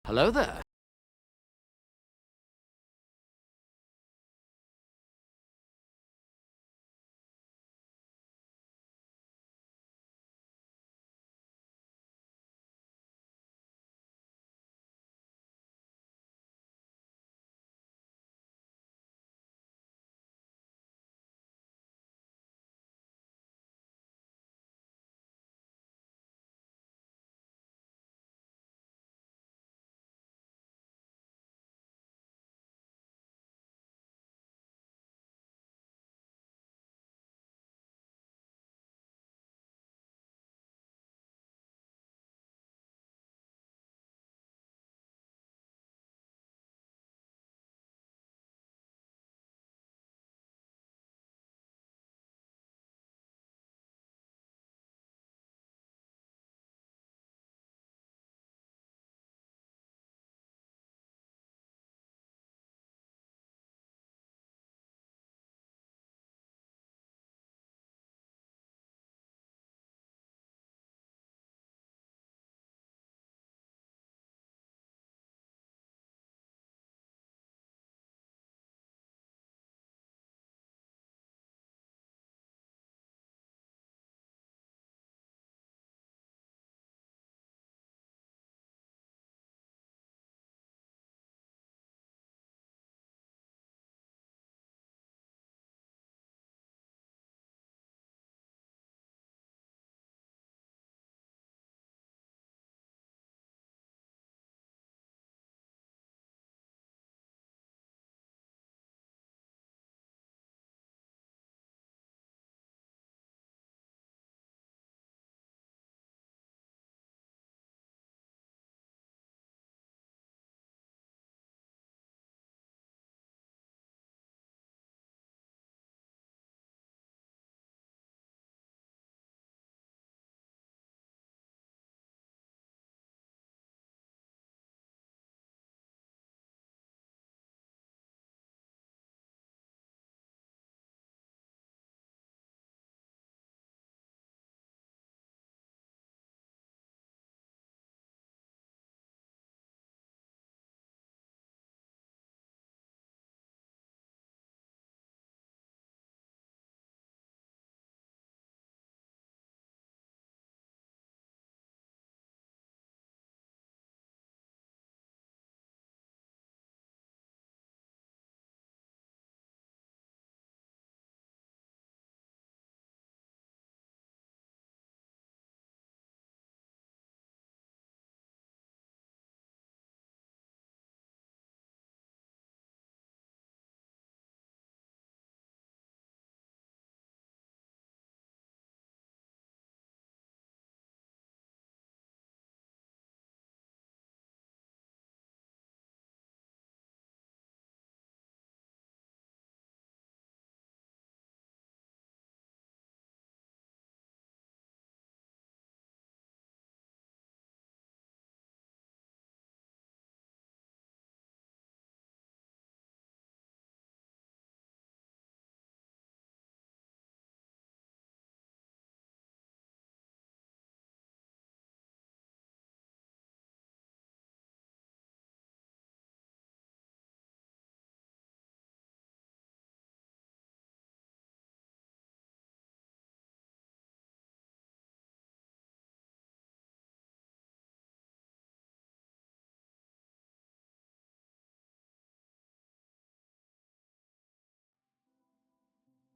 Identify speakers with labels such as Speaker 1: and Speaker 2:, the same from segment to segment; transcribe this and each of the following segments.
Speaker 1: Hello there.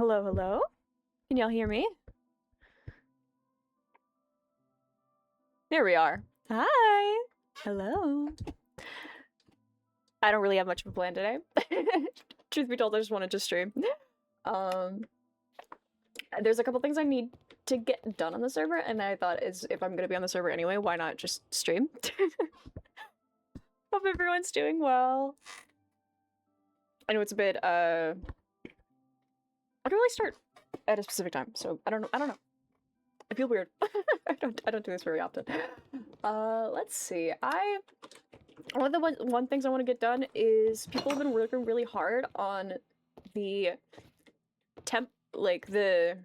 Speaker 2: Hello, hello. Can y'all hear me? There we are. Hi. Hello. I don't really have much of a plan today. Truth be told, I just wanted to stream. Um, there's a couple things I need to get done on the server, and I thought is if I'm gonna be on the server anyway, why not just stream? Hope everyone's doing well. I know it's a bit I don't really start at a specific time, so I don't know. I feel weird. I don't do this very often. Let's see. One of the one things I want to get done is people have been working really hard on the the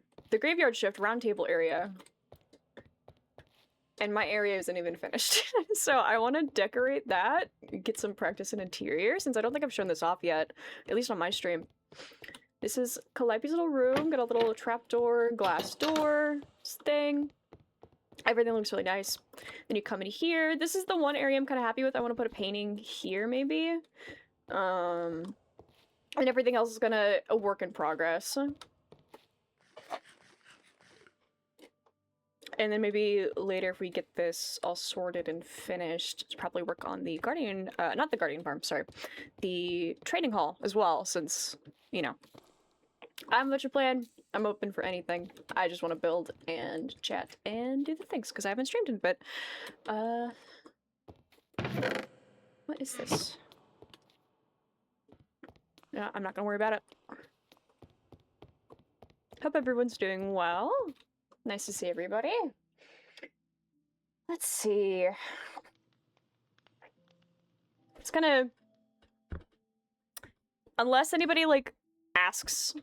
Speaker 2: graveyard shift roundtable area. And my area isn't even finished. So I want to decorate that, get some practice in interior, since I don't think I've shown this off yet, at least on my stream. This is Calliope's little room, got a little trapdoor, glass door thing. Everything looks really nice. Then you come in here. This is the one area I'm kind of happy with. I want to put a painting here, maybe. And everything else is gonna a work in progress. And then maybe later, if we get this all sorted and finished, probably work on the Guardian, not the Guardian Farm, sorry, the trading hall as well, since, you know, I'm a plan. I'm open for anything. I just want to build and chat and do the things, because I haven't streamed in a bit. What is this? Yeah, I'm not gonna worry about it. Hope everyone's doing well. Nice to see everybody. Let's see. It's gonna... Unless anybody, like, asks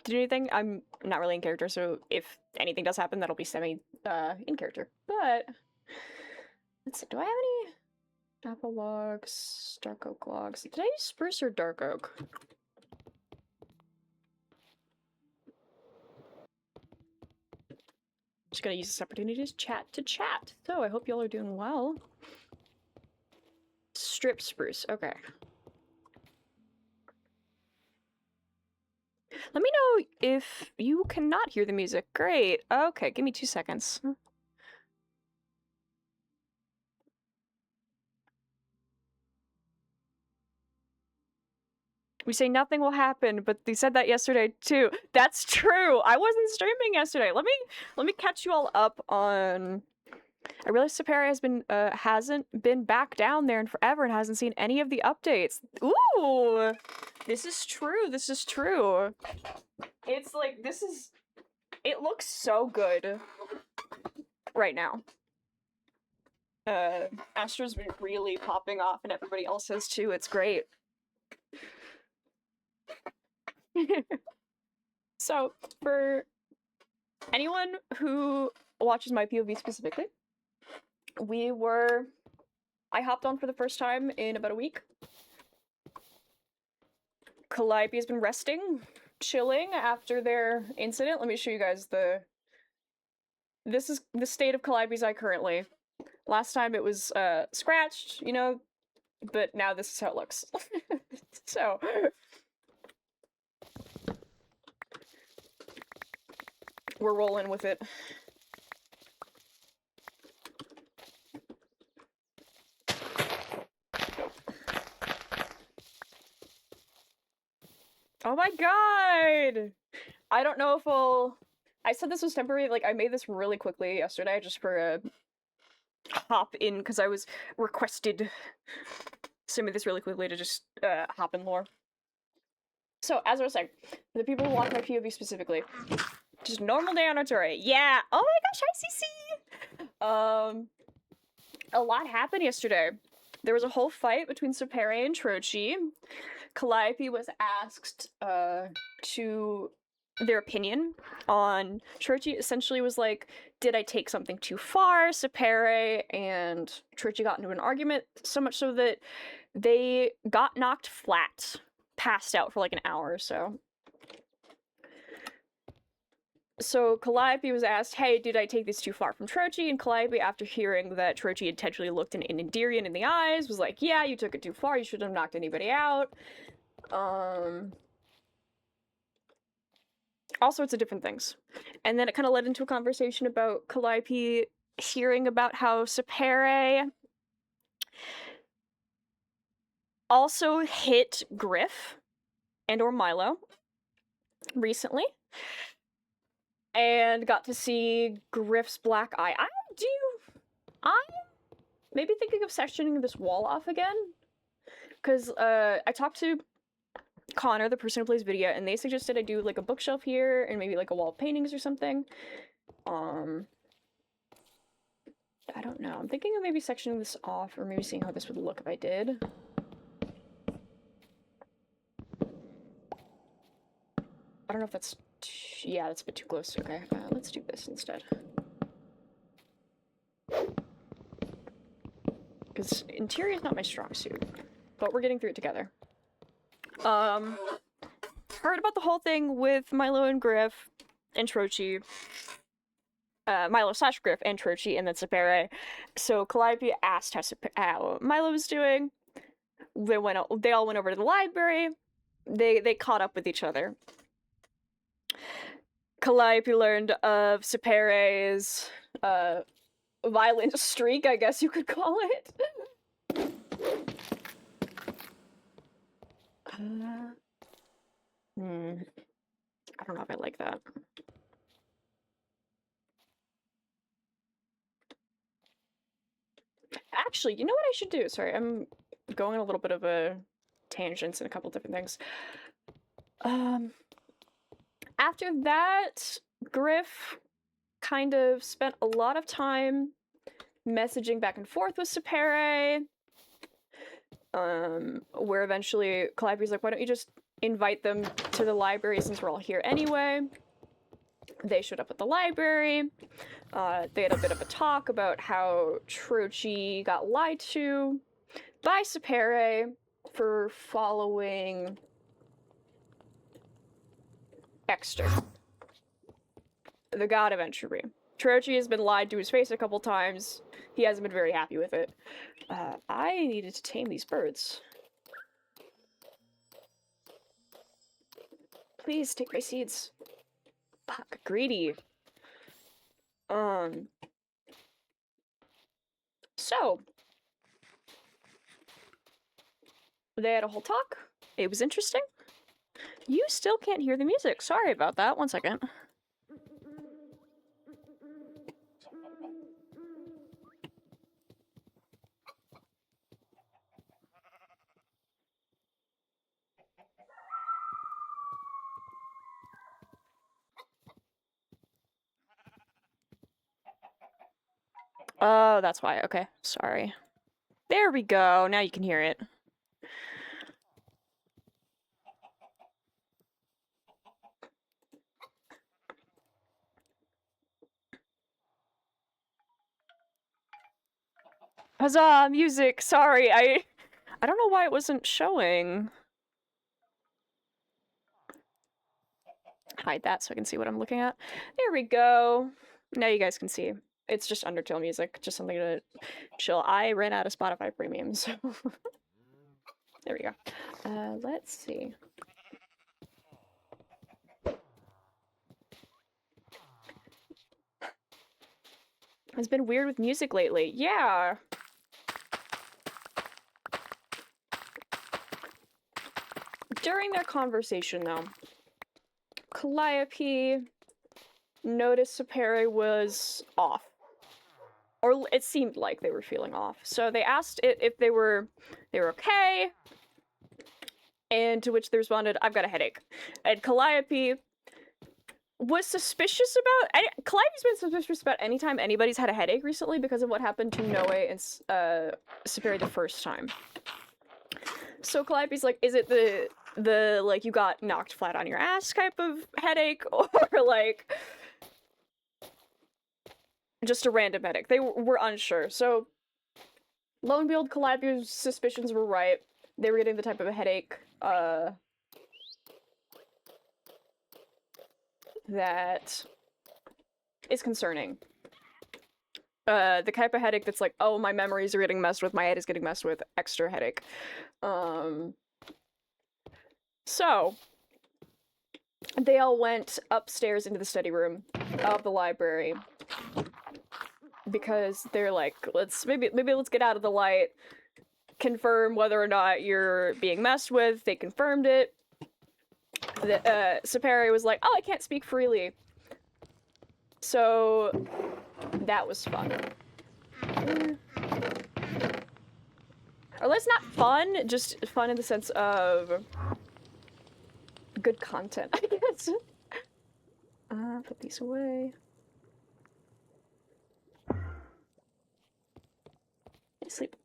Speaker 2: to do anything, I'm not really in character, so if anything does happen, that'll be semi, in character. But... Let's see, do I have any... Apple logs, dark oak logs. Did I use spruce or dark oak? Just gonna use this opportunity to chat. So I hope y'all are doing well. Strip spruce, okay. Let me know if you cannot hear the music. Great. Okay, give me 2 seconds. We say nothing will happen, but they said that yesterday too. That's true. I wasn't streaming yesterday. Let me catch you all up on. I realize Saperi hasn't been back down there in forever and hasn't seen any of the updates. Ooh, this is true. This is true. It's like it looks so good right now. Astra's been really popping off, and everybody else has too. It's great. So, for anyone who watches my POV specifically, I hopped on for the first time in about a week. Calliope has been resting, chilling after their incident. Let me show you guys this is the state of Calliope's eye currently. Last time it was, scratched, you know, but now this is how it looks. So... We're rolling with it. Oh my god! I don't know if I said this was temporary, like, I made this really quickly yesterday just for a hop in, because I was requested. So I made this really quickly to just, hop in lore. So, as I was saying, for the people who watch my POV specifically, just normal day on Artoria. Yeah! Oh my gosh, hi CC! A lot happened yesterday. There was a whole fight between Sapere and Trochi. Calliope was asked, to their opinion on... Trochi essentially was like, did I take something too far? Sapere and Trochi got into an argument, so much so that they got knocked flat. Passed out for like an hour or so. So Calliope was asked, hey, did I take this too far from Trochi? And Calliope, after hearing that Trochi intentionally looked an Indirian in the eyes, was like, yeah, you took it too far, you shouldn't have knocked anybody out. All sorts of different things. And then it kind of led into a conversation about Calliope hearing about how Sapere also hit Griff and or Milo recently. And got to see Griff's black eye. I'm maybe thinking of sectioning this wall off again. Because, I talked to Connor, the person who plays video, and they suggested I do, like, a bookshelf here, and maybe, like, a wall of paintings or something. I don't know. I'm thinking of maybe sectioning this off, or maybe seeing how this would look if I did. I don't know if that's... Yeah, that's a bit too close. Okay, let's do this instead. because interior is not my strong suit, but we're getting through it together. Heard about the whole thing with Milo and Griff and Trochi. Milo/Griff and Trochi, and then Sapere. So Calliope asked how Milo was doing. They all went over to the library. They caught up with each other. Calliope learned of Sapere's violent streak, I guess you could call it. I don't know if I like that. Actually, you know what I should do? Sorry, I'm going on a little bit of a tangent and a couple different things. After that, Griff kind of spent a lot of time messaging back and forth with Sapere, where eventually Calliope's like, why don't you just invite them to the library since we're all here anyway? They showed up at the library. They had a bit of a talk about how Trochi got lied to by Sapere for following Exter, the god of entropy. Trochi has been lied to his face a couple times. He hasn't been very happy with it. I needed to tame these birds. Please take my seeds. Fuck, greedy. So they had a whole talk. It was interesting. You still can't hear the music. Sorry about that. One second. Oh, that's why. Okay, sorry. There we go. Now you can hear it. Huzzah, music. Sorry, I don't know why it wasn't showing. Hide that so I can see what I'm looking at. There we go. Now you guys can see. It's just Undertale music, just something to chill. I ran out of Spotify Premium, so there we go. Let's see. It's been weird with music lately. Yeah. During their conversation, though, Calliope noticed Sapere was off. Or it seemed like they were feeling off. So they asked it if they were okay, and to which they responded, "I've got a headache." And Calliope was suspicious about... Calliope's been suspicious about any time anybody's had a headache recently because of what happened to Noe and Sapere the first time. So Calliope's like, is it the like, you got knocked flat on your ass type of headache, or like just a random headache? They were unsure. So lo and behold, Calliope's suspicions were right. They were getting the type of a headache that is concerning. The type of headache that's like, oh, my memories are getting messed with, my head is getting messed with, extra headache. So they all went upstairs into the study room of the library because they're like, maybe let's get out of the light, confirm whether or not you're being messed with. They confirmed it. Sapere was like, oh, I can't speak freely. So that was fun. Or that's not fun, just fun in the sense of good content, I guess. Put these away. Sleep.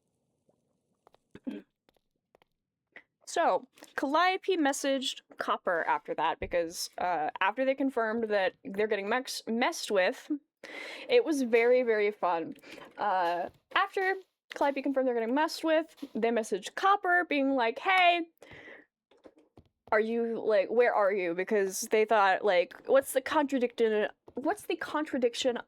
Speaker 2: So, Calliope messaged Copper after that because after they confirmed that they're getting messed with, it was very, very fun. After Calliope confirmed they're getting messed with. They messaged Copper being like, hey, are you, like, where are you? Because they thought, like, what's the contradiction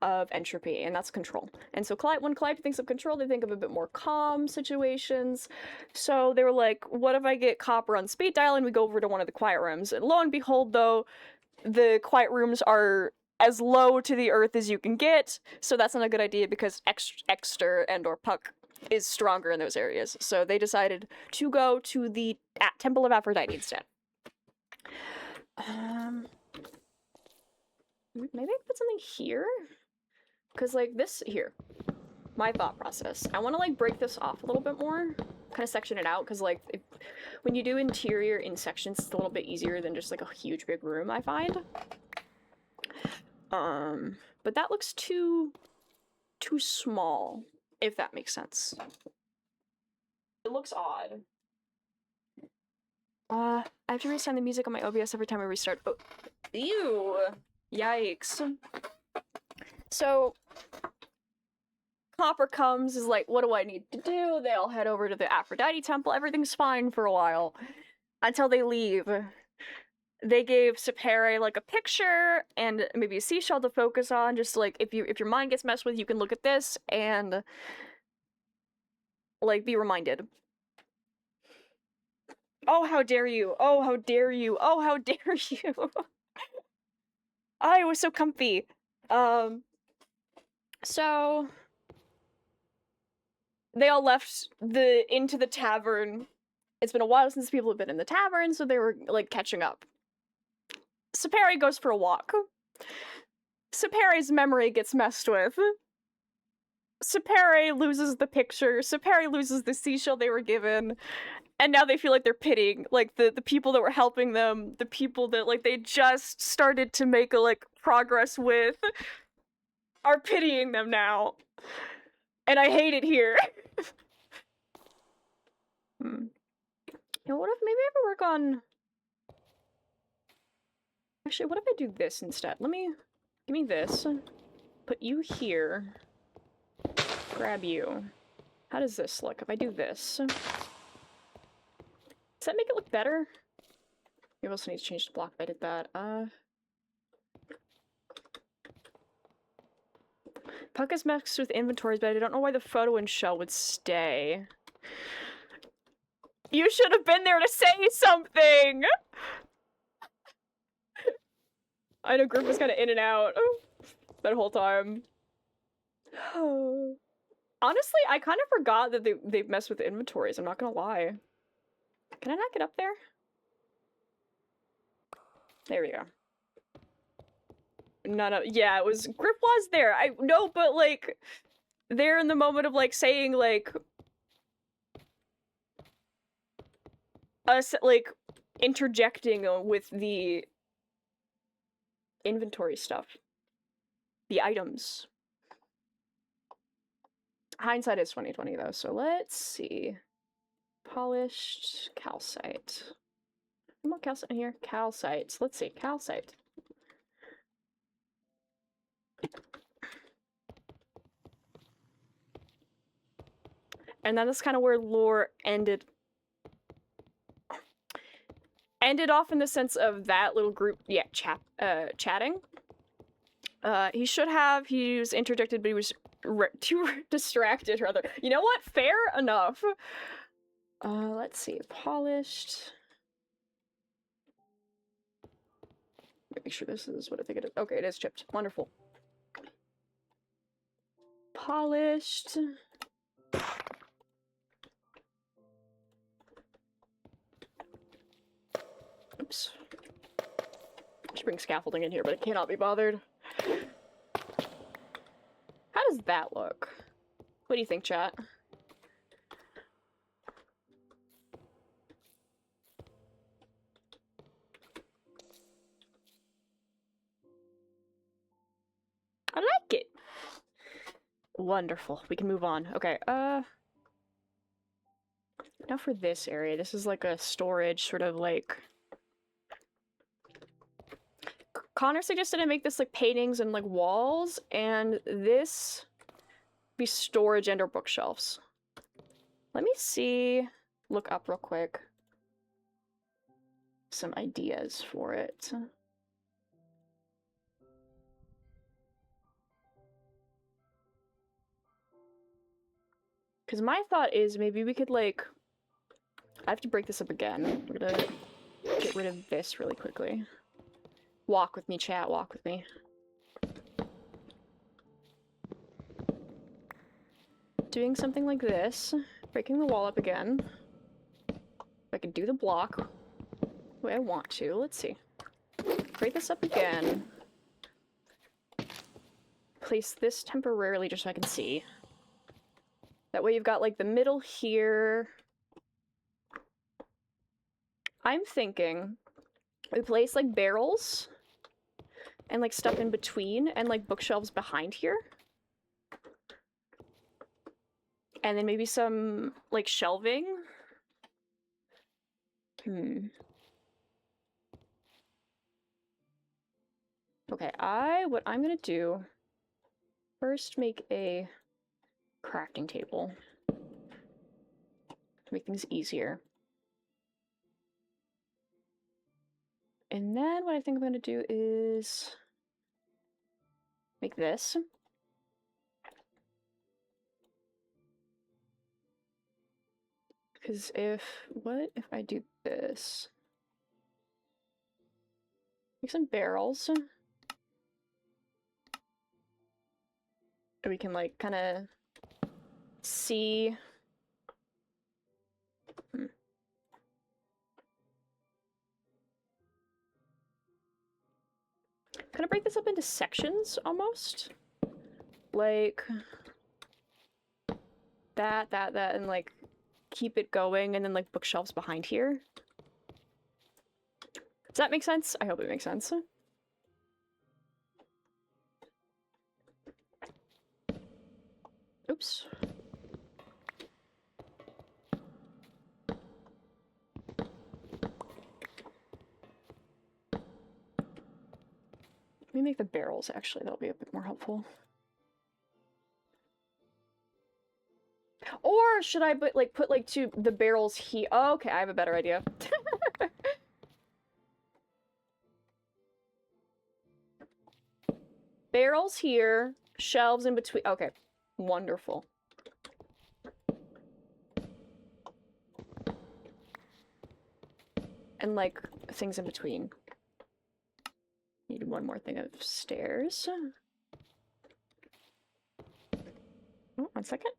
Speaker 2: of entropy? And that's control. And so when Calliope thinks of control, they think of a bit more calm situations. So they were like, what if I get Copper on speed dial and we go over to one of the quiet rooms? And lo and behold, though, the quiet rooms are as low to the earth as you can get, so that's not a good idea because Exter and or Puck is stronger in those areas. So they decided to go to the Temple of Aphrodite instead. Maybe I put something here? Because, like, this here. My thought process. I want to, like, break this off a little bit more. Kind of section it out, because, like, when you do interior in sections, it's a little bit easier than just, like, a huge big room, I find. But that looks too small, if that makes sense. It looks odd. I have to reassign the music on my OBS every time I restart. Oh, ew! Yikes. So, Copper comes, is like, what do I need to do? They all head over to the Aphrodite temple. Everything's fine for a while. Until they leave. They gave Sapere, like, a picture and maybe a seashell to focus on. Just, like, if your mind gets messed with, you can look at this and, like, be reminded. Oh, how dare you! Oh, how dare you! Oh, how dare you! Oh, it was so comfy. So they all left into the tavern. It's been a while since people have been in the tavern, so they were, like, catching up. Sapere goes for a walk. Sapere's memory gets messed with. Sapere loses the picture. Sapere loses the seashell they were given. And now they feel like they're pitying, like, the people that were helping them, the people that, like, they just started to make, like, progress with, are pitying them now. And I hate it here. You know, what if maybe I could work on... Actually, what if I do this instead? Give me this. Put you here. Grab you. How does this look if I do this? Does that make it look better? Maybe I also need to change the block if I did that. Puck is mixed with inventories, but I don't know why the photo and shell would stay. You should have been there to say something! I know Griff was kind of in and out that whole time. Honestly, I kind of forgot that they've messed with inventories, I'm not gonna lie. Can I not get up there? There we go. No, yeah, it was- Griff was there! I know, but, like, they're in the moment of, like, saying, like... us, like, interjecting with the... inventory stuff. The items. Hindsight is 20/20 though, so let's see. Polished calcite. More calcite in here. Calcite. Let's see. Calcite. And then that's kind of where lore ended. Ended off in the sense of that little group, yeah, chatting. He was interjected, but he was too distracted, rather. You know what? Fair enough. Let's see. Polished. Make sure this is what I think it is. Okay, it is chipped. Wonderful. Polished. Oops. I should bring scaffolding in here, but it cannot be bothered. How does that look? What do you think, chat? I like it. Wonderful. We can move on. Okay, now for this area, this is like a storage, sort of like... Connor suggested I make this like paintings and like walls, and this be storage and or bookshelves. Let me see, look up real quick some ideas for it. Because my thought is maybe we could, like, I have to break this up again. We're gonna get rid of this really quickly. Walk with me, chat, walk with me. Doing something like this, breaking the wall up again. If I can do the block the way I want to, let's see. Break this up again. Place this temporarily just so I can see. That way you've got, like, the middle here. I'm thinking we place, like, barrels and, like, stuff in between and, like, bookshelves behind here. And then maybe some, like, shelving. Okay, what I'm gonna do, first make a crafting table. Make things easier. And then what I think I'm gonna do is make this. Because what if I do this? Make some barrels. We can, like, kind of see. Kind of break this up into sections, almost. Like, that, and, like, keep it going, and then, like, bookshelves behind here. Does that make sense? I hope it makes sense. Oops. Let me make the barrels, actually. That'll be a bit more helpful. Or should I put like the barrels here? Oh, okay, I have a better idea. Barrels here, shelves in between. Okay, wonderful. And, like, things in between. Need one more thing of stairs. Oh, 1 second.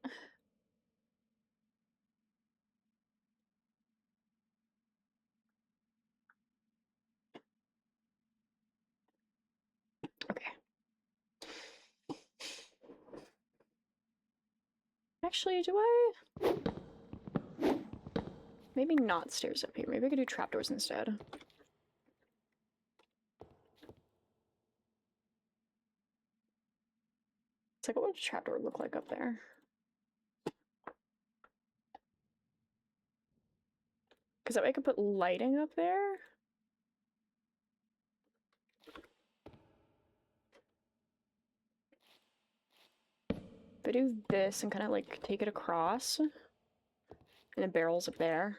Speaker 2: Okay. Actually, do I? Maybe not stairs up here. Maybe I could do trapdoors instead. It's like, what would a trapdoor look like up there? Because that way I could put lighting up there. If I do this and kind of, like, take it across, and the barrels up there.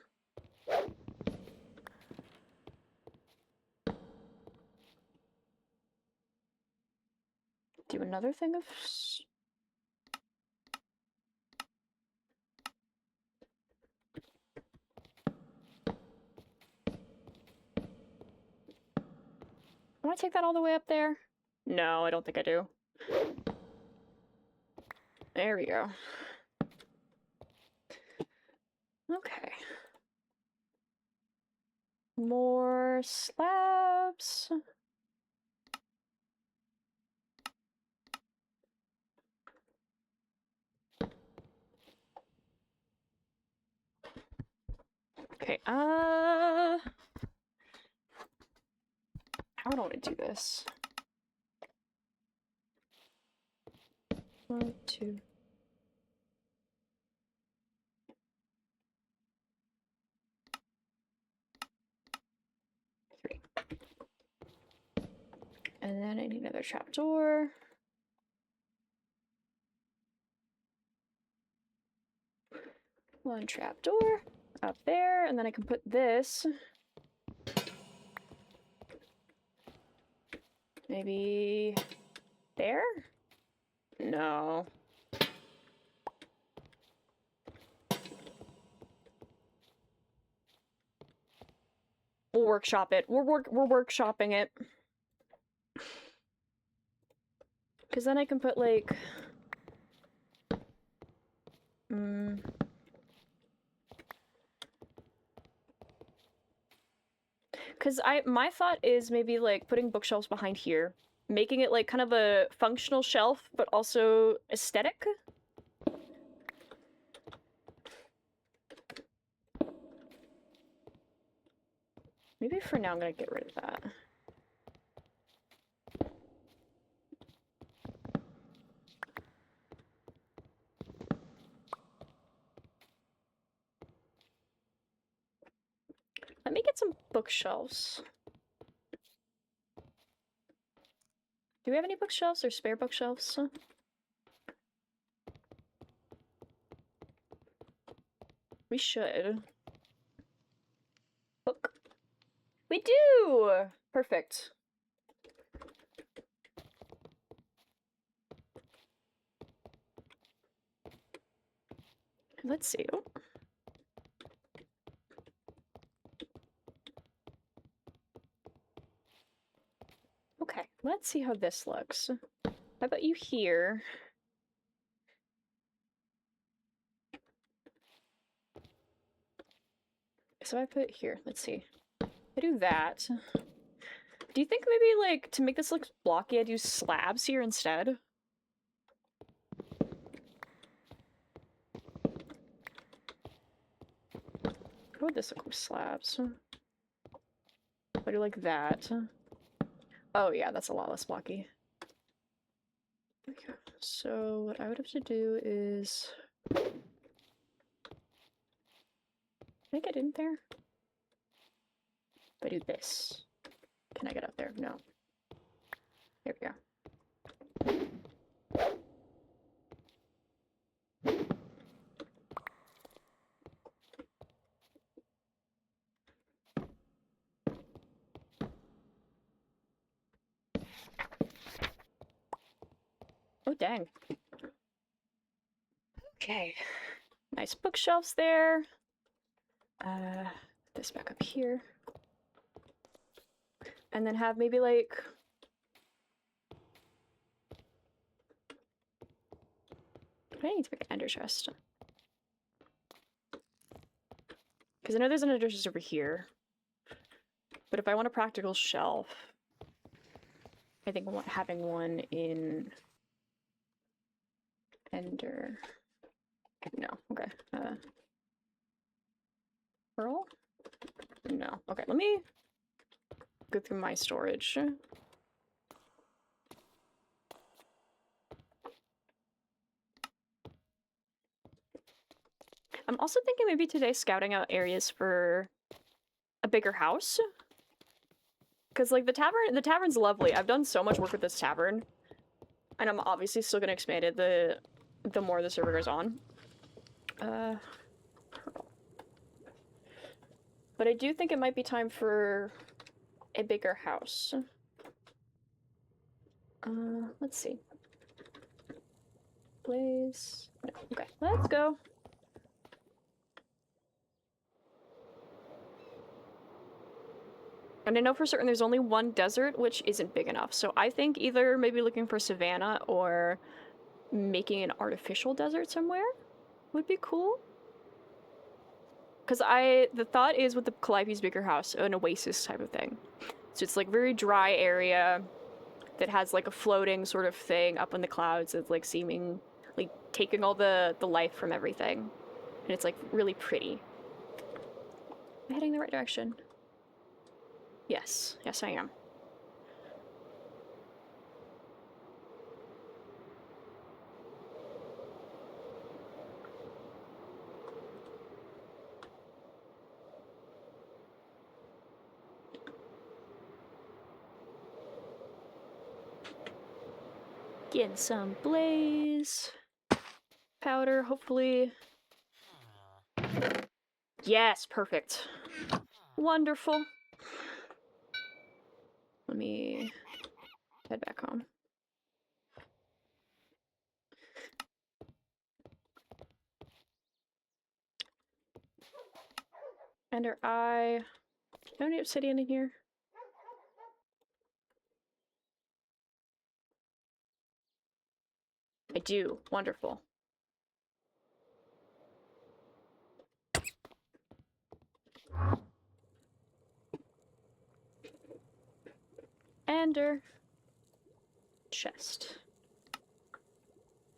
Speaker 2: Do another thing of... I want to take that all the way up there? No, I don't think I do. There we go. Okay. More slabs. Okay, how do I want to do this? 1, 2. And then I need another trapdoor. One trapdoor up there, and then I can put this maybe there? No. We'll workshop it. We're workshopping it. Because then I can put, like... Because my thought is maybe, like, putting bookshelves behind here. Making it, like, kind of a functional shelf, but also aesthetic. Maybe for now I'm gonna get rid of that. Let me get some bookshelves. Do we have any bookshelves or spare bookshelves? We should. Book. We do! Perfect. Let's see. Oh. Okay, let's see how this looks. How about you here? So I put here, let's see. I do that. Do you think maybe, like, to make this look blocky, I'd use slabs here instead? How would this look with slabs? I do like that. Oh yeah, that's a lot less blocky. Okay, so what I would have to do is... Can I get in there? If I do this, can I get up there? No. Here we go. Oh, dang. Okay. Nice bookshelves there. This back up here. And then have maybe, like... I need to make an ender chest. Because I know there's an ender chest over here. But if I want a practical shelf, I think having one in... Ender... No, okay. Pearl? No. Okay, let me go through my storage. I'm also thinking maybe today scouting out areas for a bigger house. Because, like, the tavern's lovely. I've done so much work with this tavern. And I'm obviously still gonna expand it the more the server goes on. But I do think it might be time for a bigger house. Let's see. Blaze. No, okay, let's go. And I know for certain there's only one desert, which isn't big enough. So I think either maybe looking for savanna or making an artificial desert somewhere would be cool. Because the thought is with the Calliope's bigger house, an oasis type of thing. So it's like very dry area that has like a floating sort of thing up in the clouds that's like seeming like taking all the life from everything. And it's like really pretty. Am I heading the right direction? Yes. Yes, I am. Getting some blaze powder, hopefully. Yes, perfect. Wonderful. Let me head back home. Ender eye. Do I have any obsidian in here? I do. Wonderful. Ender. Chest.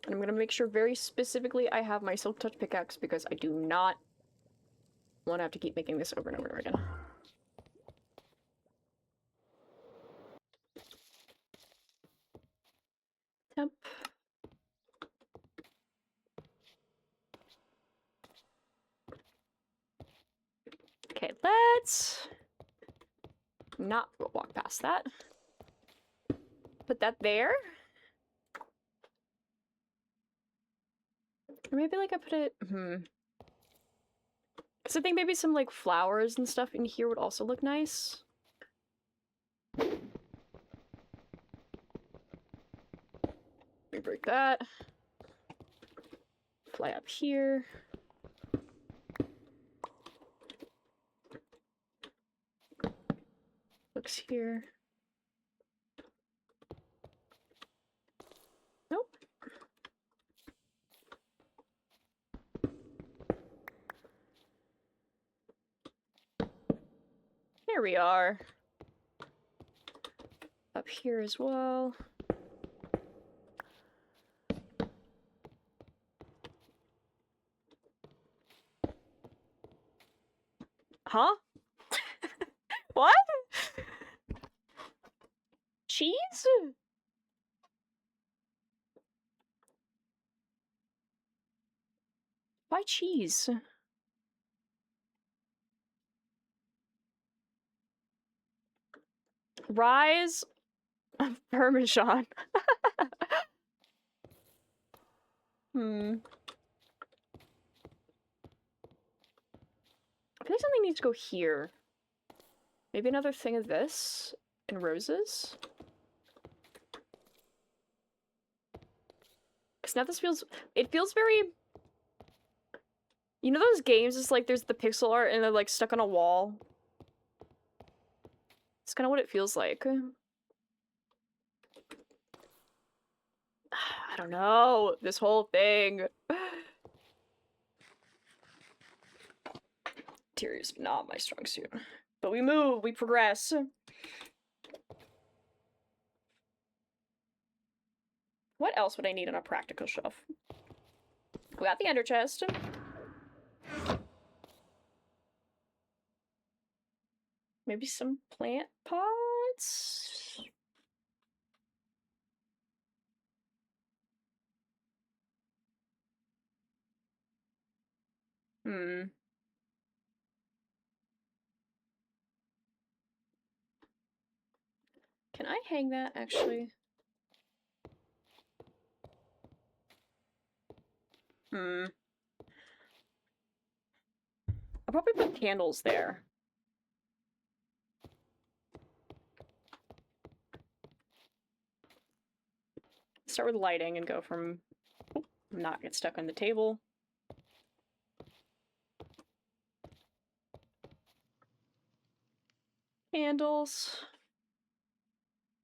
Speaker 2: And I'm gonna make sure very specifically I have my Silk Touch pickaxe because I do not want to have to keep making this over and over and over again. Temp. Okay, let's not walk past that. Put that there. Or maybe like I put it, because I think maybe some like flowers and stuff in here would also look nice. Let me break that. Fly up here. Looks here. Nope. Here we are. Up here as well. Huh? What? Cheese? Why cheese? Rise of Parmesan. I feel like something needs to go here. Maybe another thing of this and roses. Because now this feels, it feels very, you know those games, it's like there's the pixel art and they're like stuck on a wall? It's kind of what it feels like. I don't know, this whole thing. Interior's not my strong suit. But we move, we progress. What else would I need on a practical shelf? We got the ender chest. Maybe some plant pots? Can I hang that, actually? I'll probably put candles there. Start with lighting and go from not get stuck on the table. Candles.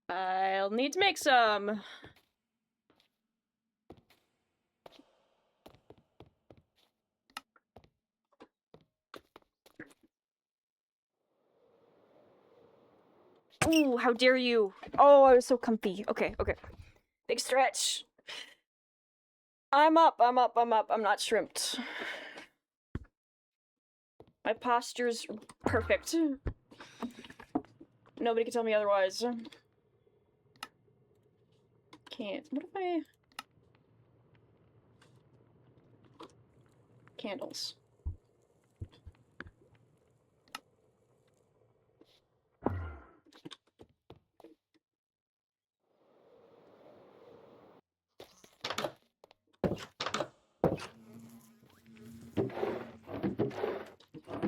Speaker 2: I'll need to make some. Ooh, how dare you! Oh, I was so comfy. Okay, okay. Big stretch. I'm up, I'm up, I'm up. I'm not shrimped. My posture's perfect. Nobody can tell me otherwise. Can't. What if I... Candles.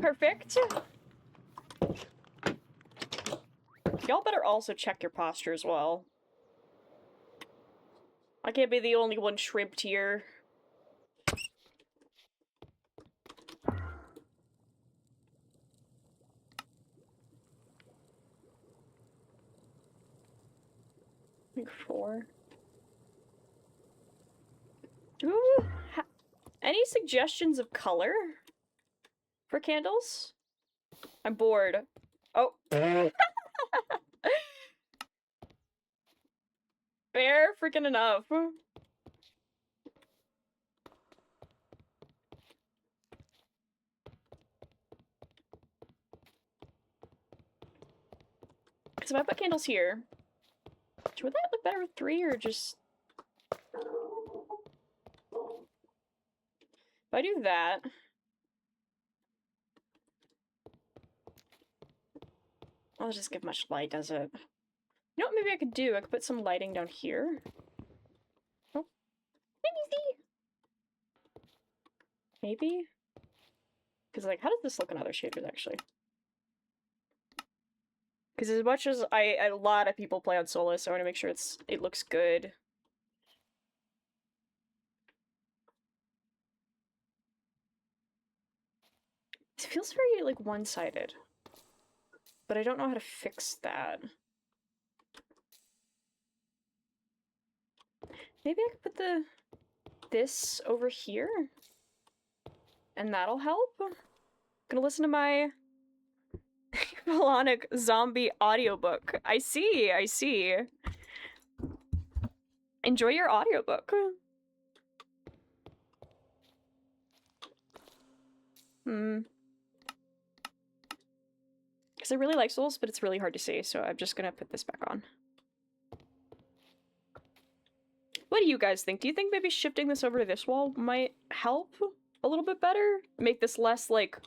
Speaker 2: Perfect. Y'all better also check your posture as well. I can't be the only one shrimped here. I think 4. Ooh, any suggestions of color for candles? I'm bored. Oh. Fair freaking enough. Because if I put candles here, would that look better with 3 or just... If I do that... I'll just give much light, does it? You know what maybe I could do? I could put some lighting down here. Oh. Maybe? Because, like, how does this look in other shaders, actually? Because as much as a lot of people play on Solus, I want to make sure it looks good. It feels very, like, one-sided. But I don't know how to fix that. Maybe I could put this over here? And that'll help? Gonna listen to my melodic zombie audiobook. I see, I see. Enjoy your audiobook. Because I really like Souls, but it's really hard to see, so I'm just gonna put this back on. What do you guys think? Do you think maybe shifting this over to this wall might help a little bit better? Make this less, like,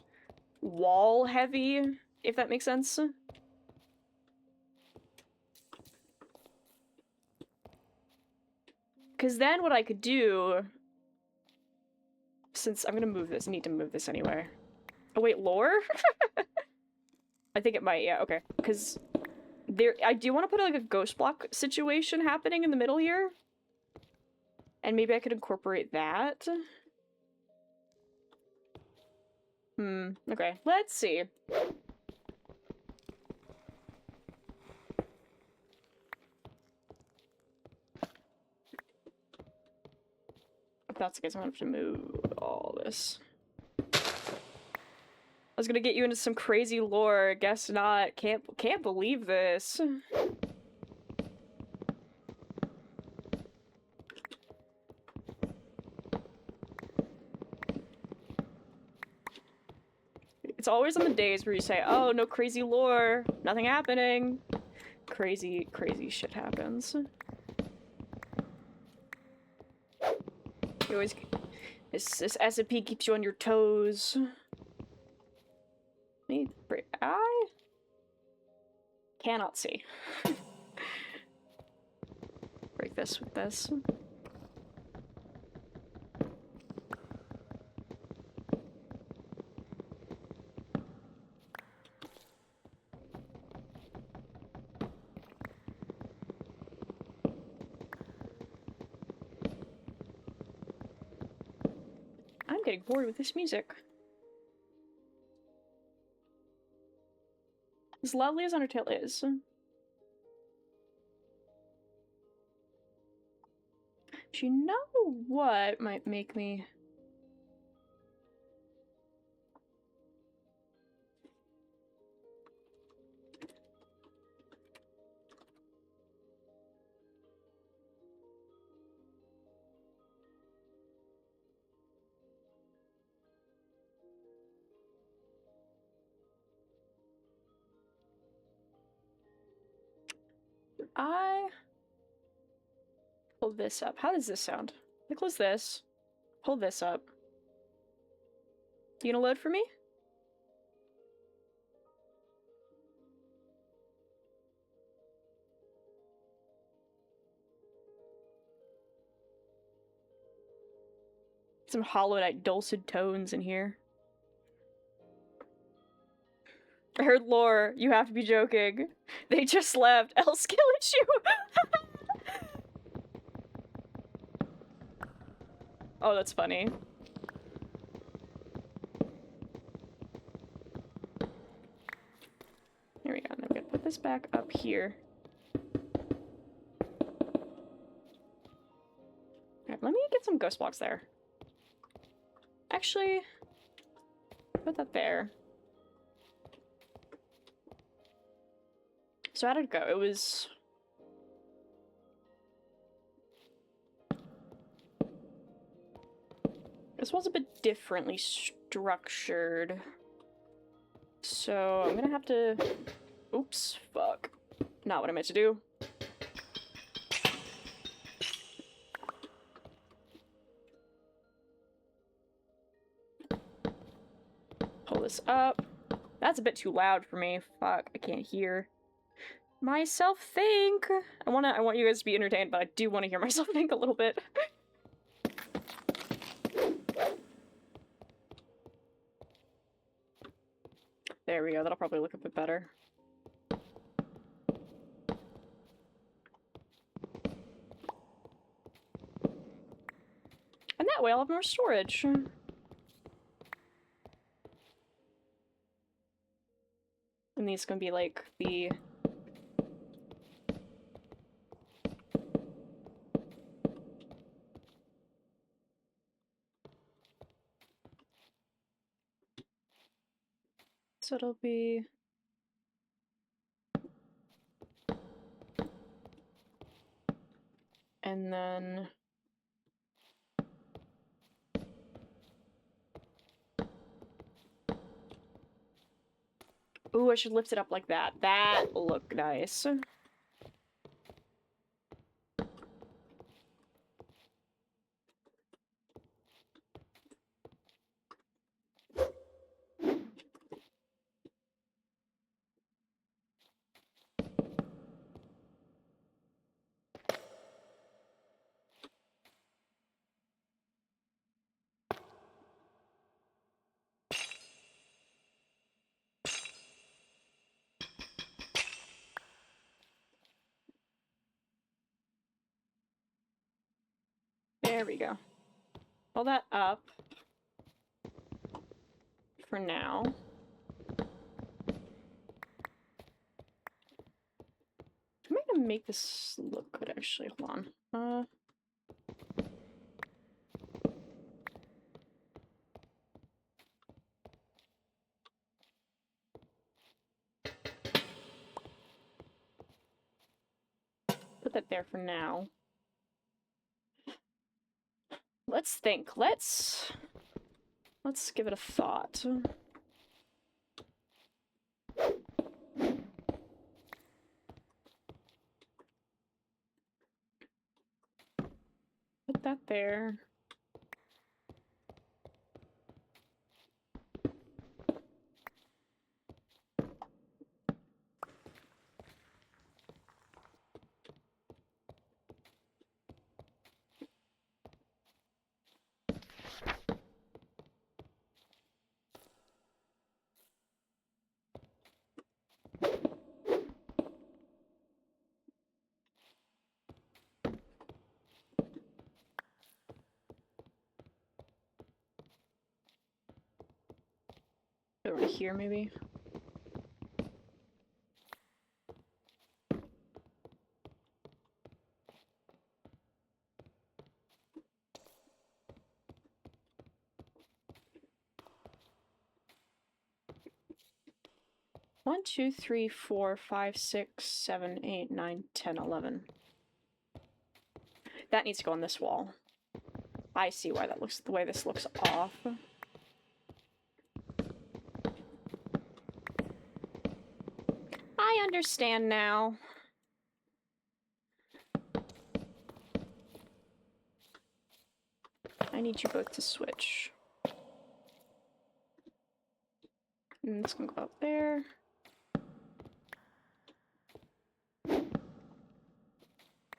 Speaker 2: wall heavy, if that makes sense? Because then what I could do... Since I'm gonna need to move this anyway. Oh wait, lore? I think it might, yeah, okay. Because I do want to put like a ghost block situation happening in the middle here. And maybe I could incorporate that. Okay, let's see. If that's the case, I'm gonna have to move all this. I was gonna get you into some crazy lore, guess not. Can't believe this. It's always on the days where you say, oh, no crazy lore, nothing happening. Crazy shit happens. You always... This ArtoriaSMP keeps you on your toes. I cannot see. Break this with this. I'm getting bored with this music. As lovely as Undertale is. Do you know what might make me... Hold this up. How does this sound? I close this. Hold this up. You gonna load for me? Some Hollow Knight dulcet tones in here. I heard lore. You have to be joking. They just left. L skill issue. Oh, that's funny. There we go. Now we gotta put this back up here. Alright, let me get some ghost blocks there. Actually, put that there. So how did it go? It was... This was a bit differently structured. So I'm gonna have to... Oops, fuck. Not what I meant to do. Pull this up. That's a bit too loud for me. Fuck, I can't hear myself think. I want you guys to be entertained, but I do want to hear myself think a little bit. There we go, that'll probably look a bit better. And that way I'll have more storage. And these gonna be like the... So it'll be... And then... Ooh, I should lift it up like that. That'll look nice. There we go. Pull that up for now. I'm gonna make this look good, actually. Hold on. Put that there for now. Let's think. Let's give it a thought. Put that there. Over here, maybe. One, 2, 3, 4, 5, 6, 7, 8, 9, 10, 11. That needs to go on this wall. I see why that looks the way this looks off. I understand now. I need you both to switch. And this can go up there. You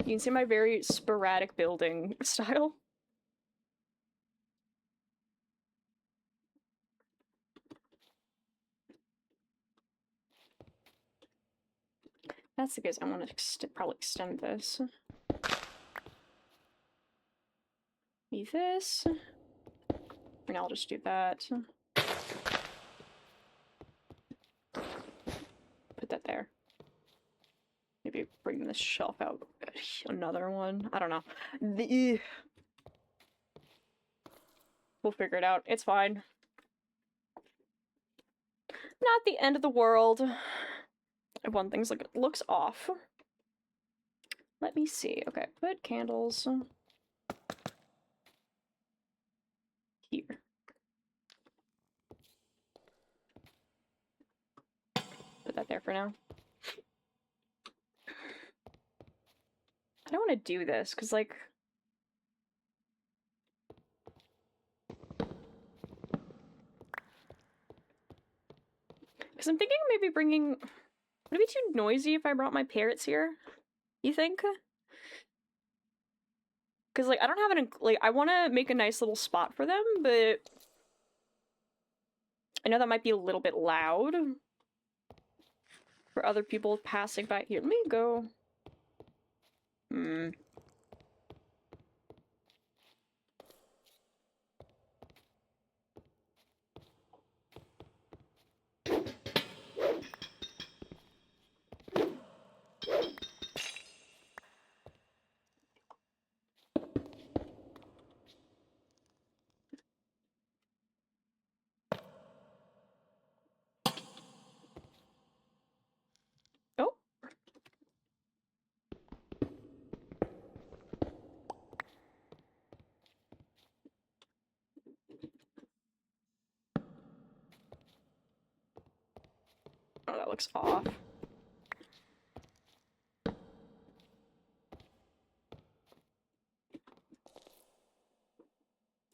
Speaker 2: can see my very sporadic building style. that's the case, I want to probably extend this. Be this. And I'll just do that. Put that there. Maybe bring this shelf out. Another one. I don't know. We'll figure it out. It's fine. Not the end of the world. If one thing's looks off. Let me see. Okay, put candles here. Put that there for now. I don't want to do this, because, like... Because I'm thinking maybe bringing... Would it be too noisy if I brought my parrots here? You think? Because, like, I don't have an... Like, I want to make a nice little spot for them, but... I know that might be a little bit loud for other people passing by. Here, let me go... Oh. Oh, that looks off. I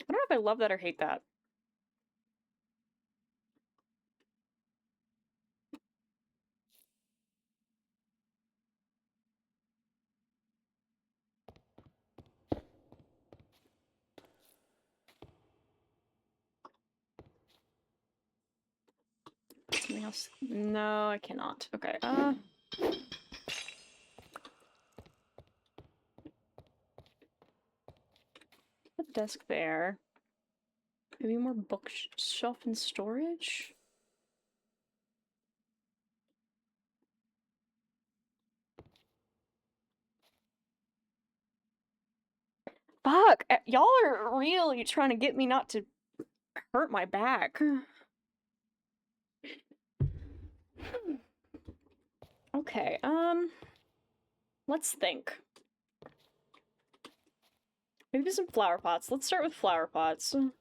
Speaker 2: don't know if I love that or hate that. Something else? No, I cannot. Okay, put the desk there. Maybe more bookshelf and storage? Fuck! Y'all are really trying to get me not to hurt my back. Okay, let's think. Maybe some flower pots. Let's start with flower pots. Do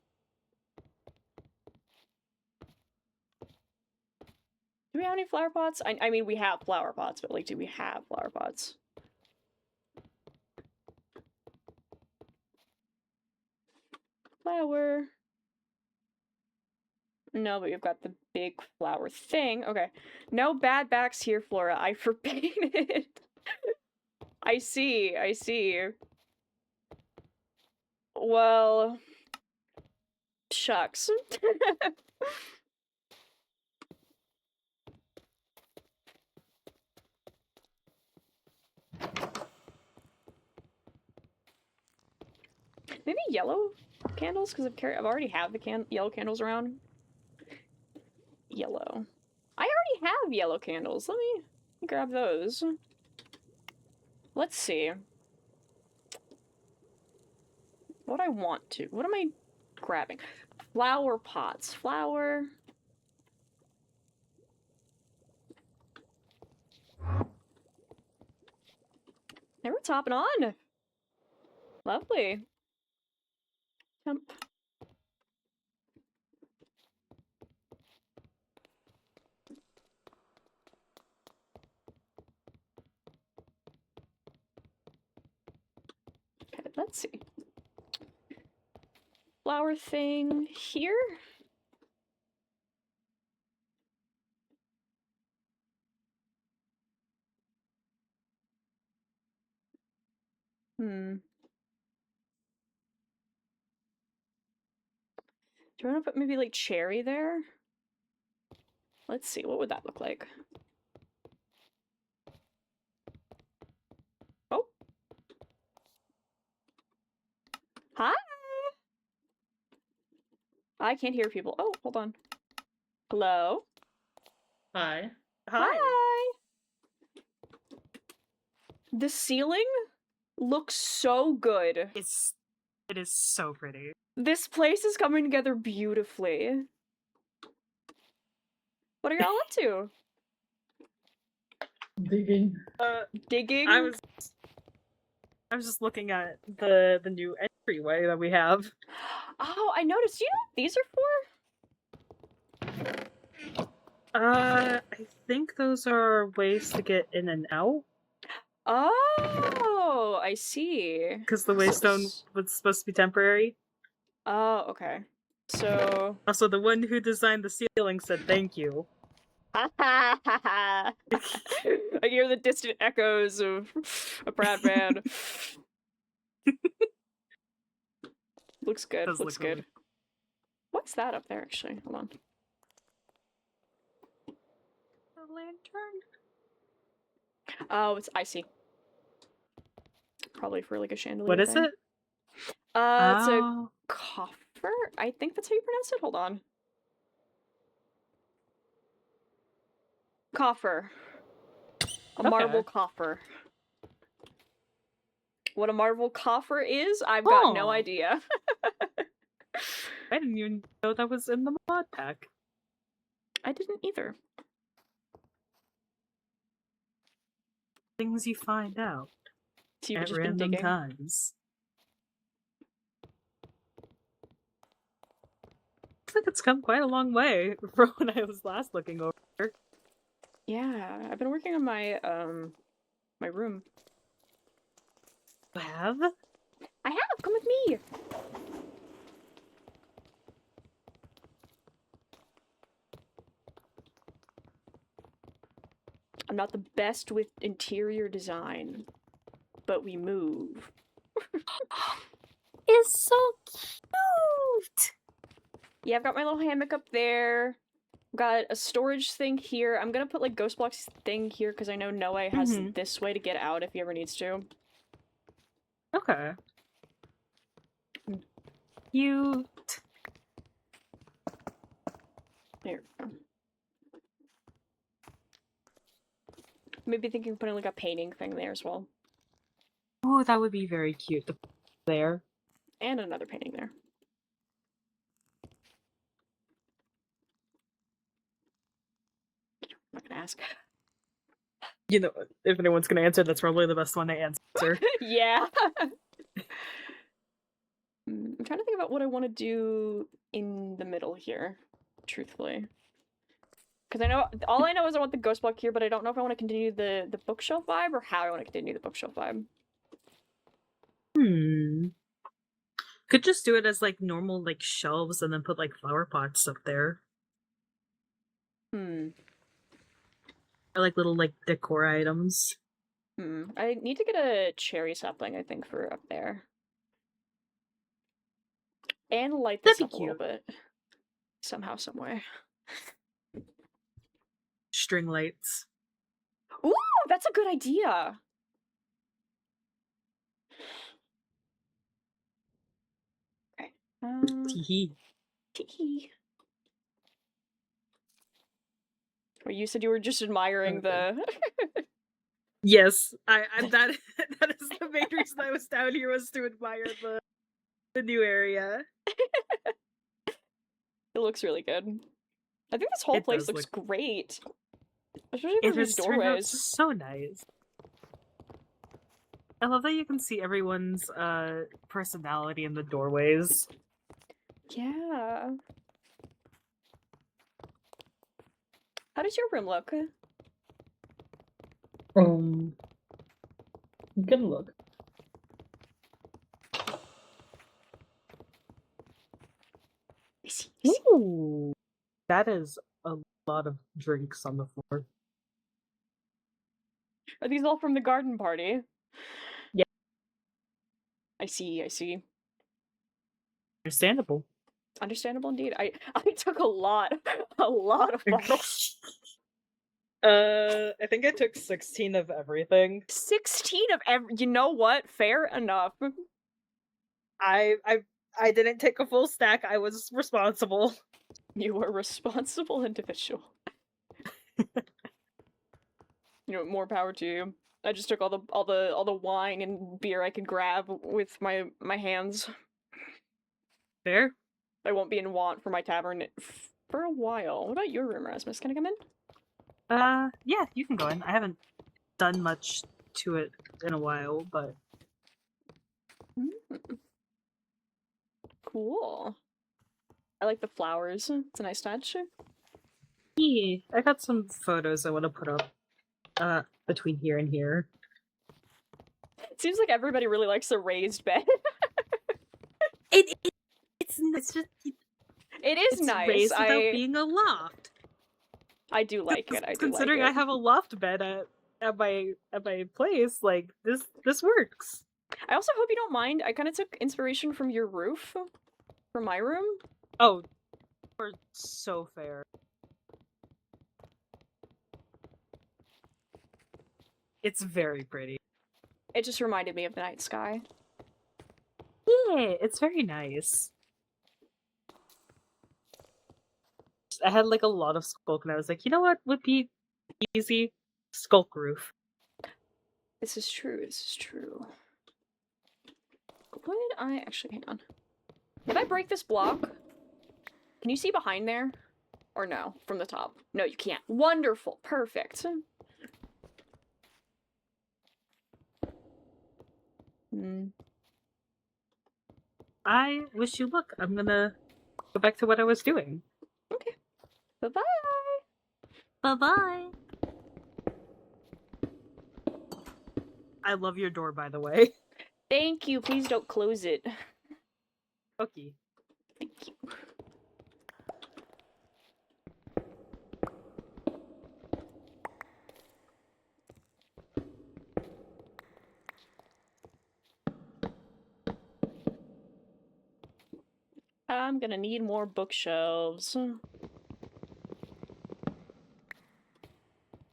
Speaker 2: we have any flower pots? I mean, we have flower pots, but, like, do we have flower pots? Flower. No, but we've got the big flower thing. Okay. No bad backs here, Flora. I forbid it. I see. I see. Well... Shucks. Maybe yellow candles, because I've already have the yellow candles around. Yellow. I already have yellow candles. Let me grab those. Let's see. What I want to. What am I grabbing? Flower pots. Flower. They were topping on. Lovely. Temp. Okay, let's see. Flower thing here. Do you want to put maybe like cherry there? Let's see, what would that look like? I can't hear people. Oh, hold on. Hello?
Speaker 1: Hi.
Speaker 2: Hi! The ceiling looks so good.
Speaker 1: It is so pretty.
Speaker 2: This place is coming together beautifully. What are y'all up to?
Speaker 3: Digging.
Speaker 2: Digging?
Speaker 1: I was just looking at the new entryway that we have.
Speaker 2: Oh, I noticed. Do you know what these are for?
Speaker 1: I think those are ways to get in and out.
Speaker 2: Oh, I see.
Speaker 1: Because the waystone was supposed to be temporary.
Speaker 2: Oh, okay. So...
Speaker 1: Also, the one who designed the ceiling said thank you.
Speaker 2: I hear the distant echoes of a proud man. Looks good, looks good. What's that up there, actually? Hold on.
Speaker 1: A lantern?
Speaker 2: Oh, it's icy. Probably for like a chandelier.
Speaker 1: What is
Speaker 2: thing.
Speaker 1: it?
Speaker 2: It's a coffer? I think that's how you pronounce it. Hold on. Coffer. A marble coffer. What a marble coffer is, I've got no idea.
Speaker 1: I didn't even know that was in the mod pack.
Speaker 2: I didn't either.
Speaker 1: Things you find out
Speaker 2: So you've
Speaker 1: at
Speaker 2: just been
Speaker 1: random
Speaker 2: digging.
Speaker 1: times. I think it's come quite a long way from when I was last looking over.
Speaker 2: Yeah, I've been working on my my room.
Speaker 1: You have?
Speaker 2: I have! Come with me! I'm not the best with interior design, but we move.
Speaker 1: It's so cute!
Speaker 2: Yeah, I've got my little hammock up there. Got a storage thing here. I'm gonna put like Ghost Block's thing here because I know Noe has this way to get out if he ever needs to.
Speaker 1: Okay. Cute.
Speaker 2: There we go. Maybe thinking of putting like a painting thing there as well.
Speaker 1: Oh, that would be very cute. There.
Speaker 2: And another painting there. I'm not gonna ask.
Speaker 1: You know, if anyone's gonna answer, that's probably the best one to answer.
Speaker 2: Yeah. I'm trying to think about what I want to do in the middle here, truthfully. Because I know, all I know is I want the ghost block here, but I don't know if I want to continue the bookshelf vibe or how I want to continue the bookshelf vibe.
Speaker 1: Could just do it as like normal like shelves and then put like flower pots up there. Or like little like decor items.
Speaker 2: I need to get a cherry sapling, I think, for up there. And light this up a little bit. Somehow, someway.
Speaker 1: String lights.
Speaker 2: Ooh, that's a good idea! Okay.
Speaker 1: Teehee.
Speaker 2: Teehee. Well, you said you were just admiring the...
Speaker 1: Yes, that is the main reason I was down here, was to admire the new area.
Speaker 2: It looks really good. I think this whole place looks great. Especially for these doorways.
Speaker 1: So nice. I love that you can see everyone's personality in the doorways.
Speaker 2: Yeah. How does your room look?
Speaker 3: Good look.
Speaker 1: Ooh, that is a lot of drinks on the floor.
Speaker 2: Are these all from the garden party?
Speaker 1: Yeah.
Speaker 2: I see, I see.
Speaker 1: Understandable.
Speaker 2: Understandable indeed. I took a lot of bottles.
Speaker 1: I think I took 16 of everything.
Speaker 2: 16 of you know what? Fair enough.
Speaker 1: I I didn't take a full stack. I was responsible.
Speaker 2: You are a responsible individual. You know, more power to you. I just took all the wine and beer I could grab with my hands.
Speaker 1: Fair.
Speaker 2: I won't be in want for my tavern for a while. What about your room, Rasmus? Can I come in?
Speaker 1: Yeah, you can go in. I haven't done much to it in a while, but
Speaker 2: Cool. I like the flowers. It's a nice touch.
Speaker 1: yeah, I got some photos I want to put up between here and here.
Speaker 2: It seems like everybody really likes the raised bed.
Speaker 1: It's just
Speaker 2: It is
Speaker 1: it's
Speaker 2: nice.
Speaker 1: raised without being a loft.
Speaker 2: I do like it. I do
Speaker 1: Considering
Speaker 2: like
Speaker 1: I
Speaker 2: it.
Speaker 1: have a loft bed at my place, like this works.
Speaker 2: I also hope you don't mind. I kind of took inspiration from your roof, from my room.
Speaker 1: Oh, we're so fair. It's very pretty.
Speaker 2: It just reminded me of the night sky.
Speaker 1: Yeah, it's very nice. I had like a lot of skulk, and I was like, you know what would be easy? Skulk roof.
Speaker 2: This is true. This is true. Would I actually hang on? If I break this block, can you see behind there? Or no? From the top? No, you can't. Wonderful. Perfect.
Speaker 1: I wish you luck. I'm gonna go back to what I was doing.
Speaker 2: Okay. Bye-bye.
Speaker 1: Bye-bye. I love your door, by the way.
Speaker 2: Thank you. Please don't close it.
Speaker 1: Okay.
Speaker 2: Thank you. I'm gonna need more bookshelves.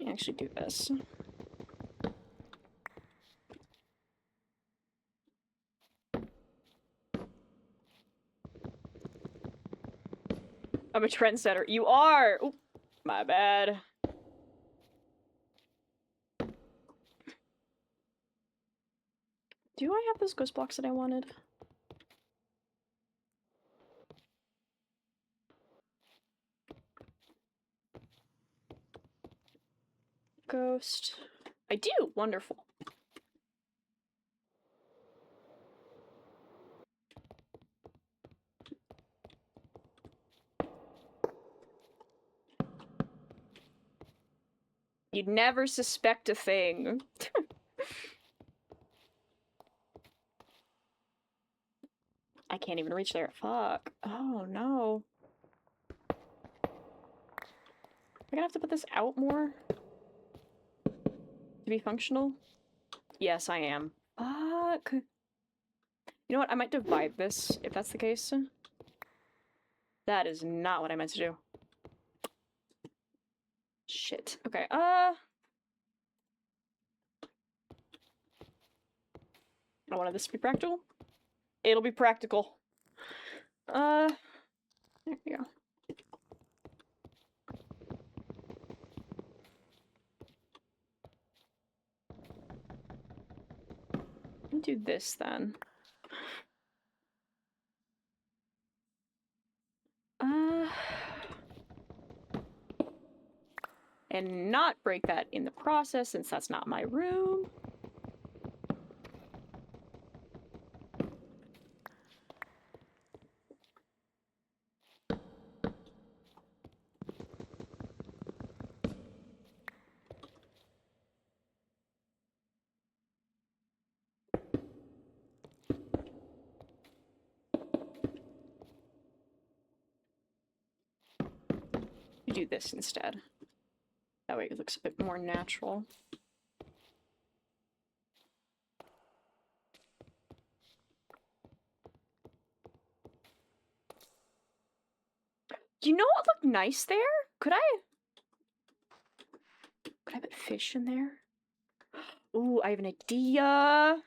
Speaker 2: Actually do this. I'm a trendsetter. You are! Oop, my bad. Do I have those ghost blocks that I wanted? Ghost. I do! Wonderful. You'd never suspect a thing. I can't even reach there. Fuck. Oh, no. Am I gonna have to put this out more? To be functional? Yes, I am. Fuck. You know what? I might divide this, if that's the case. That is not what I meant to do. Shit. Okay, I wanted this to be practical. It'll be practical. There we go. Let me do this then. And not break that in the process since that's not my room. You do this instead. That way it looks a bit more natural. You know what looked nice there? Could I put fish in there? Ooh, I have an idea.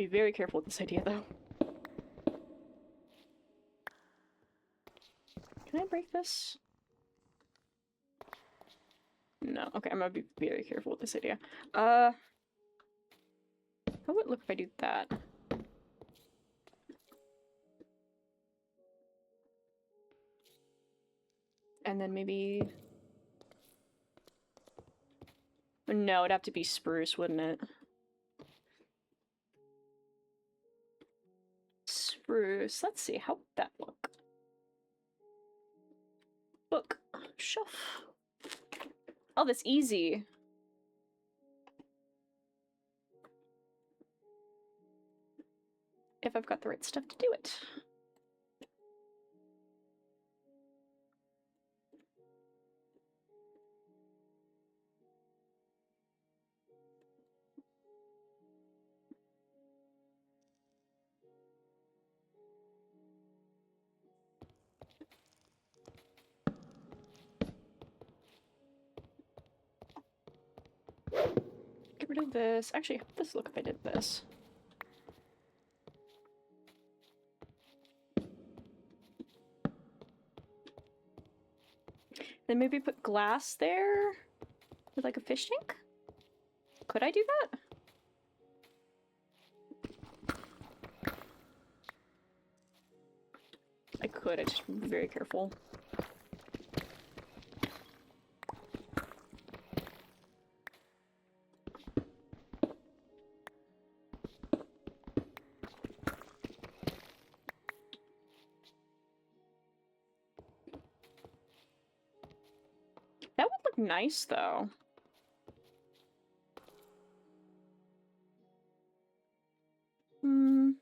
Speaker 2: Be very careful with this idea, though. Can I break this? No. Okay, I'm gonna be very careful with this idea. How would it look if I do that? And then maybe... No, it'd have to be spruce, wouldn't it? Spruce. Let's see, how would that look? Book. Shelf. Oh, that's easy. If I've got the right stuff to do it. Get rid of this. Actually, how would this look if I did this? Then maybe put glass there with like a fish tank? Could I do that? I could, I just be very careful. That would look nice, though. Hmm.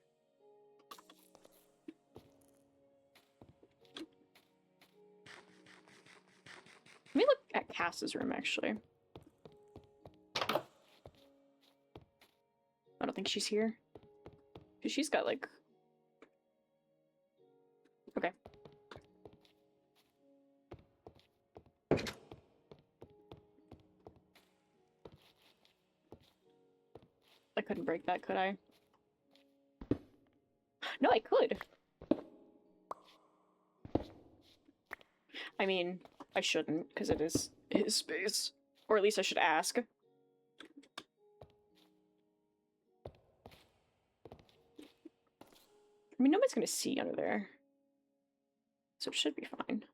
Speaker 2: Let me look at Cass's room, actually. I don't think she's here. 'Cause she's got, like... Okay. I couldn't break that, could I? No, I could! I mean, I shouldn't, because it is his space. Or at least I should ask. I mean, nobody's gonna see under there. So it should be fine.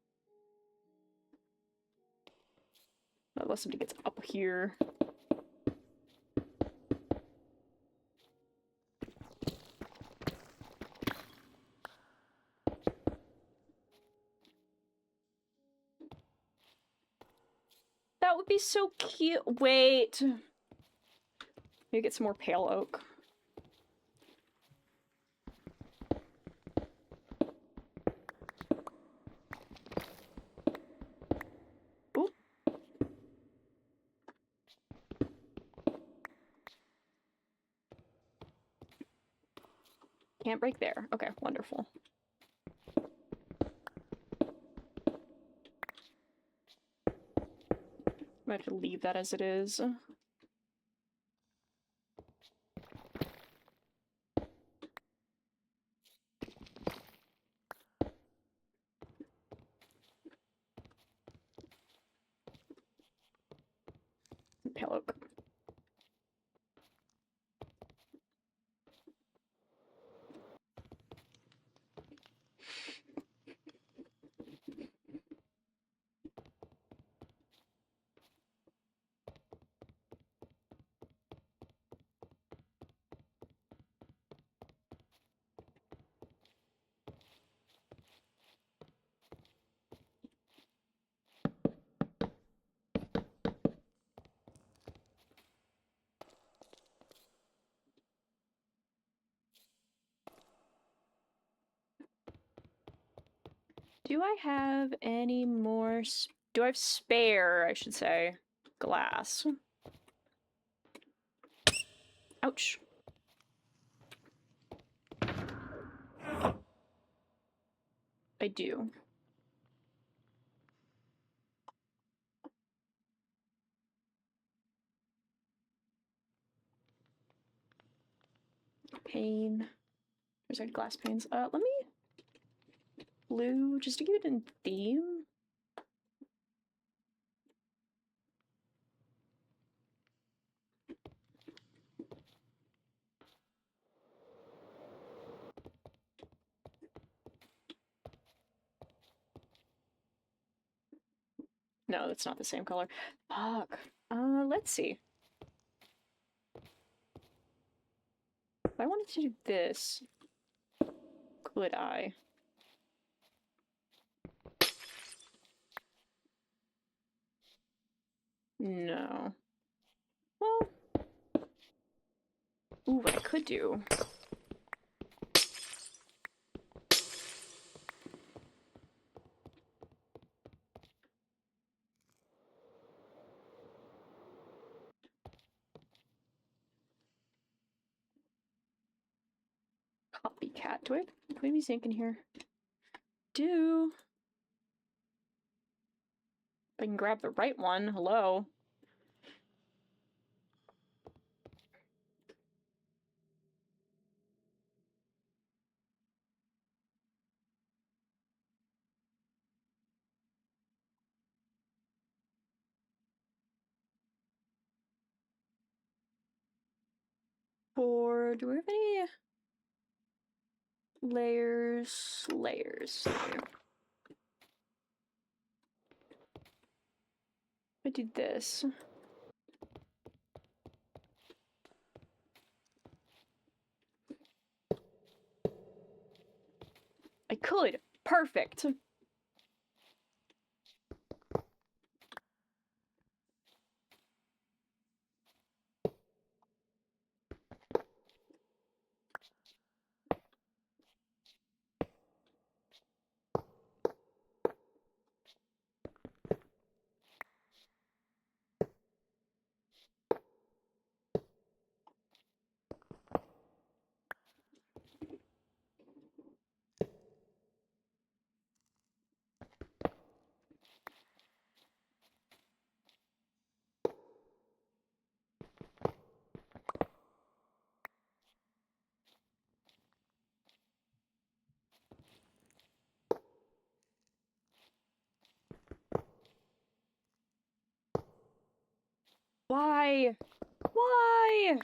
Speaker 2: Unless somebody gets up here. That would be so cute. Wait. Maybe get some more pale oak. Ooh. Can't break there. Okay, wonderful. I have to leave that as it is. Pale oak. Do I have any more... Do I have spare, I should say, glass? Ouch. I do. pane. There's like glass panes. Let me blue just to give it a theme. No, that's not the same color. Fuck. Let's see. If I wanted to do this, could I? No. Well, ooh, what I could do. Copycat. Do I have maybe ink in here? Do. If I can grab the right one. Hello. Or do we have any layers? Layers. I do this. I could. Perfect. Why? Why?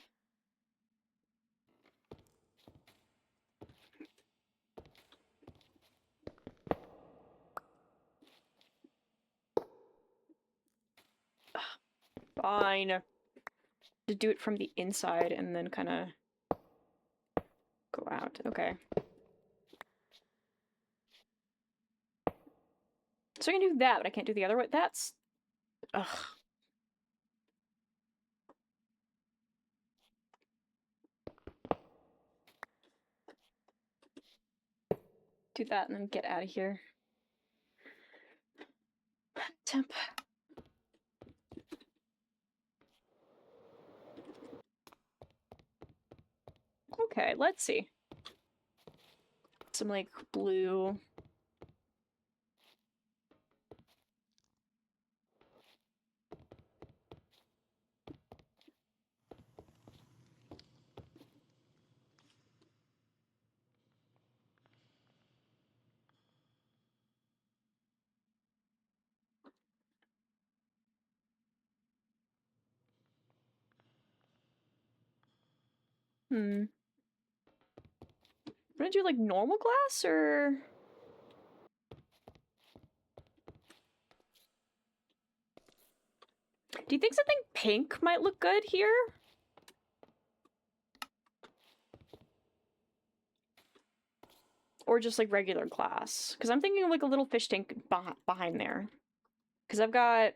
Speaker 2: Fine. To do it from the inside and then kind of go out. Okay. So I can do that, but I can't do the other way. That's... Ugh. Do that and then get out of here. Temp. Okay, let's see. Some, like, blue. Hmm. I'm gonna do, like, normal glass, or... Do you think something pink might look good here? Or just, like, regular glass? Because I'm thinking of, like, a little fish tank behind there. Because I've got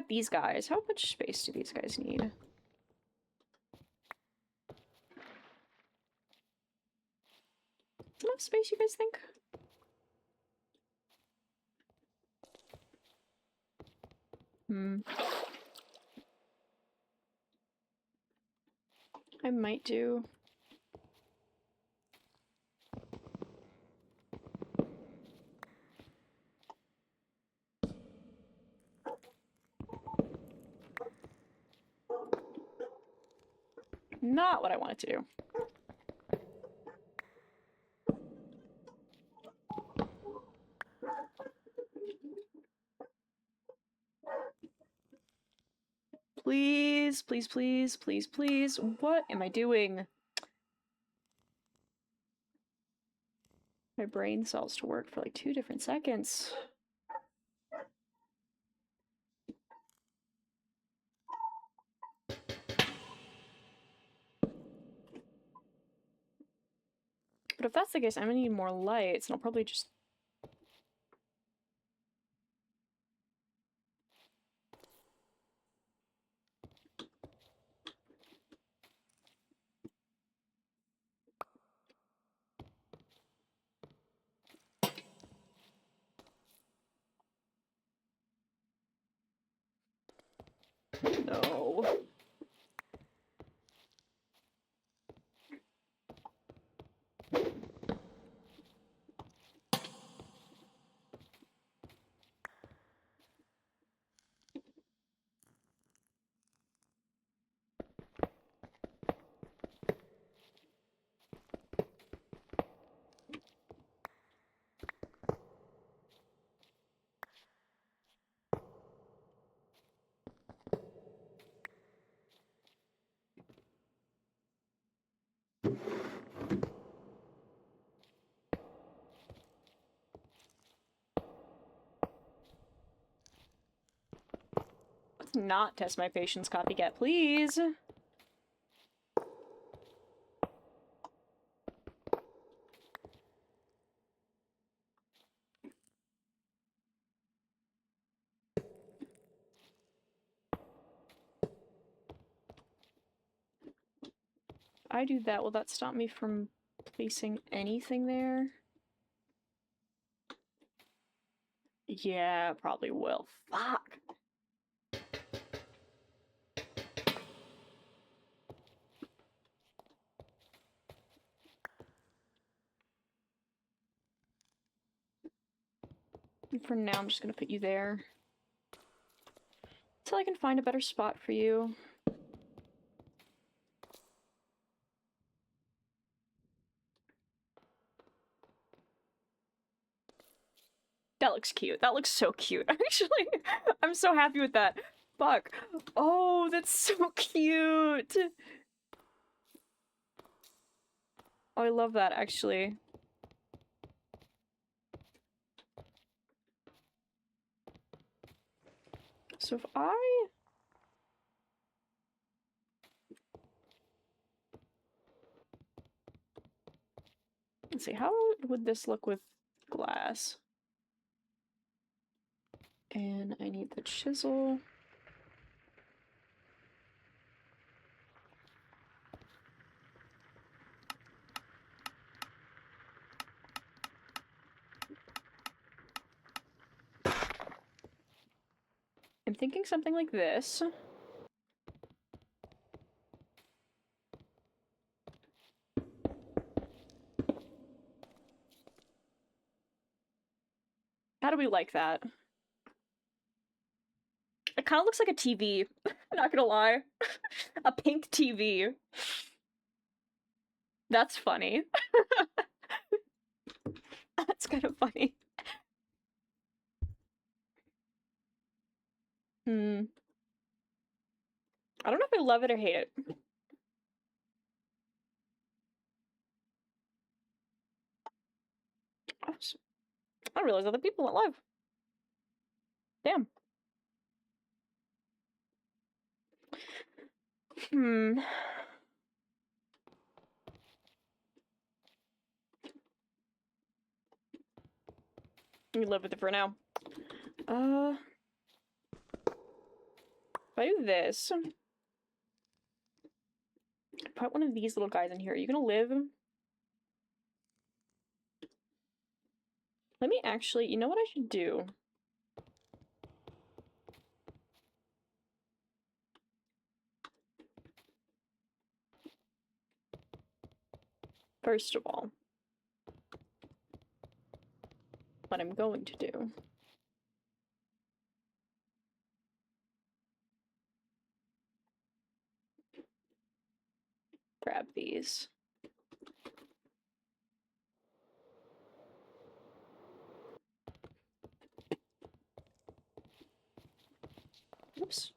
Speaker 2: these guys. How much space do these guys need? Enough space, you guys think? Hmm. I might do... Not what I wanted to do. Please, please, please, please, please. What am I doing? My brain cells to work for like 2 different seconds. But if that's the case, I'm gonna need more lights, and I'll probably just... No. Let's not test my patience, copycat, please. I do that, will that stop me from placing anything there? Yeah, probably will. Fuck! And for now, I'm just gonna put you there. Until I can find a better spot for you. That looks cute. That looks so cute, actually. I'm so happy with that. Fuck. Oh, that's so cute! Oh, I love that, actually. So if I... Let's see, how would this look with glass? And I need the chisel. I'm thinking something like this. How do we like that? It kind of looks like a TV, not gonna lie. A pink TV. That's funny. That's kind of funny. Hmm. I don't know if I love it or hate it. I don't realize other people went live. Damn. Hmm. You live with it for now. If I do this, put one of these little guys in here. Are you gonna live? Let me actually, you know what I should do? First of all, what I'm going to do grab these. Oops.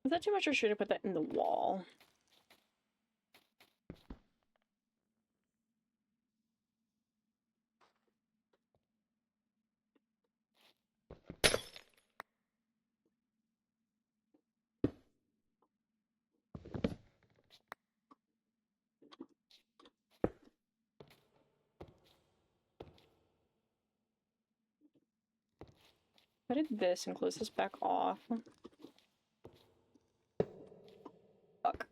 Speaker 2: Is that too much, or should I put that in the wall? I did this and close this back off. Fuck.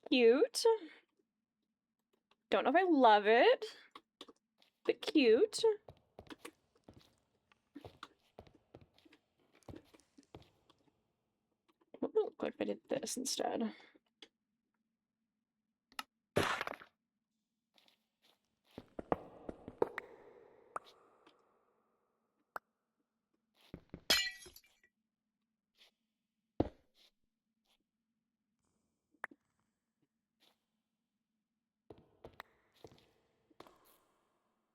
Speaker 2: Cute. Don't know if I love it, but cute. What would it look like if I did this instead?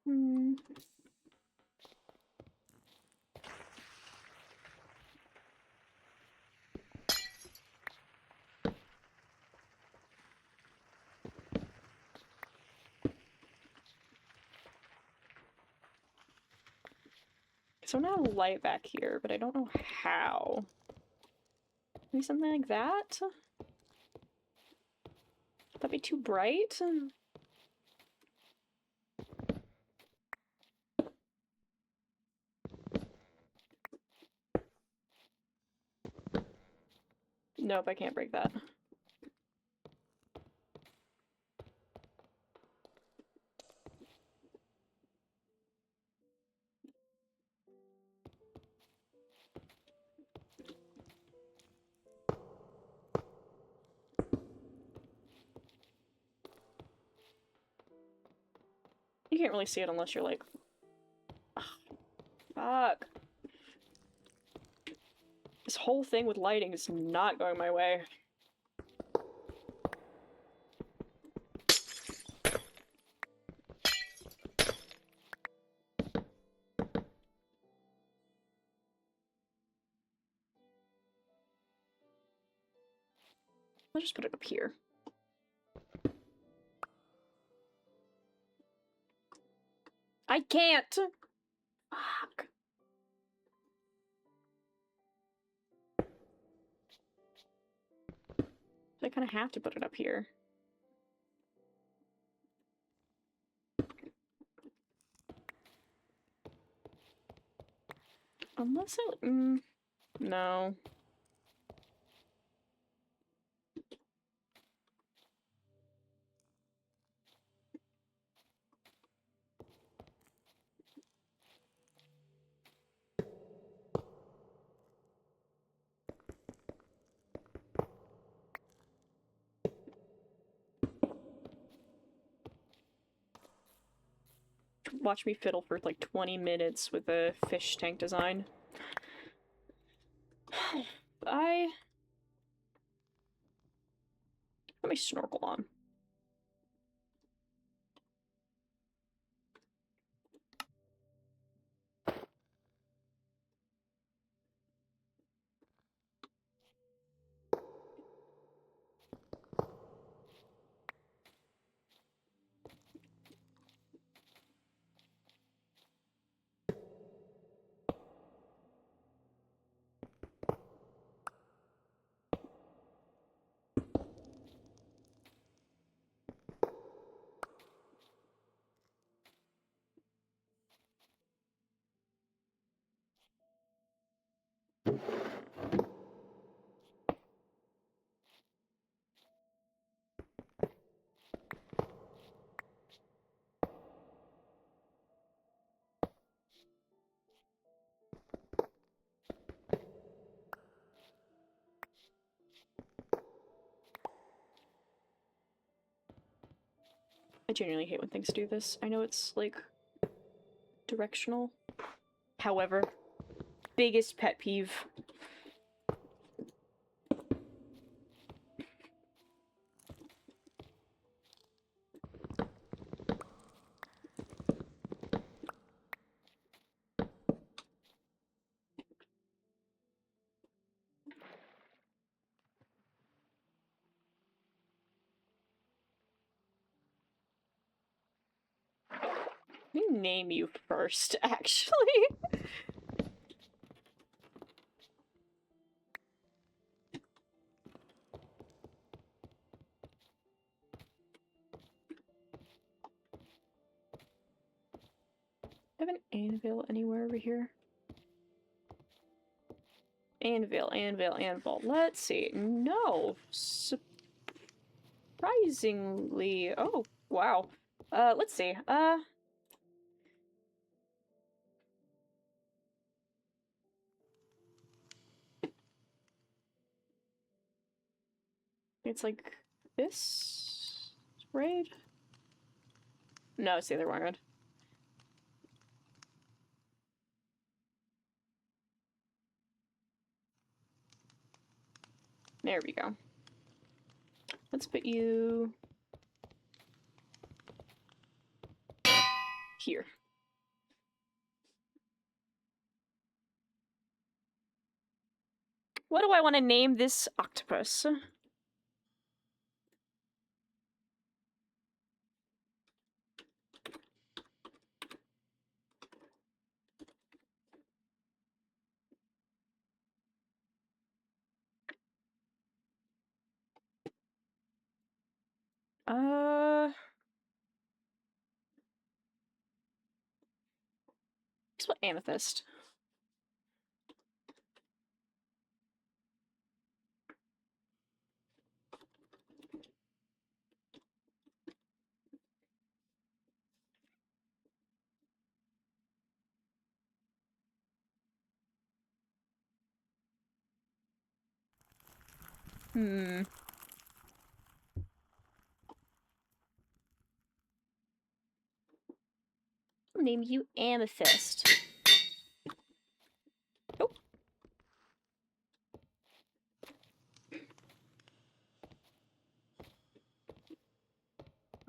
Speaker 2: Hmm. So now a light back here, but I don't know how. Maybe something like that? Would that be too bright? Nope, I can't break that. You can't really see it unless you're like... Ugh, fuck. This whole thing with lighting is not going my way. I'll just put it up here. I can't! Fuck. I kind of have to put it up here. Unless I... no. Watch me fiddle for like 20 minutes with a fish tank design. I put my snorkel on. I genuinely hate when things do this. I know it's, like, directional. However, biggest pet peeve. Let me name you first, actually. I have an anvil anywhere over here? Anvil, anvil, anvil. Let's see. No. Surprisingly. Oh, wow. Let's see. It's like this, right? No, it's the other one. There we go. Let's put you here. What do I want to name this octopus? Let's put amethyst. Hmm. I'll name you amethyst. Oh.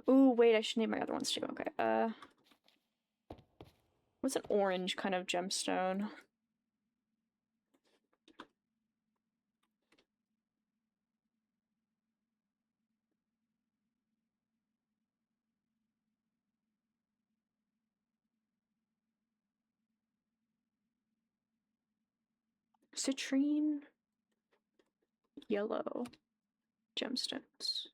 Speaker 2: Ooh, wait, I should name my other ones too. Okay, what's an orange kind of gemstone? Citrine. Yellow. Gemstones.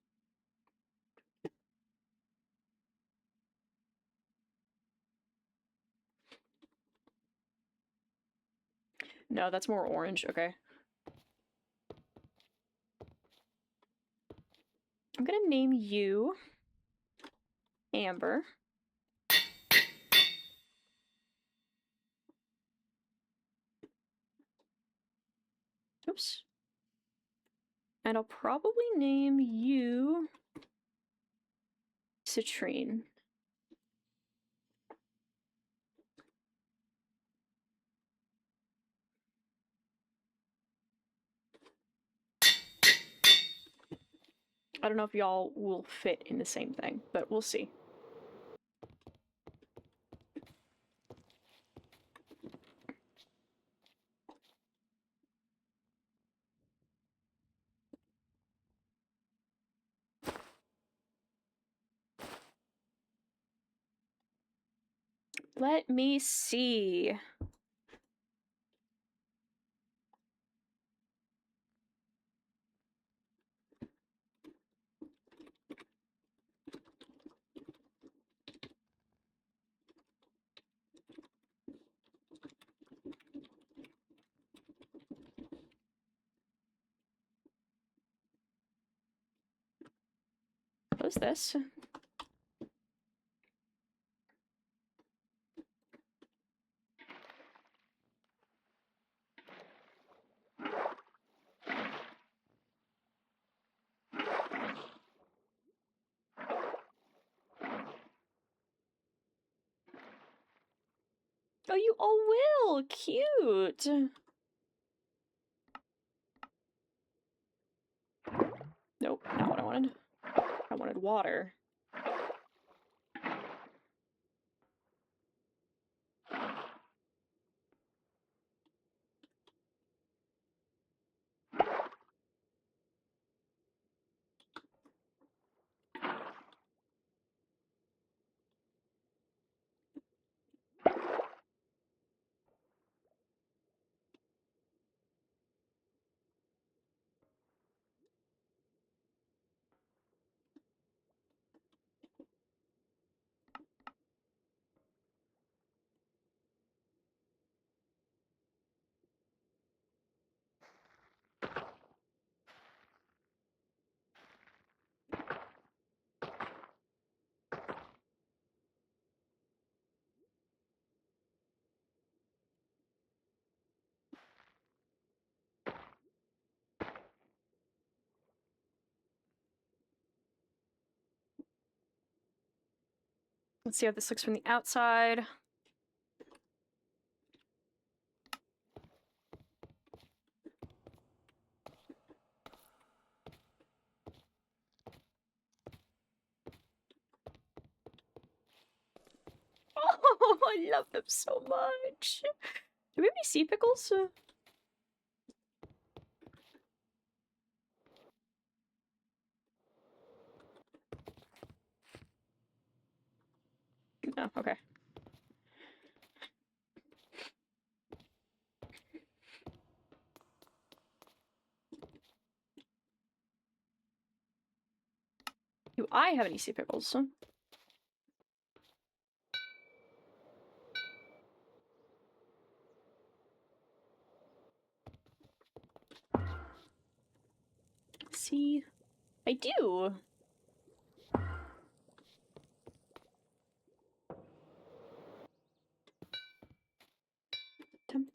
Speaker 2: No, that's more orange. Okay. I'm gonna name you Amber. Oops. And I'll probably name you Citrine. I don't know if y'all will fit in the same thing, but we'll see. Let me see. Close this. Oh, you all will! Cute! Nope, not what I wanted. I wanted water. Let's see how this looks from the outside. Oh, I love them so much. Do we have any sea pickles? No, okay. Do I have any sea pickles? See, I do. Temp.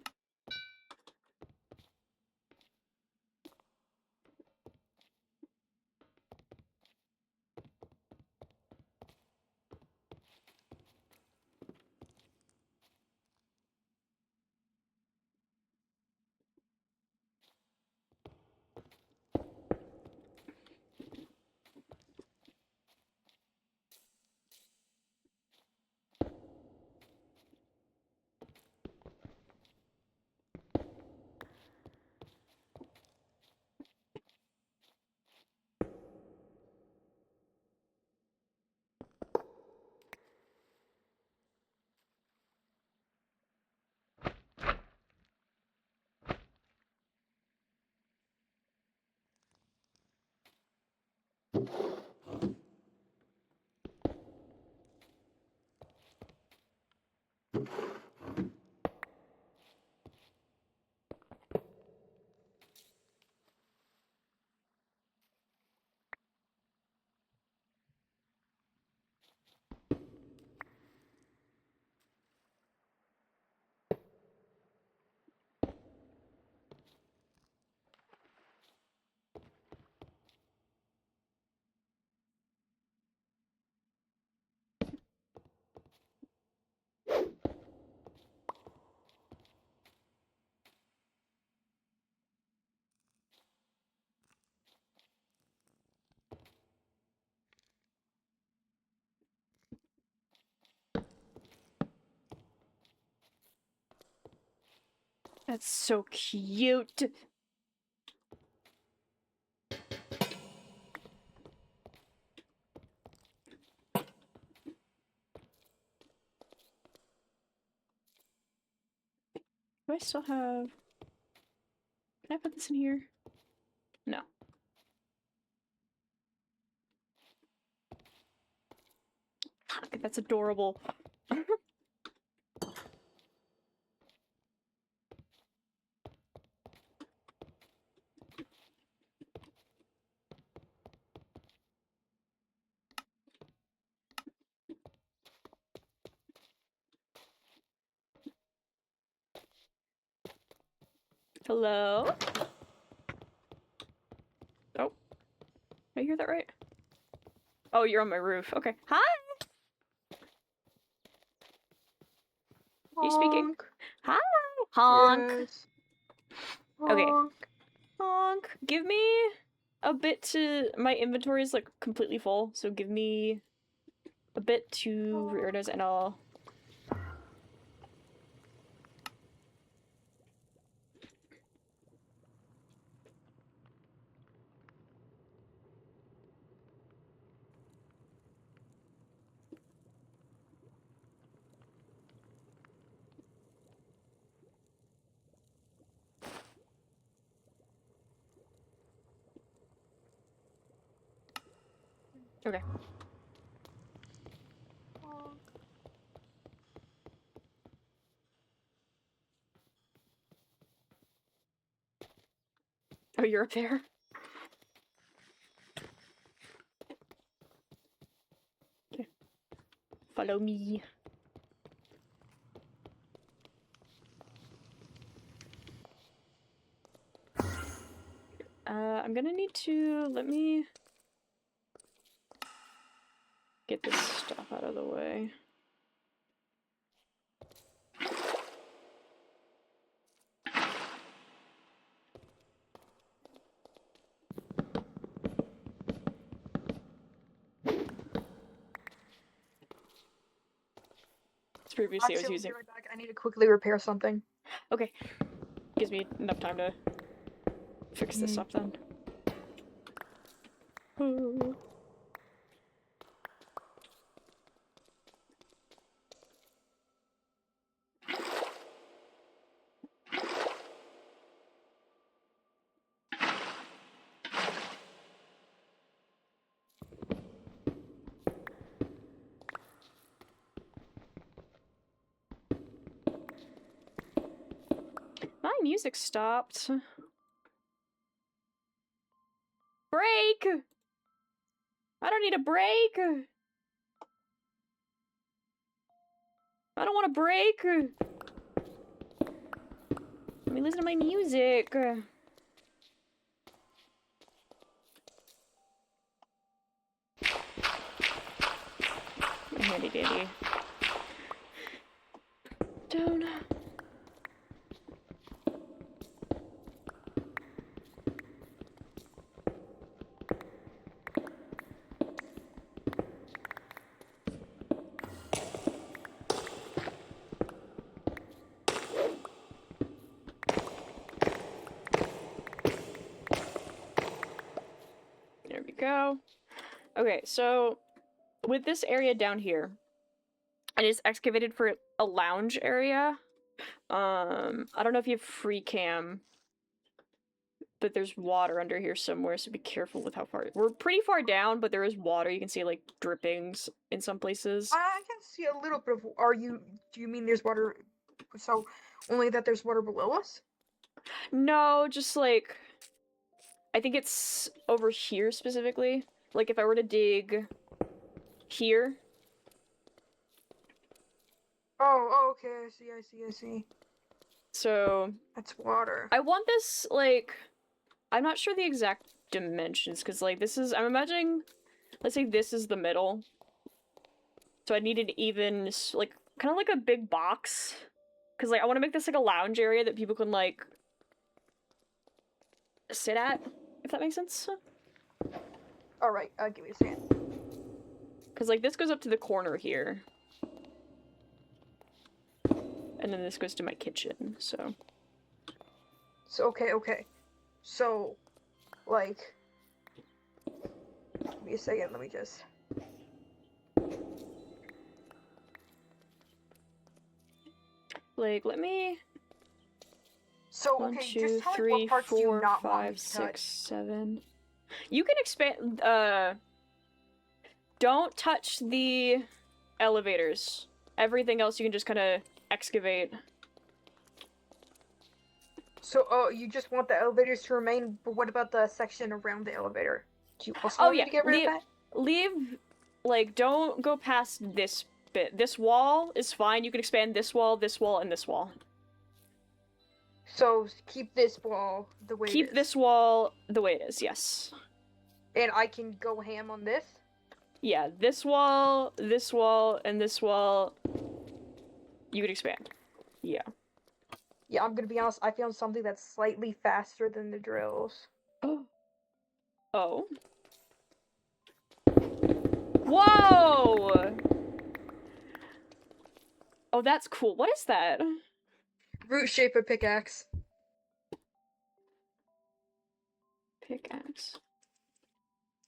Speaker 2: That's so cute. Do I still have... Can I put this in here? No. Fuck, that's adorable. Hello? Oh. Did I hear that right? Oh, you're on my roof. Okay. Hi! Are you speaking? Hi! Honk!
Speaker 3: Yes.
Speaker 2: Okay.
Speaker 3: Honk.
Speaker 2: Honk! Give me a bit to... My inventory is, like, completely full, so give me a bit to reorganize and I'll... Okay. Oh, you're up there? Okay. Follow me. I'm gonna need to... Let me... get this stuff out of the way. Previously I was using.
Speaker 3: Right back. I need to quickly repair something.
Speaker 2: Okay. Gives me enough time to fix this up then. My music stopped. Break! I don't need a break! I don't want a break! Let me listen to my music. Handy dandy. Down. There we go. Okay, so with this area down here, it is excavated for a lounge area. I don't know if you have free cam, but there's water under here somewhere, so be careful with how far. We're pretty far down, but there is water. You can see like drippings in some places.
Speaker 3: I can see a little bit of. Do you mean there's water? So only that there's water below us?
Speaker 2: No, just like I think it's over here specifically. Like if I were to dig here.
Speaker 3: Oh, okay. I see.
Speaker 2: So
Speaker 3: That's water.
Speaker 2: I want this like I'm not sure the exact dimensions because like this is I'm imagining. Let's say this is the middle. So I need an even like kind of like a big box. Cause like I want to make this like a lounge area that people can like sit at, if that makes sense.
Speaker 3: Alright, give me a second.
Speaker 2: Cause like this goes up to the corner here. And then this goes to my kitchen, so.
Speaker 3: So okay. So, like, give me a second, let me just.
Speaker 2: Like, let me.
Speaker 3: So,
Speaker 2: One,
Speaker 3: okay,
Speaker 2: two,
Speaker 3: just tell me
Speaker 2: three,
Speaker 3: what parts do you
Speaker 2: four,
Speaker 3: not want me
Speaker 2: five,
Speaker 3: to
Speaker 2: 6,
Speaker 3: touch.
Speaker 2: 7. You can expand. Don't touch the elevators. Everything else you can just kind of excavate.
Speaker 3: So, you just want the elevators to remain, but what about the section around the elevator? Do you also
Speaker 2: Oh
Speaker 3: want
Speaker 2: yeah,
Speaker 3: me to get rid of that?
Speaker 2: leave. Like, don't go past this bit. This wall is fine. You can expand this wall, and this wall.
Speaker 3: So keep this wall the way it is.
Speaker 2: Keep this wall the way it is, yes.
Speaker 3: And I can go ham on this?
Speaker 2: Yeah, this wall, and this wall, you could expand. Yeah.
Speaker 3: Yeah, I'm gonna be honest, I found something that's slightly faster than the drills.
Speaker 2: Oh. Whoa! Oh, that's cool. What is that?
Speaker 3: Root shaper pickaxe.
Speaker 2: Pickaxe.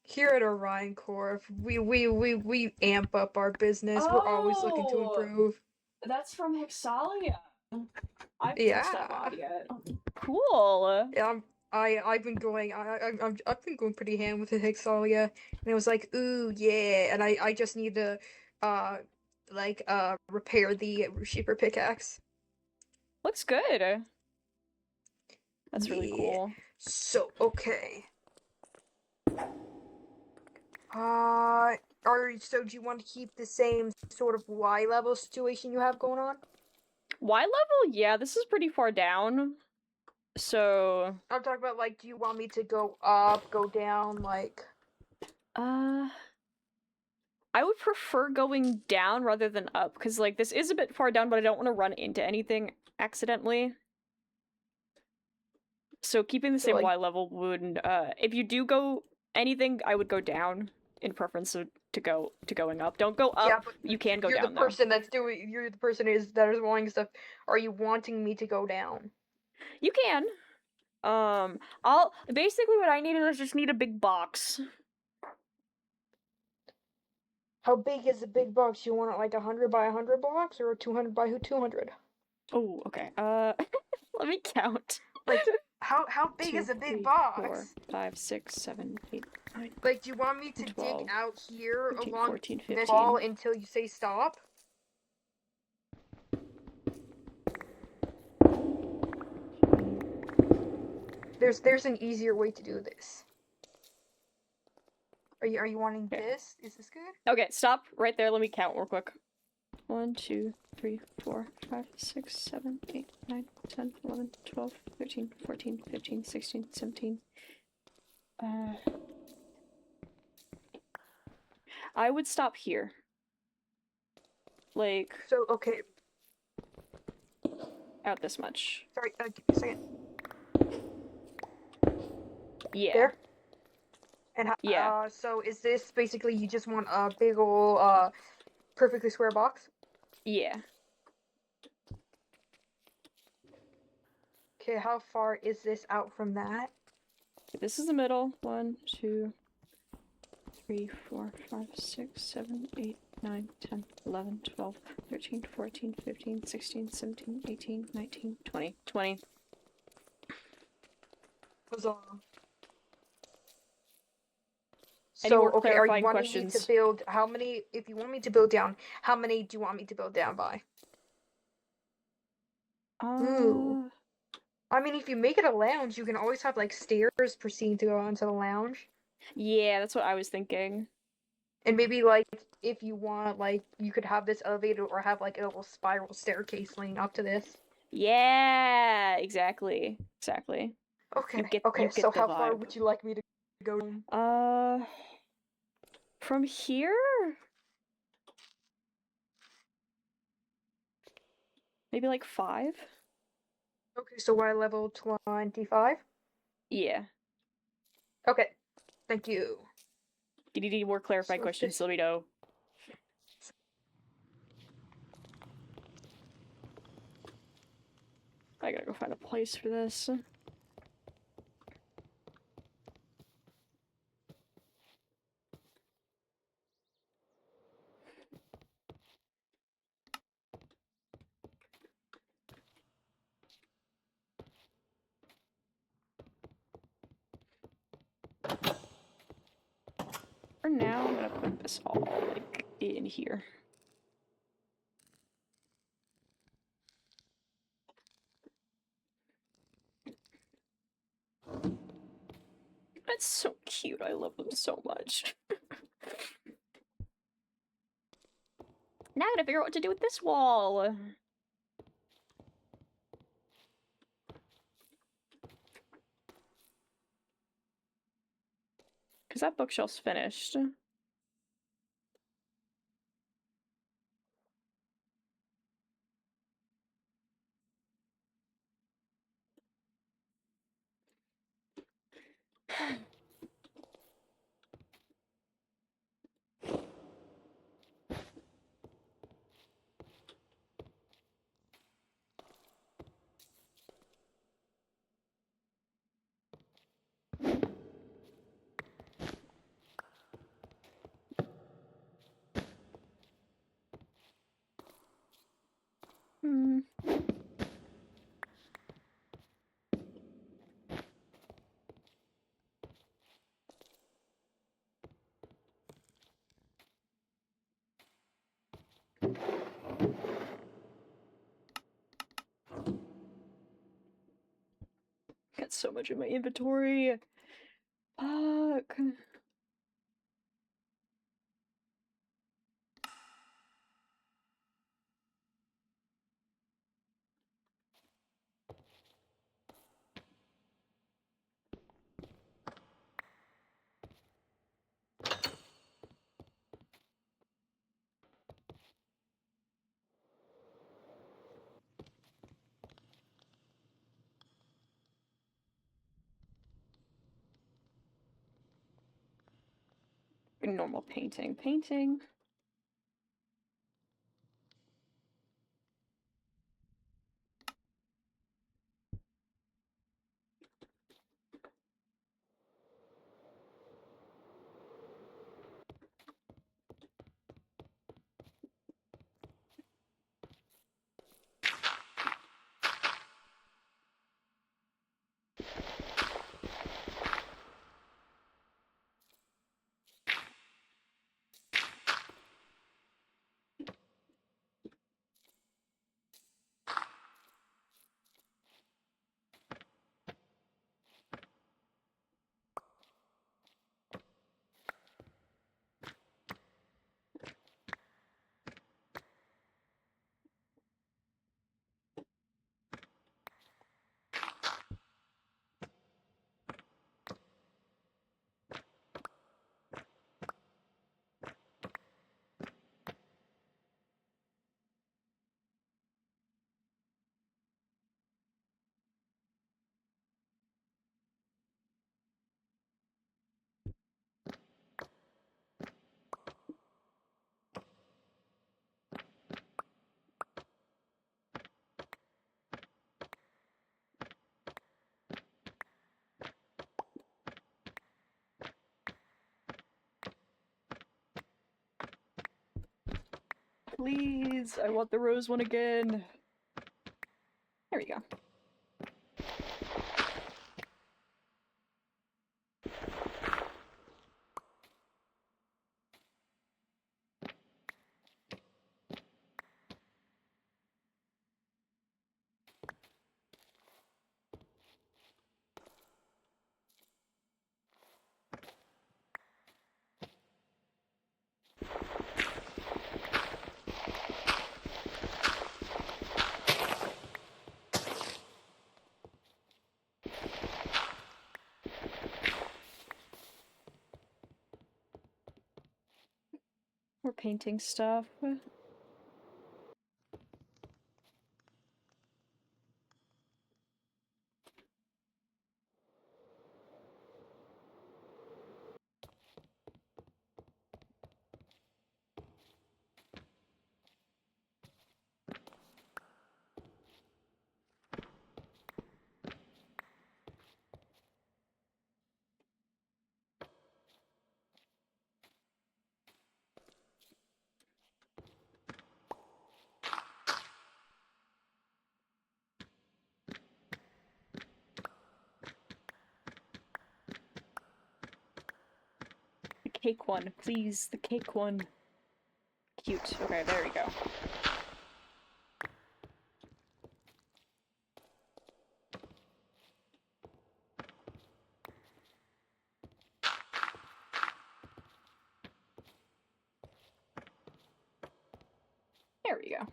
Speaker 3: Here at Orion Corp, we amp up our business. We're always looking to
Speaker 2: Oh!
Speaker 3: improve.
Speaker 2: That's from Hexalia. I haven't
Speaker 3: Yeah.
Speaker 2: touched that mod yet. Cool.
Speaker 3: Yeah, I've been going I've been going pretty ham with the Hexalia, and it was like, ooh yeah, and I just need to repair the root shaper pickaxe.
Speaker 2: Looks good. That's really
Speaker 3: Yeah.
Speaker 2: cool.
Speaker 3: So okay. So do you want to keep the same sort of Y level situation you have going on?
Speaker 2: Y level? Yeah, this is pretty far down. So...
Speaker 3: I'm talking about, like, do you want me to go up, go down, like...
Speaker 2: I would prefer going down rather than up, because, like, this is a bit far down, but I don't want to run into anything accidentally. So keeping the
Speaker 3: So,
Speaker 2: same
Speaker 3: like-
Speaker 2: Y level would, if you do go anything, I would go down in preference to going up. Don't go up.
Speaker 3: Yeah, but
Speaker 2: you can go
Speaker 3: you're
Speaker 2: down
Speaker 3: the person that's doing. You're the person that is wanting stuff. Are you wanting me to go down?
Speaker 2: though. You can. I'll basically what I need is just need a big box.
Speaker 3: How big is the big box? You want it like 100 by 100 blocks or 200 by 200?
Speaker 2: Oh, okay. Let me count.
Speaker 3: Like, how big
Speaker 2: 2,
Speaker 3: is a big
Speaker 2: 3,
Speaker 3: box?
Speaker 2: 4, 5, 6, 7, 8, 9.
Speaker 3: Like, do you want me to
Speaker 2: 12,
Speaker 3: dig out here
Speaker 2: 13,
Speaker 3: along
Speaker 2: 14,
Speaker 3: this
Speaker 2: 15.
Speaker 3: wall until you say stop? There's an easier way to do this. Are you wanting
Speaker 2: Okay.
Speaker 3: this? Is this good?
Speaker 2: Okay, stop right there. Let me count real quick. 1, 2, 3, 4, 5, 6, 7, 8, 9, 10, 11, 12, 13, 14, 15, 16, 17. I would stop here. Like,
Speaker 3: So, okay,
Speaker 2: out this much.
Speaker 3: sorry, give me a second.
Speaker 2: Yeah.
Speaker 3: There? And
Speaker 2: Yeah.
Speaker 3: so is this basically you just want a big ol' perfectly square box?
Speaker 2: Yeah.
Speaker 3: Okay, how far is this out from that?
Speaker 2: This is the middle. 1, 2, 3, 4, 5, 6, 7, 8, 9, 10, 11, 12, 13, 14, 15, 16, 17, 18, 19, 20. 20.
Speaker 3: Huzzah.
Speaker 2: Any
Speaker 3: So,
Speaker 2: more
Speaker 3: okay, are you
Speaker 2: clarifying
Speaker 3: wanting me
Speaker 2: questions?
Speaker 3: to build how many? If you want me to build down, how many do you want me to build down by? Ooh. I mean, if you make it a lounge, you can always have like stairs proceeding to go onto the lounge.
Speaker 2: Yeah, that's what I was thinking.
Speaker 3: And maybe like if you want, like you could have this elevator or have like a little spiral staircase leading up to this.
Speaker 2: Yeah, exactly. Exactly.
Speaker 3: Okay,
Speaker 2: You get
Speaker 3: so
Speaker 2: the
Speaker 3: how far
Speaker 2: vibe.
Speaker 3: would you like me to go?
Speaker 2: From here? Maybe like 5?
Speaker 3: Okay, so Y level 25?
Speaker 2: Yeah.
Speaker 3: Okay, thank you.
Speaker 2: Did you need more clarifying
Speaker 3: So
Speaker 2: questions?
Speaker 3: this-
Speaker 2: Let me know. I gotta go find a place for this. For now, I'm gonna put this all, like, in here. That's so cute. I love them so much. Now I gotta figure out what to do with this wall. Because that bookshelf's finished. Hmm. Got so much in my inventory. Fuck. Normal painting. Painting. Please, I want the rose one again. There we go. We're painting stuff. The cake one, please. The cake one. Cute. Okay, there we go. There we go.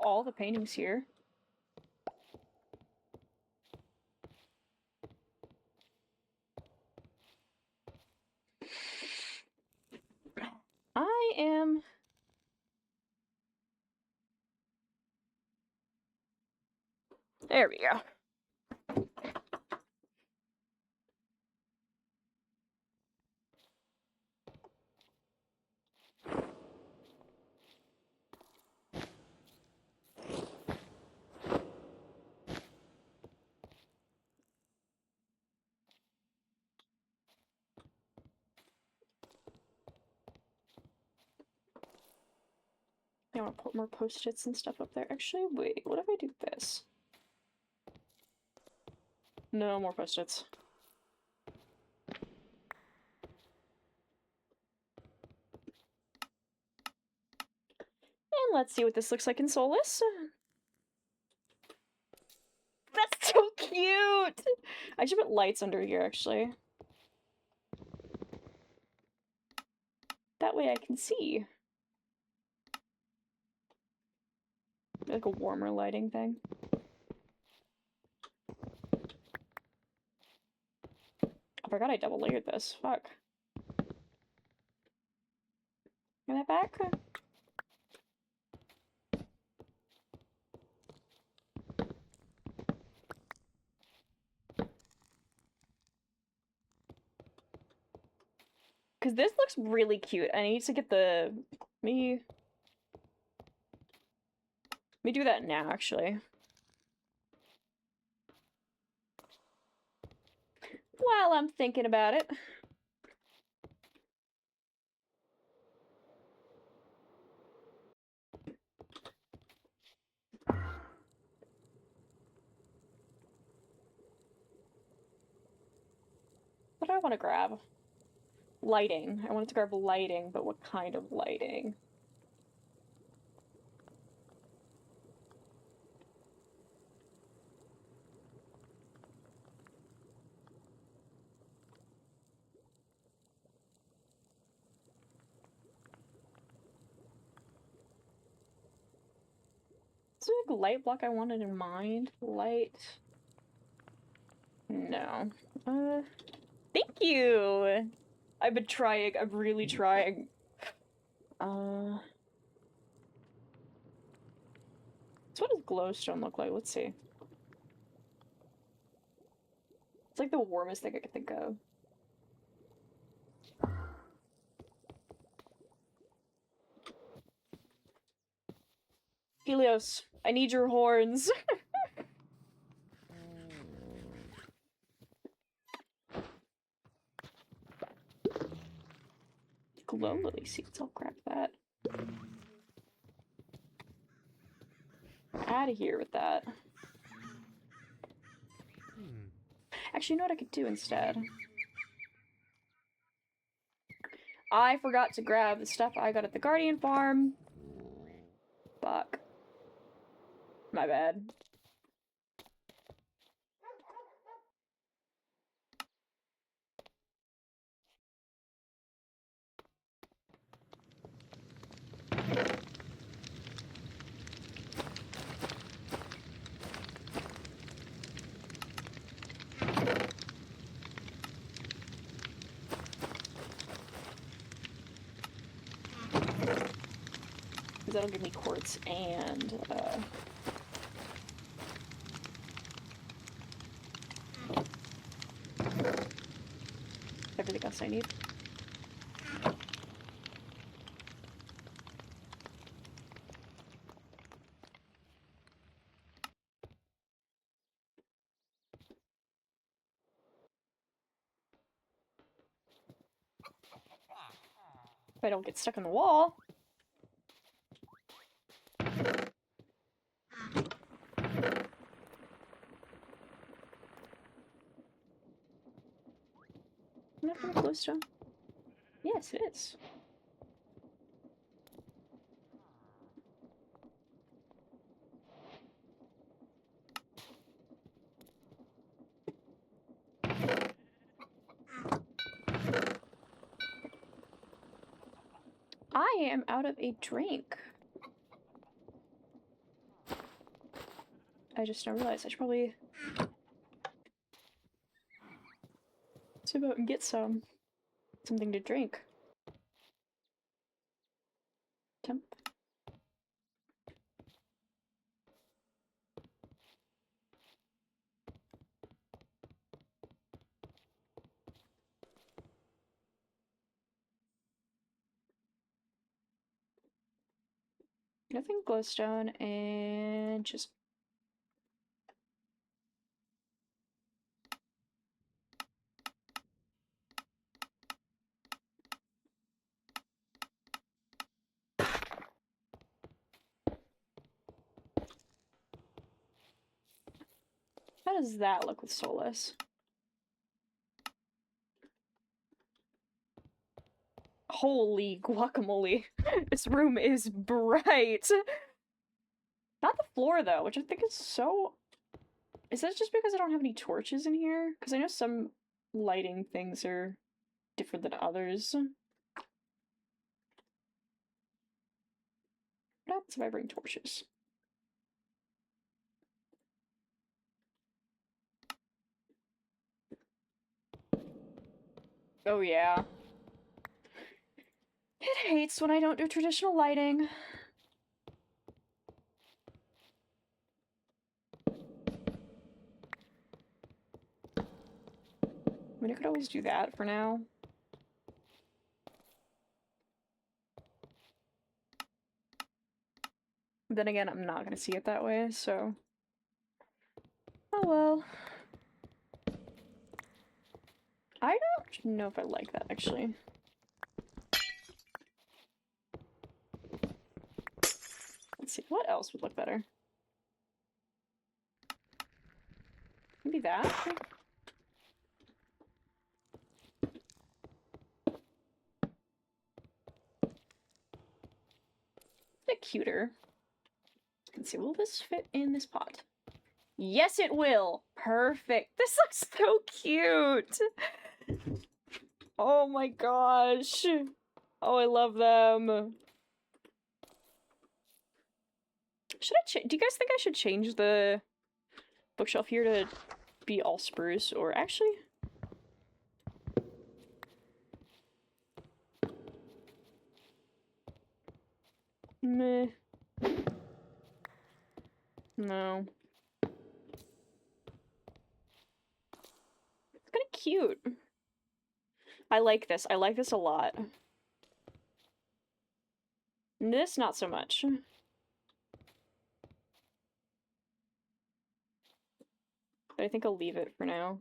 Speaker 2: all the paintings here. I am... There we go. I want to put more post-its and stuff up there. Actually, wait, what if I do this? No more post-its. And let's see what this looks like in Solus. That's so cute! I should put lights under here, actually. That way I can see. Like a warmer lighting thing. I forgot I double layered this. Fuck. Get that back? Because this looks really cute. I need to get the... Let me do that now, actually. While I'm thinking about it. What do I want to grab? Lighting. I wanted to grab lighting, but what kind of lighting? Is there like a light block I wanted in mind? Light... No. Thank you! I've been trying, I'm really trying. So what does glowstone look like? Let's see. It's like the warmest thing I could think of. Helios, I need your horns. Glow lily seeds, I'll grab that. Out of here with that. Actually, you know what I could do instead? I forgot to grab the stuff I got at the Guardian farm. Fuck. My bad. That'll give me quartz and everything else I need. If I don't get stuck in the wall. Not from a glowstone. Yes, it is. I am out of a drink. just now realized I should probably swim out and get something to drink. Temp. Nothing glowstone and just how does that look with Solus? Holy guacamole. This room is bright. Not the floor though, which I think is so... Is that just because I don't have any torches in here? Because I know some lighting things are different than others. What happens if I bring torches? Oh yeah. It hates when I don't do traditional lighting. I mean, I could always do that for now. Then again, I'm not gonna see it that way, so... Oh well. I don't know if I like that, actually. Let's see, what else would look better? Maybe that? A bit cuter. Let's see, will this fit in this pot? Yes, it will! Perfect! This looks so cute! Oh my gosh! Oh, I love them! Should I do you guys think I should change the bookshelf here to be all spruce, or actually... Meh. No. It's kinda cute. I like this. I like this a lot. This, not so much. But I think I'll leave it for now.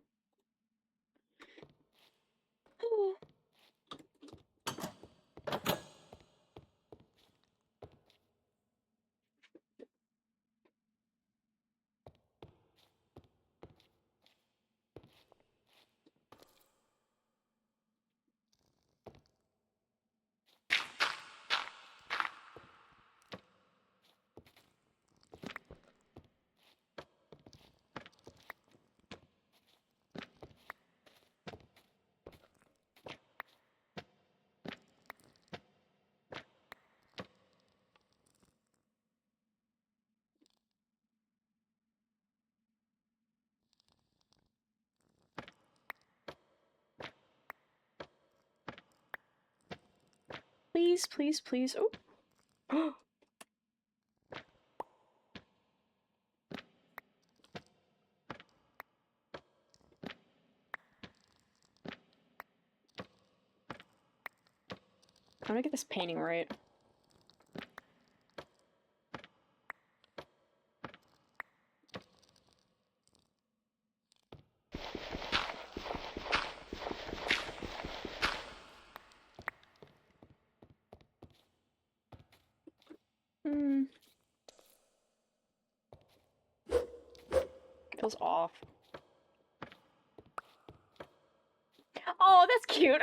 Speaker 2: Please, please, please. Oh. I want to get this painting right. Feels off. Oh, that's cute!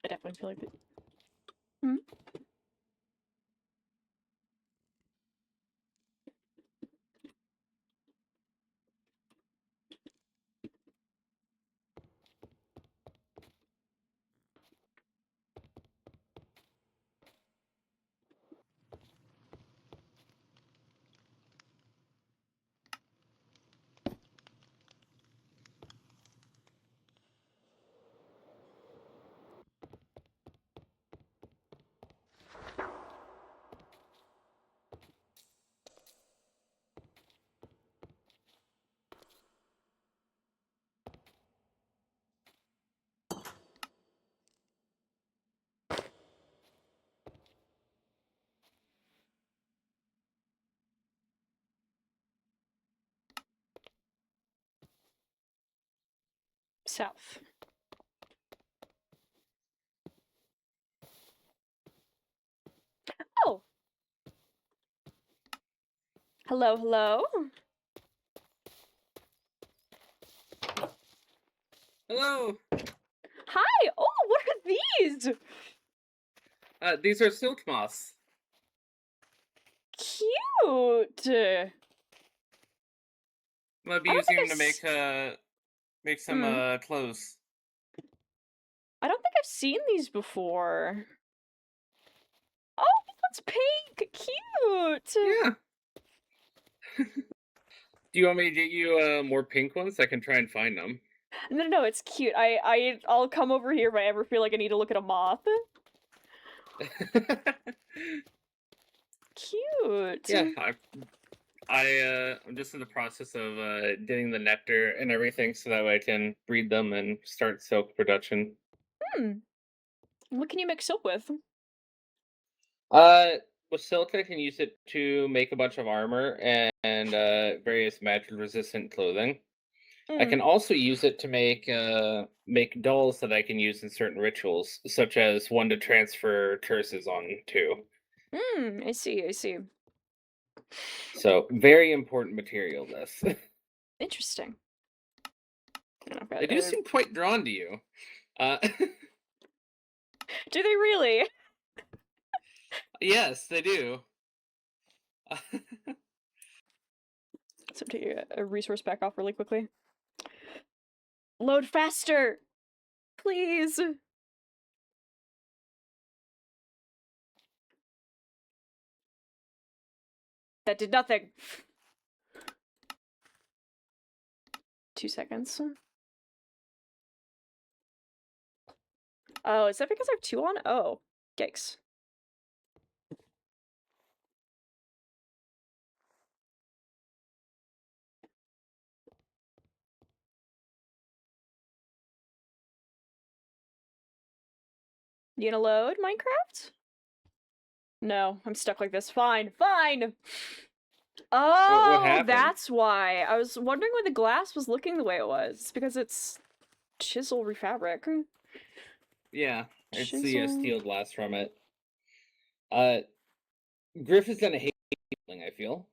Speaker 2: I definitely feel like it. south. Oh! Hello, hello?
Speaker 4: Hello.
Speaker 2: Hi! Oh, what are these?
Speaker 4: These are silk moths.
Speaker 2: Cute!
Speaker 4: I'll be
Speaker 2: I don't think
Speaker 4: using them to make some clothes.
Speaker 2: I don't think I've seen these before. Oh, this one's pink! Cute!
Speaker 4: Yeah. Do you want me to get you more pink ones? I can try and find them.
Speaker 2: No, it's cute. I'll come over here if I ever feel like I need to look at a moth. Cute.
Speaker 4: Yeah, I'm just in the process of getting the nectar and everything, so that way I can breed them and start silk production.
Speaker 2: What can you mix soap with?
Speaker 4: With silk, I can use it to make a bunch of armor and various magic-resistant clothing. I can also use it to make dolls that I can use in certain rituals, such as one to transfer curses on to.
Speaker 2: I see.
Speaker 4: So, very important material, this.
Speaker 2: Interesting.
Speaker 4: They do seem quite drawn to you.
Speaker 2: Do they really?
Speaker 4: Yes, they do.
Speaker 2: So take a resource back off really quickly. Load faster! Please! That did nothing. 2 seconds. Oh, is that because I have 2 on? Oh, yikes. You gonna load Minecraft? No, I'm stuck like this. Fine. Oh,
Speaker 4: What happened?
Speaker 2: that's why. I was wondering why the glass was looking the way it was. It's because it's chisel refabric.
Speaker 4: Yeah, it's the
Speaker 2: Chisel.
Speaker 4: steel glass from it. Griff is gonna hate healing, I feel.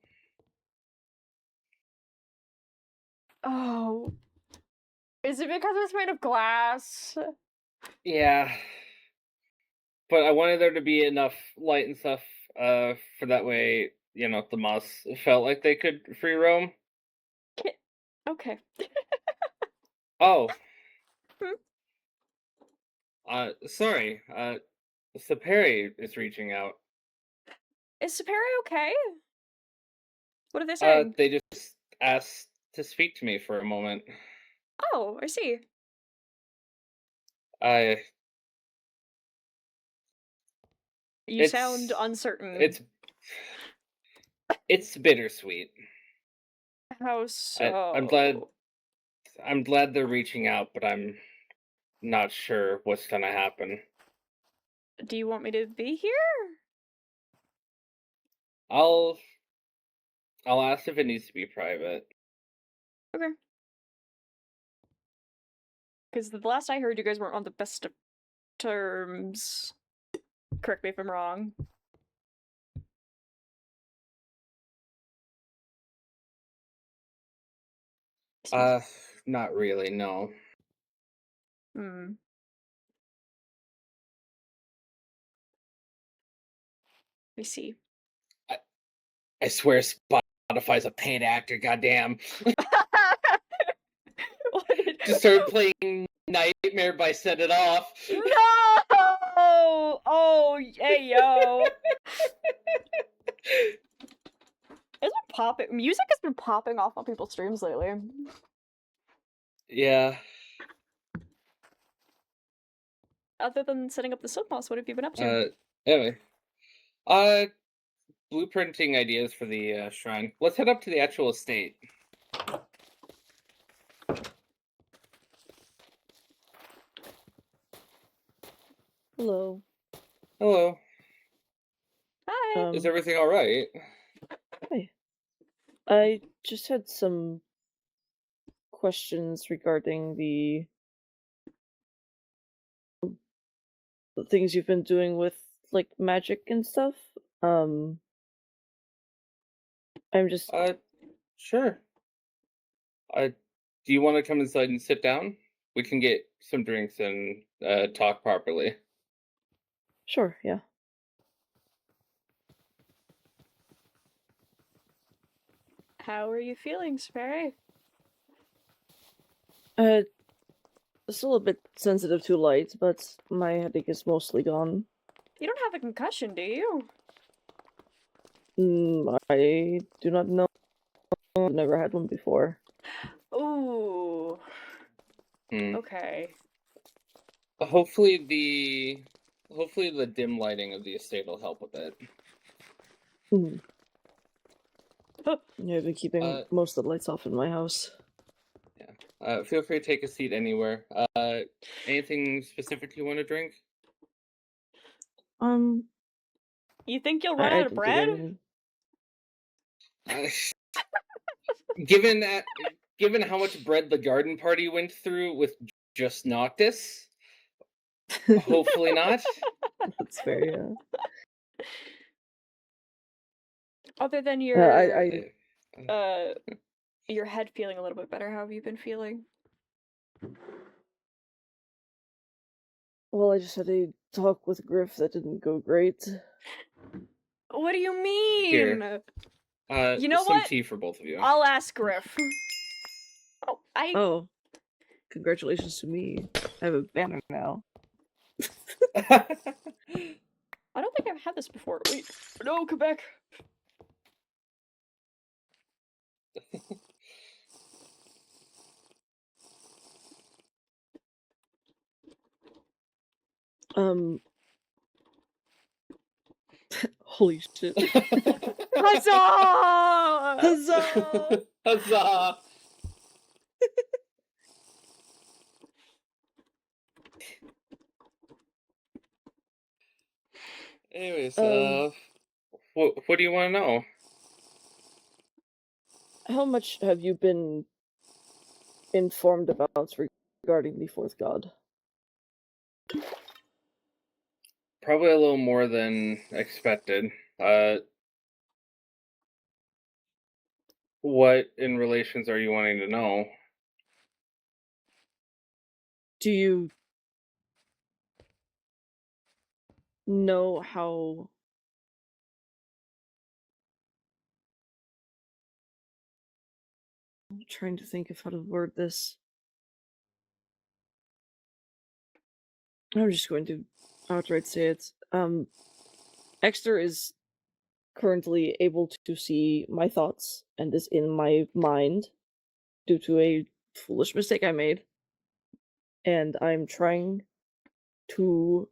Speaker 2: Oh. Is it because it's made of glass?
Speaker 4: Yeah. But I wanted there to be enough light and stuff, for that way, the moths felt like they could free roam.
Speaker 2: Okay.
Speaker 4: Oh. Sorry. Saperi is reaching out.
Speaker 2: Is Saperi okay? What are they saying?
Speaker 4: They just asked to speak to me for a moment.
Speaker 2: Oh, I see. You sound uncertain.
Speaker 4: It's bittersweet.
Speaker 2: How so?
Speaker 4: I'm glad they're reaching out, but I'm not sure what's gonna happen.
Speaker 2: Do you want me to be here?
Speaker 4: I'll ask if it needs to be private.
Speaker 2: Okay. Because the last I heard, you guys weren't on the best of terms. Correct me if I'm wrong.
Speaker 4: Not really, no.
Speaker 2: I see.
Speaker 4: I swear Spotify's a paid actor, goddamn. Just started playing Nightmare by Set It Off.
Speaker 2: No! Oh, hey, yo. It's been popping. Music has been popping off on people's streams lately.
Speaker 4: Yeah.
Speaker 2: Other than setting up the silk moss, what have you been up to?
Speaker 4: Anyway. Blueprinting ideas for the shrine. Let's head up to the actual estate.
Speaker 5: Hello.
Speaker 4: Hello.
Speaker 2: Hi.
Speaker 4: Is everything all right?
Speaker 5: Hi. I just had some questions regarding the the things you've been doing with like magic and stuff. I'm just
Speaker 4: Sure. Do you want to come inside and sit down? We can get some drinks and talk properly.
Speaker 5: sure, yeah.
Speaker 2: How are you feeling, Sperry?
Speaker 5: Uh, still a bit sensitive to light, but my headache is mostly gone.
Speaker 2: You don't have a concussion, do you?
Speaker 5: I do not know. I've never had one before.
Speaker 2: Ooh.
Speaker 4: Hmm.
Speaker 2: Okay.
Speaker 4: Hopefully the dim lighting of the estate will help with it.
Speaker 5: Mm. Yeah, I've been keeping most of the lights off in my house.
Speaker 4: Feel free to take a seat anywhere. Anything specific you want to drink?
Speaker 2: You think you'll run
Speaker 5: I
Speaker 2: out of
Speaker 5: can
Speaker 2: bread?
Speaker 5: get anything.
Speaker 4: Given how much bread the garden party went through with just Noctis, hopefully not.
Speaker 5: That's fair, yeah.
Speaker 2: Other than your your head feeling a little bit better, how have you been feeling?
Speaker 5: Well, I just had a talk with Griff that didn't go great.
Speaker 2: What do you mean?
Speaker 4: Here.
Speaker 2: You know
Speaker 4: some
Speaker 2: what?
Speaker 4: tea for both of you.
Speaker 2: I'll ask Griff.
Speaker 5: Oh, congratulations to me. I have a banner now.
Speaker 2: I don't think I've had this before. Wait, no, Quebec.
Speaker 5: Holy shit.
Speaker 2: Huzzah!
Speaker 5: Huzzah!
Speaker 4: Huzzah! Anyways, what do you want to know?
Speaker 5: How much have you been informed about regarding the fourth god?
Speaker 4: Probably a little more than expected. What in relations are you wanting to know?
Speaker 5: Do you know how I'm trying to think of how to word this. I'm just going to outright say it. Exter is currently able to see my thoughts and is in my mind due to a foolish mistake I made. And I'm trying to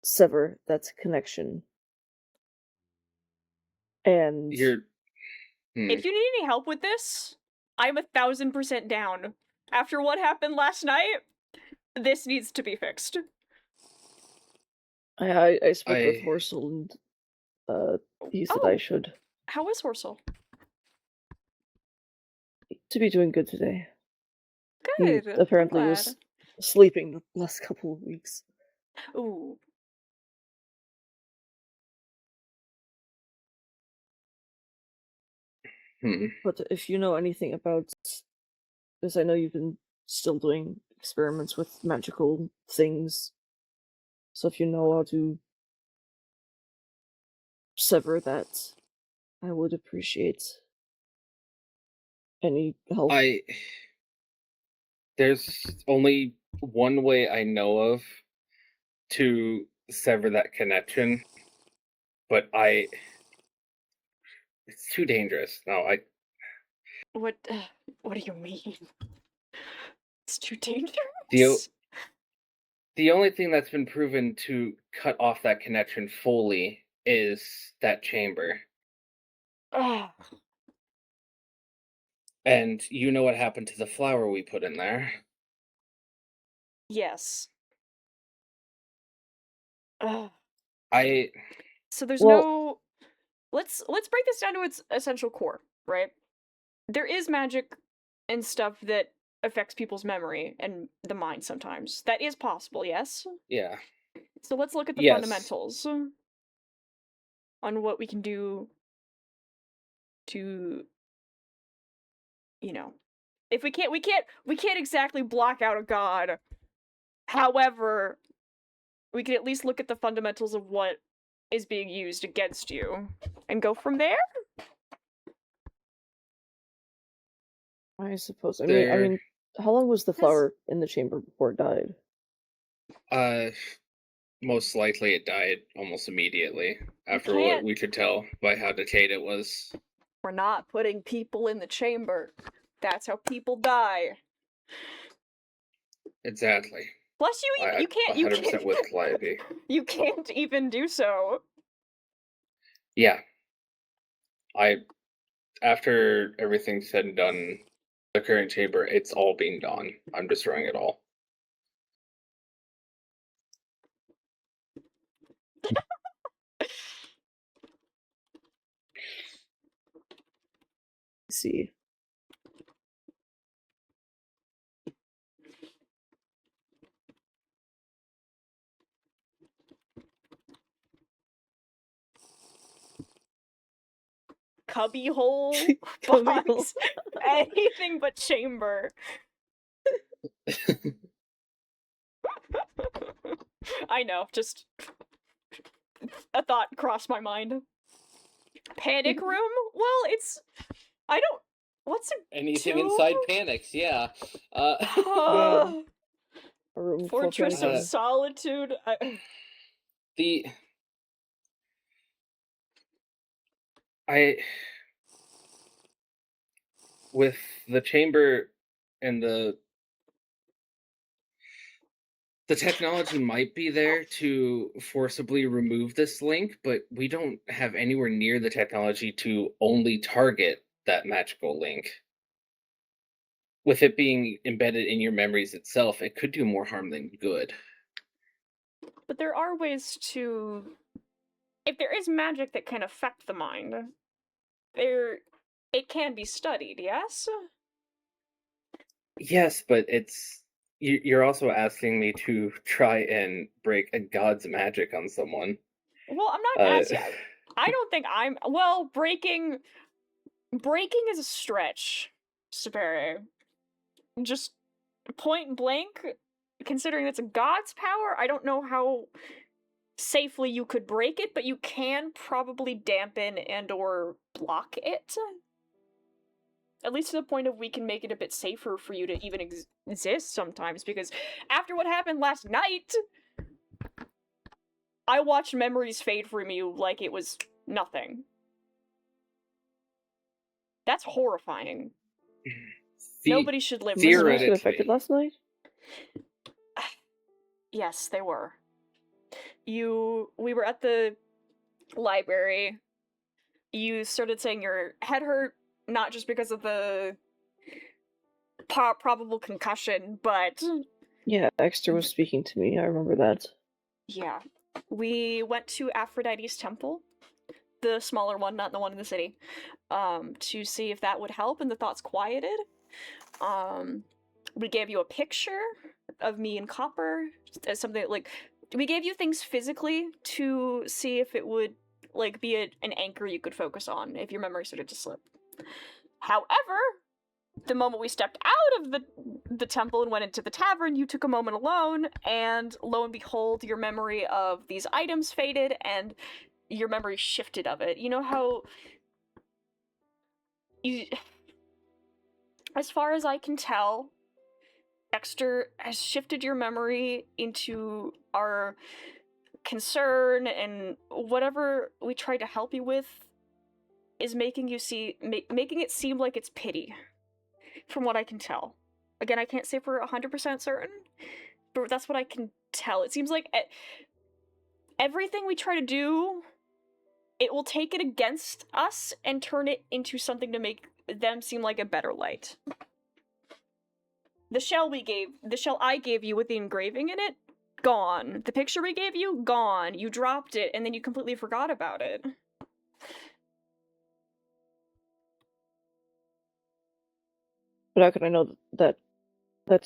Speaker 5: sever that connection. And
Speaker 2: If you need any help with this, I'm 1000% down. After what happened last night, this needs to be fixed.
Speaker 5: I spoke with Horsel and he said I should.
Speaker 2: How is Horsel?
Speaker 5: To be doing good today.
Speaker 2: Good.
Speaker 5: He apparently was sleeping the last couple of weeks.
Speaker 2: Ooh.
Speaker 5: But if you know anything about, because I know you've been still doing experiments with magical things, so if you know how to sever that, I would appreciate any help.
Speaker 4: There's only one way I know of to sever that connection, but it's too dangerous. No,
Speaker 2: What do you mean? It's too dangerous?
Speaker 4: The only thing that's been proven to cut off that connection fully is that chamber. And you know what happened to the flower we put in there.
Speaker 2: Yes. So there's no. Let's break this down to its essential core, right? There is magic and stuff that affects people's memory and the mind sometimes. That is possible, yes?
Speaker 4: Yeah.
Speaker 2: So let's look at the
Speaker 4: Yes.
Speaker 2: fundamentals on what we can do to, you know, if we can't exactly block out a god. However, we can at least look at the fundamentals of what is being used against you and go from there.
Speaker 5: I suppose. I
Speaker 4: There-
Speaker 5: mean, how long was the flower in the chamber before it died?
Speaker 4: Most likely it died almost immediately after
Speaker 2: can't-
Speaker 4: what we could tell by how decayed it was.
Speaker 2: We're not putting people in the chamber. That's how people die.
Speaker 4: Exactly.
Speaker 2: Plus, you can't
Speaker 4: 100% with Calliope.
Speaker 2: you can't even do so.
Speaker 4: Yeah. After everything's said and done, the current chamber, it's all being gone. I'm destroying it all.
Speaker 5: Let's see.
Speaker 2: Cubby hole,
Speaker 5: Cubby hole.
Speaker 2: box, anything but chamber. I know, just a thought crossed my mind. Panic room? Well, what's a
Speaker 4: Anything
Speaker 2: Two?
Speaker 4: inside panics, yeah.
Speaker 5: Yeah. A room full of
Speaker 2: Fortress of
Speaker 5: panic.
Speaker 2: Solitude?
Speaker 4: With the chamber and the technology might be there to forcibly remove this link, but we don't have anywhere near the technology to only target that magical link. With it being embedded in your memories itself, it could do more harm than good.
Speaker 2: But there are ways to... If there is magic that can affect the mind, it can be studied, yes?
Speaker 4: Yes, but you're also asking me to try and break a god's magic on someone.
Speaker 2: Well, I'm not asking... I don't think I'm... Well, breaking is a stretch, Sapere. Just point blank, considering it's a god's power, I don't know how safely you could break it, but you can probably dampen and or block it. At least to the point of we can make it a bit safer for you to even exist sometimes, because after what happened last night, I watched memories fade from you like it was nothing. That's horrifying. Nobody should live
Speaker 5: Was this
Speaker 4: Theoretically.
Speaker 5: person affected last night?
Speaker 2: Yes, they were. We were at the library. You started saying your head hurt, not just because of the probable concussion, but...
Speaker 5: Yeah, Exter was speaking to me, I remember that.
Speaker 2: Yeah. We went to Aphrodite's temple, the smaller one, not the one in the city, to see if that would help, and the thoughts quieted. We gave you a picture of me and Copper, as something like... We gave you things physically to see if it would, like, be an anchor you could focus on if your memory started to slip. However, the moment we stepped out of the temple and went into the tavern, you took a moment alone, and lo and behold, your memory of these items faded, and your memory shifted of it. You know how... As far as I can tell, Exter has shifted your memory into our concern, and whatever we tried to help you with is making you making it seem like it's pity, from what I can tell. Again, I can't say for 100% certain, but that's what I can tell. It seems like everything we try to do, it will take it against us and turn it into something to make them seem like a better light. The shell I gave you with the engraving in it, gone. The picture we gave you, gone. You dropped it, and then you completely forgot about it.
Speaker 5: But how can I know that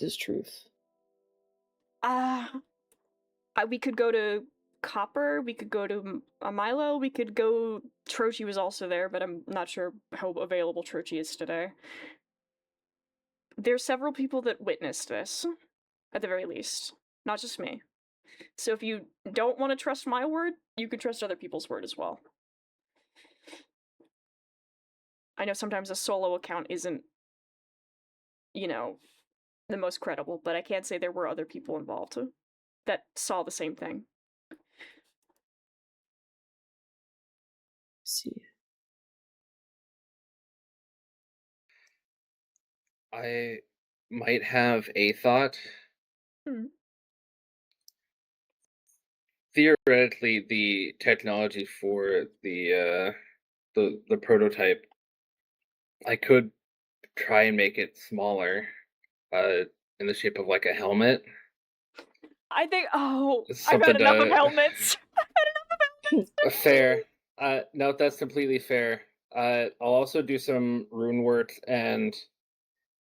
Speaker 5: is truth?
Speaker 2: We could go to Copper, we could go to Milo, we could go... Trochi was also there, but I'm not sure how available Trochi is today. There's several people that witnessed this, at the very least. Not just me. So if you don't want to trust my word, you can trust other people's word as well. I know sometimes a solo account isn't, you know, the most credible, but I can't say there were other people involved that saw the same thing.
Speaker 5: See.
Speaker 4: I might have a thought.
Speaker 2: Hmm.
Speaker 4: Theoretically, the technology for the prototype, I could try and make it smaller, in the shape of like a helmet.
Speaker 2: I think, oh,
Speaker 4: It's
Speaker 2: I've had
Speaker 4: something
Speaker 2: enough of
Speaker 4: to-
Speaker 2: helmets.
Speaker 4: Fair. No, that's completely fair. I'll also do some rune work, and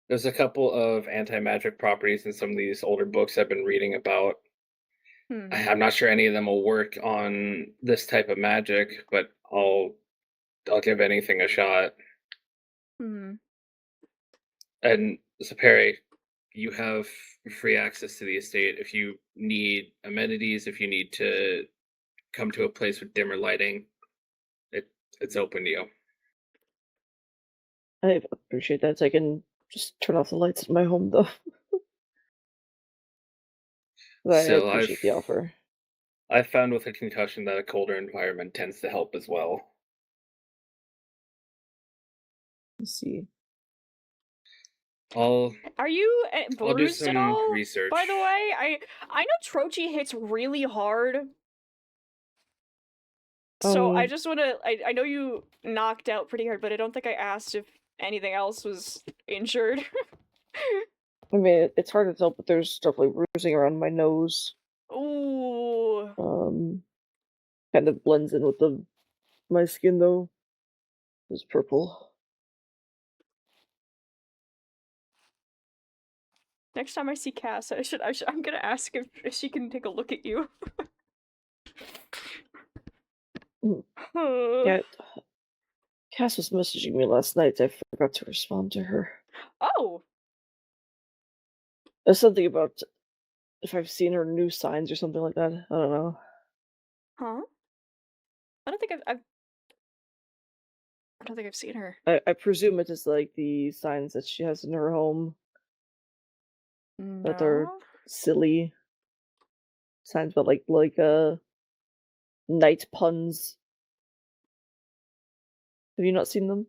Speaker 4: there's a couple of anti-magic properties in some of these older books I've been reading about.
Speaker 2: Hmm.
Speaker 4: I'm not sure any of them will work on this type of magic, but I'll give anything a shot.
Speaker 2: Hmm.
Speaker 4: And so Perry, you have free access to the estate if you need amenities, if you need to come to a place with dimmer lighting. It's open to you.
Speaker 5: I appreciate that. So I can just turn off the lights at my home, though. I
Speaker 4: Still,
Speaker 5: appreciate the offer.
Speaker 4: I've found with a concussion that a colder environment tends to help as well.
Speaker 5: Let's see.
Speaker 2: Are you
Speaker 4: I'll do
Speaker 2: bruised at
Speaker 4: some
Speaker 2: all?
Speaker 4: research.
Speaker 2: By the way, I know Trochi hits really hard. So I just want to... I know you knocked out pretty hard, but I don't think I asked if anything else was injured.
Speaker 5: I mean, it's hard to tell, but there's definitely bruising around my nose.
Speaker 2: Ooh.
Speaker 5: Kind of blends in with my skin, though. It's purple.
Speaker 2: Next time I see Cass, I'm gonna ask if she can take a look at you.
Speaker 5: Yeah, Cass was messaging me last night. I forgot to respond to her.
Speaker 2: Oh!
Speaker 5: There's something about if I've seen her new signs or something like that. I don't know.
Speaker 2: Huh? I don't think I've seen her.
Speaker 5: I presume it is like the signs that she has in her home that are
Speaker 2: No.
Speaker 5: silly signs, but like night puns. Have you not seen them?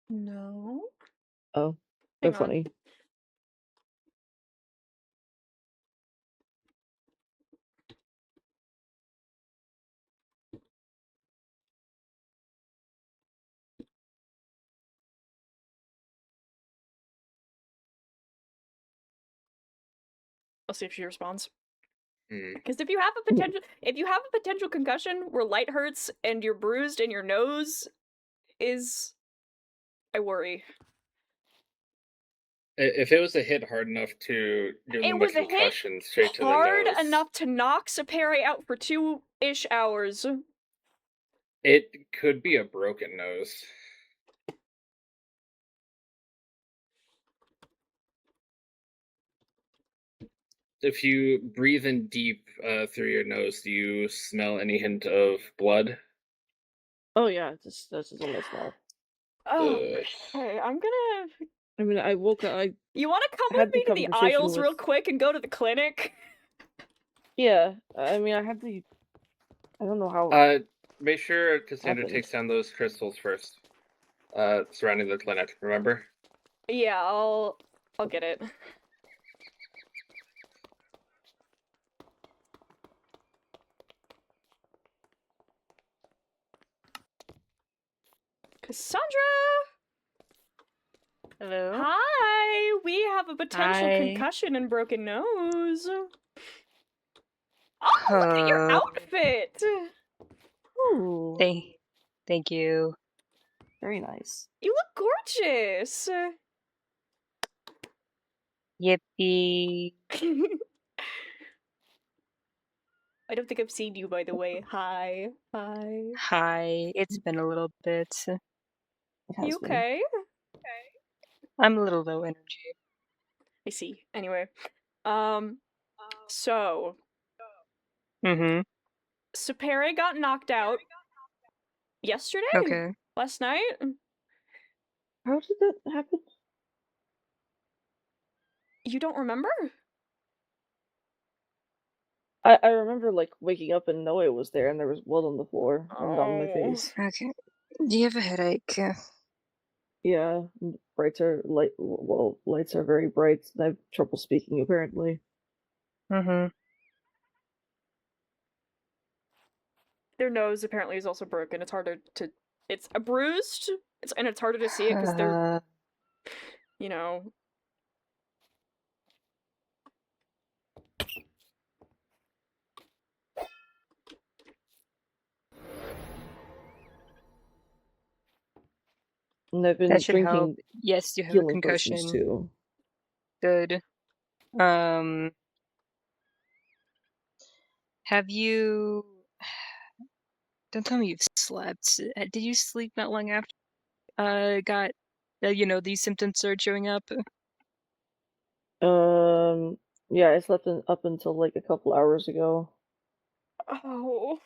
Speaker 2: No.
Speaker 5: Oh, they're
Speaker 2: Hang on.
Speaker 5: funny.
Speaker 2: I'll see if she responds.
Speaker 4: Hmm.
Speaker 2: Because if you have a potential concussion where light hurts and you're bruised and your nose is, I worry.
Speaker 4: If it was a hit hard enough to give
Speaker 2: It
Speaker 4: them
Speaker 2: was
Speaker 4: a
Speaker 2: a hit
Speaker 4: concussion straight to the
Speaker 2: hard
Speaker 4: nose,
Speaker 2: enough to knock Saperi out for 2-ish hours.
Speaker 4: it could be a broken nose. If you breathe in deep through your nose, do you smell any hint of blood?
Speaker 5: Oh yeah, that's just all I smell.
Speaker 2: Oh,
Speaker 4: Ugh.
Speaker 2: okay, I'm gonna...
Speaker 5: I mean, I woke up.
Speaker 2: You wanna come
Speaker 5: had
Speaker 2: with me
Speaker 5: the
Speaker 2: to the
Speaker 5: conversation
Speaker 2: aisles real
Speaker 5: with-
Speaker 2: quick and go to the clinic?
Speaker 5: Yeah, I mean, I had the. I don't know how.
Speaker 4: Make sure Cassandra
Speaker 5: Happened.
Speaker 4: takes down those crystals first. Surrounding the clinic, remember?
Speaker 2: Yeah, I'll get it. Cassandra!
Speaker 6: Hello?
Speaker 2: Hi! We have a potential
Speaker 6: Hi.
Speaker 2: concussion and broken nose. Oh, look at your outfit!
Speaker 5: Ooh,
Speaker 6: Thank you.
Speaker 5: very nice.
Speaker 2: You look gorgeous!
Speaker 6: Yippee.
Speaker 2: I don't think I've seen you, by the way. Hi. Hi.
Speaker 6: Hi. It's been a little bit.
Speaker 5: It has
Speaker 2: You
Speaker 5: been.
Speaker 2: okay?
Speaker 6: I'm a little low energy.
Speaker 2: I see. Anyway. So
Speaker 6: Mm-hmm.
Speaker 2: Supere got knocked out yesterday?
Speaker 6: Okay.
Speaker 2: Last night?
Speaker 5: How did that happen?
Speaker 2: You don't remember?
Speaker 5: I remember like waking up and Noe was there and there was blood on the floor and on my
Speaker 2: Oh.
Speaker 5: face.
Speaker 6: Okay. Do you have a headache?
Speaker 5: Yeah, lights are lights are very bright. And I have trouble speaking apparently.
Speaker 6: Mm-hmm.
Speaker 2: Their nose apparently is also broken. It's harder to. It's a bruised. And it's harder to see it because they're, you know.
Speaker 5: And I've been
Speaker 6: That should help.
Speaker 5: drinking
Speaker 6: Yes, you have a
Speaker 5: healing
Speaker 6: concussion.
Speaker 5: potions too.
Speaker 6: Good. Have you... Don't tell me you've slept. Did you sleep not long after got, these symptoms started showing up?
Speaker 5: Yeah, I slept up until like a couple hours ago.
Speaker 2: Oh.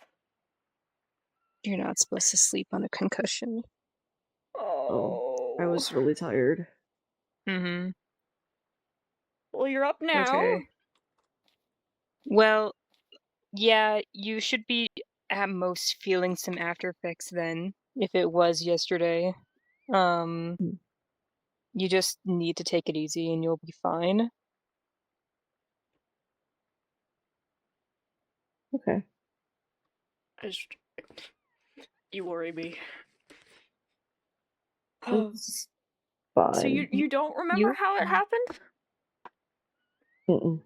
Speaker 6: You're not supposed to sleep on a concussion.
Speaker 2: Oh.
Speaker 5: I was really tired.
Speaker 6: Mm-hmm.
Speaker 2: Well, you're up now.
Speaker 6: Okay. Well, yeah, you should be at most feeling some after effects then, if it was yesterday. You just need to take it easy and you'll be fine.
Speaker 5: Okay.
Speaker 2: You worry me.
Speaker 5: It's fine.
Speaker 2: So you don't remember how it happened?
Speaker 5: Mm-mm.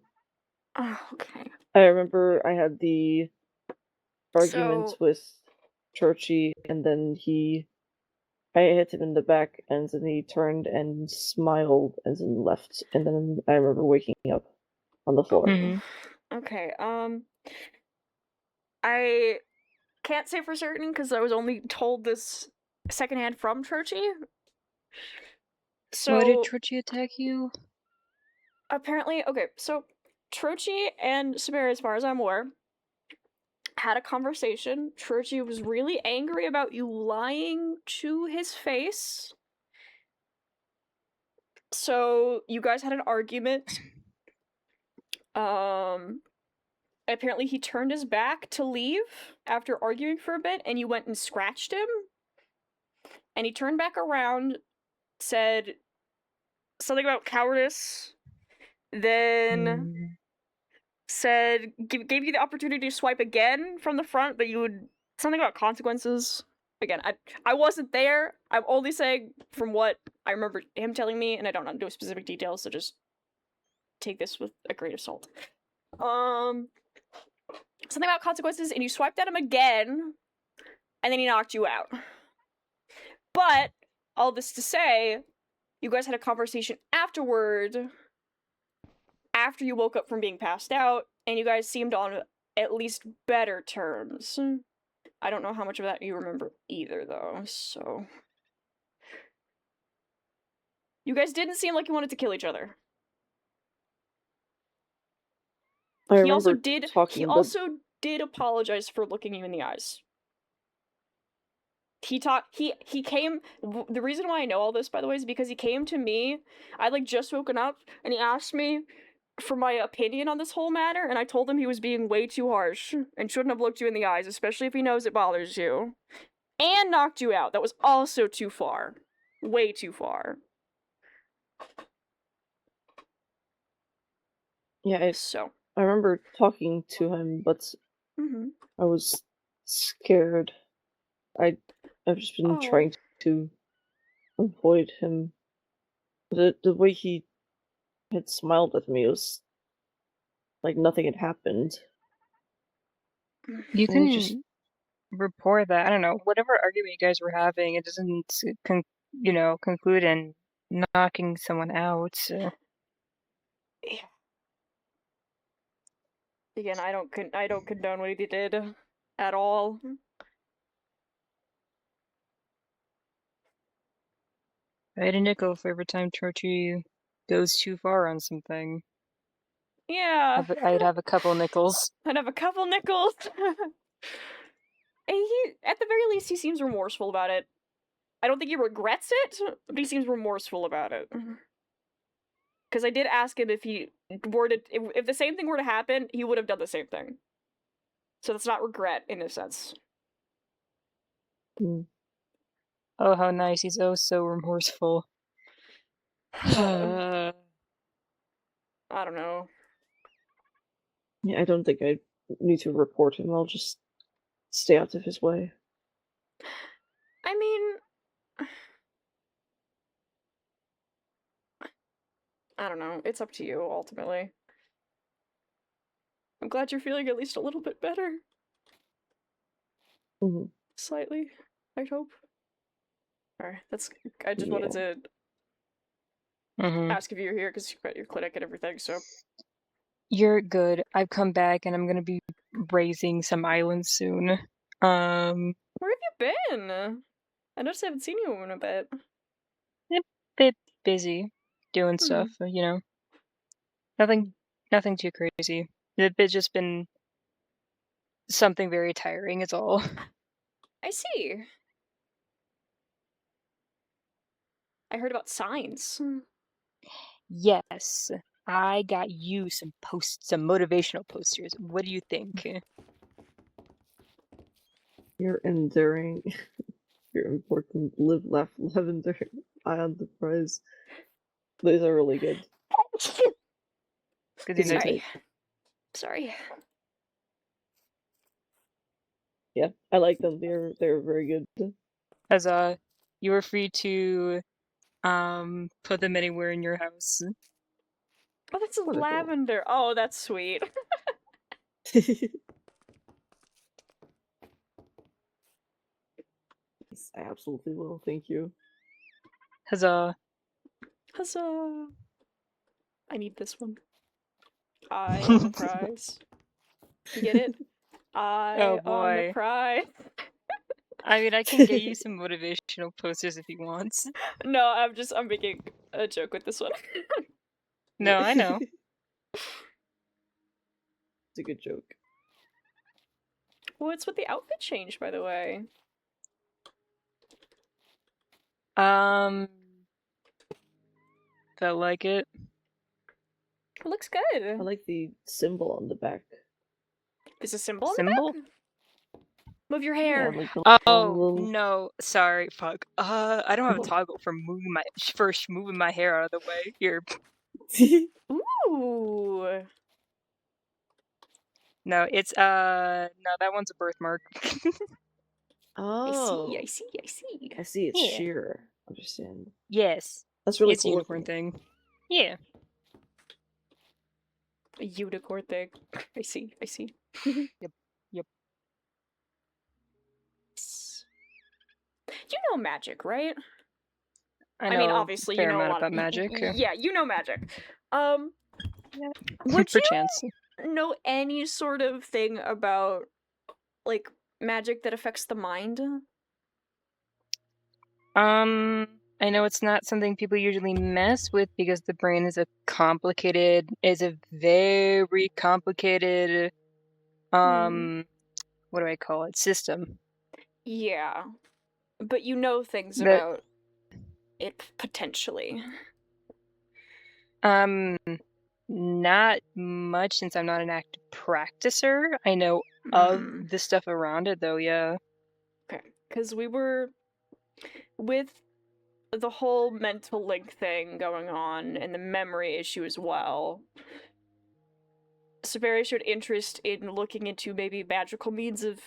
Speaker 2: Oh, okay.
Speaker 5: I remember I had the argument
Speaker 2: So-
Speaker 5: with Churchy, and then I hit him in the back, and then he turned and smiled, and then left. And then I remember waking up on the floor.
Speaker 6: Mhm.
Speaker 2: Okay, I can't say for certain because I was only told this secondhand from Churchy. So
Speaker 6: Why did Trochi attack you?
Speaker 2: apparently, okay, so Trochi and Samira, as far as I'm aware, had a conversation. Trochi was really angry about you lying to his face. So you guys had an argument. Apparently he turned his back to leave after arguing for a bit, and you went and scratched him. And he turned back around, said something about cowardice, then said gave you the opportunity to swipe again from the front, but you would something about consequences. Again, I wasn't there. I'm only saying from what I remember him telling me, and I don't know specific details, so just take this with a grain of salt. Something about consequences, and you swiped at him again, and then he knocked you out. But all this to say, you guys had a conversation afterward, after you woke up from being passed out, and you guys seemed on at least better terms. I don't know how much of that you remember either, though, so... You guys didn't seem like you wanted to kill each other. He also did apologize for looking you in the eyes. He came, the reason why I know all this, by the way, is because he came to me, I'd like just woken up, and he asked me for my opinion on this whole matter, and I told him he was being way too harsh, and shouldn't have looked you in the eyes, especially if he knows it bothers you. And knocked you out. That was also too far. Way too far.
Speaker 5: Yeah, I remember talking to him, but I was scared. I've just been trying to avoid him. The way he had smiled at me was like nothing had happened.
Speaker 6: You
Speaker 5: And I
Speaker 6: can
Speaker 5: just
Speaker 6: report that. I don't know. Whatever argument you guys were having, it doesn't, conclude in knocking someone out.
Speaker 2: Yeah. Again, I don't condone what he did at all.
Speaker 6: I had a nickel for every time Torchy goes too far on something.
Speaker 2: Yeah.
Speaker 6: I'd have a couple nickels.
Speaker 2: I'd have a couple nickels. And he, at the very least, he seems remorseful about it. I don't think he regrets it, but he seems remorseful about it. Because I did ask him if he were to, if the same thing were to happen, he would have done the same thing. So that's not regret in a sense.
Speaker 5: Mm.
Speaker 6: Oh, how nice. He's oh so remorseful.
Speaker 2: I don't know.
Speaker 5: Yeah, I don't think I need to report him. I'll just stay out of his way.
Speaker 2: I mean, I don't know. It's up to you, ultimately. I'm glad you're feeling at least a little bit better.
Speaker 5: Mhm.
Speaker 2: Slightly, I hope. Alright, that's. I just
Speaker 5: Yeah.
Speaker 2: wanted to
Speaker 6: Mm-hmm.
Speaker 2: ask if you're here because you've got your clinic and everything, so.
Speaker 6: You're good. I've come back and I'm gonna be raising some islands soon.
Speaker 2: Where have you been? I noticed I haven't seen you in a bit.
Speaker 6: Bit busy doing stuff, you know. Nothing too crazy. It's just been something very tiring, is all.
Speaker 2: I see. I heard about signs.
Speaker 6: Yes. I got you some motivational posters. What do you think?
Speaker 5: You're enduring. You're important. Live, laugh, love, endure. I on the prize. Those are really good.
Speaker 6: Good
Speaker 5: Give me
Speaker 6: to
Speaker 5: a
Speaker 2: Sorry.
Speaker 5: take.
Speaker 2: Sorry.
Speaker 5: Yeah, I like them. They're very good.
Speaker 6: As you were free to put them anywhere in your house.
Speaker 2: Oh, that's
Speaker 5: Wonderful.
Speaker 2: lavender. Oh, that's sweet.
Speaker 5: Yes, I absolutely will. Thank you.
Speaker 6: Huzzah.
Speaker 2: Huzzah. I need this one. I on the prize. You get it? I
Speaker 6: Oh
Speaker 2: on the
Speaker 6: boy.
Speaker 2: prize.
Speaker 6: I mean, I can get you some motivational posters if you want.
Speaker 2: No, I'm making a joke with this one.
Speaker 6: No, I know.
Speaker 5: It's a good joke.
Speaker 2: What's with the outfit change, by the way?
Speaker 6: Felt like it.
Speaker 2: It looks
Speaker 5: I
Speaker 2: good.
Speaker 5: like the symbol on the back.
Speaker 2: There's a symbol on
Speaker 6: Symbol?
Speaker 2: the back? Move your
Speaker 5: Yeah,
Speaker 2: hair.
Speaker 5: like the
Speaker 6: Oh
Speaker 5: little...
Speaker 6: no, sorry, fuck. I don't have a
Speaker 5: What?
Speaker 6: toggle for moving my hair out of the way. Here.
Speaker 2: Ooh.
Speaker 6: No, it's no, that one's a birthmark.
Speaker 5: Oh,
Speaker 2: I see.
Speaker 5: I see. It's
Speaker 6: Yeah.
Speaker 5: sheer. Understand.
Speaker 6: Yes.
Speaker 5: That's really
Speaker 6: It's a
Speaker 5: cool.
Speaker 6: unicorn thing. Yeah.
Speaker 2: A unicorn thing. I see.
Speaker 6: Yep.
Speaker 2: You know magic, right?
Speaker 6: I
Speaker 2: mean,
Speaker 6: know
Speaker 2: obviously,
Speaker 6: a fair
Speaker 2: you know a
Speaker 6: amount
Speaker 2: lot
Speaker 6: about
Speaker 2: of
Speaker 6: magic.
Speaker 2: Yeah, you know magic.
Speaker 6: Yeah.
Speaker 2: Would you
Speaker 6: Perchance.
Speaker 2: know any sort of thing about like magic that affects the mind?
Speaker 6: I know it's not something people usually mess with because the brain is a very complicated what do I call it? System.
Speaker 2: Yeah. But you know things
Speaker 6: That
Speaker 2: about it potentially.
Speaker 6: not much since I'm not an active practicer. I know of the stuff around it though, yeah.
Speaker 2: Okay. Because we were with the whole mental link thing going on and the memory issue as well. Severia showed interest in looking into maybe magical means of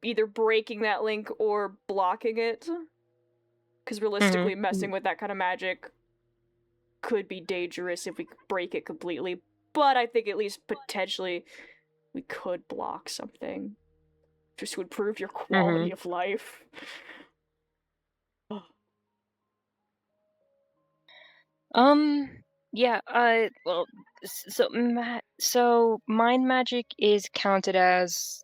Speaker 2: either breaking that link or blocking it. Because realistically, messing with that kind of magic could be dangerous if we break it completely. But I think at least potentially we could block something. Just to improve your quality of life.
Speaker 6: Yeah, well, so mind magic is counted as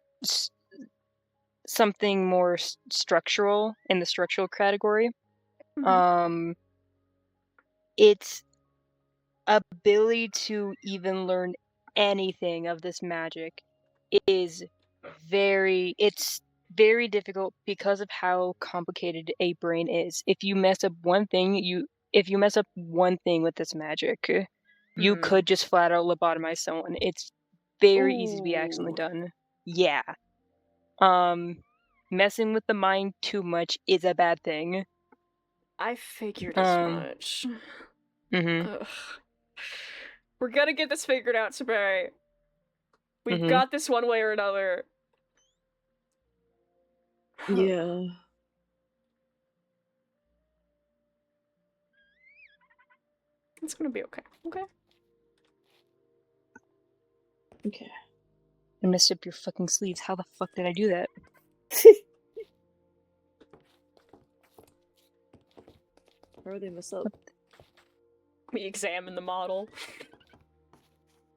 Speaker 6: something more structural in the structural category.
Speaker 2: Mhm.
Speaker 6: Its ability to even learn anything of this magic is it's very difficult because of how complicated a brain is. If you mess up one thing with this magic, you
Speaker 2: Hmm.
Speaker 6: could just flat out lobotomize someone. It's very easy to be accidentally
Speaker 2: Ooh.
Speaker 6: done. Yeah. Messing with the mind too much is a bad thing.
Speaker 2: I figured as
Speaker 6: Um,
Speaker 2: much.
Speaker 6: mhm,
Speaker 2: Ugh. We're gonna get this figured out, Sabari. We've
Speaker 6: mhm.
Speaker 2: got this one way or another.
Speaker 5: Yeah.
Speaker 2: It's gonna be okay. Okay.
Speaker 5: Okay.
Speaker 6: I messed up your fucking sleeves. How the fuck did I do that?
Speaker 5: How are they messed up?
Speaker 2: We examine the model.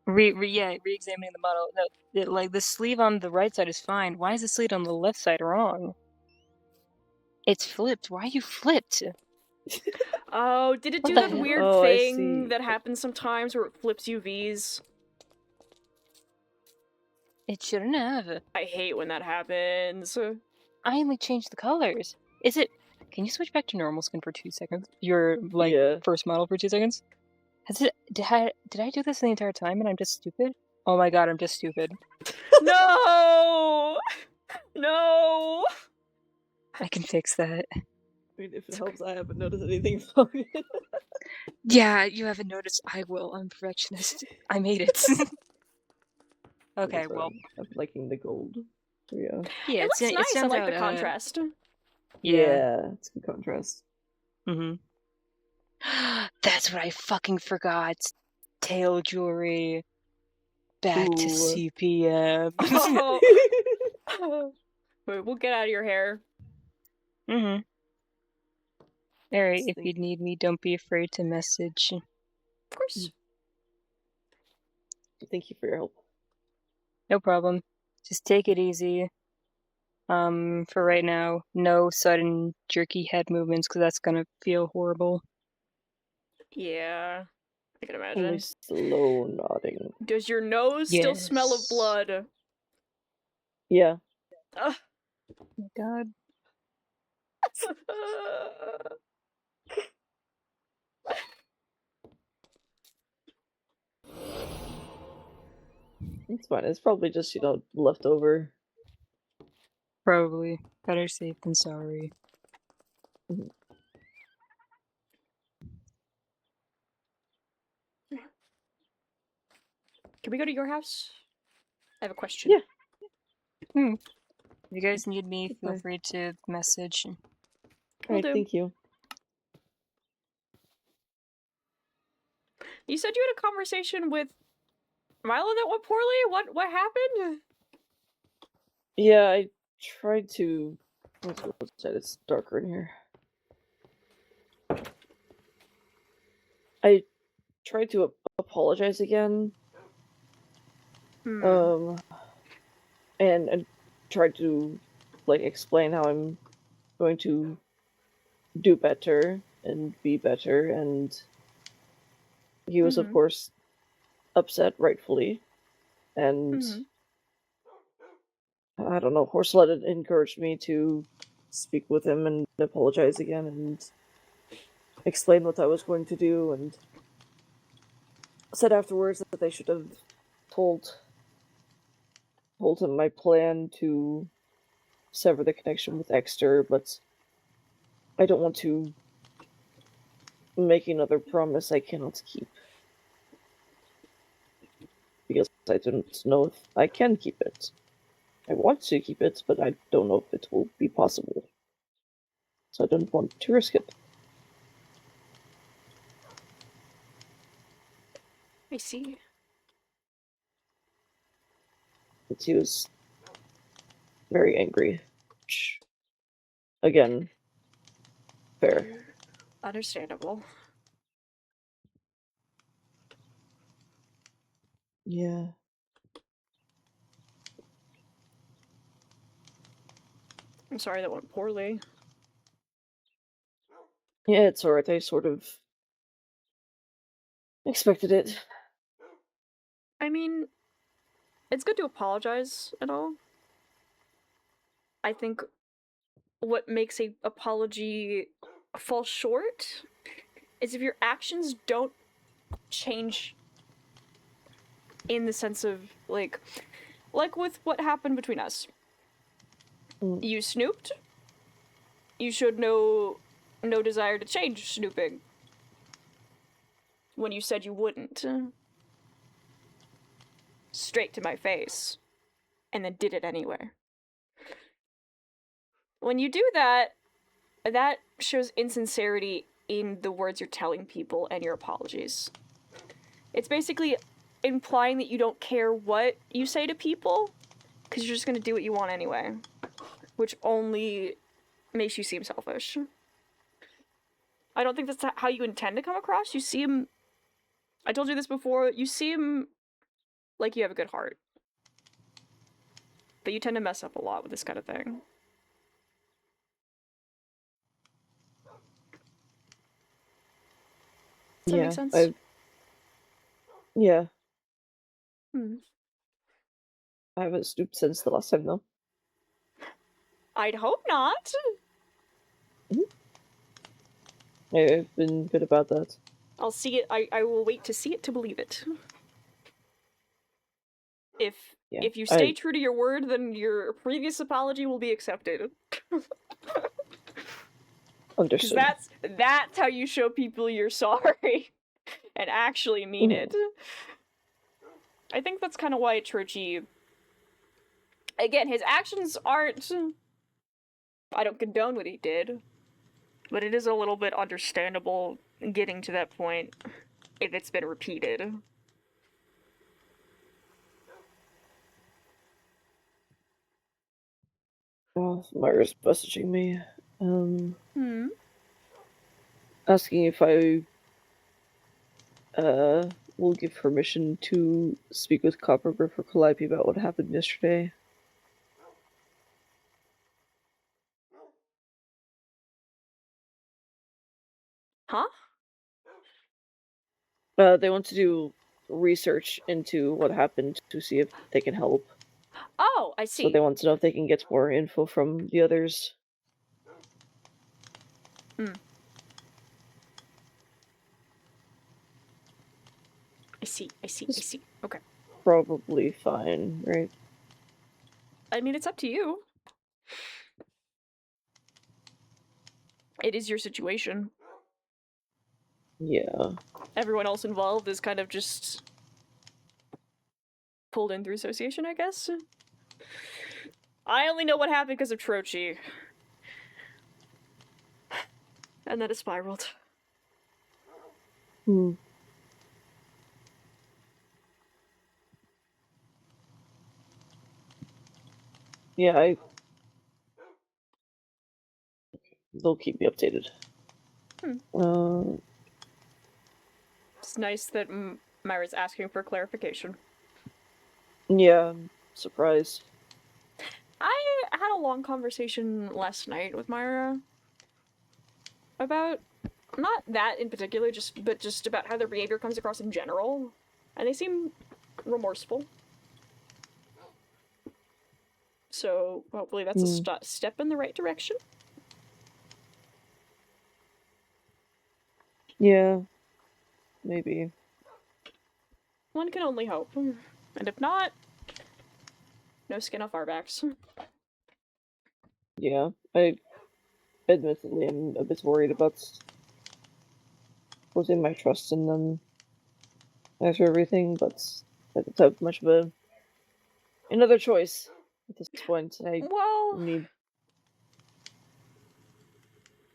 Speaker 6: Re-examining the model. No, like the sleeve on the right side is fine. Why is the sleeve on the left side wrong? It's flipped. Why are you flipped?
Speaker 2: Oh, did it
Speaker 6: What
Speaker 2: do
Speaker 6: the
Speaker 2: that
Speaker 6: hell?
Speaker 2: weird
Speaker 5: Oh, I
Speaker 2: thing
Speaker 5: see.
Speaker 2: that happens sometimes where it flips UVs?
Speaker 6: It shouldn't have.
Speaker 2: I hate when that happens.
Speaker 6: I only changed the colors. Is it? Can you switch back to normal skin for 2 seconds? Your
Speaker 5: Yeah.
Speaker 6: first model for 2 seconds. Has it? Did I do this the entire time and I'm just stupid? Oh my god, I'm just stupid.
Speaker 2: No! No!
Speaker 6: I can fix that.
Speaker 5: I mean, if it helps, I haven't noticed anything wrong.
Speaker 6: Yeah, you haven't noticed. I will. I'm a perfectionist. I made it. Okay, well,
Speaker 5: I'm liking the gold. So, yeah.
Speaker 6: yeah,
Speaker 2: It looks nice. I
Speaker 6: stands
Speaker 2: like
Speaker 6: out.
Speaker 2: the contrast.
Speaker 6: Yeah.
Speaker 5: It's a good contrast.
Speaker 6: Mm-hmm. That's what I fucking forgot. Tail jewelry. Back to
Speaker 5: Ooh.
Speaker 6: CPM.
Speaker 2: Oh. Wait, we'll get out of your hair.
Speaker 6: Mm-hmm. Alright, if
Speaker 5: Thank-
Speaker 6: you need me, don't be afraid to message.
Speaker 2: Of course.
Speaker 5: Thank you for your help.
Speaker 6: No problem. Just take it easy. For right now, no sudden jerky head movements, because that's gonna feel horrible.
Speaker 2: Yeah. I can
Speaker 5: Only
Speaker 2: imagine.
Speaker 5: slow nodding.
Speaker 2: Does your nose still smell of
Speaker 6: Yes.
Speaker 2: blood?
Speaker 5: Yeah.
Speaker 2: Ugh.
Speaker 6: Oh my god.
Speaker 5: It's fine. It's probably just, leftover.
Speaker 6: Probably. Better safe than sorry.
Speaker 2: Can we go to your house? I have a question.
Speaker 5: Yeah.
Speaker 6: If you guys need me, feel
Speaker 5: Okay.
Speaker 6: free to message.
Speaker 5: Alright,
Speaker 2: do.
Speaker 5: thank you.
Speaker 2: You said you had a conversation with Milo that went poorly? What happened?
Speaker 5: Yeah, I tried to... Let's go outside. It's darker in here. I tried to apologize again. And tried to, explain how I'm going to do better and be better, and he was, of course, upset, rightfully, and I don't know, Horselet had encouraged me to speak with him and apologize again and explain what I was going to do, and said afterwards that they should have told him my plan to sever the connection with Exter, but I don't want to make another promise I cannot keep. Because I don't know if I can keep it. I want to keep it, but I don't know if it will be possible. So I don't want to risk it.
Speaker 2: I see.
Speaker 5: But he was very angry. Again, fair.
Speaker 2: Understandable.
Speaker 5: Yeah.
Speaker 2: I'm sorry that went poorly.
Speaker 5: Yeah, it's alright. I sort of expected it.
Speaker 2: I mean, it's good to apologize and all. I think what makes a apology fall short is if your actions don't change in the sense of like with what happened between us.
Speaker 5: Mm.
Speaker 2: You snooped. You showed no desire to change snooping when you said you wouldn't. Straight to my face, and then did it anyway. When you do that, that shows insincerity in the words you're telling people and your apologies. It's basically implying that you don't care what you say to people, because you're just going to do what you want anyway, which only makes you seem selfish. I don't think that's how you intend to come across. You seem... I told you this before, you seem like you have a good heart. But you tend to mess up a lot with this kind of thing. Does that make sense?
Speaker 5: Yeah.
Speaker 2: Hmm.
Speaker 5: I haven't snooped since the last time, though.
Speaker 2: I'd hope not.
Speaker 5: I've been good about that.
Speaker 2: I'll see it. I will wait to see it to believe it. If you stay true to your word, then your previous apology will be accepted.
Speaker 5: Understood.
Speaker 2: Because that's how you show people you're sorry and actually mean it. I think that's kind of why Trochi... Again, his actions aren't... I don't condone what he did, but it is a little bit understandable getting to that point if it's been repeated.
Speaker 5: Oh, Myra's messaging me.
Speaker 2: Hmm?
Speaker 5: Asking if I will give permission to speak with Coppergriff or Calliope about what happened yesterday.
Speaker 2: Huh?
Speaker 5: They want to do research into what happened to see if they can help.
Speaker 2: Oh, I see.
Speaker 5: So they want to know if they can get more info from the others.
Speaker 2: Hmm. I see. Okay.
Speaker 5: Probably fine, right?
Speaker 2: I mean, it's up to you. It is your situation.
Speaker 5: Yeah.
Speaker 2: Everyone else involved is kind of just pulled in through association, I guess. I only know what happened because of Trochi. And then it spiraled.
Speaker 5: Hmm. Yeah, they'll keep me updated.
Speaker 2: It's nice that Myra's asking for clarification.
Speaker 5: Yeah, surprise.
Speaker 2: I had a long conversation last night with Myra about, not that in particular, but just about how their behavior comes across in general. And they seem remorseful. So hopefully that's a step in the right direction.
Speaker 5: Yeah, maybe.
Speaker 2: One can only hope. And if not, no skin off our backs.
Speaker 5: Yeah, I admittedly am a bit worried about putting my trust in them after everything, but I don't have much of another choice at this point.
Speaker 2: Well,
Speaker 5: need...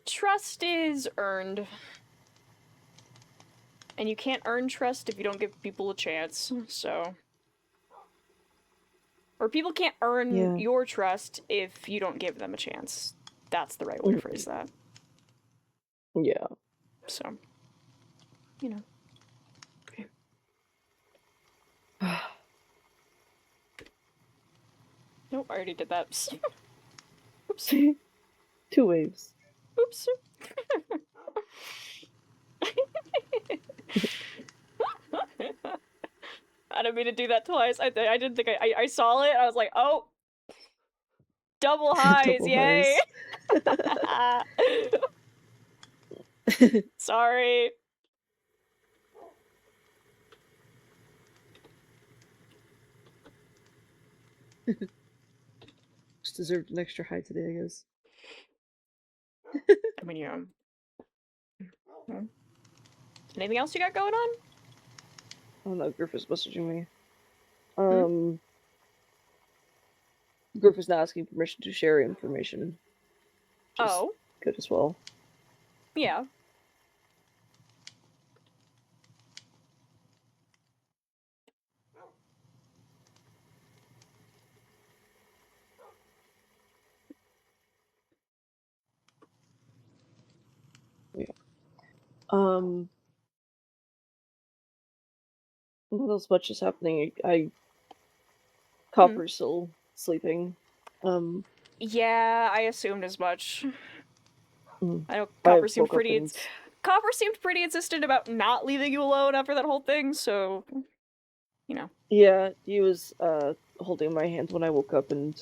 Speaker 2: trust is earned. And you can't earn trust if you don't give people a chance, so... Or people can't earn your trust if you don't give them a chance. That's the right way to phrase that.
Speaker 5: Yeah.
Speaker 2: So, you know. Okay. Nope, I already did that. Oops.
Speaker 5: 2 waves.
Speaker 2: Oops. I didn't mean to do that twice. I didn't think I saw it. I was like, oh, double highs,
Speaker 5: Double
Speaker 2: yay!
Speaker 5: highs.
Speaker 2: Sorry.
Speaker 5: Just deserved an extra high today, I guess.
Speaker 2: I mean, yeah. Anything else you got going on?
Speaker 5: Oh no, Griff is messaging me. Griff is not asking permission to share information. Just
Speaker 2: Oh,
Speaker 5: good as well.
Speaker 2: yeah.
Speaker 5: Not as much is happening. Copper's still sleeping.
Speaker 2: Yeah, I assumed as much.
Speaker 5: Mm.
Speaker 2: I know
Speaker 5: I
Speaker 2: Copper seemed
Speaker 5: woke up
Speaker 2: pretty.
Speaker 5: and
Speaker 2: Copper seemed pretty insistent about not leaving you alone after that whole thing. So, you know.
Speaker 5: yeah, he was holding my hand when I woke up, and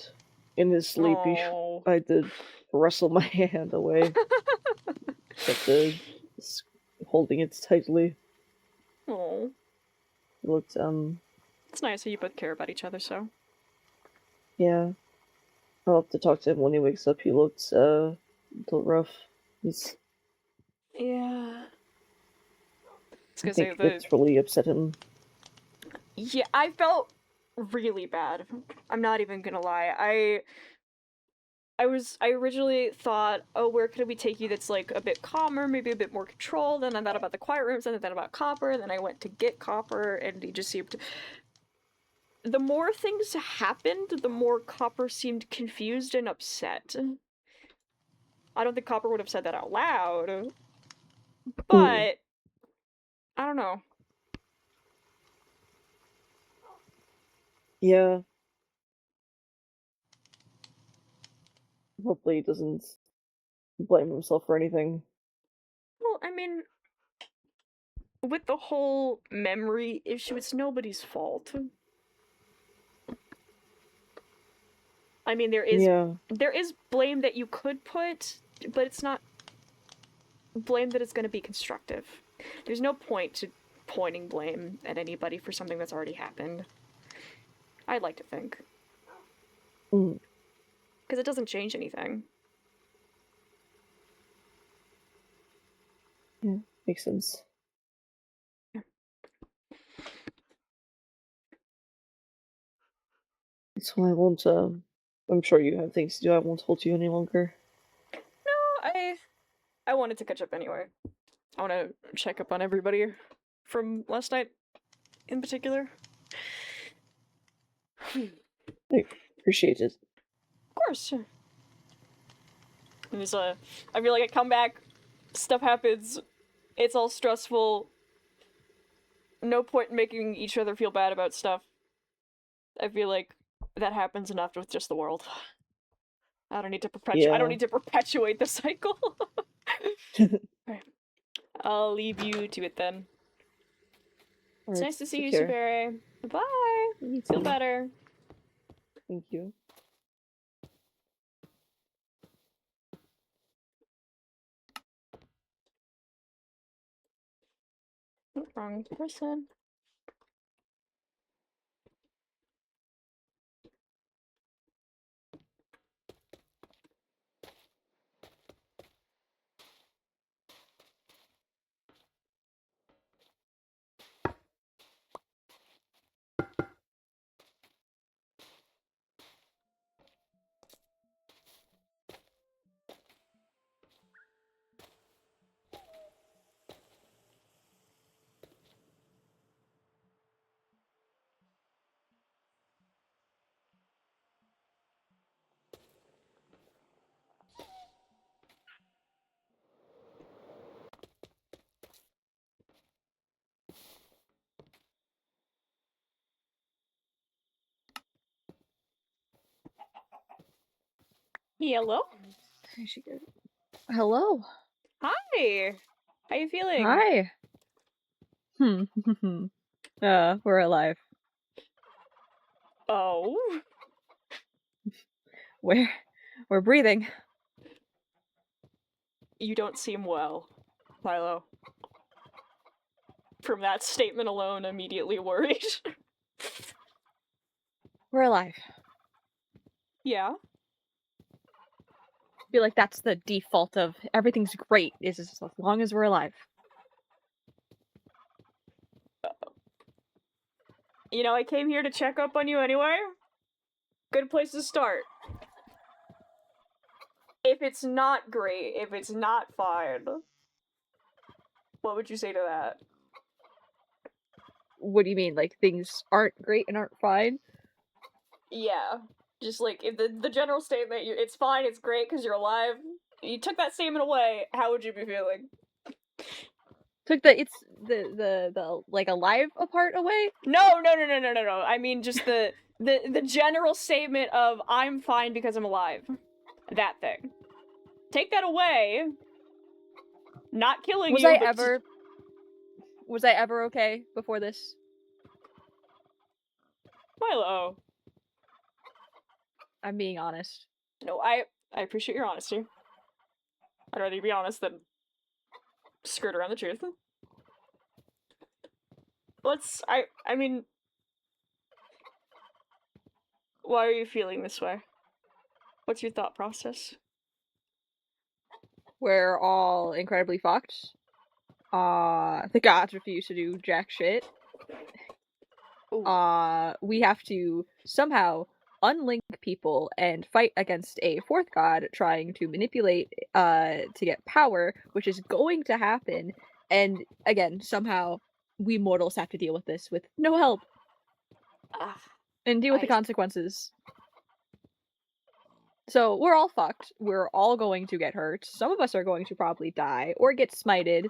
Speaker 5: in his sleep
Speaker 2: Oh.
Speaker 5: I did wrestle my hand away. Kept holding it tightly.
Speaker 2: Oh.
Speaker 5: It looked
Speaker 2: It's nice how you both care about each other. So.
Speaker 5: yeah. I'll have to talk to him when he wakes up. He looked a little rough. He's
Speaker 2: Yeah.
Speaker 5: I think it's really upset him.
Speaker 2: Yeah, I felt really bad. I'm not even gonna lie. I originally thought, oh, where could we take you that's like a bit calmer, maybe a bit more controlled, and I thought about the quiet rooms, and then about Copper, and then I went to get Copper, and he just seemed the more things happened, the more Copper seemed confused and upset. I don't think Copper would have said that out loud, but I don't know.
Speaker 5: Yeah. Hopefully he doesn't blame himself for anything.
Speaker 2: Well, I mean, with the whole memory issue, it's nobody's fault. I mean, there is blame that you could put, but it's not blame that is going to be constructive. There's no point to pointing blame at anybody for something that's already happened. I'd like to think. Because it doesn't change anything.
Speaker 5: Yeah, makes sense.
Speaker 2: Yeah.
Speaker 5: So I won't, I'm sure you have things to do. I won't hold you any longer.
Speaker 2: No, I wanted to catch up anyway. I want to check up on everybody from last night in particular.
Speaker 5: I appreciate it.
Speaker 2: Of course. And I feel like I come back, stuff happens, it's all stressful. No point in making each other feel bad about stuff. I feel like that happens enough with just the world. I don't need to perpetuate the cycle. Right. I'll leave you to it then. It's nice to see you, Subere. Bye. Feel better.
Speaker 5: Thank you.
Speaker 2: Wrong person. Hello.
Speaker 5: I should get... Hello.
Speaker 2: Hi. How you feeling?
Speaker 5: Hi. We're alive.
Speaker 2: Oh.
Speaker 5: We're breathing.
Speaker 2: You don't seem well, Milo. From that statement alone, immediately worried.
Speaker 5: We're alive.
Speaker 2: Yeah.
Speaker 5: I feel like that's the default of everything's great, is as long as we're alive.
Speaker 2: You know, I came here to check up on you anyway. Good place to start. If it's not great, if it's not fine, what would you say to that?
Speaker 5: What do you mean? Like things aren't great and aren't fine?
Speaker 2: Yeah. Just like, if the general statement, it's fine, it's great because you're alive, you took that statement away, how would you be feeling?
Speaker 5: Took the like alive apart away?
Speaker 2: No. I mean just the general statement of I'm fine because I'm alive. That thing. Take that away. Not killing
Speaker 5: Was
Speaker 2: you.
Speaker 5: I
Speaker 2: but
Speaker 5: ever okay before this?
Speaker 2: Milo.
Speaker 5: I'm being honest.
Speaker 2: No, I appreciate your honesty. I'd rather you be honest than skirt around the truth. I mean, why are you feeling this way? What's your thought process?
Speaker 5: We're all incredibly fucked. The gods refuse to do jack shit.
Speaker 2: Ooh.
Speaker 5: We have to somehow unlink people and fight against a fourth god trying to manipulate to get power, which is going to happen. And again, somehow we mortals have to deal with this with no help and deal with the consequences. So we're all fucked. We're all going to get hurt. Some of us are going to probably die or get smited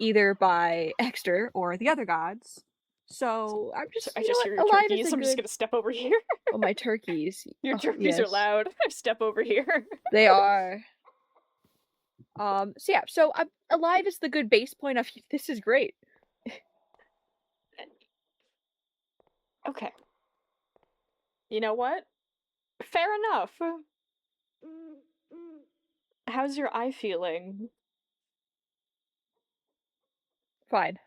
Speaker 5: either by Exter or the other gods. So I'm just,
Speaker 2: I just hear your
Speaker 5: alive
Speaker 2: turkeys.
Speaker 5: is a
Speaker 2: I'm
Speaker 5: good...
Speaker 2: just gonna step over here.
Speaker 5: Oh, my turkeys.
Speaker 2: Your
Speaker 5: Oh,
Speaker 2: turkeys are
Speaker 5: yes.
Speaker 2: loud. Step over here.
Speaker 5: They are. So yeah, so alive is the good base point of this is great.
Speaker 2: Okay. You know what? Fair enough. How's your eye feeling?
Speaker 5: Fine.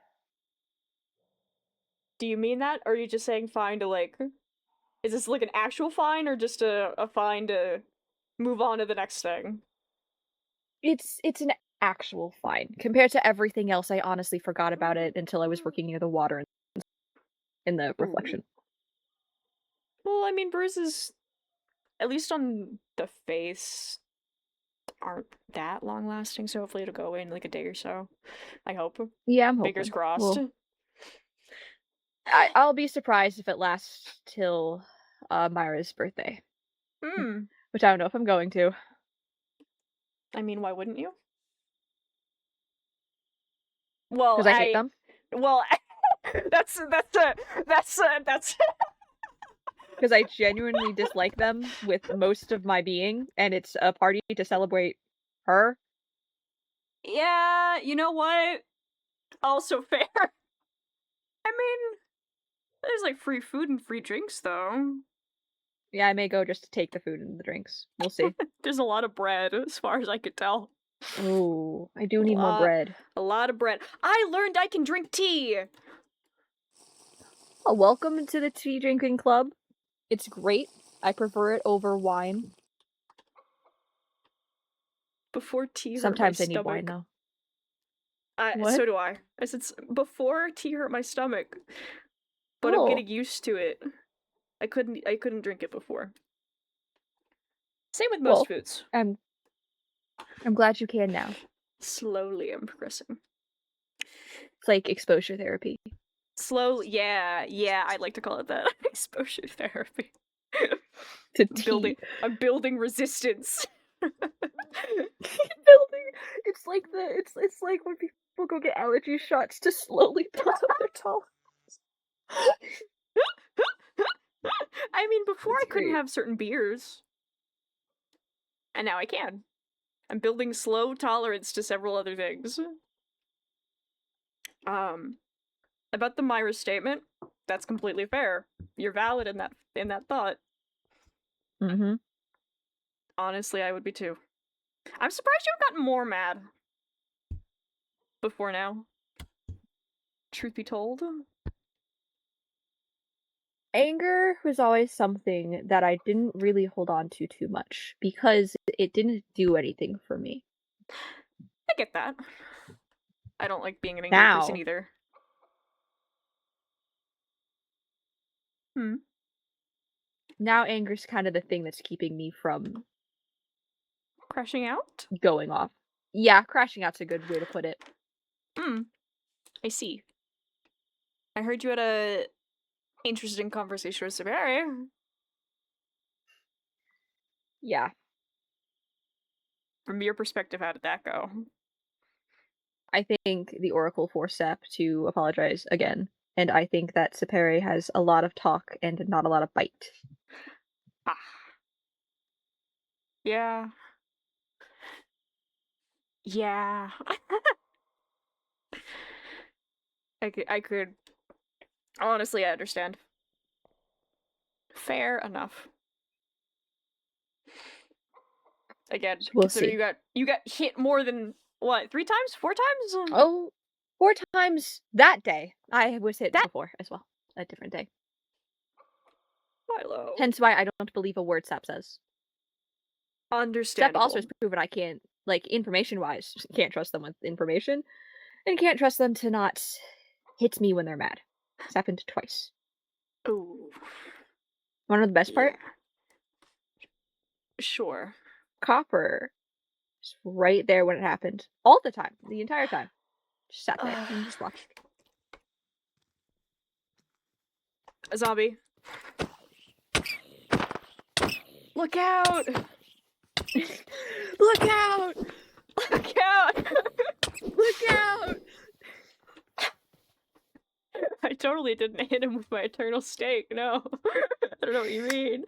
Speaker 2: Do you mean that? Or are you just saying fine to like... Is this like an actual fine or just a fine to move on to the next thing?
Speaker 5: It's an actual fine. Compared to everything else, I honestly forgot about it until I was working near the water in the reflection.
Speaker 2: Well, I mean, bruises, at least on the face, aren't that long lasting, so hopefully it'll go away in like a day or so. I hope.
Speaker 5: Yeah, I'm hoping.
Speaker 2: Fingers crossed.
Speaker 5: Well, I'll be surprised if it lasts till Myra's birthday. Which I don't know if I'm going to.
Speaker 2: I mean, why wouldn't you? Well,
Speaker 5: because I hate them.
Speaker 2: Well, that's
Speaker 5: because I genuinely dislike them with most of my being, and it's a party to celebrate her.
Speaker 2: Yeah, you know what? Also fair. I mean, there's like free food and free drinks though.
Speaker 5: Yeah, I may go just to take the food and the drinks. We'll see.
Speaker 2: There's a lot of bread, as far as I could tell.
Speaker 5: Ooh, I do need more bread.
Speaker 2: A lot of bread. I learned I can drink tea!
Speaker 5: Oh, welcome to the tea drinking club. It's great. I prefer it over wine.
Speaker 2: Before tea
Speaker 5: Sometimes
Speaker 2: hurt my
Speaker 5: I need wine, though.
Speaker 2: So do I. I said before tea hurt my stomach, but I'm getting used to it. I couldn't drink it before. Same with most foods.
Speaker 5: I'm glad you can now.
Speaker 2: Slowly, I'm progressing.
Speaker 5: It's like exposure therapy.
Speaker 2: Slowly, yeah, I'd like to call it that. Exposure therapy.
Speaker 5: To tea.
Speaker 2: I'm building resistance.
Speaker 5: It's like it's like when people go get allergy shots to slowly build up their tolerance.
Speaker 2: I mean, before
Speaker 5: That's
Speaker 2: I couldn't
Speaker 5: great.
Speaker 2: have certain beers. And now I can. I'm building slow tolerance to several other things. About the Myra statement, that's completely fair. You're valid in that thought.
Speaker 5: Mm-hmm.
Speaker 2: Honestly, I would be too. I'm surprised you've gotten more mad before now. Truth be told.
Speaker 5: Anger was always something that I didn't really hold on to too much because it didn't do anything for me.
Speaker 2: I get that. I don't like being an angry person
Speaker 5: Now,
Speaker 2: either.
Speaker 5: now anger's kind of the thing that's keeping me from
Speaker 2: Crashing out?
Speaker 5: going off. Yeah, crashing out's a good way to put it.
Speaker 2: I see. I heard you had a interesting conversation with Saberi.
Speaker 5: Yeah.
Speaker 2: From your perspective, how did that go?
Speaker 5: I think the Oracle forced Sap to apologize again, and I think that Sapere has a lot of talk and not a lot of bite.
Speaker 2: Ah. Yeah. Yeah. I could... Honestly, I understand. Fair enough. Again,
Speaker 5: So we'll
Speaker 2: consider
Speaker 5: see.
Speaker 2: you got hit more than what, 3 times? 4 times?
Speaker 5: Oh, 4 times that day. I was hit before as well. A different day.
Speaker 2: Milo.
Speaker 5: Hence why I don't believe a word Sap says. Sap
Speaker 2: Understandable.
Speaker 5: also has proven I can't, like, information-wise, can't trust them with information, and can't trust them to not hit me when they're mad. It's happened twice.
Speaker 2: Ooh.
Speaker 5: One of the best part?
Speaker 2: Sure.
Speaker 5: Copper was right there when it happened. All the time. The entire time. Just sat there and just watched.
Speaker 2: A zombie. Look out!
Speaker 5: Look out!
Speaker 2: Look out!
Speaker 5: Look out!
Speaker 2: I totally didn't hit him with my eternal stake, no. I don't know what you mean.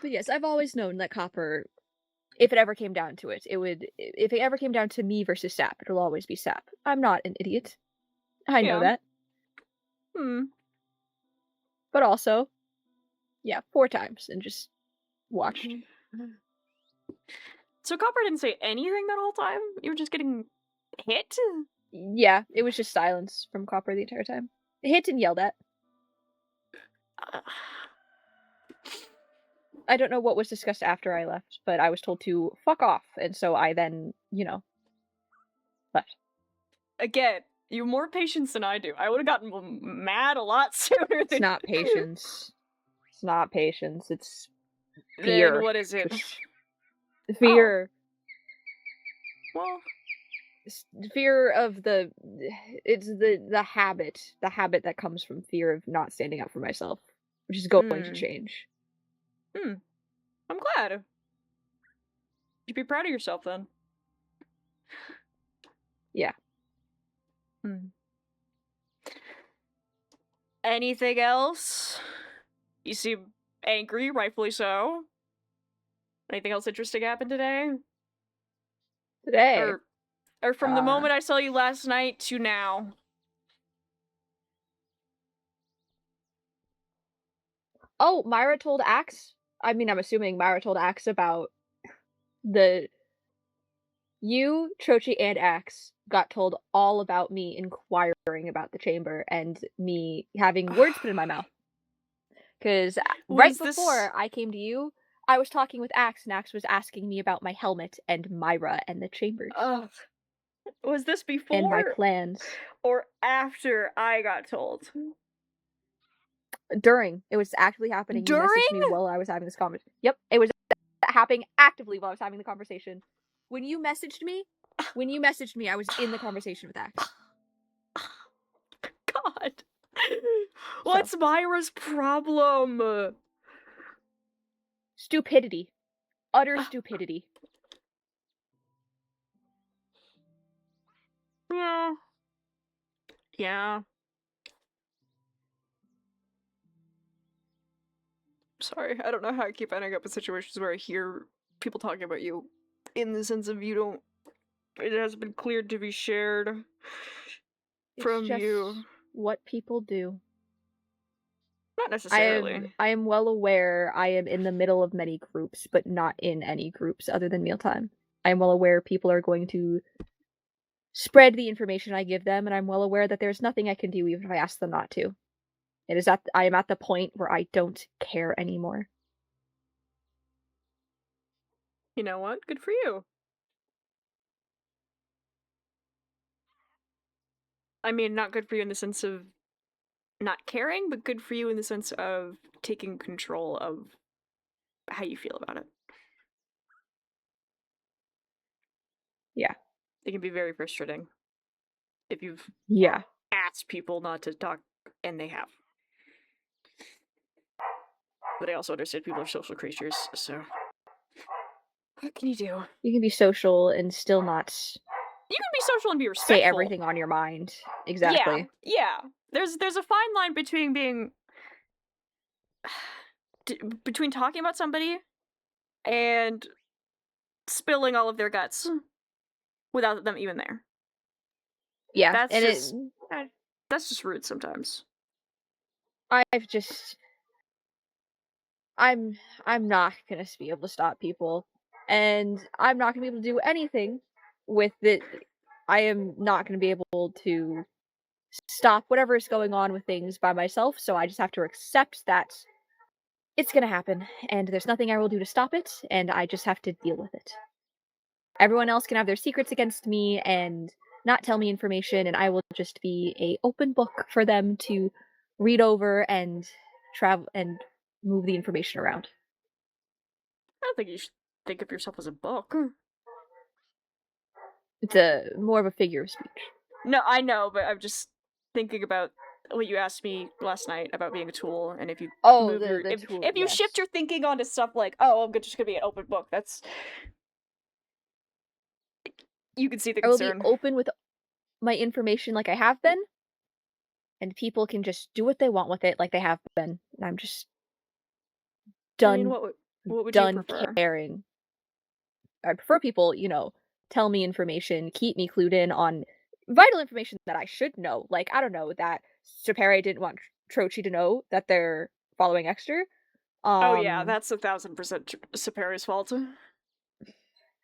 Speaker 5: But yes, I've always known that Copper, if it ever came down to it, if it ever came down to me versus Sap, it'll always be Sap. I'm not an idiot. I know that. But also, yeah, 4 times and just watched.
Speaker 2: So Copper didn't say anything that whole time? You were just getting hit?
Speaker 5: Yeah, it was just silence from Copper the entire time. Hit and yelled at. I don't know what was discussed after I left, but I was told to fuck off, and so I then, left.
Speaker 2: Again, you have more patience than I do. I would have gotten mad a lot sooner than...
Speaker 5: It's not patience. It's not patience. It's fear.
Speaker 2: Then what is it?
Speaker 5: Fear.
Speaker 2: Oh. Well...
Speaker 5: Fear of it's the habit that comes from fear of not standing up for myself, which is going to change.
Speaker 2: I'm glad. You be proud of yourself then.
Speaker 5: Yeah.
Speaker 2: Anything else? You seem angry, rightfully so. Anything else interesting happened today?
Speaker 5: Today?
Speaker 2: Or from the moment I saw you last night to now?
Speaker 5: Oh, Myra told Axe? I mean, I'm assuming Myra told Axe about you, Trochi, and Axe got told all about me inquiring about the chamber and me having words put in my mouth. Because right before I came to you, I was talking with Axe, and Axe was asking me about my helmet and Myra and the chambers.
Speaker 2: Was this before?
Speaker 5: And my plans.
Speaker 2: Or after I got told?
Speaker 5: During. It was actually happening.
Speaker 2: During?
Speaker 5: You messaged me while I was having this conversation. Yep, it was happening actively while I was having the conversation. When you messaged me, I was in the conversation with Axe.
Speaker 2: God. What's Myra's problem?
Speaker 5: Stupidity. Utter stupidity.
Speaker 2: Yeah. Yeah. Sorry, I don't know how I keep ending up in situations where I hear people talking about you in the sense of you don't. It has been cleared to be shared from
Speaker 7: It's just
Speaker 2: you.
Speaker 7: what people do.
Speaker 2: Not necessarily.
Speaker 7: I am well aware I am in the middle of many groups, but not in any groups other than mealtime. I am well aware people are going to spread the information I give them, and I'm well aware that there's nothing I can do even if I ask them not to. I am at the point where I don't care anymore.
Speaker 2: You know what? Good for you. I mean, not good for you in the sense of not caring, but good for you in the sense of taking control of how you feel about it.
Speaker 7: Yeah.
Speaker 2: It can be very frustrating if you've
Speaker 7: Yeah.
Speaker 2: asked people not to talk and they have. But I also understand people are social creatures, so what can you do?
Speaker 7: You can be social and still not
Speaker 2: You can be social and be respectful.
Speaker 7: say everything on your mind. Exactly.
Speaker 2: Yeah. There's a fine line between being between talking about somebody and spilling all of their guts without them even there.
Speaker 7: Yeah.
Speaker 2: That's
Speaker 7: and
Speaker 2: just that's just rude sometimes.
Speaker 7: I'm not gonna be able to stop people, and I'm not gonna be able to do anything with it. I am not gonna be able to stop whatever is going on with things by myself, so I just have to accept that it's gonna happen, and there's nothing I will do to stop it, and I just have to deal with it. Everyone else can have their secrets against me and not tell me information, and I will just be a open book for them to read over and travel and move the information around.
Speaker 2: I don't think you should think of yourself as a book.
Speaker 7: It's a more of a figure of speech.
Speaker 2: No, I know, but I'm just thinking about what you asked me last night about being a tool, and if you move your
Speaker 7: tool,
Speaker 2: if you
Speaker 7: yes.
Speaker 2: shift your thinking onto stuff like, oh, I'm just gonna be an open book, that's you can see the
Speaker 7: I will be
Speaker 2: concern.
Speaker 7: open with my information like I have been, and people can just do what they want with it like they have been. And I'm just
Speaker 2: I mean,
Speaker 7: done
Speaker 2: what would you
Speaker 7: done
Speaker 2: prefer?
Speaker 7: caring. I prefer people, tell me information, keep me clued in on vital information that I should know. Like, I don't know, that Sapere didn't want Trochi to know that they're following Exter.
Speaker 2: Oh yeah, that's 1,000% Saperi's fault.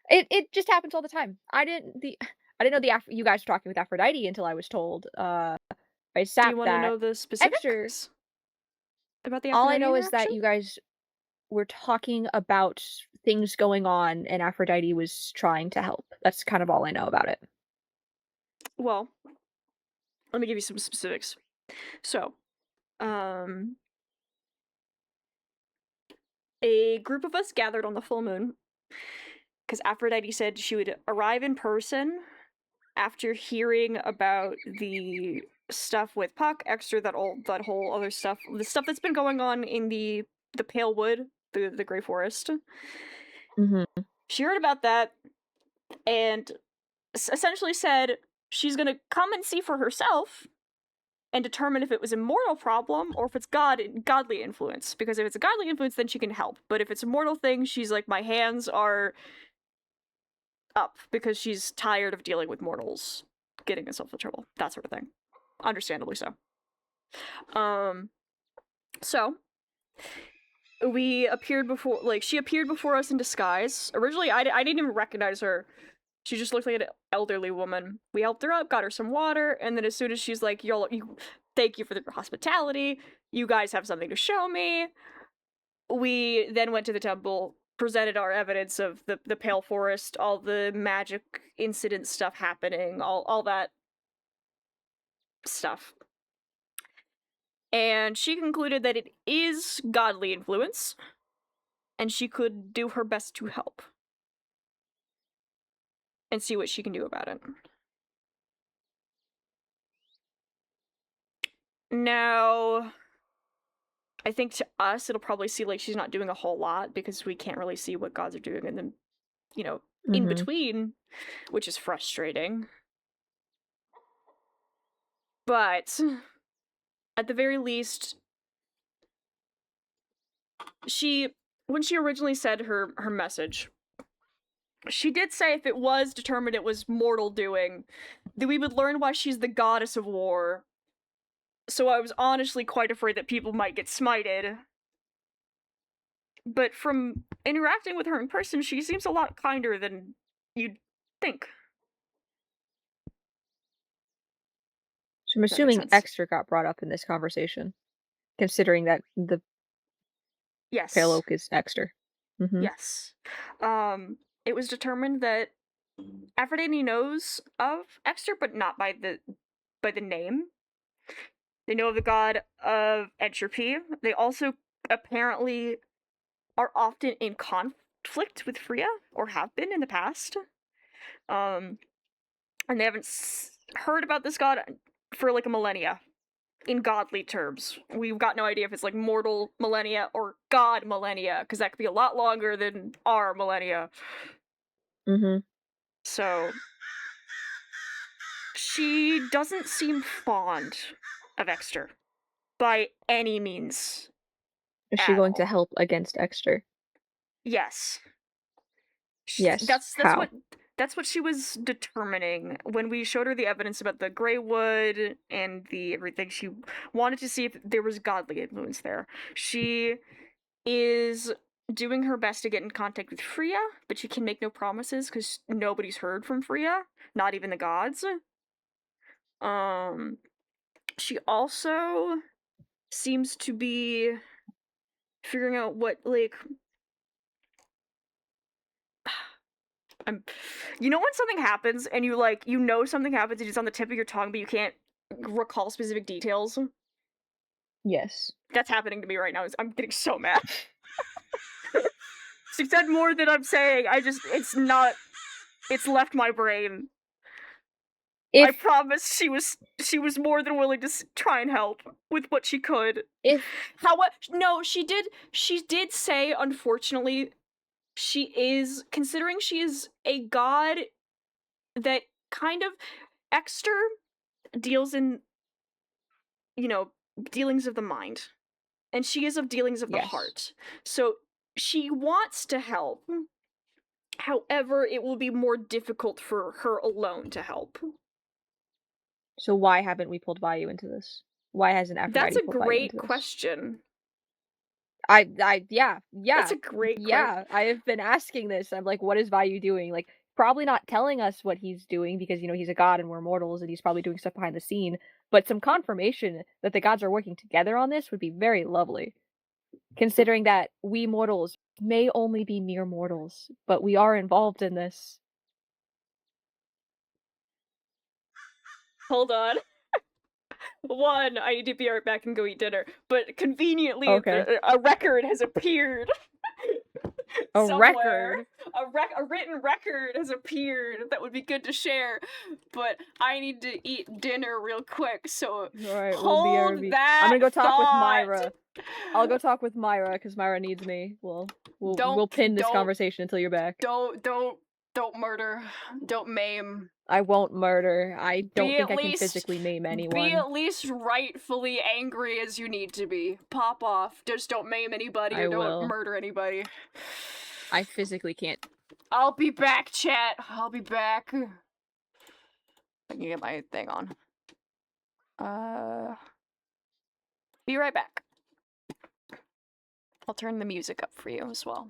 Speaker 7: It just happens all the time. I didn't know you guys were talking with Aphrodite until I was told. I
Speaker 2: Do
Speaker 7: sat
Speaker 2: you want to
Speaker 7: that
Speaker 2: know the specifics about the
Speaker 7: all I
Speaker 2: Aphrodite
Speaker 7: know is that
Speaker 2: interaction?
Speaker 7: you guys were talking about things going on and Aphrodite was trying to help. That's kind of all I know about it.
Speaker 2: Well, let me give you some specifics. So, a group of us gathered on the full moon because Aphrodite said she would arrive in person after hearing about the stuff with Puck, Extra, that whole other stuff, the stuff that's been going on in the Pale Wood, the Grey Forest.
Speaker 7: Mm-hmm.
Speaker 2: She heard about that and essentially said she's gonna come and see for herself and determine if it was a mortal problem or if it's godly influence. Because if it's a godly influence, then she can help. But if it's a mortal thing, she's like, my hands are up because she's tired of dealing with mortals getting herself in trouble. That sort of thing. Understandably so. So we appeared before, she appeared before us in disguise. Originally, I didn't even recognize her. She just looked like an elderly woman. We helped her up, got her some water, and then as soon as she's like, thank you for the hospitality, you guys have something to show me, we then went to the temple, presented our evidence of the Pale Forest, all the magic incident stuff happening, all that stuff. And she concluded that it is godly influence, and she could do her best to help. And see what she can do about it. Now, I think to us, it'll probably seem like she's not doing a whole lot because we can't really see what gods are doing and then, in between, which is frustrating. But, at the very least, when she originally said her message, she did say if it was determined it was mortal doing, that we would learn why she's the goddess of war. So I was honestly quite afraid that people might get smited. But from interacting with her in person, she seems a lot kinder than you'd think.
Speaker 7: So I'm
Speaker 2: makes
Speaker 7: assuming
Speaker 2: sense.
Speaker 7: Extra got brought up in this conversation, considering that the
Speaker 2: Yes.
Speaker 7: Pale Oak is Extra. Mm-hmm.
Speaker 2: Yes. It was determined that Aphrodite knows of Exter, but not by the name. They know of the god of entropy. They also apparently are often in conflict with Freya, or have been in the past. And they haven't heard about this god for like a millennia. In godly terms. We've got no idea if it's like mortal millennia or god millennia, because that could be a lot longer than our millennia.
Speaker 7: Mm-hmm.
Speaker 2: So she doesn't seem fond of Exter by any means.
Speaker 7: Is she
Speaker 2: at
Speaker 7: going
Speaker 2: all.
Speaker 7: to help against Exter?
Speaker 2: Yes.
Speaker 7: Yes. How?
Speaker 2: That's what she was determining when we showed her the evidence about the gray wood and the everything. She wanted to see if there was godly influence there. She is doing her best to get in contact with Freya, but she can make no promises because nobody's heard from Freya, not even the gods. She also seems to be figuring out what, like, you know when something happens and you know something happens and it's on the tip of your tongue but you can't recall specific details?
Speaker 7: Yes.
Speaker 2: That's happening to me right now. I'm getting so mad. She said more than I'm saying. It's left my brain. I promise she was more than willing to try and help with what she could. No, she did say, unfortunately, considering she is a god that kind of Exter deals in, dealings of the mind. And she is of dealings of the heart. So she wants to help. However, it will be more difficult for her alone to help.
Speaker 7: So why haven't we pulled Vayu into this? Why hasn't Aphrodite
Speaker 2: That's a
Speaker 7: pulled Vayu
Speaker 2: great
Speaker 7: into this?
Speaker 2: question.
Speaker 7: Yeah.
Speaker 2: That's a great question.
Speaker 7: Yeah, I have been asking this. I'm like, what is Vayu doing? Like, probably not telling us what he's doing because, he's a god and we're mortals and he's probably doing stuff behind the scene. But some confirmation that the gods are working together on this would be very lovely. Considering that we mortals may only be mere mortals, but we are involved in this.
Speaker 2: Hold on. One, I need to be right back and go eat dinner. But conveniently, a record has appeared.
Speaker 7: A record?
Speaker 2: A written record has appeared that would be good to share. But I need to eat dinner real quick, so
Speaker 7: Alright,
Speaker 2: hold that
Speaker 7: I'm gonna go talk with
Speaker 2: thought.
Speaker 7: Myra. I'll go talk with Myra because Myra needs me. We'll pin this conversation until you're back.
Speaker 2: Don't murder. Don't maim.
Speaker 7: I won't murder. I don't think I can physically maim anyone.
Speaker 2: Be at least rightfully angry as you need to be. Pop off. Just don't maim anybody or don't murder anybody.
Speaker 7: I physically can't.
Speaker 2: I'll be back, chat. I'll be back. I can get my thing on. Be right back. I'll turn the music up for you as well.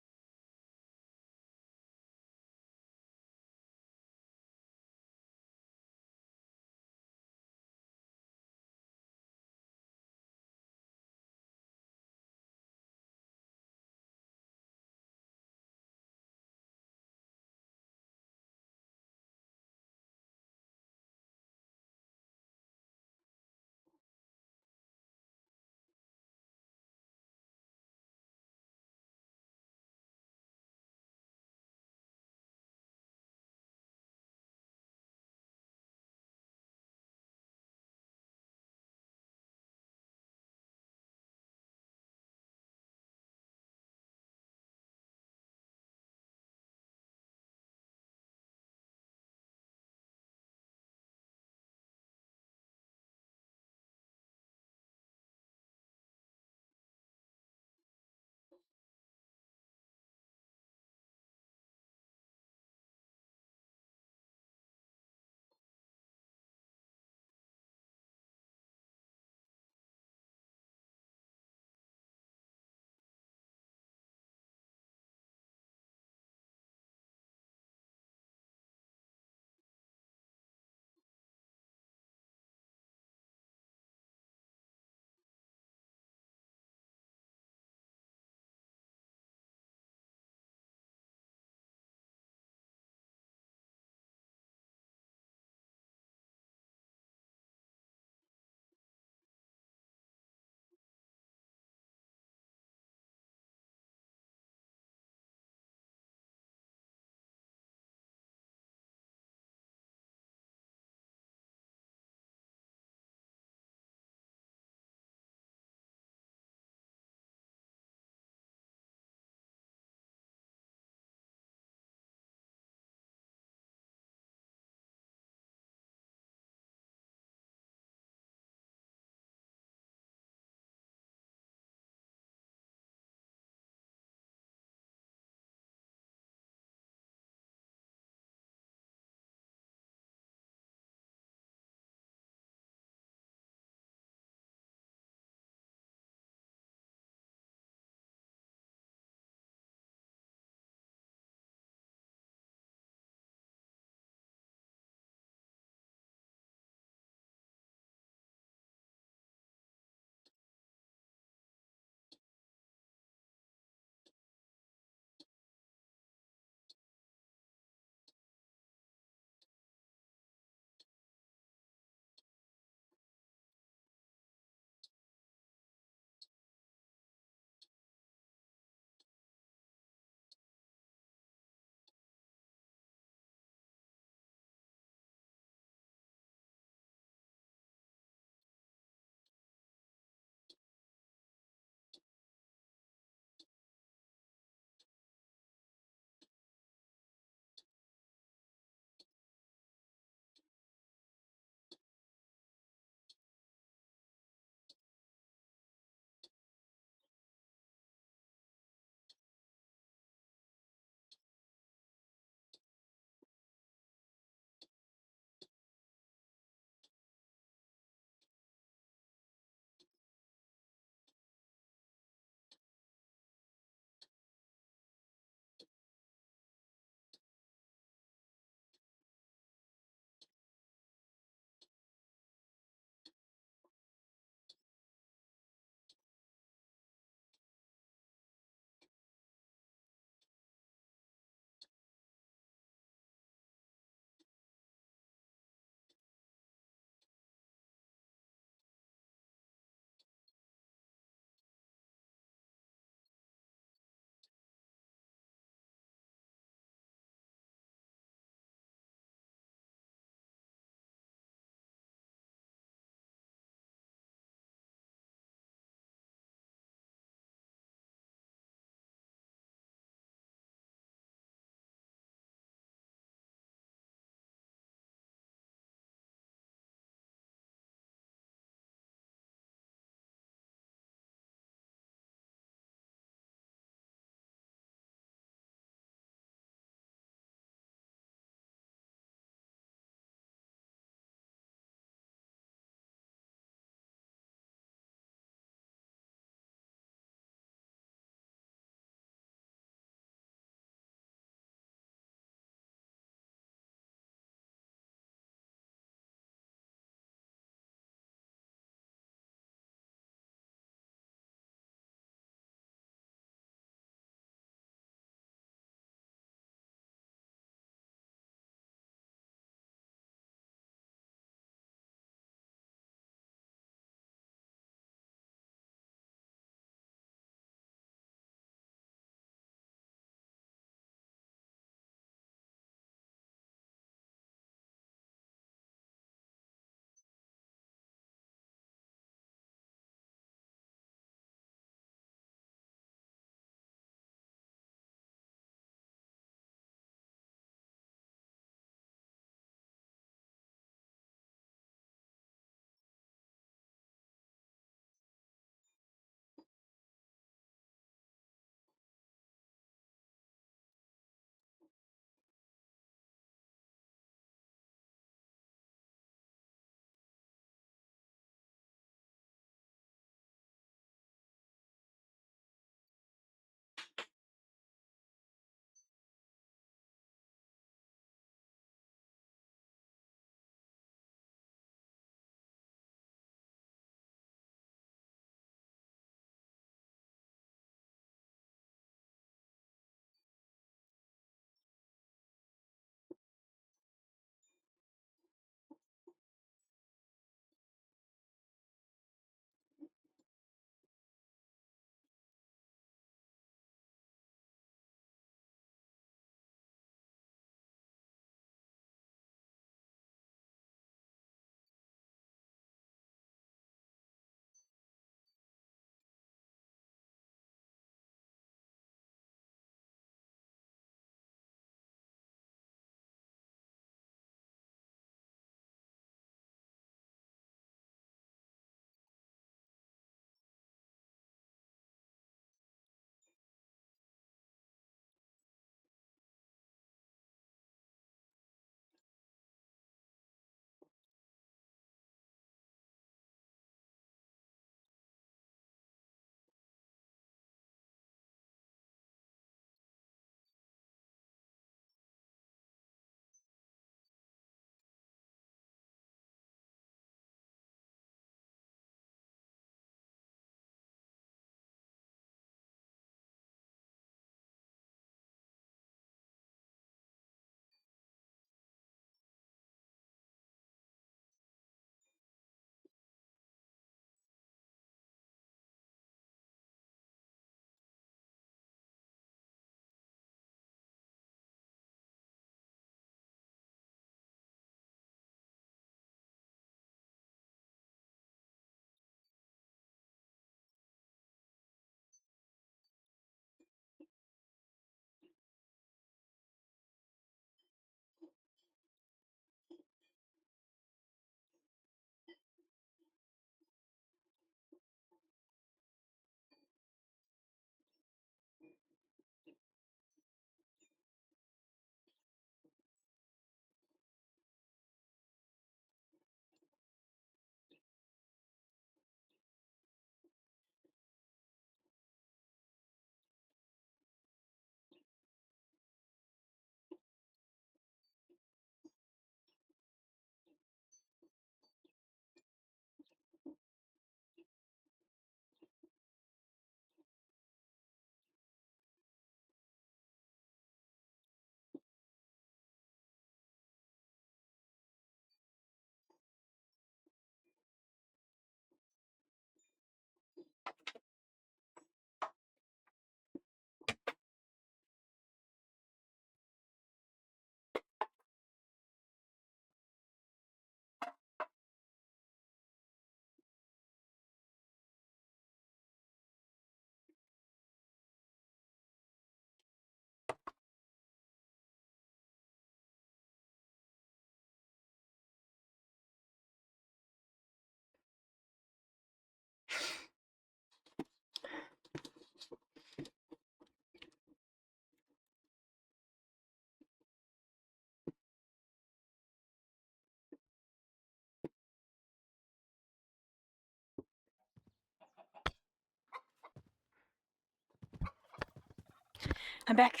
Speaker 2: I'm back.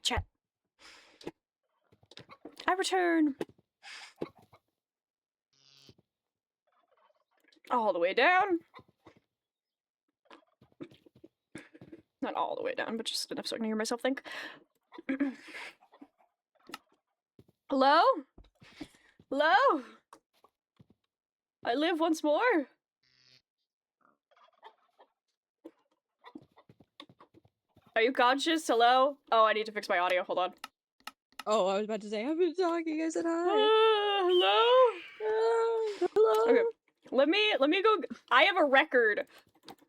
Speaker 2: Chat. I return. All the way down. Not all the way down, but just enough so I can hear myself think. Hello? Hello? I live once more. Are you conscious? Hello? Oh, I need to fix my audio. Hold on.
Speaker 5: Oh, I was about to say, I've been talking. I said hi.
Speaker 2: Hello?
Speaker 5: Hello.
Speaker 2: Okay. Let me go. I have a record.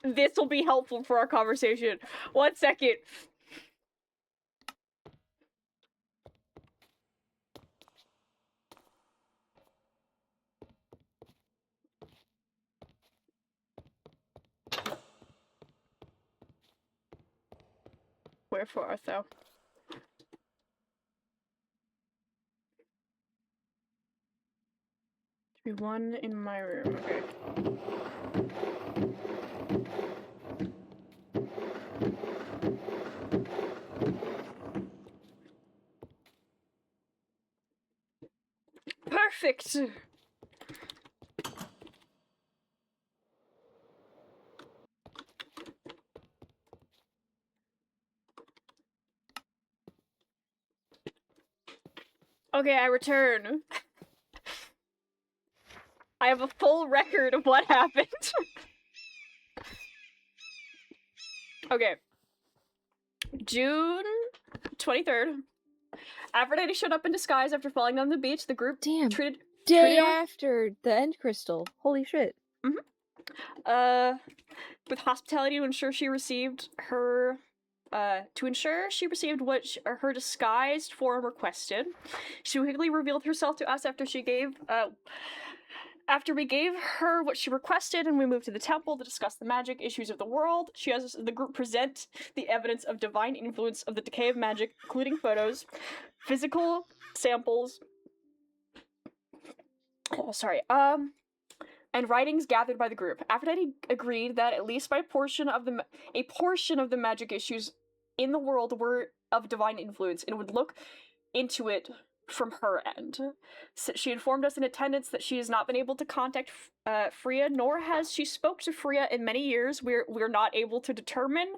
Speaker 2: This will be helpful for our conversation. 1 second. Wherefore art thou? To be one in my room. Okay. Perfect. Okay, I return. I have a full record of what happened. Okay. June 23rd. Aphrodite showed up in disguise after falling down the beach. The group
Speaker 7: Damn.
Speaker 2: treated
Speaker 7: Day
Speaker 2: her-
Speaker 7: after the end crystal. Holy shit.
Speaker 2: with hospitality to ensure she received her what her disguised form requested. She quickly revealed herself to us after we gave her what she requested, and we moved to the temple to discuss the magic issues of the world. She has the group present the evidence of divine influence of the decay of magic, including photos, physical samples, and writings gathered by the group. Aphrodite agreed that at least a portion of the magic issues in the world were of divine influence, and would look into it from her end. So she informed us in attendance that she has not been able to contact Freya, nor has she spoke to Freya in many years. We're not able to determine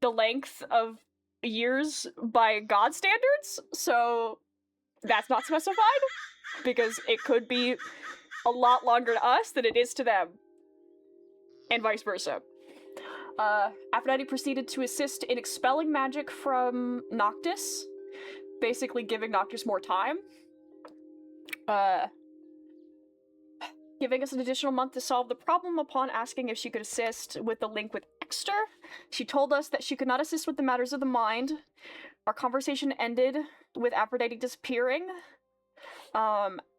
Speaker 2: the length of years by God standards, so that's not specified, because it could be a lot longer to us than it is to them, and vice versa. Aphrodite proceeded to assist in expelling magic from Noctis, basically giving Noctis more time. Giving us an additional month to solve the problem upon asking if she could assist with the link with Exter. She told us that she could not assist with the matters of the mind. Our conversation ended with Aphrodite disappearing.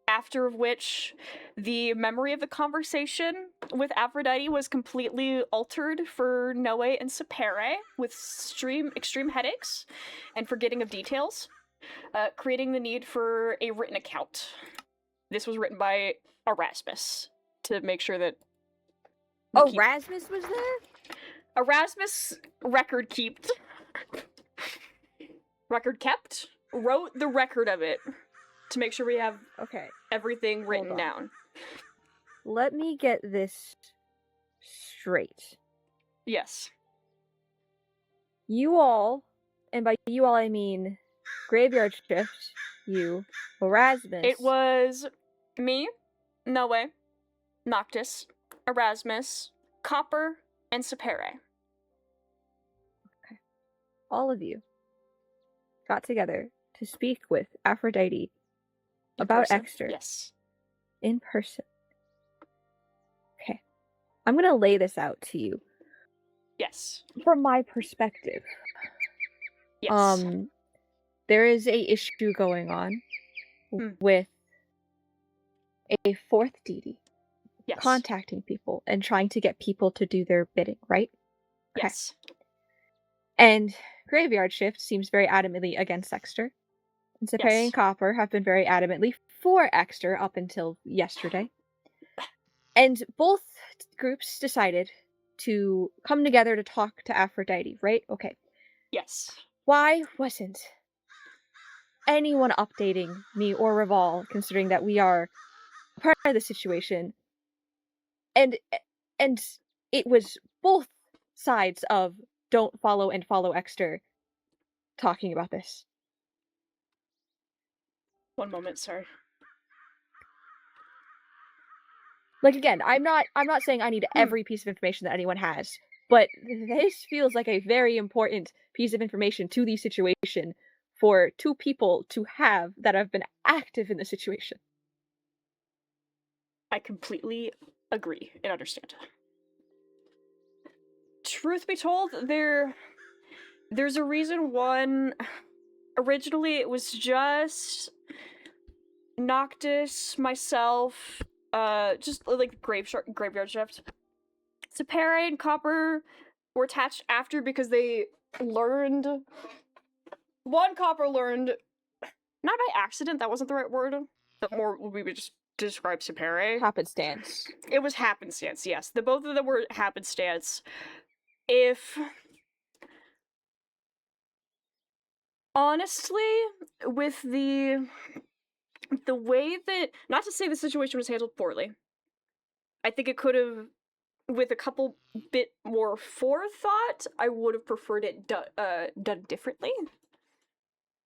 Speaker 2: After which, the memory of the conversation with Aphrodite was completely altered for Noe and Sapere, with extreme headaches and forgetting of details, creating the need for a written account. This was written by Erasmus, to make sure that...
Speaker 7: Oh, Erasmus was there?
Speaker 2: Erasmus record kept? Wrote the record of it. To make sure we have everything written down.
Speaker 7: Let me get this straight.
Speaker 2: Yes.
Speaker 7: You all, and by you all I mean Graveyard Shift, you, Erasmus.
Speaker 2: It was me, Noe, Noctis, Erasmus, Copper, and Sapere.
Speaker 7: Okay. All of you got together to speak with Aphrodite about Exter.
Speaker 2: Yes.
Speaker 7: In person. Okay. I'm gonna lay this out to you.
Speaker 2: Yes.
Speaker 7: From my perspective.
Speaker 2: Yes.
Speaker 7: There is a issue going on with a fourth deity contacting people and trying to get people to do their bidding, right? Okay.
Speaker 2: Yes.
Speaker 7: And Graveyard Shift seems very adamantly against Exter. And Sapere and Copper have been very adamantly for Exter up until yesterday. And both groups decided to come together to talk to Aphrodite, right? Okay.
Speaker 2: Yes.
Speaker 7: Why wasn't anyone updating me or Reval, considering that we are part of the situation? And it was both sides of don't follow and follow Exter talking about this.
Speaker 2: One moment, sorry.
Speaker 7: Like, again, I'm not saying I need every piece of information that anyone has, but this feels like a very important piece of information to the situation for two people to have that have been active in the situation.
Speaker 2: I completely agree and understand. Truth be told, there's a reason one. Originally, it was just Noctis, myself, just like graveyard shift. Sapere and Copper were attached after because they learned. One Copper learned, not by accident. That wasn't the right word. But more we would just describe Sapere.
Speaker 7: Happenstance.
Speaker 2: It was happenstance. Yes, the both of them were happenstance. If honestly, with the way that, not to say the situation was handled poorly, I think it could have, with a couple bit more forethought, I would have preferred it done differently.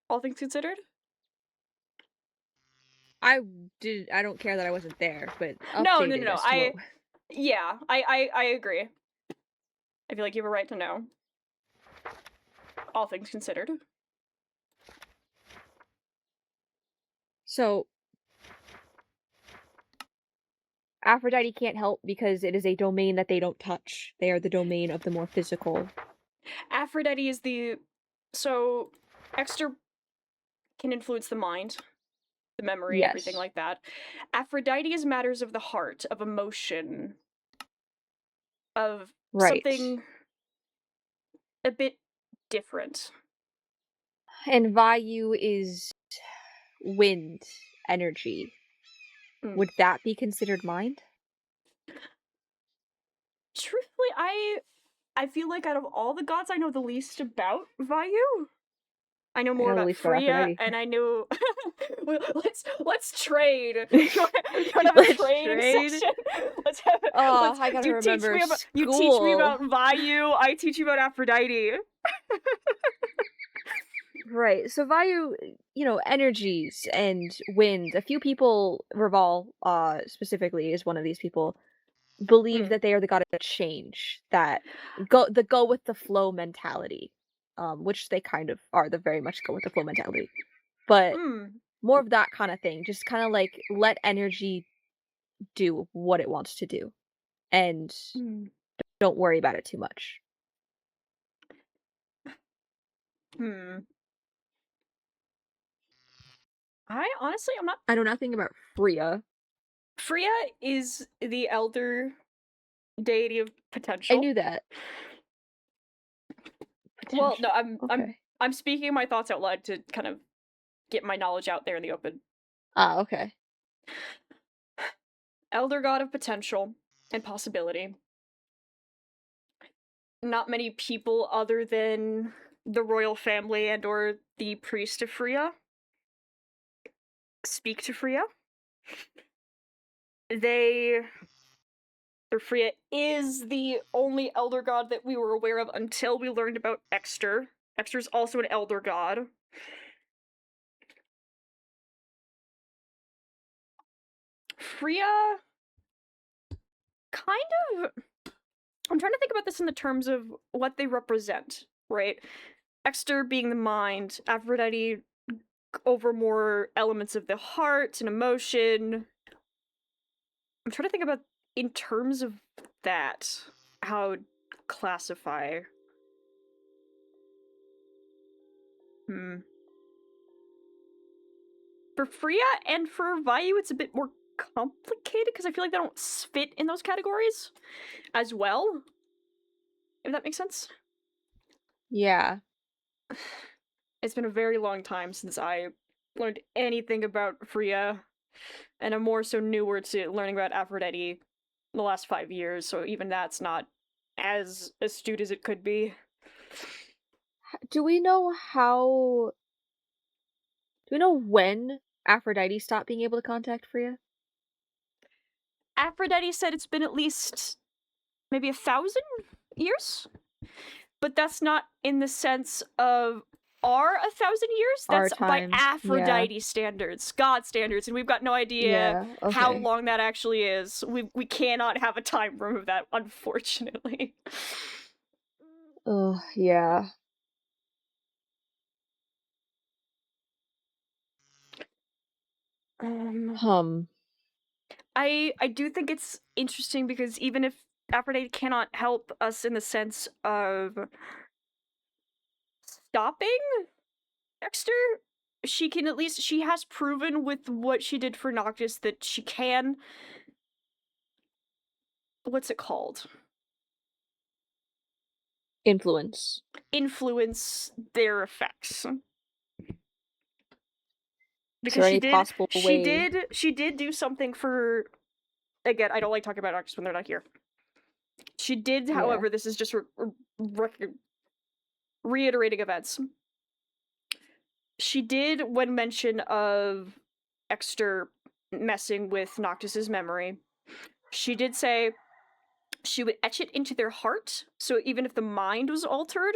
Speaker 2: All things considered.
Speaker 7: I don't care that I wasn't there, but
Speaker 2: No.
Speaker 7: updated as to what-
Speaker 2: Yeah, I agree. I feel like you have a right to know. All things considered.
Speaker 7: So Aphrodite can't help because it is a domain that they don't touch. They are the domain of the more physical.
Speaker 2: Aphrodite is the... So, Exter can influence the mind, the memory,
Speaker 7: Yes.
Speaker 2: everything like that. Aphrodite is matters of the heart, of emotion, of
Speaker 7: Right.
Speaker 2: something a bit different.
Speaker 7: And Vayu is wind energy.
Speaker 2: Mm.
Speaker 7: Would that be considered mind?
Speaker 2: Truthfully, I feel like out of all the gods, I know the least about Vayu. I know more
Speaker 7: know the
Speaker 2: about
Speaker 7: least about
Speaker 2: Freya,
Speaker 7: Aphrodite.
Speaker 2: and I know. Well, let's trade. You want have a
Speaker 7: Let's
Speaker 2: trading
Speaker 7: trade?
Speaker 2: session? Let's have.
Speaker 7: Oh, I gotta remember
Speaker 2: You teach me
Speaker 7: school.
Speaker 2: about Vayu. I teach you about Aphrodite.
Speaker 7: Right. So Vayu, energies and wind. A few people, Reval, specifically, is one of these people, believe
Speaker 2: Mm.
Speaker 7: that they are the god of change. That go with the flow mentality. Which they kind of are, the very much go with the flow mentality. But more of that kind of thing. Just kind of like let energy do what it wants to do. And don't worry about it too much. I know nothing about Freya.
Speaker 2: Freya is the elder deity of potential.
Speaker 7: I knew that.
Speaker 2: Well, no,
Speaker 7: Okay.
Speaker 2: I'm speaking my thoughts out loud to kind of get my knowledge out there in the open.
Speaker 7: Ah, okay.
Speaker 2: Elder god of potential and possibility. Not many people other than the royal family and or the priest of Freya speak to Freya. Freya is the only elder god that we were aware of until we learned about Exter. Exter's also an elder god. Freya kind of... I'm trying to think about this in the terms of what they represent, right? Exter being the mind, Aphrodite over more elements of the heart and emotion. I'm trying to think about, in terms of that, how to classify. For Freya and for Vayu, it's a bit more complicated because I feel like they don't fit in those categories as well. If that makes sense?
Speaker 7: Yeah.
Speaker 2: It's been a very long time since I learned anything about Freya, and I'm more so newer to learning about Aphrodite the last 5 years, so even that's not as astute as it could be.
Speaker 7: Do we know how? Do we know when Aphrodite stopped being able to contact Freya?
Speaker 2: Aphrodite said it's been at least maybe 1,000 years, but that's not in the sense of our 1,000 years.
Speaker 7: Our
Speaker 2: That's by
Speaker 7: times, yeah.
Speaker 2: Aphrodite standards, God standards, and we've got no idea
Speaker 7: Yeah.
Speaker 2: how
Speaker 7: Okay.
Speaker 2: long that actually is. We cannot have a time frame of that, unfortunately.
Speaker 7: Yeah.
Speaker 2: I do think it's interesting because even if Aphrodite cannot help us in the sense of stopping Dexter, she can at least, she has proven with what she did for Noctis that she can, what's it called?
Speaker 7: Influence.
Speaker 2: Influence their effects.
Speaker 7: Is
Speaker 2: Because
Speaker 7: there any possible way?
Speaker 2: she did do something for, again, I don't like talking about Noctis when they're not here. She did,
Speaker 7: Yeah.
Speaker 2: however, this is just reiterating events. She did, when mention of Exter messing with Noctis's memory, she did say she would etch it into their heart, so even if the mind was altered,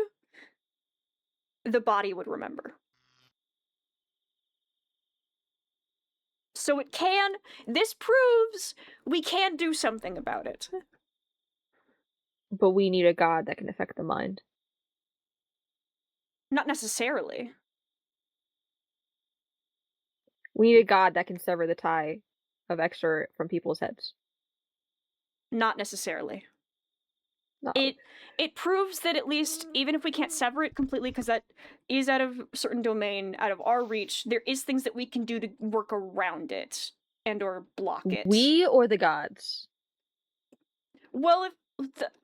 Speaker 2: the body would remember. So it can, this proves we can do something about it.
Speaker 7: But we need a god that can affect the mind.
Speaker 2: Not necessarily.
Speaker 7: We need a god that can sever the tie of Extra from people's heads.
Speaker 2: Not necessarily.
Speaker 7: No.
Speaker 2: It proves that at least, even if we can't sever it completely, because that is out of a certain domain, out of our reach, there is things that we can do to work around it and or block it.
Speaker 7: We or the gods?
Speaker 2: Well,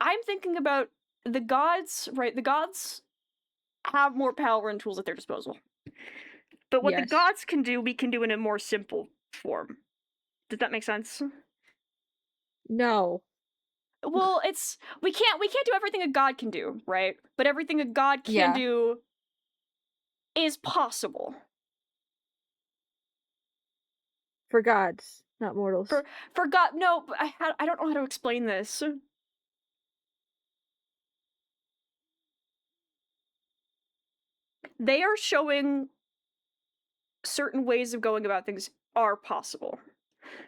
Speaker 2: I'm thinking about the gods, right? The gods have more power and tools at their disposal. But what the
Speaker 7: Yes.
Speaker 2: gods can do, we can do in a more simple form. Does that make sense?
Speaker 7: No.
Speaker 2: Well, it's we can't do everything a god can do, right? But everything a god can do is possible.
Speaker 7: For gods, not mortals.
Speaker 2: For God, no, I don't know how to explain this. They are showing certain ways of going about things are possible.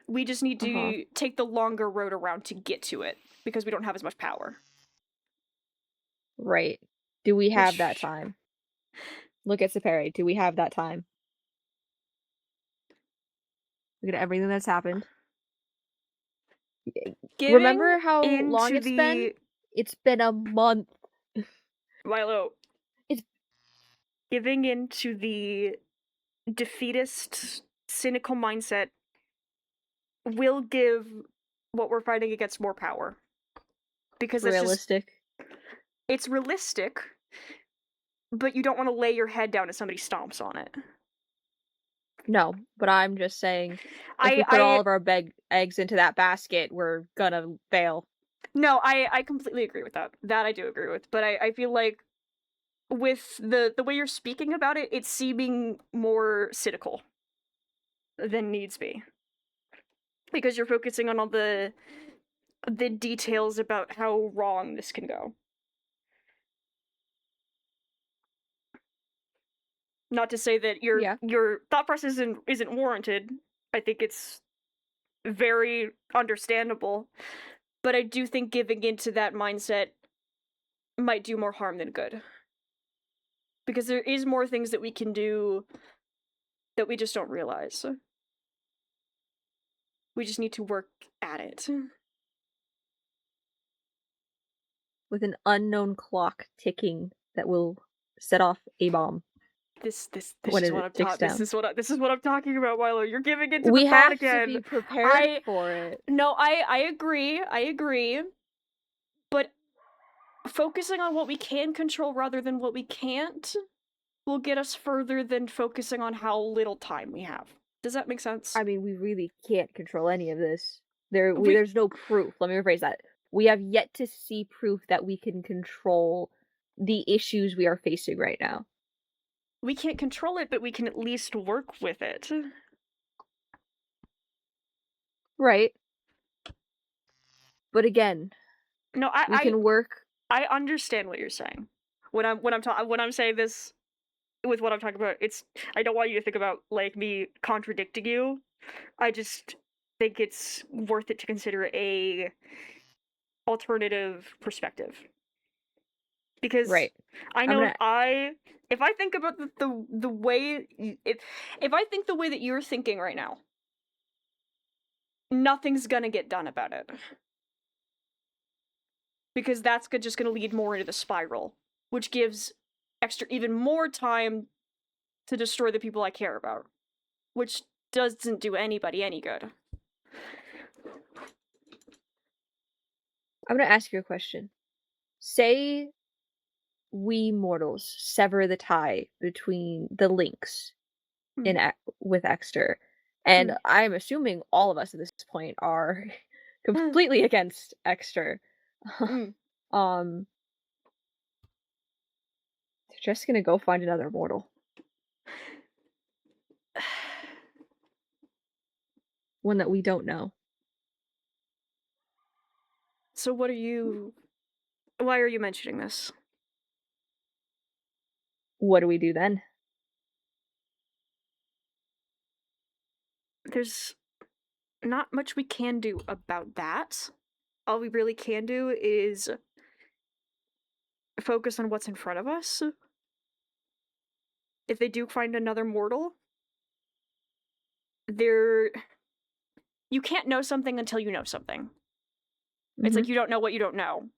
Speaker 2: We just need to take the longer road around to get to it because we don't have as much power.
Speaker 7: Right. Do we have that time? Look at Sapere. Do we have that time? Look at everything that's happened. Remember how long it's been? It's been a month.
Speaker 2: Milo, it's giving into the defeatist, cynical mindset will give what we're fighting against more power. Because it's realistic, but you don't want to lay your head down as somebody stomps on it.
Speaker 7: No, but I'm just saying, if we put all of our eggs into that basket, we're gonna fail.
Speaker 2: No, I completely agree with that. That I do agree with. But I feel like with the way you're speaking about it, it's seeming more cynical than needs be. Because you're focusing on all the details about how wrong this can go. Not to say that your thought process isn't warranted. I think it's very understandable. But I do think giving into that mindset might do more harm than good. Because there is more things that we can do that we just don't realize. We just need to work at it.
Speaker 7: With an unknown clock ticking that will set off a bomb.
Speaker 2: This is what I'm talking about, Milo. You're giving into
Speaker 7: we
Speaker 2: the thought
Speaker 7: again.
Speaker 2: We have
Speaker 7: to be prepared for it.
Speaker 2: No, I agree. But focusing on what we can control rather than what we can't will get us further than focusing on how little time we have. Does that make sense?
Speaker 7: I mean, we really can't control any of this. There's no proof. Let me rephrase that. We have yet to see proof that we can control the issues we are facing right now.
Speaker 2: We can't control it, but we can at least work with it.
Speaker 7: Right. But again,
Speaker 2: No,
Speaker 7: we can work.
Speaker 2: I understand what you're saying. When I'm saying this with what I'm talking about, I don't want you to think about like me contradicting you. I just think it's worth it to consider a alternative perspective. Because
Speaker 7: Right.
Speaker 2: I
Speaker 7: I'm
Speaker 2: know
Speaker 7: gonna-
Speaker 2: if I think about the way if I think the way that you're thinking right now, nothing's gonna get done about it. Because that's just gonna lead more into the spiral, which gives extra even more time to destroy the people I care about, which doesn't do anybody any good.
Speaker 7: I'm gonna ask you a question. Say we mortals sever the tie between the links with Exter, and I'm assuming all of us at this point are completely against Exter. They're just gonna go find another mortal. One that we don't know.
Speaker 2: So why are you mentioning this?
Speaker 7: What do we do then?
Speaker 2: There's not much we can do about that. All we really can do is focus on what's in front of us. If they do find another mortal, you can't know something until you know something. It's like you don't know what you don't know.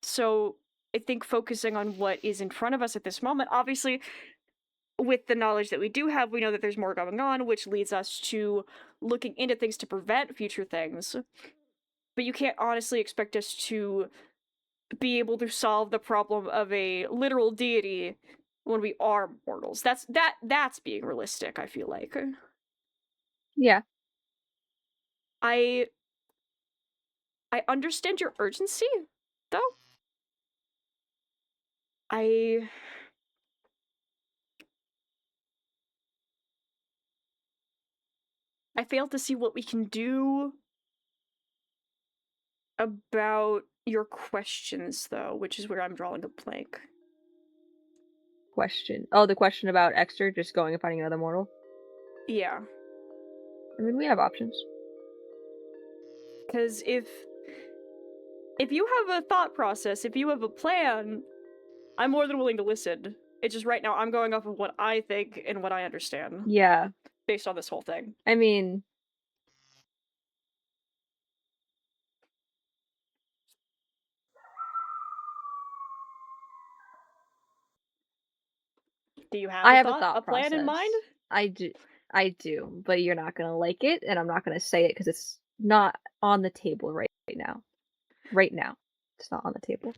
Speaker 2: So I think focusing on what is in front of us at this moment, obviously, with the knowledge that we do have, we know that there's more going on, which leads us to looking into things to prevent future things. But you can't honestly expect us to be able to solve the problem of a literal deity when we are mortals. That's being realistic, I feel like.
Speaker 7: Yeah.
Speaker 2: I understand your urgency, though. I fail to see what we can do about your questions, though, which is where I'm drawing a blank.
Speaker 7: Question. Oh, the question about Exter just going and finding another mortal?
Speaker 2: Yeah.
Speaker 7: I mean, we have options.
Speaker 2: Because if you have a thought process, if you have a plan, I'm more than willing to listen. It's just right now I'm going off of what I think and what I understand.
Speaker 7: Yeah.
Speaker 2: Based on this whole thing.
Speaker 7: I mean...
Speaker 2: Do you have
Speaker 7: I
Speaker 2: a
Speaker 7: have
Speaker 2: thought,
Speaker 7: a
Speaker 2: plan
Speaker 7: process.
Speaker 2: in mind?
Speaker 7: I do, but you're not gonna like it, and I'm not gonna say it because it's not on the table right now. Right now. It's not on the table.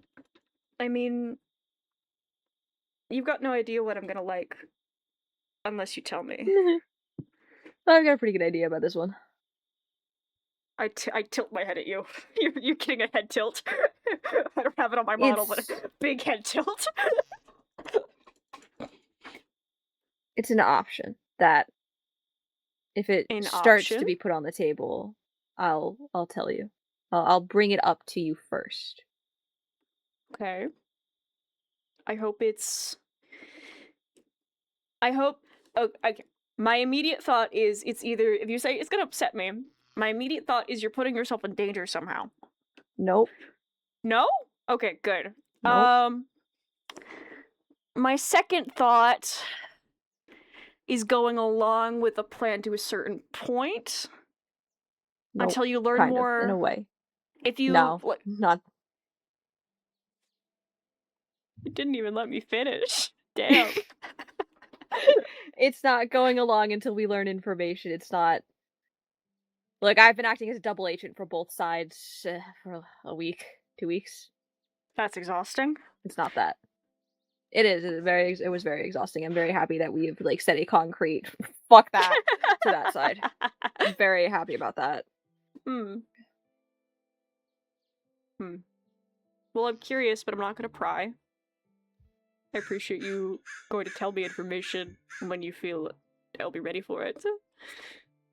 Speaker 2: I mean... You've got no idea what I'm gonna like. Unless you tell me.
Speaker 7: I've got a pretty good idea about this one.
Speaker 2: I tilt my head at you. You're getting a head tilt. I don't have it on my model, but a big head tilt.
Speaker 7: It's an option that if it starts to be put on the table, I'll tell you. I'll bring it up to you first.
Speaker 2: Okay. Oh, okay. My immediate thought is it's either, if you say it's gonna upset me, my immediate thought is you're putting yourself in danger somehow.
Speaker 7: Nope.
Speaker 2: No? Okay, good.
Speaker 7: Nope.
Speaker 2: My second thought is going along with a plan to a certain point.
Speaker 7: Nope.
Speaker 2: Until you learn
Speaker 7: kind
Speaker 2: more.
Speaker 7: Of, in a way.
Speaker 2: If you
Speaker 7: not.
Speaker 2: You didn't even let me finish. Damn.
Speaker 7: It's not going along until we learn information. It's not. Like, I've been acting as a double agent for both sides for a week, 2 weeks.
Speaker 2: That's exhausting.
Speaker 7: It's not that. It is. It was very exhausting. I'm very happy that we've like set a concrete fuck that to that side. I'm very happy about that.
Speaker 2: Well, I'm curious, but I'm not gonna pry. I appreciate you going to tell me information when you feel I'll be ready for it.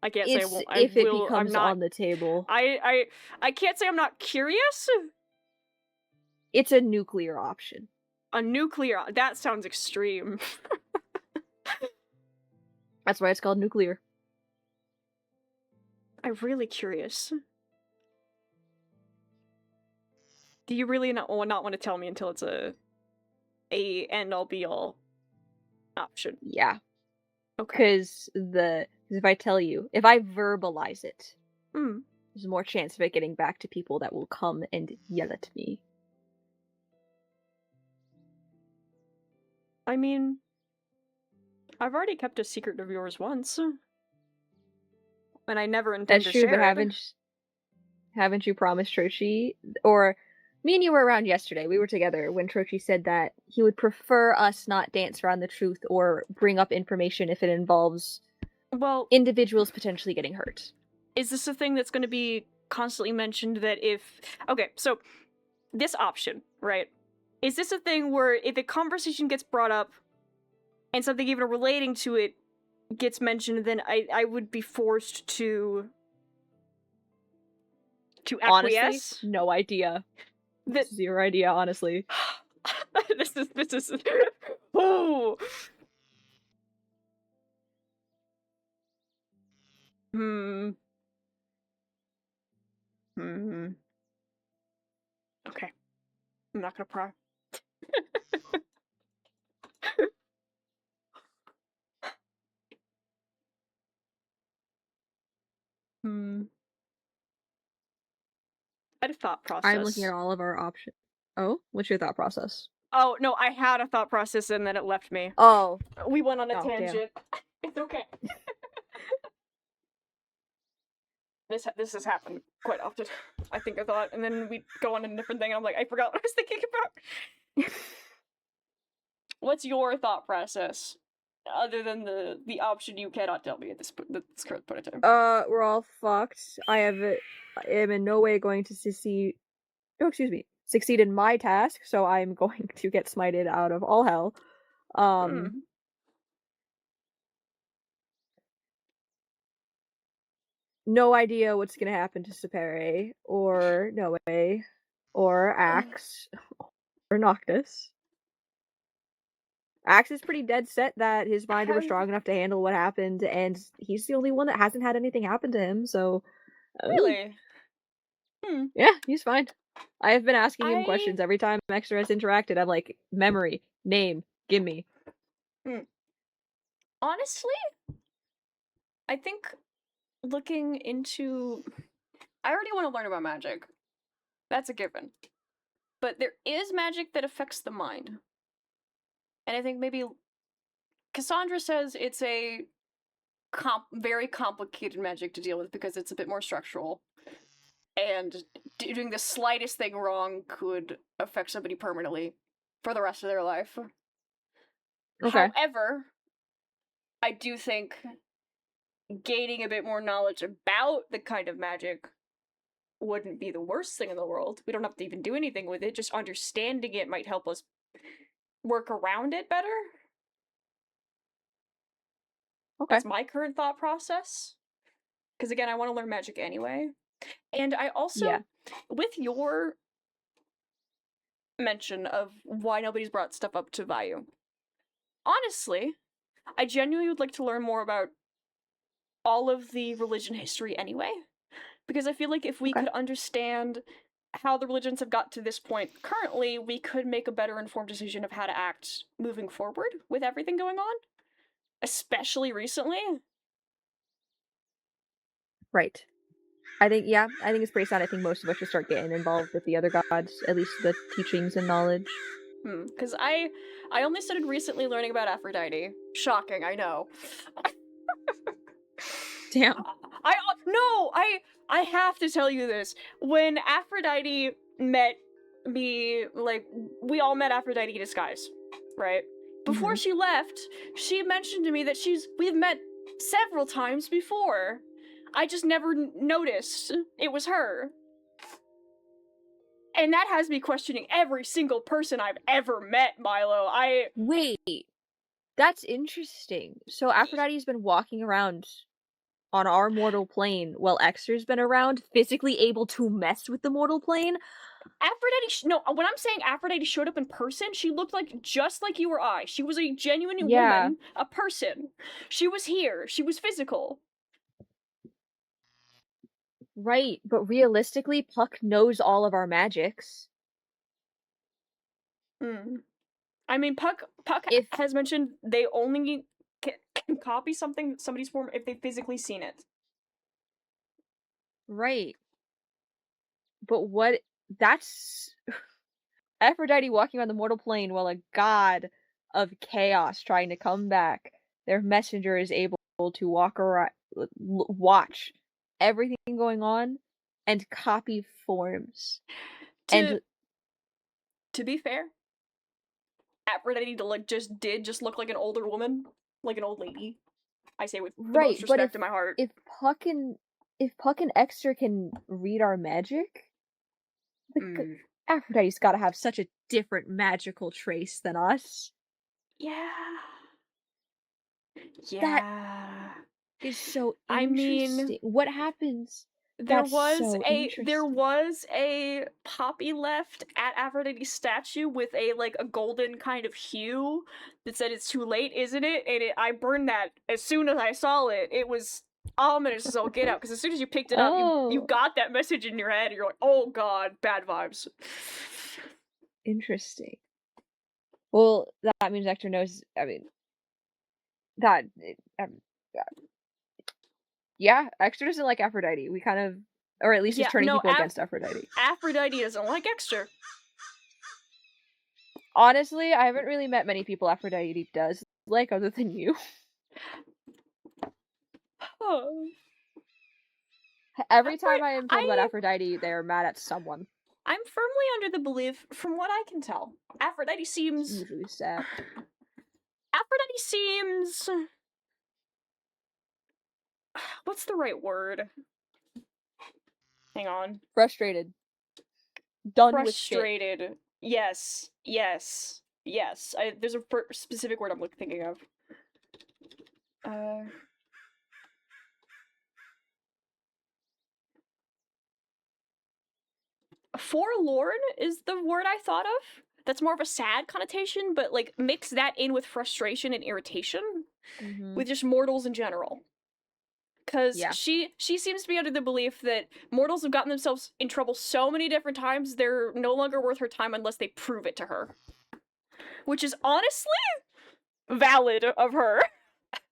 Speaker 2: I can't say I
Speaker 7: It's
Speaker 2: won't. I
Speaker 7: if it
Speaker 2: will. I'm
Speaker 7: becomes
Speaker 2: not.
Speaker 7: on the table.
Speaker 2: I can't say I'm not curious.
Speaker 7: It's a nuclear option.
Speaker 2: A nuclear. That sounds extreme.
Speaker 7: That's why it's called nuclear.
Speaker 2: I'm really curious. Do you really not want to tell me until it's a end all be all option?
Speaker 7: Yeah.
Speaker 2: Okay.
Speaker 7: Because if I tell you, if I verbalize it,
Speaker 2: Hmm.
Speaker 7: there's more chance of it getting back to people that will come and yell at me.
Speaker 2: I mean, I've already kept a secret of yours once, and I never intend
Speaker 7: That's
Speaker 2: to
Speaker 7: true,
Speaker 2: share
Speaker 7: but
Speaker 2: it.
Speaker 7: haven't you promised Trochi? Or me and you were around yesterday. We were together when Trochi said that he would prefer us not dance around the truth or bring up information if it involves
Speaker 2: Well,
Speaker 7: individuals potentially getting hurt.
Speaker 2: is this a thing that's going to be constantly mentioned that if... Okay, so this option, right? Is this a thing where if a conversation gets brought up and something even relating to it gets mentioned, then I would be forced to acquiesce?
Speaker 7: Honestly, no idea.
Speaker 2: That...
Speaker 7: Zero idea, honestly.
Speaker 2: this is... Oh! Okay. I'm not gonna pry. I had a thought process.
Speaker 7: I'm looking at all of our options. Oh, what's your thought process?
Speaker 2: Oh, no, I had a thought process and then it left me.
Speaker 7: Oh,
Speaker 2: We went on a
Speaker 7: Oh, damn.
Speaker 2: tangent. It's okay. This has happened quite often. I thought, and then we go on a different thing and I'm like, I forgot what I was thinking about. What's your thought process? Other than the option you cannot tell me at this current point in time.
Speaker 7: we're all fucked. I am in no way going to succeed in my task, so I'm going to get smited out of all hell. No idea what's gonna happen to Sapere, or Noe, or Axe, or Noctis. Axe is pretty dead set that his mind was strong enough to handle what happened, and he's the only one that hasn't had anything happen to him, so...
Speaker 2: Really?
Speaker 7: Yeah, he's fine. I have been asking him questions every time Extra has interacted. I'm like, memory, name, gimme.
Speaker 2: Honestly, I think looking into... I already want to learn about magic. That's a given. But there is magic that affects the mind. And I think maybe Cassandra says it's a very complicated magic to deal with because it's a bit more structural. And doing the slightest thing wrong could affect somebody permanently for the rest of their life.
Speaker 7: Okay.
Speaker 2: However, I do think gaining a bit more knowledge about the kind of magic wouldn't be the worst thing in the world. We don't have to even do anything with it. Just understanding it might help us work around it better.
Speaker 7: Okay.
Speaker 2: That's my current thought process. Because again, I want to learn magic anyway. And I also, with your mention of why nobody's brought stuff up to Vayu, honestly, I genuinely would like to learn more about all of the religion history anyway. Because I feel like if we could understand how the religions have got to this point currently, we could make a better informed decision of how to act moving forward with everything going on. Especially recently.
Speaker 7: Right. I think it's pretty sad. I think most of us should start getting involved with the other gods, at least the teachings and knowledge.
Speaker 2: Because I only started recently learning about Aphrodite. Shocking, I know.
Speaker 7: Damn.
Speaker 2: I have to tell you this. When Aphrodite met me, like, we all met Aphrodite in disguise, right? Before she left, she mentioned to me that we've met several times before. I just never noticed it was her. And that has me questioning every single person I've ever met, Milo.
Speaker 7: Wait, that's interesting. So Aphrodite's been walking around on our mortal plane while Exter's been around, physically able to mess with the mortal plane?
Speaker 2: Aphrodite, no, when I'm saying Aphrodite showed up in person, she looked like just like you or I. She was a genuine
Speaker 7: Yeah.
Speaker 2: woman, a person. She was here. She was physical.
Speaker 7: Right, but realistically, Puck knows all of our magics.
Speaker 2: I mean, Puck
Speaker 7: If
Speaker 2: has mentioned they only can copy somebody's form if they've physically seen it.
Speaker 7: Right. But what that's Aphrodite walking on the mortal plane while a god of chaos trying to come back. Their messenger is able to walk around, watch everything going on, and copy forms. And
Speaker 2: To be fair, Aphrodite just look like an older woman, like an old lady. I say with the
Speaker 7: right,
Speaker 2: most
Speaker 7: but
Speaker 2: respect in my heart.
Speaker 7: if Puck and Exter can read our magic, Aphrodite's got to have such a different magical trace than us.
Speaker 2: Yeah.
Speaker 7: That is so
Speaker 2: I
Speaker 7: interesting.
Speaker 2: mean,
Speaker 7: what happens?
Speaker 2: There
Speaker 7: That's
Speaker 2: was
Speaker 7: so
Speaker 2: a poppy left at Aphrodite's statue with a golden kind of hue that said it's too late, isn't it? And I burned that as soon as I saw it. It was ominous as all get out, because as soon as you picked it up, you got that message in your head, and you're like, oh god, bad vibes.
Speaker 7: Interesting. Well, that means Hector knows, I mean, that, yeah, Exter doesn't like Aphrodite. We kind of, or at least he's turning people against Aphrodite.
Speaker 2: Aphrodite doesn't like Exter.
Speaker 7: Honestly, I haven't really met many people Aphrodite does like other than you. Every time I am told about Aphrodite, they are mad at someone.
Speaker 2: I'm firmly under the belief, from what I can tell, Aphrodite seems...
Speaker 7: It's usually sad.
Speaker 2: Aphrodite seems... What's the right word? Hang on.
Speaker 7: Frustrated. Done
Speaker 2: Frustrated.
Speaker 7: with shit.
Speaker 2: Yes. There's a specific word I'm thinking of. Forlorn is the word I thought of. That's more of a sad connotation, but mix that in with frustration and irritation with just mortals in general. Because she seems to be under the belief that mortals have gotten themselves in trouble so many different times, they're no longer worth her time unless they prove it to her. Which is honestly valid of her.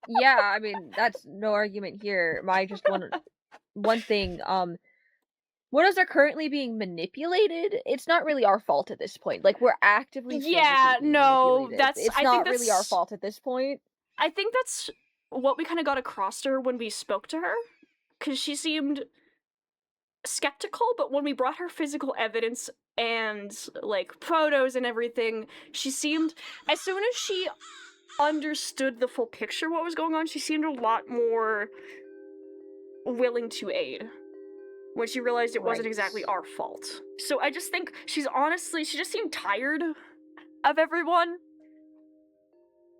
Speaker 7: Yeah, I mean, that's no argument here. My just one thing, mortals are currently being manipulated. It's not really our fault at this point. We're actively
Speaker 2: no,
Speaker 7: it's not really our fault at this point.
Speaker 2: I think that's what we kind of got across to her when we spoke to her, because she seemed skeptical, but when we brought her physical evidence and photos and everything, she seemed, as soon as she understood the full picture what was going on, she seemed a lot more willing to aid when she realized it wasn't exactly our fault. So I just think she just seemed tired of everyone,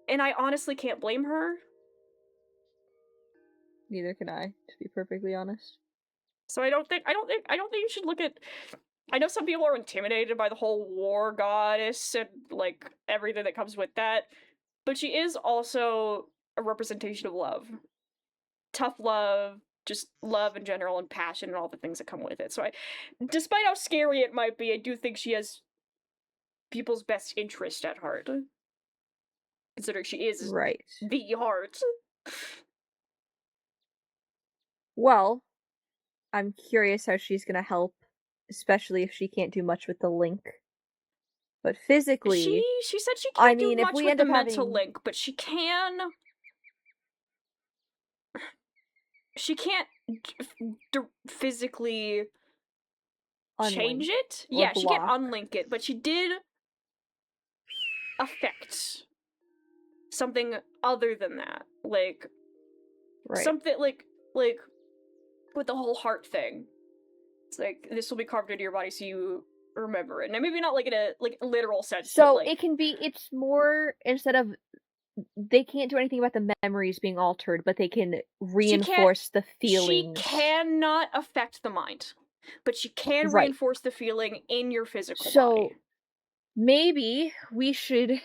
Speaker 2: and I honestly can't blame her.
Speaker 7: Neither can I, to be perfectly honest.
Speaker 2: So I don't think you should look at... I know some people are intimidated by the whole war goddess and everything that comes with that, but she is also a representation of love. Tough love, just love in general, and passion and all the things that come with it. So despite how scary it might be, I do think she has people's best interest at heart. Considering she is the heart.
Speaker 7: Well, I'm curious how she's gonna help, especially if she can't do much with the link. But physically,
Speaker 2: she said she can't do much with the mental link, but she can. She can't physically change it. Yeah, she can't unlink it, but she did affect something other than that, something like with the whole heart thing. It's this will be carved into your body, so you remember it. And maybe not like in a literal sense.
Speaker 7: So
Speaker 2: but, like,
Speaker 7: it can be. It's more instead of they can't do anything about the memories being altered, but they can reinforce the feelings.
Speaker 2: She cannot affect the mind, but she can
Speaker 7: Right.
Speaker 2: reinforce the feeling in your physical
Speaker 7: So
Speaker 2: body.
Speaker 7: maybe we should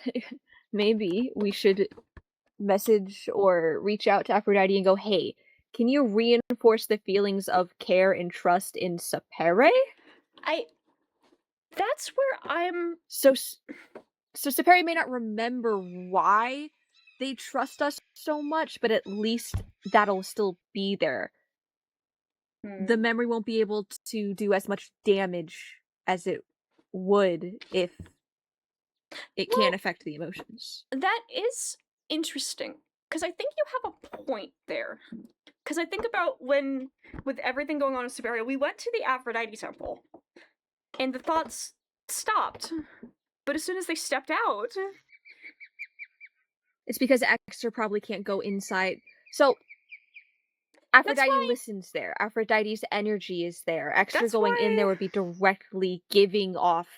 Speaker 7: message or reach out to Aphrodite and go, hey, can you reinforce the feelings of care and trust in Sapere?
Speaker 2: That's where I'm.
Speaker 7: So Sapere may not remember why they trust us so much, but at least that'll still be there. The memory won't be able to do as much damage as it would if it can't affect the emotions.
Speaker 2: That is interesting, because I think you have a point there. Because I think about when, with everything going on in Siberia, we went to the Aphrodite temple, and the thoughts stopped. But as soon as they stepped out...
Speaker 7: It's because Exter probably can't go inside. So, Aphrodite listens there. Aphrodite's energy is there. Exter going in there would be directly giving off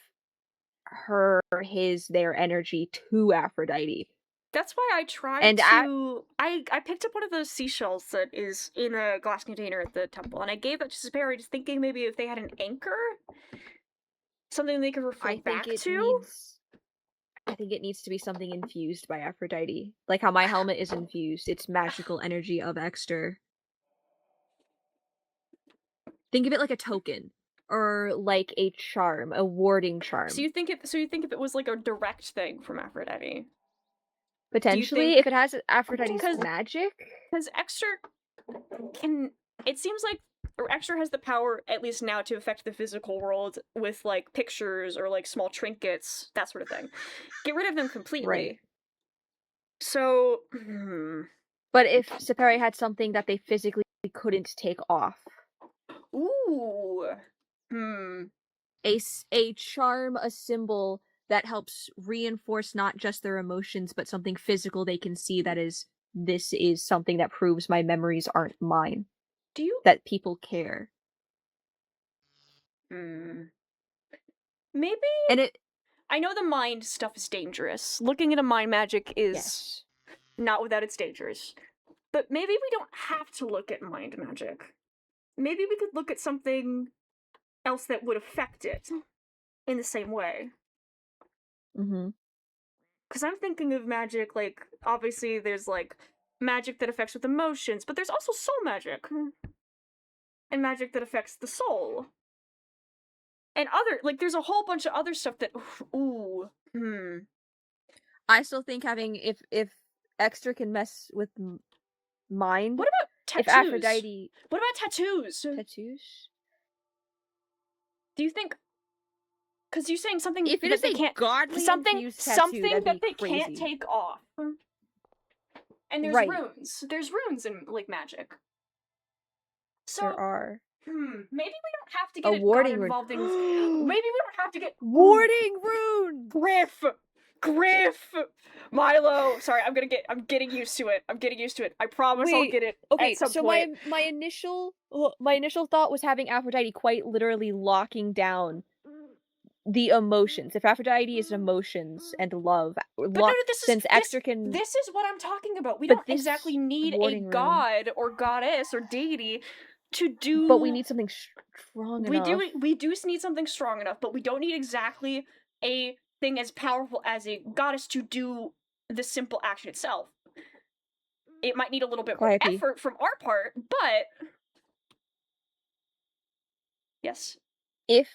Speaker 7: their energy to Aphrodite.
Speaker 2: That's why I tried to... I picked up one of those seashells that is in a glass container at the temple, and I gave that to Sapere, just thinking maybe if they had an anchor, something they could refer back to.
Speaker 7: I think it needs to be something infused by Aphrodite. Like how my helmet is infused. It's magical energy of Exter. Think of it like a token. Or like a charm, a warding charm.
Speaker 2: So you think if it was like a direct thing from Aphrodite?
Speaker 7: Potentially, if it has Aphrodite's magic?
Speaker 2: Because Exter can... It seems like Exter has the power, at least now, to affect the physical world with, like, pictures or, like, small trinkets, that sort of thing. Get rid of them completely.
Speaker 7: Right.
Speaker 2: So...
Speaker 7: But if Sapere had something that they physically couldn't take off.
Speaker 2: Ooh.
Speaker 7: A charm, a symbol that helps reinforce not just their emotions, but something physical they can see this is something that proves my memories aren't mine. That people care.
Speaker 2: Maybe...
Speaker 7: And
Speaker 2: I know the mind stuff is dangerous. Looking at a mind magic is not without its dangers. But maybe we don't have to look at mind magic. Maybe we could look at something else that would affect it in the same way. Because I'm thinking of magic, like, obviously there's, like, magic that affects with emotions, but there's also soul magic. And magic that affects the soul. And there's a whole bunch of other stuff that,
Speaker 7: I still think having, if Exter can mess with mind...
Speaker 2: What about tattoos?
Speaker 7: If Aphrodite...
Speaker 2: What about tattoos?
Speaker 7: Tattoos?
Speaker 2: Do you think... Because you're saying something
Speaker 7: if it
Speaker 2: that
Speaker 7: is
Speaker 2: they can't...
Speaker 7: godly
Speaker 2: something
Speaker 7: tattoo,
Speaker 2: that they
Speaker 7: crazy.
Speaker 2: can't take off. And there's runes. There's runes in, like, magic. So,
Speaker 7: there are.
Speaker 2: Maybe we don't have to get
Speaker 7: a warding
Speaker 2: involved in... Maybe we don't have to get...
Speaker 7: Warding rune!
Speaker 2: Griff! Milo! Sorry, I'm getting used to it. I promise I'll get it at some point.
Speaker 7: My initial thought was having Aphrodite quite literally locking down the emotions. If Aphrodite is emotions and love, Exter can...
Speaker 2: This is what I'm talking about. We don't exactly need a god or goddess or deity to do...
Speaker 7: But we need something strong enough.
Speaker 2: We do need something strong enough, but we don't need exactly a thing as powerful as a goddess to do the simple action itself. It might need a little bit more effort from our part, but... Yes.
Speaker 7: If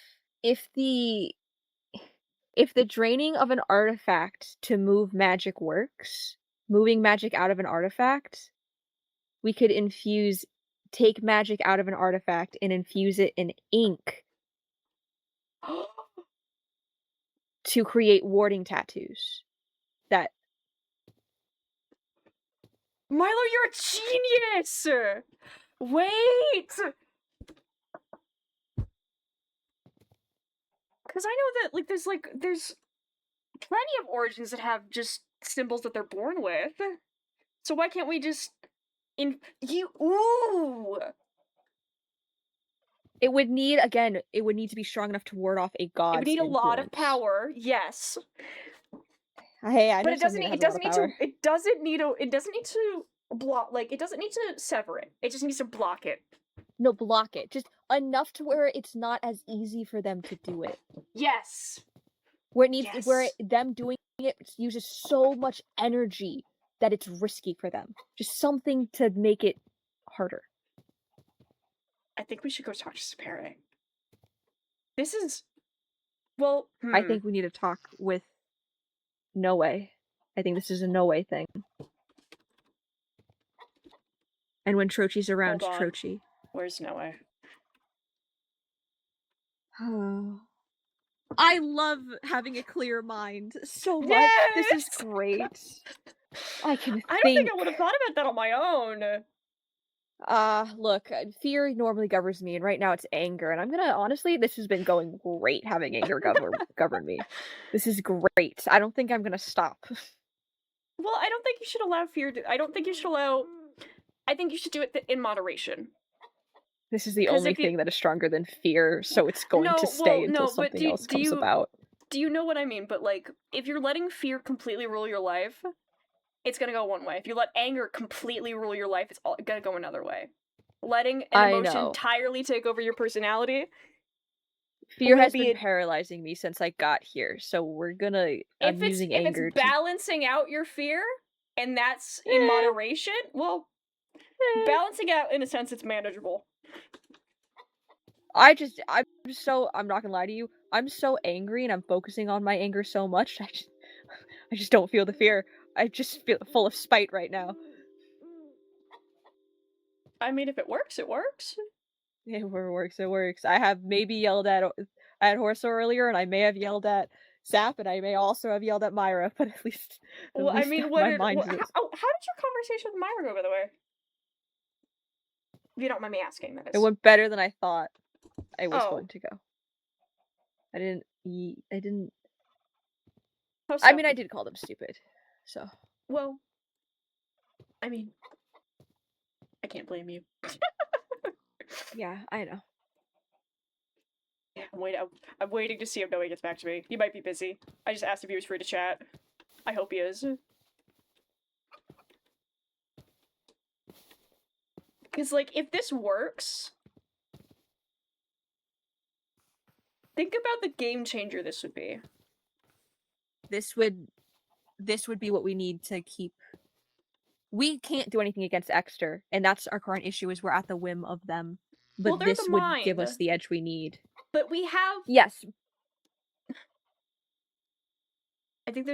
Speaker 7: the draining of an artifact to move magic works, moving magic out of an artifact, we could take magic out of an artifact and infuse it in ink to create warding tattoos. That...
Speaker 2: Milo, you're a genius! Wait! Because I know that, there's plenty of origins that have just symbols that they're born with. So why can't we just... Ooh!
Speaker 7: It would need, again, it would need to be strong enough to ward off a god's
Speaker 2: It would need a lot of
Speaker 7: influence.
Speaker 2: power, yes.
Speaker 7: Hey, I know
Speaker 2: But it doesn't.
Speaker 7: something
Speaker 2: It
Speaker 7: that has a
Speaker 2: doesn't
Speaker 7: lot
Speaker 2: need
Speaker 7: of power.
Speaker 2: to. It doesn't need a. It doesn't need to block. Like it doesn't need to sever it. It just needs to block it.
Speaker 7: No, block it. Just enough to where it's not as easy for them to do it.
Speaker 2: Yes.
Speaker 7: Where it needs, where
Speaker 2: Yes.
Speaker 7: them doing it uses so much energy that it's risky for them. Just something to make it harder.
Speaker 2: I think we should go talk to Sapere. This is. Well,
Speaker 7: I think we need to talk with Noe. I think this is a Noe thing. And when Trochi's around,
Speaker 2: Hold on.
Speaker 7: Trochi.
Speaker 2: Where's Noah?
Speaker 7: I love having a clear mind so much. This is
Speaker 2: Yes!
Speaker 7: great. I can
Speaker 2: I don't think I would have thought about that on my own.
Speaker 7: Look, fear normally governs me, and right now it's anger. And I'm gonna, honestly, this has been going great having anger govern me. This is great. I don't think I'm gonna stop.
Speaker 2: Well, I don't think you should allow fear to. I don't think you should allow. I think you should do it in moderation.
Speaker 7: This is the
Speaker 2: 'Cause
Speaker 7: only
Speaker 2: if you-
Speaker 7: thing that is stronger than fear, so it's going
Speaker 2: No,
Speaker 7: to stay
Speaker 2: well,
Speaker 7: until
Speaker 2: no, but
Speaker 7: something else comes about.
Speaker 2: Do you know what I mean? But like, if you're letting fear completely rule your life, it's gonna go one way. If you let anger completely rule your life, it's gonna go another way. Letting an
Speaker 7: I
Speaker 2: emotion
Speaker 7: know.
Speaker 2: entirely take over your personality.
Speaker 7: Fear
Speaker 2: will
Speaker 7: has
Speaker 2: be
Speaker 7: been
Speaker 2: a-
Speaker 7: paralyzing me since I got here, so we're gonna. I'm using
Speaker 2: if
Speaker 7: anger
Speaker 2: it's
Speaker 7: to.
Speaker 2: balancing out your fear, and that's in moderation, well, balancing out in a sense, it's manageable.
Speaker 7: I'm not gonna lie to you. I'm so angry, and I'm focusing on my anger so much. I just don't feel the fear. I just feel full of spite right now.
Speaker 2: I mean, if it works, it works.
Speaker 7: It works. It works. I have maybe yelled at Horso earlier, and I may have yelled at Sap, and I may also have yelled at Myra. But at least,
Speaker 2: Well, I mean,
Speaker 7: my
Speaker 2: how
Speaker 7: mind
Speaker 2: did your conversation with Myra go, by the way? If you don't mind me asking, that is.
Speaker 7: It went better than I thought it was
Speaker 2: Oh.
Speaker 7: going to go. I didn't.
Speaker 2: How
Speaker 7: I
Speaker 2: so?
Speaker 7: mean, I did call them stupid. So.
Speaker 2: Well, I mean, I can't blame you.
Speaker 7: Yeah, I know.
Speaker 2: Yeah, I'm waiting to see if Noah gets back to me. He might be busy. I just asked if he was free to chat. I hope he is. Because, like, if this works... Think about the game changer this would be.
Speaker 7: This would be what we need to keep. We can't do anything against Exeter, and that's our current issue, is we're at the whim of them. But
Speaker 2: Well, they're
Speaker 7: this
Speaker 2: the
Speaker 7: would give
Speaker 2: mind.
Speaker 7: us the edge we need.
Speaker 2: But we have...
Speaker 7: Yes.
Speaker 2: I think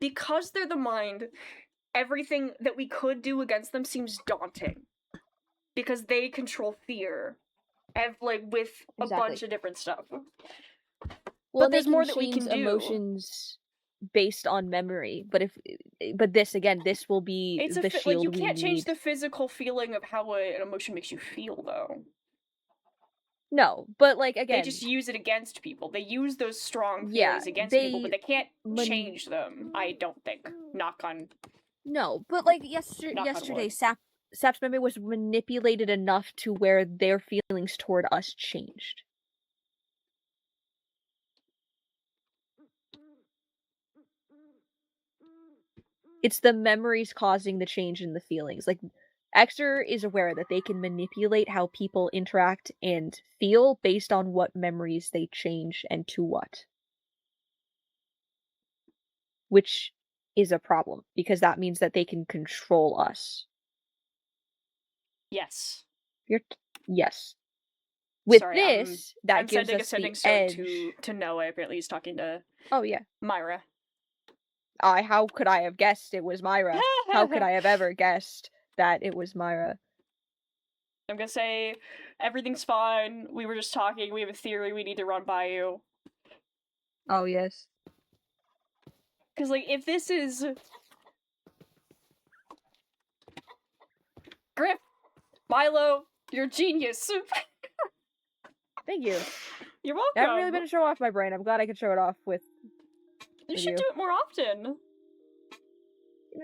Speaker 2: because they're the mind, everything that we could do against them seems daunting. Because they control fear. With a bunch of different stuff.
Speaker 7: Well,
Speaker 2: but there's more that we can do.
Speaker 7: Emotions based on memory, but this will be
Speaker 2: It's
Speaker 7: the shield
Speaker 2: you
Speaker 7: we
Speaker 2: can't change
Speaker 7: need.
Speaker 2: the physical feeling of how an emotion makes you feel, though.
Speaker 7: No, but again,
Speaker 2: they just use it against people. They use those strong feelings against people, but they can't change them. I don't think. Knock on.
Speaker 7: No, but yesterday, Sap's memory was manipulated enough to where their feelings toward us changed. It's the memories causing the change in the feelings. Exeter is aware that they can manipulate how people interact and feel based on what memories they change and to what. Which is a problem, because that means that they can control us.
Speaker 2: Yes.
Speaker 7: Yes. With
Speaker 2: Sorry,
Speaker 7: this,
Speaker 2: I'm
Speaker 7: gives
Speaker 2: sending
Speaker 7: us
Speaker 2: a sending
Speaker 7: the
Speaker 2: stone
Speaker 7: edge.
Speaker 2: to Noah. Apparently, he's talking to.
Speaker 7: Oh yeah.
Speaker 2: Myra.
Speaker 7: How could I have guessed it was Myra? How could I have ever guessed that it was Myra?
Speaker 2: I'm gonna say everything's fine. We were just talking. We have a theory we need to run by you.
Speaker 7: Oh yes.
Speaker 2: Because if this is Griff, Milo, you're a genius.
Speaker 7: Thank you.
Speaker 2: You're welcome.
Speaker 7: I haven't really been to show off my brain. I'm glad I could show it off with.
Speaker 2: You should do it more often.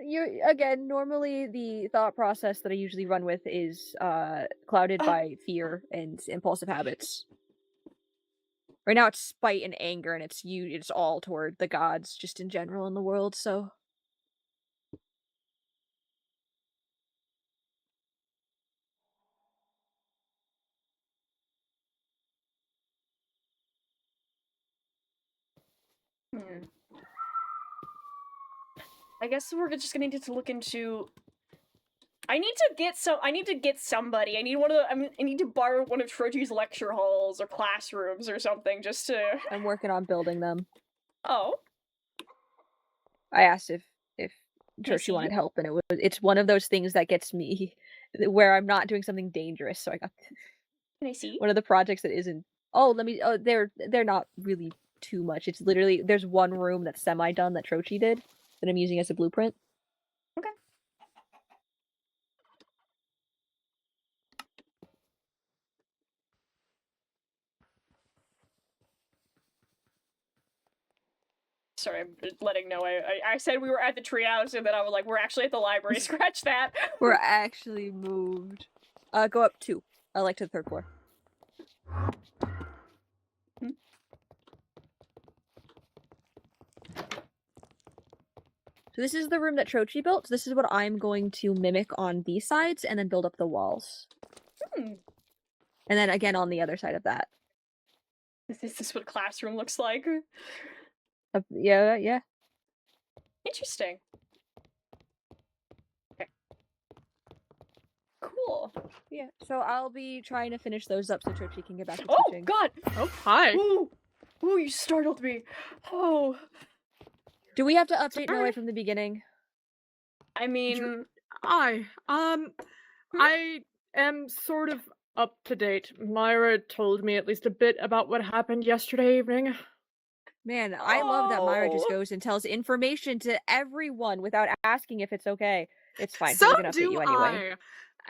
Speaker 7: you again, normally the thought process that I usually run with is clouded by fear and impulsive habits. Right now it's spite and anger, and it's all toward the gods just in general in the world, so
Speaker 2: Hmm. I guess we're just gonna need to look into. I need to get somebody. I need one of the. I need to borrow one of Troji's lecture halls or classrooms or something just to.
Speaker 7: I'm working on building them.
Speaker 2: Oh.
Speaker 7: I asked if
Speaker 2: I
Speaker 7: Trochi wanted
Speaker 2: see.
Speaker 7: help, and it's one of those things that gets me where I'm not doing something dangerous, so I got
Speaker 2: Can I see?
Speaker 7: one of the projects that isn't. They're not really too much. It's literally there's one room that's semi done that Trochi did that I'm using as a blueprint.
Speaker 2: Okay. Sorry, I'm just letting know. I said we were at the treehouse, and then I was like, we're actually at the library. Scratch that.
Speaker 7: We're actually moved. Go up 2. Like to the 3rd floor. So this is the room that Trochi built. This is what I'm going to mimic on these sides and then build up the walls.
Speaker 2: Hmm.
Speaker 7: And then again on the other side of that.
Speaker 2: Is this what a classroom looks like?
Speaker 7: Yeah.
Speaker 2: Interesting. Okay. Cool.
Speaker 7: Yeah, so I'll be trying to finish those up so Trochi can get back to
Speaker 2: Oh
Speaker 7: teaching.
Speaker 2: God!
Speaker 1: Oh, hi.
Speaker 2: Ooh, you startled me. Oh.
Speaker 7: Do we have to update
Speaker 1: Sorry.
Speaker 7: Noe from the beginning?
Speaker 2: I mean,
Speaker 1: I am sort of up to date. Myra told me at least a bit about what happened yesterday evening.
Speaker 7: Man, I love that Myra just
Speaker 2: Oh.
Speaker 7: goes and tells information to everyone without asking if it's okay. It's fine.
Speaker 1: So
Speaker 7: We're gonna update
Speaker 1: do
Speaker 7: you anyway.
Speaker 1: I.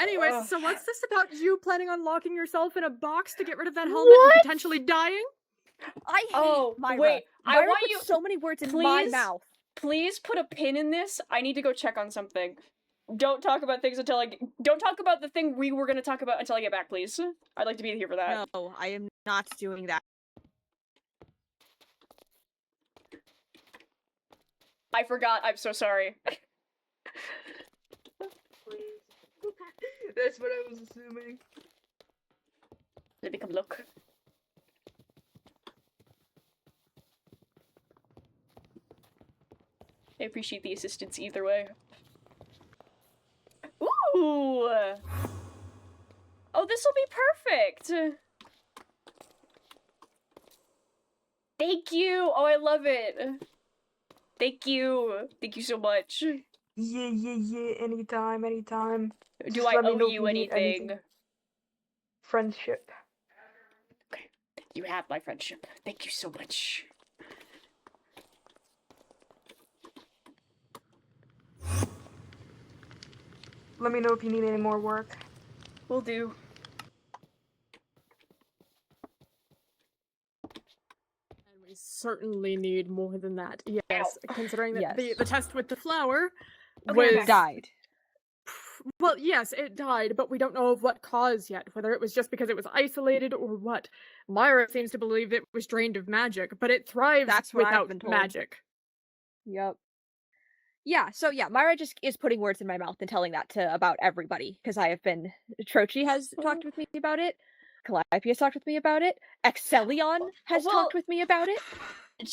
Speaker 1: Anyways,
Speaker 2: Ugh.
Speaker 1: so what's this about you planning on locking yourself in a box to get rid of that helmet and potentially dying?
Speaker 7: I hate
Speaker 2: Oh,
Speaker 7: Myra.
Speaker 2: wait, I
Speaker 7: Myra
Speaker 2: want
Speaker 7: puts
Speaker 2: you-
Speaker 7: so many words in my
Speaker 2: please?
Speaker 7: mouth.
Speaker 2: Please put a pin in this. I need to go check on something. Don't talk about things until don't talk about the thing we were gonna talk about until I get back, please. I'd like to be here for that.
Speaker 7: No, I am not doing that.
Speaker 2: I forgot. I'm so sorry.
Speaker 3: Please. That's what I was assuming.
Speaker 2: Let me come look. I appreciate the assistance either way. Ooh! Oh, this will be perfect! Thank you! Oh, I love it! Thank you! Thank you so much.
Speaker 3: Yeah. Anytime.
Speaker 2: Do
Speaker 3: Just
Speaker 2: I
Speaker 3: let me
Speaker 2: owe
Speaker 3: know if
Speaker 2: you
Speaker 3: you need
Speaker 2: anything?
Speaker 3: anything. Friendship.
Speaker 2: Okay, you have my friendship. Thank you so much.
Speaker 3: Let me know if you need any more work.
Speaker 2: Will do.
Speaker 1: And we certainly need more than that. Yes, considering that
Speaker 7: Yes.
Speaker 1: the test with the flower
Speaker 2: Okay, I'm
Speaker 1: was
Speaker 2: back.
Speaker 7: Died.
Speaker 1: Well, yes, it died, but we don't know of what cause yet, whether it was just because it was isolated or what. Myra seems to believe it was drained of magic, but it thrives
Speaker 7: That's what I've
Speaker 1: without
Speaker 7: been told.
Speaker 1: magic.
Speaker 7: Yep. Yeah, so yeah, Myra just is putting words in my mouth and telling that to about everybody, because I have been Trochi has talked with me about it, Calliope has talked with me about it, Excellion has
Speaker 2: Well,
Speaker 7: talked with me about it.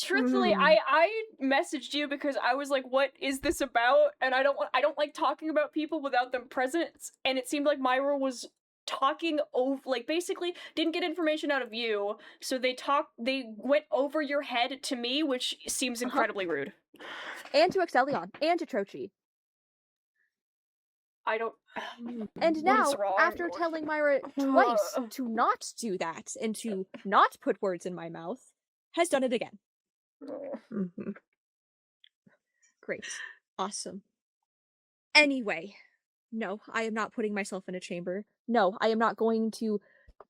Speaker 2: Truthfully, I messaged you because I was like, "What is this about?" And I don't like talking about people without them present. And it seemed like Myra was talking over, like basically didn't get information out of you, so they went over your head to me, which seems incredibly rude.
Speaker 7: And to Excellion, and to Trochi.
Speaker 2: I don't.
Speaker 7: And
Speaker 2: What
Speaker 7: now,
Speaker 2: is wrong?
Speaker 7: after telling Myra twice to not do that and to not put words in my mouth, has done it again. Great. Awesome. Anyway, no, I am not putting myself in a chamber. No, I am not going to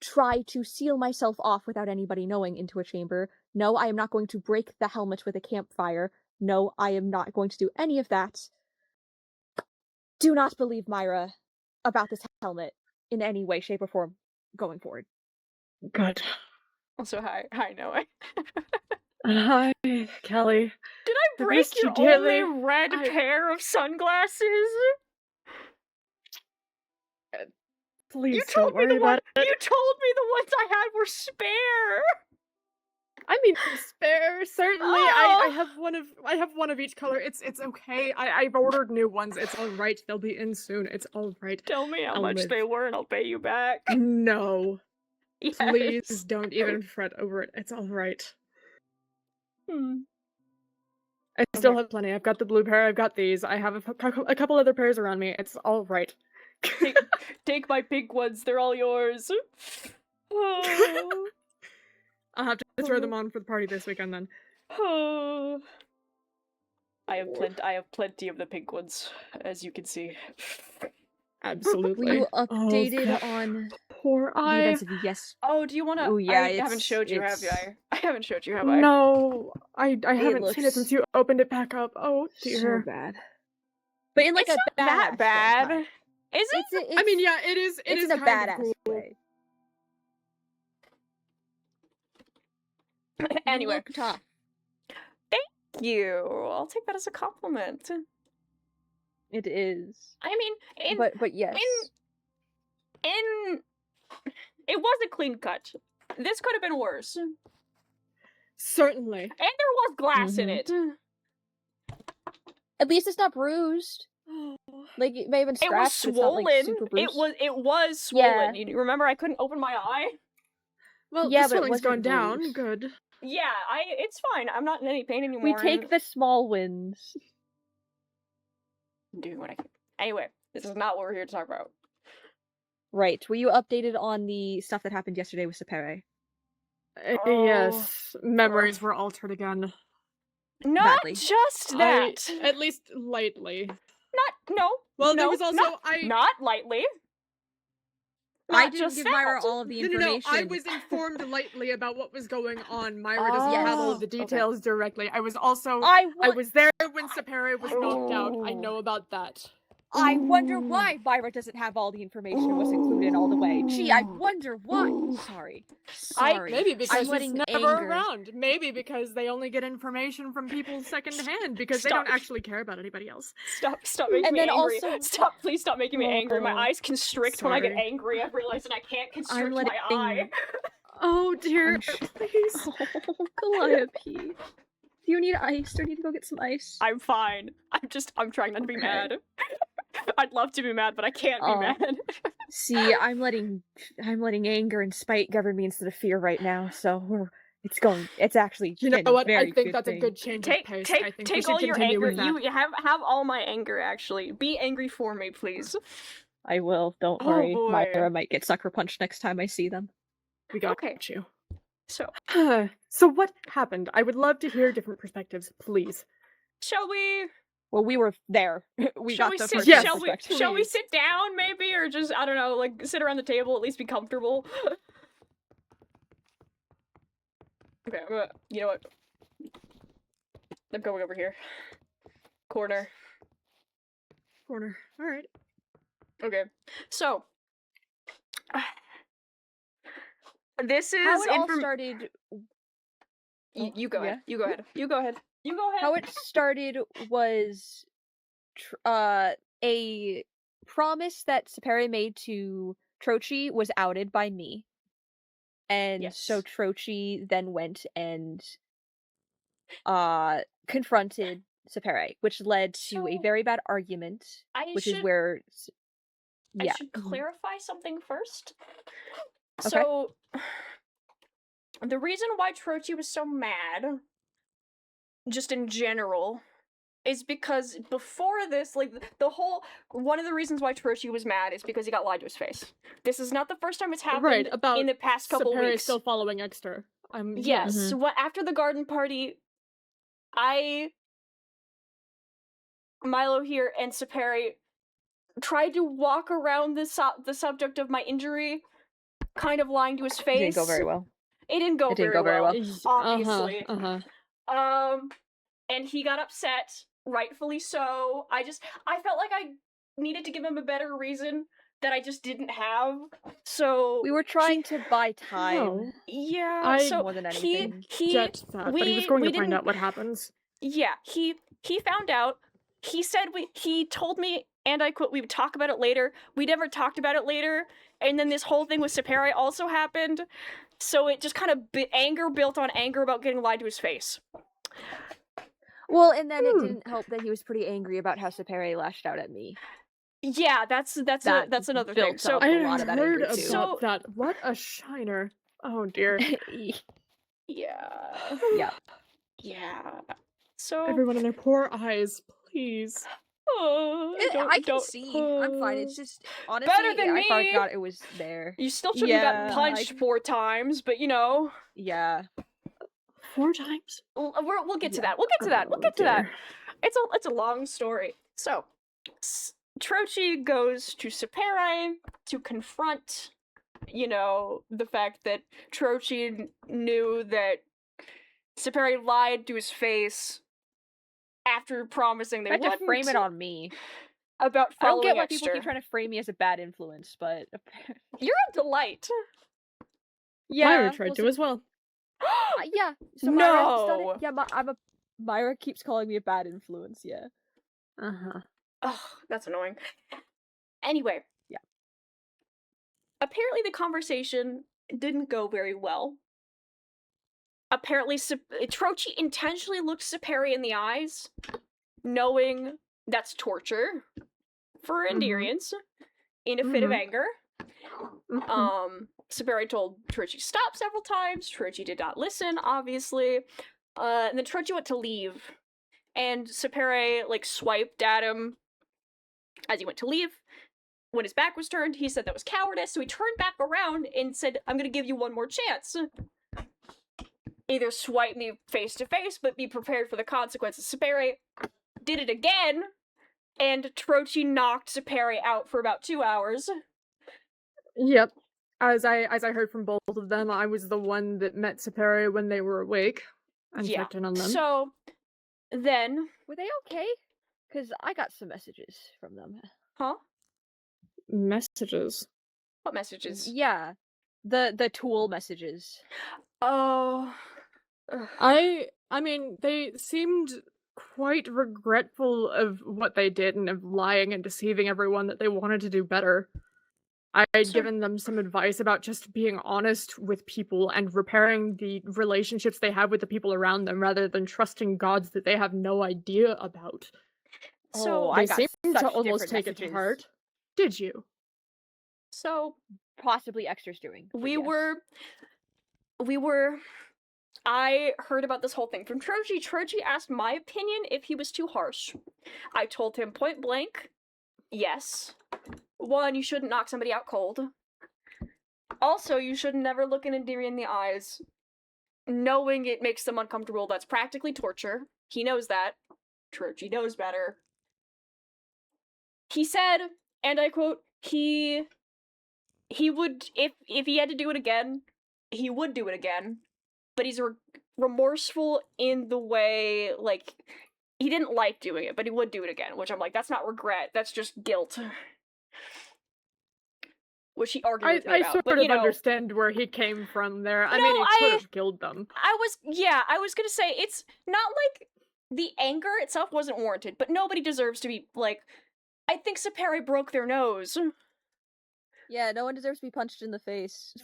Speaker 7: try to seal myself off without anybody knowing into a chamber. No, I am not going to break the helmet with a campfire. No, I am not going to do any of that. do not believe Myra about this helmet in any way, shape, or form going forward.
Speaker 1: Good.
Speaker 2: Also, hi Noah.
Speaker 1: Hi, Kelly.
Speaker 2: Did I
Speaker 1: I've
Speaker 2: break
Speaker 1: missed
Speaker 2: your
Speaker 1: you dearly.
Speaker 2: only red pair of sunglasses?
Speaker 1: Please
Speaker 2: You
Speaker 1: don't
Speaker 2: told me
Speaker 1: worry
Speaker 2: the one.
Speaker 1: about it.
Speaker 2: You told me the ones I had were spare.
Speaker 1: I mean, spare certainly.
Speaker 2: Oh.
Speaker 1: I have one of each color. It's okay. I've ordered new ones. It's all right. They'll be in soon. It's all right.
Speaker 2: Tell me how
Speaker 1: I'll
Speaker 2: much
Speaker 1: live.
Speaker 2: they were, and I'll pay you back.
Speaker 1: No,
Speaker 2: Yes.
Speaker 1: please don't even fret over it. It's all right. I still have plenty. I've got the blue pair. I've got these. I have a couple other pairs around me. It's all right.
Speaker 2: Take my pink ones. They're all yours. Oh.
Speaker 1: I'll have to throw them on for the party this weekend then.
Speaker 2: Oh. I have plenty of the pink ones, as you can see.
Speaker 1: Absolutely.
Speaker 7: Were you
Speaker 1: Oh,
Speaker 7: updated
Speaker 1: God.
Speaker 7: on
Speaker 1: Poor
Speaker 7: the
Speaker 1: eye.
Speaker 7: events of yes?
Speaker 2: Oh, do you want to?
Speaker 7: Oh, yeah,
Speaker 2: I haven't showed you, have
Speaker 7: it's-
Speaker 2: I? I haven't showed you, have I?
Speaker 1: No, I haven't seen it
Speaker 7: looks
Speaker 1: since you opened it back up. Oh
Speaker 7: So
Speaker 1: dear.
Speaker 7: bad. But in like
Speaker 2: It's
Speaker 7: a
Speaker 2: not that
Speaker 7: badass
Speaker 2: bad.
Speaker 7: way.
Speaker 2: Is it?
Speaker 7: It's
Speaker 1: I mean, yeah, it is. It
Speaker 7: it's
Speaker 1: is
Speaker 7: in a
Speaker 1: kind of
Speaker 7: badass
Speaker 1: cool.
Speaker 7: way.
Speaker 2: Anyway,
Speaker 7: You look tough.
Speaker 2: thank you. I'll take that as a compliment.
Speaker 7: It is.
Speaker 2: I mean,
Speaker 7: But yes.
Speaker 2: in it was a clean cut. This could have been worse. And
Speaker 1: Certainly.
Speaker 2: there was glass in it.
Speaker 7: At least it's not bruised. Like it may have been
Speaker 2: It was
Speaker 7: scratched, but it's not
Speaker 2: swollen.
Speaker 7: like super bruised.
Speaker 2: It was swollen.
Speaker 7: Yeah.
Speaker 2: You remember I couldn't open my eye?
Speaker 1: Well,
Speaker 7: Yeah,
Speaker 1: the
Speaker 7: but it
Speaker 1: swelling's gone
Speaker 7: wasn't
Speaker 1: down.
Speaker 7: bruised.
Speaker 1: Good.
Speaker 2: Yeah, it's fine. I'm not in any pain anymore.
Speaker 7: We take the small wins.
Speaker 2: I'm doing what I can. Anyway, this is not what we're here to talk about.
Speaker 7: Right. Were you updated on the stuff that happened yesterday with Sapere?
Speaker 2: Oh.
Speaker 1: Yes, memories were altered again.
Speaker 2: Not
Speaker 7: Badly.
Speaker 2: just that.
Speaker 1: At least lightly.
Speaker 2: No.
Speaker 1: Well,
Speaker 2: no,
Speaker 1: there was also
Speaker 2: not lightly.
Speaker 7: I
Speaker 2: Not
Speaker 7: didn't
Speaker 2: just
Speaker 7: give
Speaker 2: that.
Speaker 7: Myra all of the
Speaker 1: No,
Speaker 7: information.
Speaker 1: I was informed lightly about what was going on. Myra doesn't have all of the
Speaker 2: Oh, okay.
Speaker 1: details directly. I was also
Speaker 7: I
Speaker 1: was there when Sapere was knocked out. I
Speaker 2: Oh.
Speaker 1: know about that.
Speaker 7: I wonder why Myra doesn't have all the information and was included all the way. Gee, I wonder why. Sorry. Sorry.
Speaker 1: Maybe because she's
Speaker 7: letting
Speaker 1: never
Speaker 7: anger-
Speaker 1: around. Maybe because they only get information from people secondhand because they
Speaker 2: Stop.
Speaker 1: don't actually care about anybody else.
Speaker 2: Stop making
Speaker 7: And
Speaker 2: me
Speaker 7: then
Speaker 2: angry.
Speaker 7: also-
Speaker 2: Please stop making me angry. My
Speaker 1: Oh,
Speaker 2: eyes constrict when I get
Speaker 1: sorry.
Speaker 2: angry. I've realized that I can't constrict my
Speaker 7: letting-
Speaker 2: eye.
Speaker 1: Oh dear,
Speaker 7: I'm sh-
Speaker 1: please.
Speaker 7: Oh, Calliope. Do you need ice? Do you need to go get some ice?
Speaker 2: I'm fine. I'm trying not to be
Speaker 7: Okay.
Speaker 2: mad. I'd love to be mad, but I can't be
Speaker 7: Oh.
Speaker 2: mad.
Speaker 7: See, I'm letting anger and spite govern me instead of fear right now. So it's actually
Speaker 1: You know
Speaker 7: been a
Speaker 1: what? I
Speaker 7: very
Speaker 1: think
Speaker 7: good
Speaker 1: that's
Speaker 7: thing.
Speaker 1: a good change of pace. I think we
Speaker 2: take
Speaker 1: should
Speaker 2: all your
Speaker 1: continue
Speaker 2: anger.
Speaker 1: with that.
Speaker 2: You have all my anger. Actually, be angry for me, please.
Speaker 7: I will. Don't
Speaker 2: Oh,
Speaker 7: worry.
Speaker 2: boy.
Speaker 7: Myra might get sucker punched next time I see them.
Speaker 1: We got
Speaker 2: Okay.
Speaker 1: you.
Speaker 2: So,
Speaker 1: So what happened? I would love to hear different perspectives, please.
Speaker 2: shall we?
Speaker 7: Well, we were there. we
Speaker 2: Shall
Speaker 7: got
Speaker 2: we
Speaker 7: the
Speaker 2: sit?
Speaker 7: first
Speaker 1: Yes,
Speaker 7: perspective.
Speaker 2: Shall we
Speaker 1: please.
Speaker 2: sit down, maybe, or just I don't know, like sit around the table, at least be comfortable. Okay, you know what? I'm going over here. Corner.
Speaker 1: Corner. All right.
Speaker 2: Okay, so this is
Speaker 7: How it all started.
Speaker 2: You go
Speaker 7: yeah.
Speaker 2: ahead. You go ahead. You go ahead. You go ahead.
Speaker 7: How it started was a promise that Sapere made to Trochi was outed by me. And so
Speaker 2: Yes.
Speaker 7: Trochi then went and confronted Sapere, which led to a
Speaker 2: So,
Speaker 7: very bad argument,
Speaker 2: I
Speaker 7: which
Speaker 2: should
Speaker 7: is where
Speaker 2: I should clarify something first.
Speaker 7: Okay.
Speaker 2: So, the reason why Trochi was so mad, just in general, is because before this, like, one of the reasons why Trochi was mad is because he got lied to his face. This is not the first time it's happened
Speaker 1: Right, about
Speaker 2: in the past couple
Speaker 1: Sapere
Speaker 2: weeks.
Speaker 1: still following Exter.
Speaker 2: Yes, after the garden party, Milo here and Sapere tried to walk around the subject of my injury, kind of lying to his
Speaker 7: it
Speaker 2: face.
Speaker 7: didn't go very well.
Speaker 2: It didn't go,
Speaker 7: It didn't go very well.
Speaker 2: obviously.
Speaker 1: Uh-huh.
Speaker 2: And he got upset, rightfully so. I felt like needed to give him a better reason that I just didn't have. So
Speaker 7: We were trying to buy time
Speaker 1: No,
Speaker 2: yeah,
Speaker 1: I
Speaker 2: so
Speaker 7: more than
Speaker 2: he
Speaker 7: anything.
Speaker 1: get that, but he was going to find
Speaker 2: didn't
Speaker 1: out what happens.
Speaker 2: yeah, he found out. He said he told me, and I quote, we would talk about it later. We never talked about it later. And then this whole thing with Saperi also happened. So it just kind of anger built on anger about getting lied to his face.
Speaker 7: Well, and then it didn't help that he was pretty angry about how Sapere lashed out at me.
Speaker 2: Yeah, that's
Speaker 7: That
Speaker 2: another
Speaker 7: built
Speaker 2: thing. So
Speaker 7: up
Speaker 1: I
Speaker 7: a lot of that
Speaker 1: heard
Speaker 7: anger
Speaker 1: about
Speaker 7: too.
Speaker 2: So-
Speaker 1: that. What a shiner. Oh dear.
Speaker 2: yeah.
Speaker 7: Yeah.
Speaker 2: Yeah. So
Speaker 1: Everyone in their poor eyes, please.
Speaker 7: I can see. I'm fine. It's just honestly,
Speaker 2: Better than
Speaker 7: I
Speaker 2: me!
Speaker 7: forgot it was there.
Speaker 2: you still shouldn't have gotten
Speaker 7: Yeah,
Speaker 2: punched 4 times, but you know,
Speaker 7: Yeah.
Speaker 1: 4 times?
Speaker 2: we'll get to
Speaker 7: Yeah.
Speaker 2: that. We'll get to that. We'll
Speaker 1: Oh,
Speaker 2: get to that.
Speaker 1: dear.
Speaker 2: It's a long story. So, Trochi goes to Sapere to confront, you know, the fact that Trochi knew that Sapere lied to his face after promising they
Speaker 7: Tried to
Speaker 2: wouldn't
Speaker 7: frame it on me.
Speaker 2: about
Speaker 7: I don't
Speaker 2: following
Speaker 7: get why people
Speaker 2: Exter.
Speaker 7: keep trying to frame me as a bad influence, but
Speaker 2: You're a delight.
Speaker 7: yeah,
Speaker 1: Myra tried to
Speaker 7: well,
Speaker 1: as well.
Speaker 7: yeah. So Myra has done
Speaker 2: No!
Speaker 7: it. Yeah, Myra keeps calling me a bad influence. Yeah.
Speaker 1: Uh-huh.
Speaker 2: Ugh, that's annoying. Anyway.
Speaker 7: Yeah.
Speaker 2: Apparently the conversation didn't go very well. Apparently Trochi intentionally looked Sapere in the eyes, knowing that's torture for Endirians in a fit of anger. Sapere told Trochi stop several times. Trochi did not listen, obviously. And then Trochi went to leave. And Sapere, like, swiped at him as he went to leave. When his back was turned, he said that was cowardice, so he turned back around and said, I'm gonna give you one more chance. Either swipe me face to face, but be prepared for the consequences. Sapere did it again, and Trochi knocked Sapere out for about 2 hours.
Speaker 1: Yep. As I heard from both of them, I was the one that met Sapere when they were awake and
Speaker 2: Yeah.
Speaker 1: checked in on them.
Speaker 2: So, then...
Speaker 7: Were they okay? Because I got some messages from them.
Speaker 2: Huh?
Speaker 1: Messages.
Speaker 2: What messages?
Speaker 7: Yeah. The tool messages.
Speaker 2: Oh... Ugh.
Speaker 1: I mean, they seemed quite regretful of what they did and of lying and deceiving everyone, that they wanted to do better. I'd
Speaker 2: So-
Speaker 1: given them some advice about just being honest with people and repairing the relationships they have with the people around them rather than trusting gods that they have no idea about.
Speaker 2: So,
Speaker 7: Oh,
Speaker 1: They
Speaker 7: I got
Speaker 1: seemed to
Speaker 7: such
Speaker 1: almost
Speaker 7: different
Speaker 1: take it to
Speaker 7: messages.
Speaker 1: heart. Did you?
Speaker 2: so
Speaker 7: Possibly Extra's doing. but
Speaker 2: we
Speaker 7: yes.
Speaker 2: were I heard about this whole thing from Trochi. Trochi asked my opinion if he was too harsh. I told him point blank, yes. 1, you shouldn't knock somebody out cold. Also, you should never look an Endiri in the eyes, knowing it makes them uncomfortable. That's practically torture. He knows that. Trochi knows better. He said, and I quote, he would, if he had to do it again, he would do it again. But he's remorseful in the way, like, he didn't like doing it, but he would do it again, which I'm like, that's not regret, that's just guilt. Which he argued with me
Speaker 1: I
Speaker 2: about,
Speaker 1: sort
Speaker 2: but
Speaker 1: of
Speaker 2: you know,
Speaker 1: understand where he came from there. I
Speaker 2: No,
Speaker 1: mean, he could
Speaker 2: I-
Speaker 1: have killed them.
Speaker 2: I was gonna say, it's not like the anger itself wasn't warranted, but nobody deserves to be, like, I think Sapere broke their nose.
Speaker 7: Yeah, no one deserves to be punched in the face.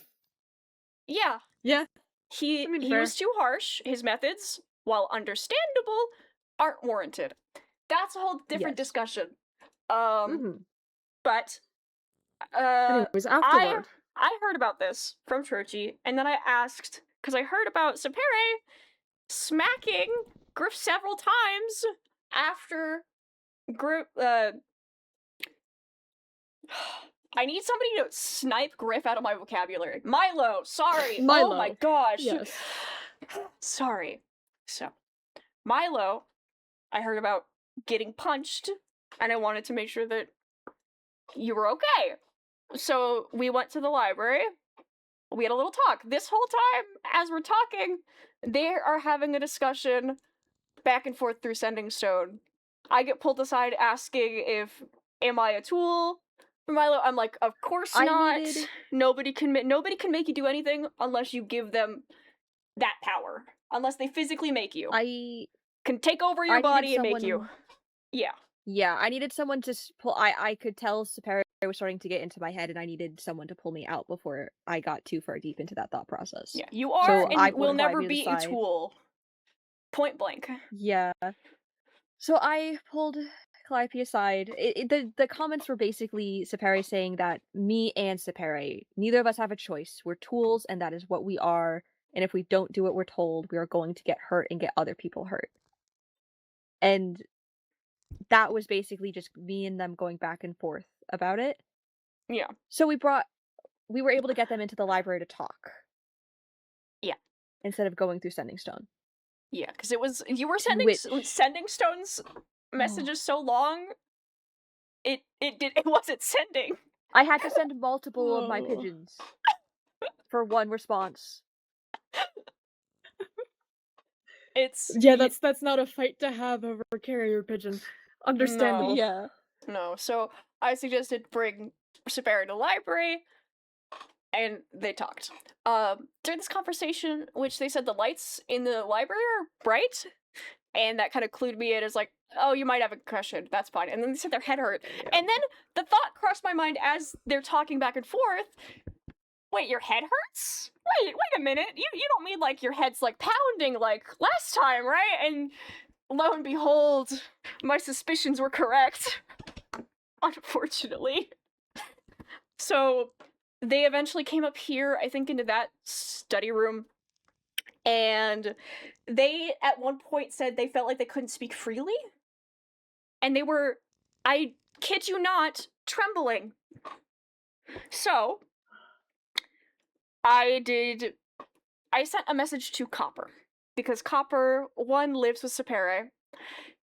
Speaker 2: Yeah.
Speaker 1: Yeah.
Speaker 2: He
Speaker 1: I mean,
Speaker 2: he
Speaker 1: fair.
Speaker 2: was too harsh. His methods, while understandable, aren't warranted. That's a whole different
Speaker 7: Yes.
Speaker 2: discussion.
Speaker 1: Mhm.
Speaker 2: But
Speaker 1: Anyways, afterward.
Speaker 2: I heard about this from Trochi, and then I asked, because I heard about Sapere smacking Griff several times after Griff, I need somebody to snipe Griff out of my vocabulary. Milo, sorry. Oh
Speaker 1: Milo.
Speaker 2: my gosh.
Speaker 1: Yes.
Speaker 2: Sorry. So, Milo, I heard about getting punched, and I wanted to make sure that you were okay. So, we went to the library. We had a little talk. This whole time, as we're talking, they are having a discussion back and forth through Sending Stone. I get pulled aside asking if am I a tool for Milo? I'm like, of course
Speaker 7: I
Speaker 2: not.
Speaker 7: needed-
Speaker 2: Nobody can make you do anything unless you give them that power. Unless they physically make you.
Speaker 7: I
Speaker 2: Can take over your
Speaker 7: I needed
Speaker 2: body and make you.
Speaker 7: someone-
Speaker 2: Yeah.
Speaker 7: Yeah, I needed someone to pull. I could tell Sapere was starting to get into my head, and I needed someone to pull me out before I got too far deep into that thought process.
Speaker 2: Yeah. You are
Speaker 7: I
Speaker 2: and will
Speaker 7: pulled
Speaker 2: never
Speaker 7: Ivy to the
Speaker 2: be a
Speaker 7: side.
Speaker 2: tool. Point blank.
Speaker 7: Yeah. So I pulled Calliope aside. The comments were basically Sapere saying that me and Sapere, neither of us have a choice. We're tools, and that is what we are. And if we don't do what we're told, we are going to get hurt and get other people hurt. And that was basically just me and them going back and forth about it.
Speaker 2: Yeah.
Speaker 7: So we were able to get them into the library to talk.
Speaker 2: Yeah.
Speaker 7: Instead of going through Sending Stone.
Speaker 2: Yeah, because you were sending
Speaker 7: Which-
Speaker 2: sending Stone's messages so long. It wasn't sending.
Speaker 7: I had to send multiple of my
Speaker 5: Oh.
Speaker 7: pigeons for one response.
Speaker 2: It's
Speaker 1: Yeah, that's not a fight to have over carrier pigeon. Understandable.
Speaker 2: No.
Speaker 7: Yeah.
Speaker 2: no. So I suggested bring Sapere to the library, and they talked. During this conversation, which they said the lights in the library are bright, and that kind of clued me in as like, oh, you might have a concussion. That's fine. And then they said their head hurt, and then the thought crossed my mind as they're talking back and forth. Wait, your head hurts? Wait a minute. You don't mean like your head's like pounding like last time, right? And lo and behold, my suspicions were correct. Unfortunately. So they eventually came up here, I think, into that study room. And they, at one point, said they felt like they couldn't speak freely. And they were, I kid you not, trembling. So I sent a message to Copper, because Copper, one, lives with Sapere,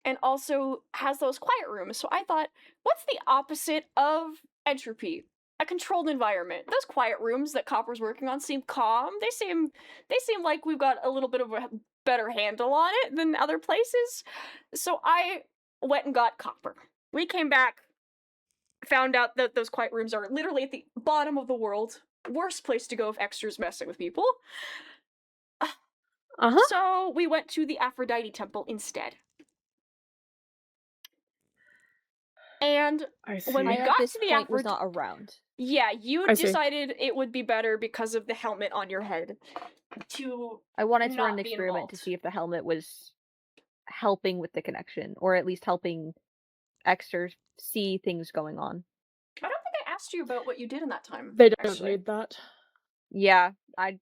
Speaker 2: and also has those quiet rooms. So I thought, what's the opposite of entropy? A controlled environment. Those quiet rooms that Copper's working on seem calm. They seem like we've got a little bit of a better handle on it than other places. So I went and got Copper. We came back, found out that those quiet rooms are literally at the bottom of the world. Worst place to go if Extra's messing with people.
Speaker 1: Uh-huh.
Speaker 2: So we went to the Aphrodite temple instead. And
Speaker 1: I see.
Speaker 2: when we
Speaker 7: I,
Speaker 2: got
Speaker 7: at this
Speaker 2: to the
Speaker 7: point, was
Speaker 2: Aphrodite,
Speaker 7: not around.
Speaker 2: yeah, you
Speaker 1: I see.
Speaker 2: decided it would be better because of the helmet on your head to
Speaker 7: I wanted to run an
Speaker 2: not be
Speaker 7: experiment to
Speaker 2: involved.
Speaker 7: see if the helmet was helping with the connection, or at least helping Exter see things going on.
Speaker 2: I don't think I asked you about what you did in that time.
Speaker 1: They don't
Speaker 2: actually.
Speaker 1: need that.
Speaker 7: Yeah,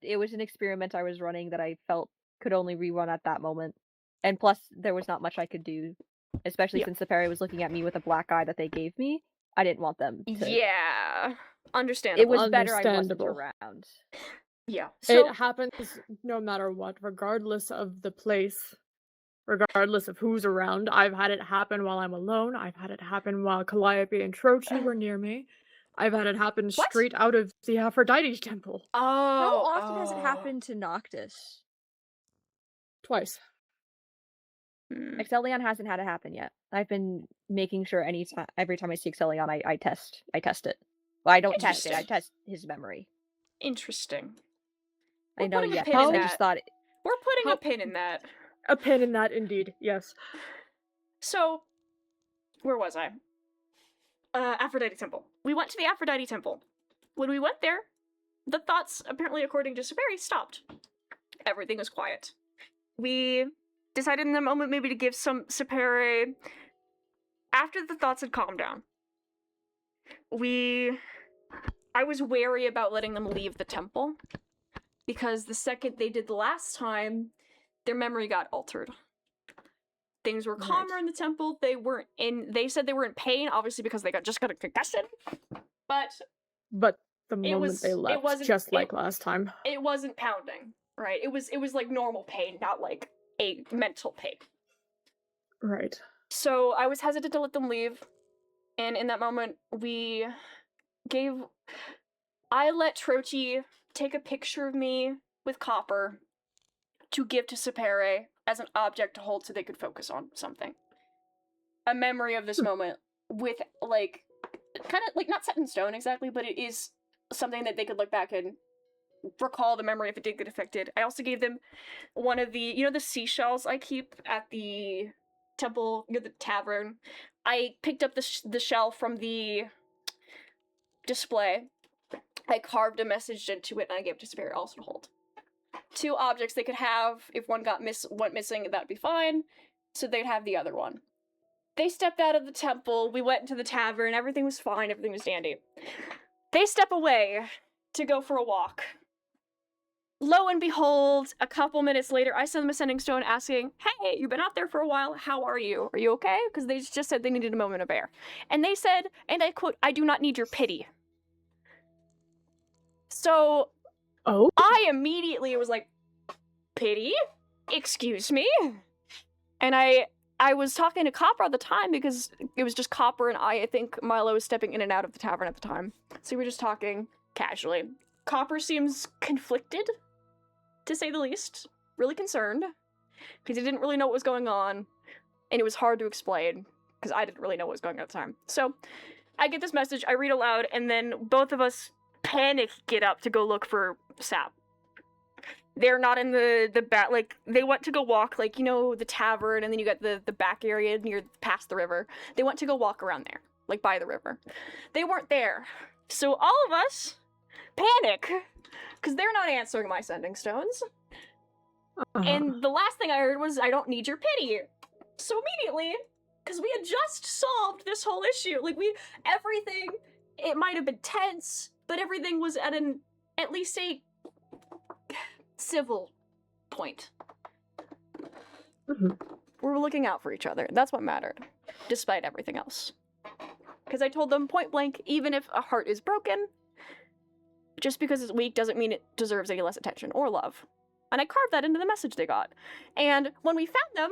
Speaker 7: it was an experiment I was running that I felt could only rerun at that moment. And plus, there was not much I could do, especially
Speaker 2: Yeah.
Speaker 7: since Sapere was looking at me with a black eye that they gave me. I didn't want them to.
Speaker 2: Yeah, understandable.
Speaker 7: It was better I wasn't
Speaker 1: Understandable.
Speaker 7: around.
Speaker 2: Yeah. So
Speaker 1: It happens no matter what, regardless of the place, regardless of who's around. I've had it happen while I'm alone. I've had it happen while Calliope and Trochi were near me. I've had it happen
Speaker 2: What?
Speaker 1: straight out of the Aphrodite temple.
Speaker 7: How
Speaker 2: oh,
Speaker 7: often has it happened to Noctis?
Speaker 1: Twice.
Speaker 2: Hmm.
Speaker 7: Exelion hasn't had it happen yet. I've been making sure every time I see Exelion, I test it. Well, I don't test it. I
Speaker 2: Interesting.
Speaker 7: test his memory.
Speaker 2: Interesting.
Speaker 7: I
Speaker 2: We're
Speaker 7: know
Speaker 2: putting a
Speaker 7: yet.
Speaker 2: pin in
Speaker 7: I
Speaker 2: that.
Speaker 7: just thought
Speaker 2: We're putting
Speaker 1: How-
Speaker 2: a pin in that.
Speaker 1: A pin in that, indeed. Yes.
Speaker 2: So, where was I? Aphrodite Temple. We went to the Aphrodite Temple. When we went there, the thoughts, apparently according to Sapere, stopped. Everything was quiet. We decided in the moment maybe to give some Sapere... After the thoughts had calmed down, I was wary about letting them leave the temple, because the second they did the last time, their memory got altered. Things were calmer in the temple. They said they were in pain, obviously because they just got a concussion. But
Speaker 1: But the moment
Speaker 2: was-
Speaker 1: they
Speaker 2: it
Speaker 1: left,
Speaker 2: wasn't-
Speaker 1: just like
Speaker 2: it-
Speaker 1: last time.
Speaker 2: it wasn't pounding, right? It was like normal pain, not like a mental pain.
Speaker 1: Right.
Speaker 2: So I was hesitant to let them leave, and in that moment, I let Trochi take a picture of me with Copper to give to Sapere as an object to hold so they could focus on something. A memory of this moment with like kind of like not set in stone exactly, but it is something that they could look back and recall the memory if it did get affected. I also gave them one of the the seashells I keep at the temple near the tavern. I picked up the shell from the display. I carved a message into it and I gave it to Spirit also to hold. 2 objects they could have. If one went missing, that'd be fine. So they'd have the other one. They stepped out of the temple. We went into the tavern. Everything was fine. Everything was dandy. They step away to go for a walk. Lo and behold, a couple minutes later, I send them a sending stone asking, hey, you've been out there for a while. How are you? Are you okay? Because they just said they needed a moment of air. And they said, and I quote, I do not need your pity. So I immediately was like, pity? Excuse me? And I was talking to Copper at the time because it was just Copper and I think Milo was stepping in and out of the tavern at the time. So we were just talking casually. Copper seems conflicted, to say the least. Really concerned. Because he didn't really know what was going on. And it was hard to explain. Because I didn't really know what was going on at the time. So I get this message, I read aloud, and then both of us panic get up to go look for Sap. They're not in the back, like, they went to go walk, like, the tavern, and then you got the back area near past the river. They went to go walk around there, like, by the river. They weren't there. So all of us panic, because they're not answering my sending stones. And the last thing I heard was, I don't need your pity. So immediately, because we had just solved this whole issue, like, everything, it might have been tense, but everything was at least a civil point. We were looking out for each other. That's what mattered, despite everything else. Because I told them point blank, even if a heart is broken, just because it's weak doesn't mean it deserves any less attention or love. And I carved that into the message they got. And when we found them,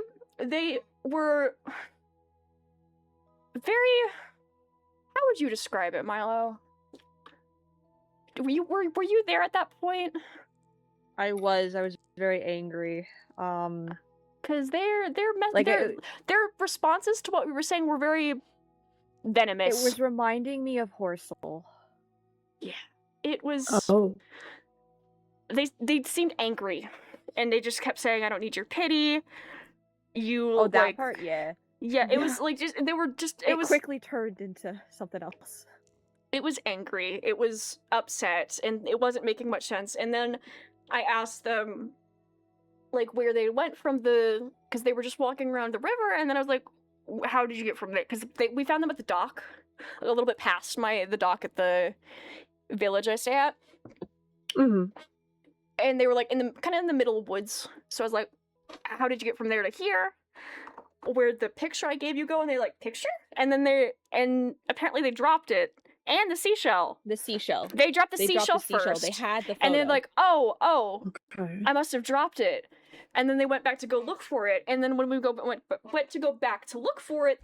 Speaker 2: they were very... How would you describe it, Milo? Were you there at that point?
Speaker 7: I was very angry.
Speaker 2: Because their responses to what we were saying were very venomous.
Speaker 7: It was reminding me of Horsel.
Speaker 2: Yeah. It was they seemed angry. And they just kept saying, I don't need your pity. You
Speaker 7: That part, yeah.
Speaker 2: Yeah, it was like it was
Speaker 7: quickly turned into something else.
Speaker 2: It was angry, it was upset, and it wasn't making much sense. And then I asked them, like, where they went from because they were just walking around the river, and then I was like, how did you get from there? Because we found them at the dock, a little bit past the dock at the village I stay at. And they were, like, kind of in the middle of woods. So I was like, how did you get from there to here? Where'd the picture I gave you go? And they like, picture? And then apparently they dropped it. And the seashell.
Speaker 7: The seashell.
Speaker 2: They dropped the seashell first.
Speaker 7: They had the photo.
Speaker 2: And then like, okay. I must have dropped it. And then they went back to go look for it. And then when we went to go back to look for it,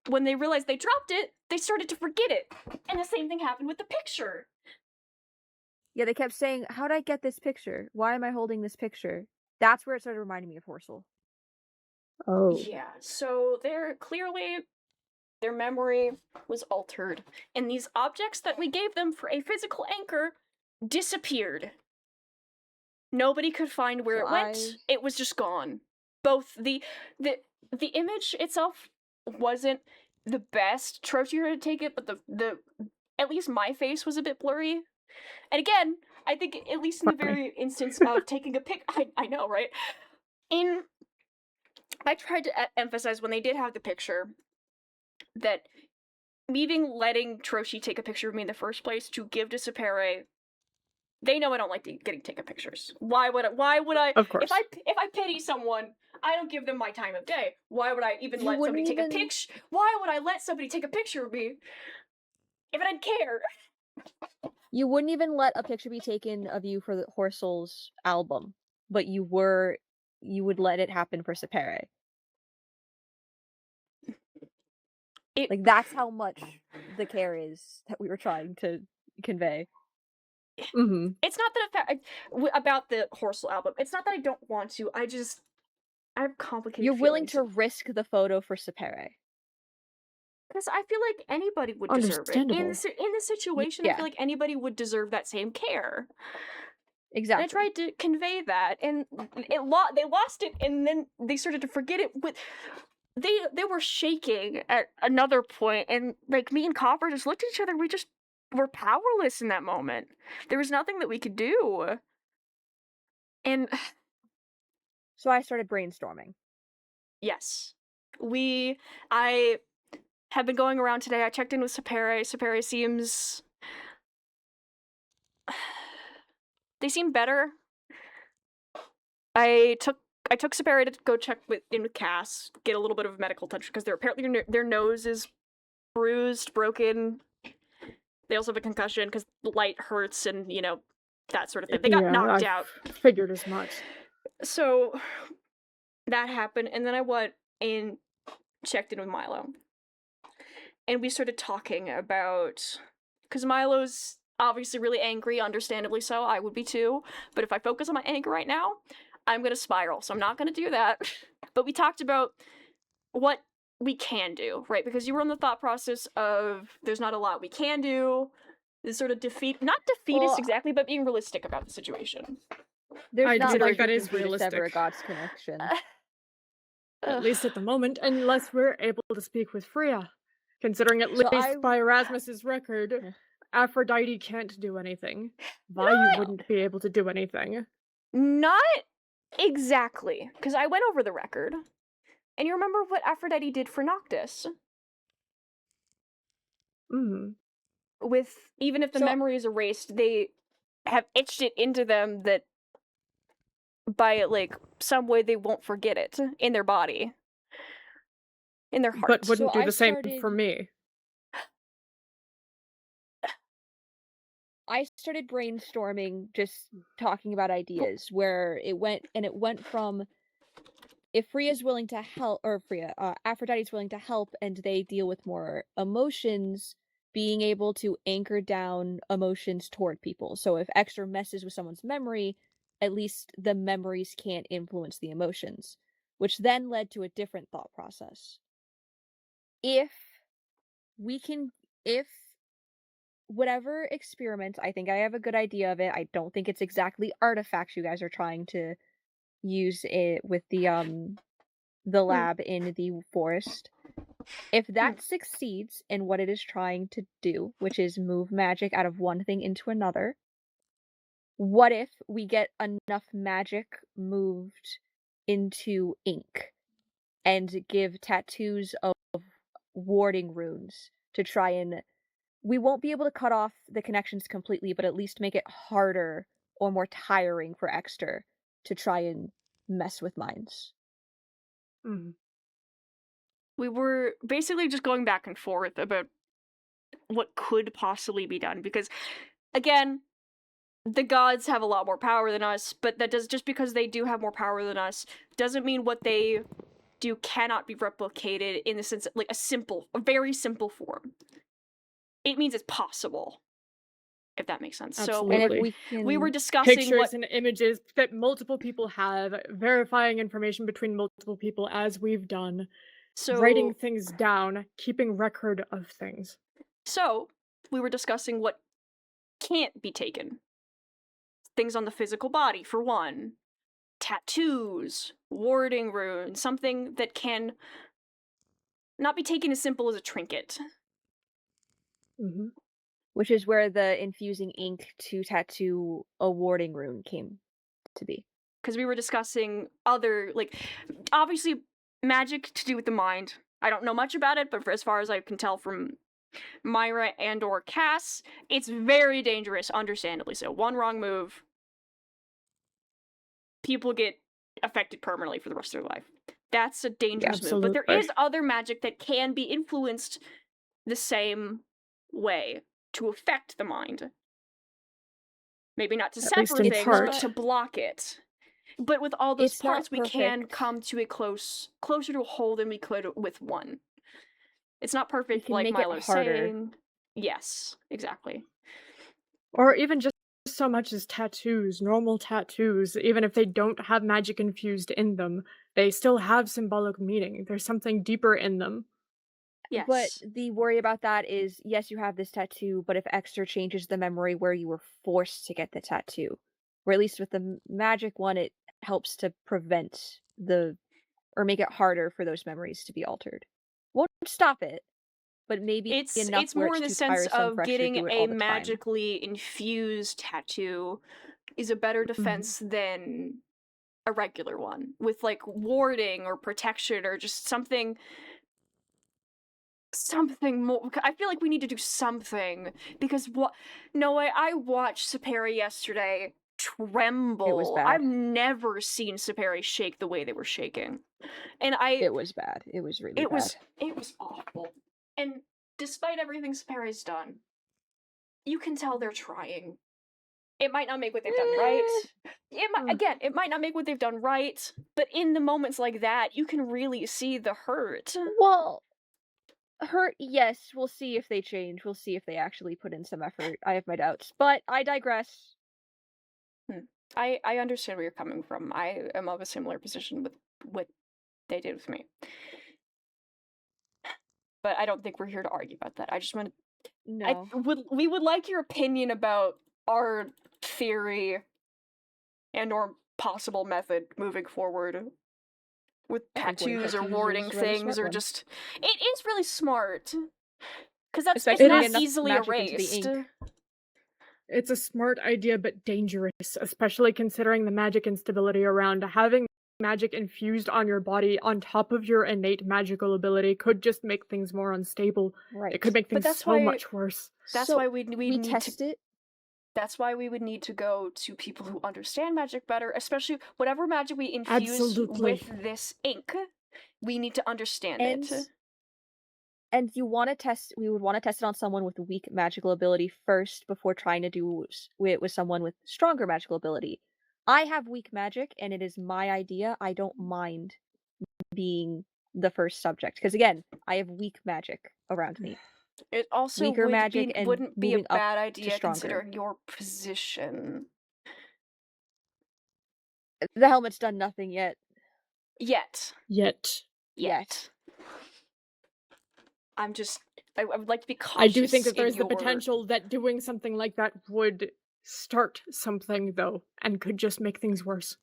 Speaker 2: when they realized they dropped it, they started to forget it. And the same thing happened with the picture.
Speaker 7: Yeah, they kept saying, how'd I get this picture? Why am I holding this picture? That's where it started reminding me of Horsel.
Speaker 2: Yeah, so their memory was altered, and these objects that we gave them for a physical anchor disappeared. Nobody could find where it went. It was just gone. Both the image itself wasn't the best. Trochi had to take it, but the at least my face was a bit blurry. And again, I think at least in the very instance of taking a pic, I know, right? I tried to emphasize when they did have the picture that even letting Trochi take a picture of me in the first place to give to Sapere, they know I don't like getting taken pictures. Why would I?
Speaker 1: Of course.
Speaker 2: If I pity someone, I don't give them my time of day. Why would I even let somebody take a picture? Why would I let somebody take a picture of me if I didn't care?
Speaker 7: You wouldn't even let a picture be taken of you for the Horsel's album, but you would let it happen for Sapere. Like, that's how much the care is that we were trying to convey.
Speaker 2: It's not that about the Horsel album. It's not that I don't want to. I have complicated
Speaker 7: You're willing
Speaker 2: feelings.
Speaker 7: to risk the photo for Sapere.
Speaker 2: Because I feel like anybody would deserve it. In
Speaker 1: Understandable.
Speaker 2: the situation, I
Speaker 7: Yeah.
Speaker 2: feel like anybody would deserve that same care. And I
Speaker 7: Exactly.
Speaker 2: tried to convey that, and they lost it, and then they started to forget it. They were shaking at another point, and like me and Copper just looked at each other. We just were powerless in that moment. There was nothing that we could do. And
Speaker 7: So I started brainstorming.
Speaker 2: yes, I have been going around today. I checked in with Sapere. Sapere seems. They seem better. I took Sapere to go check in with Cass, get a little bit of medical touch because they're apparently their nose is bruised, broken. They also have a concussion because light hurts and that sort of thing. They got knocked out.
Speaker 1: Figured as much.
Speaker 2: So that happened, and then I went and checked in with Milo, and we started talking about because Milo's obviously really angry, understandably so. I would be too, but if I focus on my anger right now, I'm gonna spiral, so I'm not gonna do that. But we talked about what we can do, right? Because you were in the thought process of there's not a lot we can do. This sort of not defeatist exactly, but being realistic about the situation.
Speaker 7: There's not
Speaker 1: feel
Speaker 7: much
Speaker 1: like that
Speaker 7: we
Speaker 1: is
Speaker 7: can do to sever a
Speaker 1: realistic.
Speaker 7: god's connection.
Speaker 1: At least at the moment, unless we're able to speak with Freya. Considering at
Speaker 7: So
Speaker 1: least by Erasmus's record, Aphrodite can't do anything. Vayu wouldn't be able to do anything.
Speaker 2: Not exactly, because I went over the record, and you remember what Aphrodite did for Noctis. With even if the memory is erased, they have etched it into them that by like some way they won't forget it in their body, in their heart.
Speaker 1: But wouldn't do the same for me.
Speaker 7: I started brainstorming, just talking about ideas, where it went from if Freya's willing to help, or Aphrodite's willing to help, and they deal with more emotions, being able to anchor down emotions toward people. So if Extra messes with someone's memory, at least the memories can't influence the emotions, which then led to a different thought process. If whatever experiment, I think I have a good idea of it. I don't think it's exactly artifacts you guys are trying to use it with the lab in the forest. If that succeeds in what it is trying to do, which is move magic out of one thing into another, what if we get enough magic moved into ink and give tattoos of warding runes to try and we won't be able to cut off the connections completely, but at least make it harder or more tiring for Exter to try and mess with minds.
Speaker 2: We were basically just going back and forth about what could possibly be done because, again, the gods have a lot more power than us, but just because they do have more power than us doesn't mean what they do cannot be replicated in the sense like a very simple form. It means it's possible, if that makes sense.
Speaker 1: Absolutely.
Speaker 2: So
Speaker 7: And if
Speaker 2: we were discussing
Speaker 1: pictures and images that multiple people have, verifying information between multiple people as we've done, writing things down, keeping record of things.
Speaker 2: So we were discussing what can't be taken. Things on the physical body, for one. Tattoos, warding runes, something that can not be taken as simple as a trinket.
Speaker 7: Which is where the infusing ink to tattoo a warding rune came to be.
Speaker 2: Because we were discussing other, obviously magic to do with the mind. I don't know much about it, but as far as I can tell from Myra and or Cass, it's very dangerous, understandably so. One wrong move, people get affected permanently for the rest of their life. That's a dangerous move. But there is other magic that can be influenced the same way to affect the mind. Maybe not to sever things, but to block it. But with all those parts, we can come to closer to a whole than we could with one. It's not perfect, like Milo's saying. Yes, exactly.
Speaker 1: Or even just so much as tattoos, normal tattoos, even if they don't have magic infused in them, they still have symbolic meaning. There's something deeper in them.
Speaker 2: Yes.
Speaker 7: But the worry about that is, yes, you have this tattoo, but if Exter changes the memory where you were forced to get the tattoo, or at least with the magic one, it helps to prevent or make it harder for those memories to be altered. Won't stop it, but maybe
Speaker 2: it's
Speaker 7: enough
Speaker 2: it's
Speaker 7: where
Speaker 2: more in the
Speaker 7: too
Speaker 2: sense
Speaker 7: tiresome
Speaker 2: of
Speaker 7: for Exter to
Speaker 2: getting
Speaker 7: do it
Speaker 2: a
Speaker 7: all the time.
Speaker 2: magically infused tattoo is a better defense than a regular one with like warding or protection or just something more. I feel like we need to do something because I watched Saperi yesterday tremble.
Speaker 7: bad.
Speaker 2: I've never seen Saperi shake the way they were shaking, and
Speaker 7: It was bad. It was really bad.
Speaker 2: it was awful. And despite everything Saperi's done, you can tell they're trying. It might not make what they've done right. It might not make what they've done right, but in the moments like that, you can really see the hurt.
Speaker 7: Well, hurt, yes. We'll see if they change. We'll see if they actually put in some effort. I have my doubts, but I digress.
Speaker 2: I understand where you're coming from. I am of a similar position with what they did with me. But I don't think we're here to argue about that. I just want to...
Speaker 7: No.
Speaker 2: We would like your opinion about our theory and or possible method moving forward with
Speaker 7: I think warding
Speaker 2: tattoos or
Speaker 7: tattoos
Speaker 2: warding
Speaker 7: is a rather
Speaker 2: things
Speaker 7: smart
Speaker 2: or
Speaker 7: one.
Speaker 2: just... It is really smart. Because it's
Speaker 7: Especially
Speaker 2: not
Speaker 7: enough
Speaker 2: easily
Speaker 7: magic into the
Speaker 2: erased.
Speaker 7: ink.
Speaker 1: It's a smart idea, but dangerous, especially considering the magic instability around. Having magic infused on your body on top of your innate magical ability could just make things more unstable.
Speaker 7: Right.
Speaker 1: It could make
Speaker 2: But
Speaker 1: things so much worse.
Speaker 2: That's
Speaker 7: So
Speaker 2: why we need
Speaker 7: test
Speaker 2: to...
Speaker 7: it.
Speaker 2: That's why we would need to go to people who understand magic better, especially whatever magic we infuse
Speaker 1: Absolutely.
Speaker 2: with this ink. We need to understand
Speaker 7: And
Speaker 2: it.
Speaker 7: And we would want to test it on someone with weak magical ability first before trying to do it with someone with stronger magical ability. I have weak magic, and it is my idea. I don't mind being the first subject because, again, I have weak magic around me.
Speaker 2: It also
Speaker 7: Weaker magic and
Speaker 2: wouldn't be a
Speaker 7: moving up
Speaker 2: bad
Speaker 7: to
Speaker 2: idea
Speaker 7: stronger.
Speaker 2: considering your position.
Speaker 7: The helmet's done nothing yet.
Speaker 1: Yet.
Speaker 2: I would like to be cautious.
Speaker 1: I do think that
Speaker 2: in
Speaker 1: there's the
Speaker 2: your...
Speaker 1: potential that doing something like that would start something, though, and could just make things worse.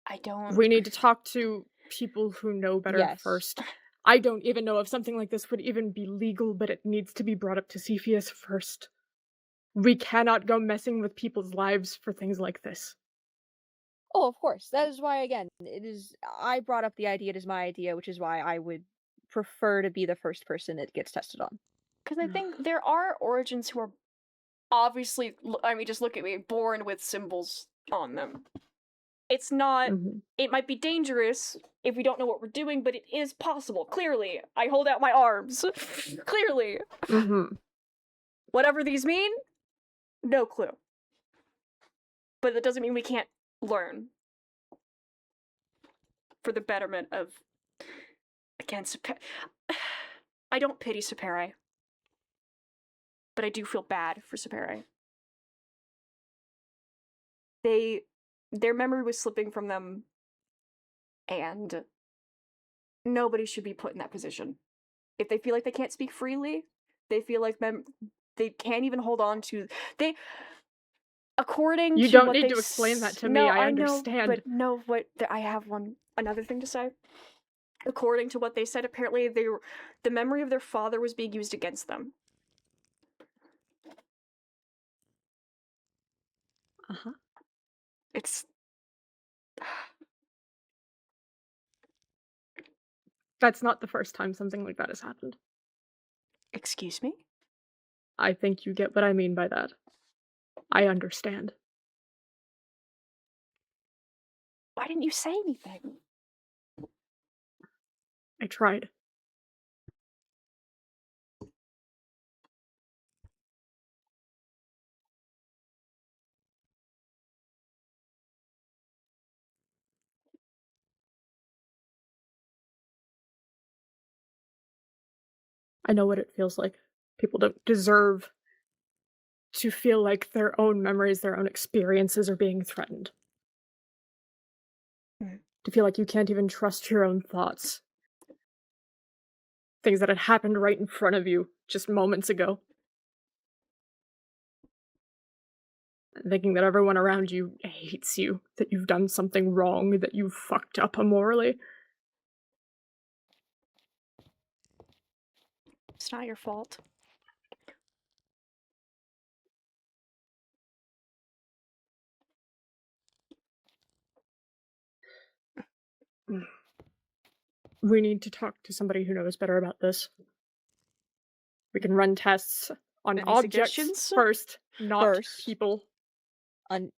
Speaker 2: I don't...
Speaker 1: We need to talk to people who know better
Speaker 7: Yes.
Speaker 1: first. I don't even know if something like this would even be legal, but it needs to be brought up to Cepheus first. We cannot go messing with people's lives for things like this.
Speaker 7: Oh, of course. That is why, again, I brought up the idea. It is my idea, which is why I would prefer to be the first person it gets tested on.
Speaker 2: Because I think there are origins who are obviously, I mean, just look at me, born with symbols on them. It's not, it might be dangerous if we don't know what we're doing, but it is possible. Clearly. I hold out my arms. Clearly. Whatever these mean, no clue. But that doesn't mean we can't learn. For the betterment of... Again, I don't pity Saperi. But I do feel bad for Saperi. Their memory was slipping from them, and nobody should be put in that position. If they feel like they can't speak freely, they feel like they can't even hold on to... According
Speaker 1: you
Speaker 2: to
Speaker 1: don't
Speaker 2: what
Speaker 1: need
Speaker 2: they
Speaker 1: to explain that to me.
Speaker 2: No,
Speaker 1: I
Speaker 2: know,
Speaker 1: understand.
Speaker 2: but I have another thing to say. According to what they said, apparently the memory of their father was being used against them. It's...
Speaker 1: That's not the first time something like that has happened.
Speaker 2: Excuse me?
Speaker 1: I think you get what I mean by that. I understand.
Speaker 2: Why didn't you say anything?
Speaker 1: I tried. I know what it feels like. People don't deserve to feel like their own memories, their own experiences are being threatened. To feel like you can't even trust your own thoughts. things that had happened right in front of you just moments ago. And thinking that everyone around you hates you, that you've done something wrong, that you've fucked up immorally.
Speaker 2: It's not your fault.
Speaker 1: We need to talk to somebody who knows better about this. We can run tests on
Speaker 2: Any
Speaker 1: objects
Speaker 2: suggestions?
Speaker 1: first, not
Speaker 7: First.
Speaker 1: people.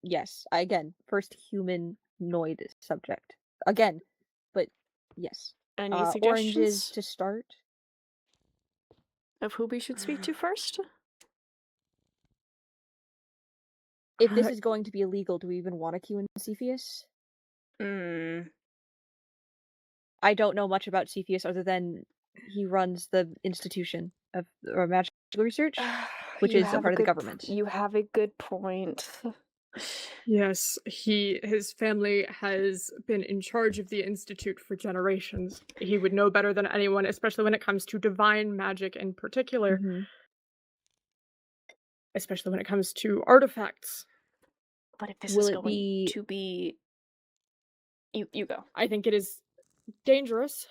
Speaker 7: Yes, again, first humanoid subject. Again, but yes.
Speaker 2: Any
Speaker 7: Oranges
Speaker 2: suggestions
Speaker 7: to start.
Speaker 2: of who we should speak to first?
Speaker 7: If this is going to be illegal, do we even want to queue in Cepheus? I don't know much about Cepheus other than he runs the Institution of Magical Research, which
Speaker 2: You
Speaker 7: is a
Speaker 2: have
Speaker 7: part of the
Speaker 2: good
Speaker 7: government.
Speaker 2: You have a good point.
Speaker 1: Yes, his family has been in charge of the Institute for generations. He would know better than anyone, especially when it comes to divine magic in particular.
Speaker 7: Mhm.
Speaker 1: Especially when it comes to artifacts.
Speaker 2: But if this
Speaker 7: Will
Speaker 2: is
Speaker 7: it
Speaker 2: going
Speaker 7: be-
Speaker 2: to be... You go.
Speaker 1: I think it is dangerous,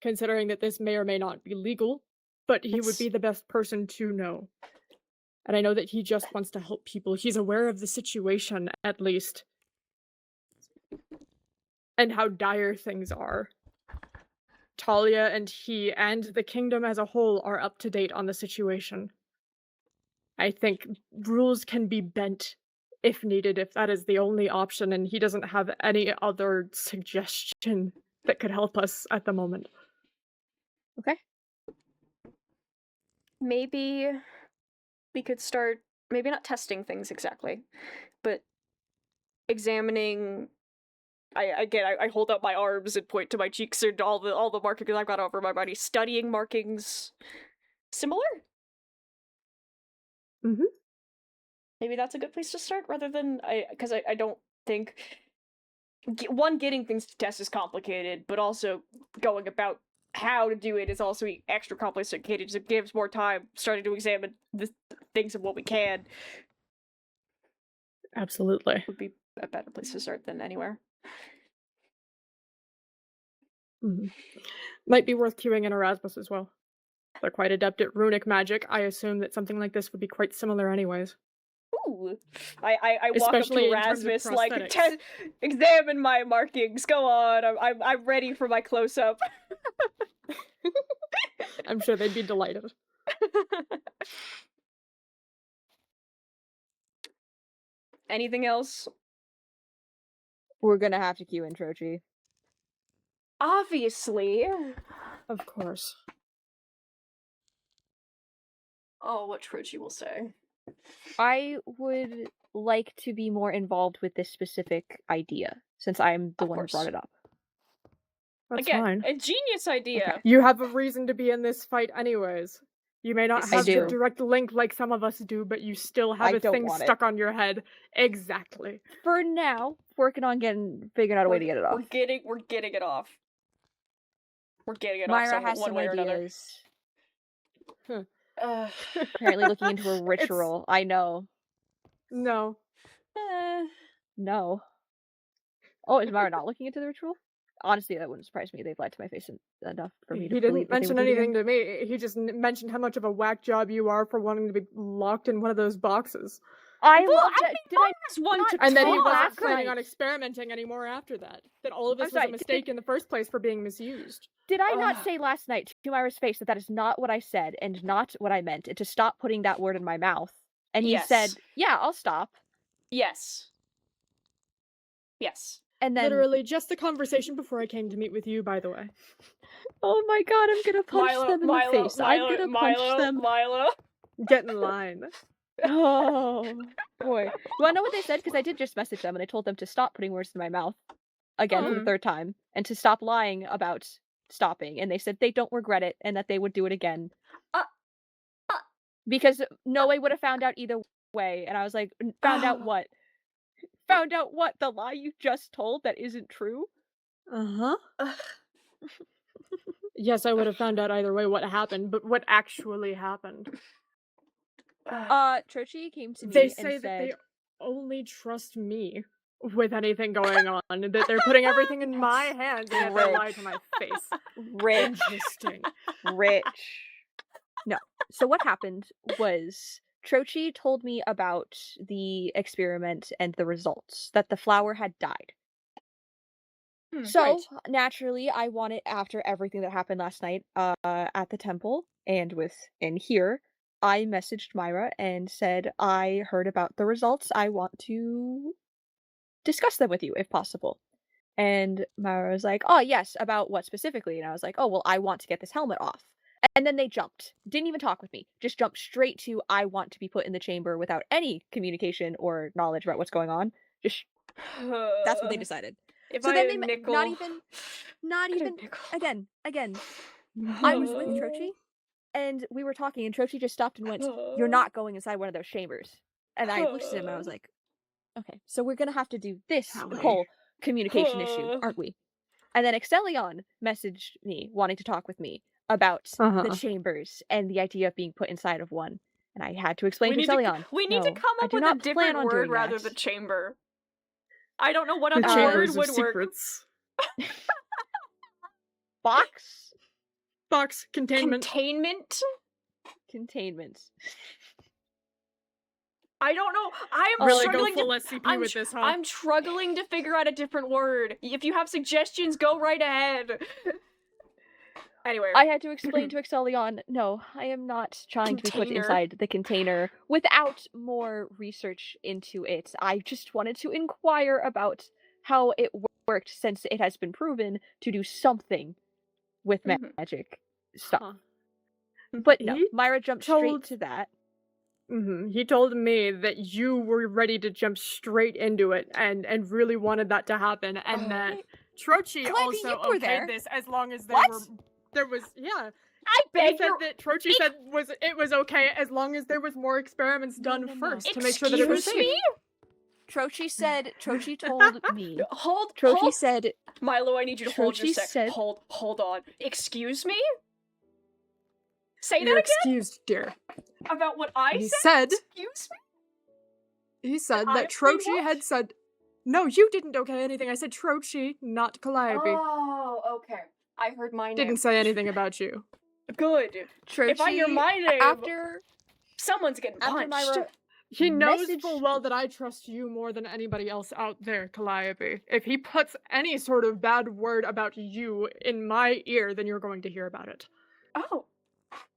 Speaker 1: considering that this may or may not be legal, but he would be the best person to know. And I know that he just wants to help people. He's aware of the situation, at least. And how dire things are. Talia and he and the kingdom as a whole are up to date on the situation. I think rules can be bent if needed, if that is the only option, and he doesn't have any other suggestion that could help us at the moment.
Speaker 7: Okay.
Speaker 2: Maybe we could start, maybe not testing things exactly, but examining... I hold up my arms and point to my cheeks and all the markings I've got over my body, studying markings similar?
Speaker 1: Mhm.
Speaker 2: Maybe that's a good place to start, rather than because I don't think getting things to test is complicated, but also going about how to do it is also extra complicated. So it gives more time starting to examine the things of what we can.
Speaker 1: Absolutely.
Speaker 2: Would be a better place to start than anywhere.
Speaker 1: Might be worth queuing in Erasmus as well. They're quite adept at runic magic. I assume that something like this would be quite similar anyways.
Speaker 2: Ooh. I walk
Speaker 1: Especially
Speaker 2: up
Speaker 1: in
Speaker 2: to
Speaker 1: terms of
Speaker 2: Erasmus, like,
Speaker 1: prosthetics.
Speaker 2: examine my markings, go on, I'm ready for my close-up.
Speaker 1: I'm sure they'd be delighted.
Speaker 2: Anything else?
Speaker 7: We're gonna have to queue in Trochi.
Speaker 2: Obviously.
Speaker 1: Of course.
Speaker 2: Oh, what Trochi will say.
Speaker 7: I would like to be more involved with this specific idea, since I'm the
Speaker 2: Of
Speaker 7: one who
Speaker 2: course.
Speaker 7: brought it up.
Speaker 1: That's
Speaker 2: Again,
Speaker 1: fine.
Speaker 2: a genius idea.
Speaker 7: Okay.
Speaker 1: You have a reason to be in this fight anyways. You may not
Speaker 2: This
Speaker 1: have
Speaker 7: is
Speaker 1: the
Speaker 7: true.
Speaker 1: direct link like some of us do, but you still have
Speaker 7: I
Speaker 1: a
Speaker 7: don't
Speaker 1: thing
Speaker 7: want it.
Speaker 1: stuck on your head. Exactly.
Speaker 7: For now, working on figuring out a way to get it off.
Speaker 2: We're getting it off. We're getting it
Speaker 7: Myra
Speaker 2: off
Speaker 7: has
Speaker 2: one
Speaker 7: some
Speaker 2: way or another.
Speaker 7: ideas.
Speaker 2: Uh,
Speaker 7: Apparently looking into a ritual. I know.
Speaker 1: No.
Speaker 7: No. Oh, is Myra not looking into the ritual? Honestly, that wouldn't surprise me. They've lied to my face enough for me to
Speaker 1: He
Speaker 7: believe
Speaker 1: didn't
Speaker 7: that they
Speaker 1: mention
Speaker 7: would do it again.
Speaker 1: anything to me. He just mentioned how much of a whack job you are for wanting to be locked in one of those boxes.
Speaker 7: I
Speaker 2: well,
Speaker 7: love
Speaker 2: I
Speaker 7: that.
Speaker 2: think
Speaker 7: Did I
Speaker 2: Myra's one to
Speaker 1: And that he
Speaker 7: talk
Speaker 1: wasn't
Speaker 7: last
Speaker 1: planning on
Speaker 7: night?
Speaker 1: experimenting anymore after that. That all of
Speaker 7: I'm
Speaker 1: this was
Speaker 7: sorry,
Speaker 1: a mistake in the first place for being misused.
Speaker 7: Did I not
Speaker 2: Ugh.
Speaker 7: say last night to Myra's face that that is not what I said and not what I meant, and to stop putting that word in my mouth? And he
Speaker 2: Yes.
Speaker 7: said, "Yeah, I'll stop."
Speaker 2: Yes. Yes.
Speaker 7: And then,
Speaker 1: Literally, just the conversation before I came to meet with you, by the way.
Speaker 7: oh my god, I'm gonna punch them in the face. I'm gonna punch them.
Speaker 2: Milo.
Speaker 1: Get in line.
Speaker 7: Oh boy, you wanna know what they said? Because I did just message them and I told them to stop putting words in my mouth again for the
Speaker 1: Mhm.
Speaker 7: third time and to stop lying about stopping. And they said they don't regret it and that they would do it again. Because no way would have found out either way. And I was like, found out what? Found out what? The lie you just told that isn't true?
Speaker 1: Uh-huh. Yes, I would have found out either way what happened, but what actually happened?
Speaker 7: Trochi came to me
Speaker 1: They
Speaker 7: and
Speaker 1: say that they
Speaker 7: said,
Speaker 1: only trust me with anything going on, that they're putting everything in my hands, and yet they lie to my face.
Speaker 7: Rich.
Speaker 1: Interesting.
Speaker 7: Rich. No. So what happened was Trochi told me about the experiment and the results, that the flower had died. So, naturally, I wanted, after everything that happened last night at the temple and in here, I messaged Myra and said, I heard about the results. I want to discuss them with you, if possible. And Myra was like, oh, yes, about what specifically? And I was like, oh, well, I want to get this helmet off. And then they jumped. Didn't even talk with me. Just jumped straight to, I want to be put in the chamber without any communication or knowledge about what's going on. Just, that's what they decided.
Speaker 2: If
Speaker 7: So
Speaker 2: I
Speaker 7: then
Speaker 2: had
Speaker 7: they
Speaker 2: nickel,
Speaker 7: not
Speaker 2: Could I
Speaker 7: even,
Speaker 2: nickel?
Speaker 7: again, I was with Trochi, and we were talking, and Trochi just stopped and went, you're not going inside one of those chambers. And I looked at him, and I was like, okay, so we're gonna have to do this
Speaker 1: Callie.
Speaker 7: whole communication issue, aren't we? And then Excellion messaged me, wanting to talk with me about the chambers and the idea of being put inside of one. And I had to explain to Excellion.
Speaker 2: We need to
Speaker 7: "No,
Speaker 2: come
Speaker 7: I
Speaker 2: up
Speaker 7: do
Speaker 2: with a
Speaker 7: not plan
Speaker 2: different
Speaker 7: on
Speaker 2: word
Speaker 7: doing
Speaker 2: rather
Speaker 7: that."
Speaker 2: than chamber. I don't know what
Speaker 1: The
Speaker 2: other word
Speaker 1: chambers of
Speaker 2: would work.
Speaker 1: secrets.
Speaker 7: Box?
Speaker 1: Box containment.
Speaker 2: Containment?
Speaker 7: Containment.
Speaker 2: I don't know. I'm
Speaker 1: Really go
Speaker 2: struggling
Speaker 1: full
Speaker 2: to.
Speaker 1: SCP with this, huh?
Speaker 2: I'm struggling to figure out a different word. If you have suggestions, go right ahead. Anyway,
Speaker 7: I had to explain to Excellion, no, I am not trying to be put
Speaker 2: Container.
Speaker 7: inside the container without more research into it. I just wanted to inquire about how it worked, since it has been proven to do something with magic stuff.
Speaker 1: Huh.
Speaker 7: But no,
Speaker 1: He
Speaker 7: Myra jumped straight to that.
Speaker 1: He told me that you were ready to jump straight into it and really wanted that to happen, and that Trochi
Speaker 7: Calliope,
Speaker 1: also
Speaker 7: you were there.
Speaker 1: okayed this as long as
Speaker 7: What?
Speaker 1: there was yeah.
Speaker 2: I
Speaker 1: They
Speaker 2: beg
Speaker 1: said
Speaker 2: your.
Speaker 1: that Trochi said it was okay as long as there was more experiments done first to make sure that it was
Speaker 2: Excuse
Speaker 1: safe.
Speaker 2: me?
Speaker 7: Trochi told me.
Speaker 2: Hold.
Speaker 7: Trochi said,
Speaker 2: Milo, I need you to hold your
Speaker 7: Trochi
Speaker 2: sec.
Speaker 7: said-
Speaker 2: Hold on. Excuse me? Say
Speaker 1: You're
Speaker 2: that
Speaker 1: excused, dear.
Speaker 2: again? About what I
Speaker 1: He
Speaker 2: said?
Speaker 1: said-
Speaker 2: Excuse me?
Speaker 1: He said
Speaker 2: I
Speaker 1: that
Speaker 2: did
Speaker 1: Trochi
Speaker 2: what?
Speaker 1: had said. No, you didn't okay anything. I said Trochi, not Calliope.
Speaker 2: Oh, okay. I heard my name.
Speaker 1: Didn't say anything about you.
Speaker 2: Good.
Speaker 7: Trochi,
Speaker 2: If I hear my name,
Speaker 7: after
Speaker 2: someone's getting punched.
Speaker 7: Myra
Speaker 1: He knows
Speaker 7: messaged-
Speaker 1: full well that I trust you more than anybody else out there, Calliope. If he puts any sort of bad word about you in my ear, then you're going to hear about it.
Speaker 2: Oh,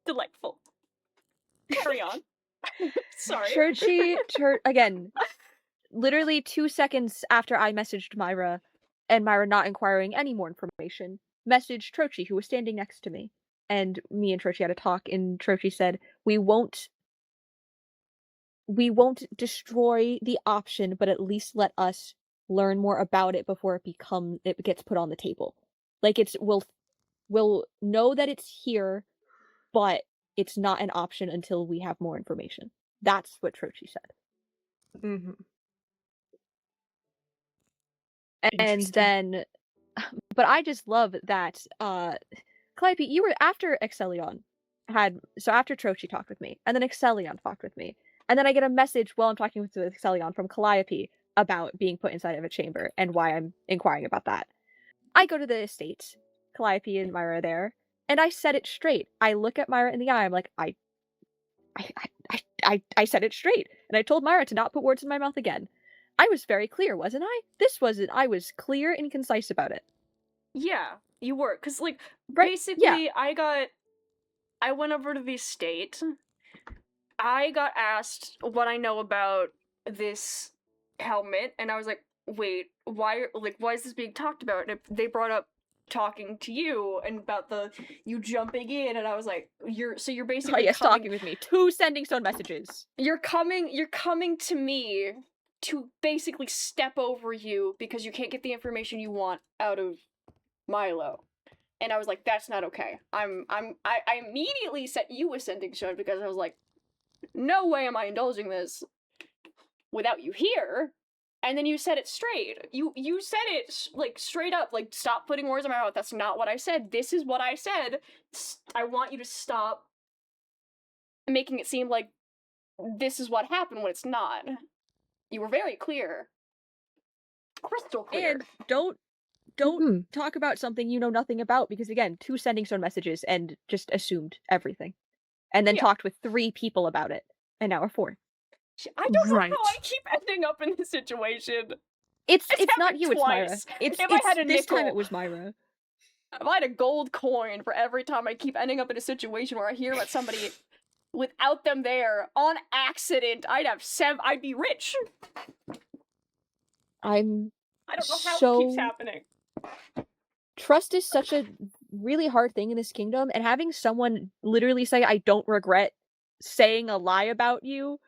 Speaker 2: delightful. Carry on. Sorry.
Speaker 7: Trochi, again, literally 2 seconds after I messaged Myra, and Myra not inquiring any more information, messaged Trochi, who was standing next to me. And me and Trochi had a talk, and Trochi said, we won't destroy the option, but at least let us learn more about it before it gets put on the table. Like, we'll know that it's here, but it's not an option until we have more information. That's what Trochi said.
Speaker 1: Mm-hmm.
Speaker 7: And then, but I just love that, Calliope, you were after Excellion after Trochi talked with me, and then Excellion talked with me, and then I get a message while I'm talking with Excellion from Calliope about being put inside of a chamber and why I'm inquiring about that. I go to the estate, Calliope and Myra are there, and I said it straight. I look at Myra in the eye, I'm like, I said it straight, and I told Myra to not put words in my mouth again. I was very clear, wasn't I? I was clear and concise about it.
Speaker 2: Yeah, you were. Because, like,
Speaker 7: Right,
Speaker 2: basically, I went over to the estate. I got asked what I know about this helmet, and I was like, wait, why is this being talked about? And they brought up talking to you and about you jumping in, and I was like, you're basically
Speaker 7: talking with me. 2 sending stone messages.
Speaker 2: You're coming to me to basically step over you because you can't get the information you want out of Milo. And I was like, that's not okay. I immediately sent you a sending stone because I was like, no way am I indulging this without you here. and then you said it straight. You said it like straight up, like stop putting words in my mouth. That's not what I said. This is what I said. I want you to stop making it seem like this is what happened when it's not. You were very clear. Crystal clear.
Speaker 7: And don't talk about something you know nothing about, because again, 2 sending stone messages and just assumed everything. And then
Speaker 2: Yeah.
Speaker 7: talked with 3 people about it. And now we're 4.
Speaker 2: I don't know
Speaker 1: Right.
Speaker 2: how I keep ending up in this situation.
Speaker 7: It's not
Speaker 2: happened
Speaker 7: you, it's Myra.
Speaker 2: twice.
Speaker 7: It's
Speaker 2: If I had a
Speaker 7: this time
Speaker 2: nickel-
Speaker 7: it was Myra.
Speaker 2: If I had a gold coin for every time I keep ending up in a situation where I hear about somebody without them there on accident, I'd be rich.
Speaker 7: I
Speaker 2: I don't know how it
Speaker 7: So-
Speaker 2: keeps happening.
Speaker 7: Trust is such a really hard thing in this kingdom, and having someone literally say, I don't regret saying a lie about you.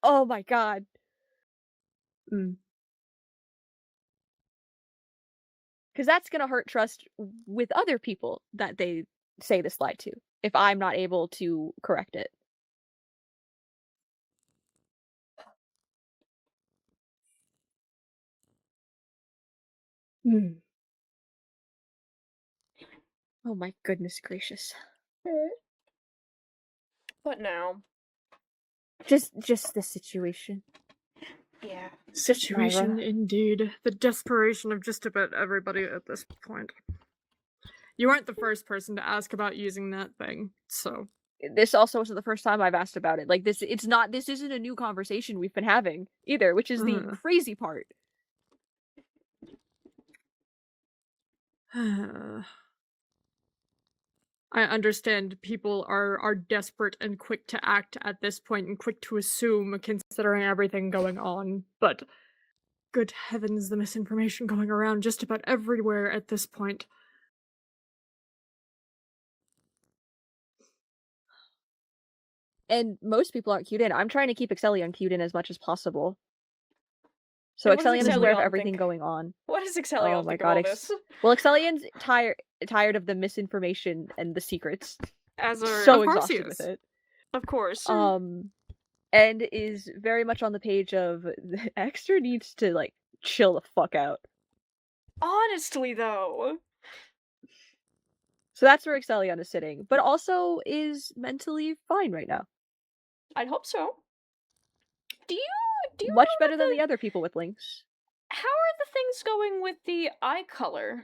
Speaker 7: Oh my god.
Speaker 1: Mm.
Speaker 7: Because that's gonna hurt trust with other people that they say this lie to, if I'm not able to correct it.
Speaker 1: Mm.
Speaker 7: Oh my goodness gracious.
Speaker 2: But now,
Speaker 7: Just the situation.
Speaker 2: yeah.
Speaker 1: Situation
Speaker 7: Myra.
Speaker 1: indeed. The desperation of just about everybody at this point. You weren't the first person to ask about using that thing, so.
Speaker 7: This also wasn't the first time I've asked about it. Like this isn't a new conversation we've been having either, which is the crazy part.
Speaker 1: I understand people are desperate and quick to act at this point and quick to assume, considering everything going on, but good heavens, the misinformation going around just about everywhere at this point.
Speaker 7: And most people aren't cued in. I'm trying to keep Excellion cued in as much as possible. So
Speaker 2: And what does
Speaker 7: Excellion is aware of
Speaker 2: Excellion
Speaker 7: everything
Speaker 2: think?
Speaker 7: going on.
Speaker 2: What does Excellion
Speaker 7: Oh my
Speaker 2: think
Speaker 7: god,
Speaker 2: of all this?
Speaker 7: Well, Excellion's tired of the misinformation and the secrets.
Speaker 1: As are,
Speaker 7: So
Speaker 1: of course he
Speaker 7: exhausted with
Speaker 1: is.
Speaker 7: it.
Speaker 2: Of course.
Speaker 7: And is very much on the page of Extra needs to like chill the fuck out.
Speaker 2: Honestly, though.
Speaker 7: So that's where Excellion is sitting, but also is mentally fine right now.
Speaker 2: I'd hope so. Do you
Speaker 7: Much
Speaker 2: know
Speaker 7: better than the other people with links.
Speaker 2: How are the things going with the eye color?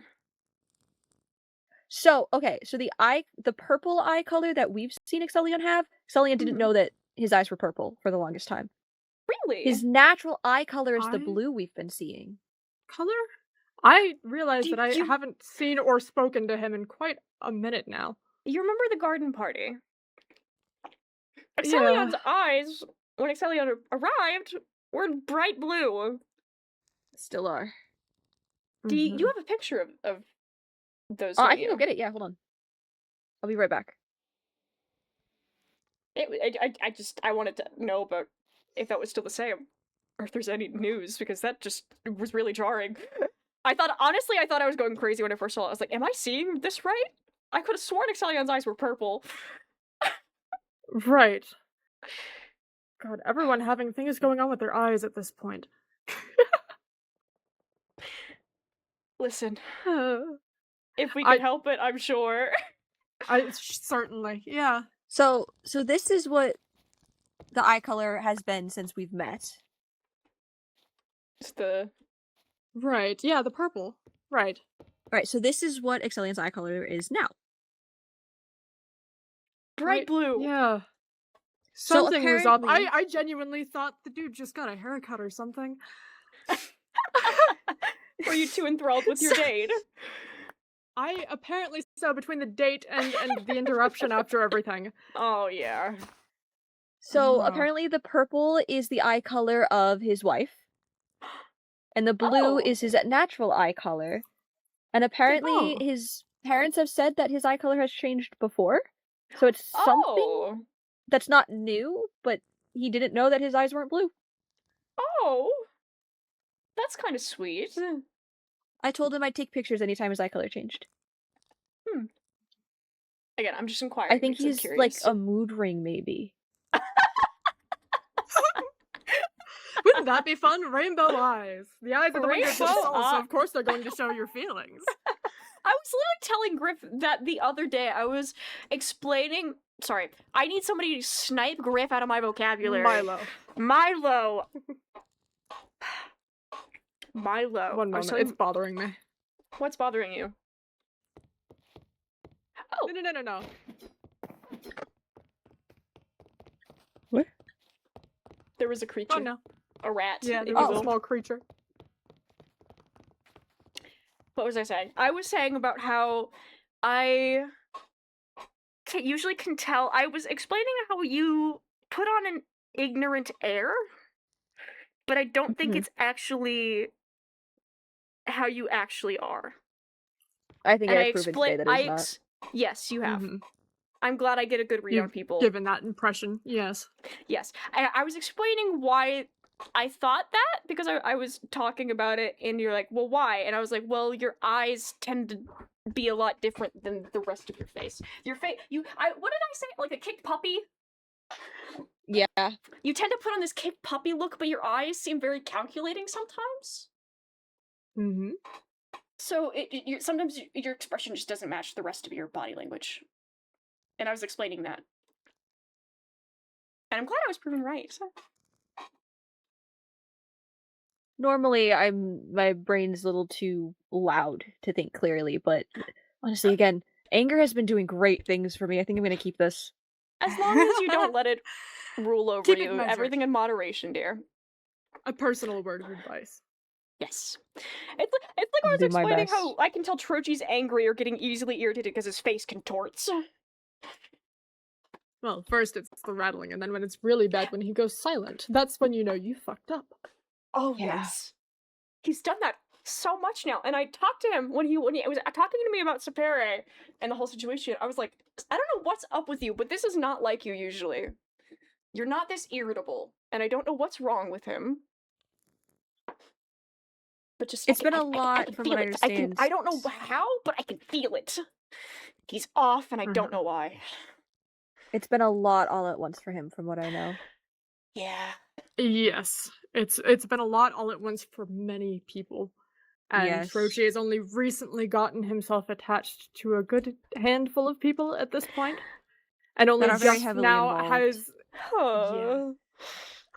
Speaker 7: So, okay, so the purple eye color that we've seen Excellion have, Excellion didn't know that his eyes were purple for the longest time.
Speaker 2: Really?
Speaker 7: His natural eye color is the
Speaker 1: Eye?
Speaker 7: blue we've been seeing.
Speaker 1: Color? I realize
Speaker 2: Do
Speaker 1: that I
Speaker 2: you-
Speaker 1: haven't seen or spoken to him in quite a minute now.
Speaker 2: You remember the garden party?
Speaker 1: Yeah.
Speaker 2: Excellion's eyes, when Excellion arrived, were bright blue.
Speaker 7: Still are.
Speaker 2: You have a picture of those,
Speaker 7: I
Speaker 2: don't
Speaker 7: can
Speaker 2: you?
Speaker 7: go get it, yeah, hold on. I'll be right back.
Speaker 2: I wanted to know about if that was still the same, or if there's any news, because that just was really jarring. I thought I was going crazy when I first saw it. I was like, am I seeing this right? I could have sworn Excellion's eyes were purple.
Speaker 1: Right. God, everyone having things going on with their eyes at this point.
Speaker 2: Listen, if we can help it, I'm sure.
Speaker 1: Certainly, yeah.
Speaker 7: So this is what the eye color has been since we've met.
Speaker 2: It's the...
Speaker 1: Right, yeah, the purple. Right.
Speaker 7: Right, so this is what Excellion's eye color is now.
Speaker 2: Bright
Speaker 1: Right,
Speaker 2: blue.
Speaker 1: Yeah.
Speaker 7: So
Speaker 1: Something was up.
Speaker 7: apparently-
Speaker 1: I genuinely thought the dude just got a haircut or something.
Speaker 2: Were you too enthralled with your date?
Speaker 1: I apparently so between the date and the interruption after everything.
Speaker 2: Oh, yeah.
Speaker 7: So
Speaker 1: Oh.
Speaker 7: apparently the purple is the eye color of his wife. And the blue
Speaker 2: Oh.
Speaker 7: is his natural eye color. And apparently
Speaker 1: Oh.
Speaker 7: his parents have said that his eye color has changed before. So it's something
Speaker 2: Oh.
Speaker 7: that's not new, but he didn't know that his eyes weren't blue.
Speaker 2: Oh. That's kind of sweet.
Speaker 7: I told him I'd take pictures anytime his eye color changed.
Speaker 2: Again, I'm just inquiring.
Speaker 7: I think
Speaker 2: because I'm
Speaker 7: he's like
Speaker 2: curious.
Speaker 7: a mood ring, maybe.
Speaker 1: That'd be fun. Rainbow eyes. The eyes are the windows to the
Speaker 2: Rainbow
Speaker 1: soul, so
Speaker 2: eye-
Speaker 1: of course they're going to show your feelings.
Speaker 2: I was literally telling Griff that the other day. I was explaining. Sorry, I need somebody to snipe Griff out of my vocabulary.
Speaker 1: Milo.
Speaker 2: Milo. Milo.
Speaker 1: One
Speaker 2: I was
Speaker 1: moment,
Speaker 2: telling-
Speaker 1: it's bothering me.
Speaker 2: What's bothering you? Oh,
Speaker 1: No.
Speaker 5: What?
Speaker 2: there was a creature.
Speaker 1: Oh no.
Speaker 2: A rat.
Speaker 1: Yeah,
Speaker 2: if
Speaker 1: there
Speaker 2: you
Speaker 1: was
Speaker 2: will.
Speaker 1: a small creature.
Speaker 2: What was I saying? I was saying about how I usually can tell. I was explaining how you put on an ignorant air, but I don't think
Speaker 5: Mhm.
Speaker 2: it's actually how you actually are.
Speaker 7: I think
Speaker 2: And
Speaker 7: I've proven today that it's not.
Speaker 2: Yes, you have.
Speaker 1: Mhm.
Speaker 2: I'm glad I get a good read on
Speaker 1: You've
Speaker 2: people.
Speaker 1: given that impression, yes.
Speaker 2: Yes. I was explaining why I thought that, because I was talking about it, and you're like, well, why? And I was like, well, your eyes tend to be a lot different than the rest of your face. Your face, what did I say? Like a kicked puppy?
Speaker 7: Yeah.
Speaker 2: You tend to put on this kicked puppy look, but your eyes seem very calculating sometimes.
Speaker 1: Mm-hmm.
Speaker 2: So sometimes your expression just doesn't match the rest of your body language. And I was explaining that. And I'm glad I was proven right.
Speaker 7: Normally, my brain's a little too loud to think clearly, but honestly, again, anger has been doing great things for me. I think I'm gonna keep this.
Speaker 2: As long as you don't let it rule over
Speaker 1: Keep it
Speaker 2: you.
Speaker 1: measured.
Speaker 2: Everything in moderation, dear.
Speaker 1: A personal word of advice.
Speaker 2: Yes. It's like I was
Speaker 7: Do my
Speaker 2: explaining
Speaker 7: best.
Speaker 2: how I can tell Troji's angry or getting easily irritated because his face contorts.
Speaker 1: Well, first it's the rattling, and then when it's really bad, when he goes silent, that's when you know you fucked up.
Speaker 2: Oh,
Speaker 7: Yeah.
Speaker 2: yes. He's done that so much now. And I talked to him when he was talking to me about Sapere and the whole situation. I was like, I don't know what's up with you, but this is not like you usually. You're not this irritable, and I don't know what's wrong with him. But just
Speaker 7: It's been a
Speaker 2: I
Speaker 7: lot
Speaker 2: can
Speaker 7: from
Speaker 2: feel
Speaker 7: what I
Speaker 2: it.
Speaker 7: understand.
Speaker 2: I don't know how, but I can feel it. He's off, and I don't
Speaker 1: Mhm.
Speaker 2: know why.
Speaker 7: It's been a lot all at once for him, from what I know.
Speaker 2: Yeah.
Speaker 1: Yes, it's been a lot all at once for many people. And
Speaker 7: Yes.
Speaker 1: Frochi has only recently gotten himself attached to a good handful of people at this point. And only
Speaker 7: That are very
Speaker 1: just
Speaker 7: heavily
Speaker 1: now
Speaker 7: involved.
Speaker 1: has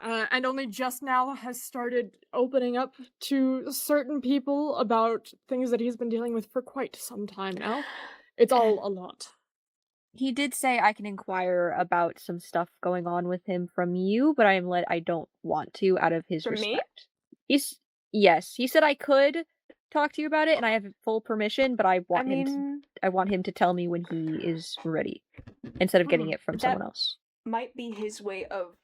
Speaker 1: and only just now has started opening up to certain people about things that he's been dealing with for quite some time now. It's all a lot.
Speaker 7: He did say I can inquire about some stuff going on with him from you, but I don't want to out of his
Speaker 2: From me?
Speaker 7: respect. Yes, he said I could talk to you about it, and I have full permission, but I want him to tell me when he is ready, instead of getting it from
Speaker 2: that-
Speaker 7: someone else.
Speaker 2: might be his way of...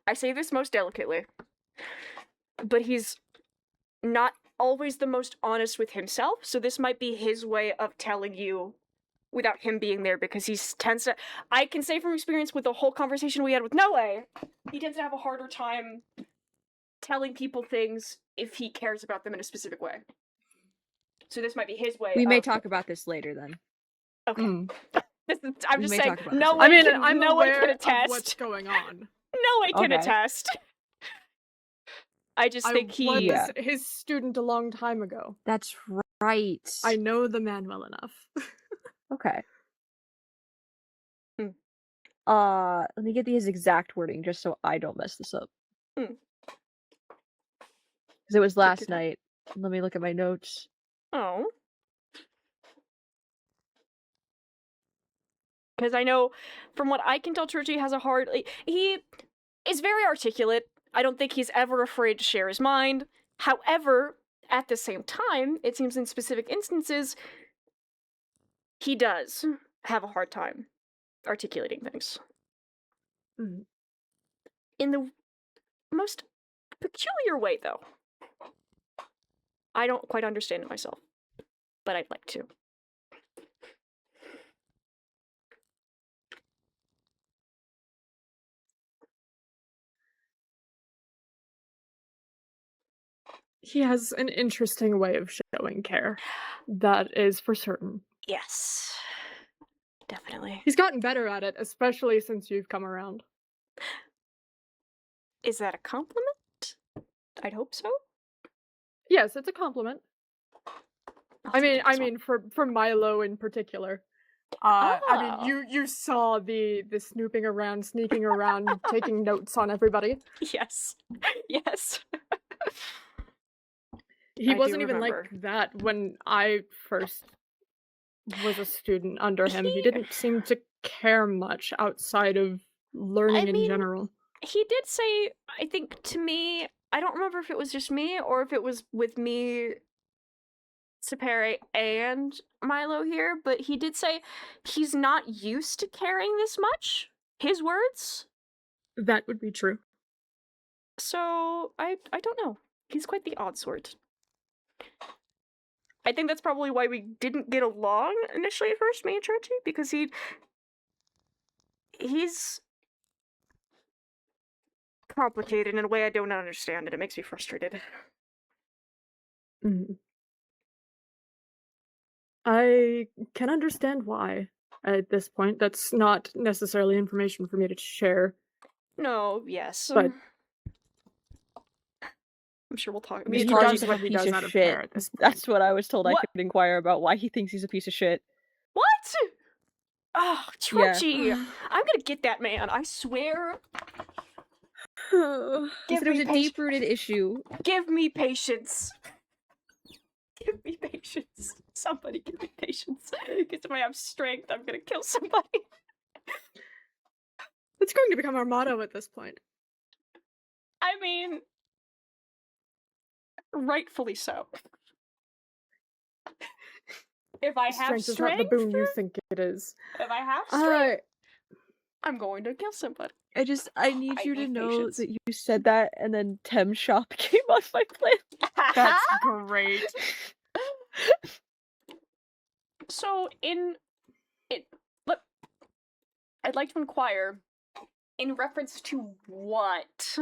Speaker 2: I say this most delicately, but he's not always the most honest with himself, so this might be his way of telling you without him being there, because he tends to... I can say from experience with the whole conversation we had with Noe, he tends to have a harder time telling people things if he cares about them in a specific way. So this might be his way
Speaker 7: We may
Speaker 2: of...
Speaker 7: talk about this later, then.
Speaker 2: Okay.
Speaker 1: Mm.
Speaker 2: I'm
Speaker 7: We
Speaker 2: just
Speaker 7: may
Speaker 2: saying,
Speaker 7: talk about this
Speaker 2: no
Speaker 7: later.
Speaker 2: one
Speaker 1: I mean,
Speaker 2: can,
Speaker 1: I'm
Speaker 2: no one
Speaker 1: aware
Speaker 2: can
Speaker 1: of
Speaker 2: attest.
Speaker 1: what's going on.
Speaker 2: No one can
Speaker 7: Okay.
Speaker 2: attest. I just think he...
Speaker 1: was
Speaker 7: Yeah.
Speaker 1: his student a long time ago.
Speaker 7: That's right.
Speaker 1: I know the man well enough.
Speaker 7: Okay.
Speaker 2: Hmm.
Speaker 7: Let me get his exact wording just so I don't mess this up.
Speaker 2: Hmm.
Speaker 7: Because it was
Speaker 2: your
Speaker 7: last
Speaker 2: time.
Speaker 7: night. Let me look at my notes.
Speaker 2: Oh. Because I know, from what I can tell, Troji has a hard... he is very articulate. I don't think he's ever afraid to share his mind. However, at the same time, it seems in specific instances, he does have a hard time articulating things.
Speaker 1: Mhm.
Speaker 2: In the most peculiar way, though. I don't quite understand it myself, but I'd like to.
Speaker 1: He has an interesting way of showing care. That is for certain.
Speaker 2: Yes. Definitely.
Speaker 1: He's gotten better at it, especially since you've come around.
Speaker 2: Is that a compliment? I'd hope so.
Speaker 1: Yes, it's a compliment.
Speaker 2: I'll
Speaker 1: I
Speaker 2: take
Speaker 1: mean,
Speaker 2: it
Speaker 1: I
Speaker 2: as one.
Speaker 1: mean, for Milo in particular. I
Speaker 2: Ah.
Speaker 1: mean, you saw the snooping around, sneaking around, taking notes on everybody.
Speaker 2: Yes. Yes.
Speaker 1: He
Speaker 2: I do
Speaker 1: wasn't even
Speaker 2: remember.
Speaker 1: like that when I first was a student under him. He didn't seem to care much outside of learning in
Speaker 2: mean,
Speaker 1: general.
Speaker 2: He did say, I think to me, I don't remember if it was just me or if it was with me, Sapere, and Milo here, but he did say he's not used to caring this much. His words.
Speaker 1: That would be true.
Speaker 2: So I don't know. He's quite the odd sort. I think that's probably why we didn't get along initially at first, me and Churchy, because he's complicated in a way I don't understand, and it makes me frustrated.
Speaker 1: Mhm. I can understand why at this point. That's not necessarily information for me to share.
Speaker 2: No, yes.
Speaker 1: But
Speaker 2: I'm sure we'll talk.
Speaker 1: He
Speaker 7: He
Speaker 1: does
Speaker 7: calls him a
Speaker 1: what he
Speaker 7: piece
Speaker 1: does
Speaker 7: of
Speaker 1: out of
Speaker 7: shit.
Speaker 1: care at this point.
Speaker 7: That's what I was told. I
Speaker 2: What?
Speaker 7: could inquire about why he thinks he's a piece of shit.
Speaker 2: What? Oh,
Speaker 7: Yeah.
Speaker 2: Churchy! I'm gonna get that man, I swear.
Speaker 7: He
Speaker 2: Give
Speaker 7: said it was
Speaker 2: me
Speaker 7: a
Speaker 2: patience.
Speaker 7: deep-rooted issue.
Speaker 2: Give me patience. Give me patience. Somebody give me patience. Because if I have strength, I'm gonna kill somebody.
Speaker 1: It's going to become our motto at this point.
Speaker 2: I mean, rightfully so. If I have
Speaker 1: Strength is not
Speaker 2: strength,
Speaker 1: the boon you think it is.
Speaker 2: if I have strength,
Speaker 1: I
Speaker 2: I'm going to kill somebody.
Speaker 7: I need
Speaker 2: I
Speaker 7: you to
Speaker 2: need
Speaker 7: know
Speaker 2: patience.
Speaker 7: that you said that, and then Tem Shop came on my plan.
Speaker 1: That's great.
Speaker 2: So look, I'd like to inquire in reference to what?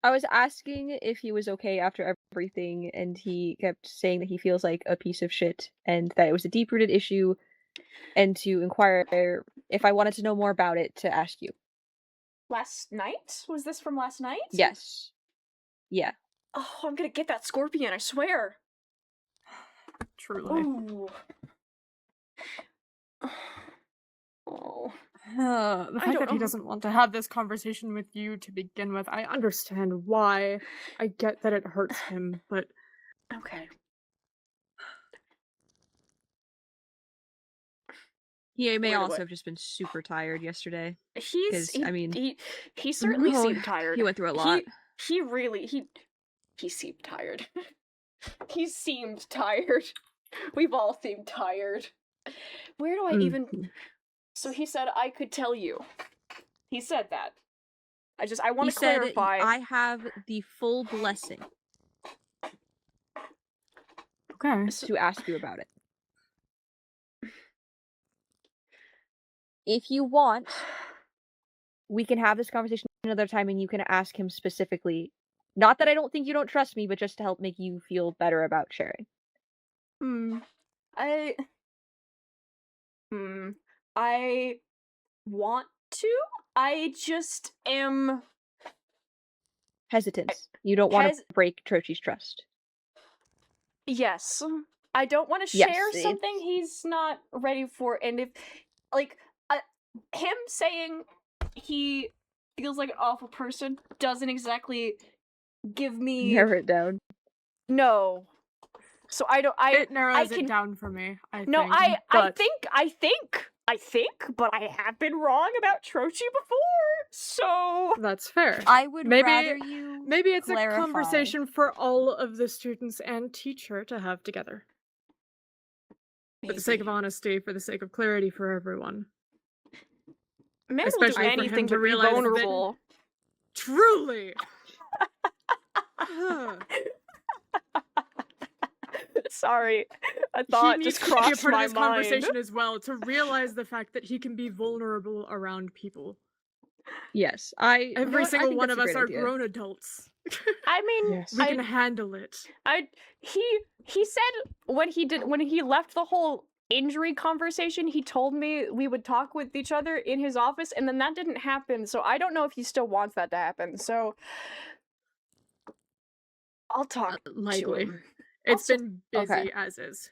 Speaker 7: I was asking if he was okay after everything, and he kept saying that he feels like a piece of shit, and that it was a deep-rooted issue, and to inquire if I wanted to know more about it, to ask you.
Speaker 2: Last night? Was this from last night?
Speaker 7: Yes. Yeah.
Speaker 2: Oh, I'm gonna get that scorpion, I swear.
Speaker 1: Truly.
Speaker 2: Ooh. Oh.
Speaker 1: The fact
Speaker 2: don't
Speaker 1: that he
Speaker 2: know.
Speaker 1: doesn't want to have this conversation with you to begin with, I understand why. I get that it hurts him, but
Speaker 2: Okay.
Speaker 7: He may
Speaker 2: Where do
Speaker 7: also
Speaker 2: I-
Speaker 7: have just been super tired yesterday.
Speaker 2: He certainly
Speaker 7: Oh,
Speaker 2: seemed tired.
Speaker 7: He went through a lot.
Speaker 2: He really seemed tired. He seemed tired. We've all seemed tired. Where do I even? So he said I could tell you. He said that. I want
Speaker 7: He
Speaker 2: to
Speaker 7: said,
Speaker 2: clarify.
Speaker 7: I have the full blessing
Speaker 1: okay.
Speaker 7: to ask you about it. If you want, we can have this conversation another time and you can ask him specifically. Not that I don't think you don't trust me, but just to help make you feel better about sharing.
Speaker 2: I want to. I just am
Speaker 7: Hesitant. You don't want to break Trochi's trust.
Speaker 2: Yes. I don't want to
Speaker 7: Yes,
Speaker 2: share something he's not ready for, and if, like, him saying he feels like an awful person doesn't exactly give me...
Speaker 7: Narrow it down.
Speaker 2: No. So
Speaker 1: It narrows it down for me, I think.
Speaker 2: I think, but I have been wrong about Trochi before, so...
Speaker 1: That's fair.
Speaker 7: I would
Speaker 1: maybe,
Speaker 7: rather you
Speaker 1: Maybe it's
Speaker 7: clarify.
Speaker 1: a conversation for all of the students and teacher to have together. For the sake of honesty, for the sake of clarity for everyone.
Speaker 2: Man will
Speaker 1: Especially
Speaker 2: do
Speaker 1: for
Speaker 2: anything
Speaker 1: him to
Speaker 2: to be
Speaker 1: realize that-
Speaker 2: vulnerable.
Speaker 1: Truly!
Speaker 2: Sorry, a thought
Speaker 1: He
Speaker 2: just
Speaker 1: needs to be a
Speaker 2: crossed
Speaker 1: part of
Speaker 2: my
Speaker 1: this
Speaker 2: mind.
Speaker 1: conversation as well, to realize the fact that he can be vulnerable around people.
Speaker 7: Yes,
Speaker 1: Every single
Speaker 7: think
Speaker 1: one
Speaker 7: that's
Speaker 1: of
Speaker 7: a
Speaker 1: us
Speaker 7: great
Speaker 1: are
Speaker 7: idea.
Speaker 1: grown adults.
Speaker 2: I mean,
Speaker 5: Yes.
Speaker 1: We can handle it.
Speaker 2: he said when he left the whole injury conversation, he told me we would talk with each other in his office, and then that didn't happen, so I don't know if he still wants that to happen, so I'll talk to
Speaker 1: Likely.
Speaker 2: him.
Speaker 1: It's
Speaker 2: Also-
Speaker 1: been busy
Speaker 7: Okay.
Speaker 1: as is.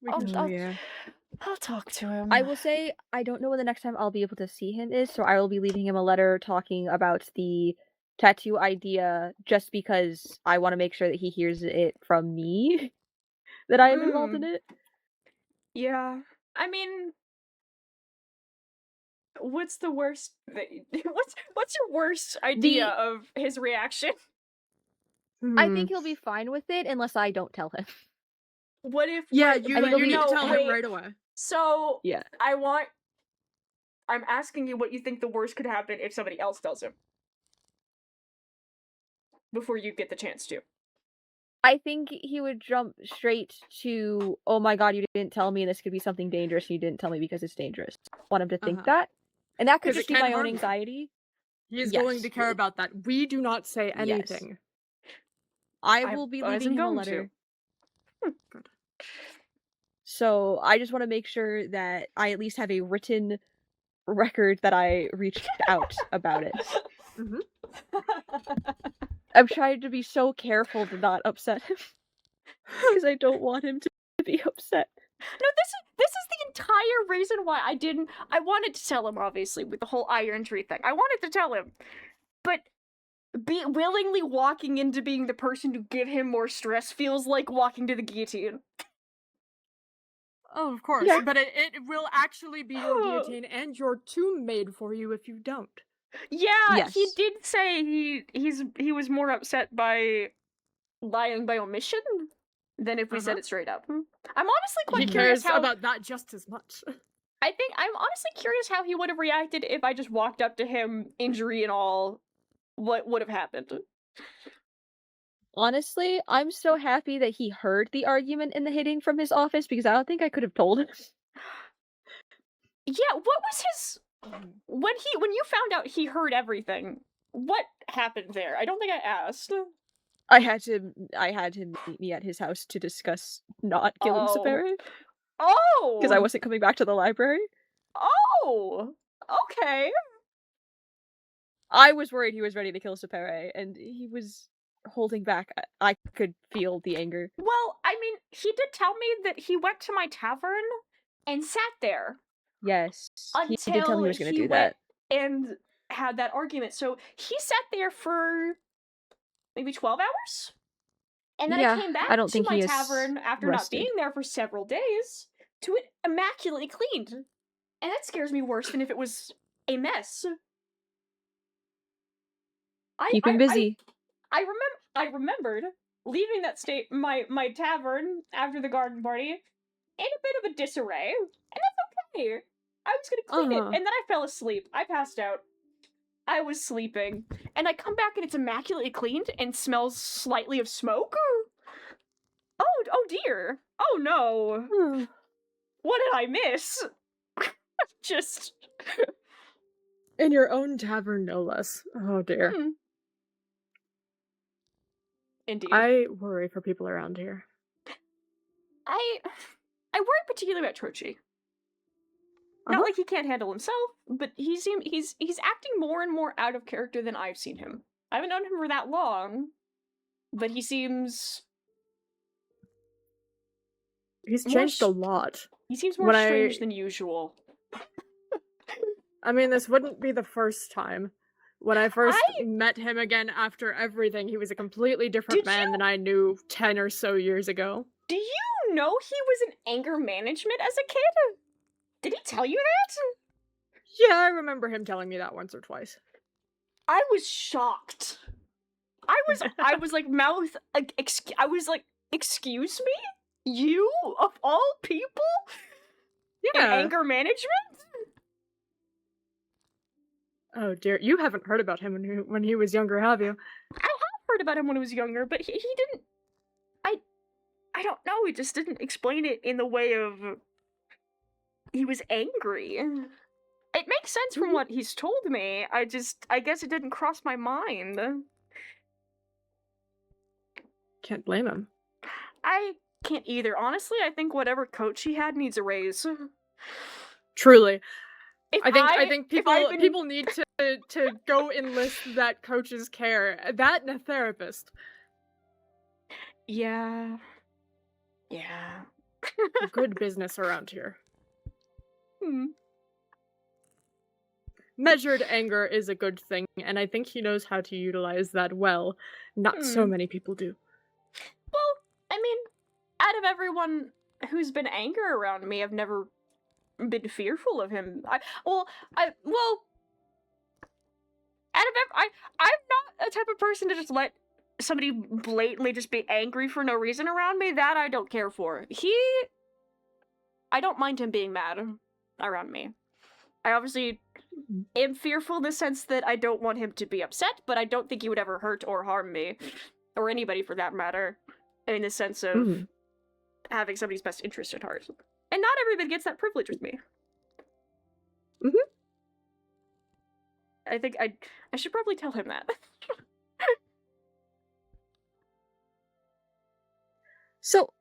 Speaker 1: We
Speaker 2: I'll,
Speaker 1: can-
Speaker 5: Oh
Speaker 2: I'll,
Speaker 5: yeah.
Speaker 2: I'll talk to him.
Speaker 7: I will say I don't know when the next time I'll be able to see him is, so I will be leaving him a letter talking about the tattoo idea just because I want to make sure that he hears it from me that I am involved in it.
Speaker 2: Yeah. I mean, what's the worst what's your worst idea of his reaction?
Speaker 7: I
Speaker 1: Hmm.
Speaker 7: think he'll be fine with it unless I don't tell him.
Speaker 2: What if
Speaker 1: Yeah,
Speaker 2: wait,
Speaker 1: you,
Speaker 7: I think it'll
Speaker 1: you
Speaker 7: be-
Speaker 1: need to
Speaker 2: no,
Speaker 1: tell
Speaker 2: wait.
Speaker 1: him right away.
Speaker 2: So
Speaker 7: Yeah.
Speaker 2: I'm asking you what you think the worst could happen if somebody else tells him. Before you get the chance to.
Speaker 7: I think he would jump straight to, oh my god, you didn't tell me and this could be something dangerous and you didn't tell me because it's dangerous. I want him to think
Speaker 1: Uh-huh.
Speaker 7: that. And that could
Speaker 1: 'Cause it
Speaker 7: just be
Speaker 1: can
Speaker 7: my own
Speaker 1: harm you.
Speaker 7: anxiety.
Speaker 1: He is going
Speaker 7: Yes.
Speaker 1: to care about that. We do not say
Speaker 7: Yes.
Speaker 1: anything.
Speaker 7: I
Speaker 2: I
Speaker 7: will be
Speaker 2: wasn't
Speaker 7: leaving him a
Speaker 2: going
Speaker 7: letter.
Speaker 2: to.
Speaker 1: Good.
Speaker 7: So I just want to make sure that I at least have a written record that I reached out about it.
Speaker 1: Mhm.
Speaker 7: I'm trying to be so careful to not upset him. Because I don't want him to be upset.
Speaker 2: No, this is the entire reason why I wanted to tell him, obviously, with the whole iron tree thing. I wanted to tell him. But be willingly walking into being the person to give him more stress feels like walking to the guillotine.
Speaker 1: Oh, of course.
Speaker 7: Yeah.
Speaker 1: But it will actually be your guillotine and your tomb made for you if you don't.
Speaker 2: Yeah, he
Speaker 7: Yes.
Speaker 2: did say he was more upset by lying by omission than if we said
Speaker 1: Uh-huh.
Speaker 2: it straight up. I'm honestly quite
Speaker 1: He
Speaker 2: curious
Speaker 1: cares
Speaker 2: how
Speaker 1: about that just as much.
Speaker 2: I'm honestly curious how he would have reacted if I just walked up to him, injury and all. What would have happened?
Speaker 7: Honestly, I'm so happy that he heard the argument in the hitting from his office because I don't think I could have told him.
Speaker 2: Yeah, what was his when you found out he heard everything? What happened there? I don't think I asked.
Speaker 7: I had him meet me at his house to discuss not killing
Speaker 2: Oh.
Speaker 7: Sapere
Speaker 2: Oh,
Speaker 7: because I wasn't coming back to the library.
Speaker 2: Oh, okay.
Speaker 7: I was worried he was ready to kill Sapere, and he was holding back. I could feel the anger.
Speaker 2: Well, I mean, he did tell me that he went to my tavern and sat there
Speaker 7: Yes, he
Speaker 2: until
Speaker 7: did tell me he was going to do
Speaker 2: went
Speaker 7: that.
Speaker 2: and had that argument. So he sat there for maybe 12 hours? And then
Speaker 7: Yeah,
Speaker 2: I came back
Speaker 7: I don't
Speaker 2: to
Speaker 7: think
Speaker 2: my
Speaker 7: he is
Speaker 2: tavern after not
Speaker 7: rested.
Speaker 2: being there for several days to it immaculately cleaned. And that scares me worse than if it was a mess.
Speaker 7: Keep him busy.
Speaker 2: I remembered leaving that my tavern after the garden party in a bit of a disarray, and that's okay. I was gonna clean it,
Speaker 1: Uh-huh.
Speaker 2: and then I fell asleep. I passed out. I was sleeping, and I come back and it's immaculately cleaned and smells slightly of smoke. Oh dear. Oh no. What did I miss? Just
Speaker 1: In your own tavern, no less. Oh dear.
Speaker 2: Indeed.
Speaker 1: I worry for people around here.
Speaker 2: I worry particularly about Trochi. Not
Speaker 1: Uh-huh.
Speaker 2: like he can't handle himself, but he's acting more and more out of character than I've seen him. I haven't known him for that long, but he seems
Speaker 1: He's
Speaker 2: more
Speaker 1: changed a
Speaker 2: s-
Speaker 1: lot.
Speaker 2: he seems more
Speaker 1: When
Speaker 2: strange
Speaker 1: I-
Speaker 2: than usual.
Speaker 1: I mean, this wouldn't be the first time. When I first met him again after everything, he was a completely different
Speaker 2: Did
Speaker 1: man than I knew 10 or so years ago.
Speaker 2: Do you know he was in anger management as a kid? Did he tell you that?
Speaker 1: Yeah, I remember him telling me that once or twice.
Speaker 2: I was shocked. I was like mouth like I was like, excuse me? You of all people? In
Speaker 1: Yeah.
Speaker 2: anger management?
Speaker 1: Oh dear, you haven't heard about him when he was younger, have you?
Speaker 2: I have heard about him when he was younger, but he didn't. I don't know. He just didn't explain it in the way of he was angry. It makes sense from what he's told me. I guess it didn't cross my mind.
Speaker 1: Can't blame him.
Speaker 2: I can't either. Honestly, I think whatever coach he had needs a raise.
Speaker 1: Truly.
Speaker 2: If
Speaker 1: I think
Speaker 2: if I've been-
Speaker 1: people need to go enlist that coach's care. That and a therapist.
Speaker 2: Yeah. Yeah.
Speaker 1: Good business around here.
Speaker 2: Hmm.
Speaker 1: Measured anger is a good thing, and I think he knows how to utilize that well. Not so many people do.
Speaker 2: Well, I mean, out of everyone who's been angry around me, I've never been fearful of him. I'm not a type of person to just let somebody blatantly just be angry for no reason around me. That I don't care for. I don't mind him being mad around me. I obviously am fearful in the sense that I don't want him to be upset, but I don't think he would ever hurt or harm me, or anybody for that matter, in the sense of having somebody's best interest at heart. And not everybody gets that privilege with me. I think I should probably tell him that.
Speaker 7: So,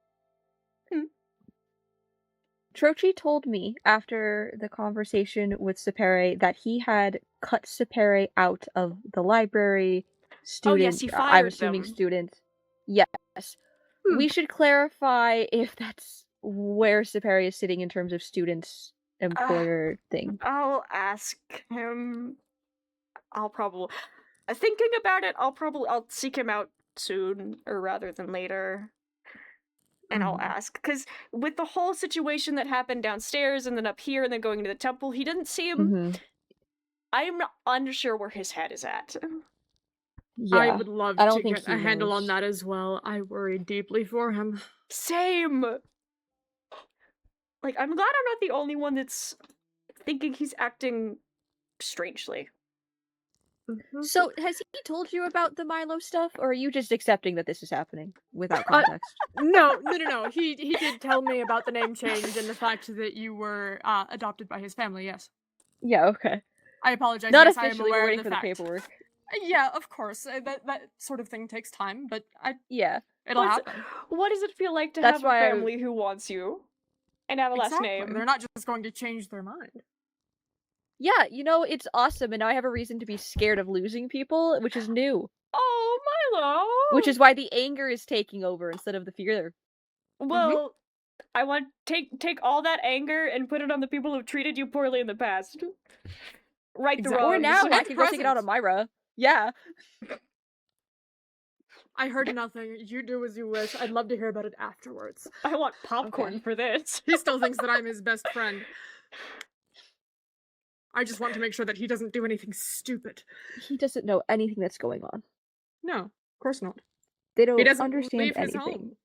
Speaker 7: Trochi told me after the conversation with Sapere that he had cut Sapere out of the library.
Speaker 2: Oh, yes,
Speaker 7: Student,
Speaker 2: he
Speaker 7: I'm
Speaker 2: fired
Speaker 7: assuming
Speaker 2: them.
Speaker 7: student. Yes. We should clarify if that's where Sapere is sitting in terms of students employer thing.
Speaker 2: I'll ask him. Thinking about it, I'll seek him out soon, or rather than later. And I'll ask, because with the whole situation that happened downstairs and then up here and then going to the temple, he didn't seem. I'm unsure where his head is at.
Speaker 7: Yeah,
Speaker 1: I would love
Speaker 7: I don't
Speaker 1: to
Speaker 7: think
Speaker 1: get
Speaker 7: he
Speaker 1: a handle
Speaker 7: knows.
Speaker 1: on that as well. I worry deeply for him.
Speaker 2: Same! Like, I'm glad I'm not the only one that's thinking he's acting strangely.
Speaker 7: So, has he told you about the Milo stuff, or are you just accepting that this is happening without context?
Speaker 1: No. He did tell me about the name change and the fact that you were adopted by his family. Yes.
Speaker 7: Yeah, okay.
Speaker 1: I apologize.
Speaker 7: Not
Speaker 1: Yes, I am
Speaker 7: officially, we're
Speaker 1: aware
Speaker 7: waiting
Speaker 1: of
Speaker 7: for
Speaker 1: the
Speaker 7: the
Speaker 1: fact.
Speaker 7: paperwork.
Speaker 1: Yeah, of course. That sort of thing takes time, but
Speaker 7: Yeah.
Speaker 1: it'll happen.
Speaker 2: What does it feel like to
Speaker 7: That's
Speaker 2: have a
Speaker 7: why
Speaker 2: family who wants you and have a last name?
Speaker 1: They're not just going to change their mind.
Speaker 7: Yeah, it's awesome, and now I have a reason to be scared of losing people, which is new.
Speaker 2: Oh, Milo!
Speaker 7: Which is why the anger is taking over instead of the fear.
Speaker 2: Well, I want take all that anger and put it on the people who've treated you poorly in the past. Right the wrongs.
Speaker 7: Or now, I
Speaker 1: At
Speaker 7: can go take it out on Myra. Yeah.
Speaker 1: I heard nothing. You do as you wish. I'd love to hear about it afterwards.
Speaker 2: I want popcorn for this.
Speaker 1: He still thinks that I'm his best friend. I just want to make sure that he doesn't do anything stupid.
Speaker 7: He doesn't know anything that's going on.
Speaker 1: No, of course not.
Speaker 7: They don't
Speaker 1: He doesn't
Speaker 7: understand
Speaker 1: leave his
Speaker 7: anything.
Speaker 1: home.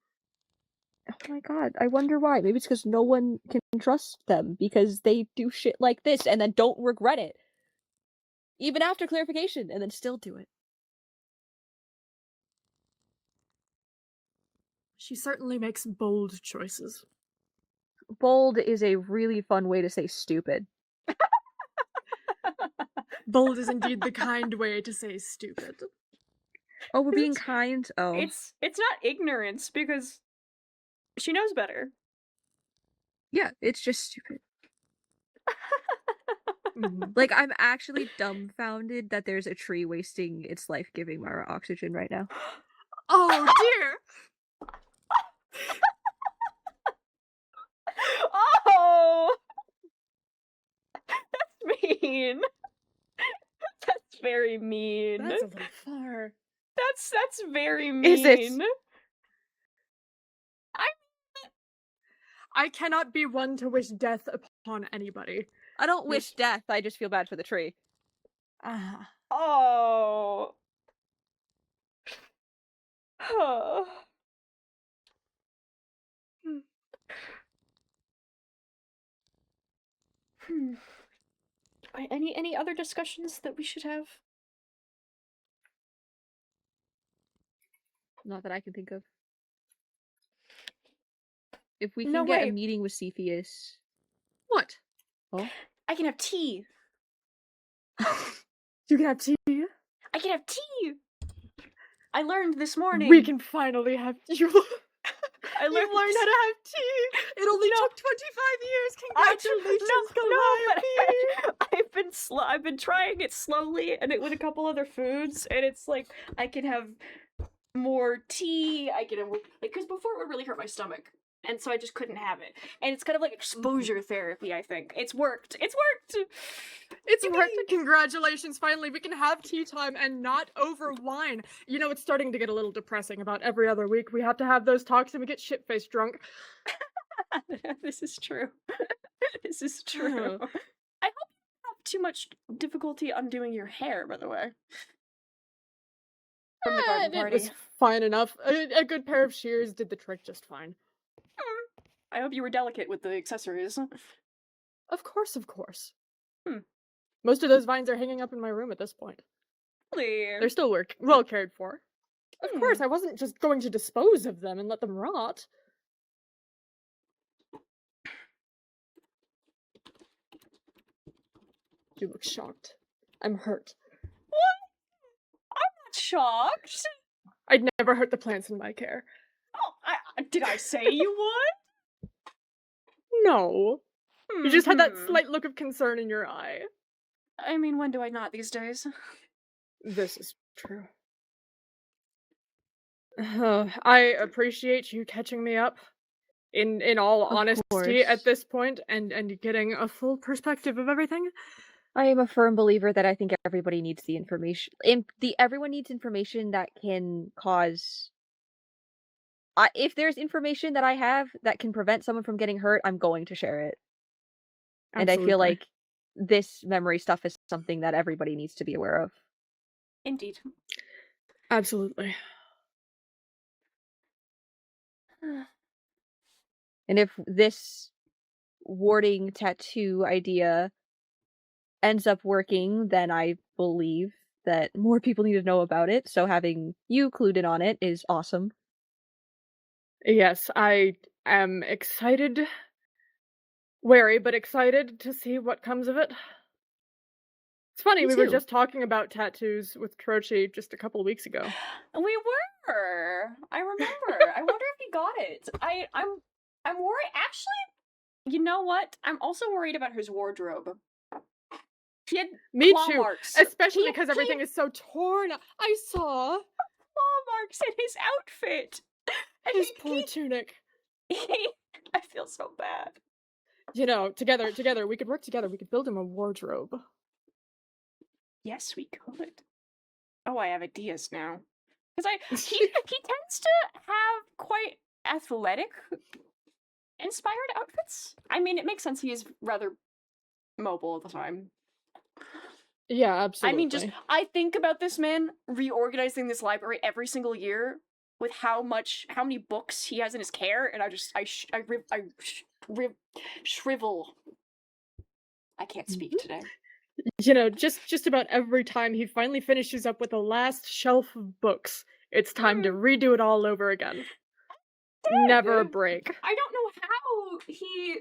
Speaker 7: Oh my god, I wonder why. Maybe it's because no one can trust them because they do shit like this and then don't regret it. Even after clarification, and then still do it.
Speaker 1: She certainly makes bold choices.
Speaker 7: Bold is a really fun way to say stupid.
Speaker 1: Bold is indeed the kind way to say stupid.
Speaker 7: Oh, we're being kind? Oh.
Speaker 2: It's not ignorance because she knows better.
Speaker 7: Yeah, it's just stupid. Like, I'm actually dumbfounded that there's a tree wasting its life giving Myra oxygen right now.
Speaker 1: Oh dear!
Speaker 2: Oh! That's mean. That's very mean.
Speaker 1: That's a little far.
Speaker 2: That's very mean.
Speaker 7: Is it?
Speaker 1: I cannot be one to wish death upon anybody.
Speaker 7: I don't wish death, I just feel bad for the tree.
Speaker 2: Oh. Any other discussions that we should have?
Speaker 7: Not that I can think of. If we
Speaker 2: No
Speaker 7: can get
Speaker 2: way.
Speaker 7: a meeting with Cepheus.
Speaker 1: What?
Speaker 7: Oh?
Speaker 2: I can have tea.
Speaker 1: You can have tea?
Speaker 2: I can have tea. I learned this morning.
Speaker 1: We can finally have you.
Speaker 2: I
Speaker 1: You learned how to have tea. It only took 25 years. Congratulations,
Speaker 2: no, I've been trying it slowly, and it with a couple other foods, and it's like I can have more tea. I can have because before it would really hurt my stomach, and so I just couldn't have it. And it's kind of like exposure therapy. I think it's worked. It's worked.
Speaker 1: It's worked. Congratulations. Finally, we can have tea time and not over wine. You know, it's starting to get a little depressing. About every other week, we have to have those talks and we get shit-faced drunk.
Speaker 2: This is true. This is true. I hope you don't have too much difficulty undoing your hair, by the way. From the garden party.
Speaker 1: It was fine enough. A good pair of shears did the trick just fine.
Speaker 2: I hope you were delicate with the accessories.
Speaker 1: Of course. Most of those vines are hanging up in my room at this point.
Speaker 2: Really?
Speaker 1: They're still well cared for. Of course, I wasn't just going to dispose of them and let them rot. You look shocked. I'm hurt.
Speaker 2: What? I'm not shocked.
Speaker 1: I'd never hurt the plants in my care.
Speaker 2: Oh, did I say you would?
Speaker 1: No. You just had that slight look of concern in your eye.
Speaker 2: I mean, when do I not these days?
Speaker 1: This is true. I appreciate you catching me up. In all honesty, at this point, and getting a full perspective of everything.
Speaker 7: I am a firm believer that I think everybody needs the information. Everyone needs information that can cause. If there's information that I have that can prevent someone from getting hurt, I'm going to share it.
Speaker 1: Absolutely.
Speaker 7: And I feel like this memory stuff is something that everybody needs to be aware of.
Speaker 2: Indeed.
Speaker 1: Absolutely.
Speaker 7: And if this warding tattoo idea ends up working, then I believe that more people need to know about it. So having you clued in on it is awesome.
Speaker 1: Yes, I am excited. Wary, but excited to see what comes of it. It's funny, we were just talking about tattoos with Trochi just a couple weeks ago.
Speaker 2: We were. I remember. I wonder if he got it. I'm worried. Actually, you know what? I'm also worried about his wardrobe. He had
Speaker 1: Me
Speaker 2: claw
Speaker 1: too,
Speaker 2: marks.
Speaker 1: especially because everything is so torn. I saw
Speaker 2: claw marks in his outfit. And
Speaker 1: his poor tunic.
Speaker 2: I feel so bad.
Speaker 1: You know, together, we could work together. We could build him a wardrobe.
Speaker 2: Yes, we could. Oh, I have ideas now. Because he tends to have quite athletic inspired outfits. I mean, it makes sense. He is rather mobile all the time.
Speaker 1: Yeah, absolutely.
Speaker 2: I mean, I think about this man reorganizing this library every single year with how many books he has in his care, and I shrivel. I can't speak today.
Speaker 1: You know, just about every time he finally finishes up with the last shelf of books, it's time to redo it all over again. Never a break.
Speaker 2: I don't know how he...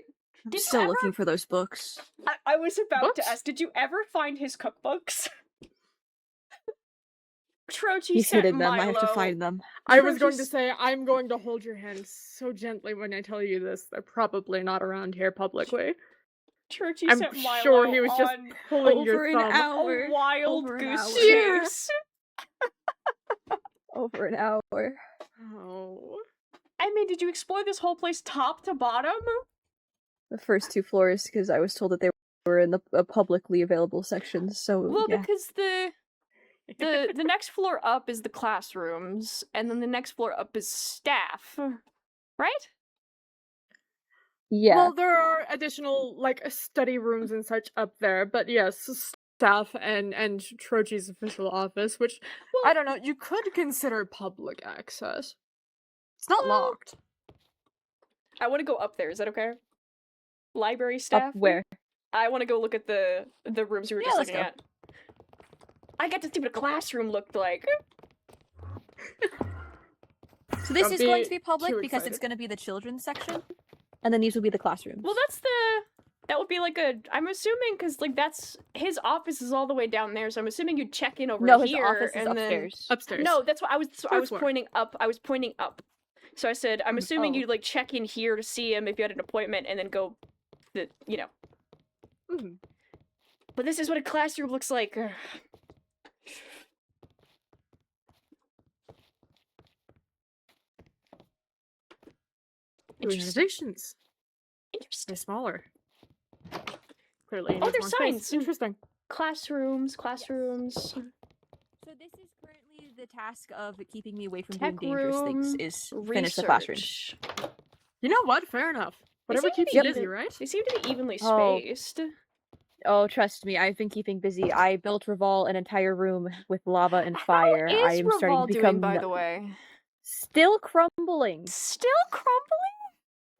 Speaker 5: I'm still looking for those books.
Speaker 2: I was about to ask, did you ever find his cookbooks? Trochi
Speaker 5: He's
Speaker 2: sent
Speaker 5: hidden them.
Speaker 2: Milo.
Speaker 5: I have to find them.
Speaker 1: I was going to say, I'm going to hold your hand so gently when I tell you this. They're probably not around here publicly.
Speaker 2: Trochi
Speaker 1: I'm
Speaker 2: sent Milo
Speaker 1: sure he was just pulling your thumb.
Speaker 2: A wild
Speaker 5: Over an
Speaker 2: goose
Speaker 5: hour.
Speaker 2: chase.
Speaker 5: Over an hour.
Speaker 1: Oh.
Speaker 2: I mean, did you explore this whole place top to bottom?
Speaker 5: The first 2 floors, because I was told that they were in the publicly available sections. So
Speaker 2: Well,
Speaker 5: yeah.
Speaker 2: because the next floor up is the classrooms, and then the next floor up is staff, right?
Speaker 5: Yeah.
Speaker 1: Well, there are additional, like, study rooms and such up there, but yes, staff and Trochi's official office, which, I don't know, you could consider public access. It's not locked.
Speaker 2: I want to go up there. Is that okay? Library staff?
Speaker 5: Up where?
Speaker 2: I want to go look at the rooms we were just
Speaker 5: let's
Speaker 2: looking
Speaker 5: go.
Speaker 2: at. I get to see what a classroom looked like.
Speaker 7: So this
Speaker 1: Don't
Speaker 7: is going to
Speaker 1: be
Speaker 7: be public
Speaker 1: too
Speaker 7: because it's
Speaker 1: excited.
Speaker 7: going to be the children's section.
Speaker 5: And then these will be the classrooms.
Speaker 2: Well, that would be like I'm assuming, because like that's his office is all the way down there, so I'm assuming you'd check in over
Speaker 7: No, his
Speaker 2: here
Speaker 7: office is
Speaker 2: and then
Speaker 7: upstairs.
Speaker 1: Upstairs.
Speaker 2: No, that's what I was
Speaker 1: Fourth
Speaker 2: pointing
Speaker 1: floor.
Speaker 2: up. I was pointing up. So I said, I'm assuming
Speaker 7: Oh.
Speaker 2: you'd like check in here to see him if you had an appointment, and then go,
Speaker 1: Mhm.
Speaker 2: But this is what a classroom looks like.
Speaker 1: Organizations.
Speaker 2: Interesting.
Speaker 1: They're smaller. Clearly.
Speaker 2: Oh,
Speaker 1: needs
Speaker 2: there's
Speaker 1: more space.
Speaker 2: signs.
Speaker 1: Interesting.
Speaker 2: Classrooms.
Speaker 7: So this is currently the task of keeping me away from
Speaker 2: Tech
Speaker 7: doing dangerous things.
Speaker 2: room,
Speaker 7: Is finish the classroom.
Speaker 2: research.
Speaker 1: You know what? Fair enough. Whatever
Speaker 2: seem to
Speaker 1: keeps
Speaker 2: be
Speaker 1: you
Speaker 2: even-
Speaker 1: busy, right?
Speaker 2: They seem to be evenly
Speaker 7: Oh.
Speaker 2: spaced.
Speaker 7: Oh, trust me, I've been keeping busy. I built Reval an entire room with lava and fire.
Speaker 2: How
Speaker 7: I
Speaker 2: is
Speaker 7: am starting
Speaker 2: Reval
Speaker 7: to become
Speaker 2: doing, by the way?
Speaker 7: still crumbling.
Speaker 2: Still crumbling?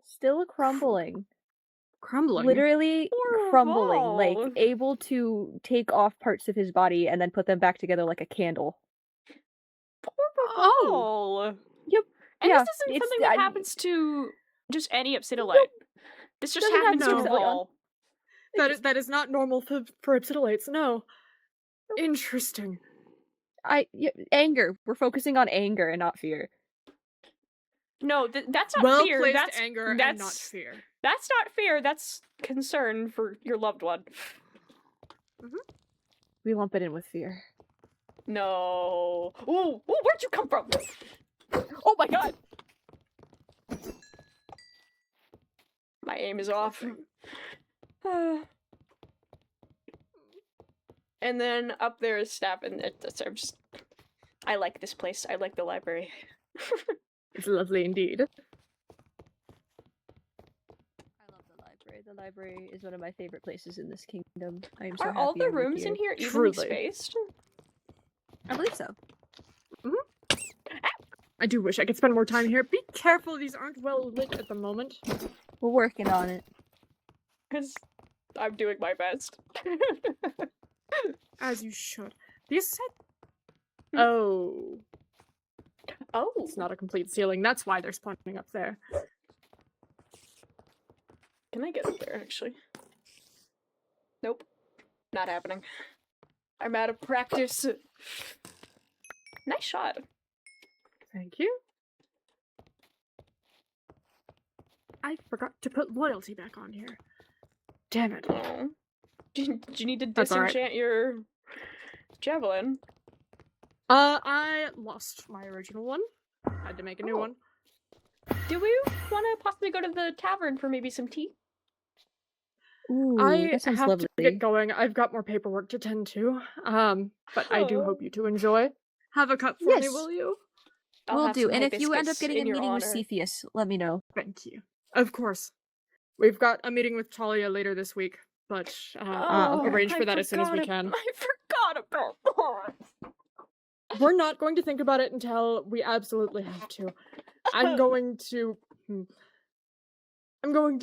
Speaker 7: Still crumbling.
Speaker 1: Crumbling.
Speaker 7: Literally
Speaker 2: Poor
Speaker 7: crumbling. Like
Speaker 2: Reval.
Speaker 7: able to take off parts of his body and then put them back together like a candle.
Speaker 2: Poor
Speaker 1: Oh.
Speaker 2: Reval.
Speaker 7: Yep.
Speaker 2: And
Speaker 7: Yeah,
Speaker 2: this isn't
Speaker 7: it's-
Speaker 2: something that
Speaker 7: I-
Speaker 2: happens to just any obsidianite. This just
Speaker 7: Doesn't
Speaker 2: happens to
Speaker 1: happen
Speaker 7: to
Speaker 2: Reval.
Speaker 1: That is not normal for obsidiolates. No. Interesting.
Speaker 7: Anger. We're focusing on anger and not fear.
Speaker 2: No, that's not
Speaker 1: Well
Speaker 2: fear.
Speaker 1: placed
Speaker 2: That's
Speaker 1: anger and not fear.
Speaker 2: That's not fear. That's concern for your loved one.
Speaker 7: We lump it in with fear.
Speaker 2: No. Ooh, where'd you come from? Oh my god. My aim is off. And then up there is staff, and I like this place. I like the library.
Speaker 1: It's lovely indeed.
Speaker 7: I love the library. The library is one of my favorite places in this kingdom. I am so
Speaker 2: Are
Speaker 7: happy
Speaker 2: all the
Speaker 7: I work
Speaker 2: rooms in here evenly
Speaker 1: Truly.
Speaker 2: spaced?
Speaker 7: I believe so.
Speaker 1: I do wish I could spend more time here. Be careful, these aren't well lit at the moment.
Speaker 7: We're working on it.
Speaker 2: Because I'm doing my best.
Speaker 1: As you should. These said. Oh.
Speaker 2: Oh.
Speaker 1: It's not a complete ceiling. That's why they're spawning up there.
Speaker 2: Can I get up there, actually? Nope. Not happening. I'm out of practice. Nice shot.
Speaker 1: Thank you. I forgot to put loyalty back on here. Damn it.
Speaker 2: Oh. Did you need to
Speaker 1: That's all right.
Speaker 2: disenchant your javelin?
Speaker 1: I lost my original one. Had to make a new
Speaker 2: Oh.
Speaker 1: one.
Speaker 2: Do we want to possibly go to the tavern for maybe some tea?
Speaker 7: Ooh,
Speaker 1: I
Speaker 7: that sounds
Speaker 1: have
Speaker 7: lovely.
Speaker 1: to get going. I've got more paperwork to tend to. But I do
Speaker 2: Oh.
Speaker 1: hope you two enjoy. Have a cup for me,
Speaker 7: Yes.
Speaker 1: will you?
Speaker 2: I'll
Speaker 7: Will
Speaker 2: have
Speaker 7: do.
Speaker 2: some
Speaker 7: And if you end up
Speaker 2: hibiscus
Speaker 7: getting a
Speaker 2: in your
Speaker 7: meeting with
Speaker 2: honor.
Speaker 7: Cepheus, let me know.
Speaker 1: Thank you. Of course. We've got a meeting with Talia later this week, but
Speaker 2: Oh,
Speaker 1: we'll arrange
Speaker 2: I
Speaker 1: for that as soon as we
Speaker 2: forgot
Speaker 1: can.
Speaker 2: I forgot about that.
Speaker 1: We're not going to think about it until we absolutely have to. I'm going to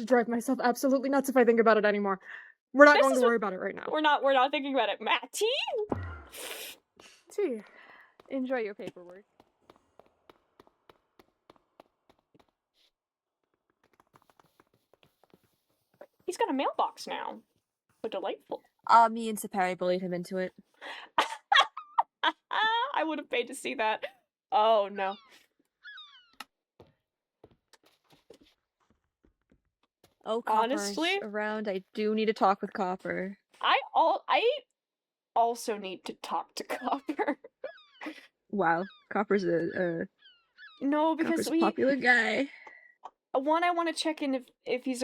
Speaker 1: drive myself absolutely nuts if I think about it anymore. We're not
Speaker 2: This
Speaker 1: going
Speaker 2: is
Speaker 1: to
Speaker 2: what-
Speaker 1: worry about it right now.
Speaker 2: We're not thinking about it. Matt, tea?
Speaker 1: See.
Speaker 7: Enjoy your paperwork.
Speaker 2: He's got a mailbox now. So delightful.
Speaker 7: Me and Sapari bullied him into it.
Speaker 2: I would have paid to see that. Oh no.
Speaker 7: Oh, Copper's
Speaker 2: Honestly?
Speaker 7: around. I do need to talk with Copper.
Speaker 2: I also need to talk to Copper.
Speaker 7: Wow, Copper's a
Speaker 2: No, because
Speaker 7: Copper's a popular guy.
Speaker 2: One, I want to check in if he's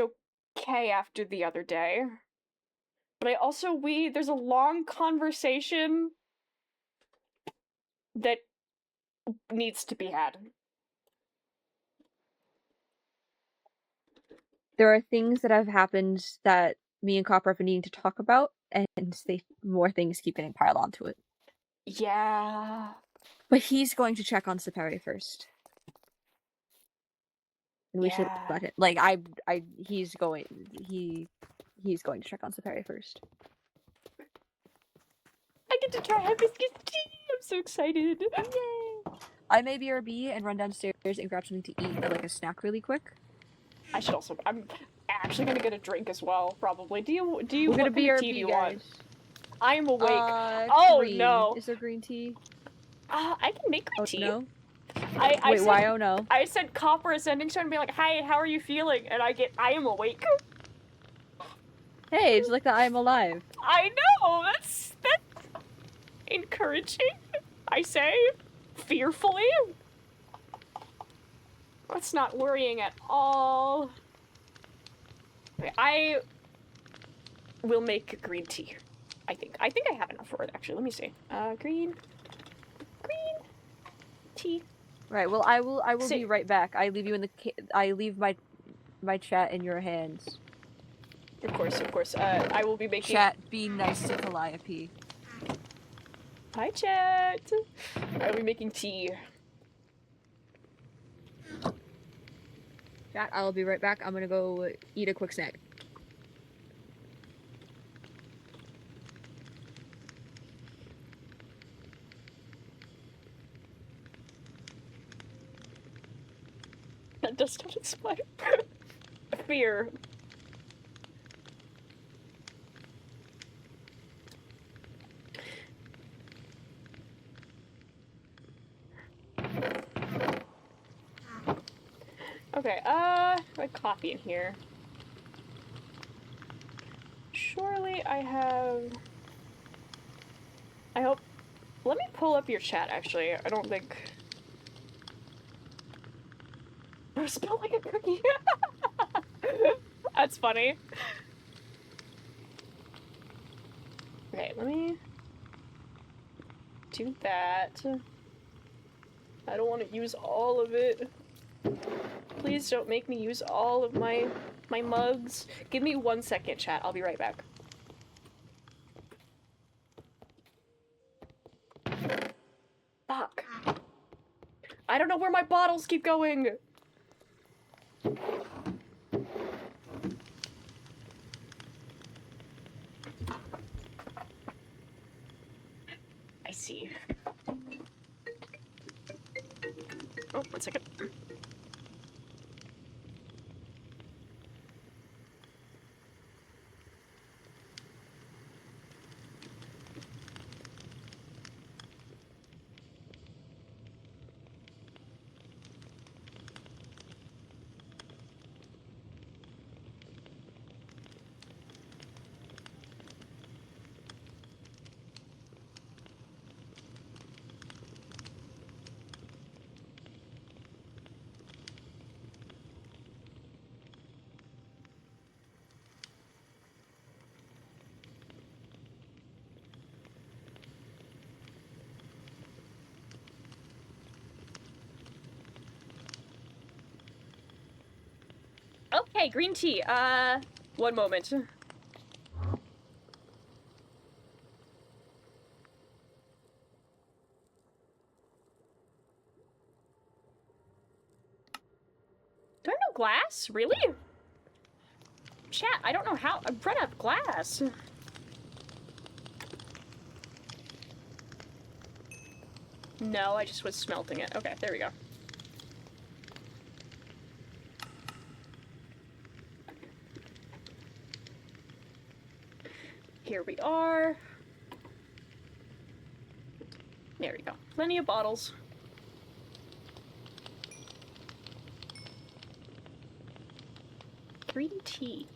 Speaker 2: okay after the other day. But I also there's a long conversation that needs to be had.
Speaker 7: There are things that have happened that me and Copper have been needing to talk about, and more things keep getting piled onto it.
Speaker 2: Yeah.
Speaker 7: But he's going to check on Sapari first. And we should
Speaker 2: Yeah.
Speaker 7: let him. He's going to check on Sapari first.
Speaker 2: I get to try hibiscus tea! I'm so excited!
Speaker 7: Yay! I may BRB and run downstairs and grab something to eat, like a snack really quick.
Speaker 2: I should also. I'm actually gonna get a drink as well, probably. Do you?
Speaker 7: We're
Speaker 2: What
Speaker 7: gonna
Speaker 2: kind of tea do
Speaker 7: BRB,
Speaker 2: you
Speaker 7: guys.
Speaker 2: want? I'm awake. Oh,
Speaker 7: Green.
Speaker 2: no.
Speaker 7: Is there green tea?
Speaker 2: I can make green
Speaker 7: Oh
Speaker 2: tea.
Speaker 7: no.
Speaker 2: I
Speaker 7: Wait,
Speaker 2: said,
Speaker 7: why? Oh no.
Speaker 2: I said copper ascending stone and be like, hi, how are you feeling? And I am awake.
Speaker 7: Hey, it's like the I'm alive.
Speaker 2: I know, that's encouraging, I say, fearfully. That's not worrying at all. Okay, I will make green tea. I think I have enough for it, actually. Let me see. Green tea.
Speaker 7: Right. Well, I will
Speaker 2: Sit.
Speaker 7: be right back. I leave you in the I leave my chat in your hands.
Speaker 2: Of course. I will be making.
Speaker 7: Chat, be nice to Calliope.
Speaker 2: Hi, chat. I will be making tea.
Speaker 7: Chat, I'll be right back. I'm gonna go eat a quick snack.
Speaker 2: That does not inspire fear. Okay, my coffee in here. Surely I hope. Let me pull up your chat, actually. I don't think. I smell like a cookie. That's funny. Okay, let me do that. I don't want to use all of it. Please don't make me use all of my mugs. Give me 1 second, chat. I'll be right back. Fuck. I don't know where my bottles keep going. I see. Oh, 1 second. Okay, green tea. 1 moment. Do I have no glass? Really? Chat, I don't know how. I'm running out of glass. No, I just was smelting it. Okay, there we go. Here we are. There we go. Plenty of bottles. Green tea.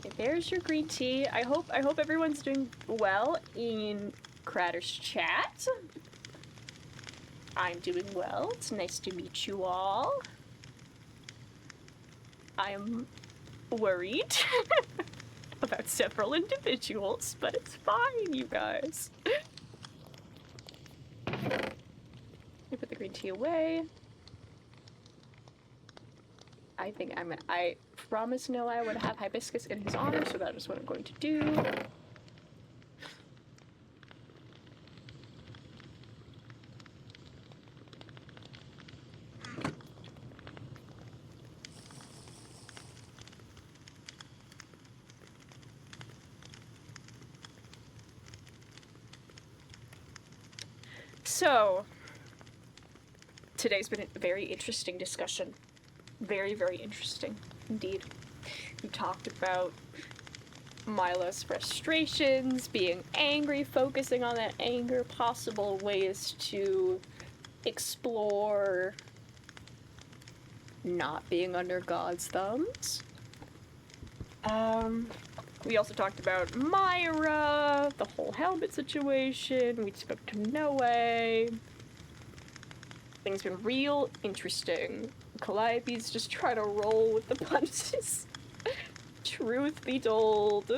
Speaker 2: Okay, there's your green tea. I hope everyone's doing well in Cratter's chat. I'm doing well. It's nice to meet you all. I'm worried about several individuals, but it's fine, you guys. Let me put the green tea away. I promised Noah I would have hibiscus in his honor, so that is what I'm going to do. So, today's been a very interesting discussion. Very, very interesting indeed. We talked about Milo's frustrations, being angry, focusing on that anger, possible ways to explore not being under God's thumbs. We also talked about Myra, the whole helmet situation, we spoke to Noe. Things been real interesting. Calliope's just trying to roll with the punches. Truth be told.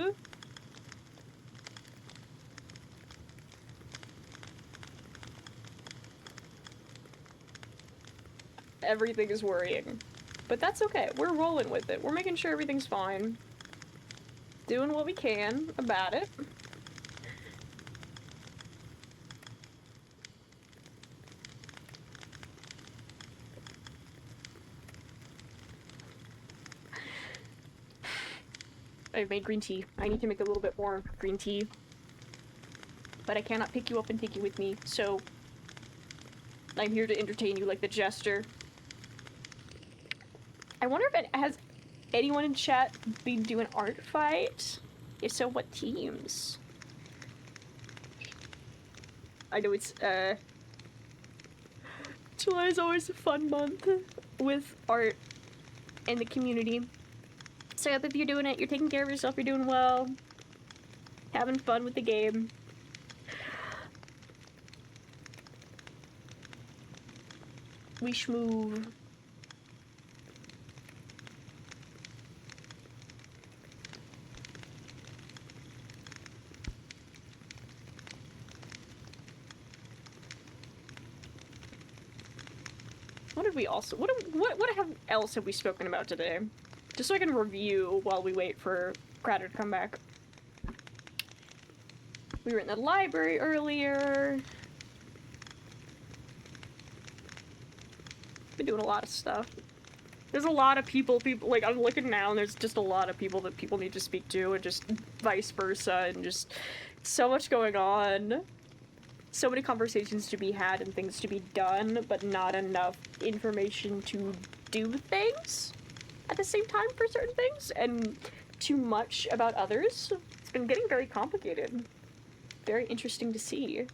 Speaker 2: Everything is worrying. But that's okay. We're rolling with it. We're making sure everything's fine. Doing what we can about it. I've made green tea. I need to make a little bit more green tea. But I cannot pick you up and take you with me, so I'm here to entertain you like the jester. I wonder if has anyone in chat been doing art fight? If so, what teams? I know it's July is always a fun month with art and the community. So if you're doing it, you're taking care of yourself, you're doing well, having fun with the game. We schmoove. What did we also what else have we spoken about today? Just so I can review while we wait for Cratter to come back. We were in the library earlier. Been doing a lot of stuff. There's a lot of people, like, I'm looking now and there's just a lot of people that people need to speak to, and just vice versa, and just so much going on. So many conversations to be had and things to be done, but not enough information to do things at the same time for certain things, and too much about others. It's been getting very complicated. Very interesting to see.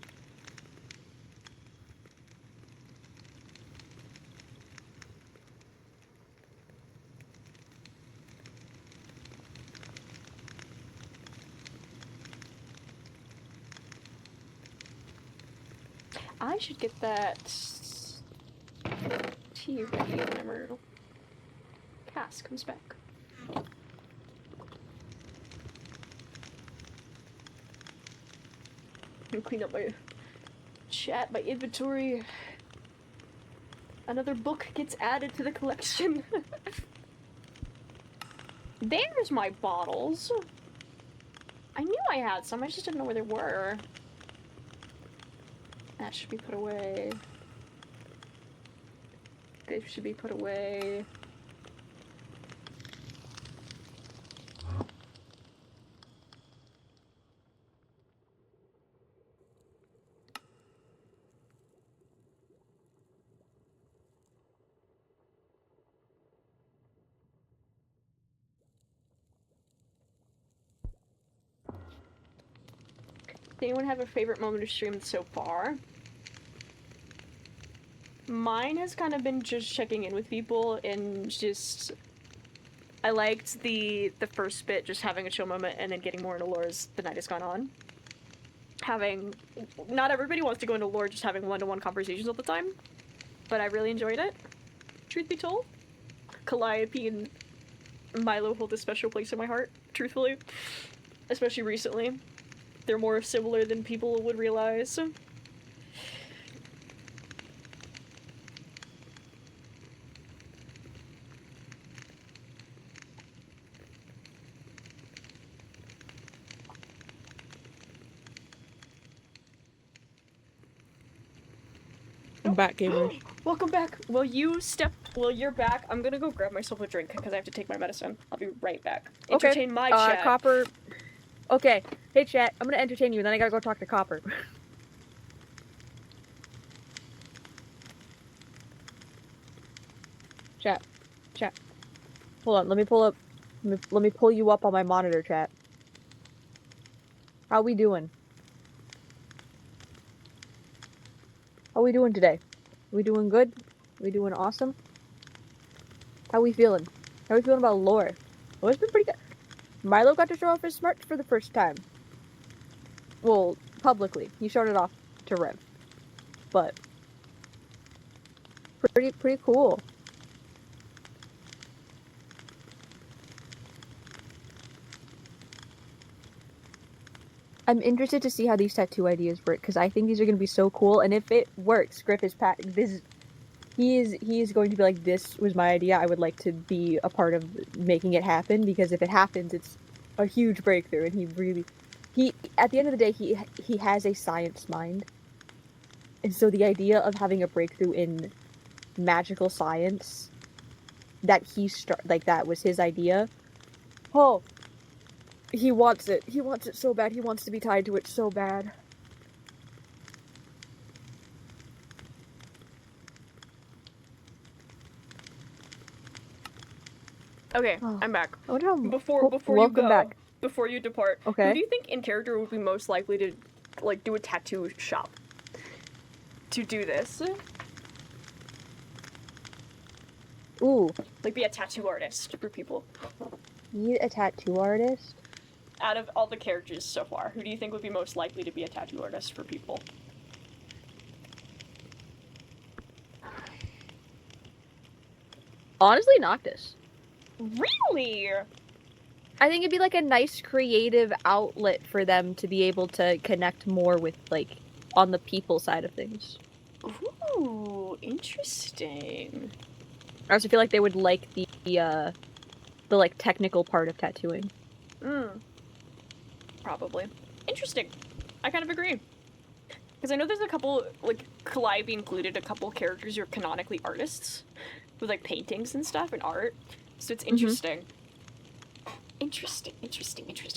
Speaker 2: I should get that tea ready whenever Cass comes back. And clean up my chat, my inventory. Another book gets added to the collection. There's my bottles. I knew I had some, I just didn't know where they were. That should be put away. This should be put away. Does anyone have a favorite moment of stream so far? Mine has kind of been just checking in with people and just... I liked the first bit, just having a chill moment and then getting more into lore as the night has gone on. Having... Not everybody wants to go into lore, just having one-to-one conversations all the time. But I really enjoyed it, truth be told. Calliope and Milo hold a special place in my heart, truthfully. Especially recently. They're more similar than people would realize.
Speaker 5: I'm back, gamers.
Speaker 2: Welcome back. Well, you're back. I'm gonna go grab myself a drink because I have to take my medicine. I'll be right back.
Speaker 7: Okay.
Speaker 2: Entertain my chat.
Speaker 7: Copper. Okay. Hey, chat. I'm gonna entertain you, and then I gotta go talk to Copper. Chat. Hold on. Let me pull up. Let me pull you up on my monitor, chat. How we doing? How we doing today? We doing good? We doing awesome? How we feeling? How we feeling about lore? Oh, it's been pretty good. Milo got to show off his smarts for the first time. Well, publicly. He showed it off to Rev. But pretty cool. I'm interested to see how these tattoo ideas work because I think these are going to be so cool. And if it works, Griff is he is going to be like, this was my idea. I would like to be a part of making it happen because if it happens, it's a huge breakthrough. And he at the end of the day, he has a science mind, and so the idea of having a breakthrough in magical science that that was his idea. Oh, he wants it. He wants it so bad. He wants to be tied to it so bad.
Speaker 2: Okay,
Speaker 7: Oh.
Speaker 2: I'm back.
Speaker 7: I wonder how
Speaker 2: Before you
Speaker 7: welcome
Speaker 2: go,
Speaker 7: back.
Speaker 2: before you depart,
Speaker 7: Okay.
Speaker 2: who do you think in character would be most likely to like do a tattoo shop? To do this,
Speaker 7: Ooh,
Speaker 2: like be a tattoo artist for people.
Speaker 7: need a tattoo artist?
Speaker 2: Out of all the characters so far, who do you think would be most likely to be a tattoo artist for people?
Speaker 7: Honestly, Noctis.
Speaker 2: Really?
Speaker 7: I think it'd be like a nice creative outlet for them to be able to connect more with like on the people side of things.
Speaker 2: Ooh, interesting.
Speaker 7: I also feel like they would like the like technical part of tattooing.
Speaker 2: Probably. Interesting. I kind of agree. Because I know there's a couple, like, Calliope included a couple characters who are canonically artists with, like, paintings and stuff and art. So it's interesting. Interesting.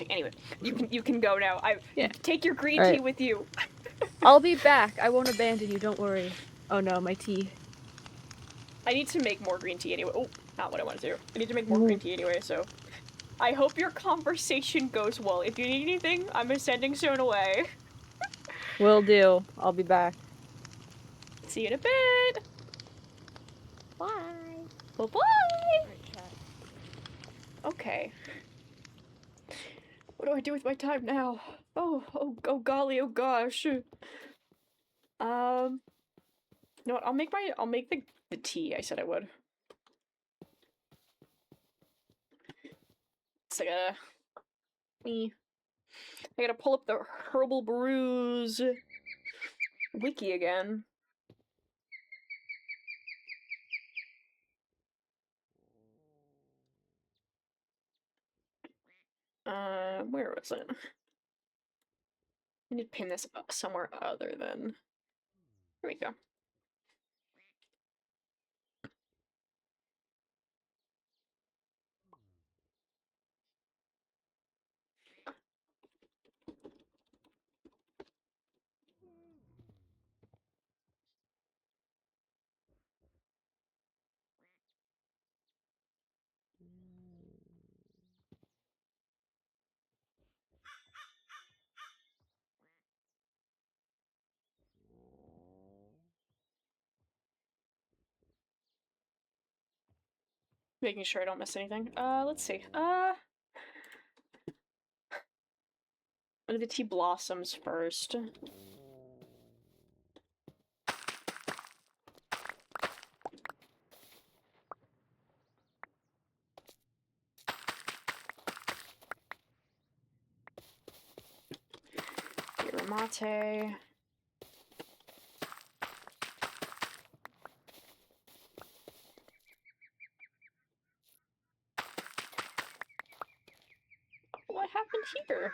Speaker 2: Anyway, you can go now. Take your green tea with you.
Speaker 7: I'll be back. I won't abandon you, don't worry. Oh no, my tea.
Speaker 2: I need to make more green tea anyway. Oh, not what I want to do. I need to make more green tea anyway, so... I hope your conversation goes well. If you need anything, I'm sending Stone away.
Speaker 7: Will do. I'll be back.
Speaker 2: See you in a bit.
Speaker 7: Bye.
Speaker 2: Bye-bye.
Speaker 7: Alright, chat.
Speaker 2: Okay. What do I do with my time now? Oh golly, oh gosh. You know what? I'll make the tea I said I would. It's like I gotta pull up the Herbal Brews wiki again. Where was it? I need to pin this somewhere other than... Here we go. Making sure I don't miss anything. Let's see. What are the tea blossoms first? Mate. What happened here?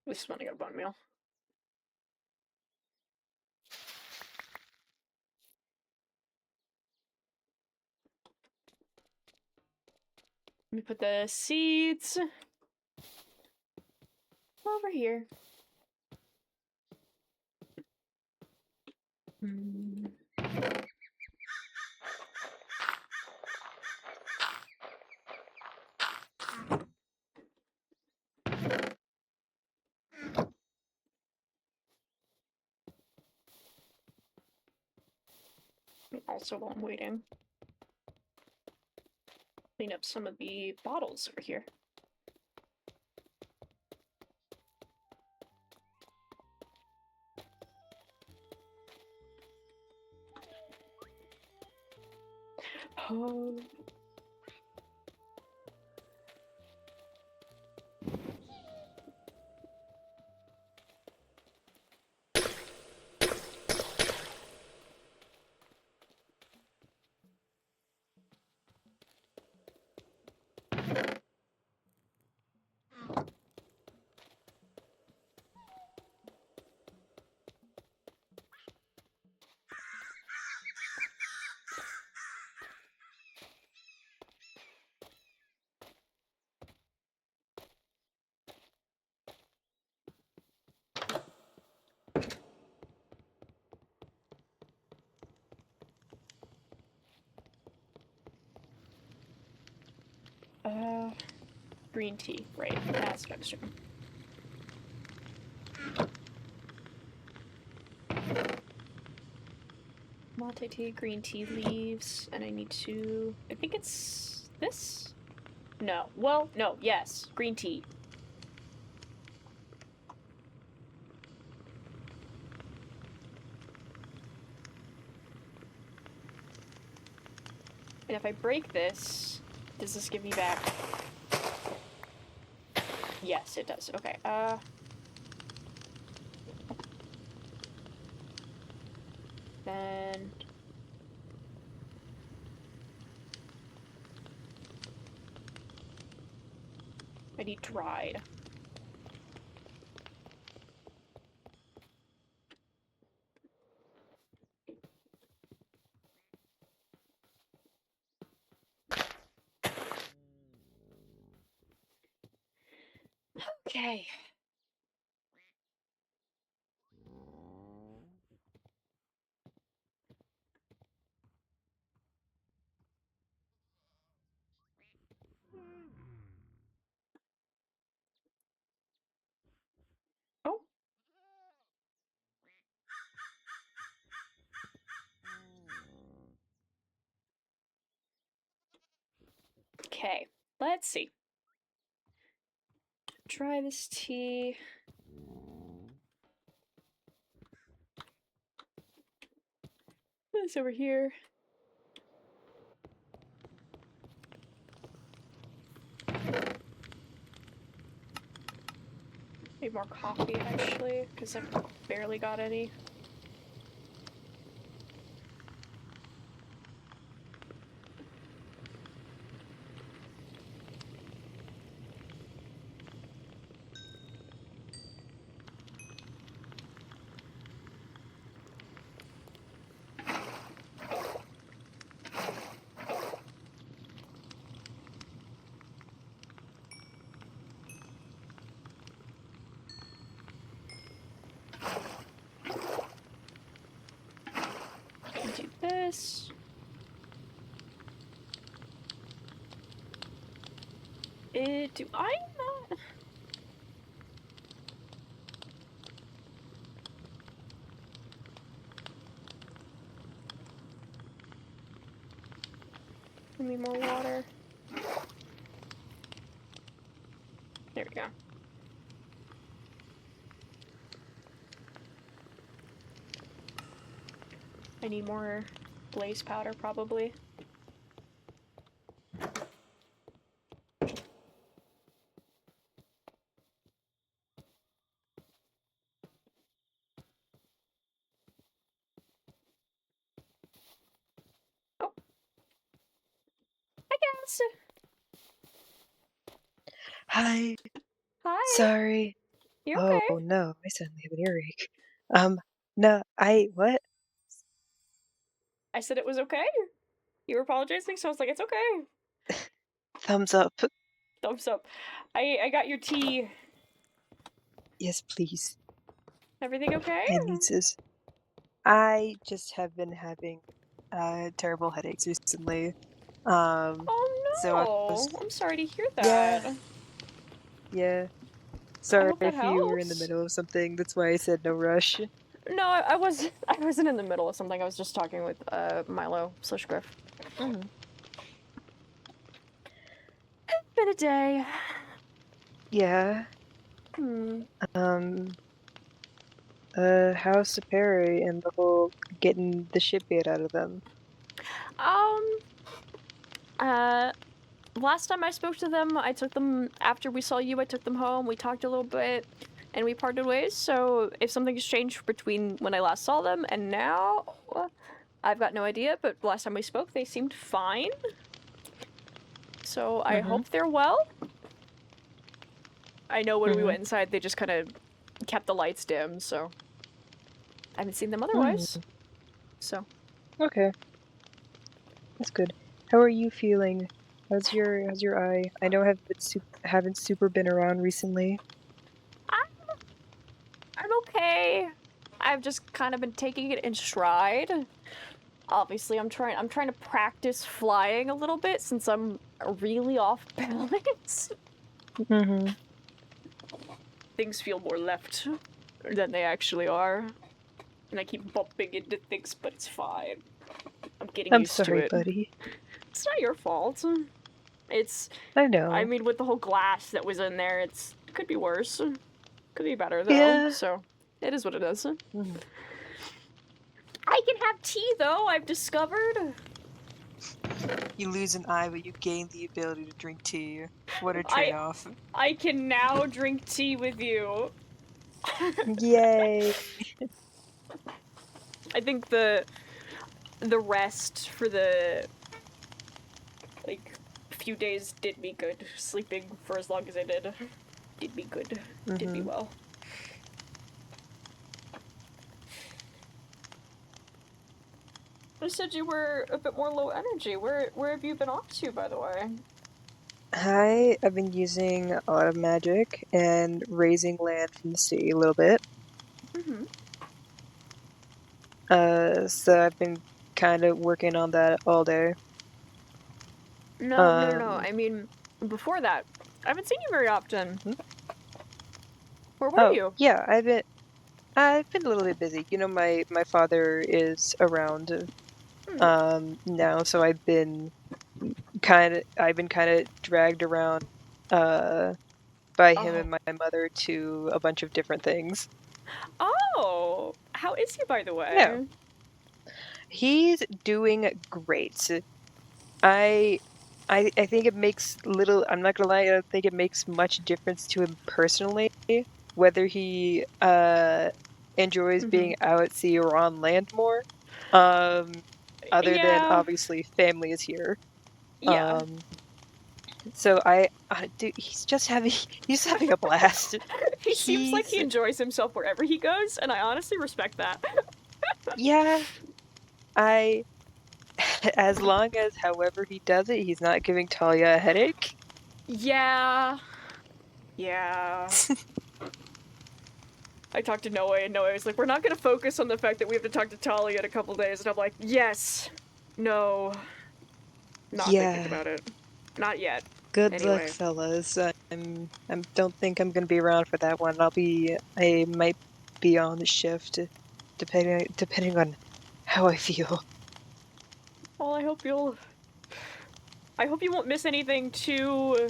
Speaker 2: This is when I got a bone meal. Let me put the seeds over here. Hmm. Also, while I'm waiting, clean up some of the bottles over here. Oh. Green tea, right? That's what I was doing. Latte tea, green tea leaves, and I need to. I think it's this? No. Well, no, yes. Green tea. And if I break this, does this give me back? Yes, it does. Okay, then I need dried. Okay. Oh. Okay, let's see. Try this tea. Put this over here. Need more coffee, actually, because I've barely got any. Do this. Do I not? I need more water. There we go. I need more blaze powder, probably. Oh. I guess.
Speaker 6: Hi.
Speaker 2: Hi.
Speaker 6: Sorry.
Speaker 2: You
Speaker 6: Oh
Speaker 2: okay?
Speaker 6: no, I suddenly have an earache. No, what?
Speaker 2: I said it was okay. You were apologizing, so I was like, it's okay.
Speaker 6: Thumbs up.
Speaker 2: Thumbs up. I got your tea.
Speaker 6: Yes, please.
Speaker 2: Everything okay?
Speaker 6: My nieces. I just have been having terrible headaches recently.
Speaker 2: Oh
Speaker 6: So I
Speaker 2: no!
Speaker 6: was,
Speaker 2: I'm sorry to hear
Speaker 6: yeah,
Speaker 2: that.
Speaker 6: yeah.
Speaker 2: I
Speaker 6: Sorry
Speaker 2: hope that
Speaker 6: if you were in the
Speaker 2: helps.
Speaker 6: middle of something. That's why I said no rush.
Speaker 2: No, I wasn't. I wasn't in the middle of something. I was just talking with Milo / Griff.
Speaker 6: Mm-hmm.
Speaker 2: Been a day.
Speaker 6: Yeah. Um. How's Saperi and the whole getting the shit beat out of them?
Speaker 2: Last time I spoke to them, I took them after we saw you. I took them home. We talked a little bit, and we parted ways. So if something's changed between when I last saw them and now, I've got no idea. But last time we spoke, they seemed fine. So I hope they're well. I know when we went inside, they just kind of kept the lights dim. So I haven't seen them otherwise. So
Speaker 6: Okay, that's good. How are you feeling? How's your eye? I know I haven't super been around recently.
Speaker 2: I'm okay. I've just kind of been taking it in stride. Obviously, I'm trying to practice flying a little bit since I'm really off balance. Things feel more left than they actually are. And I keep bumping into things, but it's fine. I'm getting
Speaker 6: I'm
Speaker 2: used to
Speaker 6: sorry,
Speaker 2: it.
Speaker 6: buddy.
Speaker 2: It's not your fault. It's
Speaker 6: I know.
Speaker 2: I mean, with the whole glass that was in there, it could be worse. Could be better though.
Speaker 6: Yeah.
Speaker 2: So it is what it is.
Speaker 6: Mhm.
Speaker 2: I can have tea though, I've discovered.
Speaker 6: You lose an eye, but you gain the ability to drink tea. What a trade-off.
Speaker 2: I can now drink tea with you.
Speaker 6: Yay!
Speaker 2: I think the rest for the few days did me good. Sleeping for as long as I did me good. Did me well. You said you were a bit more low energy. Where have you been off to, by the way?
Speaker 6: I've been using a lot of magic and raising land from the sea a little bit. So I've been kind of working on that all day.
Speaker 2: No. I mean, before that, I haven't seen you very often. Where were you?
Speaker 6: Yeah, I've been a little bit busy. You know, my father is around now, so I've been kind of dragged around by him and my mother to a bunch of different things.
Speaker 2: Oh, how is he, by the way?
Speaker 6: Yeah. He's doing great. I think it makes little, I'm not gonna lie, I don't think it makes much difference to him personally whether he enjoys being out at sea or on land more. Other than obviously family is here.
Speaker 2: Yeah.
Speaker 6: So dude, he's having a blast.
Speaker 2: He seems like he enjoys himself wherever he goes, and I honestly respect that.
Speaker 6: Yeah. As long as however he does it, he's not giving Talia a headache.
Speaker 2: Yeah. I talked to Noe, and Noe was like, we're not gonna focus on the fact that we have to talk to Talia in a couple days, and I'm like, yes. No. Not thinking about it. Not yet.
Speaker 6: Good luck, fellas. I don't think I'm gonna be around for that one. I might be on the shift, depending on how I feel.
Speaker 2: Well, I hope you won't miss anything too...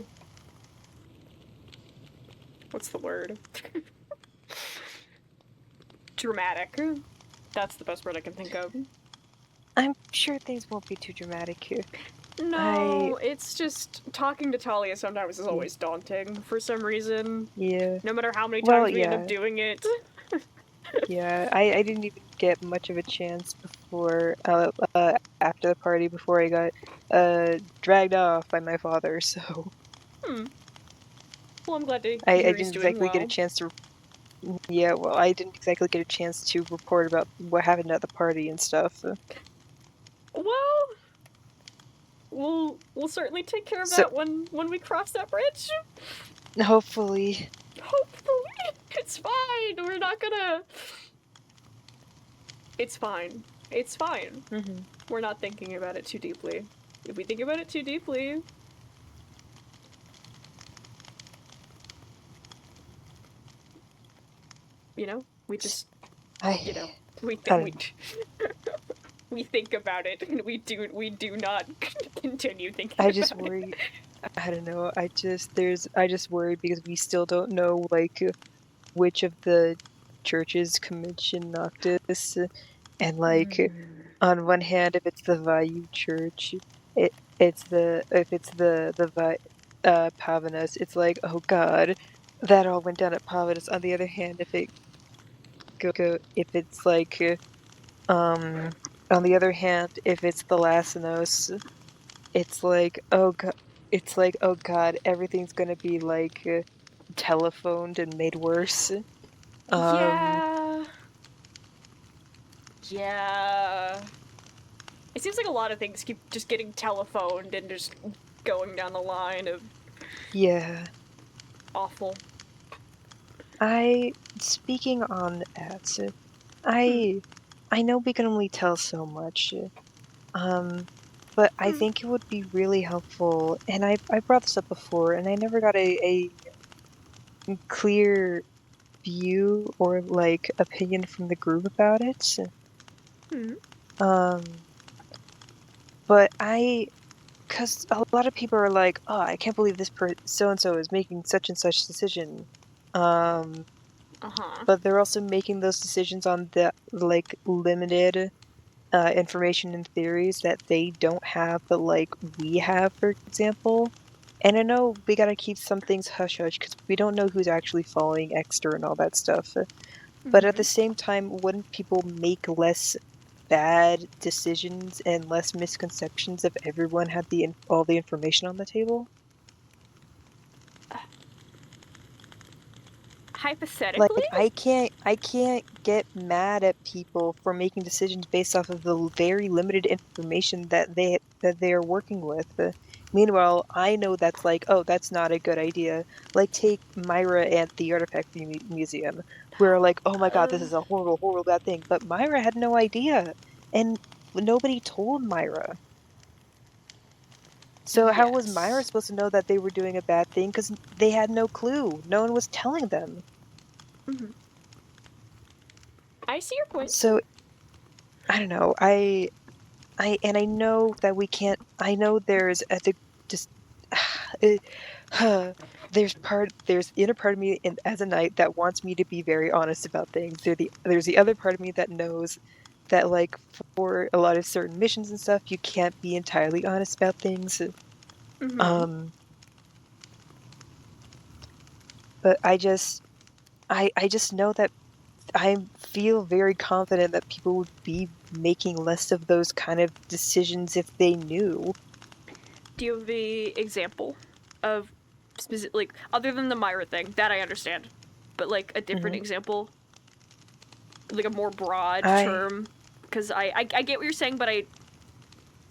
Speaker 2: What's the word? Dramatic. That's the best word I can think of.
Speaker 6: I'm sure things won't be too dramatic here.
Speaker 2: No, it's just talking to Talia sometimes is always daunting for some reason.
Speaker 6: Yeah.
Speaker 2: No matter how many times we end up doing it.
Speaker 6: Yeah, I didn't even get much of a chance before after the party before I got dragged off by my father. So.
Speaker 2: Well, I'm glad to hear
Speaker 6: I
Speaker 2: he's
Speaker 6: didn't
Speaker 2: doing
Speaker 6: exactly
Speaker 2: well.
Speaker 6: get a chance to. Yeah, well, I didn't exactly get a chance to report about what happened at the party and stuff.
Speaker 2: Well, we'll certainly take care of that when we cross that bridge.
Speaker 6: Hopefully.
Speaker 2: Hopefully. It's fine. We're not gonna... It's fine. It's fine.
Speaker 6: Mm-hmm.
Speaker 2: We're not thinking about it too deeply. If we think about it too deeply, you know, we just, you know, we we think about it, and we do not continue thinking
Speaker 6: I
Speaker 2: about
Speaker 6: just
Speaker 2: it.
Speaker 6: worry. I don't know. I just worry because we still don't know like which of the churches commission Noctis, and like on one hand, if it's the Vayu Church, if it's the Pavanus, it's like, oh God, that all went down at Pavanus. On the other hand, if it's like on the other hand, if it's the Lassinos, it's like, oh God, everything's gonna be like telephoned and made worse.
Speaker 2: Yeah. Yeah. It seems like a lot of things keep just getting telephoned and just going down the line of
Speaker 6: Yeah.
Speaker 2: awful.
Speaker 6: Speaking on that, I know we can only tell so much, but I think it would be really helpful, and I brought this up before, and I never got a clear view or like opinion from the group about it. But because a lot of people are like, oh, I can't believe this so and so is making such and such decision. But they're also making those decisions on the like limited information and theories that they don't have, but like we have, for example. And I know we gotta keep some things hush hush because we don't know who's actually following Exter and all that stuff. But at the same time, wouldn't people make less bad decisions and less misconceptions if everyone had all the information on the table?
Speaker 2: Hypothetically?
Speaker 6: Like I can't get mad at people for making decisions based off of the very limited information that they are working with. Meanwhile, I know that's like, oh, that's not a good idea. Like take Myra and the Artifact Museum, where like, oh my God, this is a horrible, horrible bad thing. But Myra had no idea, and nobody told Myra. So how was Myra supposed to know that they were doing a bad thing? Because they had no clue. No one was telling them.
Speaker 2: I see your point.
Speaker 6: So I don't know. I know that we can't. I know there's just there's inner part of me as a knight that wants me to be very honest about things. There's the other part of me that knows that like for a lot of certain missions and stuff, you can't be entirely honest about things. But I just know that I feel very confident that people would be making less of those kind of decisions if they knew.
Speaker 2: Do you have the example of specific, like, other than the Myra thing, that I understand, but like a different example, like a more broad term? Because I get what you're saying, but I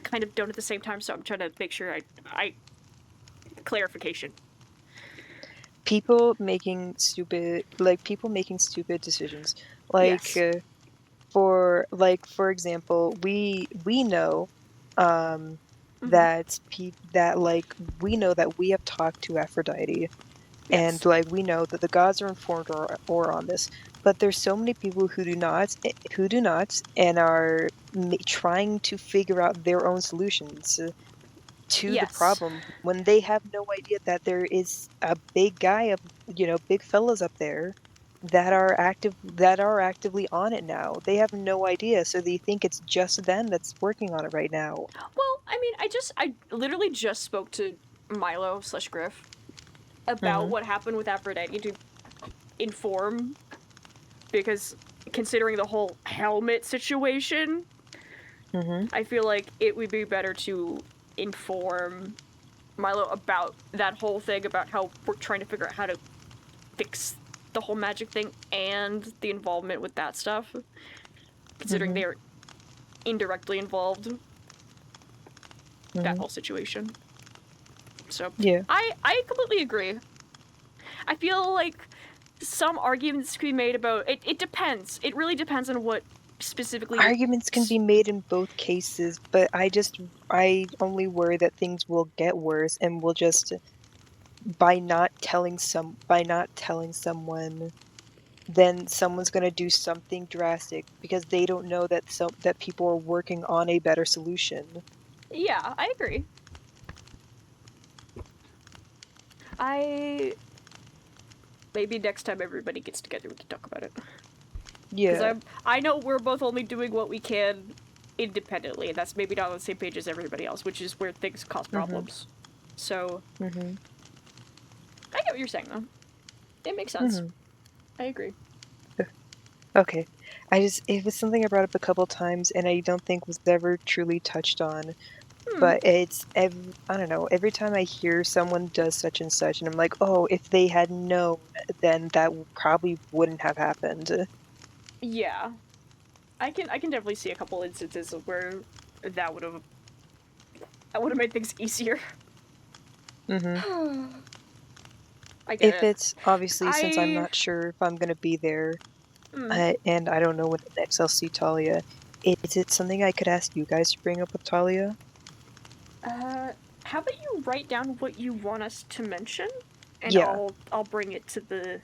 Speaker 2: kind of don't at the same time, so I'm trying to make sure I clarification.
Speaker 6: People making stupid decisions, like for example, we know that we know that we have talked to Aphrodite, and like we know that the gods are informed or on this, but there's so many people who do not and are trying to figure out their own solutions to the problem when they have no idea that there is a big guy of big fellas up there that are actively on it now. They have no idea, so they think it's just them that's working on it right now.
Speaker 2: Well, I mean, I literally just spoke to Milo/Griff about what happened with Aphrodite to inform, because considering the whole helmet situation, I feel like it would be better to inform Milo about that whole thing, about how we're trying to figure out how to fix the whole magic thing and the involvement with that stuff, considering they're indirectly involved. That whole situation. So
Speaker 6: yeah,
Speaker 2: I completely agree. I feel like some arguments could be made about it. It depends. It really depends on what specifically.
Speaker 6: Arguments can be made in both cases, but I only worry that things will get worse, and we'll just by not telling someone, then someone's gonna do something drastic because they don't know that people are working on a better solution.
Speaker 2: Yeah, I agree. Maybe next time everybody gets together, we can talk about it.
Speaker 6: Yeah.
Speaker 2: Because I know we're both only doing what we can independently, and that's maybe not on the same page as everybody else, which is where things cause problems. So, I get what you're saying, though. It makes sense. I agree.
Speaker 6: Okay. It was something I brought up a couple times, and I don't think was ever truly touched on. But I don't know, every time I hear someone does such and such, and I'm like, oh, if they had known, then that probably wouldn't have happened.
Speaker 2: Yeah. I can definitely see a couple instances of where that would have made things easier. I get
Speaker 6: If
Speaker 2: it.
Speaker 6: it's, obviously, since I'm not sure if I'm gonna be there, and I don't know when the next I'll see Talia, is it something I could ask you guys to bring up with Talia?
Speaker 2: How about you write down what you want us to mention, and
Speaker 6: Yeah.
Speaker 2: I'll bring it to the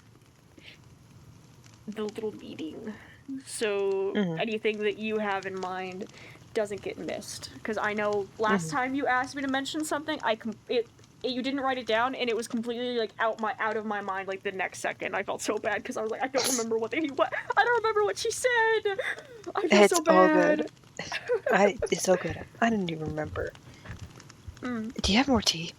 Speaker 2: little meeting, so anything that you have in mind doesn't get missed. Because I know last time you asked me to mention something, you didn't write it down, and it was completely like out of my mind. Like the next second, I felt so bad because I was like, I don't remember what I don't remember what she said. I feel so bad.
Speaker 6: All good. It's all good. I didn't even remember. Do you have more tea?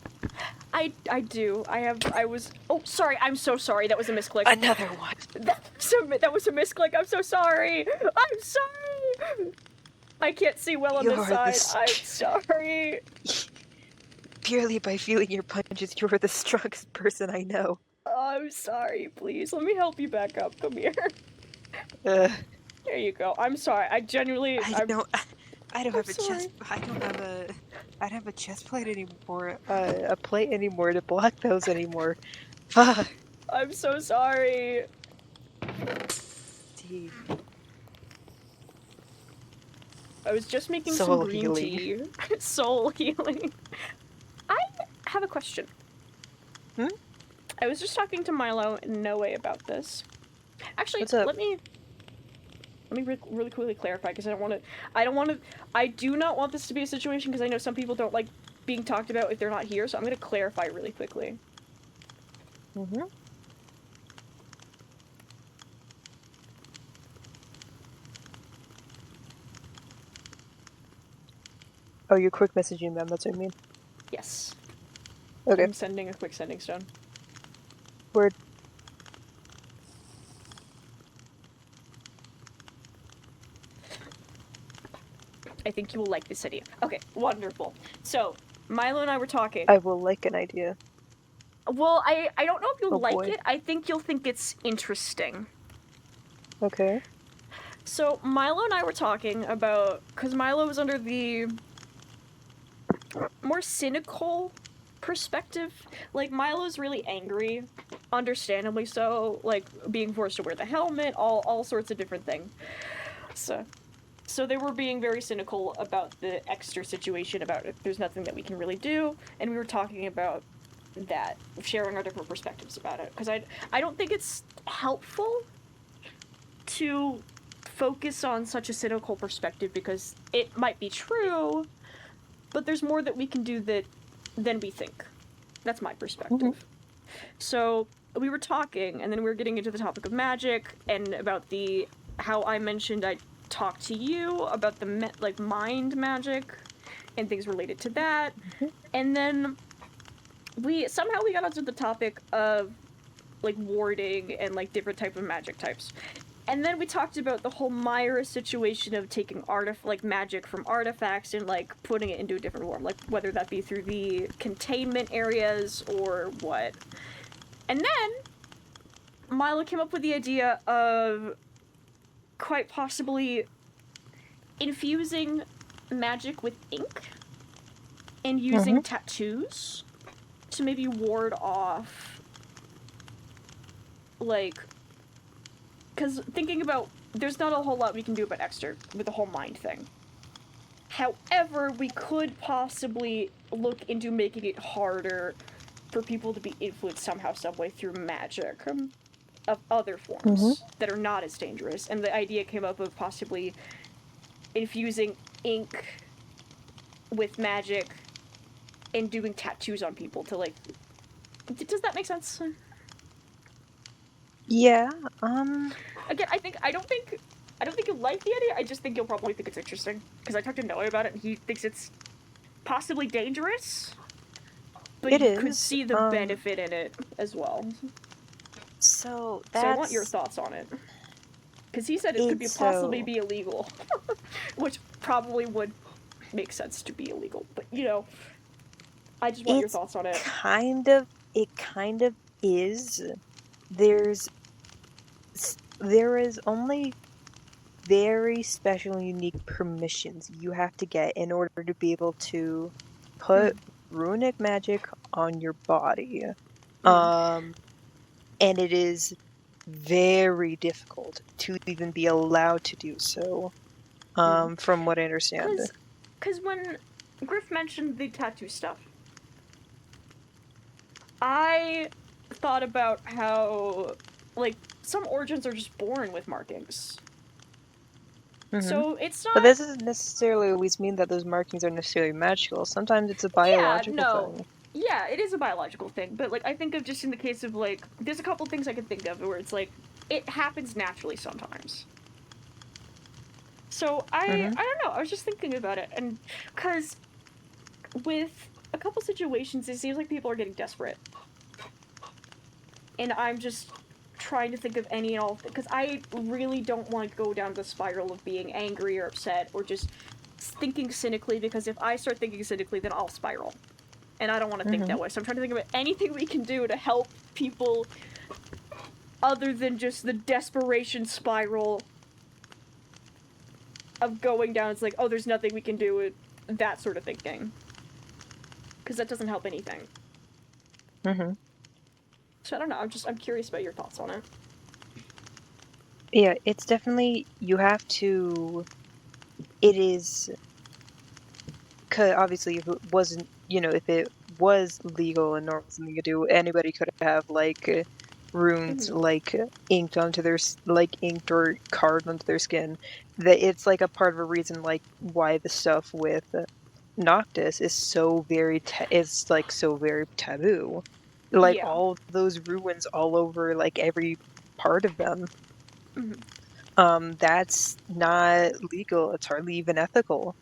Speaker 2: I do. Oh, sorry. I'm so sorry. That was a misclick.
Speaker 6: Another one.
Speaker 2: That was a misclick. I'm so sorry. I'm sorry. I can't see well on this side. I'm sorry.
Speaker 6: Purely by feeling your punches, you are the strongest person I know.
Speaker 2: I'm sorry. Please, let me help you back up. Come here.
Speaker 6: There
Speaker 2: you go. I'm sorry. I genuinely.
Speaker 6: I don't have a chest. I don't have a chest plate anymore. A plate anymore to block those anymore. Fuck.
Speaker 2: I'm so sorry.
Speaker 6: Tea.
Speaker 2: I was just making
Speaker 6: Soul
Speaker 2: some green
Speaker 6: healing.
Speaker 2: tea. Soul healing. I have a question. I was just talking to Milo and Noe about this. Actually,
Speaker 6: What's up?
Speaker 2: let me really quickly clarify, because I do not want this to be a situation, because I know some people don't like being talked about if they're not here, so I'm going to clarify really quickly.
Speaker 6: Oh, you're quick messaging them, that's what I mean.
Speaker 2: Yes.
Speaker 6: Okay.
Speaker 2: I'm sending a quick sending stone.
Speaker 6: Word.
Speaker 2: I think you will like this idea. Okay, wonderful. So, Milo and I were talking.
Speaker 6: I will like an idea.
Speaker 2: Well, I don't know if you'll like
Speaker 6: boy.
Speaker 2: it. I think you'll think it's interesting.
Speaker 6: Okay.
Speaker 2: So, Milo and I were talking about... Because Milo was under the more cynical perspective. Like, Milo's really angry. Understandably so. Like, being forced to wear the helmet. All sorts of different things. So they were being very cynical about the extra situation, about if there's nothing that we can really do. And we were talking about that, sharing our different perspectives about it. Because I don't think it's helpful to focus on such a cynical perspective, because it might be true, but there's more that we can do than we think. That's my perspective. So we were talking, and then we were getting into the topic of magic, and about how I mentioned I talked to you about the mind magic and things related to that. And then we got onto the topic of like warding and like different type of magic types. And then we talked about the whole Myra situation of taking magic from artifacts and like putting it into a different form, like whether that be through the containment areas or what. And then Milo came up with the idea of quite possibly infusing magic with ink and using tattoos to maybe ward off, like, because thinking about there's not a whole lot we can do about Exter with the whole mind thing. However, we could possibly look into making it harder for people to be influenced somehow, someway through magic of other forms that are not as dangerous. And the idea came up of possibly infusing ink with magic and doing tattoos on people to, like... Does that make sense?
Speaker 6: Yeah,
Speaker 2: Again, I don't think you'll like the idea, I just think you'll probably think it's interesting. Because I talked to Noah about it, and he thinks it's possibly dangerous, but
Speaker 6: it
Speaker 2: you could
Speaker 6: is.
Speaker 2: see the benefit in it as well.
Speaker 6: So
Speaker 2: So I want your thoughts on it. Because he said it could possibly be illegal. Which probably would make sense to be illegal. But, you know, I just want your thoughts on it.
Speaker 6: It kind of is. There is only very special and unique permissions you have to get in order to be able to put runic magic on your body. And it is very difficult to even be allowed to do so, from what I understand.
Speaker 2: Because when Griff mentioned the tattoo stuff, I thought about how, like, some origins are just born with markings. So it's not...
Speaker 6: But this doesn't necessarily always mean that those markings are necessarily magical. Sometimes it's a biological thing.
Speaker 2: Yeah, it is a biological thing, but, like, I think of just in the case of, like, there's a couple things I can think of where it's, like, it happens naturally sometimes. So, I don't know, I was just thinking about it, and, because with a couple situations, it seems like people are getting desperate. And I'm just trying to think of any and all, because I really don't want to go down the spiral of being angry or upset, or just thinking cynically, because if I start thinking cynically, then I'll spiral. And I don't want to think that way, so I'm trying to think about anything we can do to help people other than just the desperation spiral of going down. It's like, oh, there's nothing we can do with that sort of thinking. Because that doesn't help anything. So I don't know, I'm curious about your thoughts on it.
Speaker 6: Yeah, it's definitely, you have to, it is, cause obviously if it wasn't, you know, if it was legal and normal something to do, anybody could have, like, runes, like, inked onto their, like, inked or carved onto their skin. That it's, like, a part of a reason, like, why the stuff with Noctis is so very, is, like, so very taboo. Like, all those ruins all over, like, every part of them. That's not legal. It's hardly even ethical.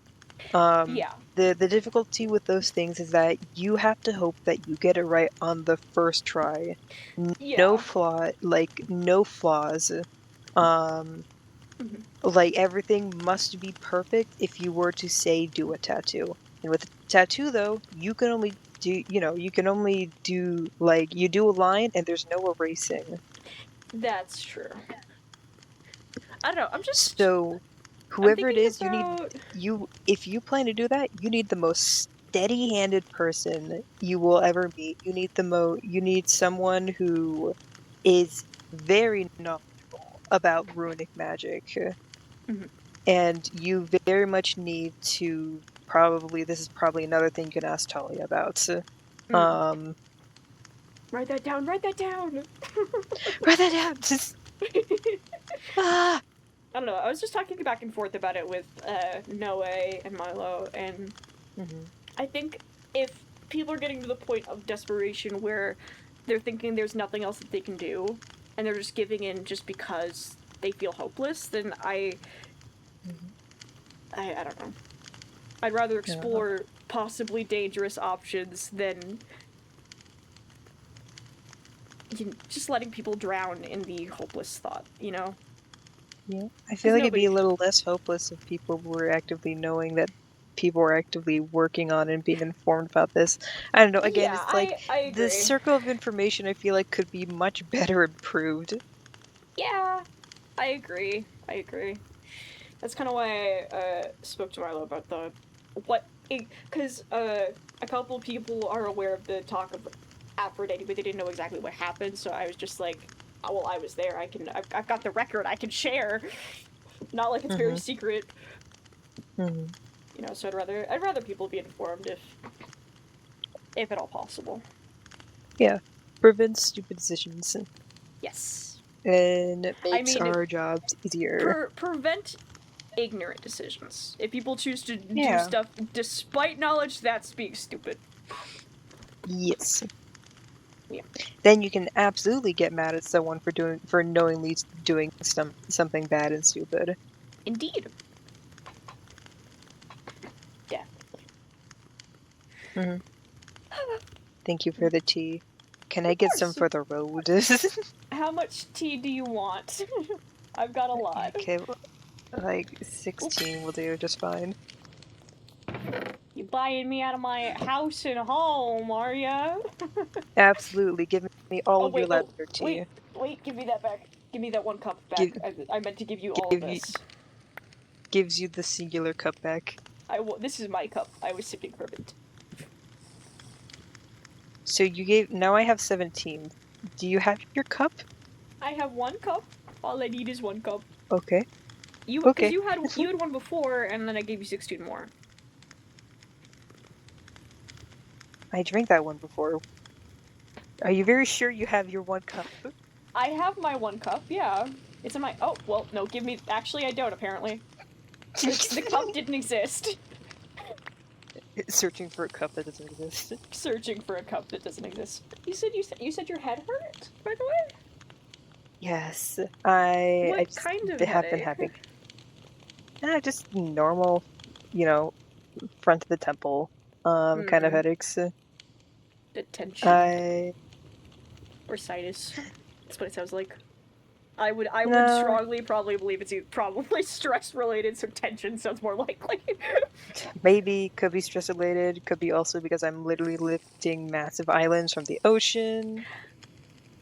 Speaker 6: The difficulty with those things is that you have to hope that you get it right on the first try. No flaws. Like, everything must be perfect if you were to, say, do a tattoo. And with a tattoo, though, you can only do, like, you do a line and there's no erasing.
Speaker 2: That's true. I don't know, I'm just...
Speaker 6: So, whoever it is, if you plan to do that, you need the most steady-handed person you will ever meet. You need someone who is very knowledgeable about runic magic. And you very much need to this is probably another thing you can ask Talia about.
Speaker 2: Write that down! Write that down!
Speaker 6: Write that down!
Speaker 2: I don't know, I was just talking back and forth about it with Noe and Milo, and I think if people are getting to the point of desperation where they're thinking there's nothing else that they can do, and they're just giving in just because they feel hopeless, then I don't know. I'd rather explore possibly dangerous options than just letting people drown in the hopeless thought, you know?
Speaker 6: Yeah, I feel like it'd be a little less hopeless if people were actively knowing that people were actively working on and being informed about this. I don't know, again, it's like, the circle of information I feel like could be much better improved.
Speaker 2: Yeah, I agree. That's kind of why I spoke to Milo about because a couple people are aware of the talk of Aphrodite, but they didn't know exactly what happened, so I was just like, well, I was there. I've got the record. I can share. Not like it's very secret.
Speaker 6: Mhm.
Speaker 2: You know, so I'd rather people be informed if at all possible.
Speaker 6: Yeah. Prevent stupid decisions.
Speaker 2: Yes.
Speaker 6: And it makes
Speaker 2: mean,
Speaker 6: our jobs easier.
Speaker 2: Prevent ignorant decisions. If people choose to do
Speaker 6: Yeah.
Speaker 2: stuff despite knowledge, that's being stupid.
Speaker 6: Yes.
Speaker 2: Yeah.
Speaker 6: Then you can absolutely get mad at someone for knowingly doing something bad and stupid.
Speaker 2: Indeed.
Speaker 6: Mhm. Thank you for the tea. Can I
Speaker 2: Of
Speaker 6: get some
Speaker 2: course.
Speaker 6: for the road?
Speaker 2: How much tea do you want? I've got a lot.
Speaker 6: Okay, well, like 16 will do just fine.
Speaker 2: You buying me out of my house and home, are ya?
Speaker 6: Absolutely, give me all
Speaker 2: Oh
Speaker 6: of your
Speaker 2: wait,
Speaker 6: lavender tea.
Speaker 2: wait, give me that back. Give me that 1 cup back. I meant to give you all of this.
Speaker 6: Gives you the singular cup back.
Speaker 2: This is my cup. I was sipping from it.
Speaker 6: So now I have 17. Do you have your cup?
Speaker 2: I have 1 cup. All I need is 1 cup.
Speaker 6: Okay.
Speaker 2: Because
Speaker 6: Okay.
Speaker 2: you had 1 before, and then I gave you 16 more.
Speaker 6: I drank that one before. Are you very sure you have your 1 cup?
Speaker 2: I have my 1 cup, yeah. It's in my. Oh, well, no, give me. Actually, I don't, apparently. The cup didn't exist.
Speaker 6: Searching for a cup that doesn't exist.
Speaker 2: Searching for a cup that doesn't exist. You said your head hurt, by the way?
Speaker 6: Yes.
Speaker 2: What
Speaker 6: I just
Speaker 2: kind of
Speaker 6: have been
Speaker 2: headache?
Speaker 6: having. Just normal, front of the temple, kind of headaches.
Speaker 2: The tension. Or sinus. That's what it sounds like. I would strongly probably believe it's probably stress related, so tension sounds more likely.
Speaker 6: Maybe could be stress related, could be also because I'm literally lifting massive islands from the ocean.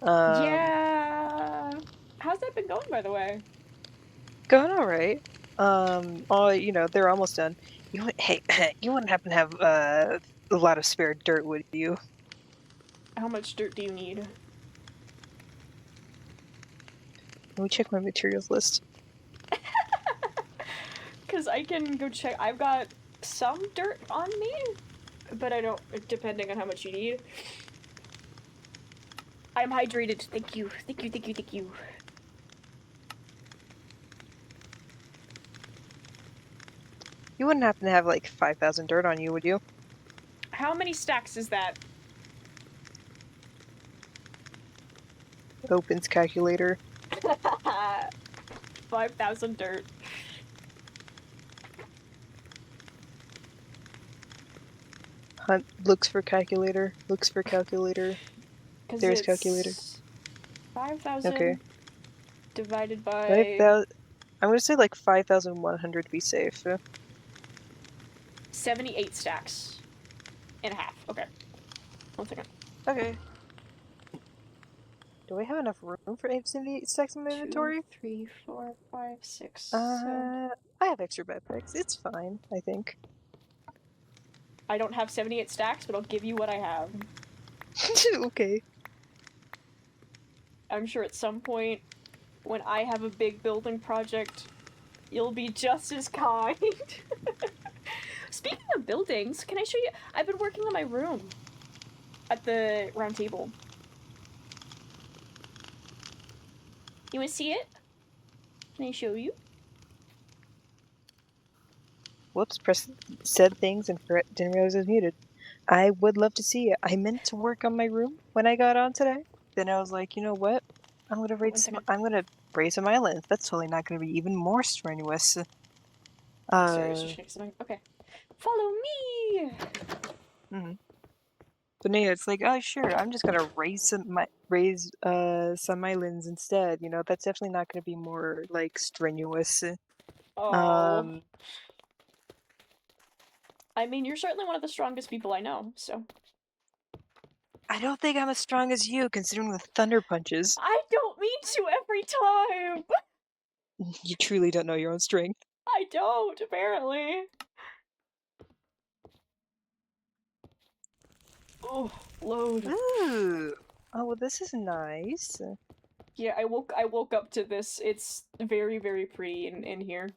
Speaker 2: Yeah. How's that been going, by the way?
Speaker 6: Going all right. They're almost done. Hey, you wouldn't happen to have a lot of spare dirt, would you?
Speaker 2: How much dirt do you need?
Speaker 6: Let me check my materials list.
Speaker 2: Because I can go check. I've got some dirt on me, but I don't. Depending on how much you need. I'm hydrated. Thank you. Thank you. Thank you. Thank you.
Speaker 6: You wouldn't happen to have like 5,000 dirt on you, would you?
Speaker 2: How many stacks is that?
Speaker 6: Opens calculator.
Speaker 2: 5,000 dirt.
Speaker 6: Hunt looks for calculator. Looks for calculator. There's calculator.
Speaker 2: 5,000
Speaker 6: Okay.
Speaker 2: divided by
Speaker 6: 5,000. I'm gonna say like 5,100 to be safe.
Speaker 2: 78 stacks and a half. Okay. 1 second.
Speaker 6: Okay. Do I have enough room for 78 stacks in my inventory?
Speaker 2: 2, 3, 4, 5, 6, 7.
Speaker 6: I have extra backpacks. It's fine, I think.
Speaker 2: I don't have 78 stacks, but I'll give you what I have.
Speaker 6: Okay.
Speaker 2: I'm sure at some point, when I have a big building project, you'll be just as kind. Speaking of buildings, can I show you? I've been working on my room at the round table. You want to see it? Can I show you?
Speaker 6: Whoops, said things and didn't realize I was muted. I would love to see it. I meant to work on my room when I got on today. Then I was like, you know what? I'm gonna raise some islands. That's totally not gonna be even more strenuous.
Speaker 2: Sorry, I was just something. Okay. Follow me!
Speaker 6: But no, it's like, oh sure, I'm just gonna raise some islands instead. That's definitely not gonna be more like strenuous.
Speaker 2: Oh. I mean, you're certainly one of the strongest people I know, so.
Speaker 6: I don't think I'm as strong as you, considering the thunder punches.
Speaker 2: I don't mean to every time!
Speaker 6: You truly don't know your own strength.
Speaker 2: I don't, apparently. Oh, load.
Speaker 6: Ooh. Oh, well, this is nice.
Speaker 2: Yeah, I woke up to this. It's very, very pretty in here.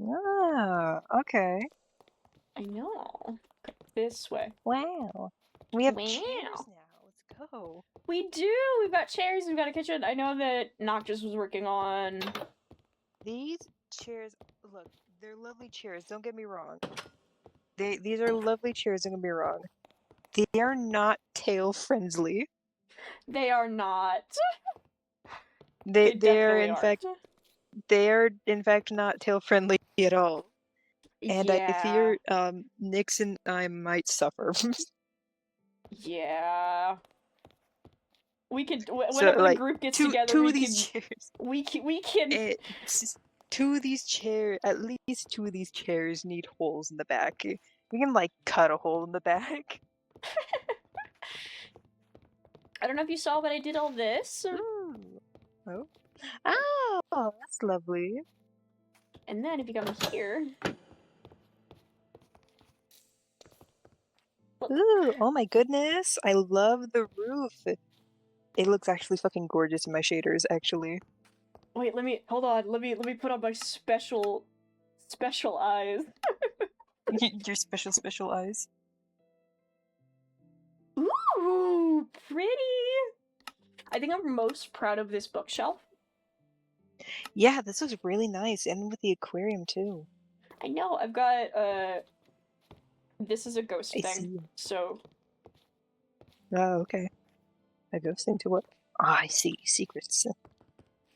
Speaker 6: Ah, okay.
Speaker 2: I know. This way.
Speaker 6: Wow. We have
Speaker 2: Wow.
Speaker 6: chairs now. Let's go.
Speaker 2: We do! We've got chairs, we've got a kitchen. I know that Noctis was working on...
Speaker 6: These chairs, look, they're lovely chairs. Don't get me wrong. These are lovely chairs. Don't get me wrong. They are not tail friendly.
Speaker 2: They are not.
Speaker 6: They are
Speaker 2: definitely
Speaker 6: in
Speaker 2: aren't.
Speaker 6: fact they are in fact not tail friendly at all. And I
Speaker 2: Yeah.
Speaker 6: fear Nix and I might suffer.
Speaker 2: Yeah. We could
Speaker 6: So,
Speaker 2: whenever the
Speaker 6: like,
Speaker 2: group gets
Speaker 6: two
Speaker 2: together,
Speaker 6: of
Speaker 2: we
Speaker 6: these
Speaker 2: can
Speaker 6: chairs.
Speaker 2: we can
Speaker 6: Two of these chairs, at least two of these chairs need holes in the back. We can like cut a hole in the back.
Speaker 2: I don't know if you saw, but I did all this.
Speaker 6: Ooh. Oh. Oh, that's lovely.
Speaker 2: And then if you come here.
Speaker 6: Ooh, oh my goodness. I love the roof. It looks actually fucking gorgeous in my shaders, actually.
Speaker 2: Wait, hold on. Let me put on my special eyes.
Speaker 6: Your special eyes.
Speaker 2: Ooh, pretty. I think I'm most proud of this bookshelf.
Speaker 6: Yeah, this was really nice, and with the aquarium too.
Speaker 2: I know. I've got this is a ghost
Speaker 6: I
Speaker 2: thing.
Speaker 6: see.
Speaker 2: So
Speaker 6: Oh, okay. A ghost thing to what? Ah, I see. Secrets.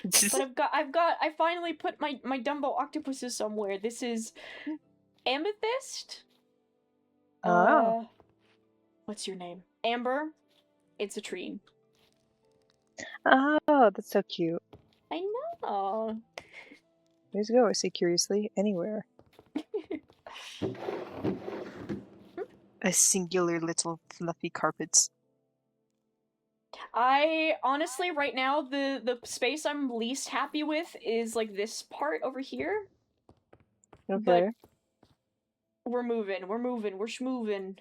Speaker 2: but I finally put my Dumbo octopuses somewhere. This is Amethyst.
Speaker 6: Oh.
Speaker 2: What's your name? Amber. It's a tree.
Speaker 6: Oh, that's so cute.
Speaker 2: I know.
Speaker 6: Where's go? I say curiously. Anywhere. A singular little fluffy carpets.
Speaker 2: I honestly, right now, the space I'm least happy with is like this part over here.
Speaker 6: Okay.
Speaker 2: But we're moving. We're schmoving.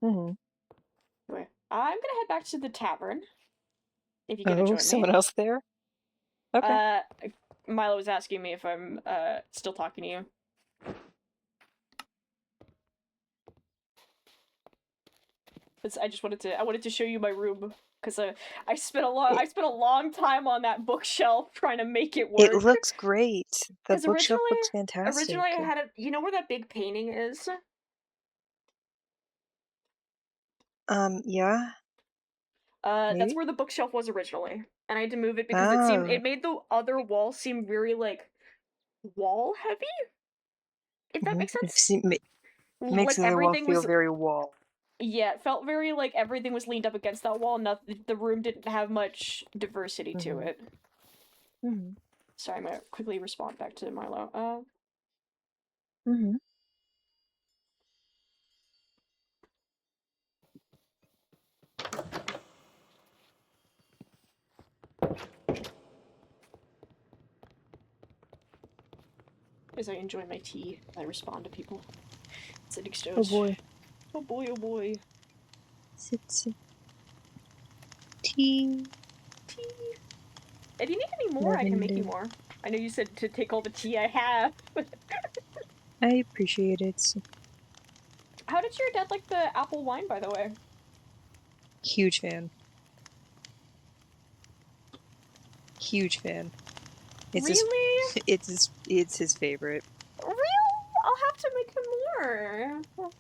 Speaker 6: Mm-hmm.
Speaker 2: Okay. I'm gonna head back to the tavern. If you're gonna join me.
Speaker 6: Someone else there? Okay.
Speaker 2: Milo was asking me if I'm still talking to you. I wanted to show you my room because I spent a long time on that bookshelf trying to make it work.
Speaker 6: It looks great. The
Speaker 2: 'Cause
Speaker 6: bookshelf looks fantastic.
Speaker 2: Originally, I had you know where that big painting is?
Speaker 6: Yeah.
Speaker 2: That's
Speaker 6: Maybe?
Speaker 2: where the bookshelf was originally, and I had to move it because it made the other wall seem very like wall heavy. If that makes sense.
Speaker 6: Makes the wall feel very wall.
Speaker 2: Yeah, it felt very like everything was leaned up against that wall. The room didn't have much diversity to it.
Speaker 6: Mm-hmm.
Speaker 2: Sorry, I'm gonna quickly respond back to Milo.
Speaker 6: Mm-hmm.
Speaker 2: As I enjoy my tea, I respond to people. It's an exchange.
Speaker 6: Oh boy.
Speaker 2: Oh boy, oh boy.
Speaker 6: Sit. Tea.
Speaker 2: If you need any more, I can make you more. I know you said to take all the tea I have.
Speaker 6: I appreciate it.
Speaker 2: How did your dad like the apple wine, by the way?
Speaker 6: Huge fan. Huge fan.
Speaker 2: Really?
Speaker 6: It's his favorite.
Speaker 2: Really? I'll have to make him more.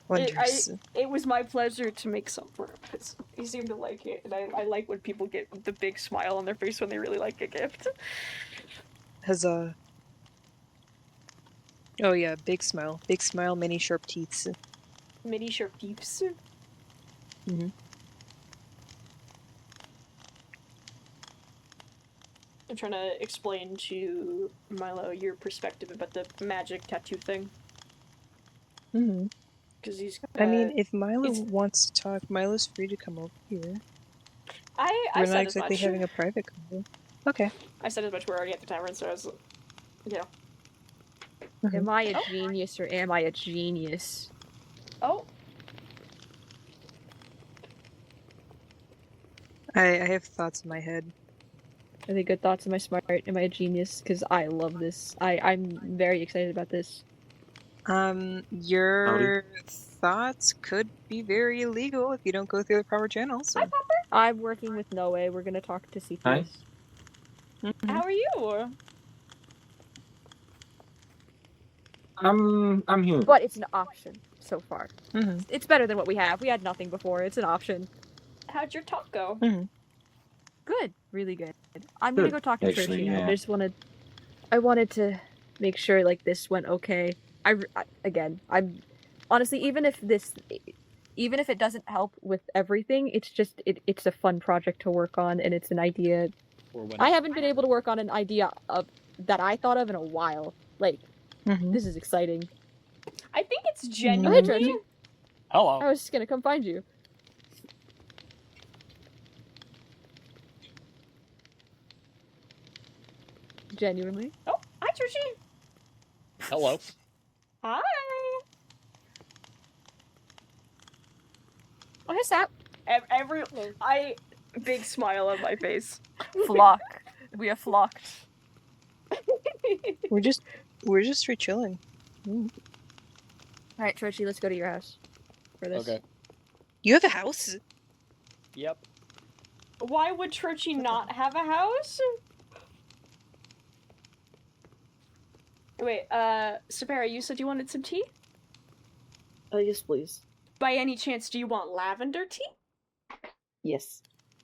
Speaker 6: Wonders.
Speaker 2: It was my pleasure to make some for him because he seemed to like it, and I like when people get the big smile on their face when they really like a gift.
Speaker 6: Huzzah. Oh yeah, big smile. Big smile, many sharp teeth.
Speaker 2: Many sharp teeth.
Speaker 6: Mm-hmm.
Speaker 2: I'm trying to explain to Milo your perspective about the magic tattoo thing.
Speaker 6: Mm-hmm.
Speaker 2: Because he's.
Speaker 6: I mean, if Milo wants to talk, Milo's free to come over here.
Speaker 2: We're
Speaker 6: not exactly having a private convo. Okay.
Speaker 2: I said as much. We're already at the tavern, so I was, you know.
Speaker 6: Mm-hmm.
Speaker 7: Am I a genius or am I a genius?
Speaker 2: Oh.
Speaker 6: I have thoughts in my head.
Speaker 7: Are they good thoughts? Am I smart? Am I a genius? Because I love this. I'm very excited about this.
Speaker 6: Your thoughts could be very illegal if you don't go through the proper channels. So.
Speaker 7: I'm working with Noe. We're gonna talk to Cepheus.
Speaker 2: How are you?
Speaker 8: I'm here.
Speaker 7: But it's an option so far.
Speaker 6: Mm-hmm.
Speaker 7: It's better than what we have. We had nothing before. It's an option.
Speaker 2: How'd your talk go?
Speaker 7: Good. Really good. I'm gonna
Speaker 8: Good,
Speaker 7: go talk to
Speaker 8: actually,
Speaker 7: Trixie now.
Speaker 8: yeah.
Speaker 7: I wanted to make sure like this went okay. Again, I'm honestly even if it doesn't help with everything, it's a fun project to work on, and it's an idea. I haven't been able to work on an idea that I thought of in a while. Like, this is exciting.
Speaker 2: I think it's
Speaker 7: Oh, hey,
Speaker 2: genuinely.
Speaker 7: Trixie.
Speaker 9: Hello.
Speaker 7: I was just gonna come find you. Genuinely.
Speaker 2: Oh, hi, Trixie.
Speaker 9: Hello.
Speaker 2: Hi.
Speaker 7: Oh, hey, Sap.
Speaker 2: Big smile on my face.
Speaker 7: Flock. We are flocked.
Speaker 6: We're just straight chilling.
Speaker 7: Alright, Trixie, let's go to your house for this.
Speaker 9: Okay.
Speaker 6: You have a house?
Speaker 9: Yep.
Speaker 2: Why would Trixie not have a house? Wait, Sapara, you said you wanted some tea?
Speaker 5: Yes, please.
Speaker 2: By any chance, do you want lavender tea?
Speaker 5: Yes.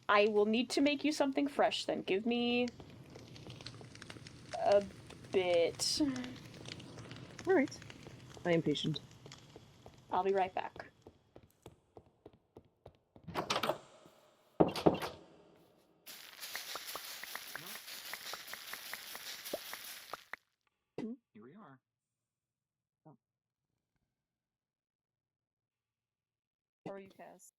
Speaker 2: I will need to make you something fresh then. Give me a bit.
Speaker 5: Alright. I am patient.
Speaker 2: I'll be right back.
Speaker 8: Here we are.
Speaker 5: How are you, Cass?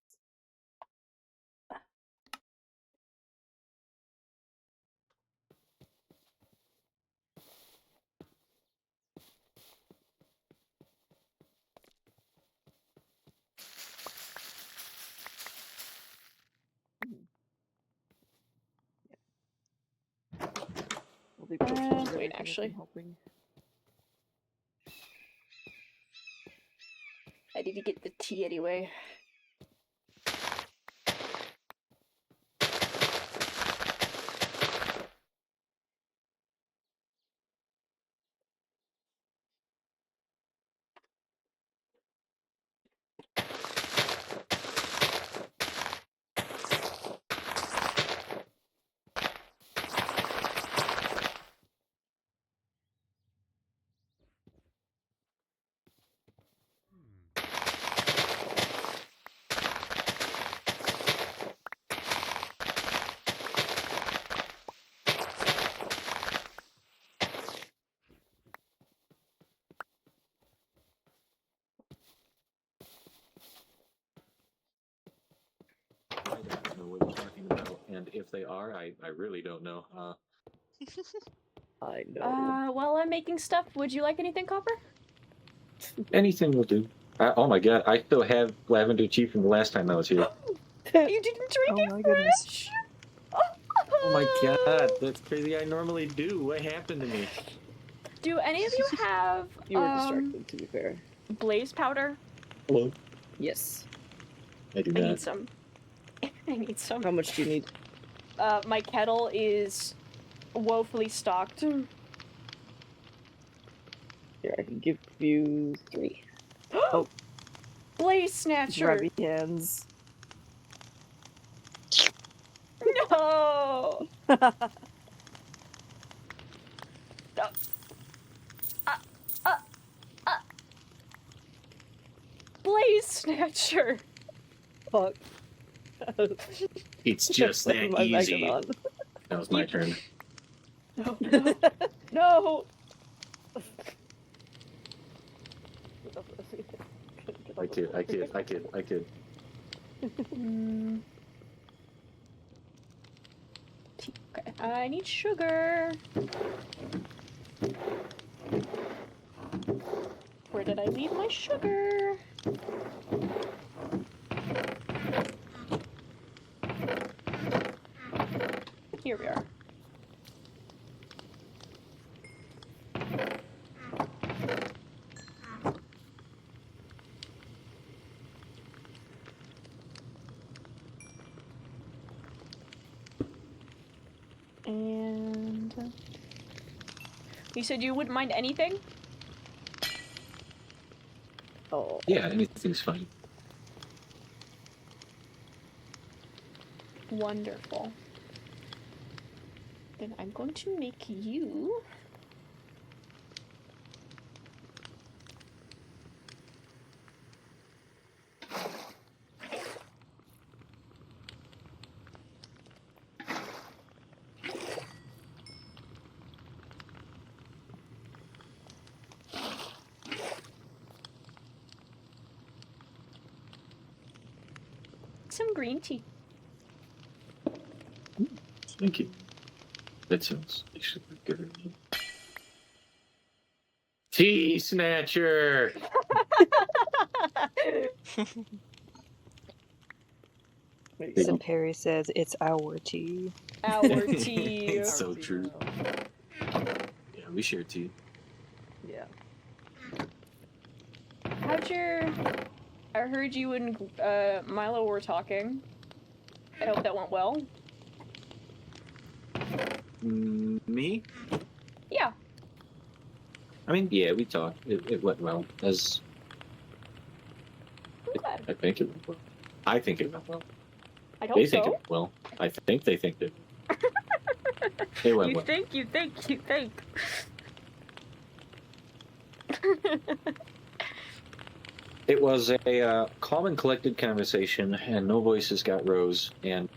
Speaker 5: Will be potions and
Speaker 2: Wait,
Speaker 5: everything
Speaker 2: actually.
Speaker 5: have been helping.
Speaker 2: I need to get the tea anyway.
Speaker 8: I don't know what you're talking about, and if they are, I really don't know.
Speaker 5: I know.
Speaker 2: While I'm making stuff, would you like anything, Copper?
Speaker 8: Anything will do. Oh my god, I still have lavender tea from the last time I was here.
Speaker 2: You didn't drink
Speaker 6: Oh
Speaker 2: it
Speaker 6: my goodness.
Speaker 2: fresh?
Speaker 8: Oh my god, that's crazy. I normally do. What happened to me?
Speaker 2: Do any of you have
Speaker 5: You were distracted, to be fair.
Speaker 2: blaze powder?
Speaker 8: Hello?
Speaker 5: Yes.
Speaker 8: I do
Speaker 2: I
Speaker 8: not.
Speaker 2: need some. I need some.
Speaker 5: How much do you need?
Speaker 2: My kettle is woefully stocked.
Speaker 5: Here, I can give you 3. Oh.
Speaker 2: Blaze snatcher!
Speaker 5: Grabby hands.
Speaker 2: No! Blaze snatcher!
Speaker 5: Fuck.
Speaker 8: It's just that
Speaker 5: My
Speaker 8: easy.
Speaker 5: Megalon.
Speaker 8: That was my turn.
Speaker 2: No, no, no!
Speaker 8: I kid.
Speaker 2: Okay, I need sugar. Where did I leave my sugar? You said you wouldn't mind anything?
Speaker 5: Oh.
Speaker 8: Yeah, anything's fine.
Speaker 2: Wonderful. Then I'm going to make you... some green tea.
Speaker 8: Thank you. That sounds actually good. Tea snatcher.
Speaker 6: So Perry says it's our tea.
Speaker 2: Our tea.
Speaker 8: It's so true. Yeah, we share tea.
Speaker 5: Yeah.
Speaker 2: How'd your... I heard you and Milo were talking. I hope that went well.
Speaker 8: Me?
Speaker 2: Yeah.
Speaker 8: I mean, yeah, we talked. It went well. As
Speaker 2: Okay.
Speaker 8: I think it went well. I think it went well.
Speaker 2: I hope
Speaker 8: They think it
Speaker 2: so.
Speaker 8: went well. I think they think that it went well.
Speaker 2: You think.
Speaker 8: It was a calm and collected conversation, and no voices got rose, and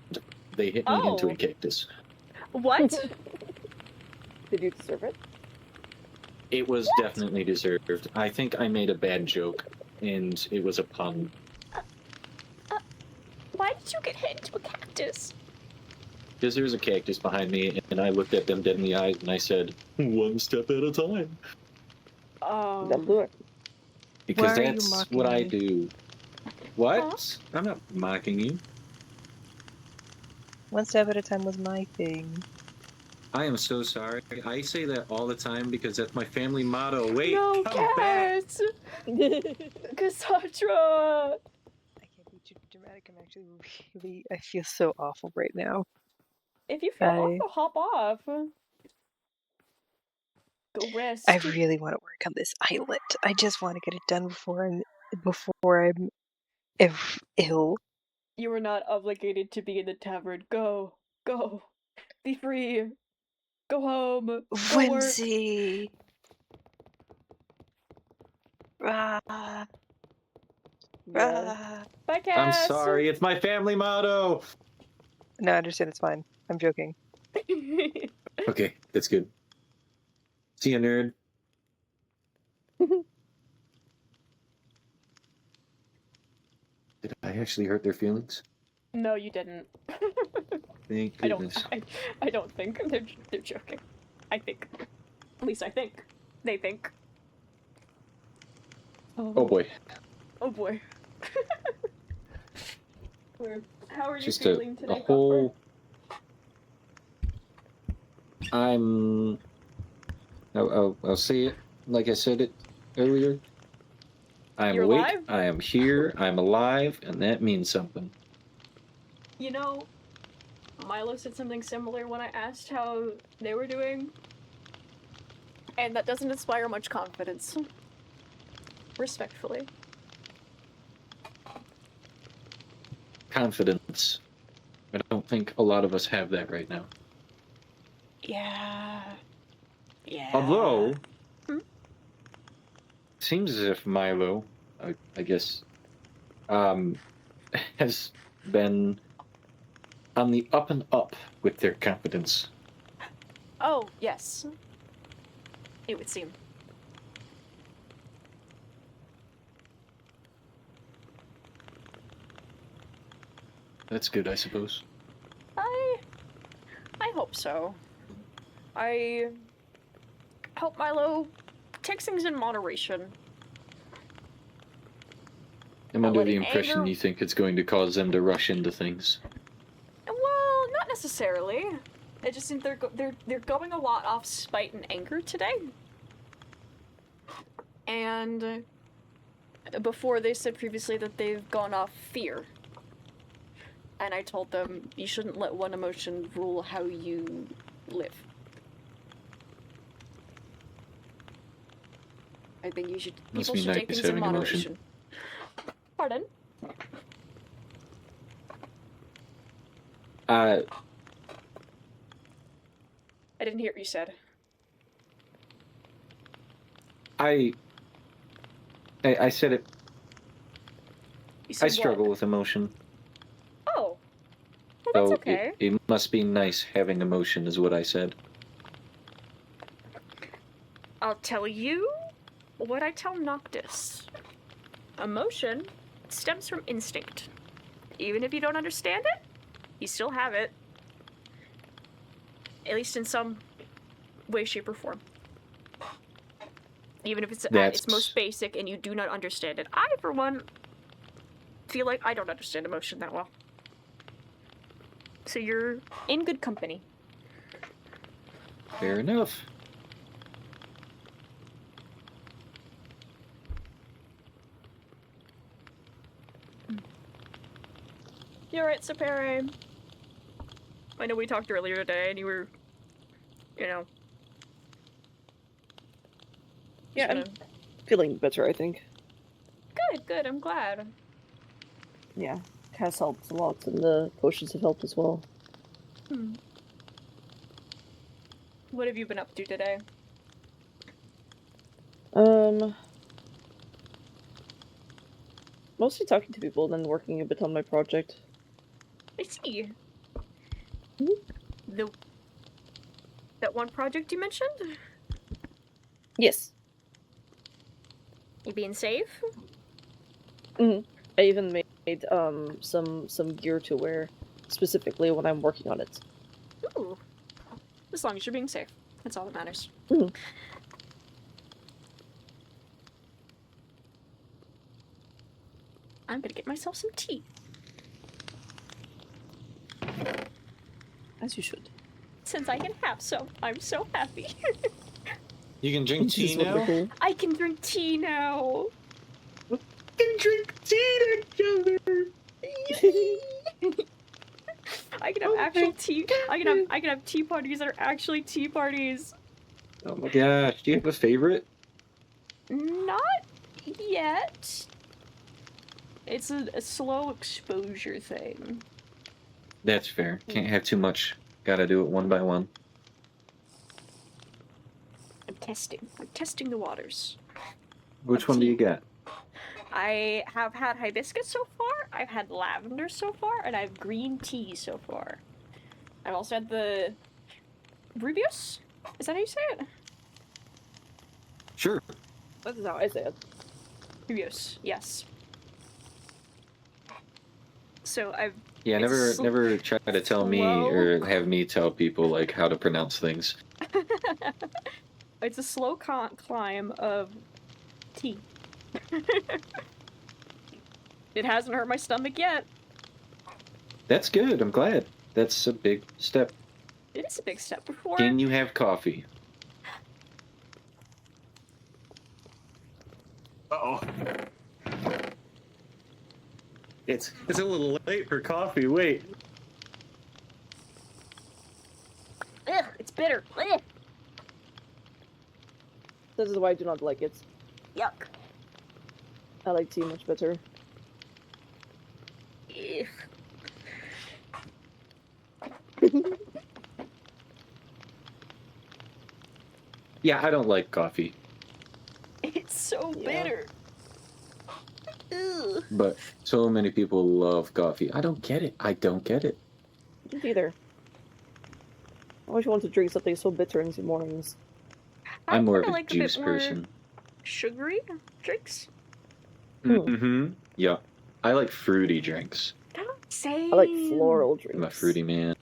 Speaker 8: they hit me into a cactus.
Speaker 2: What?
Speaker 5: Did you deserve it?
Speaker 8: It was definitely deserved. I think I made a bad joke, and it was a pun.
Speaker 2: Why did you get hit into a cactus?
Speaker 8: Because there was a cactus behind me, and I looked at them dead in the eyes, and I said, "One step at a time."
Speaker 5: That'll do it.
Speaker 8: Because
Speaker 6: Why are you
Speaker 8: that's
Speaker 6: mocking
Speaker 8: what I
Speaker 6: me?
Speaker 8: do. What?
Speaker 2: Huh?
Speaker 8: I'm not mocking you.
Speaker 6: One step at a time was my thing.
Speaker 8: I am so sorry. I say that all the time because that's my family motto. Wait,
Speaker 2: No,
Speaker 8: come back!
Speaker 2: Cassandra!
Speaker 6: I can't be too dramatic. I'm actually really... I feel so awful right now.
Speaker 2: If you feel
Speaker 6: I-
Speaker 2: awful, hop off. Go rest.
Speaker 6: I really want to work on this islet. I just want to get it done before I'm ill.
Speaker 2: You are not obligated to be in the tavern. Go. Go. Be free. Go home. Go work.
Speaker 6: Whimsy. Rah.
Speaker 5: Yeah.
Speaker 6: Rah.
Speaker 2: Bye, Cass.
Speaker 8: I'm sorry, it's my family motto!
Speaker 6: No, I understand. It's fine. I'm joking.
Speaker 8: Okay, that's good. See ya, nerd. Did I actually hurt their feelings?
Speaker 2: No, you didn't.
Speaker 8: Thank
Speaker 2: I
Speaker 8: goodness.
Speaker 2: don't think. They're joking. I think. At least I think. They think.
Speaker 8: Oh boy.
Speaker 2: Oh boy. How are you
Speaker 8: Just
Speaker 2: feeling
Speaker 8: a
Speaker 2: today,
Speaker 8: whole... I'll say it like I said it earlier. I'm
Speaker 2: You're
Speaker 8: awake,
Speaker 2: alive?
Speaker 8: I am here, I'm alive, and that means something.
Speaker 2: You know, Milo said something similar when I asked how they were doing. And that doesn't inspire much confidence. Respectfully.
Speaker 8: Confidence. I don't think a lot of us have that right now.
Speaker 2: Yeah. Yeah.
Speaker 8: Although,
Speaker 2: Hmm?
Speaker 8: seems as if Milo, I guess, has been on the up and up with their confidence.
Speaker 2: Oh, yes. It would seem.
Speaker 8: That's good, I suppose.
Speaker 2: I hope so. I hope Milo takes things in moderation.
Speaker 8: I'm under the
Speaker 2: letting
Speaker 8: impression
Speaker 2: anger-
Speaker 8: you think it's going to cause them to rush into things.
Speaker 2: Well, not necessarily. I just think they're going a lot off spite and anger today. And before they said previously that they've gone off fear. And I told them you shouldn't let one emotion rule how you live. I think you should.
Speaker 8: Must
Speaker 2: People
Speaker 8: be
Speaker 2: should
Speaker 8: nice
Speaker 2: take things in
Speaker 8: having emotion.
Speaker 2: moderation. Pardon?
Speaker 8: I
Speaker 2: didn't hear what you said.
Speaker 8: I said it.
Speaker 2: You said
Speaker 8: I struggle
Speaker 2: what?
Speaker 8: with emotion.
Speaker 2: Oh. Well, that's
Speaker 8: So
Speaker 2: okay.
Speaker 8: it must be nice having emotion, is what I said.
Speaker 2: I'll tell you what I tell Noctis. Emotion stems from instinct. Even if you don't understand it, you still have it. At least in some way, shape, or form. Even if it's at its most basic and you do not understand it. I, for one, feel like I don't understand emotion that well. So you're in good company.
Speaker 8: Fair enough.
Speaker 2: You're right, Sapere. I know we talked earlier today and you were, you know.
Speaker 5: Yeah, I'm
Speaker 2: gonna-
Speaker 5: feeling better, I think.
Speaker 2: Good, I'm glad.
Speaker 5: Yeah, has helped a lot, and the potions have helped as well.
Speaker 2: What have you been up to today?
Speaker 5: Mostly talking to people, then working a bit on my project.
Speaker 2: I see. That one project you mentioned?
Speaker 5: Yes.
Speaker 2: You being safe?
Speaker 5: I even made some gear to wear specifically when I'm working on it.
Speaker 2: Ooh. As long as you're being safe. That's all that matters. I'm gonna get myself some tea.
Speaker 5: As you should.
Speaker 2: Since I can have some, I'm so happy.
Speaker 8: You can drink
Speaker 5: This
Speaker 8: tea
Speaker 5: is
Speaker 8: now?
Speaker 5: wonderful.
Speaker 2: I can drink tea now.
Speaker 8: We can drink tea together!
Speaker 2: I can have actual tea. I can have tea parties that are actually tea parties.
Speaker 8: Oh my gosh, do you have a favorite?
Speaker 2: Not yet. It's a slow exposure thing.
Speaker 8: That's fair. Can't have too much. Gotta do it one by one.
Speaker 2: I'm testing the waters.
Speaker 8: Which one do you got?
Speaker 2: I have had hibiscus so far, I've had lavender so far, and I have green tea so far. I've also had the Rubius? Is that how you say it?
Speaker 8: Sure.
Speaker 5: That is how I say it.
Speaker 2: Rubius, yes. So I've...
Speaker 8: Yeah, never try to tell me or have me tell people like how to pronounce things.
Speaker 2: It's a slow climb of tea. It hasn't hurt my stomach yet.
Speaker 8: That's good. I'm glad. That's a big step.
Speaker 2: It is a big step before.
Speaker 8: Can you have coffee? Uh-oh. It's a little late for coffee. Wait.
Speaker 2: Ugh, it's bitter. Ugh.
Speaker 5: This is why I do not like it.
Speaker 2: Yuck.
Speaker 5: I like tea much better.
Speaker 2: Ugh.
Speaker 8: Yeah, I don't like coffee.
Speaker 2: It's so bitter. Ugh.
Speaker 8: But so many people love coffee. I don't get it. I don't get it.
Speaker 5: I don't either. I always want to drink something so bitter in the mornings.
Speaker 8: I'm more of a
Speaker 2: like
Speaker 8: juice
Speaker 2: a bit more
Speaker 8: person.
Speaker 2: sugary drinks.
Speaker 8: Mm-hmm. Yeah. I like fruity drinks.
Speaker 2: Same.
Speaker 5: I like floral drinks.
Speaker 8: I'm a fruity man.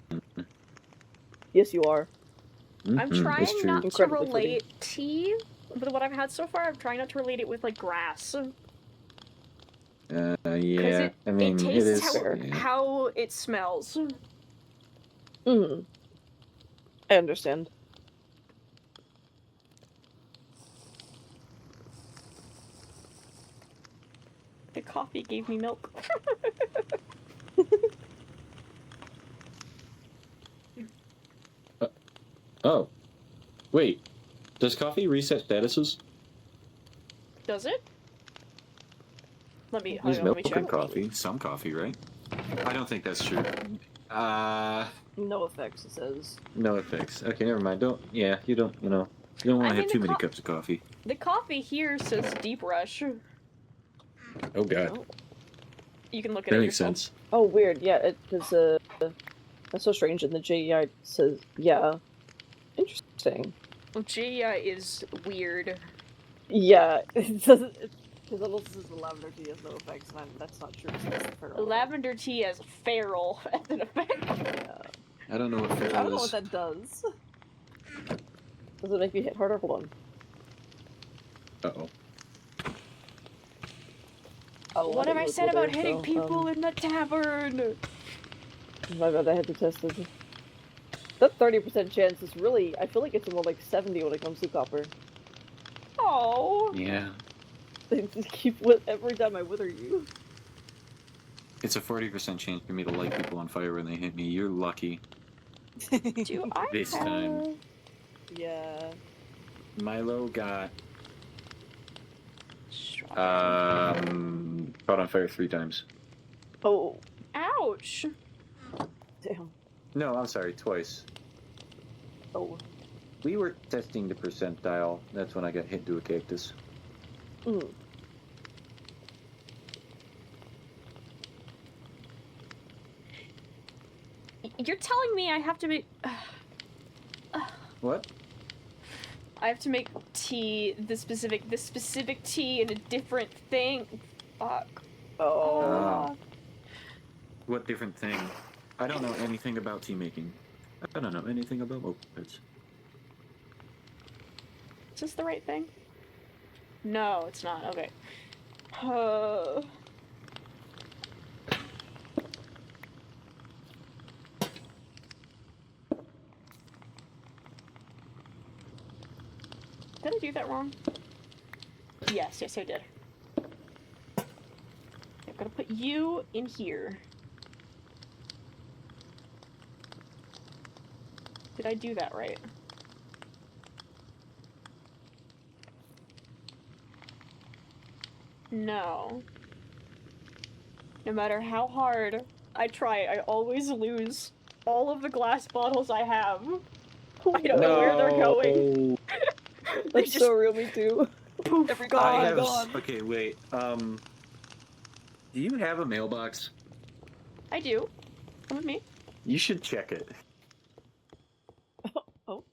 Speaker 5: Yes, you are.
Speaker 2: I'm trying
Speaker 8: it's true.
Speaker 2: not to
Speaker 5: Incredibly fruity.
Speaker 2: relate tea, but what I've had so far, I'm trying not to relate it with like grass.
Speaker 8: Yeah.
Speaker 2: It,
Speaker 8: I mean,
Speaker 2: it
Speaker 8: it
Speaker 2: tastes
Speaker 8: is.
Speaker 2: how it smells.
Speaker 5: I understand.
Speaker 2: The coffee gave me milk.
Speaker 8: Oh. Wait. Does coffee reset statuses?
Speaker 2: Does it? Let me,
Speaker 8: There's
Speaker 2: hold on, let
Speaker 8: milk
Speaker 2: me check.
Speaker 8: and coffee. Some coffee, right? I don't think that's true.
Speaker 5: No effects, it says.
Speaker 8: No effects. Okay, never mind. Don't. Yeah, you don't. You know, you don't want
Speaker 2: I
Speaker 8: to have
Speaker 2: mean,
Speaker 8: too
Speaker 2: the
Speaker 8: many cups of coffee.
Speaker 2: The coffee here says Deep Rush.
Speaker 8: Oh God,
Speaker 5: Oh.
Speaker 2: You can look at
Speaker 8: that
Speaker 2: it
Speaker 8: makes
Speaker 2: yourself.
Speaker 8: sense.
Speaker 5: Oh, weird. Yeah, it because that's so strange. And the JEI says, yeah, interesting.
Speaker 2: Well, Gia is weird.
Speaker 5: Yeah, it doesn't. Because it also says the lavender tea has no effects, and that's not true. So that's the feral.
Speaker 2: Lavender tea has feral as an effect.
Speaker 5: Yeah.
Speaker 8: I don't know what
Speaker 5: I
Speaker 8: feral
Speaker 5: don't know
Speaker 8: is.
Speaker 5: what that does. Does it make me hit harder? Hold on.
Speaker 8: Uh-oh.
Speaker 5: Oh,
Speaker 2: What have I said about hitting
Speaker 5: so,
Speaker 2: people in the tavern?
Speaker 5: My bad, I had to test it. That 30% chance is really, I feel like it's more like 70 when it comes to copper.
Speaker 2: Oh.
Speaker 8: Yeah,
Speaker 5: They just keep with every time I wither you.
Speaker 8: it's a 40% chance for me to light people on fire when they hit me. You're lucky.
Speaker 2: Do I
Speaker 8: This
Speaker 2: have...
Speaker 8: time.
Speaker 5: Yeah.
Speaker 8: Milo got
Speaker 2: Strawberry.
Speaker 8: caught on fire 3 times.
Speaker 5: Oh,
Speaker 2: Ouch.
Speaker 5: damn.
Speaker 8: No, I'm sorry, twice.
Speaker 5: Oh.
Speaker 8: We were testing the percentile. That's when I got hit to a cactus.
Speaker 5: Mm.
Speaker 2: You're telling me I have to make...
Speaker 8: What?
Speaker 2: I have to make tea, this specific tea in a different thing. Fuck.
Speaker 5: Oh.
Speaker 8: What different thing? I don't know anything about tea making. I don't know anything about mopeds.
Speaker 2: Is this the right thing? No, it's not. Okay. Did I do that wrong? Yes, I did. I'm gonna put you in here. Did I do that right? No. No matter how hard I try, I always lose all of the glass bottles I have. I don't know where they're going.
Speaker 5: That's
Speaker 2: just
Speaker 5: so real, me too.
Speaker 2: poof,
Speaker 5: Every
Speaker 2: gone.
Speaker 5: time
Speaker 8: I
Speaker 5: I'm
Speaker 8: have.
Speaker 5: gone.
Speaker 8: Okay, wait. Do you have a mailbox?
Speaker 2: I do. Come with me.
Speaker 8: You should check it.
Speaker 5: Oh.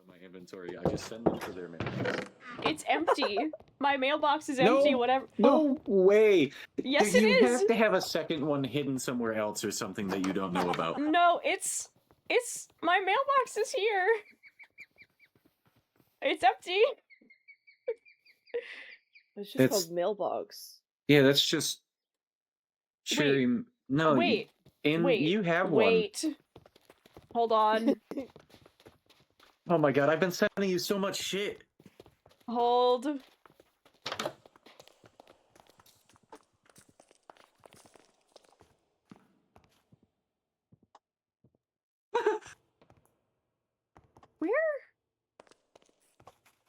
Speaker 8: My inventory. I just send them to their mailbox.
Speaker 2: It's empty. My mailbox is empty, whatever.
Speaker 8: No way!
Speaker 2: Yes,
Speaker 8: you
Speaker 2: it is!
Speaker 8: have to have a second one hidden somewhere else or something that you don't know about.
Speaker 2: No, it's my mailbox is here. It's empty.
Speaker 5: It's just
Speaker 8: It's-
Speaker 5: called mailbox.
Speaker 8: Yeah, that's just cherry. No,
Speaker 2: Wait.
Speaker 8: you have
Speaker 2: Wait. Hold on.
Speaker 8: one. Oh my god, I've been sending you so much shit.
Speaker 2: Hold.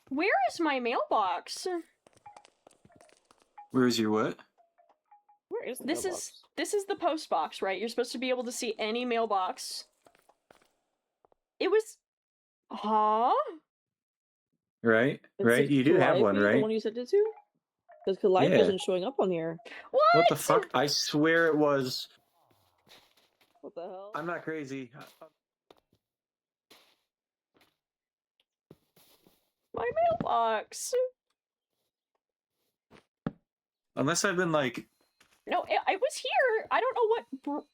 Speaker 2: Where is my mailbox?
Speaker 8: Where's your what?
Speaker 5: Where is the
Speaker 2: This
Speaker 5: mailbox?
Speaker 2: this is the post box, right? You're supposed to be able to see any mailbox. It was... Huh?
Speaker 8: Right?
Speaker 5: It's
Speaker 8: Right?
Speaker 5: the
Speaker 8: You do have one,
Speaker 5: Calliope,
Speaker 8: right?
Speaker 5: The one you sent it to? Because Calliope
Speaker 8: Yeah.
Speaker 5: isn't showing up on here.
Speaker 8: What the fuck? I swear it was.
Speaker 5: What the hell?
Speaker 8: I'm not crazy.
Speaker 2: My mailbox.
Speaker 8: Unless I've been like.
Speaker 2: No, I was here. I don't know what...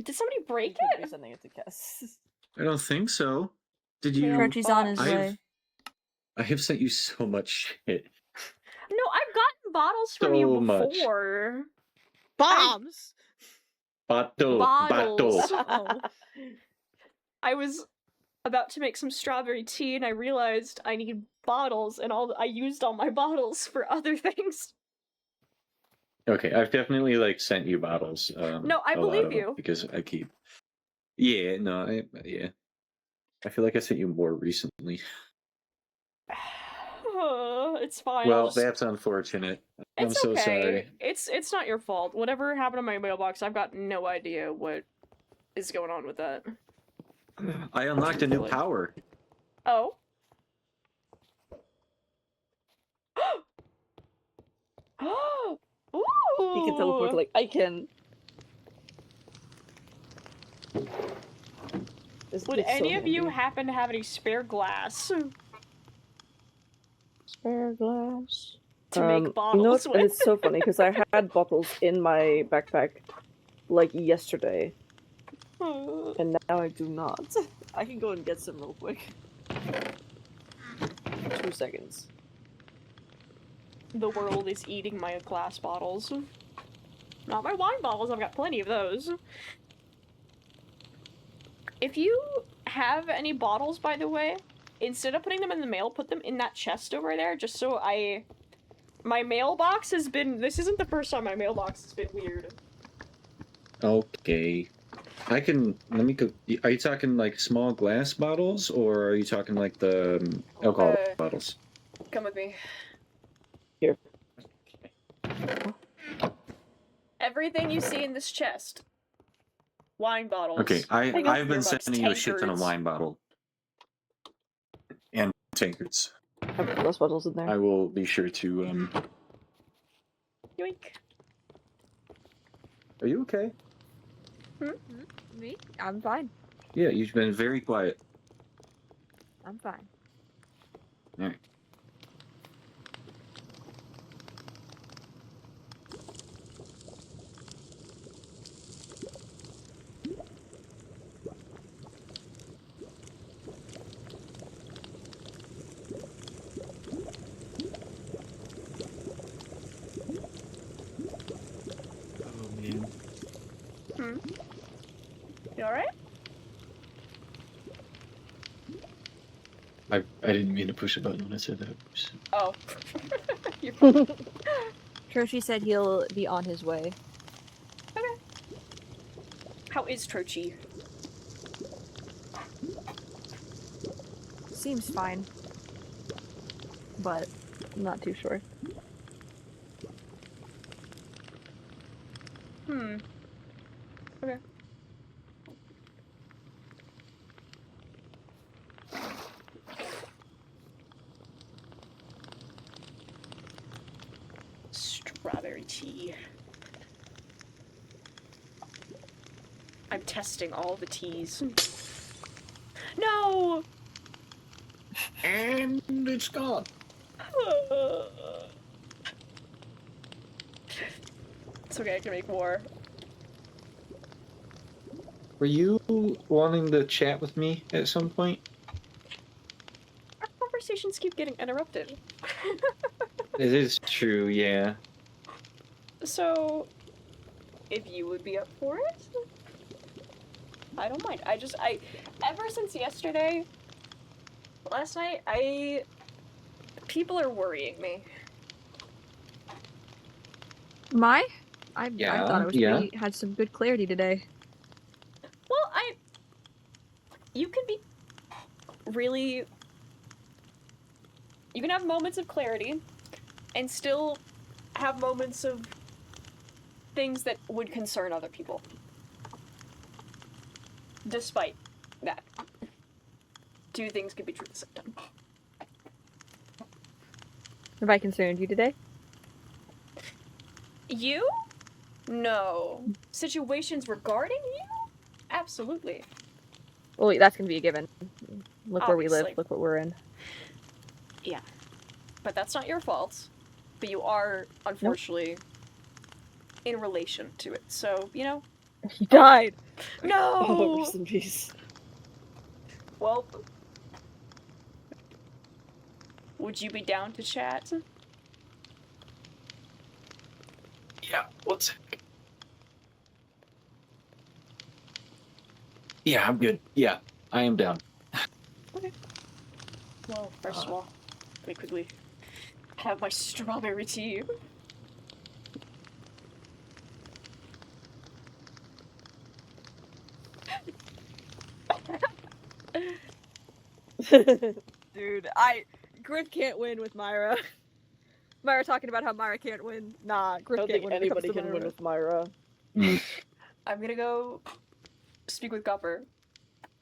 Speaker 2: Did somebody break
Speaker 5: You could be
Speaker 2: it?
Speaker 5: sending it to Cass.
Speaker 8: I don't think so. Did you?
Speaker 7: Crunchy's on his
Speaker 8: I've-
Speaker 7: way.
Speaker 8: I have sent you so much shit.
Speaker 2: No, I've gotten bottles from
Speaker 8: So
Speaker 2: you
Speaker 8: much.
Speaker 2: before.
Speaker 7: Bombs!
Speaker 8: Bato.
Speaker 2: Bottles.
Speaker 8: Bato.
Speaker 5: Oh.
Speaker 2: I was about to make some strawberry tea and I realized I need bottles and I used all my bottles for other things.
Speaker 8: Okay, I've definitely like sent you bottles.
Speaker 2: No, I
Speaker 8: a lot
Speaker 2: believe
Speaker 8: of them,
Speaker 2: you.
Speaker 8: because I keep. Yeah, no, yeah. I feel like I sent you more recently.
Speaker 2: It's fine.
Speaker 8: Well, that's unfortunate. I'm
Speaker 2: It's
Speaker 8: so
Speaker 2: okay.
Speaker 8: sorry.
Speaker 2: It's not your fault. Whatever happened to my mailbox, I've got no idea what is going on with that.
Speaker 8: I unlocked a new
Speaker 2: Like-
Speaker 8: power.
Speaker 2: Oh. Ooh.
Speaker 5: He can teleport like I can.
Speaker 2: Would
Speaker 5: It's so
Speaker 2: any of you
Speaker 5: handy.
Speaker 2: happen to have any spare glass
Speaker 5: Spare glass.
Speaker 2: to make
Speaker 5: You know
Speaker 2: bottles
Speaker 5: what?
Speaker 2: with?
Speaker 5: And it's so funny because I had bottles in my backpack like yesterday, and now I do not. I can go and get some real quick. 2 seconds.
Speaker 2: The world is eating my glass bottles. Not my wine bottles, I've got plenty of those. If you have any bottles, by the way, instead of putting them in the mail, put them in that chest over there, just so my mailbox has been... This isn't the first time my mailbox has been weird.
Speaker 8: Okay. I can. Let me go. Are you talking like small glass bottles, or are you talking like the alcohol bottles?
Speaker 2: Come with me.
Speaker 5: Here.
Speaker 2: Everything you see in this chest. Wine bottles.
Speaker 8: Okay, I've been
Speaker 2: Earbuds,
Speaker 8: sending you a shit ton of
Speaker 2: tankards.
Speaker 8: wine bottle. And tankards.
Speaker 5: I have glass bottles in there.
Speaker 8: I will be sure to,
Speaker 2: Yoink.
Speaker 8: Are you okay?
Speaker 7: Me? I'm fine.
Speaker 8: Yeah, you've been very quiet.
Speaker 7: I'm fine.
Speaker 8: Alright. Oh man.
Speaker 2: You alright?
Speaker 8: I didn't mean to push a button when I said that.
Speaker 2: Oh.
Speaker 7: Troshi said he'll be on his way.
Speaker 2: Okay. How is Trochi?
Speaker 7: Seems fine. But I'm not too sure.
Speaker 2: Okay. Strawberry tea. I'm testing all the teas. No!
Speaker 8: And it's gone.
Speaker 2: It's okay, I can make more.
Speaker 8: Were you wanting to chat with me at some point?
Speaker 2: Our conversations keep getting interrupted.
Speaker 8: It is true, yeah.
Speaker 2: So, if you would be up for it, I don't mind. Ever since yesterday, last night, people are worrying me.
Speaker 7: I
Speaker 8: Yeah,
Speaker 7: thought I was
Speaker 8: yeah.
Speaker 7: had some good clarity today.
Speaker 2: Well, you can be really, you can have moments of clarity and still have moments of things that would concern other people. Despite that. Two things can be true at the same time.
Speaker 7: Have I concerned you today?
Speaker 2: You? No. Situations regarding you? Absolutely.
Speaker 7: Well, that's gonna be a given. Look where we live.
Speaker 2: Obviously.
Speaker 7: Look what we're in.
Speaker 2: Yeah. But that's not your fault. But you are, unfortunately, in relation to it. So, you know?
Speaker 7: He died!
Speaker 5: Oh,
Speaker 2: No!
Speaker 5: rest in peace.
Speaker 2: Well, would you be down to chat?
Speaker 8: Yeah, one sec. Yeah, I'm good. Yeah, I am down.
Speaker 2: Okay. Well, first of all, let me quickly have my strawberry tea.
Speaker 7: Dude, Griff can't win with Myra. Myra talking about how Myra can't win. Nah,
Speaker 5: I
Speaker 7: Griff
Speaker 5: don't
Speaker 7: can't
Speaker 5: think
Speaker 7: win when it comes
Speaker 5: anybody
Speaker 7: to
Speaker 5: can win
Speaker 7: Myra.
Speaker 5: with Myra.
Speaker 2: I'm gonna go speak with Copper.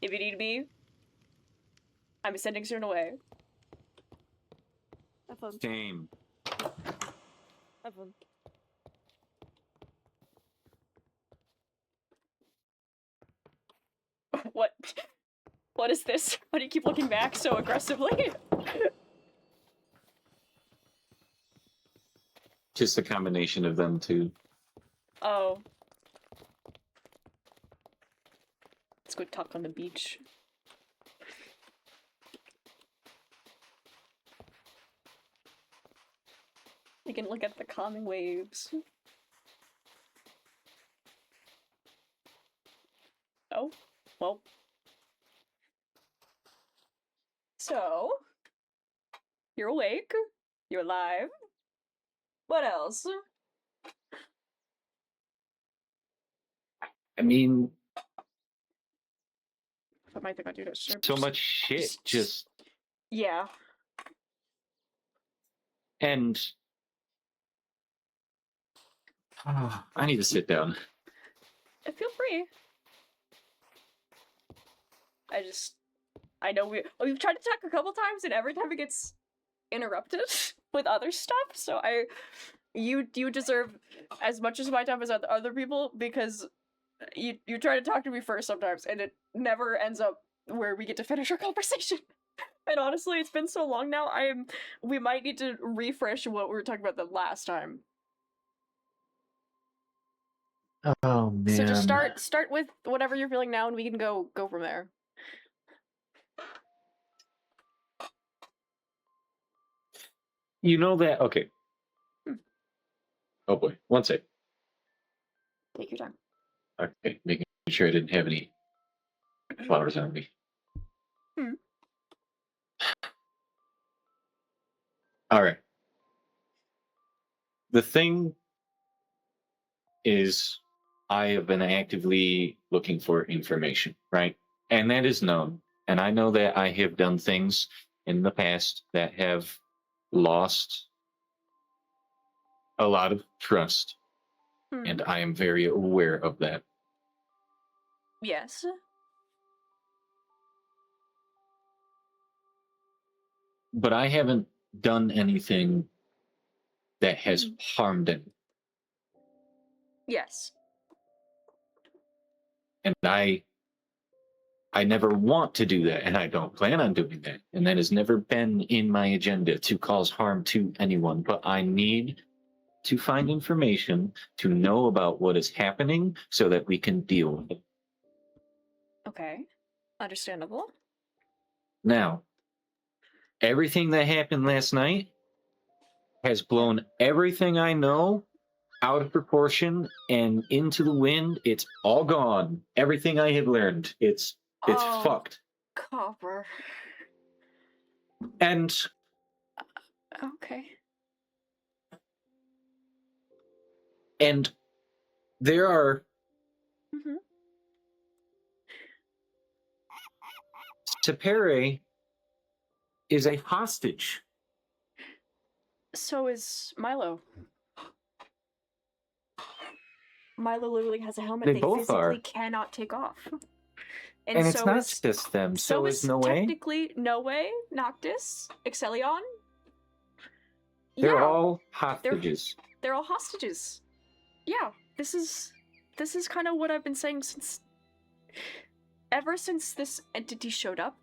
Speaker 2: If you need me, I'm sending soon away.
Speaker 7: Have fun.
Speaker 8: Same.
Speaker 7: Have fun.
Speaker 2: What? What is this? Why do you keep looking back so aggressively?
Speaker 8: Just a combination of them two.
Speaker 2: Oh. Let's go talk on the beach. We can look at the calming waves. Oh, well. So, you're awake. You're alive. What else?
Speaker 8: I mean,
Speaker 2: I might think I do that.
Speaker 8: so much shit just.
Speaker 2: Yeah.
Speaker 8: And. I need to sit down.
Speaker 2: Feel free. I know we've tried to talk a couple times, and every time it gets interrupted with other stuff. So you deserve as much as my time as other people, because you try to talk to me first sometimes, and it never ends up where we get to finish our conversation. And honestly, it's been so long now. We might need to refresh what we were talking about the last time.
Speaker 8: Oh man.
Speaker 2: So just start with whatever you're feeling now, and we can go from there.
Speaker 8: You know that. Okay. Oh boy. One sec.
Speaker 2: Take your time.
Speaker 8: Okay. Making sure I didn't have any flowers on me. All right. The thing is, I have been actively looking for information, right? And that is known. And I know that I have done things in the past that have lost a lot of trust. And I am very aware of that.
Speaker 2: Yes.
Speaker 8: But I haven't done anything that has harmed him.
Speaker 2: Yes.
Speaker 8: And I never want to do that, and I don't plan on doing that. And that has never been in my agenda to cause harm to anyone. But I need to find information to know about what is happening so that we can deal with it.
Speaker 2: Okay. Understandable.
Speaker 8: Now, everything that happened last night has blown everything I know out of proportion and into the wind. It's all gone. Everything I had learned, it's fucked.
Speaker 2: Copper.
Speaker 8: And
Speaker 2: Okay.
Speaker 8: And there are Tepere is a hostage.
Speaker 2: So is Milo. Milo literally has a helmet
Speaker 8: They both
Speaker 2: physically
Speaker 8: are.
Speaker 2: cannot take off.
Speaker 8: And it's
Speaker 2: so
Speaker 8: not
Speaker 2: is,
Speaker 8: just them. So is Noe.
Speaker 2: technically Noe, Noctis, Exelion.
Speaker 8: They're
Speaker 2: Yeah,
Speaker 8: all hostages.
Speaker 2: they're all hostages. Yeah, this is kind of what I've been saying ever since this entity showed up.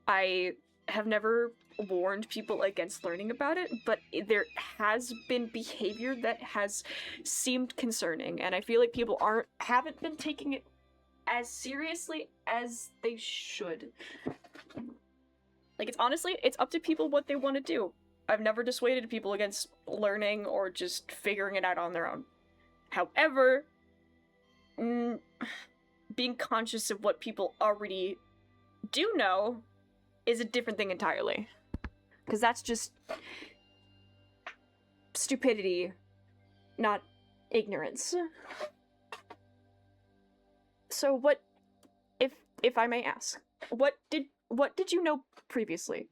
Speaker 2: I have never warned people against learning about it, but there has been behavior that has seemed concerning, and I feel like people haven't been taking it as seriously as they should. Like, it's up to people what they want to do. I've never dissuaded people against learning or just figuring it out on their own. However, being conscious of what people already do know is a different thing entirely. Because that's just stupidity, not ignorance. So what, if I may ask, what did what did you know previously?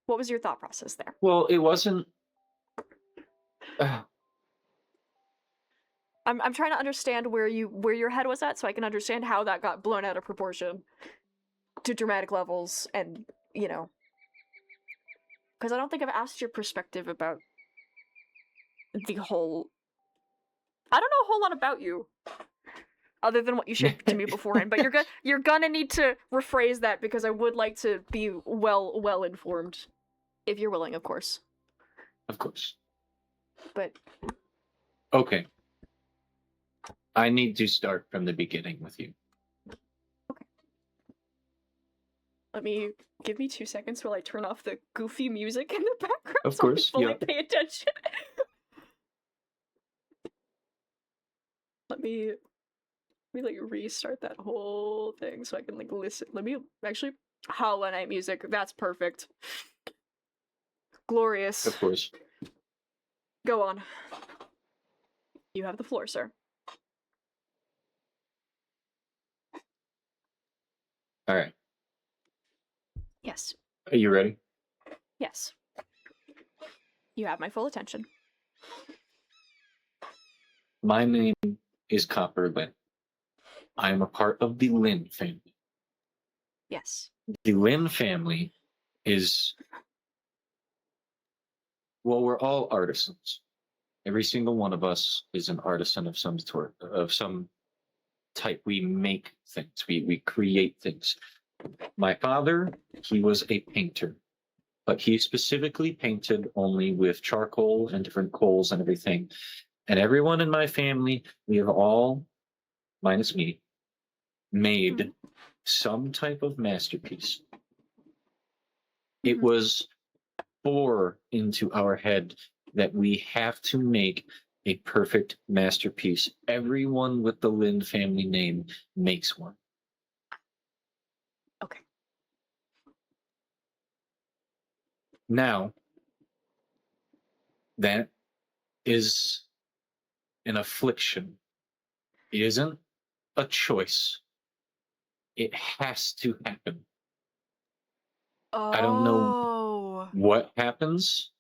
Speaker 2: What was your thought process there?
Speaker 8: Well, it wasn't.
Speaker 2: I'm trying to understand where your head was at, so I can understand how that got blown out of proportion to dramatic levels, and because I don't think I've asked your perspective about the whole. I don't know a whole lot about you, other than what you shared to me beforehand. But you're gonna need to rephrase that because I would like to be well informed, if you're willing, of course.
Speaker 8: Of course.
Speaker 2: But
Speaker 8: Okay. I need to start from the beginning with you.
Speaker 2: give me 2 seconds while I turn off the goofy music in the background.
Speaker 8: Of
Speaker 2: so I
Speaker 8: course,
Speaker 2: fully
Speaker 8: yeah.
Speaker 2: pay attention. Let me like restart that whole thing so I can like listen. Let me actually Hollow Knight music. That's perfect. Glorious.
Speaker 8: Of course.
Speaker 2: Go on. You have the floor, sir.
Speaker 8: All right.
Speaker 2: Yes.
Speaker 8: Are you ready?
Speaker 2: Yes. You have my full attention.
Speaker 8: My name is Copper Lynn. I am a part of the Lynn family.
Speaker 2: Yes.
Speaker 8: The Lynn family is, well, we're all artisans. Every single one of us is an artisan of some sort, of some type. We make things. We create things. My father, he was a painter, but he specifically painted only with charcoal and different coals and everything. And everyone in my family, we have all, minus me, made some type of masterpiece. It was bore into our head that we have to make a perfect masterpiece. Everyone with the Lynn family name makes one.
Speaker 2: Okay.
Speaker 8: Now, that is an affliction. It isn't a choice. It has to happen. I don't know what happens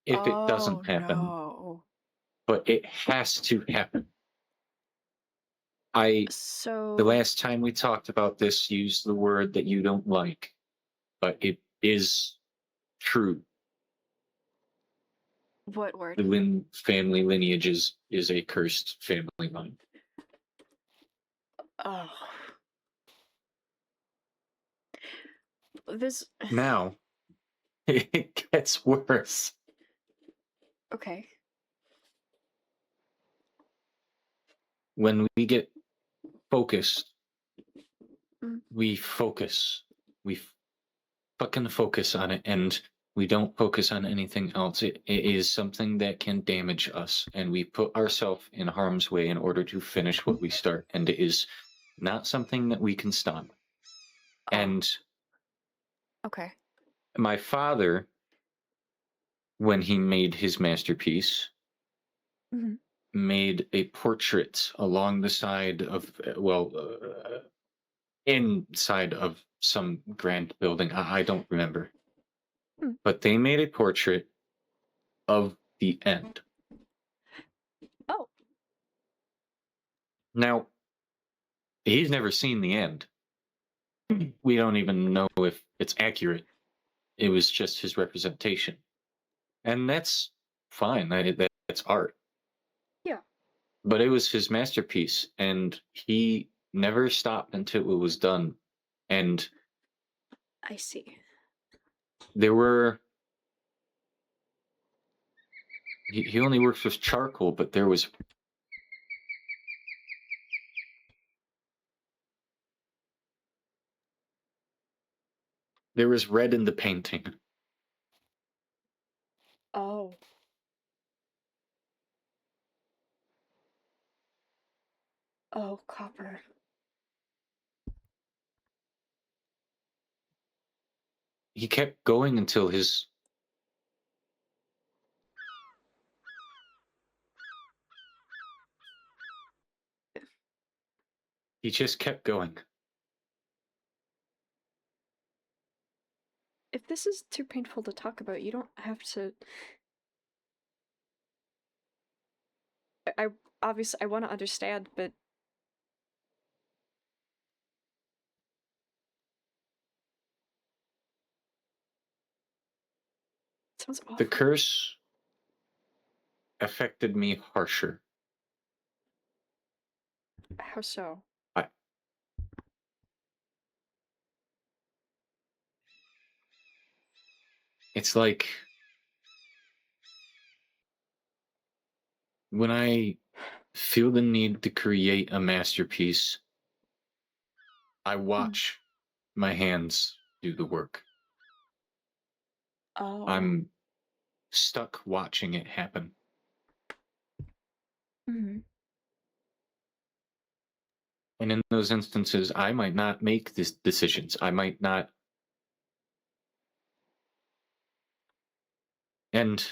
Speaker 8: if it doesn't happen,
Speaker 2: No.
Speaker 8: but it has to happen. The last time we talked about this, used the word that you don't like, but it is true.
Speaker 2: What word?
Speaker 8: The Lynn family lineage is a cursed family line.
Speaker 2: Oh. This.
Speaker 8: Now, it gets worse.
Speaker 2: Okay.
Speaker 8: When we get focused,
Speaker 2: Mm.
Speaker 8: we focus. We fucking focus on it, and we don't focus on anything else. It is something that can damage us, and we put ourselves in harm's way in order to finish what we start, and it is not something that we can stop. And
Speaker 2: Okay.
Speaker 8: my father, when he made his masterpiece, made a portrait along the side of, inside of some grand building. I don't remember. But they made a portrait of the end.
Speaker 2: Oh.
Speaker 8: Now, he's never seen the end. We don't even know if it's accurate. It was just his representation. And that's fine. That's art.
Speaker 2: Yeah.
Speaker 8: But it was his masterpiece, and he never stopped until it was done. And
Speaker 2: I see.
Speaker 8: there were... He only works with charcoal, but there was... There was red in the painting.
Speaker 2: Oh. Oh, Copper.
Speaker 8: He kept going until his... He just kept going.
Speaker 2: if this is too painful to talk about, you don't have to. I obviously I want to understand, but it sounds awful.
Speaker 8: The curse affected me harsher.
Speaker 2: How so?
Speaker 8: It's like when I feel the need to create a masterpiece, I watch my hands do the work.
Speaker 2: Oh.
Speaker 8: I'm stuck watching it happen.
Speaker 2: Mm-hmm.
Speaker 8: And in those instances, I might not make these decisions. I might not. And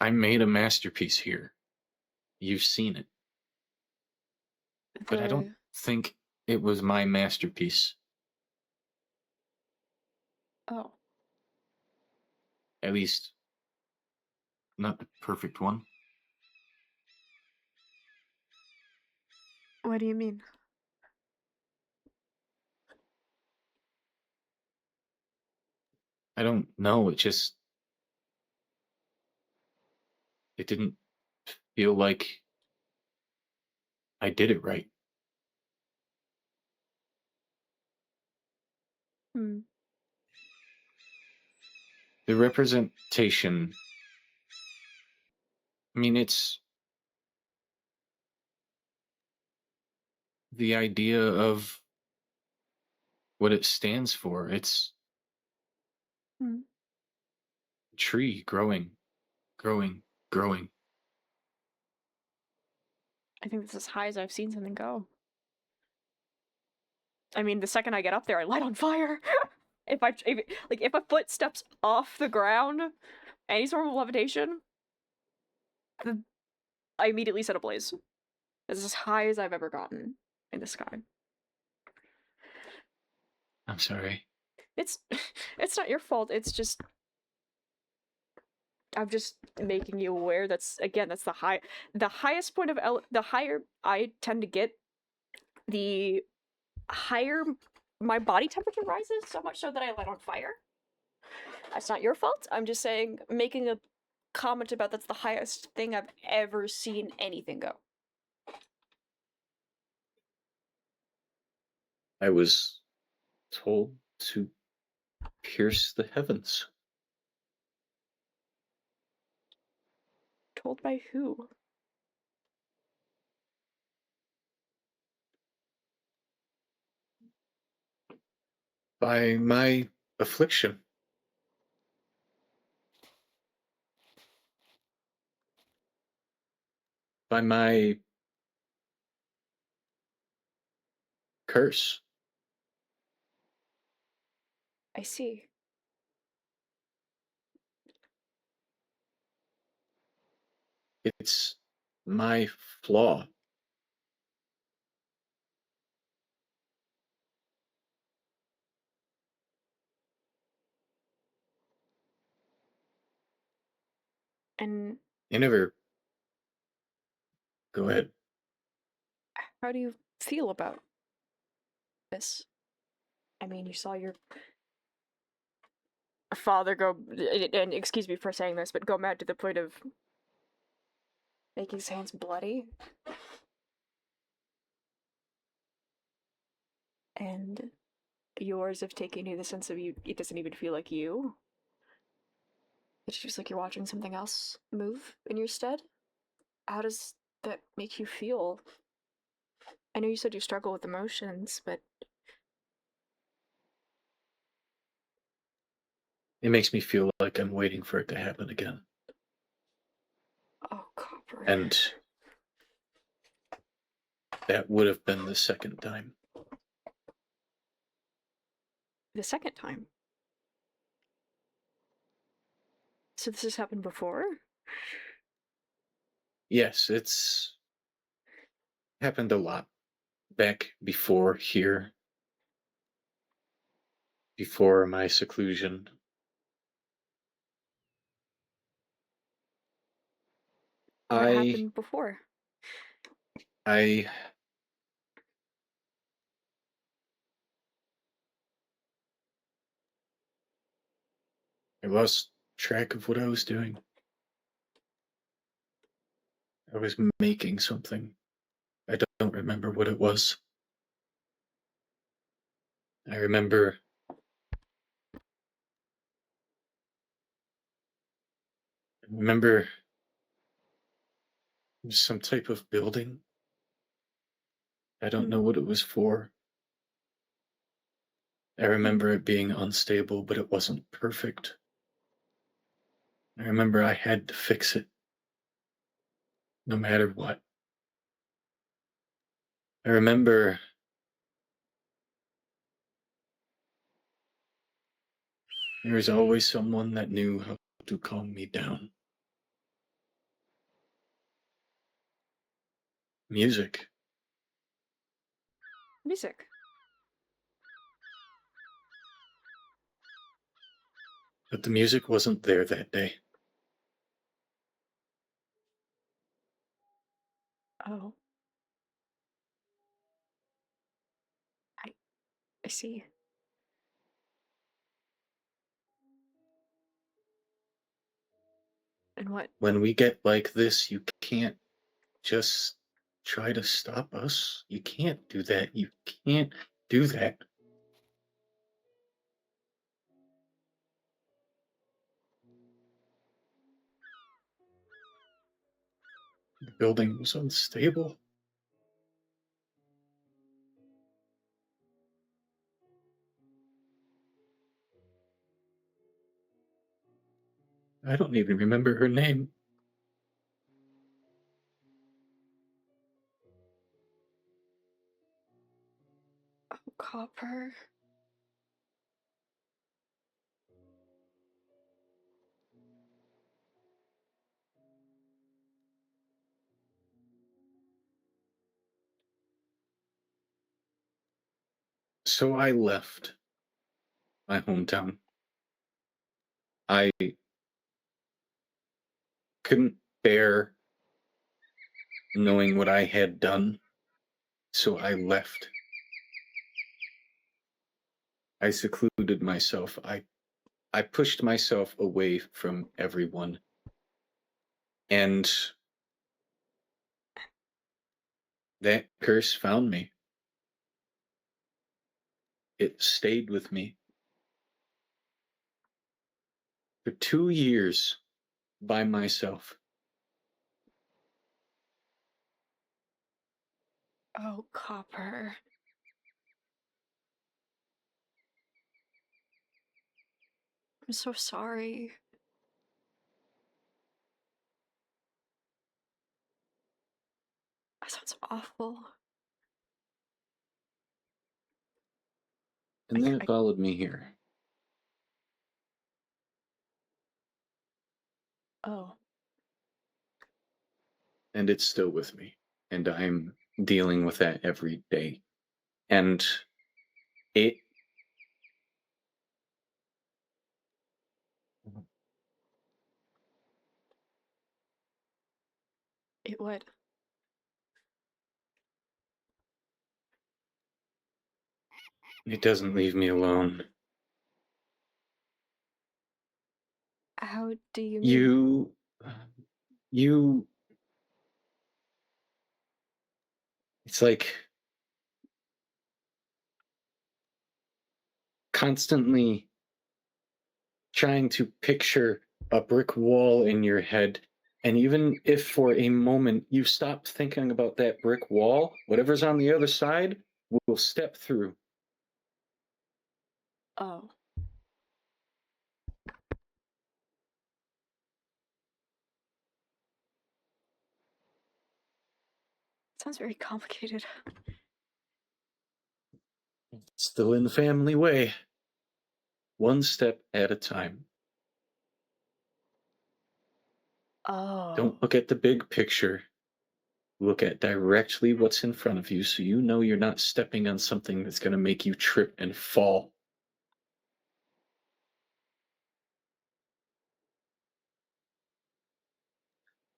Speaker 8: I made a masterpiece here. You've seen it. But I don't think it was my masterpiece.
Speaker 2: Oh.
Speaker 8: At least, not the perfect one.
Speaker 2: What do you mean?
Speaker 8: I don't know. It didn't feel like I did it right.
Speaker 2: Hmm.
Speaker 8: The representation, I mean, it's the idea of what it stands for. It's
Speaker 2: Hmm.
Speaker 8: tree growing, growing, growing.
Speaker 2: I think this is as high as I've seen something go. I mean, the second I get up there, I light on fire. if a foot steps off the ground, any sort of levitation, I immediately set ablaze. This is as high as I've ever gotten in the sky.
Speaker 8: I'm sorry.
Speaker 2: It's it's not your fault. It's just I'm just making you aware. That's the highest point of the higher I tend to get, the higher my body temperature rises, so much so that I light on fire. That's not your fault. I'm just saying, making a comment about that's the highest thing I've ever seen anything go.
Speaker 8: I was told to pierce the heavens.
Speaker 2: Told by who?
Speaker 8: By my affliction. By my curse.
Speaker 2: I see.
Speaker 8: It's my flaw.
Speaker 2: And
Speaker 8: You never. Go ahead.
Speaker 2: how do you feel about this? I mean, you saw your father go, and excuse me for saying this, but go mad to the point of making his hands bloody. And yours of taking you the sense of you, it doesn't even feel like you. It's just like you're watching something else move in your stead. How does that make you feel? I know you said you struggle with emotions, but
Speaker 8: It makes me feel like I'm waiting for it to happen again.
Speaker 2: oh, Copper.
Speaker 8: And that would have been the second time.
Speaker 2: The second time. So this has happened before?
Speaker 8: Yes, it's happened a lot back before here. before my seclusion.
Speaker 2: What happened before?
Speaker 8: I lost track of what I was doing. I was making something. I don't remember what it was. I remember it was some type of building. I don't know what it was for. I remember it being unstable, but it wasn't perfect. I remember I had to fix it, no matter what. I remember there was always someone that knew how to calm me down. Music.
Speaker 2: Music.
Speaker 8: But the music wasn't there that day.
Speaker 2: Oh. I see. And what?
Speaker 8: When we get like this, you can't just try to stop us. You can't do that. You can't do that. The building was unstable. I don't even remember her name.
Speaker 2: Oh, Copper.
Speaker 8: So I left my hometown. I couldn't bear knowing what I had done, so I left. I secluded myself. I pushed myself away from everyone. And that curse found me. It stayed with me for 2 years by myself.
Speaker 2: Oh, Copper. I'm so sorry. That sounds awful.
Speaker 8: And then it followed me here.
Speaker 2: Oh.
Speaker 8: And it's still with me. And I'm dealing with that every day. And it
Speaker 2: It would.
Speaker 8: doesn't leave me alone.
Speaker 2: How do you mean?
Speaker 8: You it's like constantly trying to picture a brick wall in your head. And even if for a moment you stop thinking about that brick wall, whatever's on the other side will step through.
Speaker 2: Oh. Sounds very complicated.
Speaker 8: Still in the family way. One step at a time.
Speaker 2: Oh.
Speaker 8: Don't look at the big picture. Look at directly what's in front of you so you know you're not stepping on something that's going to make you trip and fall.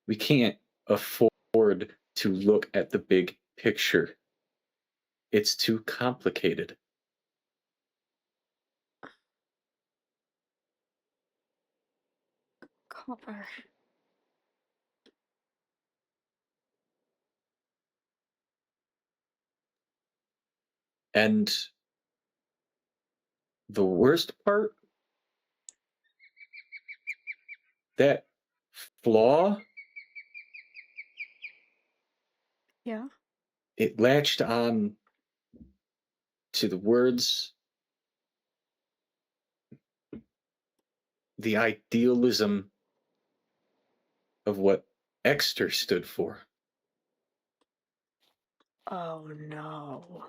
Speaker 8: We can't afford to look at the big picture. It's too complicated.
Speaker 2: Copper.
Speaker 8: And the worst part, that flaw,
Speaker 2: Yeah.
Speaker 8: it latched on to the words, the idealism of what Exter stood for.
Speaker 2: Oh no.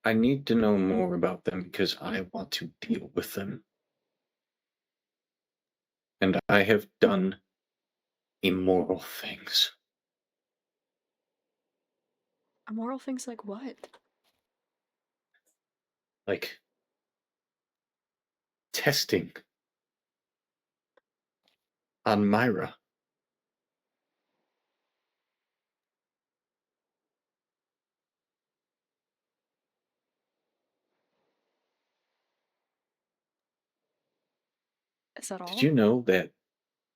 Speaker 8: I need to know more about them because I want to deal with them. And I have done immoral things.
Speaker 2: Immoral things like what?
Speaker 8: Like testing on Myra.
Speaker 2: Is that all?
Speaker 8: Did you know that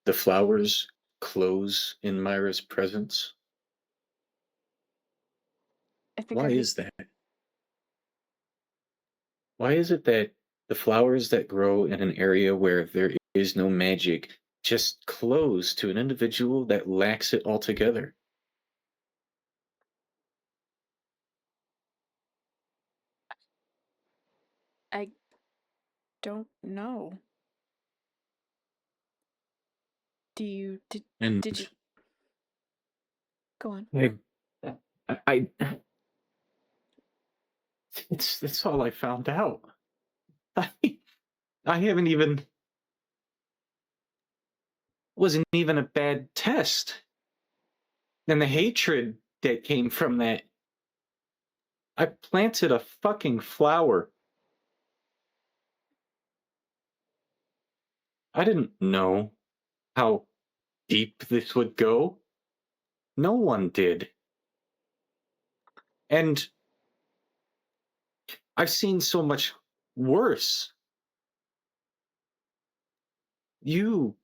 Speaker 8: the flowers close in Myra's presence?
Speaker 2: I think
Speaker 8: Why
Speaker 2: I
Speaker 8: is that? Why is it that the flowers that grow in an area where there is no magic just close to an individual that lacks it altogether?
Speaker 2: I don't know.
Speaker 8: And
Speaker 2: Did you go on?
Speaker 8: I it's all I found out. I I haven't even wasn't even a bad test. And the hatred that came from that. I planted a fucking flower. I didn't know how deep this would go. No one did. And I've seen so much worse. You,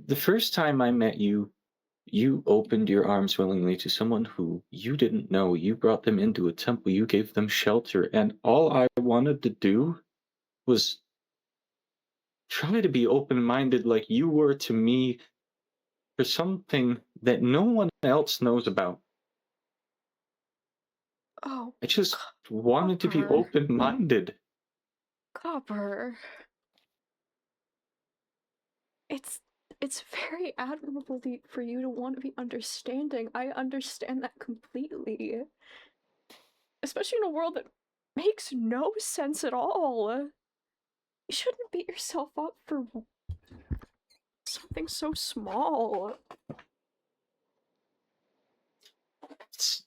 Speaker 8: the first time I met you, you opened your arms willingly to someone who you didn't know. You brought them into a temple, you gave them shelter, and all I wanted to do was try to be open minded like you were to me for something that no one else knows about.
Speaker 2: Oh,
Speaker 8: I just wanted to be
Speaker 2: Copper.
Speaker 8: open minded.
Speaker 2: Copper. It's very admirable for you to want to be understanding. I understand that completely. Especially in a world that makes no sense at all. You shouldn't beat yourself up for something so small.
Speaker 8: It's,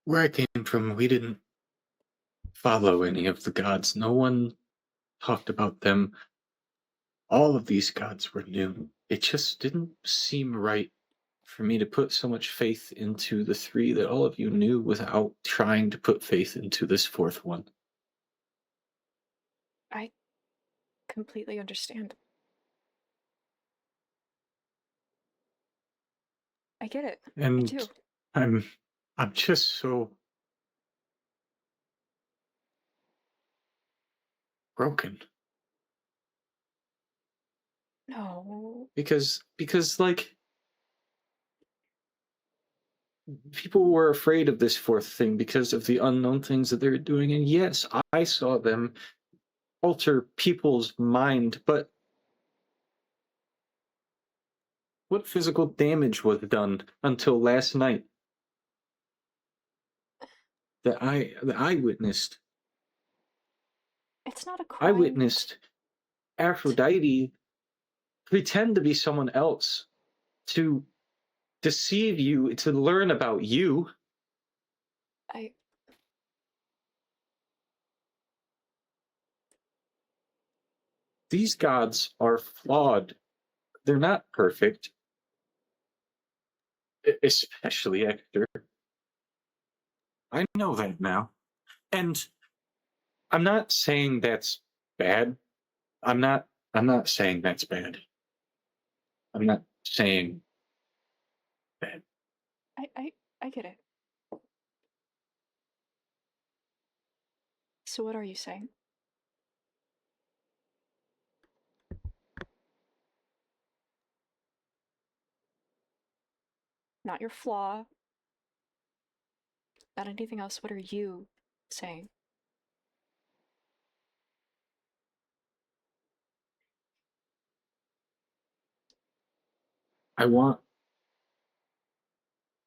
Speaker 8: where I came from, we didn't follow any of the gods. No one talked about them. All of these gods were new. It just didn't seem right for me to put so much faith into the three that all of you knew without trying to put faith into this fourth one.
Speaker 2: I completely understand. I get it. I
Speaker 8: And
Speaker 2: do.
Speaker 8: I'm just so broken.
Speaker 2: No.
Speaker 8: Because like people were afraid of this fourth thing because of the unknown things that they're doing. And yes, I saw them alter people's mind, but what physical damage was done until last night that I witnessed?
Speaker 2: It's not a
Speaker 8: I
Speaker 2: crime.
Speaker 8: witnessed Aphrodite pretend to be someone else, to deceive you, to learn about you. These gods are flawed. They're not perfect. Especially Hector. I know that now. And I'm not saying that's bad. I'm not saying that's bad. I'm not saying bad.
Speaker 2: I get it. So what are you saying? Not your flaw. Not anything else. What are you saying?
Speaker 8: I want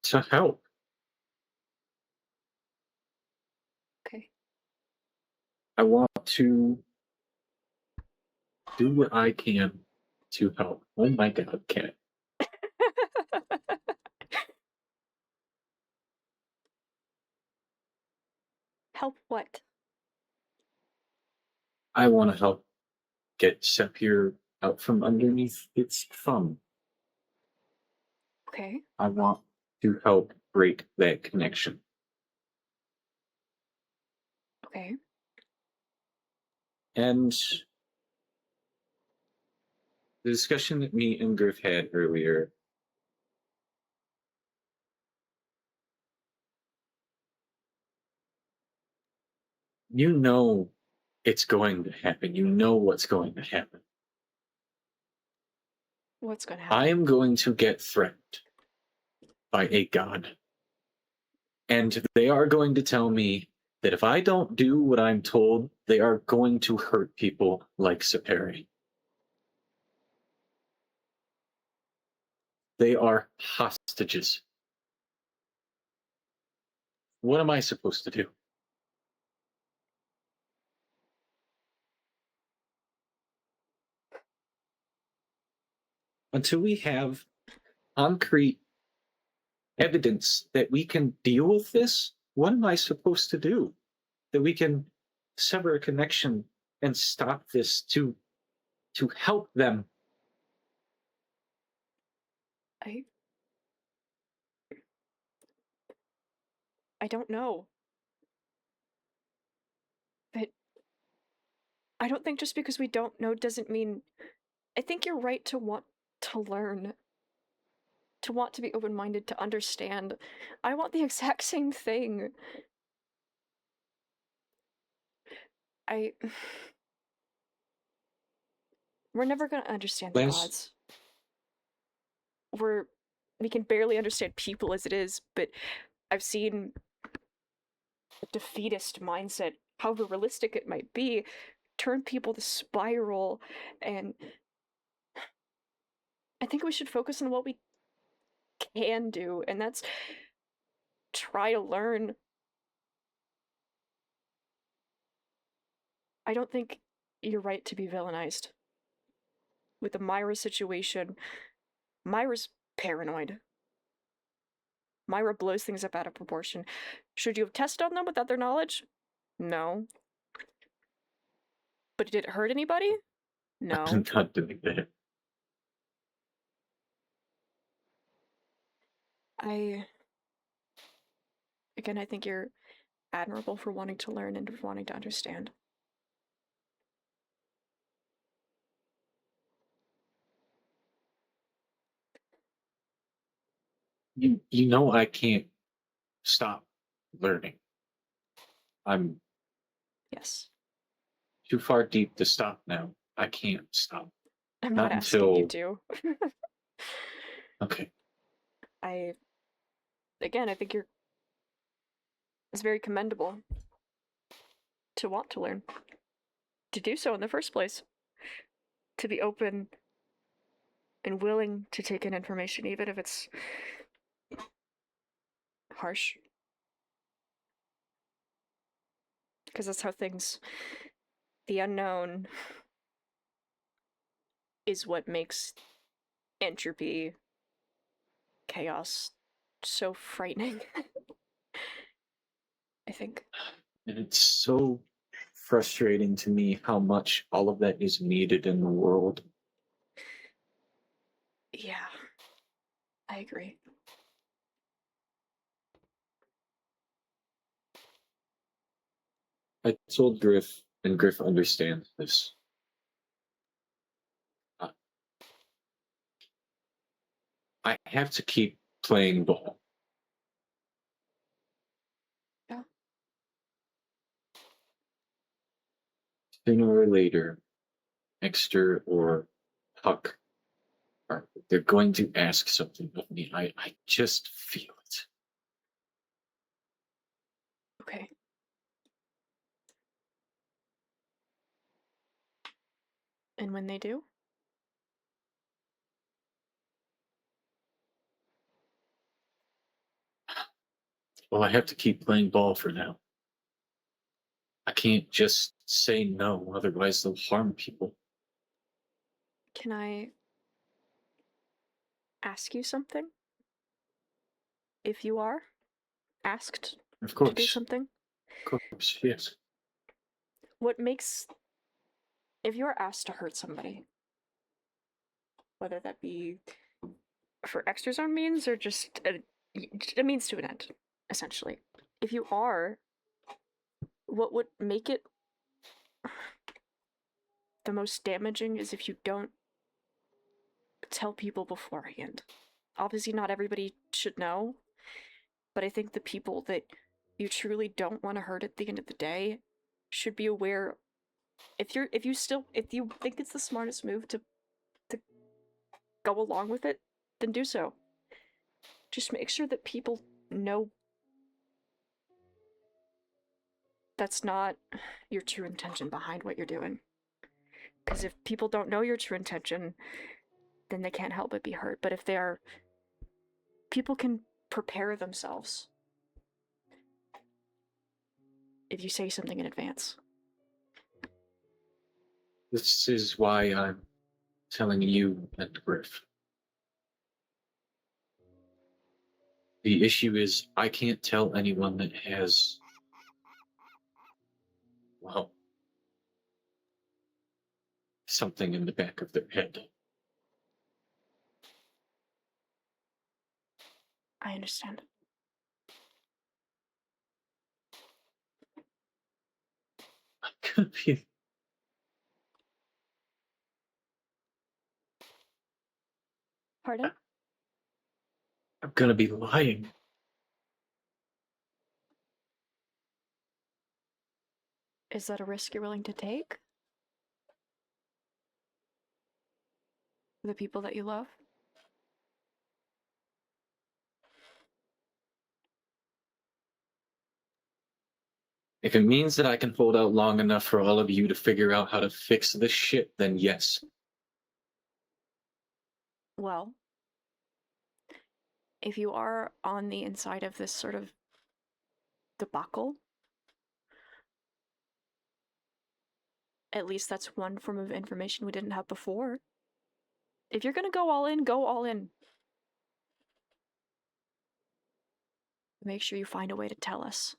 Speaker 8: to help.
Speaker 2: Okay.
Speaker 8: I want to do what I can to help. Oh my god, Cat.
Speaker 2: Help what?
Speaker 8: I want to help get Sepir out from underneath its thumb.
Speaker 2: Okay.
Speaker 8: I want to help break that connection.
Speaker 2: Okay.
Speaker 8: And the discussion that me and Griff had earlier, you know it's going to happen. You know what's going to happen.
Speaker 2: What's going to happen?
Speaker 8: I am going to get threatened by a god. And they are going to tell me that if I don't do what I'm told, they are going to hurt people like Saperi. They are hostages. What am I supposed to do? Until we have concrete evidence that we can deal with this, what am I supposed to do? That we can sever a connection and stop this to help them.
Speaker 2: I don't know. But I don't think just because we don't know doesn't mean... I think you're right to want to learn. To want to be open-minded, to understand. I want the exact same thing. We're never gonna understand the gods. We can barely understand people as it is, but I've seen a defeatist mindset, however realistic it might be, turn people to spiral, and I think we should focus on what we can do, and that's try to learn. I don't think you're right to be villainized. With the Myra situation, Myra's paranoid. Myra blows things up out of proportion. Should you have tested on them without their knowledge? No. But did it hurt anybody? No.
Speaker 8: I'm not doing that.
Speaker 2: Again, I think you're admirable for wanting to learn and for wanting to understand.
Speaker 8: You know I can't stop learning. I'm
Speaker 2: Yes.
Speaker 8: too far deep to stop now. I can't stop.
Speaker 2: I'm
Speaker 8: Not
Speaker 2: not asking you
Speaker 8: until-
Speaker 2: to.
Speaker 8: Okay.
Speaker 2: Again, I think it's very commendable to want to learn. To do so in the first place. To be open and willing to take in information, even if it's harsh. Because that's how things... The unknown is what makes entropy, chaos so frightening. I think.
Speaker 8: And it's so frustrating to me how much all of that is needed in the world.
Speaker 2: Yeah, I agree.
Speaker 8: I told Griff, and Griff understands this. I have to keep playing ball.
Speaker 2: Yeah.
Speaker 8: Sooner or later, Exter or Huck they're going to ask something of me. I just feel it.
Speaker 2: Okay. And when they do?
Speaker 8: Well, I have to keep playing ball for now. I can't just say no, otherwise they'll harm people.
Speaker 2: Can I ask you something? If you are asked
Speaker 8: Of
Speaker 2: to do
Speaker 8: course.
Speaker 2: something?
Speaker 8: Of course, yes.
Speaker 2: What makes, if you're asked to hurt somebody, whether that be for Extra's own means or just a means to an end, essentially. If you are, what would make it the most damaging is if you don't tell people beforehand. Obviously, not everybody should know, but I think the people that you truly don't want to hurt at the end of the day should be aware. If you think it's the smartest move to go along with it, then do so. Just make sure that people know that's not your true intention behind what you're doing. Because if people don't know your true intention, then they can't help but be hurt. But if they are, people can prepare themselves if you say something in advance.
Speaker 8: This is why I'm telling you and Griff. The issue is I can't tell anyone that has, well, something in the back of their head.
Speaker 2: I understand.
Speaker 8: I'm gonna be,
Speaker 2: Pardon?
Speaker 8: I'm gonna be lying.
Speaker 2: Is that a risk you're willing to take? For the people that you love?
Speaker 8: If it means that I can hold out long enough for all of you to figure out how to fix this shit, then yes.
Speaker 2: Well, if you are on the inside of this sort of debacle, at least that's one form of information we didn't have before. If you're gonna go all in, go all in. Make sure you find a way to tell us.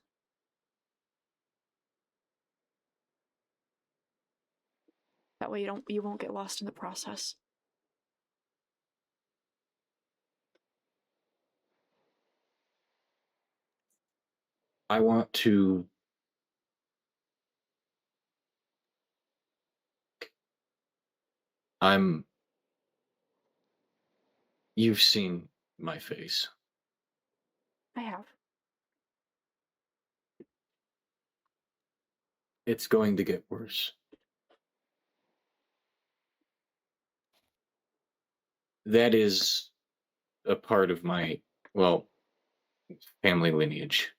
Speaker 2: That way you won't get lost in the process.
Speaker 8: I want to you've seen my face.
Speaker 2: I have.
Speaker 8: It's going to get worse. That is a part of my, well, family lineage.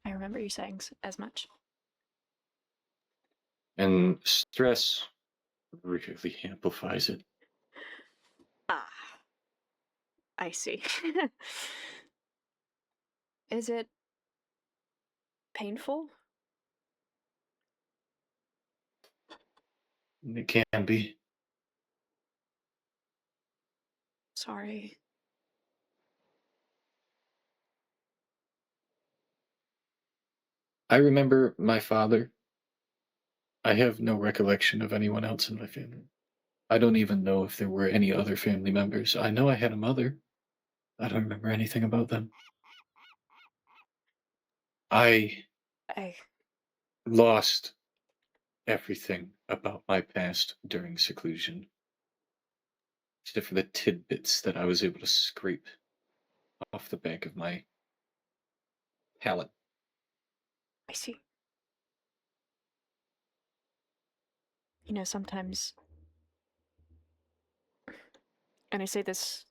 Speaker 2: I remember you saying as much.
Speaker 8: And stress really amplifies it.
Speaker 2: Ah. I see. Is it painful?
Speaker 8: It can be.
Speaker 2: Sorry.
Speaker 10: I remember my father. I have no recollection of anyone else in my family. I don't even know if there were any other family members. I know I had a mother. I don't remember anything about them. I
Speaker 2: I
Speaker 10: lost everything about my past during seclusion, except for the tidbits that I was able to scrape off the back of my palate.
Speaker 2: see. You know, sometimes, and I say this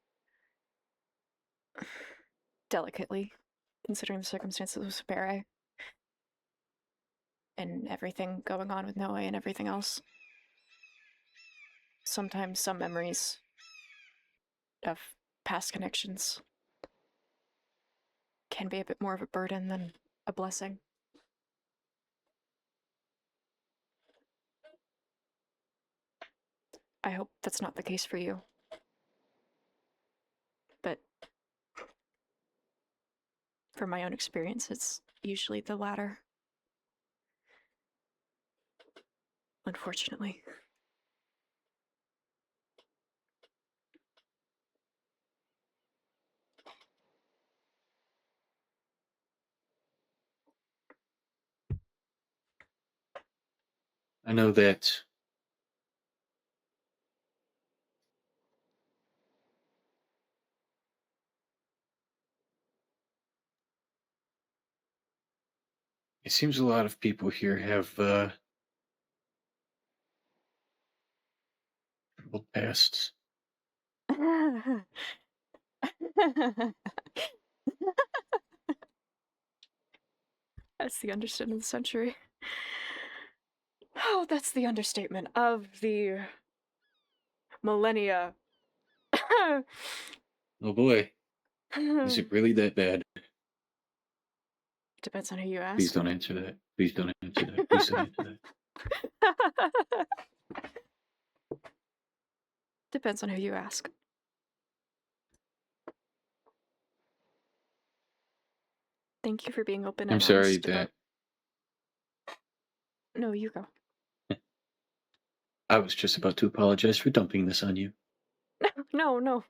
Speaker 2: delicately, considering the circumstances of Spare and everything going on with Noe and everything else. Sometimes some memories of past connections can be a bit more of a burden than a blessing. I hope that's not the case for you. But from my own experience, it's usually the latter. Unfortunately.
Speaker 10: I know that it seems a lot of people here have troubled pasts.
Speaker 2: That's the understatement of the century. Oh, that's the understatement of the millennia.
Speaker 10: Oh boy, is it really that bad?
Speaker 2: Depends on who you ask.
Speaker 10: Please don't answer that. Please don't answer that. Please don't answer that.
Speaker 2: Depends on who you ask. Thank you for being open
Speaker 10: I'm
Speaker 2: and
Speaker 10: sorry
Speaker 2: honest
Speaker 10: that
Speaker 2: about... No, you go.
Speaker 10: I was just about to apologize for dumping this on you.
Speaker 2: No.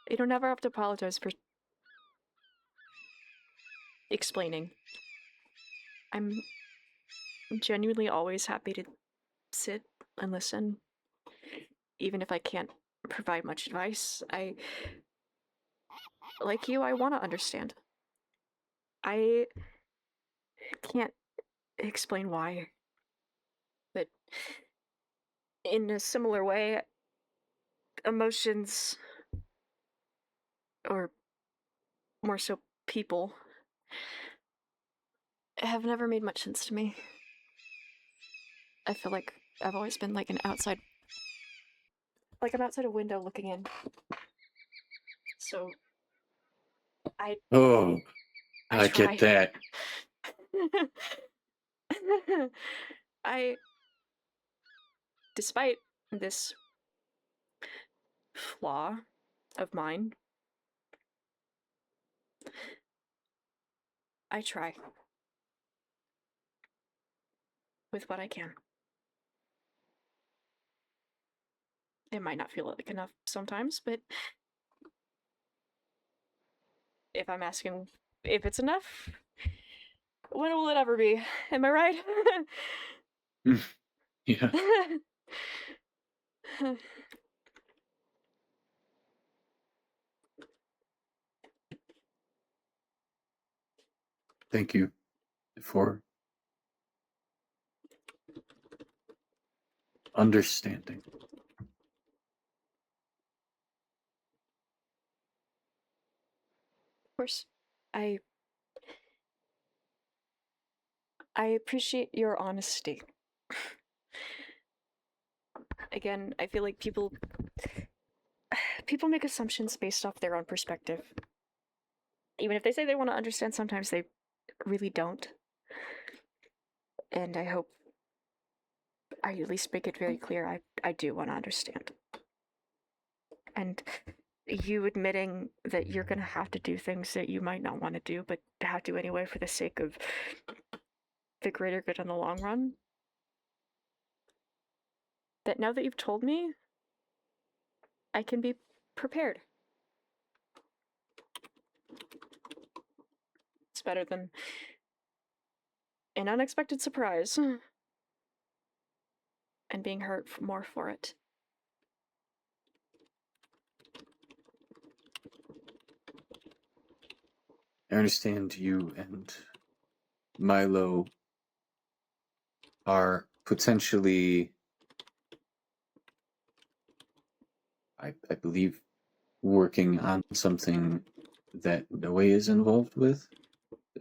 Speaker 2: You don't ever have to apologize for explaining. I'm genuinely always happy to sit and listen, even if I can't provide much advice. Like you, I want to understand. I can't explain why, but in a similar way, emotions, or more so people, have never made much sense to me. I feel like I've always been like an outside... Like I'm outside a window looking in. So...
Speaker 10: Oh, I
Speaker 2: try.
Speaker 10: get that.
Speaker 2: Despite this flaw of mine, I try. With what I can. It might not feel like enough sometimes, but if I'm asking if it's enough, when will it ever be? Am I right?
Speaker 10: Yeah. Thank you for understanding.
Speaker 2: Of course, I appreciate your honesty. Again, I feel like people make assumptions based off their own perspective. Even if they say they want to understand, sometimes they really don't. And I hope I at least make it very clear I do want to understand. and you admitting that you're gonna have to do things that you might not want to do, but have to anyway for the sake of the greater good in the long run. That now that you've told me, I can be prepared. It's better than an unexpected surprise and being hurt more for it.
Speaker 10: I understand you and Milo are potentially, I believe, working on something that Noe is involved with,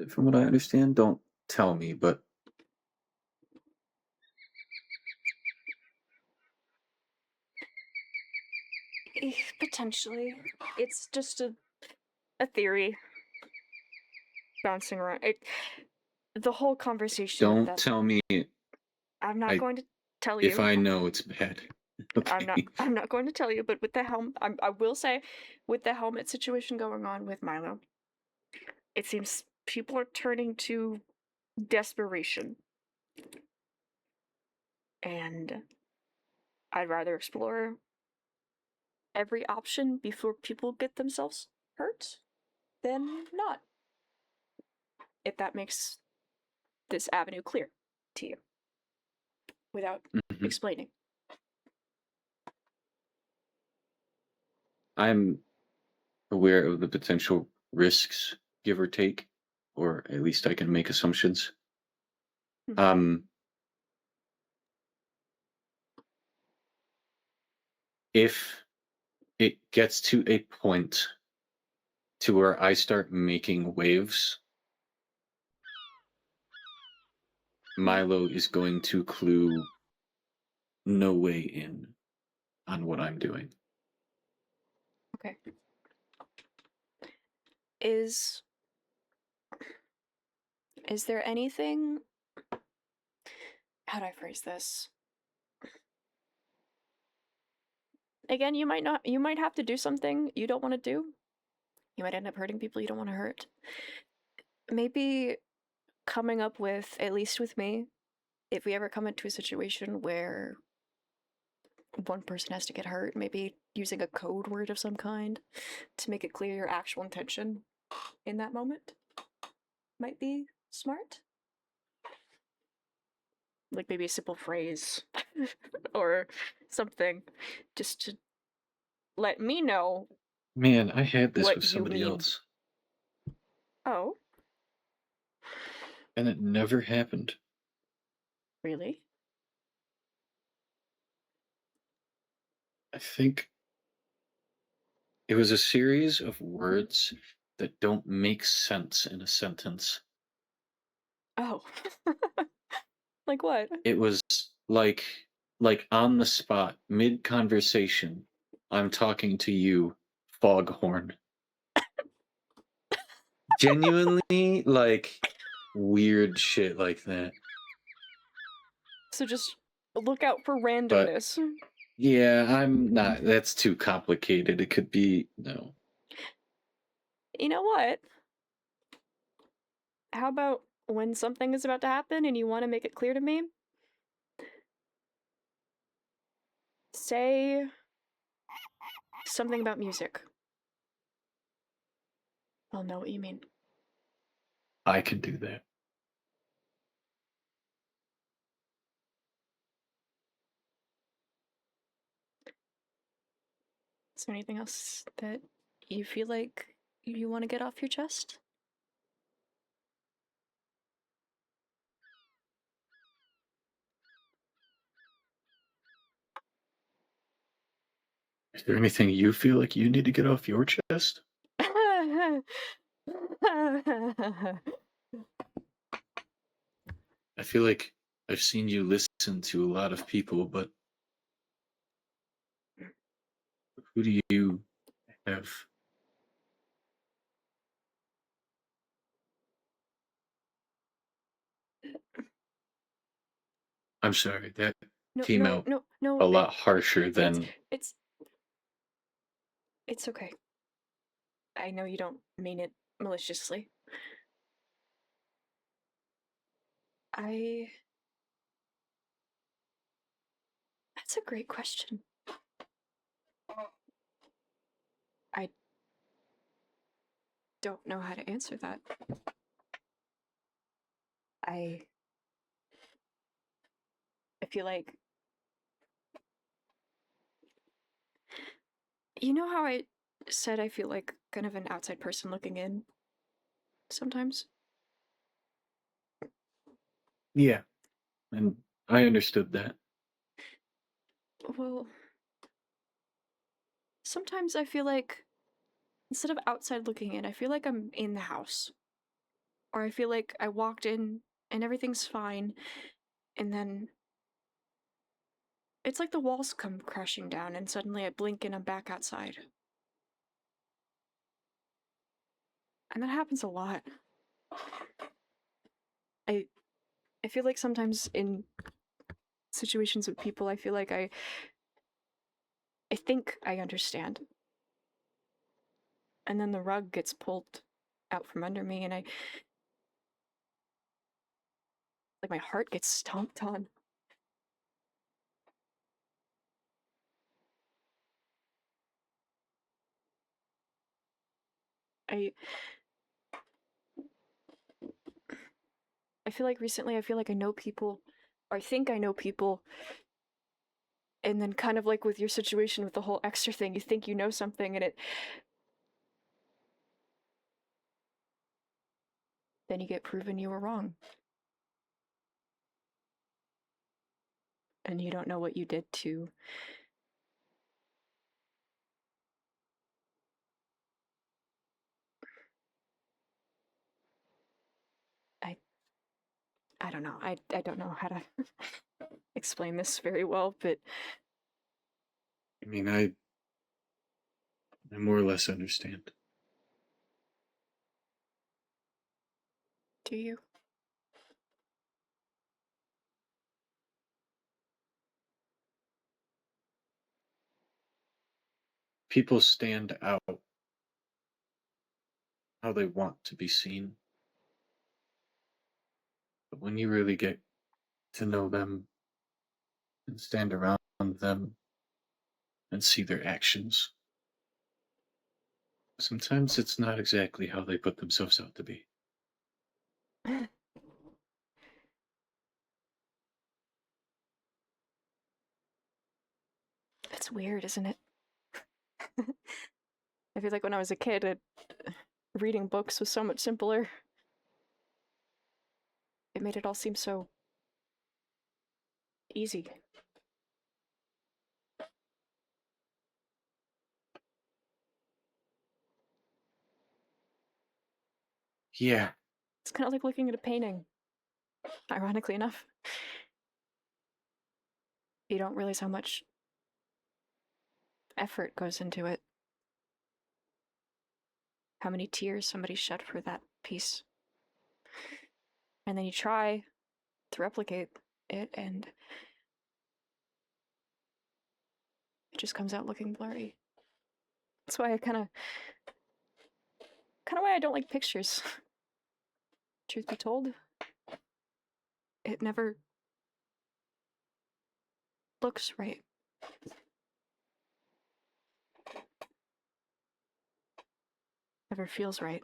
Speaker 10: from what I understand. Don't tell me, but
Speaker 2: Potentially. It's just a theory bouncing around. The whole conversation with
Speaker 10: don't
Speaker 2: that.
Speaker 10: tell me
Speaker 2: I'm not going to tell
Speaker 10: if
Speaker 2: you.
Speaker 10: I know it's bad. Okay.
Speaker 2: I'm not going to tell you, but with the I will say, with the helmet situation going on with Milo, it seems people are turning to desperation. And I'd rather explore every option before people get themselves hurt than not. If that makes this avenue clear to you without explaining.
Speaker 10: I'm aware of the potential risks, give or take, or at least I can make assumptions. If it gets to a point to where I start making waves, Milo is going to clue no way in on what I'm doing.
Speaker 2: Okay. Is there anything, how do I phrase this? Again, you might have to do something you don't want to do. You might end up hurting people you don't want to hurt. Maybe coming up with, at least with me, if we ever come into a situation where one person has to get hurt, maybe using a code word of some kind to make it clear your actual intention in that moment might be smart. Like maybe a simple phrase or something just to let me know.
Speaker 10: Man, I had this
Speaker 2: What
Speaker 10: with
Speaker 2: you
Speaker 10: somebody
Speaker 2: mean.
Speaker 10: else,
Speaker 2: Oh,
Speaker 10: and it never happened.
Speaker 2: really?
Speaker 10: I think it was a series of words that don't make sense in a sentence.
Speaker 2: Oh. Like what?
Speaker 10: It was like on the spot, mid conversation, I'm talking to you, foghorn. Genuinely, like, weird shit like that.
Speaker 2: So just look out for randomness.
Speaker 10: Yeah, I'm not. That's too complicated. It could be no.
Speaker 2: You know what? How about when something is about to happen and you want to make it clear to me? Say something about music. I'll know what you mean.
Speaker 10: I can do that.
Speaker 2: Is there anything else that you feel like you want to get off your chest?
Speaker 10: Is there anything you feel like you need to get off your chest? I feel like I've seen you listen to a lot of people, but who do you have? I'm sorry, that came out
Speaker 2: no,
Speaker 10: a lot harsher than
Speaker 2: it's It's okay. I know you don't mean it maliciously. That's a great question. I don't know how to answer that. I feel like, you know how I said I feel like kind of an outside person looking in sometimes?
Speaker 10: Yeah, and I understood that.
Speaker 2: Well, sometimes I feel like instead of outside looking in, I feel like I'm in the house. Or I feel like I walked in and everything's fine, and then it's like the walls come crashing down and suddenly I blink and I'm back outside. And that happens a lot. I feel like sometimes in situations with people, I feel like I think I understand. And then the rug gets pulled out from under me and like my heart gets stomped on. I feel like recently I feel like I know people, or I think I know people, and then kind of like with your situation with the whole extra thing, you think you know something and then you get proven you were wrong. And you don't know what you did to I don't know. I don't know how to explain this very well, but
Speaker 10: I mean, I more or less understand.
Speaker 2: do you?
Speaker 10: People stand out how they want to be seen. But when you really get to know them and stand around them and see their actions, sometimes it's not exactly how they put themselves out to be.
Speaker 2: It's weird, isn't it? I feel like when I was a kid, reading books was so much simpler. It made it all seem so easy.
Speaker 10: Yeah.
Speaker 2: It's kind of like looking at a painting, ironically enough. You don't realize how much effort goes into it. How many tears somebody shed for that piece. And then you try to replicate it, and it just comes out looking blurry. That's why I kind of why I don't like pictures. Truth be told, it never looks right. Never feels right.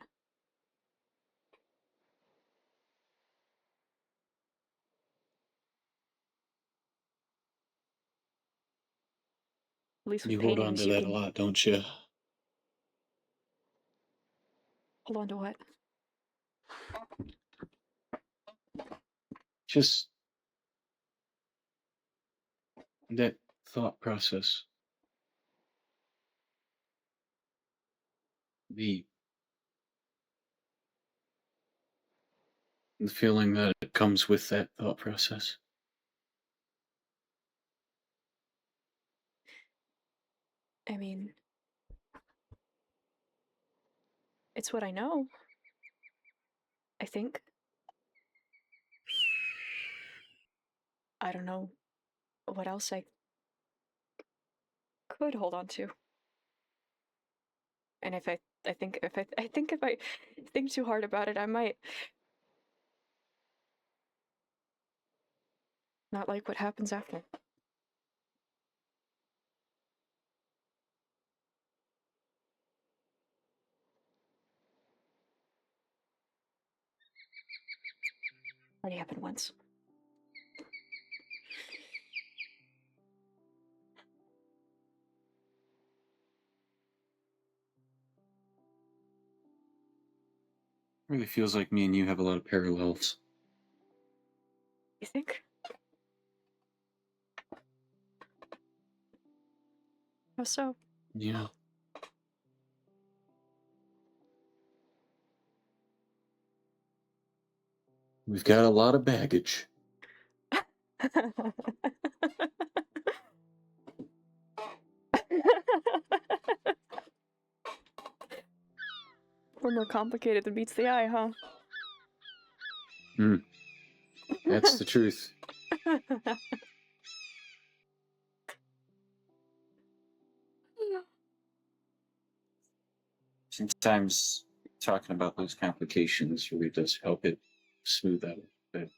Speaker 2: At least with
Speaker 10: You hold on
Speaker 2: paintings,
Speaker 10: to
Speaker 2: you
Speaker 10: that a
Speaker 2: can
Speaker 10: lot, don't you?
Speaker 2: hold on to what?
Speaker 10: Just that thought process. The feeling that it comes with that thought process.
Speaker 2: I mean, it's what I know. I think. I don't know what else I could hold on to. And if I think if I think too hard about it, I might not like what happens after. Already happened once.
Speaker 10: Really feels like me and you have a lot of parallels.
Speaker 2: You think? How so?
Speaker 10: Yeah. We've got a lot of baggage.
Speaker 2: We're more complicated than meets the eye, huh?
Speaker 10: That's the truth. Sometimes talking about those complications really does help it smooth out. But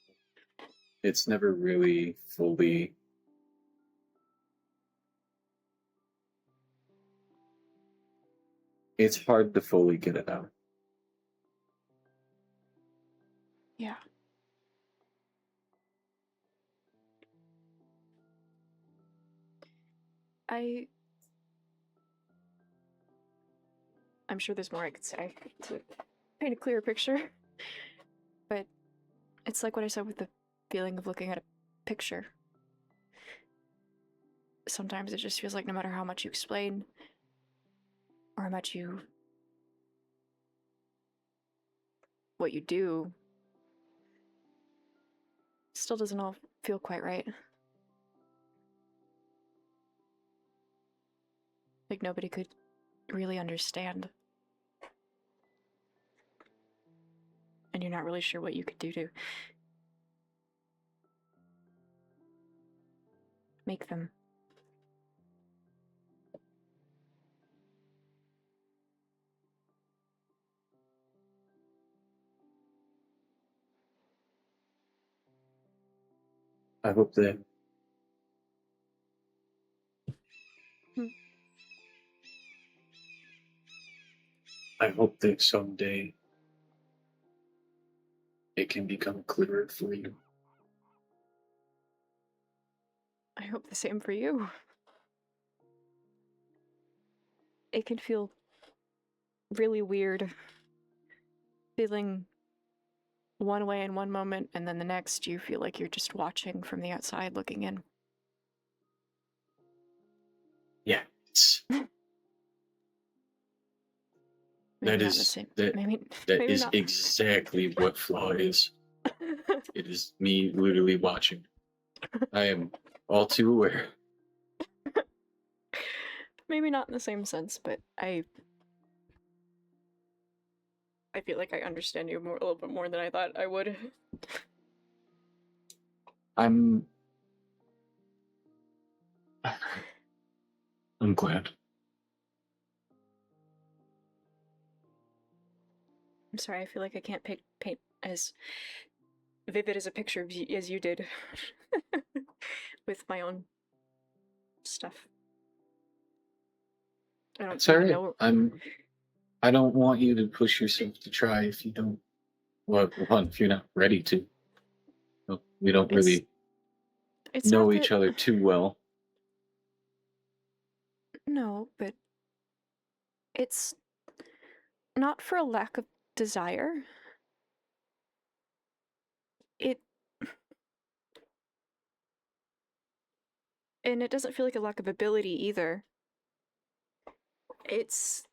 Speaker 10: it's never really fully. It's hard to fully get it out.
Speaker 2: Yeah. I'm sure there's more I could say to paint a clearer picture. But it's like what I said with the feeling of looking at a picture. Sometimes it just feels like no matter how much you explain, or how much what you do, still doesn't all feel quite right. Like nobody could really understand. And you're not really sure what you could do to make them.
Speaker 10: I hope that. I hope that someday it can become clearer for you.
Speaker 2: I hope the same for you. It can feel really weird feeling one way in one moment, and then the next you feel like you're just watching from the outside looking in.
Speaker 10: Yeah, it's
Speaker 2: Maybe
Speaker 10: that
Speaker 2: not the
Speaker 10: is
Speaker 2: same.
Speaker 10: that
Speaker 2: Maybe
Speaker 10: is
Speaker 2: not.
Speaker 10: exactly what Flaw is. It is me literally watching. I am all too aware.
Speaker 2: Maybe not in the same sense, but I feel like I understand you a little bit more than I thought I would.
Speaker 10: I'm glad.
Speaker 2: I'm sorry, I feel like I can't paint as vivid as a picture of you, as you did with my own stuff. I don't
Speaker 10: Sorry,
Speaker 2: know.
Speaker 10: I don't want you to push yourself to try if you don't. Well, one, if you're not ready to. Well, we don't really
Speaker 2: It's
Speaker 10: know
Speaker 2: not
Speaker 10: each
Speaker 2: that-
Speaker 10: other too well.
Speaker 2: No, but it's not for a lack of desire. And it doesn't feel like a lack of ability either. It's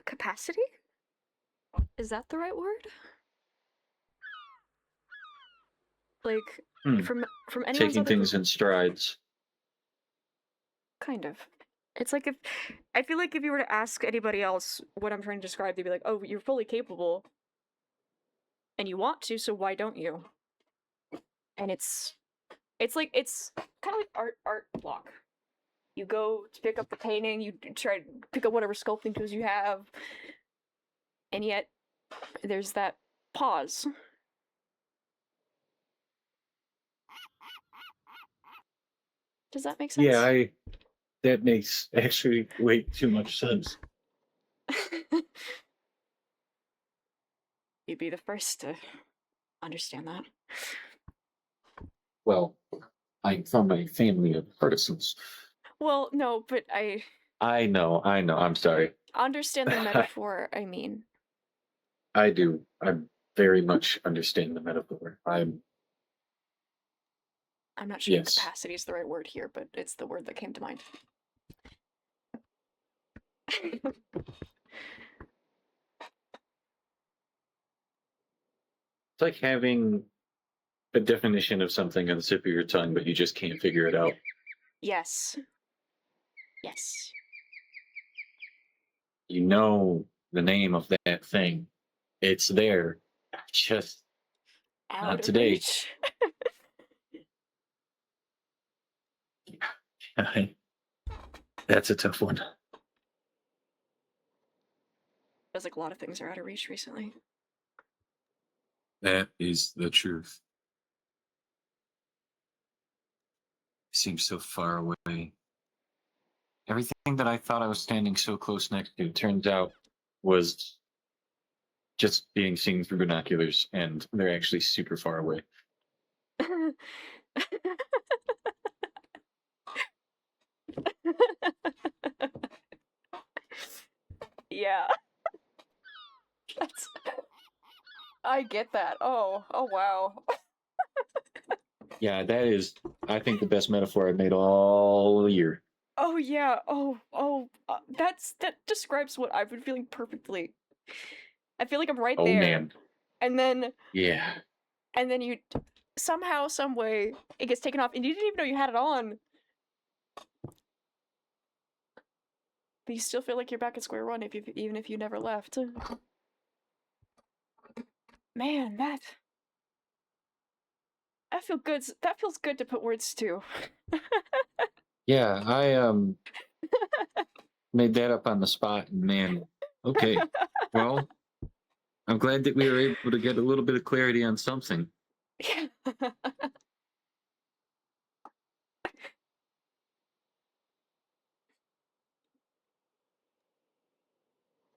Speaker 2: capacity? Is that the right word? Like from anyone's
Speaker 10: Taking
Speaker 2: other
Speaker 10: things in strides.
Speaker 2: kind of. It's like if I feel like if you were to ask anybody else what I'm trying to describe, they'd be like, "Oh, you're fully capable, and you want to, so why don't you?" And it's kind of like art block. You go to pick up the painting, you try to pick up whatever sculpting tools you have, and yet there's that pause. Does that make sense?
Speaker 10: Yeah, that makes actually way too much sense.
Speaker 2: You'd be the first to understand that.
Speaker 8: Well, I'm from a family of artisans.
Speaker 2: Well, no, but
Speaker 8: I know. I'm sorry.
Speaker 2: understand the metaphor, I mean.
Speaker 8: I do. I very much understand the metaphor.
Speaker 2: I'm not sure
Speaker 8: Yes.
Speaker 2: capacity is the right word here, but it's the word that came to mind.
Speaker 10: It's like having a definition of something on the tip of your tongue, but you just can't figure it out.
Speaker 2: Yes. Yes.
Speaker 10: You know the name of that thing. It's there. Just
Speaker 2: Out
Speaker 10: not
Speaker 2: of
Speaker 10: today.
Speaker 2: reach.
Speaker 10: That's a tough one.
Speaker 2: Feels like a lot of things are out of reach recently.
Speaker 8: That is the truth. Seems so far away. Everything that I thought I was standing so close next to turns out
Speaker 10: Was just being seen through binoculars, and they're actually super far away.
Speaker 2: Yeah. That's... I get that. Oh wow.
Speaker 10: Yeah, that is, I think, the best metaphor I've made all year.
Speaker 2: Oh yeah. That describes what I've been feeling perfectly. I feel like I'm right
Speaker 10: Oh
Speaker 2: there.
Speaker 10: man.
Speaker 2: And then
Speaker 10: Yeah.
Speaker 2: you somehow, some way, it gets taken off, and you didn't even know you had it on. But you still feel like you're back at square one even if you never left. Man, that feels good. That feels good to put words to.
Speaker 10: Yeah, I made that up on the spot, and man. Okay. Well, I'm glad that we were able to get a little bit of clarity on something.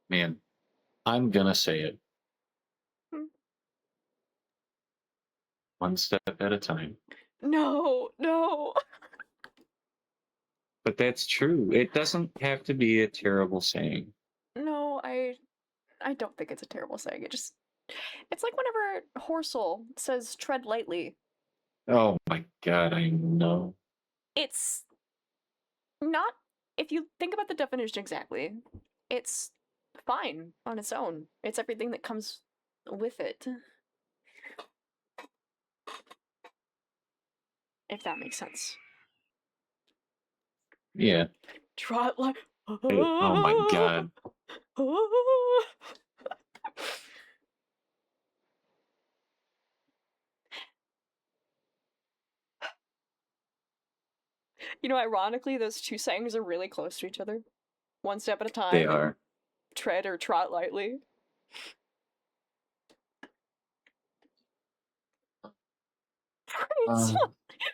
Speaker 10: Man, I'm gonna say it. One step at a time.
Speaker 2: No.
Speaker 10: But that's true. It doesn't have to be a terrible saying.
Speaker 2: No, I don't think it's a terrible saying. It's like whenever Horsel says tread lightly.
Speaker 10: Oh my god, I know.
Speaker 2: It's not, if you think about the definition exactly, it's fine on its own. It's everything that comes with it. If that makes sense.
Speaker 10: Yeah.
Speaker 2: Trot like.
Speaker 10: Oh my god.
Speaker 2: You know, ironically, those two sayings are really close to each other. One step at a time.
Speaker 10: They are.
Speaker 2: Tread or trot lightly.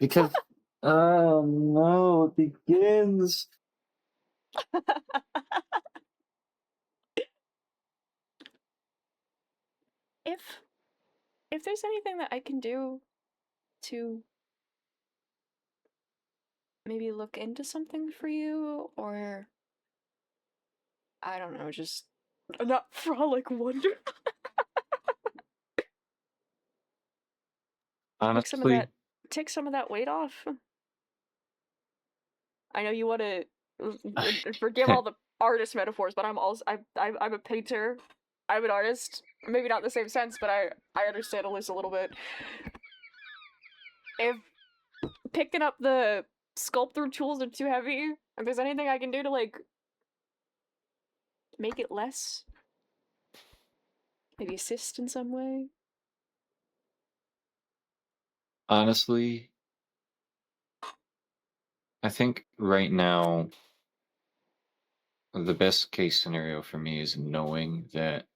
Speaker 10: Because oh no, it begins.
Speaker 2: If there's anything that I can do to maybe look into something for you, or I don't know, just not frolic wonder.
Speaker 10: Honestly,
Speaker 2: Take some of that weight off. I know you want to forgive all the artist metaphors, but I'm a painter. I'm an artist. Maybe not in the same sense, but I understand at least a little bit. If picking up the sculptor tools are too heavy, if there's anything I can do to like make it less, maybe assist in some way.
Speaker 10: honestly,
Speaker 8: I think right now, the best case scenario for me is knowing that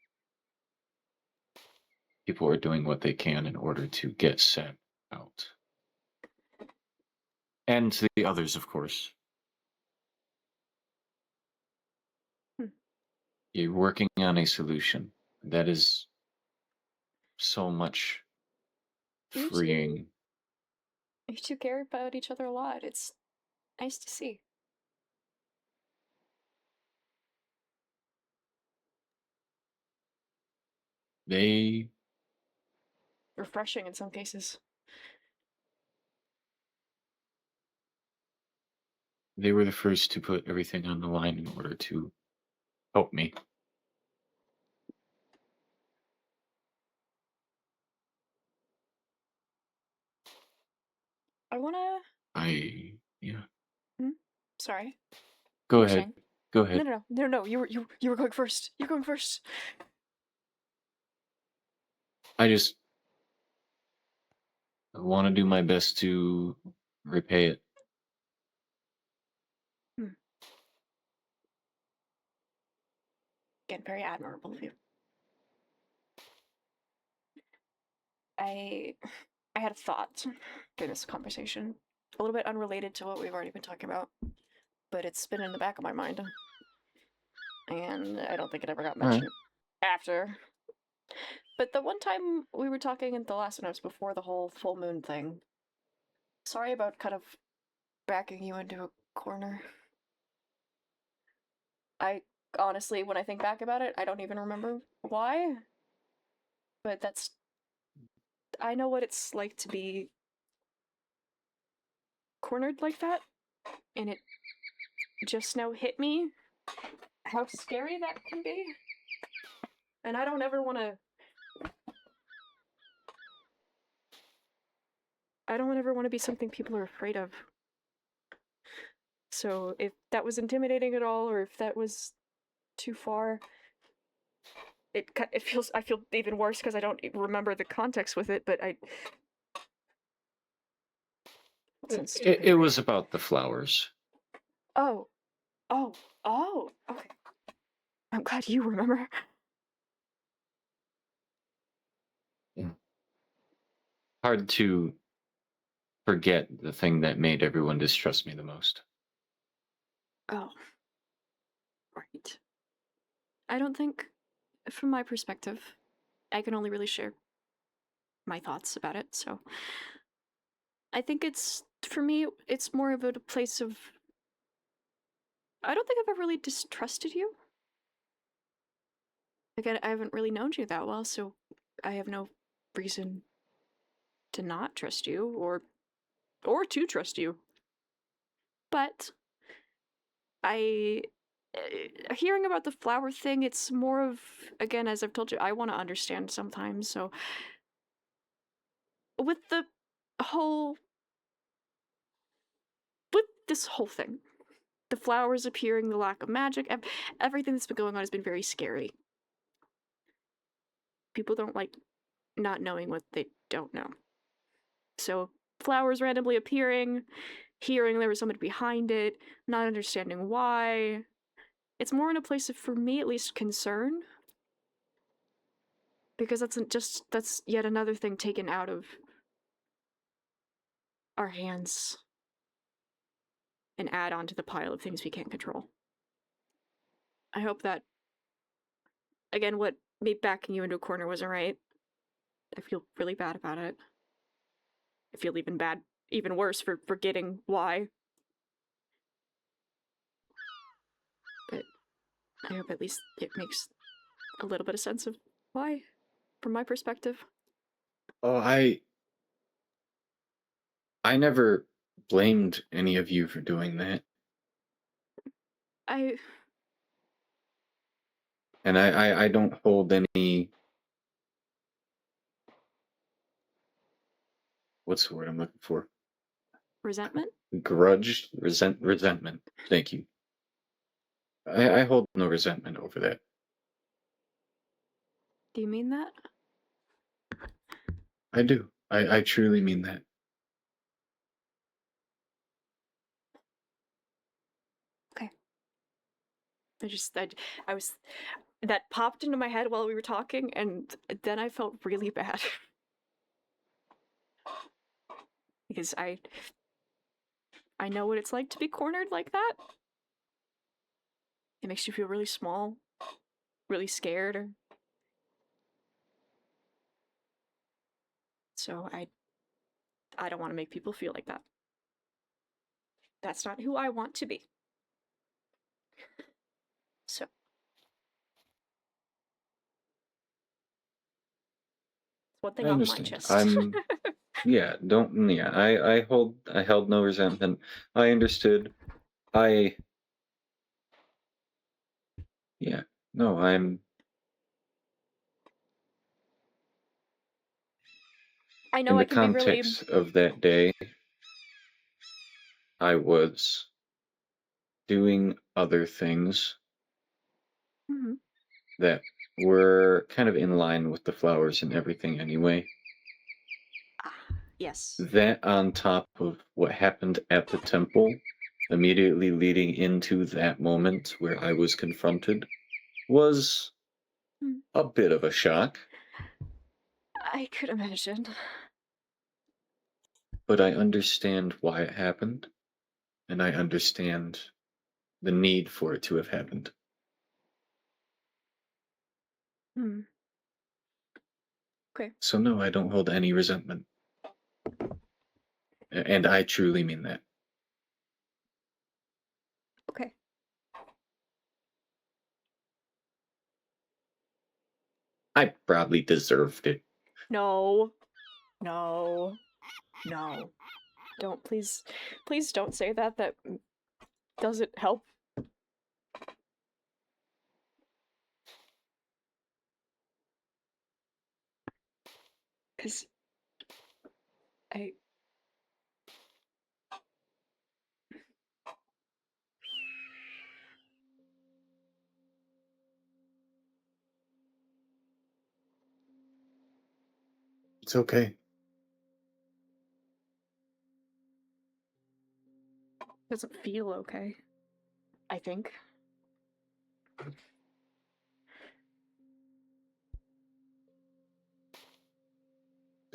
Speaker 8: people are doing what they can in order to get sent out. And to the others, of course. You're working on a solution that is so much
Speaker 2: You two-
Speaker 8: freeing.
Speaker 2: You two care about each other a lot. It's nice to see.
Speaker 8: They
Speaker 2: Refreshing in some cases.
Speaker 8: were the first to put everything on the line in order to help me.
Speaker 2: I wanna.
Speaker 8: Yeah.
Speaker 2: Sorry.
Speaker 8: Go
Speaker 2: You were
Speaker 8: ahead.
Speaker 2: saying?
Speaker 8: Go ahead.
Speaker 2: No. You were going first. You're going first.
Speaker 8: I just want to do my best to repay it.
Speaker 2: Again, very admirable of you. I had a thought during this conversation, a little bit unrelated to what we've already been talking about, but it's been in the back of my mind, and I don't think it ever got mentioned after. But the one time we were talking, and the last one was before the whole full moon thing. Sorry about kind of backing you into a corner. I honestly, when I think back about it, I don't even remember why. But I know what it's like to be cornered like that, and it just now hit me how scary that can be. And I don't ever want to. I don't ever want to be something people are afraid of. So if that was intimidating at all, or if that was too far, I feel even worse because I don't remember the context with it. But
Speaker 8: It was about the flowers.
Speaker 2: Oh, okay. I'm glad you remember.
Speaker 8: Hard to forget the thing that made everyone distrust me the most.
Speaker 2: Oh, right. I don't think, from my perspective, I can only really share my thoughts about it. So I think for me, it's more of a place of. I don't think I've ever really distrusted you. Like, I haven't really known you that well, so I have no reason to not trust you or to trust you. But hearing about the flower thing, it's more of, again, as I've told you, I want to understand sometimes. So with this whole thing, the flowers appearing, the lack of magic, everything that's been going on has been very scary. People don't like not knowing what they don't know. So flowers randomly appearing, hearing there was somebody behind it, not understanding why. It's more in a place of, for me at least, concern. Because that's yet another thing taken out of our hands and add on to the pile of things we can't control. I hope that, again, what me backing you into a corner wasn't right. I feel really bad about it. I feel even worse for forgetting why. But I hope at least it makes a little bit of sense of why, from my perspective.
Speaker 10: Oh, I never blamed any of you for doing that. And I don't hold any, what's the word I'm looking for?
Speaker 2: Resentment?
Speaker 10: Resentment. Thank you. I hold no resentment over that.
Speaker 2: Do you mean that?
Speaker 10: I do. I truly mean that.
Speaker 2: I was that popped into my head while we were talking, and then I felt really bad because I know what it's like to be cornered like that. It makes you feel really small, really scared, or so I don't want to make people feel like that. That's not who I want to be. So one thing
Speaker 10: I
Speaker 2: on my
Speaker 10: understand.
Speaker 2: chest.
Speaker 10: Yeah, don't yeah. I held no resentment. I understood. I yeah. No,
Speaker 2: I know
Speaker 10: in
Speaker 2: I
Speaker 10: the
Speaker 2: can be really.
Speaker 10: context of that day, I was doing other things
Speaker 2: Mhm.
Speaker 10: that were kind of in line with the flowers and everything anyway.
Speaker 2: Yes.
Speaker 10: That on top of what happened at the temple, immediately leading into that moment where I was confronted, was
Speaker 2: Hmm.
Speaker 10: a bit of a shock.
Speaker 2: I could imagine.
Speaker 10: But I understand why it happened, and I understand the need for it to have happened.
Speaker 2: Hmm. Okay.
Speaker 10: So no, I don't hold any resentment. And I truly mean that.
Speaker 2: Okay.
Speaker 10: I probably deserved it.
Speaker 2: No. No. No. Don't please don't say that. That doesn't help. Cause I
Speaker 10: It's okay.
Speaker 2: doesn't feel okay. I think.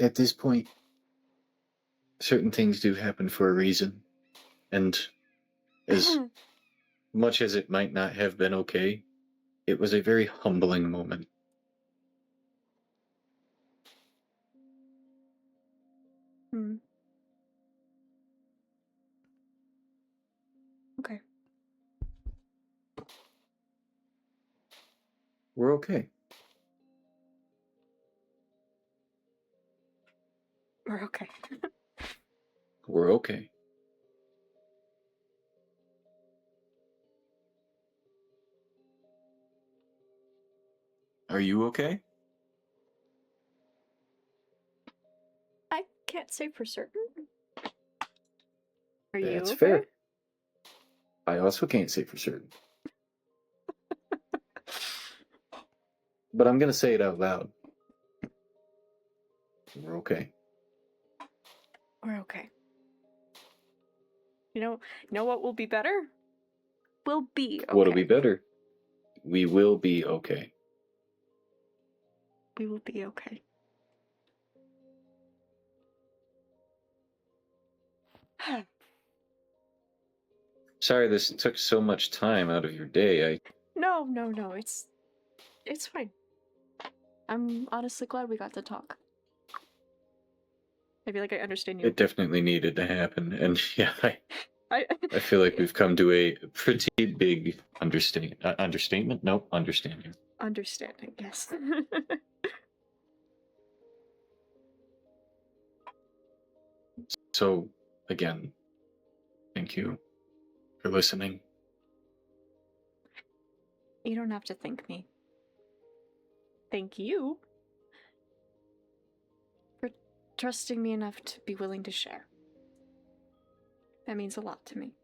Speaker 10: At this point, certain things do happen for a reason. And as much as it might not have been okay, it was a very humbling moment.
Speaker 2: Hmm. Okay.
Speaker 10: We're okay.
Speaker 2: We're okay.
Speaker 10: We're okay. Are you okay?
Speaker 2: I can't say for certain. Are you
Speaker 10: That's
Speaker 2: okay?
Speaker 10: fair. I also can't say for certain. But I'm going to say it out loud. We're okay.
Speaker 2: We're okay. You know what will be better? We'll be okay.
Speaker 10: What'll be better? We will be okay.
Speaker 2: We will be okay.
Speaker 10: Sorry this took so much time out of your day.
Speaker 2: No. It's fine. I'm honestly glad we got to talk. I feel like I understand you.
Speaker 10: It definitely needed to happen. And yeah,
Speaker 2: I
Speaker 10: feel like we've come to a pretty big understatement? Nope, understanding.
Speaker 2: Understanding, yes.
Speaker 10: So, again, thank you for listening.
Speaker 2: You don't have to thank me. Thank you for trusting me enough to be willing to share. That means a lot to me.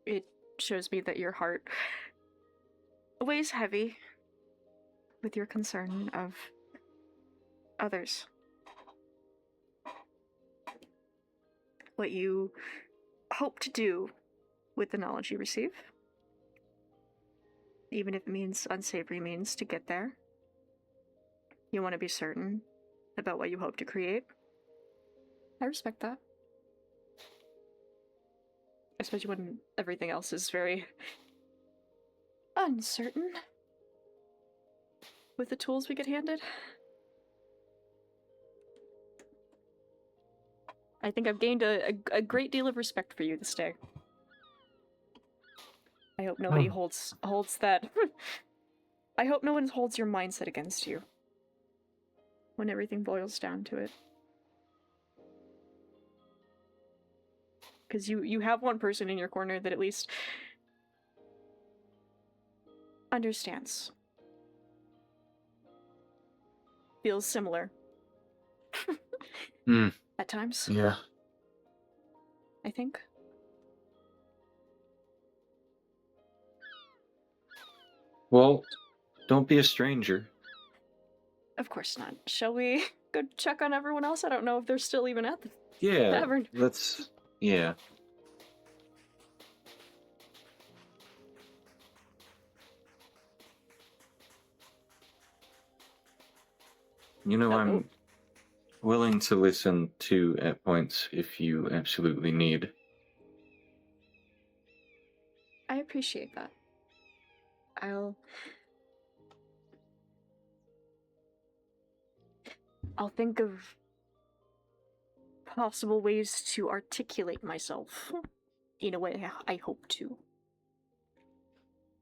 Speaker 2: It shows me that your heart weighs heavy with your concern of others. What you hope to do with the knowledge you receive even if it means unsavory means to get there. You want to be certain about what you hope to create. I respect that. Especially when everything else is very uncertain with the tools we get handed. I think I've gained a great deal of respect for you this day. I hope nobody holds that. I hope no one holds your mindset against you when everything boils down to it. Because you have one person in your corner that at least understands. Feels similar. At times,
Speaker 10: Yeah.
Speaker 2: I think.
Speaker 10: Well, don't be a stranger.
Speaker 2: Of course not. Shall we go check on everyone else? I don't know if they're still even at the
Speaker 10: Yeah.
Speaker 2: tavern.
Speaker 10: Let's. Yeah. You know, I'm willing to listen to at points if you absolutely need.
Speaker 2: I appreciate that. I'll think of possible ways to articulate myself in a way I hope to.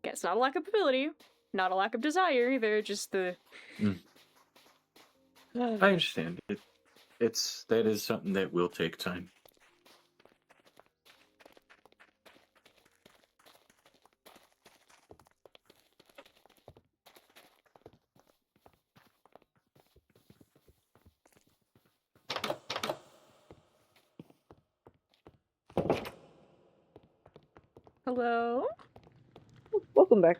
Speaker 2: Yeah, it's not a lack of ability, not a lack of desire either, just the...
Speaker 10: I understand. That is something that will take time.
Speaker 2: Hello?
Speaker 5: Welcome back.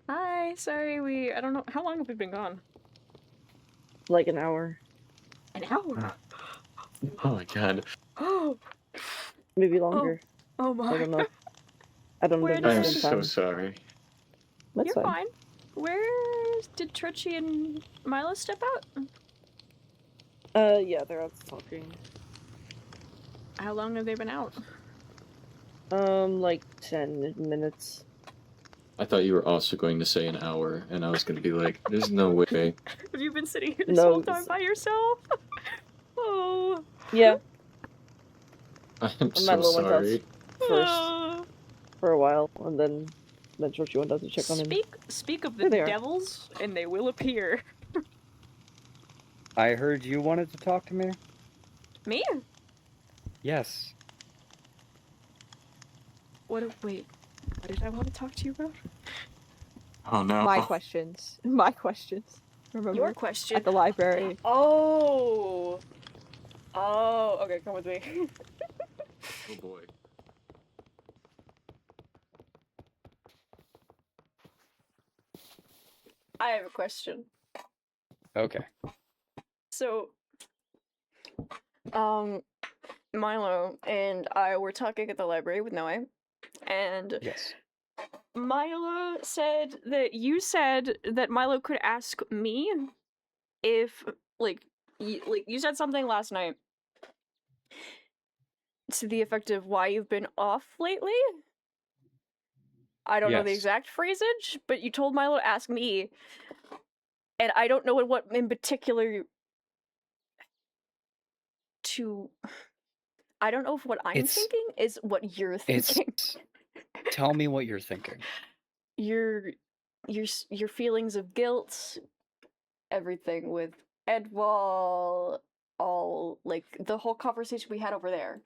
Speaker 2: Hi, sorry, I don't know, how long have we been gone?
Speaker 5: Like an hour.
Speaker 2: An hour?
Speaker 10: Oh my god.
Speaker 2: Oh!
Speaker 5: Maybe longer.
Speaker 2: Oh my.
Speaker 5: I don't know. I don't
Speaker 2: Where
Speaker 5: know.
Speaker 10: I'm
Speaker 2: did-
Speaker 10: so sorry.
Speaker 5: That's
Speaker 2: You're
Speaker 5: fine.
Speaker 2: fine. Where did Trutchy and Milo step out?
Speaker 5: Yeah, they're out talking.
Speaker 2: How long have they been out?
Speaker 5: Like 10 minutes.
Speaker 10: I thought you were also going to say an hour, and I was going to be like, there's no way.
Speaker 2: Have you been sitting here this
Speaker 5: No,
Speaker 2: whole time by yourself? Oh.
Speaker 5: Yeah,
Speaker 10: I'm so
Speaker 5: Milo went out
Speaker 10: sorry.
Speaker 5: first for a while, and then Georgie went out to check on him.
Speaker 2: Speak of the
Speaker 5: There they are.
Speaker 2: devils, and they will appear.
Speaker 9: I heard you wanted to talk to me?
Speaker 2: Me?
Speaker 9: Yes.
Speaker 2: Wait, what did I want to talk to you about?
Speaker 10: Oh no.
Speaker 7: My questions. My questions. Remember?
Speaker 2: Your question.
Speaker 7: At the library.
Speaker 2: Oh. Oh, okay, come with me.
Speaker 10: Oh boy.
Speaker 2: I have a question.
Speaker 9: Okay.
Speaker 2: So, Milo and I were talking at the library with Noe, and
Speaker 9: Yes.
Speaker 2: Milo said that you said that Milo could ask me if, like you said something last night to the effect of why you've been off lately. I don't know the
Speaker 9: Yes.
Speaker 2: exact phrasage, but you told Milo to ask me, and I don't know what in particular to... I don't know if what I'm
Speaker 9: It's-
Speaker 2: thinking is what you're thinking.
Speaker 9: Tell me what you're thinking.
Speaker 2: Your feelings of guilt, everything with Edwall, all, like, the whole conversation we had over there.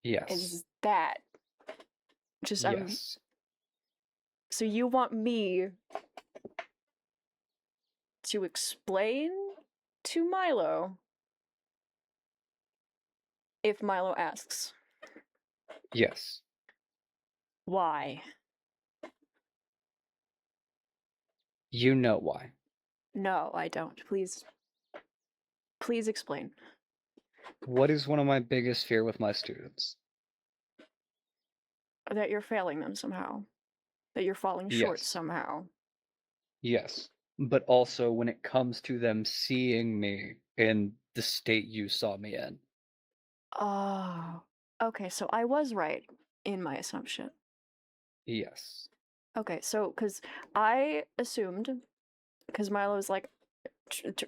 Speaker 9: Yes.
Speaker 2: Is that. Just,
Speaker 9: Yes.
Speaker 2: So you want me to explain to Milo if Milo asks.
Speaker 9: Yes.
Speaker 2: Why?
Speaker 9: You know why.
Speaker 2: No, I don't. Please explain.
Speaker 9: What is one of my biggest fear with my students?
Speaker 2: That you're failing them somehow. that you're falling short
Speaker 9: Yes.
Speaker 2: somehow.
Speaker 9: Yes. But also when it comes to them seeing me in the state you saw me in.
Speaker 2: Oh, okay, so I was right in my assumption.
Speaker 9: Yes.
Speaker 2: Okay, so because I assumed, because Milo was like,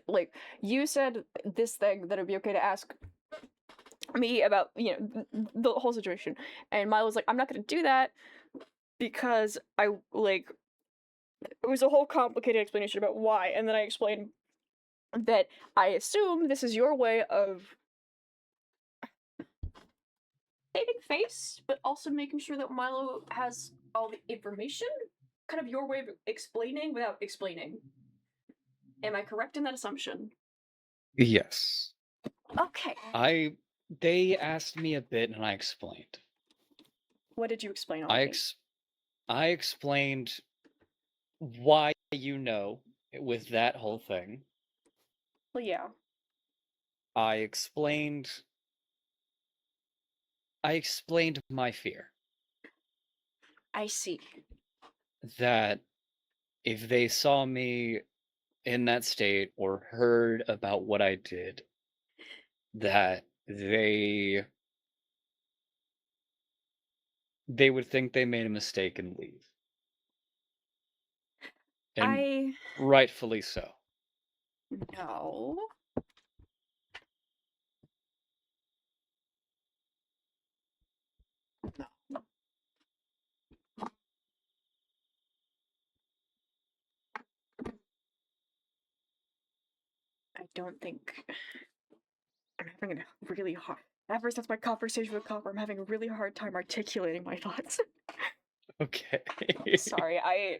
Speaker 2: like you said this thing that it'd be okay to ask me about, you know, the whole situation, and Milo was like, I'm not gonna do that because I like it was a whole complicated explanation about why, and then I explained that I assume this is your way of saving face, but also making sure that Milo has all the information. Kind of your way of explaining without explaining. Am I correct in that assumption?
Speaker 9: Yes.
Speaker 2: Okay.
Speaker 9: They asked me a bit and I explained.
Speaker 2: What did you explain
Speaker 9: I
Speaker 2: already?
Speaker 9: I explained why with that whole thing.
Speaker 2: Well, yeah.
Speaker 9: I explained my fear
Speaker 2: I see.
Speaker 9: that if they saw me in that state or heard about what I did, that they would think they made a mistake and leave. And rightfully so.
Speaker 2: No. No. I don't think. I'm having a really hard. Ever since my conversation with Copper, I'm having a really hard time articulating my thoughts.
Speaker 9: Okay.
Speaker 2: Sorry, I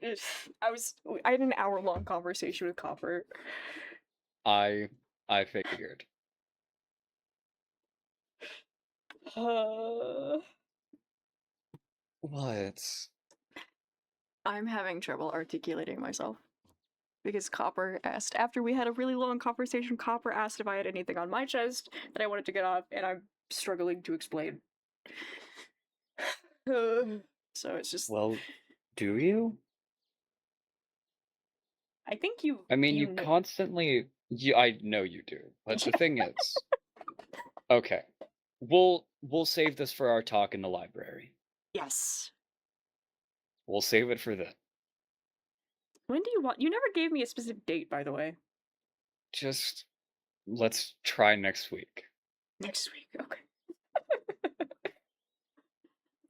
Speaker 2: had an hour-long conversation with Copper.
Speaker 9: I figured. What?
Speaker 2: I'm having trouble articulating myself. Because Copper asked, after we had a really long conversation, Copper asked if I had anything on my chest that I wanted to get off, and I'm struggling to explain. So it's just.
Speaker 9: Well, do you?
Speaker 2: I think you.
Speaker 9: I mean, you
Speaker 2: know.
Speaker 9: constantly. I know you do, but the thing is, okay, we'll save this for our talk in the library.
Speaker 2: Yes.
Speaker 9: We'll save it for then.
Speaker 2: When do you want? You never gave me a specific date, by the way.
Speaker 9: Just let's try next week.
Speaker 2: Next week, okay.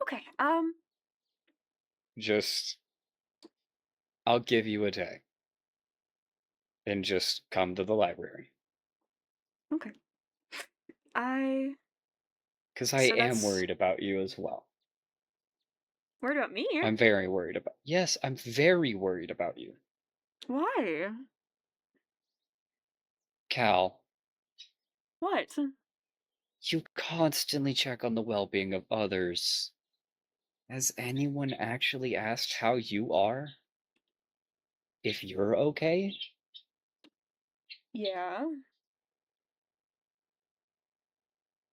Speaker 2: Okay.
Speaker 9: Just, I'll give you a day, and just come to the library.
Speaker 2: Okay.
Speaker 9: Because I am worried about you as well.
Speaker 2: Worried about me?
Speaker 9: I'm very worried about. Yes, I'm very worried about you.
Speaker 2: Why?
Speaker 9: Cal,
Speaker 2: What?
Speaker 9: you constantly check on the well-being of others. Has anyone actually asked how you are? If you're okay?
Speaker 2: Yeah.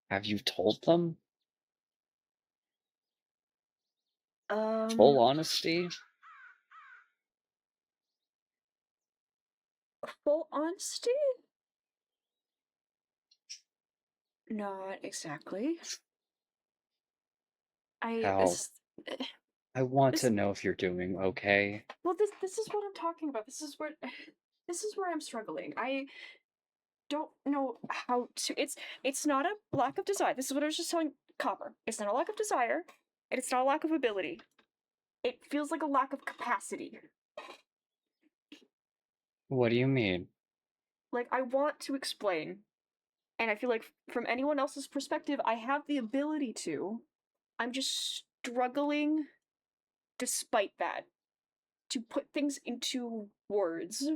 Speaker 9: Have you told them? Full honesty?
Speaker 2: Full honesty? Not exactly.
Speaker 9: Cal, I want to know if you're doing okay.
Speaker 2: Well, this is what I'm talking about. This is where I'm struggling. I don't know how to. It's not a lack of desire. This is what I was just telling Copper. It's not a lack of desire, and it's not a lack of ability. It feels like a lack of capacity.
Speaker 9: What do you mean?
Speaker 2: Like, I want to explain, and I feel like from anyone else's perspective, I have the ability to. I'm just struggling, despite that, to put things into words.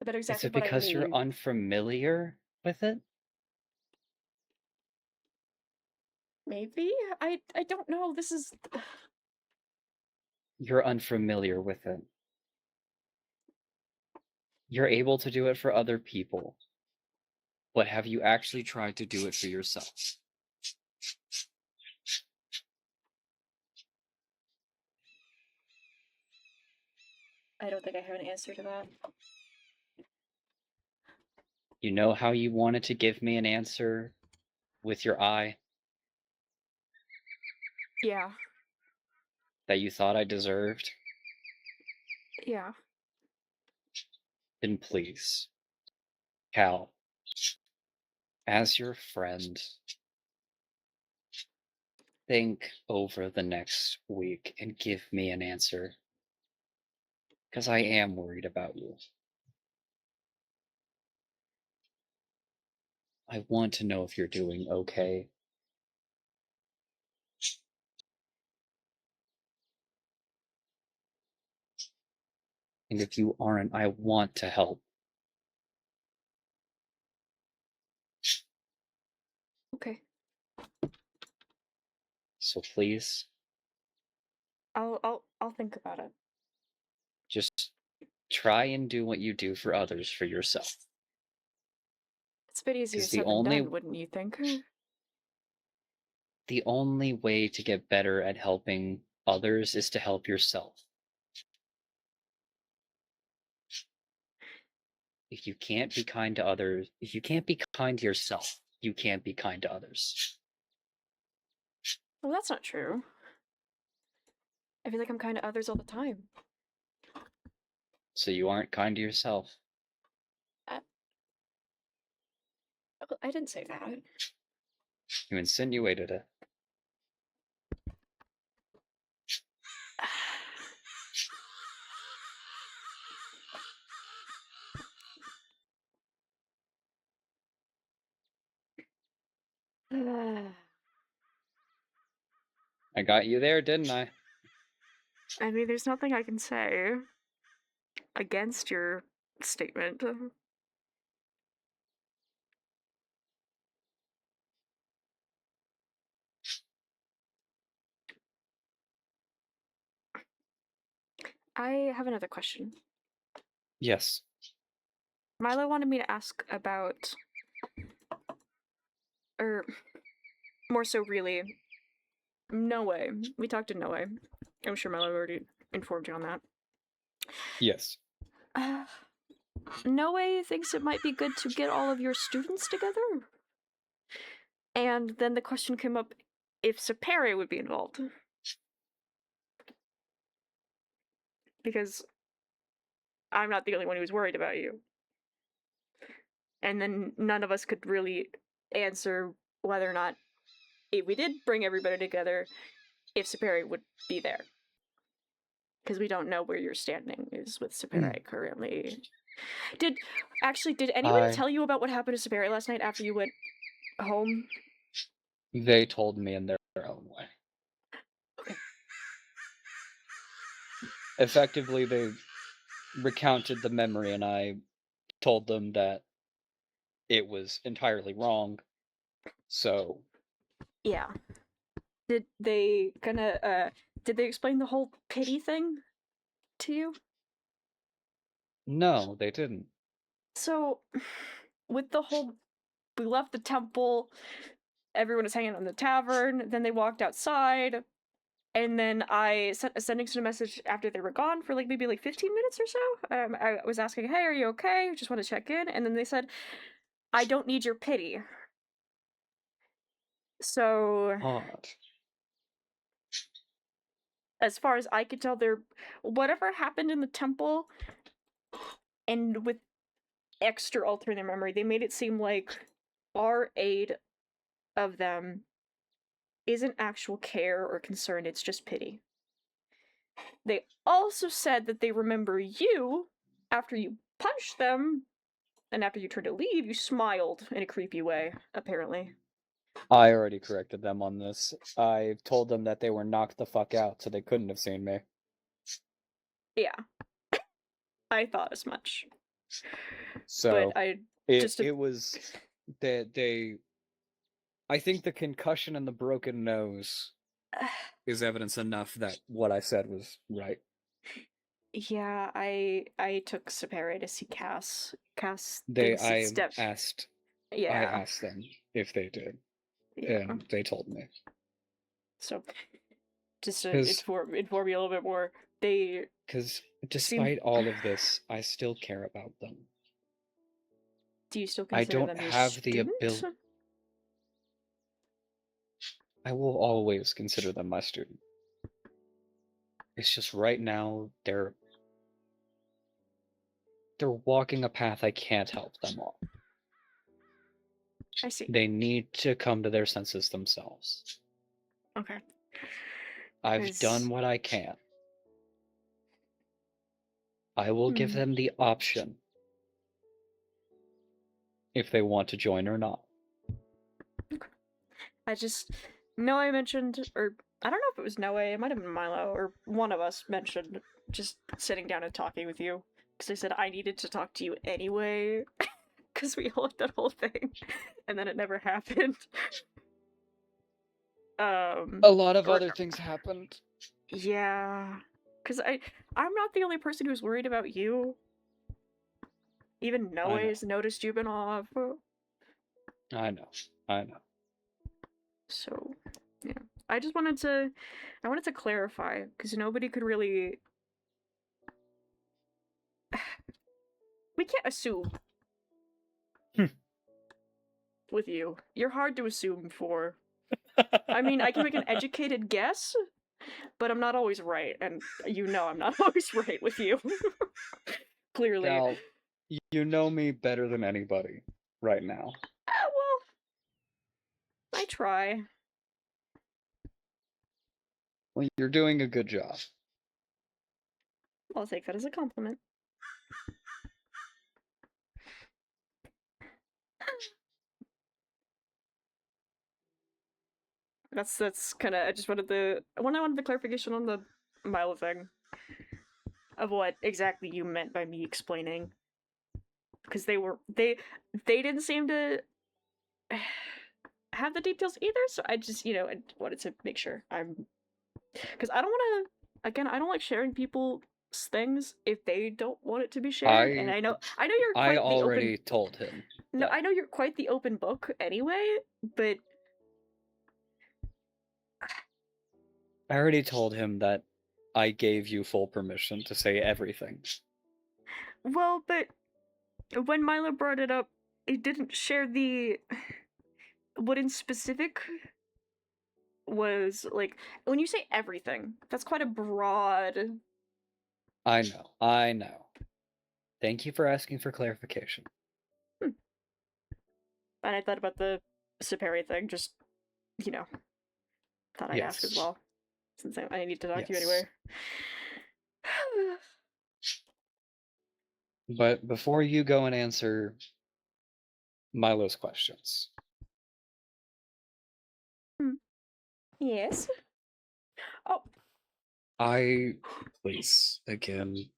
Speaker 2: That are exactly
Speaker 9: Is it
Speaker 2: what I
Speaker 9: because
Speaker 2: mean.
Speaker 9: you're unfamiliar with it?
Speaker 2: Maybe? I don't know. This is.
Speaker 9: You're unfamiliar with it. You're able to do it for other people. But have you actually tried to do it for yourself?
Speaker 2: I don't think I have an answer to that.
Speaker 9: You know how you wanted to give me an answer with your eye
Speaker 2: Yeah.
Speaker 9: that you thought I deserved?
Speaker 2: Yeah.
Speaker 9: Then please, Cal, as your friend, think over the next week and give me an answer. Because I am worried about you. I want to know if you're doing okay. And if you aren't, I want to help.
Speaker 2: Okay.
Speaker 9: So please,
Speaker 2: I'll think about it.
Speaker 9: just try and do what you do for others for yourself.
Speaker 2: It's a bit easier
Speaker 9: 'Cause the
Speaker 2: said than
Speaker 9: only-
Speaker 2: done, wouldn't you think?
Speaker 9: The only way to get better at helping others is to help yourself. If you can't be kind to others, if you can't be kind to yourself, you can't be kind to others.
Speaker 2: Well, that's not true. I feel like I'm kind to others all the time.
Speaker 9: So you aren't kind to yourself.
Speaker 2: I didn't say that.
Speaker 9: You insinuated it. I got you there, didn't I?
Speaker 2: I mean, there's nothing I can say against your statement. I have another question.
Speaker 9: Yes.
Speaker 2: Milo wanted me to ask about, or more so really, Noe. We talked to Noe. I'm sure Milo already informed you on that.
Speaker 9: Yes.
Speaker 2: Noe thinks it might be good to get all of your students together. And then the question came up if Sapere would be involved. Because I'm not the only one who was worried about you. And then none of us could really answer whether or not, if we did bring everybody together, if Sapere would be there. Because we don't know where your standing is with Sapere currently. Did anybody tell you about what happened to Sapere last night after you went home?
Speaker 9: They told me in their own way.
Speaker 2: Okay.
Speaker 9: Effectively, they recounted the memory, and I told them that it was entirely wrong. So.
Speaker 2: Yeah. Did they did they explain the whole pity thing to you?
Speaker 9: No, they didn't.
Speaker 2: So, with the whole, we left the temple, everyone was hanging out in the tavern, then they walked outside, and then I sent a sending a message after they were gone for like maybe like 15 minutes or so. I was asking, hey, are you okay? Just want to check in. And then they said, I don't need your pity. So,
Speaker 9: Odd.
Speaker 2: as far as I could tell, whatever happened in the temple, and with extra alternate memory, they made it seem like our aid of them isn't actual care or concern, it's just pity. They also said that they remember you after you punched them, and after you turned to leave, you smiled in a creepy way, apparently.
Speaker 9: I already corrected them on this. I told them that they were knocked the fuck out, so they couldn't have seen me.
Speaker 2: Yeah. I thought as much.
Speaker 9: So,
Speaker 2: but
Speaker 9: it was that they... I think the concussion and the broken nose is evidence enough that what I said was right.
Speaker 2: Yeah, I took Sapere to see Cass. Cass
Speaker 9: I
Speaker 2: stepped.
Speaker 9: asked them if they did,
Speaker 2: Yeah.
Speaker 9: and they told me.
Speaker 2: So, just to
Speaker 9: 'Cause-
Speaker 2: inform you a little bit more, they
Speaker 9: Because despite all of this, I still care about them.
Speaker 2: do you still
Speaker 9: I
Speaker 2: consider
Speaker 9: don't
Speaker 2: them your
Speaker 9: have the
Speaker 2: student?
Speaker 9: ability. I will always consider them my student. It's just right now they're walking a path I can't help them on.
Speaker 2: I see.
Speaker 9: They need to come to their senses themselves.
Speaker 2: Okay.
Speaker 9: I've done what I can. I will give them the option if they want to join or not.
Speaker 2: I just Noe mentioned, or I don't know if it was Noe, it might have been Milo, or one of us mentioned just sitting down and talking with you. Because I said I needed to talk to you anyway, because we all that whole thing, and then it never happened.
Speaker 9: A lot of other things happened.
Speaker 2: Yeah, because I'm not the only person who's worried about you. Even Noe's noticed you've been off.
Speaker 9: I know.
Speaker 2: So, yeah. I wanted to clarify, because nobody could really... We can't assume. With you. You're hard to assume for. I mean, I can make an educated guess, but I'm not always right, and you know I'm not always right with you. Clearly.
Speaker 9: Gal, you know me better than anybody right now.
Speaker 2: Well, I try.
Speaker 9: Well, you're doing a good job.
Speaker 2: I'll take that as a compliment. That's kind of. I wanted the clarification on the Milo thing of what exactly you meant by me explaining, because they didn't seem to have the details either. So I just I wanted to make sure because I don't want to. Again, I don't like sharing people's things if they don't want it to be shared. And I know you're quite
Speaker 9: I
Speaker 2: the
Speaker 9: already
Speaker 2: open...
Speaker 9: told him.
Speaker 2: No, I know you're quite the open book anyway, but
Speaker 9: I already told him that I gave you full permission to say everything.
Speaker 2: well, but when Milo brought it up, it didn't share what in specific was like. When you say everything, that's quite a broad...
Speaker 9: I know. Thank you for asking for clarification.
Speaker 2: And I thought about the Saperi thing, just, thought I'd ask as well, since I need to talk to you anyway.
Speaker 9: But before you go and answer Milo's questions.
Speaker 2: Yes? Oh.
Speaker 9: Please, again,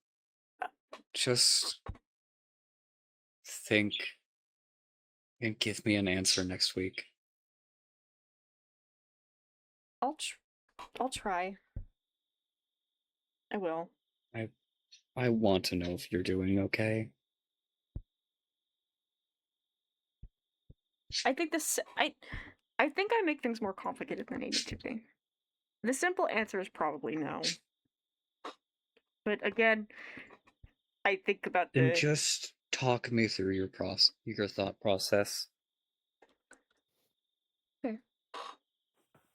Speaker 9: just think and give me an answer next week.
Speaker 2: I'll try. I will.
Speaker 9: I want to know if you're doing okay.
Speaker 2: I think I think I make things more complicated than they need to be. The simple answer is probably no. But again, I think about
Speaker 9: Then just talk me through your thought process.
Speaker 2: Okay.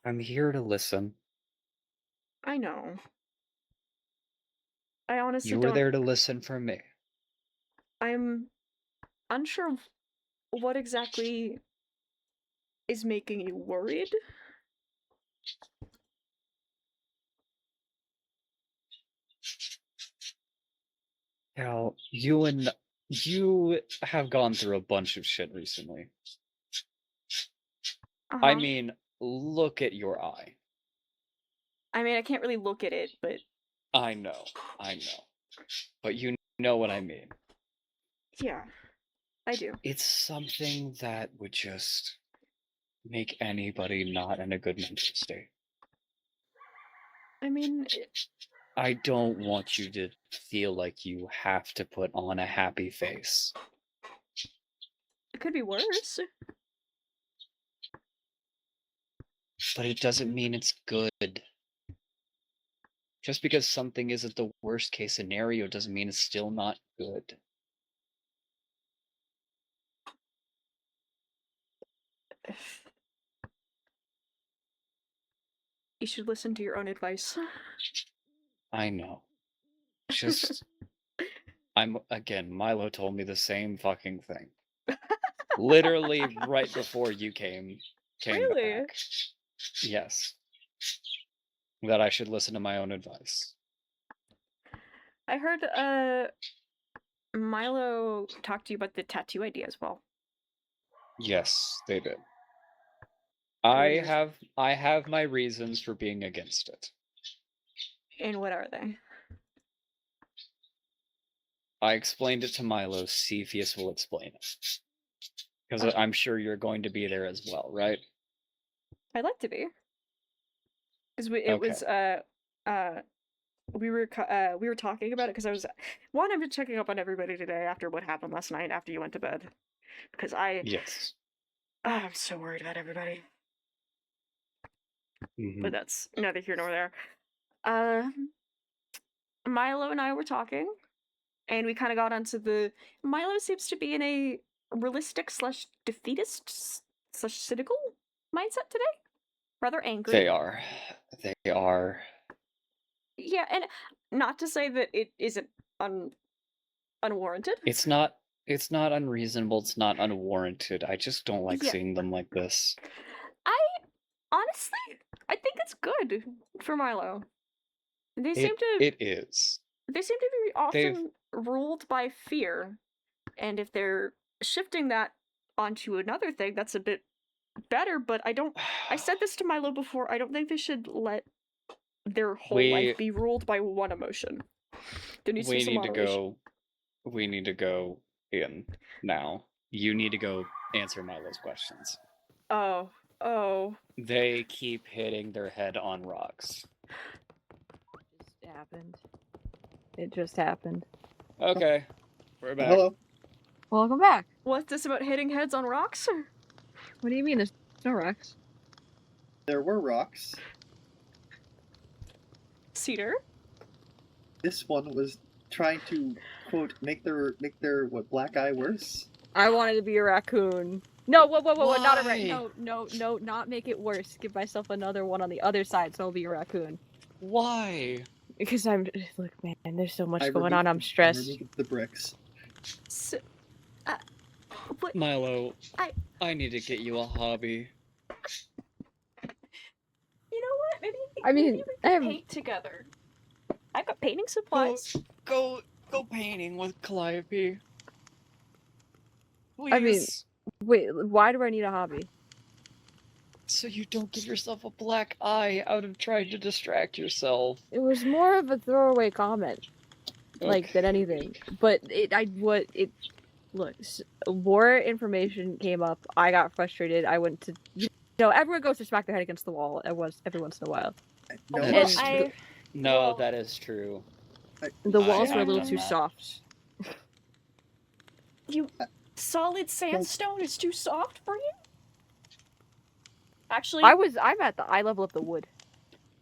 Speaker 9: I'm here to listen.
Speaker 2: I know. I honestly
Speaker 9: You were there to listen for me.
Speaker 2: I'm unsure of what exactly is making you worried.
Speaker 9: Cal, you have gone through a bunch of shit recently. I mean, look at your eye.
Speaker 2: I mean, I can't really look at it, but...
Speaker 9: I know. But you know what I mean.
Speaker 2: Yeah, I do.
Speaker 9: It's something that would just make anybody not in a good mental state.
Speaker 2: I mean...
Speaker 9: I don't want you to feel like you have to put on a happy face.
Speaker 2: It could be worse.
Speaker 9: But it doesn't mean it's good. Just because something isn't the worst case scenario doesn't mean it's still not good.
Speaker 2: You should listen to your own advice.
Speaker 9: I know. Just, Milo told me the same fucking thing. Literally right before you came
Speaker 2: Really?
Speaker 9: back. Yes. That I should listen to my own advice.
Speaker 2: I heard Milo talk to you about the tattoo idea as well.
Speaker 9: Yes, they did.
Speaker 2: What
Speaker 9: I
Speaker 2: is-
Speaker 9: have my reasons for being against it.
Speaker 2: And what are they?
Speaker 9: I explained it to Milo, Cepheus will explain it. Because I'm sure you're going to be there as well, right?
Speaker 2: I'd like to be. Because we were talking about it because I've been checking up on everybody today after what happened last night after you went to bed. Because
Speaker 9: Yes.
Speaker 2: I'm so worried about everybody.
Speaker 9: Mhm.
Speaker 2: But that's neither here nor there. Milo and I were talking, and we kind of got onto Milo seems to be in a realistic / defeatist / cynical mindset today. Rather angry.
Speaker 9: They are. They are.
Speaker 2: Yeah, and not to say that it isn't unwarranted.
Speaker 9: It's not unreasonable, it's not unwarranted. I just don't like
Speaker 2: Yeah.
Speaker 9: seeing them like this.
Speaker 2: Honestly, I think it's good for Milo. They
Speaker 9: It
Speaker 2: seem to
Speaker 9: is.
Speaker 2: be often ruled by fear, and if they're shifting that onto another thing, that's a bit better. But I said this to Milo before. I don't think they should let their whole life be ruled by one emotion. There needs to be some moderation.
Speaker 9: We need to go in now. You need to go answer Milo's questions.
Speaker 2: Oh.
Speaker 9: They keep hitting their head on rocks.
Speaker 7: It just happened.
Speaker 9: Okay. We're back.
Speaker 11: Hello.
Speaker 7: Welcome back.
Speaker 2: What's this about hitting heads on rocks?
Speaker 7: What do you mean there's no rocks?
Speaker 11: There were rocks.
Speaker 2: Cedar?
Speaker 11: This one was trying to, quote, make their black eye worse.
Speaker 7: I wanted to be a raccoon. No, whoa, not a
Speaker 9: Why?
Speaker 7: raccoon. No, not make it worse. Give myself another one on the other side so I'll be a raccoon.
Speaker 9: Why?
Speaker 7: Because look, man, there's so much
Speaker 11: I
Speaker 7: going on. I'm stressed.
Speaker 11: removed the bricks.
Speaker 2: So, what?
Speaker 9: Milo, I need to get you a hobby.
Speaker 2: You know what? Maybe
Speaker 7: I have
Speaker 2: paint together. I've got painting supplies.
Speaker 9: Go painting with Calliope. Please.
Speaker 7: I mean, wait, why do I need a hobby?
Speaker 9: So you don't give yourself a black eye out of trying to distract yourself.
Speaker 7: It was more of a throwaway comment, than anything. But look, more information came up. I got frustrated. I went to, everyone goes to smack their head against the wall every once in a while.
Speaker 11: No,
Speaker 9: that is true.
Speaker 7: The walls were a
Speaker 9: I've
Speaker 7: little
Speaker 9: done
Speaker 7: too
Speaker 9: that.
Speaker 7: soft.
Speaker 2: Solid sandstone is too soft for you? Actually,
Speaker 7: I'm at the eye level of the wood.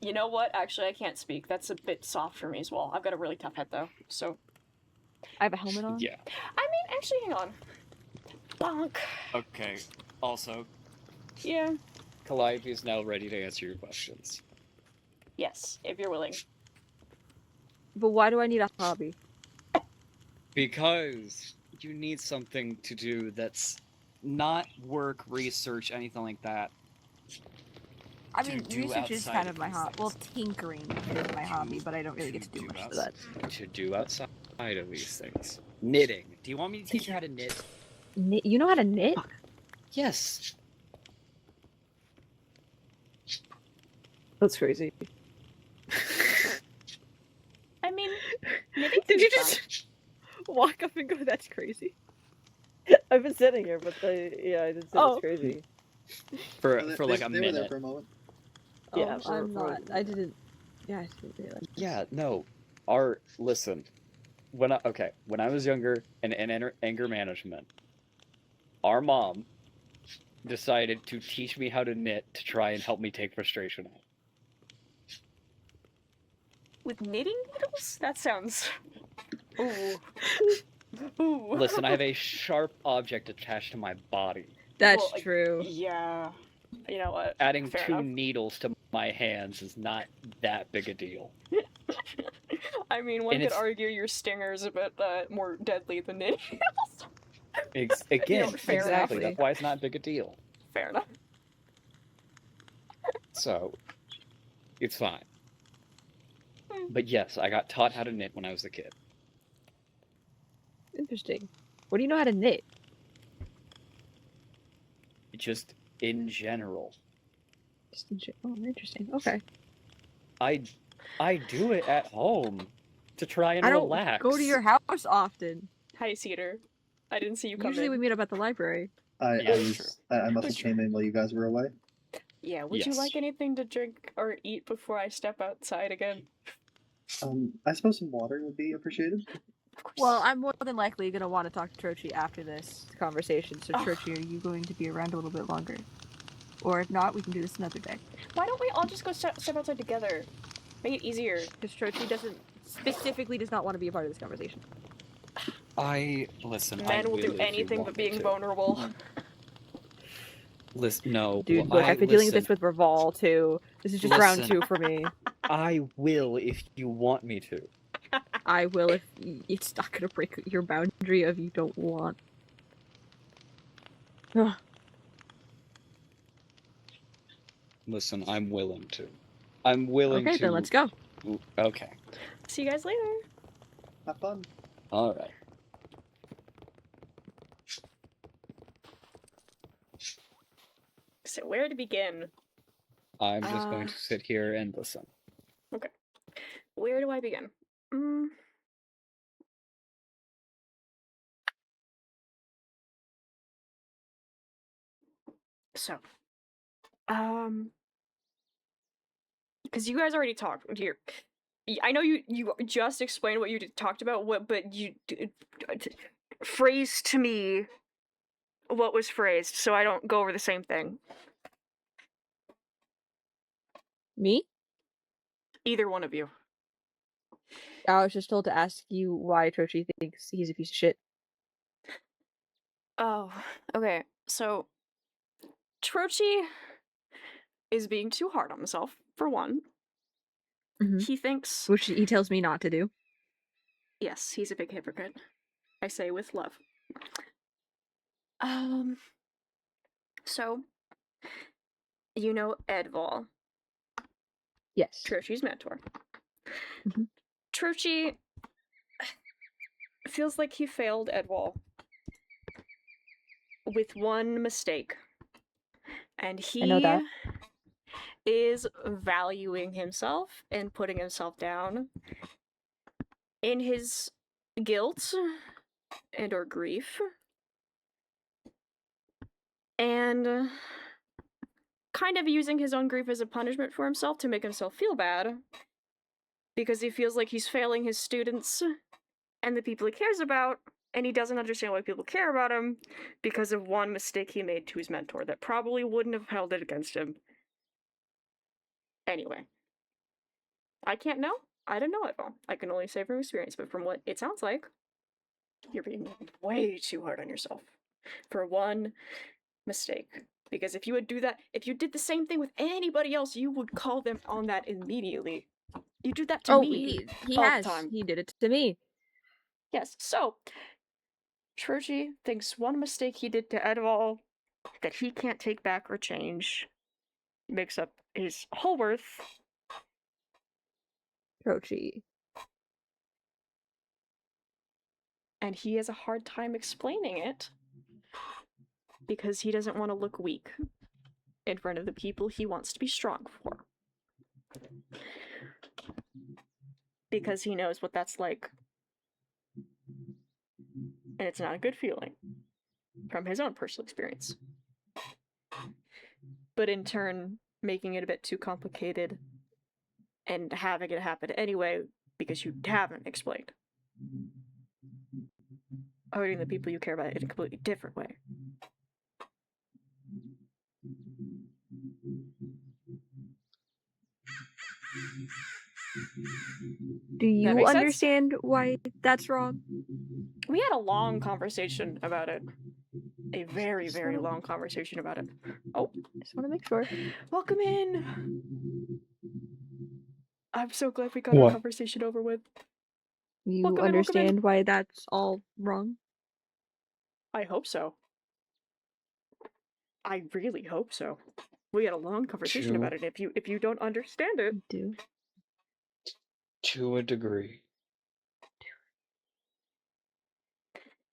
Speaker 2: you know what? Actually, I can't speak. That's a bit soft for me as well. I've got a really tough head though, so.
Speaker 7: I have a helmet on?
Speaker 9: Yeah.
Speaker 2: I mean, actually, hang on. Bonk.
Speaker 9: Okay. Also,
Speaker 2: Yeah.
Speaker 9: Calliope is now ready to answer your questions.
Speaker 2: Yes, if you're willing.
Speaker 7: But why do I need a hobby?
Speaker 9: Because you need something to do that's not work, research, anything like that.
Speaker 7: I mean,
Speaker 9: do
Speaker 7: research is
Speaker 9: outside
Speaker 7: kind
Speaker 9: of
Speaker 7: of my
Speaker 9: these
Speaker 7: hobby.
Speaker 9: things.
Speaker 7: Well, tinkering is my hobby, but I don't really get to do much of that.
Speaker 9: To do outside of these things. Knitting. Do you want me to teach you how to knit?
Speaker 7: You know how to knit?
Speaker 9: Yes.
Speaker 5: That's crazy.
Speaker 2: I mean, knitting
Speaker 5: Did
Speaker 2: can
Speaker 5: you
Speaker 2: be fun.
Speaker 5: just walk up and go, that's crazy? I've been sitting here, but I didn't say that's crazy.
Speaker 9: For like a
Speaker 11: They were there
Speaker 9: minute.
Speaker 11: for a moment.
Speaker 5: Yeah,
Speaker 7: Oh, I'm not. I didn't. Yeah, I didn't realize.
Speaker 9: Yeah, no. Listen. When I was younger and in anger management, our mom decided to teach me how to knit to try and help me take frustration out.
Speaker 2: With knitting needles? That sounds... Ooh. Ooh.
Speaker 9: Listen, I have a sharp object attached to my body.
Speaker 7: That's
Speaker 2: Well,
Speaker 7: true.
Speaker 2: Yeah. You know what?
Speaker 9: Adding
Speaker 2: Fair
Speaker 9: 2
Speaker 2: enough.
Speaker 9: needles to my hands is not that big a deal.
Speaker 2: I mean, one
Speaker 9: And
Speaker 2: could
Speaker 9: it's-
Speaker 2: argue your stinger's a bit more deadly than knitting needles.
Speaker 9: Again,
Speaker 2: fair enough.
Speaker 9: exactly. That's why it's not big a deal.
Speaker 2: Fair enough.
Speaker 9: So, it's fine. But yes, I got taught how to knit when I was a kid.
Speaker 7: Interesting. What do you know how to knit?
Speaker 9: Just in general.
Speaker 7: Oh, interesting. Okay.
Speaker 9: I do it at home to try and
Speaker 7: I don't
Speaker 9: relax.
Speaker 7: go to your house often.
Speaker 2: Hi, Cedar. I didn't see you come
Speaker 7: Usually
Speaker 2: in.
Speaker 7: we meet up at the library.
Speaker 11: I
Speaker 2: Yes,
Speaker 11: must have came in while you guys were away.
Speaker 2: Yeah, would you
Speaker 9: Yes.
Speaker 2: like anything to drink or eat before I step outside again?
Speaker 11: I suppose some water would be appreciated.
Speaker 7: Well, I'm more than likely going to want to talk to Trochi after this conversation. So,
Speaker 2: Oh.
Speaker 7: Trochi, are you going to be around a little bit longer? Or if not, we can do this another day.
Speaker 2: Why don't we all just go step outside together? Make it easier.
Speaker 7: Because Trochi does not want to be a part of this conversation.
Speaker 9: Listen.
Speaker 2: Men will
Speaker 9: I
Speaker 2: do
Speaker 9: if you
Speaker 2: anything
Speaker 9: want
Speaker 2: but
Speaker 9: me
Speaker 2: being
Speaker 9: to.
Speaker 2: vulnerable.
Speaker 9: Listen, no.
Speaker 7: Dude,
Speaker 9: well,
Speaker 7: look, I've been dealing with this
Speaker 9: listen,
Speaker 7: with Reval, too. This is just round
Speaker 9: Listen.
Speaker 7: 2 for me.
Speaker 9: I will if you want me to.
Speaker 7: I will if it's not going to break your boundary of you don't want. Ugh.
Speaker 9: Listen, I'm willing to. I'm willing to.
Speaker 7: Okay, then let's go.
Speaker 9: Ooh, okay.
Speaker 2: See you guys later.
Speaker 11: Have fun.
Speaker 9: All right.
Speaker 2: So where to begin?
Speaker 9: I'm just going to sit here and listen.
Speaker 2: Okay. Where do I begin? So, because you guys already talked here. I know you just explained what you talked about, but you phrased to me what was phrased, so I don't go over the same thing.
Speaker 7: Me?
Speaker 2: Either one of you.
Speaker 7: I was just told to ask you why Trochi thinks he's a piece of shit.
Speaker 2: Oh, okay. So, Trochi is being too hard on himself, for one.
Speaker 7: Mhm.
Speaker 2: He thinks...
Speaker 7: Which he tells me not to do.
Speaker 2: Yes, he's a big hypocrite. I say with love. So, you know Edval.
Speaker 7: Yes.
Speaker 2: Trochi's mentor.
Speaker 7: Mhm.
Speaker 2: Trochi feels like he failed Edval with one mistake. And he
Speaker 7: I know that.
Speaker 2: is valuing himself and putting himself down in his guilt and or grief. And kind of using his own grief as a punishment for himself to make himself feel bad. Because he feels like he's failing his students and the people he cares about, and he doesn't understand why people care about him because of one mistake he made to his mentor that probably wouldn't have held it against him. Anyway. I can't know. I don't know at all. I can only say from experience, but from what it sounds like, you're being way too hard on yourself for one mistake. Because if you would do that, if you did the same thing with anybody else, you would call them on that immediately. You do that to me
Speaker 7: he
Speaker 2: all
Speaker 7: has.
Speaker 2: the time.
Speaker 7: He did it to me.
Speaker 2: Yes, so Trochi thinks one mistake he did to Edval that he can't take back or change makes up his whole worth.
Speaker 7: Trochi.
Speaker 2: And he has a hard time explaining it because he doesn't want to look weak in front of the people he wants to be strong for. Because he knows what that's like. And it's not a good feeling from his own personal experience. But in turn, making it a bit too complicated and having it happen anyway because you haven't explained. Hurting the people you care about in a completely different way.
Speaker 7: Do you
Speaker 2: make sense?
Speaker 7: understand why that's wrong?
Speaker 2: We had a long conversation about it. A very,
Speaker 7: Just
Speaker 2: very
Speaker 7: wanna-
Speaker 2: long conversation about it. Oh,
Speaker 7: Just want to make sure.
Speaker 2: welcome in. I'm so glad we got our
Speaker 10: What?
Speaker 2: conversation over with.
Speaker 7: You
Speaker 2: Welcome in, welcome in.
Speaker 7: understand why that's all wrong?
Speaker 2: I hope so. I really hope so. We had a long conversation about it. If you don't understand it,
Speaker 7: I do.
Speaker 9: To a degree.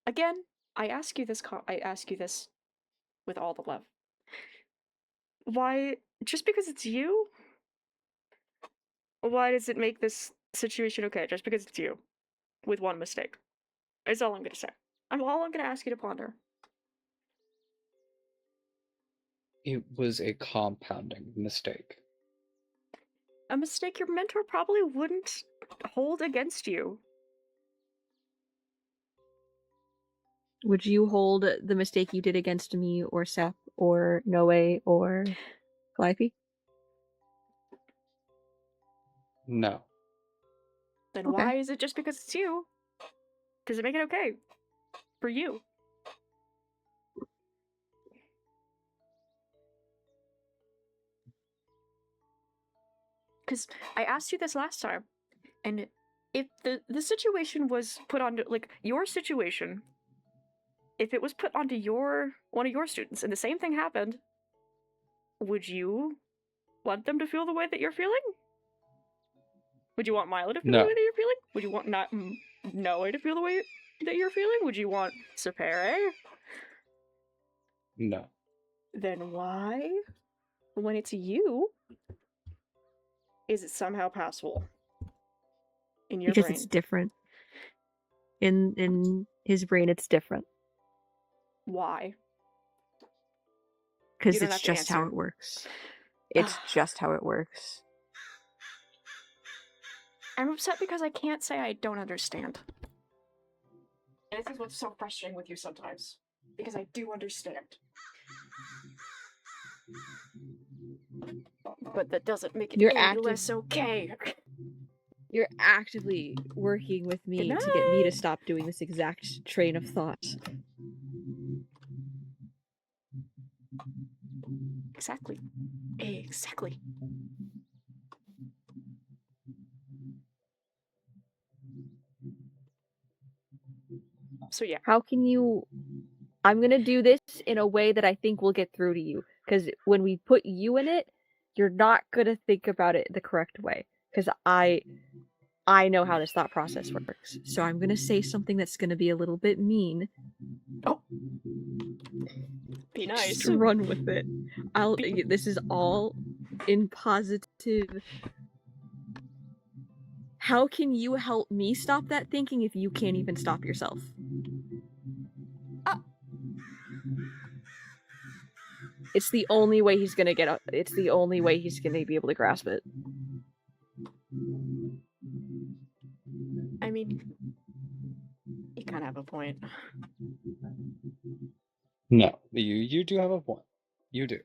Speaker 2: again, I ask you this with all the love. Why, just because it's you, why does it make this situation okay? Just because it's you, with one mistake. Is all I'm gonna say. All I'm gonna ask you to ponder.
Speaker 9: It was a compounding mistake.
Speaker 2: A mistake your mentor probably wouldn't hold against you.
Speaker 7: Would you hold the mistake you did against me or Sep or Noe or Calliope?
Speaker 9: No.
Speaker 2: Then
Speaker 7: Okay.
Speaker 2: why is it just because it's you? Does it make it okay? For you. Because I asked you this last time, and if the situation was put onto, like, your situation, if it was put onto one of your students and the same thing happened, would you want them to feel the way that you're feeling? Would you want Milo to feel
Speaker 9: No.
Speaker 2: the way that you're feeling? Would you want not Noe to feel the way that you're feeling? Would you want Sapere?
Speaker 9: No.
Speaker 2: Then why, when it's you, is it somehow passable in your
Speaker 7: Because
Speaker 2: brain?
Speaker 7: it's different. In his brain, it's different.
Speaker 2: Why?
Speaker 7: Because
Speaker 2: You don't
Speaker 7: it's
Speaker 2: have to
Speaker 7: just how
Speaker 2: answer.
Speaker 7: it works. It's just how it works.
Speaker 2: I'm upset because I can't say I don't understand. And this is what's so frustrating with you sometimes. Because I do understand. But that doesn't make it
Speaker 7: You're
Speaker 2: any less okay.
Speaker 7: You're actively working with me
Speaker 2: Good
Speaker 7: to get me to
Speaker 2: night.
Speaker 7: stop doing this exact train of thought.
Speaker 2: Exactly. Exactly. So yeah.
Speaker 7: How can you... I'm gonna do this in a way that I think will get through to you. Because when we put you in it, you're not gonna think about it the correct way. Because I know how this thought process works. So I'm gonna say something that's gonna be a little bit mean.
Speaker 2: Oh. Be nice.
Speaker 7: Just run with it. This is all in positive. How can you help me stop that thinking if you can't even stop yourself? It's the only way he's gonna get up. It's the only way he's gonna be able to grasp it.
Speaker 2: I mean, you kind of have a point.
Speaker 9: No. You do have a point. You do.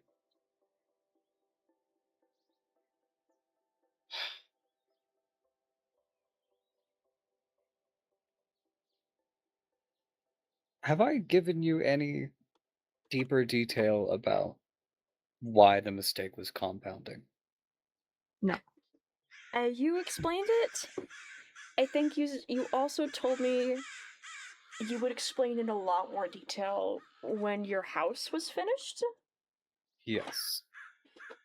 Speaker 9: Have I given you any deeper detail about why the mistake was compounding?
Speaker 7: No.
Speaker 2: You explained it. I think you also told me you would explain in a lot more detail when your house was finished.
Speaker 9: Yes.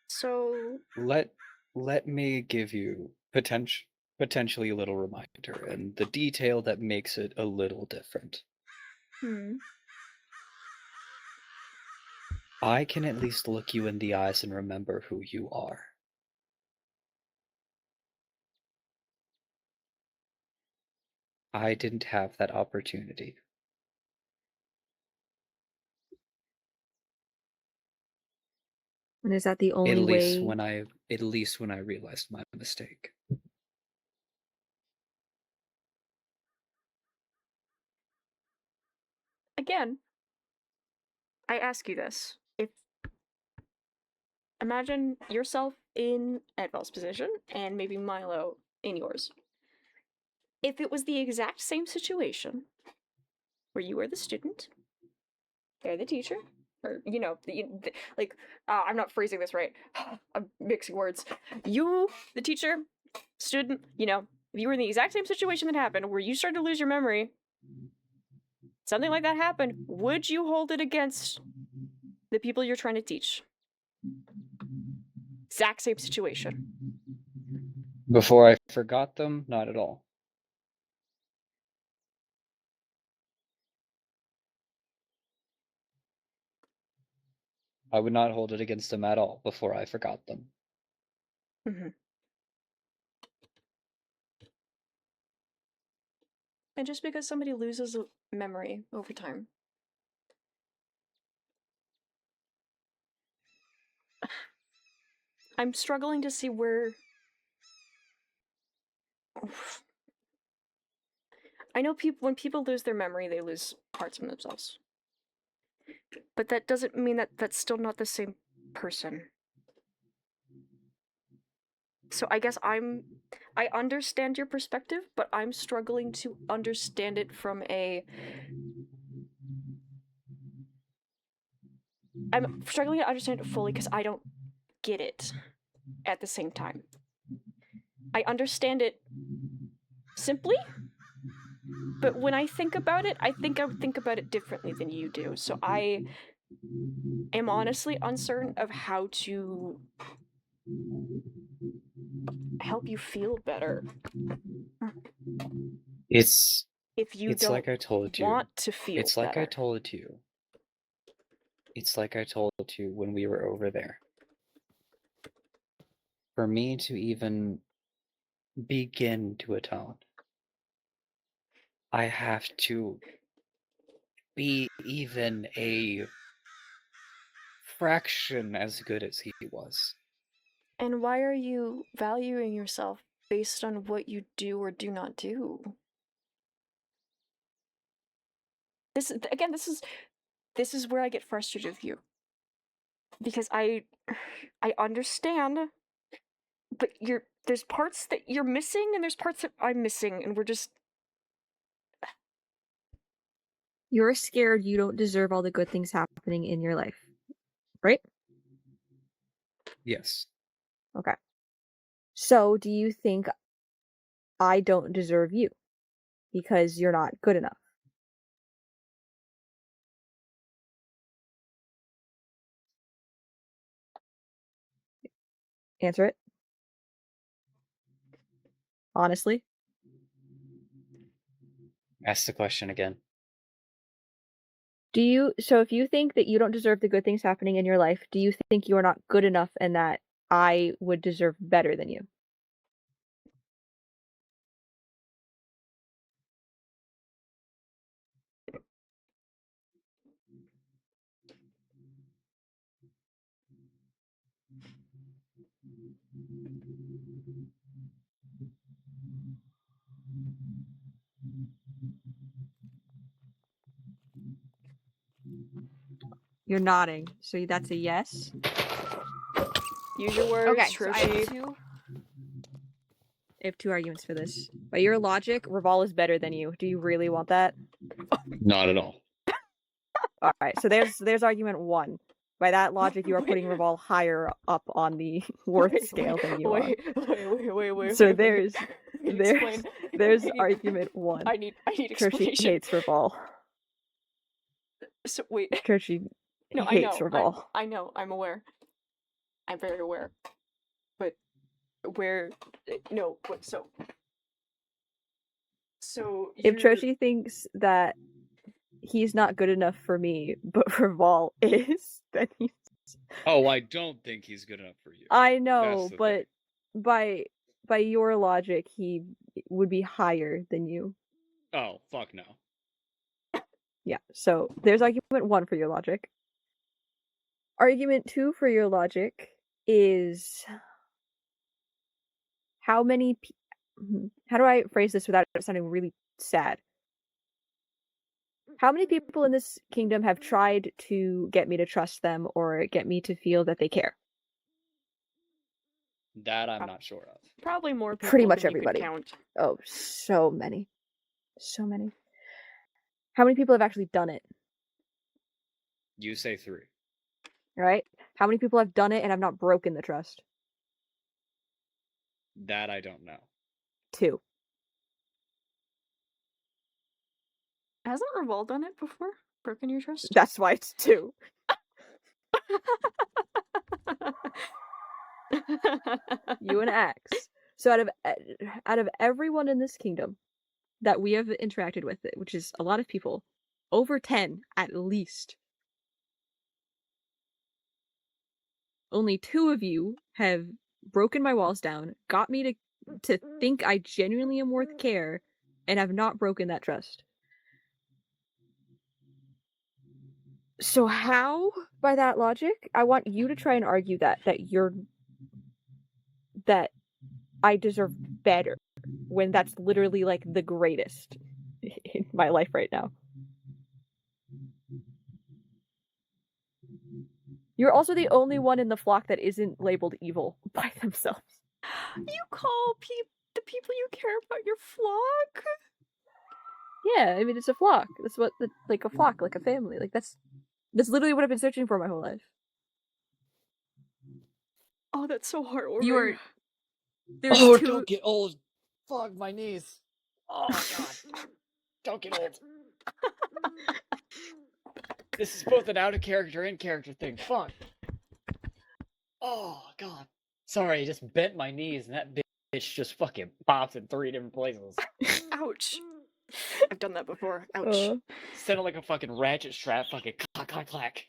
Speaker 2: So
Speaker 9: Let me give you potentially a little reminder and the detail that makes it a little different. I can at least look you in the eyes and remember who you are. I didn't have that opportunity.
Speaker 7: And is that the only way?
Speaker 9: At least when I realized my mistake.
Speaker 2: again, I ask you this: if imagine yourself in Annabelle's position and maybe Milo in yours. if it was the exact same situation where you were the student, they're the teacher, or like I'm not phrasing this right. I'm mixing words. You, the teacher, student, if you were in the exact same situation that happened where you started to lose your memory, something like that happened, would you hold it against the people you're trying to teach? Exact same situation.
Speaker 9: Before I forgot them, not at all. I would not hold it against them at all before I forgot them.
Speaker 2: Mm-hmm. And just because somebody loses a memory over time, I'm struggling to see where. I know when people lose their memory, they lose parts of themselves. But that doesn't mean that that's still not the same person. So I guess I understand your perspective, but I'm struggling to understand it from I'm struggling to understand it fully because I don't get it at the same time. I understand it simply, but when I think about it, I think I would think about it differently than you do. So I am honestly uncertain of how to help you feel better.
Speaker 9: It's
Speaker 2: If you
Speaker 9: it's
Speaker 2: don't
Speaker 9: like I told you.
Speaker 2: want to feel
Speaker 9: It's like
Speaker 2: better.
Speaker 9: I told you. It's like I told you when we were over there. For me to even begin to atone, I have to be even a fraction as good as he was.
Speaker 2: And why are you valuing yourself based on what you do or do not do? This is where I get frustrated with you. Because I understand, but there's parts that you're missing and there's parts that I'm missing, and we're just.
Speaker 7: You're scared you don't deserve all the good things happening in your life, right?
Speaker 9: Yes.
Speaker 7: Okay. So, do you think I don't deserve you because you're not good enough? Answer it. Honestly.
Speaker 9: Ask the question again.
Speaker 7: So if you think that you don't deserve the good things happening in your life, do you think you are not good enough and that I would deserve better than you? You're nodding, so that's a yes.
Speaker 2: Use your words,
Speaker 7: Okay, so I
Speaker 2: Troshi.
Speaker 7: have two arguments for this. By your logic, Raval is better than you. Do you really want that?
Speaker 9: Not at all.
Speaker 7: All right, so there's argument one. By that logic, you are putting Raval higher up on the worth scale than you are.
Speaker 2: Wait.
Speaker 7: So
Speaker 2: wait.
Speaker 7: there's
Speaker 2: Explain.
Speaker 7: argument one.
Speaker 2: I need
Speaker 7: Troshi
Speaker 2: explanation.
Speaker 7: hates Raval.
Speaker 2: So wait.
Speaker 7: Troshi
Speaker 2: No,
Speaker 7: hates
Speaker 2: I know.
Speaker 7: Raval.
Speaker 2: I know. I'm aware. I'm very aware. But where? No. What? So
Speaker 7: If Troshi thinks that he's not good enough for me, but Raval is, then he's.
Speaker 9: Oh, I don't think he's good enough for you.
Speaker 7: I know,
Speaker 9: That's the
Speaker 7: but by your logic, he would be higher than you.
Speaker 9: Oh, fuck no.
Speaker 7: Yeah, so there's argument one for your logic. Argument two for your logic is how do I phrase this without it sounding really sad? How many people in this kingdom have tried to get me to trust them or get me to feel that they care?
Speaker 9: That I'm not sure of.
Speaker 2: Probably more people
Speaker 7: Pretty much
Speaker 2: than you could
Speaker 7: everybody.
Speaker 2: count.
Speaker 7: Oh, so many. So many. How many people have actually done it?
Speaker 9: You say 3.
Speaker 7: Right? How many people have done it and have not broken the trust?
Speaker 9: That I don't know.
Speaker 7: 2.
Speaker 2: Hasn't Revolve done it before? Broken your trust?
Speaker 7: That's why it's 2. You and Axe. So out of everyone in this kingdom that we have interacted with, which is a lot of people, over 10 at least, only 2 of you have broken my walls down, got me to think I genuinely am worth care, and have not broken that trust. So how, by that logic, I want you to try and argue that I deserve better when that's literally like the greatest in my life right now. You're also the only one in the flock that isn't labeled evil by themselves.
Speaker 2: You call the people you care about your flock?
Speaker 7: Yeah, I mean it's a flock. That's what like a flock, like a family. Like that's literally what I've been searching for my whole life.
Speaker 2: Oh, that's so heartwarming.
Speaker 7: You are. There's
Speaker 9: Oh,
Speaker 7: 2.
Speaker 9: don't get old. Fuck my knees. Oh god. Don't get old. This is both an out of character and character thing. Fuck. Oh god. Sorry, I just bent my knees and that bitch just fucking pops in 3 different places.
Speaker 2: Ouch. I've done that before. Ouch.
Speaker 9: Sounded like a fucking ratchet strap. Fucking clack clack clack.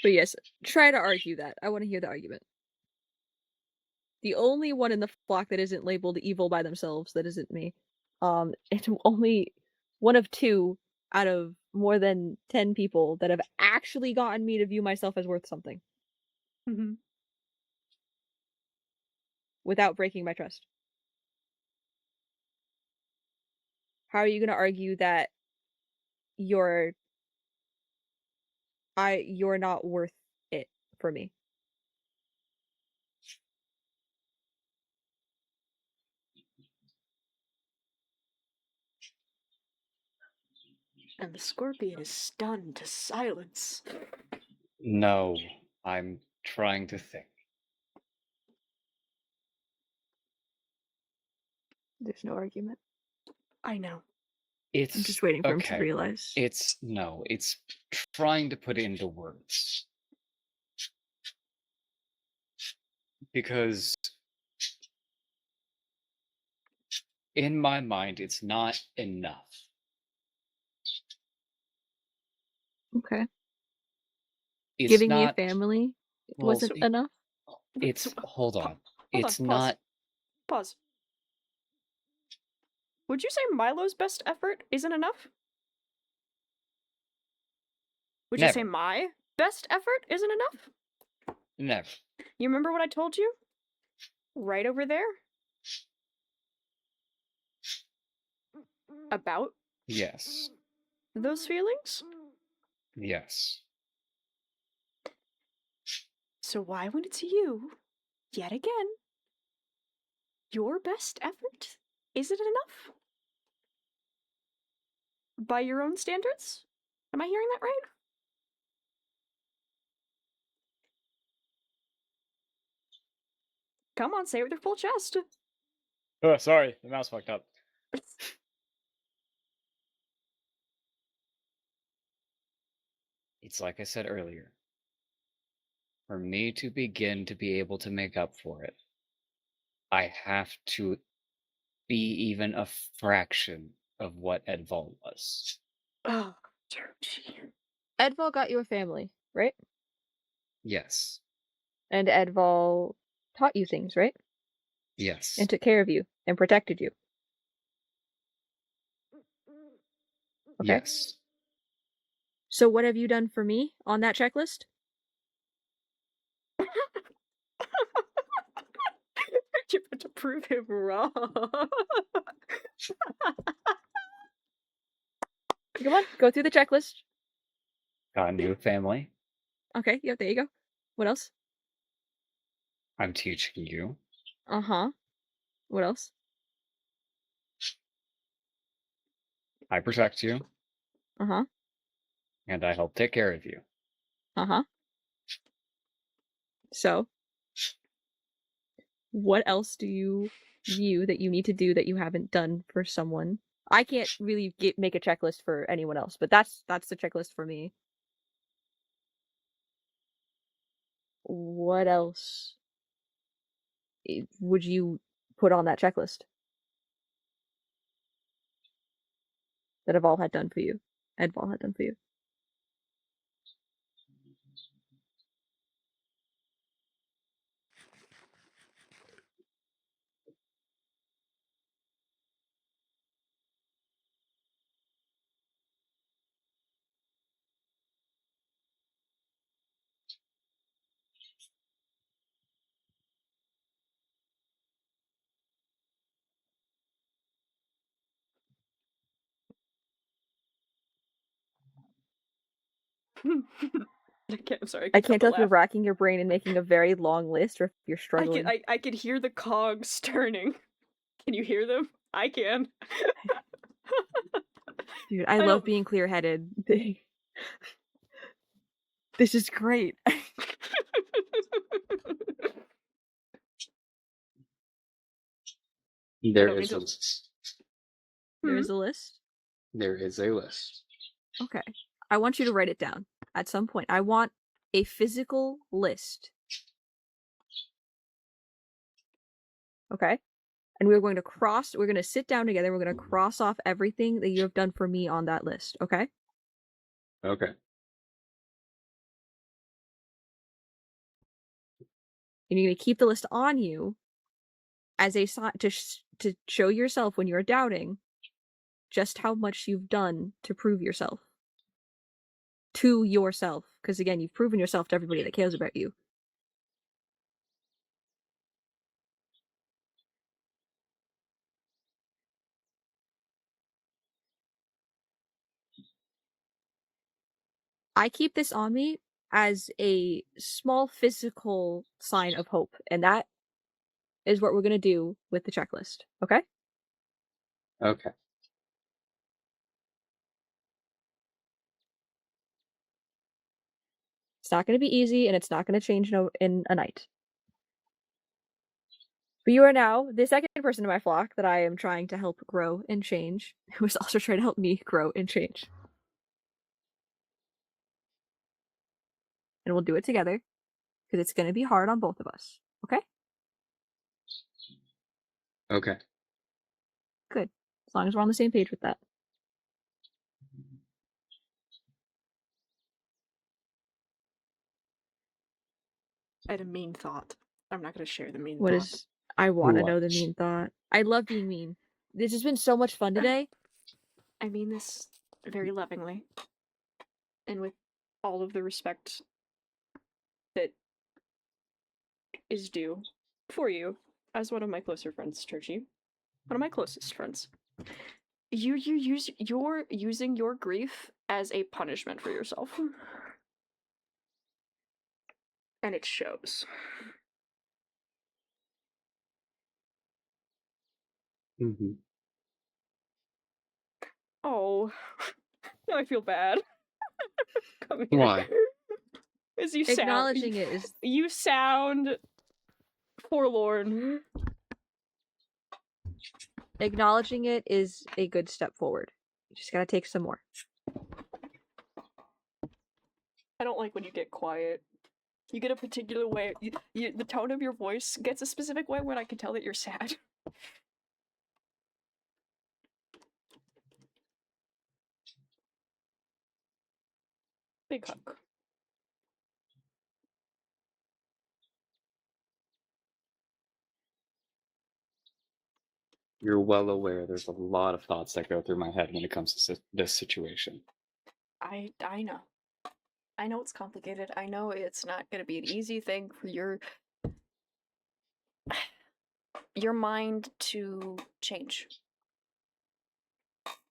Speaker 7: But yes, try to argue that. I want to hear the argument. The only one in the flock that isn't labeled evil by themselves, that isn't me. It's only one of 2 out of more than 10 people that have actually gotten me to view myself as worth something.
Speaker 2: Mm-hmm.
Speaker 7: Without breaking my trust. How are you going to argue that you're not worth it for me?
Speaker 2: And the scorpion is stunned to silence.
Speaker 9: No, I'm trying to think.
Speaker 7: There's no argument.
Speaker 2: I know.
Speaker 9: It's
Speaker 7: I'm just waiting for him to
Speaker 9: okay.
Speaker 7: realize.
Speaker 9: It's trying to put it into words. Because in my mind, it's not enough.
Speaker 7: Okay.
Speaker 9: It's
Speaker 7: Giving me a
Speaker 9: not
Speaker 7: family
Speaker 9: well,
Speaker 7: wasn't enough?
Speaker 9: It's hold on.
Speaker 2: Hold
Speaker 9: It's
Speaker 2: on,
Speaker 9: not
Speaker 2: Pause. Would you say Milo's best effort isn't enough? Would you say
Speaker 9: Never.
Speaker 2: my best effort isn't enough?
Speaker 9: never.
Speaker 2: You remember what I told you? Right over there? About
Speaker 9: Yes.
Speaker 2: those feelings?
Speaker 9: Yes.
Speaker 2: So why, when it's you, yet again, your best effort isn't enough? By your own standards? Am I hearing that right? Come on, say it with your full chest.
Speaker 9: Oh, sorry, the mouse fucked up. It's like I said earlier. For me to begin to be able to make up for it, I have to be even a fraction of what Edval was.
Speaker 2: Oh, dirty.
Speaker 7: Edval got you a family, right?
Speaker 9: Yes.
Speaker 7: And Edval taught you things, right?
Speaker 9: Yes.
Speaker 7: And took care of you and protected you. Okay.
Speaker 9: Yes.
Speaker 7: So what have you done for me on that checklist?
Speaker 2: You're about to prove him wrong.
Speaker 7: Come on, go through the checklist.
Speaker 9: Got a new family.
Speaker 7: Okay, yeah, there you go. What else?
Speaker 9: I'm teaching you.
Speaker 7: Uh-huh. What else?
Speaker 9: I protect you,
Speaker 7: Uh-huh.
Speaker 9: and I help take care of you.
Speaker 7: Uh-huh. So, what else do you view that you need to do that you haven't done for someone? I can't really make a checklist for anyone else, but that's the checklist for me. What else would you put on that checklist that Aval had done for you? Edval had done for you.
Speaker 2: I'm sorry.
Speaker 7: I can't tell if you're racking your brain and making a very long list or if you're struggling.
Speaker 2: I could hear the cogs turning. Can you hear them? I can.
Speaker 7: Dude, I love being clear-headed. This is great.
Speaker 9: There is a list.
Speaker 7: There is a list?
Speaker 9: There is a list.
Speaker 7: Okay. I want you to write it down at some point. I want a physical list. Okay? And we're going to sit down together, we're going to cross off everything that you have done for me on that list, okay?
Speaker 9: Okay.
Speaker 7: And you're going to keep the list on you as a sign to show yourself when you're doubting just how much you've done to prove yourself. To yourself. Because again, you've proven yourself to everybody that cares about you. I keep this on me as a small physical sign of hope, and that is what we're going to do with the checklist, okay?
Speaker 9: Okay.
Speaker 7: It's not going to be easy, and it's not going to change in a night. But you are now the second person in my flock that I am trying to help grow and change, who is also trying to help me grow and change. And we'll do it together, because it's going to be hard on both of us, okay?
Speaker 9: Okay.
Speaker 7: Good. As long as we're on the same page with that.
Speaker 2: I had a mean thought. I'm not going to share the mean
Speaker 7: What
Speaker 2: thought.
Speaker 7: is... I want to
Speaker 9: What?
Speaker 7: know the mean thought. I love being mean. This has been so much fun today.
Speaker 2: I mean this very lovingly. And with all of the respect that is due for you as one of my closer friends, Churchy. One of my closest friends. You're using your grief as a punishment for yourself. And it shows.
Speaker 9: Mm-hmm.
Speaker 2: Oh, now I feel bad. Come here.
Speaker 9: Why?
Speaker 2: As you
Speaker 7: Acknowledging it is...
Speaker 2: You sound forlorn.
Speaker 7: Acknowledging it is a good step forward. You just gotta take some more.
Speaker 2: I don't like when you get quiet. You get a particular way. The tone of your voice gets a specific way when I can tell that you're sad. Big hug.
Speaker 9: You're well aware there's a lot of thoughts that go through my head when it comes to this situation.
Speaker 2: I know. I know it's complicated. I know it's not going to be an easy thing for your mind to change.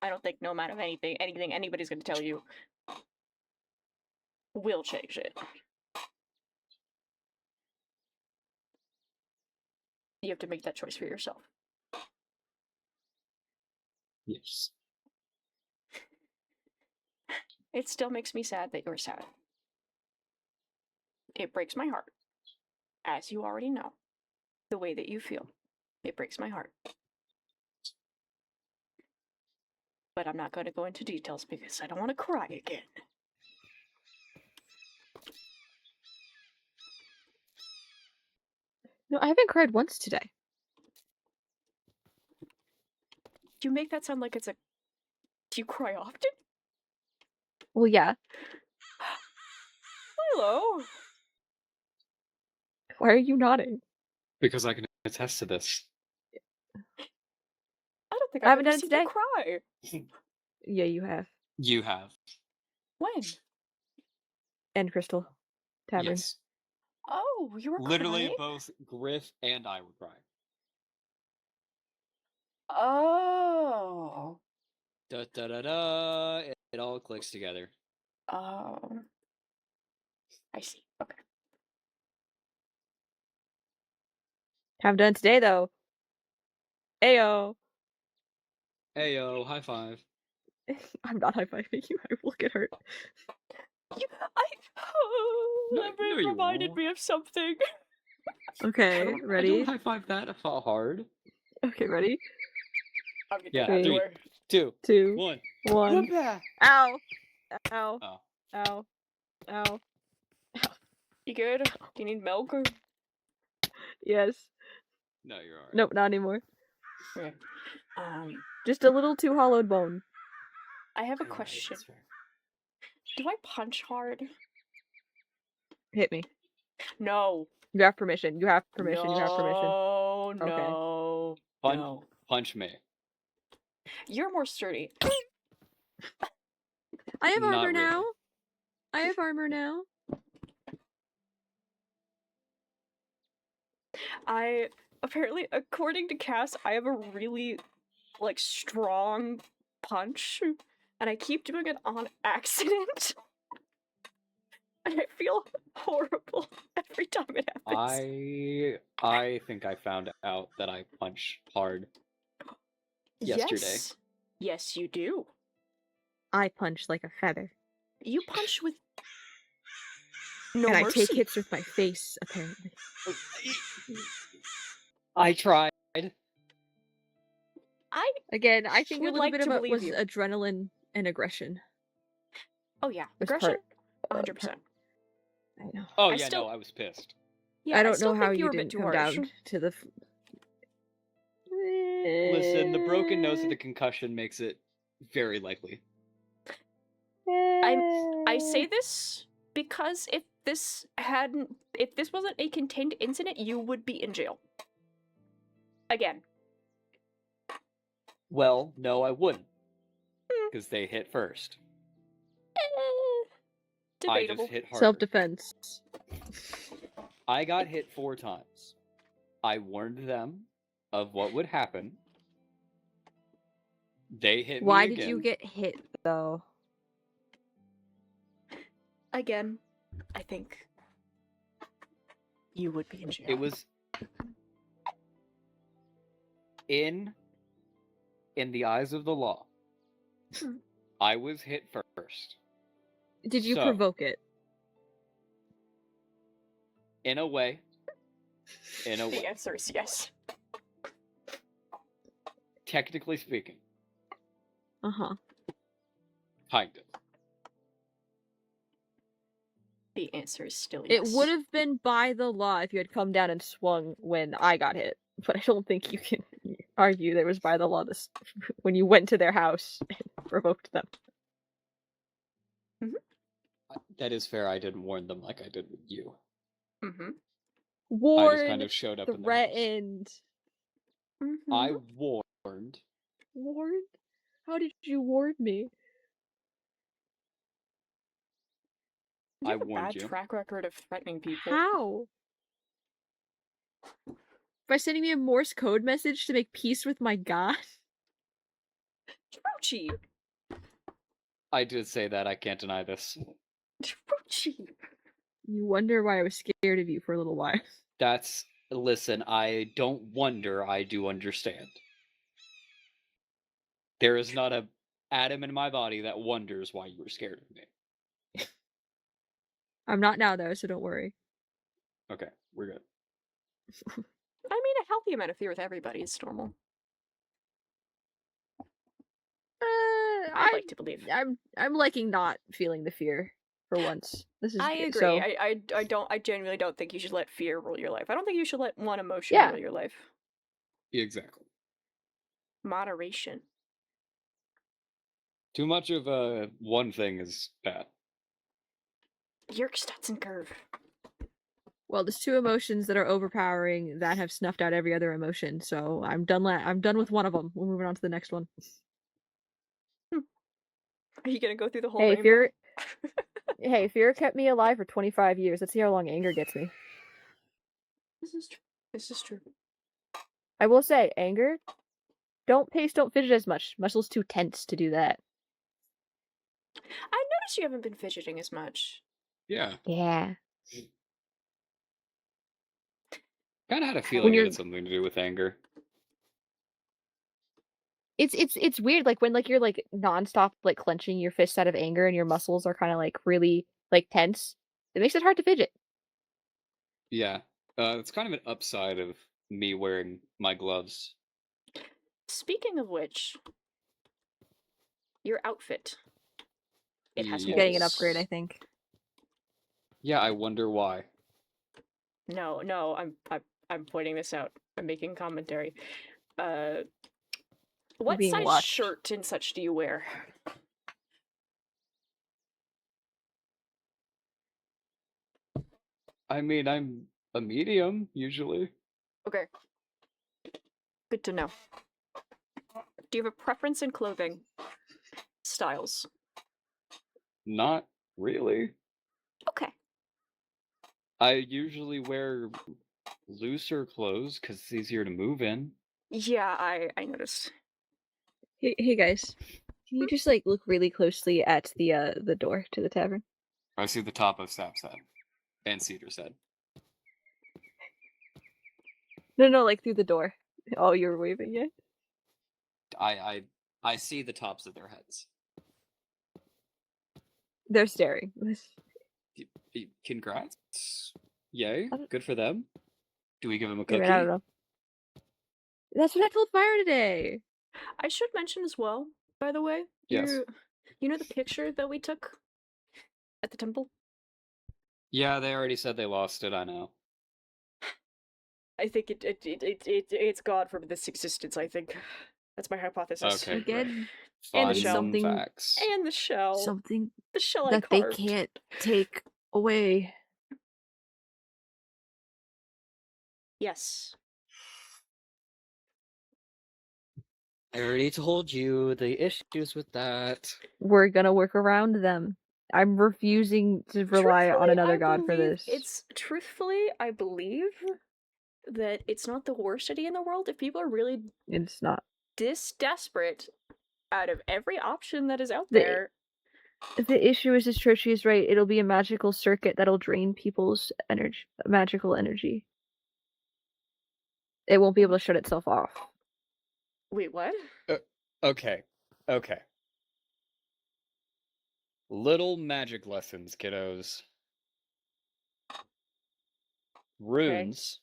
Speaker 2: I don't think no matter anything anybody's going to tell you will change it. You have to make that choice for yourself.
Speaker 9: Yes.
Speaker 2: It still makes me sad that you're sad. It breaks my heart. As you already know, the way that you feel. It breaks my heart. But I'm not going to go into details because I don't want to cry again.
Speaker 7: No, I haven't cried once today.
Speaker 2: Do you make that sound like it's a... Do you cry often?
Speaker 7: Well, yeah.
Speaker 2: Hello.
Speaker 7: Why are you nodding?
Speaker 9: Because I can attest to this.
Speaker 2: I don't think
Speaker 7: I
Speaker 2: I've
Speaker 7: haven't
Speaker 2: ever
Speaker 7: done it
Speaker 2: seen
Speaker 7: today.
Speaker 2: you cry.
Speaker 7: Yeah, you have.
Speaker 9: You have.
Speaker 2: When?
Speaker 7: And Crystal Tavern.
Speaker 9: Yes.
Speaker 2: Oh, you were
Speaker 9: Literally,
Speaker 2: crying?
Speaker 9: both Griff and I were crying.
Speaker 2: Oh.
Speaker 9: Da da da da. It all clicks together.
Speaker 2: Oh. I see. Okay.
Speaker 7: Haven't done it today though. Ayo.
Speaker 9: Heyo, high five.
Speaker 7: I'm not high fiving you. I will get hurt.
Speaker 9: No,
Speaker 2: That
Speaker 9: no, you
Speaker 2: reminded
Speaker 9: won't.
Speaker 2: me of something.
Speaker 7: Okay,
Speaker 9: I
Speaker 7: ready?
Speaker 9: don't high five that hard.
Speaker 7: Okay, ready?
Speaker 2: I'm gonna
Speaker 9: Yeah,
Speaker 2: get out of the
Speaker 9: 3,
Speaker 2: way.
Speaker 9: 2,
Speaker 7: 2,
Speaker 9: 1.
Speaker 7: 1.
Speaker 9: Whoopah!
Speaker 7: Ow! Ow!
Speaker 9: Oh.
Speaker 7: Ow! Ow!
Speaker 2: You good? Do you need milk? Or...
Speaker 7: Yes.
Speaker 9: No, you're alright.
Speaker 7: Nope, not anymore.
Speaker 2: Okay.
Speaker 7: Just a little too hollowed bone.
Speaker 2: I have a question. Do I punch hard?
Speaker 7: Hit me.
Speaker 2: No.
Speaker 7: You have permission. You have permission. You have permission.
Speaker 2: No,
Speaker 7: Okay.
Speaker 2: no,
Speaker 9: Punch,
Speaker 2: no.
Speaker 9: punch me.
Speaker 2: You're more sturdy.
Speaker 7: I have
Speaker 9: Not
Speaker 7: armor
Speaker 9: really.
Speaker 7: now. I have armor now.
Speaker 2: Apparently, according to Cass, I have a really, like, strong punch, and I keep doing it on accident. And I feel horrible every time it happens.
Speaker 9: I think I found out that I punch hard yesterday.
Speaker 2: Yes. Yes, you do.
Speaker 7: I punch like a feather.
Speaker 2: You punch with no
Speaker 7: and
Speaker 2: mercy.
Speaker 7: I take hits with my face, apparently.
Speaker 9: I tried.
Speaker 7: Again, I think a
Speaker 2: would
Speaker 7: little
Speaker 2: like
Speaker 7: bit
Speaker 2: to
Speaker 7: of it
Speaker 2: believe
Speaker 7: was
Speaker 2: you.
Speaker 7: adrenaline and aggression.
Speaker 2: Oh yeah,
Speaker 7: Was
Speaker 2: aggression.
Speaker 7: part-
Speaker 2: 100%.
Speaker 7: I know.
Speaker 9: Oh
Speaker 2: I
Speaker 9: yeah,
Speaker 2: still-
Speaker 9: no, I was pissed.
Speaker 2: Yeah,
Speaker 7: I don't
Speaker 2: still
Speaker 7: know how
Speaker 2: think
Speaker 7: you
Speaker 2: were a bit
Speaker 7: didn't
Speaker 2: too
Speaker 7: come
Speaker 2: harsh.
Speaker 7: down to the.
Speaker 9: Listen, the broken nose of the concussion makes it very likely.
Speaker 2: I say this because if this wasn't a contained incident, you would be in jail. Again.
Speaker 9: Well, no, I wouldn't. Because they hit first. I
Speaker 2: Debatable.
Speaker 9: just hit harder.
Speaker 7: Self-defense.
Speaker 9: I got hit 4 times. I warned them of what would happen. They hit me
Speaker 7: Why
Speaker 9: again.
Speaker 7: did you get hit, though?
Speaker 2: Again, I think you would be in jail.
Speaker 9: It was in the eyes of the law. I was hit first.
Speaker 7: Did you
Speaker 9: So,
Speaker 7: provoke it?
Speaker 9: In a way. In a
Speaker 2: The
Speaker 9: way.
Speaker 2: answer is yes.
Speaker 9: Technically speaking.
Speaker 7: Uh-huh.
Speaker 9: Kind of.
Speaker 2: The answer is still yes.
Speaker 7: It would have been by the law if you had come down and swung when I got hit. But I don't think you can argue there was by the law this when you went to their house and provoked them.
Speaker 9: That is fair. I didn't warn them like I did with you.
Speaker 2: Mm-hmm.
Speaker 9: I just kind
Speaker 7: Warned,
Speaker 9: of showed up in the house.
Speaker 7: threatened.
Speaker 2: Mm-hmm.
Speaker 9: I warned.
Speaker 7: Warned? How did you warn me?
Speaker 2: You have
Speaker 9: I
Speaker 2: a
Speaker 9: warned
Speaker 2: bad
Speaker 9: you.
Speaker 2: track record of threatening people.
Speaker 7: How? By sending me a Morse code message to make peace with my god?
Speaker 2: Trochi!
Speaker 9: I did say that. I can't deny this.
Speaker 2: Trochi!
Speaker 7: You wonder why I was scared of you for a little while.
Speaker 9: That's Listen, I don't wonder, I do understand. There is not a atom in my body that wonders why you were scared of me.
Speaker 7: I'm not now though, so don't worry.
Speaker 9: Okay, we're good.
Speaker 2: I mean, a healthy amount of fear with everybody is normal. I'd like to believe.
Speaker 7: I'm liking not feeling the fear for once. This is
Speaker 2: I
Speaker 7: good.
Speaker 2: agree.
Speaker 7: So,
Speaker 2: I genuinely don't think you should let fear rule your life. I don't think you should let one emotion
Speaker 7: Yeah.
Speaker 2: rule your life.
Speaker 9: Exactly.
Speaker 2: Moderation.
Speaker 9: Too much of one thing is bad.
Speaker 2: Yerkstatzen curve.
Speaker 7: well, there's two emotions that are overpowering that have snuffed out every other emotion. So I'm done. I'm done with one of them. We're moving on to the next one.
Speaker 2: Are you gonna go through the whole
Speaker 7: Hey,
Speaker 2: rainbow?
Speaker 7: fear kept me alive for 25 years. Let's see how long anger gets me.
Speaker 2: This is true. This is true.
Speaker 7: I will say, anger. Don't pace. Don't fidget as much. Muscles too tense to do that.
Speaker 2: I noticed you haven't been fidgeting as much.
Speaker 9: Yeah.
Speaker 7: Yeah.
Speaker 9: Kind of had a feeling it
Speaker 7: you're-
Speaker 9: had something to do with anger.
Speaker 7: It's weird. Like when you're like nonstop like clenching your fists out of anger and your muscles are kind of like really like tense. It makes it hard to fidget.
Speaker 9: Yeah. It's kind of an upside of me wearing my gloves.
Speaker 2: Speaking of which, your outfit. It has
Speaker 7: You're getting an
Speaker 2: holes.
Speaker 7: upgrade, I think.
Speaker 9: Yeah, I wonder why.
Speaker 2: No, I'm pointing this out. I'm making commentary. What
Speaker 7: being
Speaker 2: size
Speaker 7: watched.
Speaker 2: shirt and such do you wear?
Speaker 9: I mean, I'm a medium usually.
Speaker 2: Okay. Good to know. Do you have a preference in clothing styles?
Speaker 9: Not really.
Speaker 2: Okay.
Speaker 9: I usually wear looser clothes because it's easier to move in.
Speaker 2: Yeah, I noticed.
Speaker 7: Hey guys, can you just like look really closely at the door to the tavern?
Speaker 9: I see the top of Sap's head and Cedar's head.
Speaker 7: No, like through the door. Oh, you're waving it.
Speaker 9: I see the tops of their heads.
Speaker 7: They're staring.
Speaker 9: Congrats! Yay!
Speaker 7: I don't-
Speaker 9: Good for them. Do we give them a
Speaker 7: I
Speaker 9: cookie?
Speaker 7: mean, I don't know. That's what I told Fire today.
Speaker 2: I should mention as well, by the way,
Speaker 9: Yes.
Speaker 2: you know the picture that we took at the temple?
Speaker 9: Yeah, they already said they lost it. I know.
Speaker 2: I think it's gone from this existence, I think. That's my hypothesis.
Speaker 9: Okay.
Speaker 7: Again,
Speaker 2: And the
Speaker 9: Fun
Speaker 2: shell.
Speaker 7: something-
Speaker 9: facts.
Speaker 2: And the shell.
Speaker 7: something
Speaker 2: The shell I
Speaker 7: that they
Speaker 2: carved.
Speaker 7: can't take away.
Speaker 2: Yes.
Speaker 9: I already told you the issues with that.
Speaker 7: We're gonna work around them. I'm refusing to rely on
Speaker 2: Truthfully,
Speaker 7: another
Speaker 2: I
Speaker 7: god for
Speaker 2: believe
Speaker 7: this.
Speaker 2: Truthfully, I believe that it's not the worst idea in the world if people are really
Speaker 7: It's not.
Speaker 2: this desperate out of every option that is out
Speaker 7: The-
Speaker 2: there.
Speaker 7: The issue is, as Troshi is right, it'll be a magical circuit that'll drain people's magical energy. It won't be able to shut itself off.
Speaker 2: Wait, what?
Speaker 9: Okay. Little magic lessons, kiddos. Runes.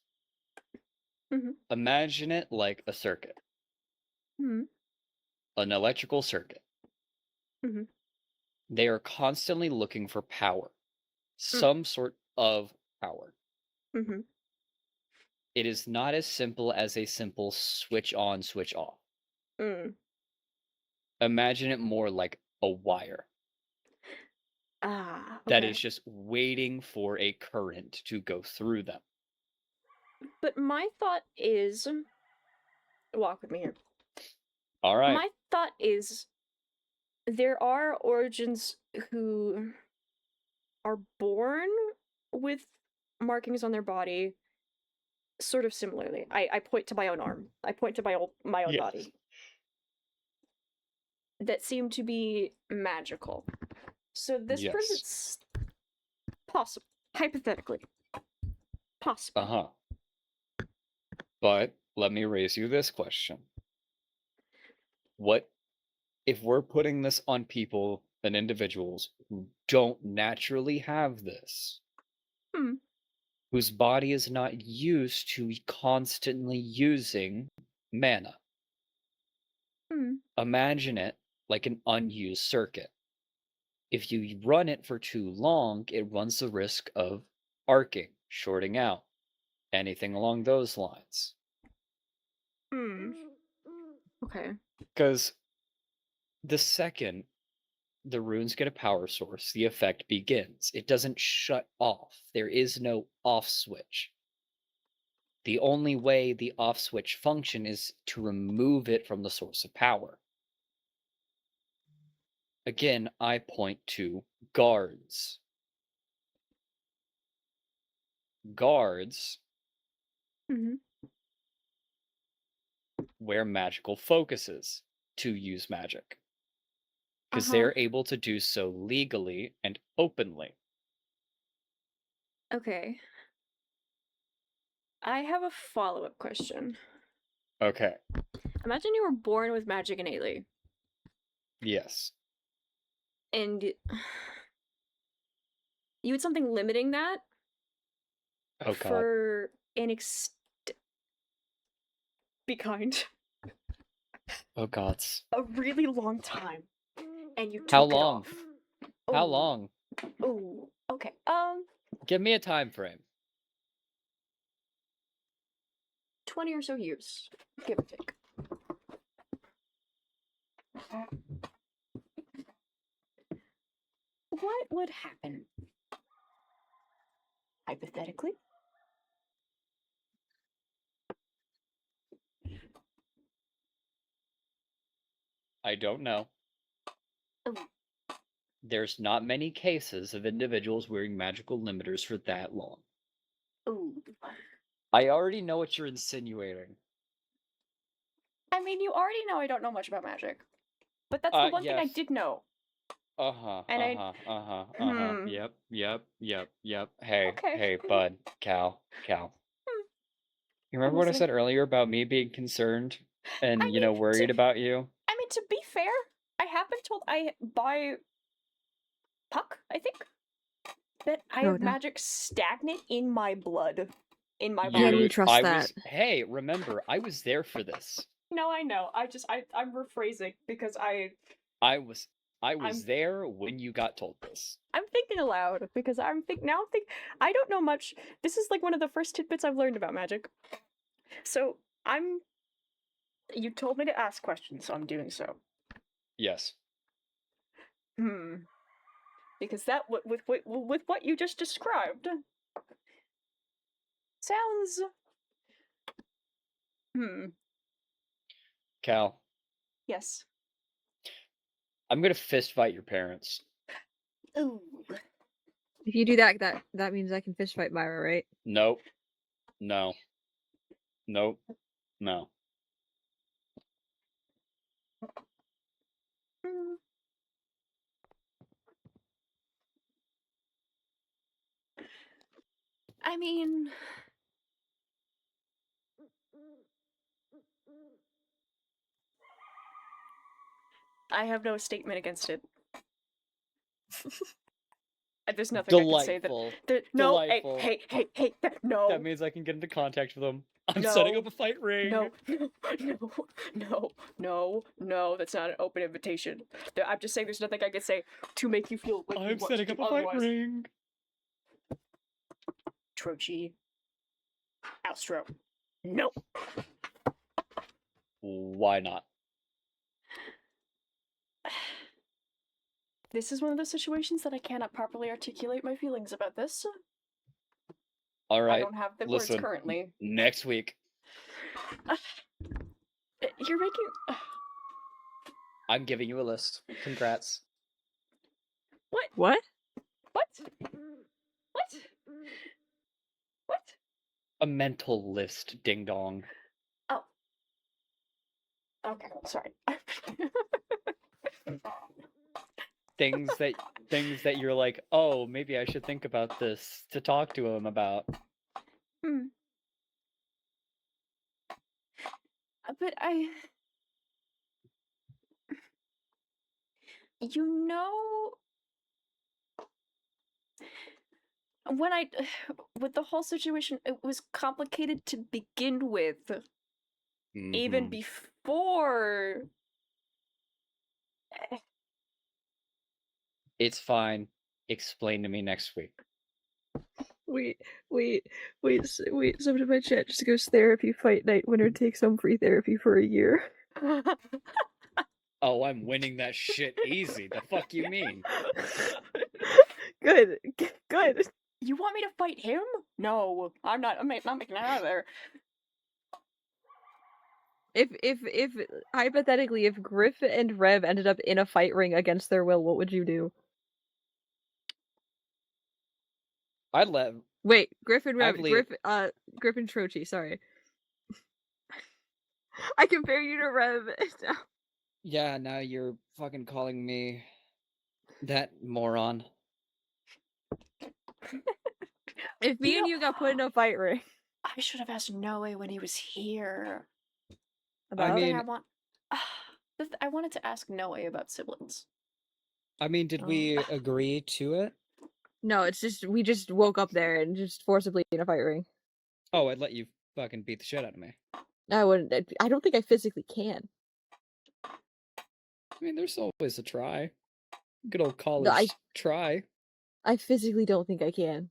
Speaker 2: Mhm.
Speaker 9: Imagine it like a circuit.
Speaker 2: Mhm.
Speaker 9: An electrical circuit.
Speaker 2: Mhm.
Speaker 9: They are constantly looking for power. Some sort of power.
Speaker 2: Mhm.
Speaker 9: It is not as simple as a simple switch on, switch off.
Speaker 2: Mm.
Speaker 9: Imagine it more like a wire
Speaker 2: Ah.
Speaker 9: that
Speaker 2: okay.
Speaker 9: is just waiting for a current to go through them.
Speaker 2: But my thought is, walk with me here.
Speaker 9: All right.
Speaker 2: My thought is, there are origins who are born with markings on their body, sort of similarly. I point to my own arm. I point to my own
Speaker 9: Yes.
Speaker 2: body. That seem to be magical. So this proves
Speaker 9: Yes.
Speaker 2: it's possible. Hypothetically. Possible.
Speaker 9: Uh-huh. But let me raise you this question. What if we're putting this on people and individuals who don't naturally have this?
Speaker 2: Hmm.
Speaker 9: Whose body is not used to constantly using mana.
Speaker 2: Hmm.
Speaker 9: Imagine it like an unused circuit. If you run it for too long, it runs the risk of arcing, shorting out, anything along those lines.
Speaker 2: Hmm. Okay.
Speaker 9: Because the second the runes get a power source, the effect begins. It doesn't shut off. There is no off switch. The only way the off switch function is to remove it from the source of power. Again, I point to guards. Guards
Speaker 2: Hmm.
Speaker 9: wear magical focuses to use magic. Because
Speaker 2: Uh-huh.
Speaker 9: they're able to do so legally and openly.
Speaker 2: Okay. I have a follow-up question.
Speaker 9: Okay.
Speaker 2: Imagine you were born with magic innately,
Speaker 9: Yes.
Speaker 2: and you had something limiting that
Speaker 9: Oh god.
Speaker 2: for be kind.
Speaker 9: Oh gods.
Speaker 2: A really long time, and you took
Speaker 9: How
Speaker 2: it
Speaker 9: long?
Speaker 2: off.
Speaker 9: How
Speaker 2: Ooh.
Speaker 9: long?
Speaker 2: Ooh. Okay.
Speaker 9: Give me a time frame.
Speaker 2: 20 or so years, give or take. What would happen? Hypothetically?
Speaker 9: I don't know.
Speaker 2: Ooh.
Speaker 9: There's not many cases of individuals wearing magical limiters for that long.
Speaker 2: Ooh.
Speaker 9: I already know what you're insinuating.
Speaker 2: I mean, you already know I don't know much about magic, but that's the one thing I
Speaker 9: Yes.
Speaker 2: did know.
Speaker 9: Uh-huh,
Speaker 2: And
Speaker 9: uh-huh. Yep. Hey,
Speaker 2: Okay.
Speaker 9: hey, bud, Cal. You remember
Speaker 2: I'm
Speaker 9: what I
Speaker 2: listening.
Speaker 9: said earlier about me being concerned and,
Speaker 2: I mean,
Speaker 9: worried about you?
Speaker 2: I mean, to be fair, I have been told by Puck, I think, that I have
Speaker 7: Rhoda.
Speaker 2: magic stagnant in my blood, in my
Speaker 7: Can
Speaker 2: body.
Speaker 7: we trust
Speaker 9: I
Speaker 7: that?
Speaker 9: was, hey, remember, I was there for this.
Speaker 2: No, I know. I'm rephrasing because
Speaker 9: I was
Speaker 2: I'm-
Speaker 9: there when you got told this.
Speaker 2: I'm thinking aloud because I don't know much. This is like one of the first tidbits I've learned about magic. So you told me to ask questions, so I'm doing so.
Speaker 9: Yes.
Speaker 2: Because that with what you just described sounds.
Speaker 9: Cal,
Speaker 2: Yes.
Speaker 9: I'm gonna fist fight your parents.
Speaker 2: Ooh.
Speaker 7: If you do that, that means I can fist fight Myra, right?
Speaker 9: Nope. No. Nope. No.
Speaker 2: I mean, I have no statement against it. There's nothing I can say that.
Speaker 9: Delightful.
Speaker 2: No,
Speaker 9: Delightful.
Speaker 2: hey, no.
Speaker 9: That means I can get into contact with them. I'm
Speaker 2: No.
Speaker 9: setting up a fight ring.
Speaker 2: No, that's not an open invitation. I'm just saying there's nothing I can say to make you feel like you
Speaker 9: I'm
Speaker 2: want
Speaker 9: setting
Speaker 2: to
Speaker 9: up
Speaker 2: do
Speaker 9: a fight
Speaker 2: otherwise.
Speaker 9: ring.
Speaker 2: Trochi. Outro. No.
Speaker 9: Why not?
Speaker 2: This is one of those situations that I cannot properly articulate my feelings about this.
Speaker 9: All right.
Speaker 2: I don't have the
Speaker 9: listen,
Speaker 2: words currently.
Speaker 9: Next week.
Speaker 2: You're making.
Speaker 9: I'm giving you a list. Congrats.
Speaker 2: What?
Speaker 7: What?
Speaker 2: What?
Speaker 9: A mental list, ding dong.
Speaker 2: Oh. Okay, sorry.
Speaker 9: things that you're like, oh, maybe I should think about this to talk to him about.
Speaker 2: But when with the whole situation, it was complicated to begin with. Even
Speaker 9: Mhm.
Speaker 2: before.
Speaker 9: It's fine. Explain to me next week.
Speaker 5: Wait. Somebody in my chat just goes therapy fight night. Winner takes home free therapy for a year.
Speaker 9: Oh, I'm winning that shit easy. The fuck you mean?
Speaker 5: Good.
Speaker 2: You want me to fight him? No, I'm not. I'm not making it out of there.
Speaker 7: If hypothetically, if Griff and Rev ended up in a fight ring against their will, what would you do?
Speaker 9: I'd let.
Speaker 7: Wait, Griff and
Speaker 9: I've
Speaker 7: Rev,
Speaker 9: le-
Speaker 7: Griff and Trochi, sorry. I compare you to Rev.
Speaker 9: Yeah, now you're fucking calling me that moron.
Speaker 7: If me and you got put in a fight ring.
Speaker 2: I should have asked Noe when he was here.
Speaker 7: About?
Speaker 9: I mean,
Speaker 2: I wanted to ask Noe about siblings.
Speaker 9: did we agree to it?
Speaker 7: No, it's just we just woke up there and just forcibly in a fight ring.
Speaker 9: Oh, I'd let you fucking beat the shit out of me.
Speaker 7: I wouldn't. I don't think I physically can.
Speaker 9: I mean, there's always a try. Good old college try.
Speaker 7: I physically don't think I can.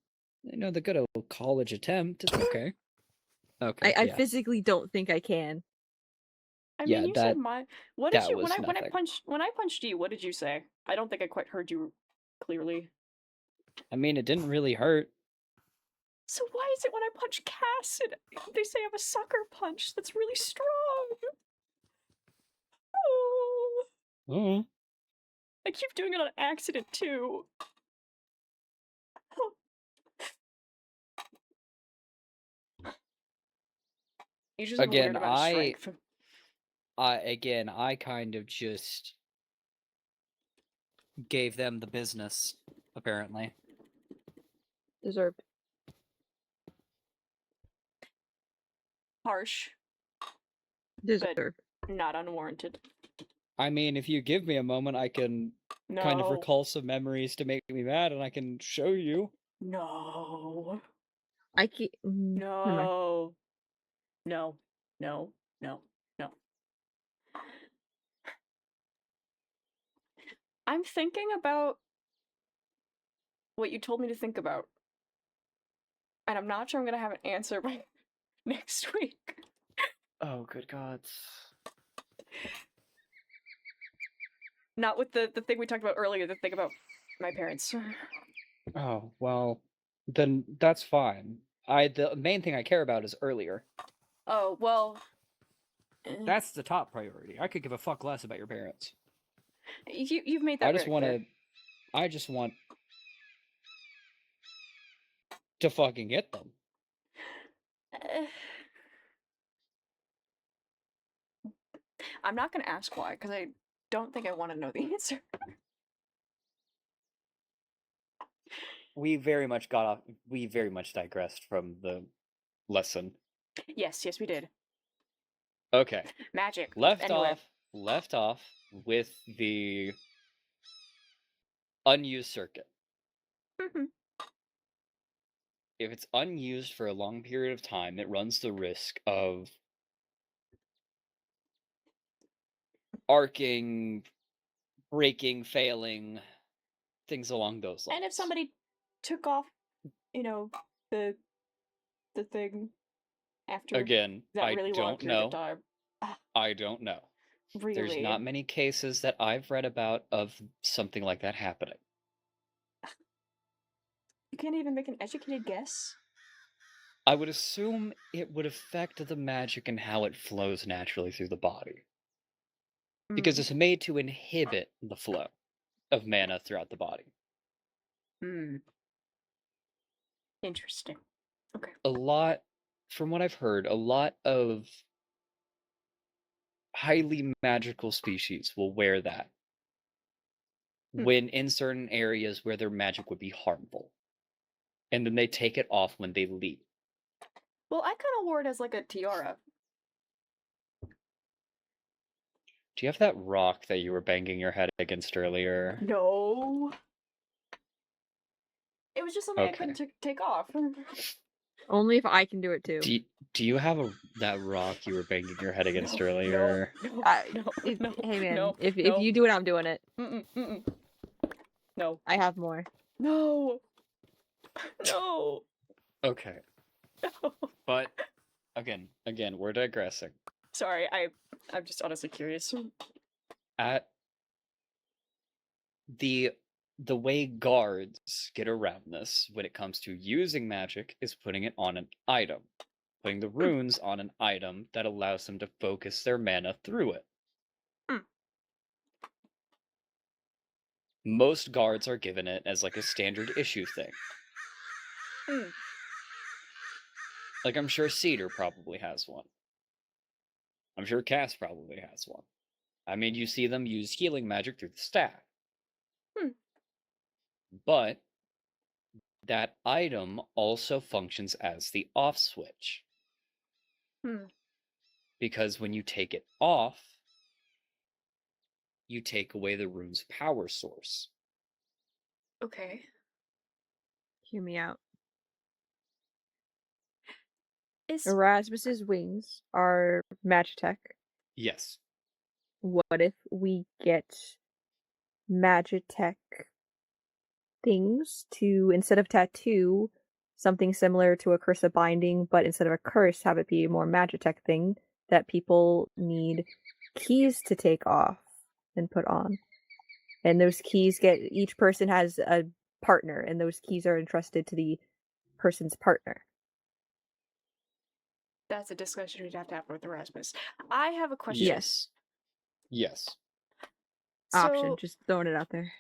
Speaker 9: I know the good old college attempt. It's okay. Okay.
Speaker 7: I
Speaker 9: yeah.
Speaker 7: physically don't think I can.
Speaker 2: I
Speaker 9: Yeah,
Speaker 2: mean, you
Speaker 9: that-
Speaker 2: said what did
Speaker 9: that
Speaker 2: you
Speaker 9: was
Speaker 2: when I
Speaker 9: nothing.
Speaker 2: punched you? What did you say? I don't think I quite heard you clearly.
Speaker 9: I mean, it didn't really hurt.
Speaker 2: So why is it when I punch Cass, they say I have a sucker punch that's really strong? Oh.
Speaker 9: Oh.
Speaker 2: I keep doing it on accident too. You just have a weird amount of strength.
Speaker 9: I kind of just gave them the business, apparently.
Speaker 7: Deserved.
Speaker 2: Harsh.
Speaker 7: Deserved.
Speaker 2: But not unwarranted.
Speaker 9: I mean, if you give me a moment, I can kind of
Speaker 2: No.
Speaker 9: recall some memories to make me mad, and I can show you.
Speaker 2: No.
Speaker 7: I keep. Never mind.
Speaker 2: No. No. I'm thinking about what you told me to think about. And I'm not sure I'm gonna have an answer by next week.
Speaker 9: Oh, good gods.
Speaker 2: Not with the thing we talked about earlier, the thing about my parents.
Speaker 9: Oh, well, then that's fine. The main thing I care about is earlier.
Speaker 2: Oh, well.
Speaker 9: That's the top priority. I could give a fuck less about your parents.
Speaker 2: You've made that
Speaker 9: I just
Speaker 2: very clear.
Speaker 9: I just want to fucking get them.
Speaker 2: I'm not gonna ask why, because I don't think I want to know the answer.
Speaker 9: We very much digressed from the lesson.
Speaker 2: Yes, we did.
Speaker 9: Okay.
Speaker 2: Magic.
Speaker 9: Left
Speaker 2: Anyway.
Speaker 9: off with the unused circuit. If it's unused for a long period of time, it runs the risk of arcing, breaking, failing, things along those lines.
Speaker 2: And if somebody took off, the thing after
Speaker 9: Again,
Speaker 2: that
Speaker 9: I
Speaker 2: really long
Speaker 9: don't
Speaker 2: period
Speaker 9: know.
Speaker 2: of time.
Speaker 9: I don't know.
Speaker 2: Really?
Speaker 9: There's not many cases that I've read about of something like that happening.
Speaker 2: You can't even make an educated guess?
Speaker 9: I would assume it would affect the magic and how it flows naturally through the body. Because it's made to inhibit the flow of mana throughout the body.
Speaker 2: Interesting. Okay.
Speaker 9: From what I've heard, a lot of highly magical species will wear that when in certain areas where their magic would be harmful. And then they take it off when they leave.
Speaker 2: Well, I kind of wore it as like a tiara.
Speaker 9: Do you have that rock that you were banging your head against earlier?
Speaker 2: No. It was just something I
Speaker 9: Okay.
Speaker 2: couldn't take off.
Speaker 7: Only if I can do it too.
Speaker 9: Do you have that rock you were banging your head against
Speaker 2: No,
Speaker 9: earlier?
Speaker 2: No,
Speaker 7: If-
Speaker 2: no,
Speaker 7: hey man,
Speaker 2: no,
Speaker 7: if
Speaker 2: no.
Speaker 7: you do it, I'm doing it.
Speaker 2: No.
Speaker 7: I have more.
Speaker 2: No. No.
Speaker 9: Okay.
Speaker 2: No.
Speaker 9: But again, we're digressing.
Speaker 2: Sorry, I'm just honestly curious.
Speaker 9: At the way guards get around this when it comes to using magic is putting it on an item. Putting the runes on an item that allows them to focus their mana through it. Most guards are given it as like a standard issue thing. Like I'm sure Cedar probably has one. I'm sure Cass probably has one. I mean, you see them use healing magic through the staff. But that item also functions as the off switch. Because when you take it off, you take away the rune's power source.
Speaker 2: Okay.
Speaker 7: Hear me out.
Speaker 2: Is
Speaker 7: Erasmus's wings are Magitech.
Speaker 9: Yes.
Speaker 7: What if we get Magitech things to, instead of tattoo, something similar to a curse of binding, but instead of a curse, have it be a more Magitech thing that people need keys to take off and put on. And those keys each person has a partner, and those keys are entrusted to the person's partner.
Speaker 2: that's a discussion we'd have to have with Erasmus. I have a question.
Speaker 7: Yes.
Speaker 9: Yes.
Speaker 7: Option,
Speaker 2: So,
Speaker 7: just throwing it out there.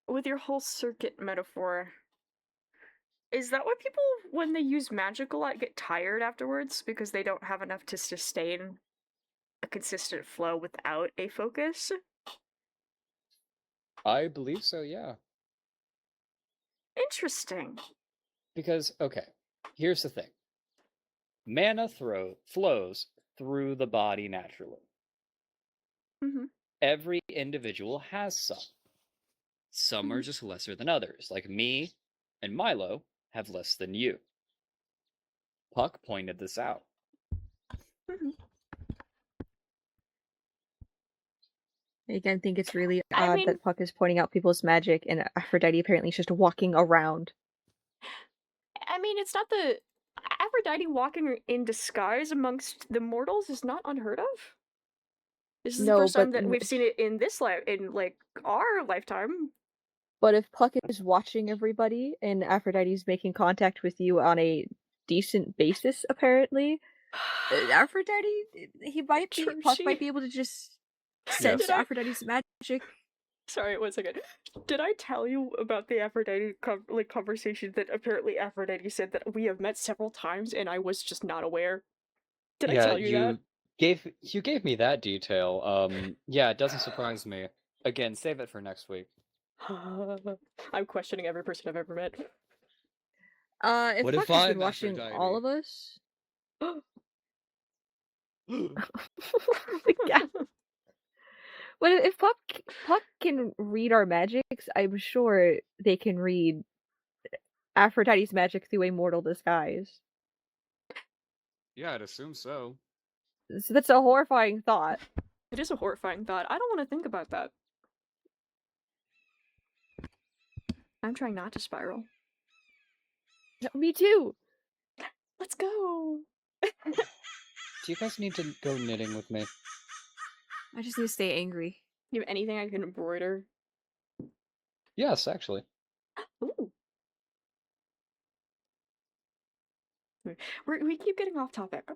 Speaker 2: with your whole circuit metaphor, is that why people, when they use magic a lot, get tired afterwards because they don't have enough to sustain a consistent flow without a focus?
Speaker 9: I believe so, yeah.
Speaker 2: Interesting.
Speaker 9: Because, okay, here's the thing. Mana flows through the body naturally. Every individual has some. Some are just lesser than others. Like me and Milo have less than you. Puck pointed this out.
Speaker 7: Again, I think it's really odd that Puck is pointing out people's magic and Aphrodite apparently is just walking around.
Speaker 2: I mean, it's not the... Aphrodite walking in disguise amongst the mortals is not unheard of. This is the first time that we've seen it in this in like our lifetime.
Speaker 7: But if Puck is watching everybody and Aphrodite's making contact with you on a decent basis, apparently, Aphrodite, Puck might be able to just sense Aphrodite's magic.
Speaker 2: Sorry, 1 second. Did I tell you about the Aphrodite conversation that apparently Aphrodite said that we have met several times and I was just not aware? Did I tell you that?
Speaker 9: You gave me that detail. Yeah, it doesn't surprise me. Again, save it for next week.
Speaker 2: I'm questioning every person I've ever met.
Speaker 7: If
Speaker 9: What
Speaker 7: Puck
Speaker 9: if
Speaker 7: has been
Speaker 9: I'm
Speaker 7: watching
Speaker 9: Aphrodite?
Speaker 7: all of us... Yeah. Well, if Puck can read our magics, I'm sure they can read Aphrodite's magic through a mortal disguise.
Speaker 9: Yeah, I'd assume so.
Speaker 7: So that's a horrifying thought.
Speaker 2: It is a horrifying thought. I don't want to think about that. I'm trying not to spiral.
Speaker 7: Me too.
Speaker 2: Let's go.
Speaker 9: Do you guys need to go knitting with me?
Speaker 7: I just need to stay angry.
Speaker 2: You have anything I can embroider?
Speaker 9: Yes, actually.
Speaker 2: Ooh. We keep getting off topic.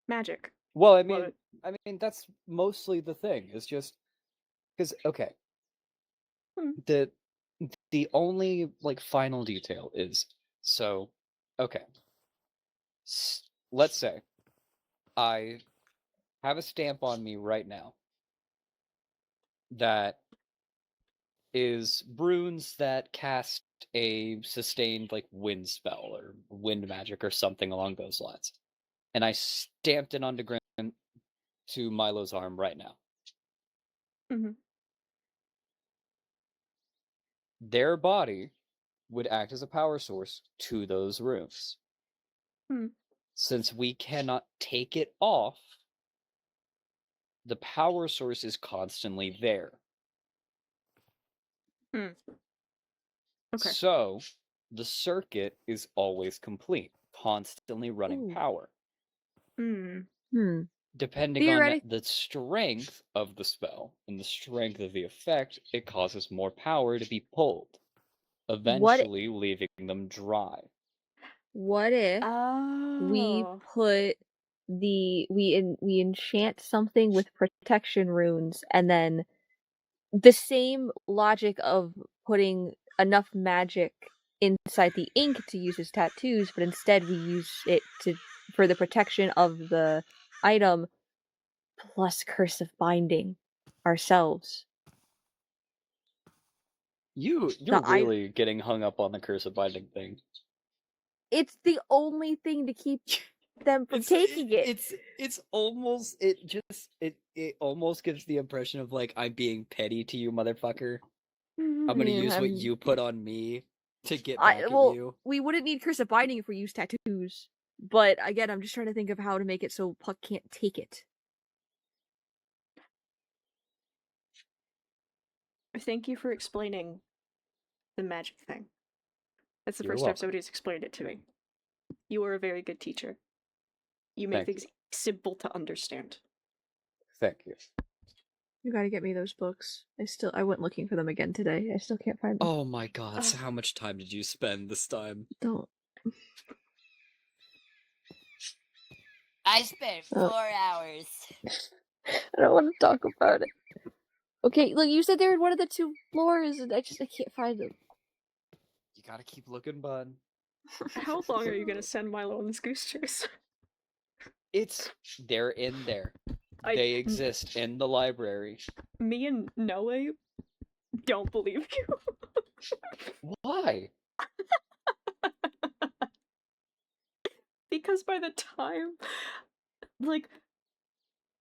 Speaker 2: Magic.
Speaker 9: Well, I mean that's mostly the thing. It's just because okay. The only like final detail is so okay. Let's say I have a stamp on me right now that is runes that cast a sustained like wind spell or wind magic or something along those lines. And I stamped it onto Grim to Milo's arm right now.
Speaker 2: Mm-hmm.
Speaker 9: Their body would act as a power source to those rooms.
Speaker 2: Hmm.
Speaker 9: Since we cannot take it off, the power source is constantly there.
Speaker 2: Hmm. Okay.
Speaker 9: So, the circuit is always complete, constantly running
Speaker 7: Ooh.
Speaker 9: power.
Speaker 2: Hmm.
Speaker 7: Hmm.
Speaker 9: Depending on
Speaker 7: Theoretic-
Speaker 9: the strength of the spell and the strength of the effect, it causes more power to be pulled, eventually leaving them dry.
Speaker 7: What if we
Speaker 2: Oh.
Speaker 7: put we enchant something with protection runes, and then the same logic of putting enough magic inside the ink to use as tattoos, but instead we use it for the protection of the item plus curse of binding ourselves.
Speaker 9: You're really getting hung up on the curse of binding thing.
Speaker 7: It's the only thing to keep them from taking it.
Speaker 9: It's almost it almost gives the impression of like I'm being petty to you, motherfucker. I'm gonna use what you put on me to get back at you.
Speaker 7: We wouldn't need curse of binding if we use tattoos. But again, I'm just trying to think of how to make it so Puck can't take it.
Speaker 2: Thank you for explaining the magic thing. That's the
Speaker 9: You're
Speaker 2: first time
Speaker 9: welcome.
Speaker 2: somebody's explained it to me. You are a very good teacher. You make
Speaker 9: Thank
Speaker 2: things simple to understand.
Speaker 9: Thank you.
Speaker 7: You gotta get me those books. I went looking for them again today. I still can't find them.
Speaker 9: Oh my god, so how much time did you spend this time?
Speaker 7: Don't.
Speaker 12: I spent 4 hours.
Speaker 7: I don't want to talk about it. Okay, look, you said they're in one of the 2 floors, and I can't find them.
Speaker 9: You gotta keep looking, bud.
Speaker 2: How long are you gonna send Milo on this goose chase?
Speaker 9: They're in there. They exist in the library.
Speaker 2: Me and Noah don't believe you.
Speaker 9: Why?
Speaker 2: Because by the time, like,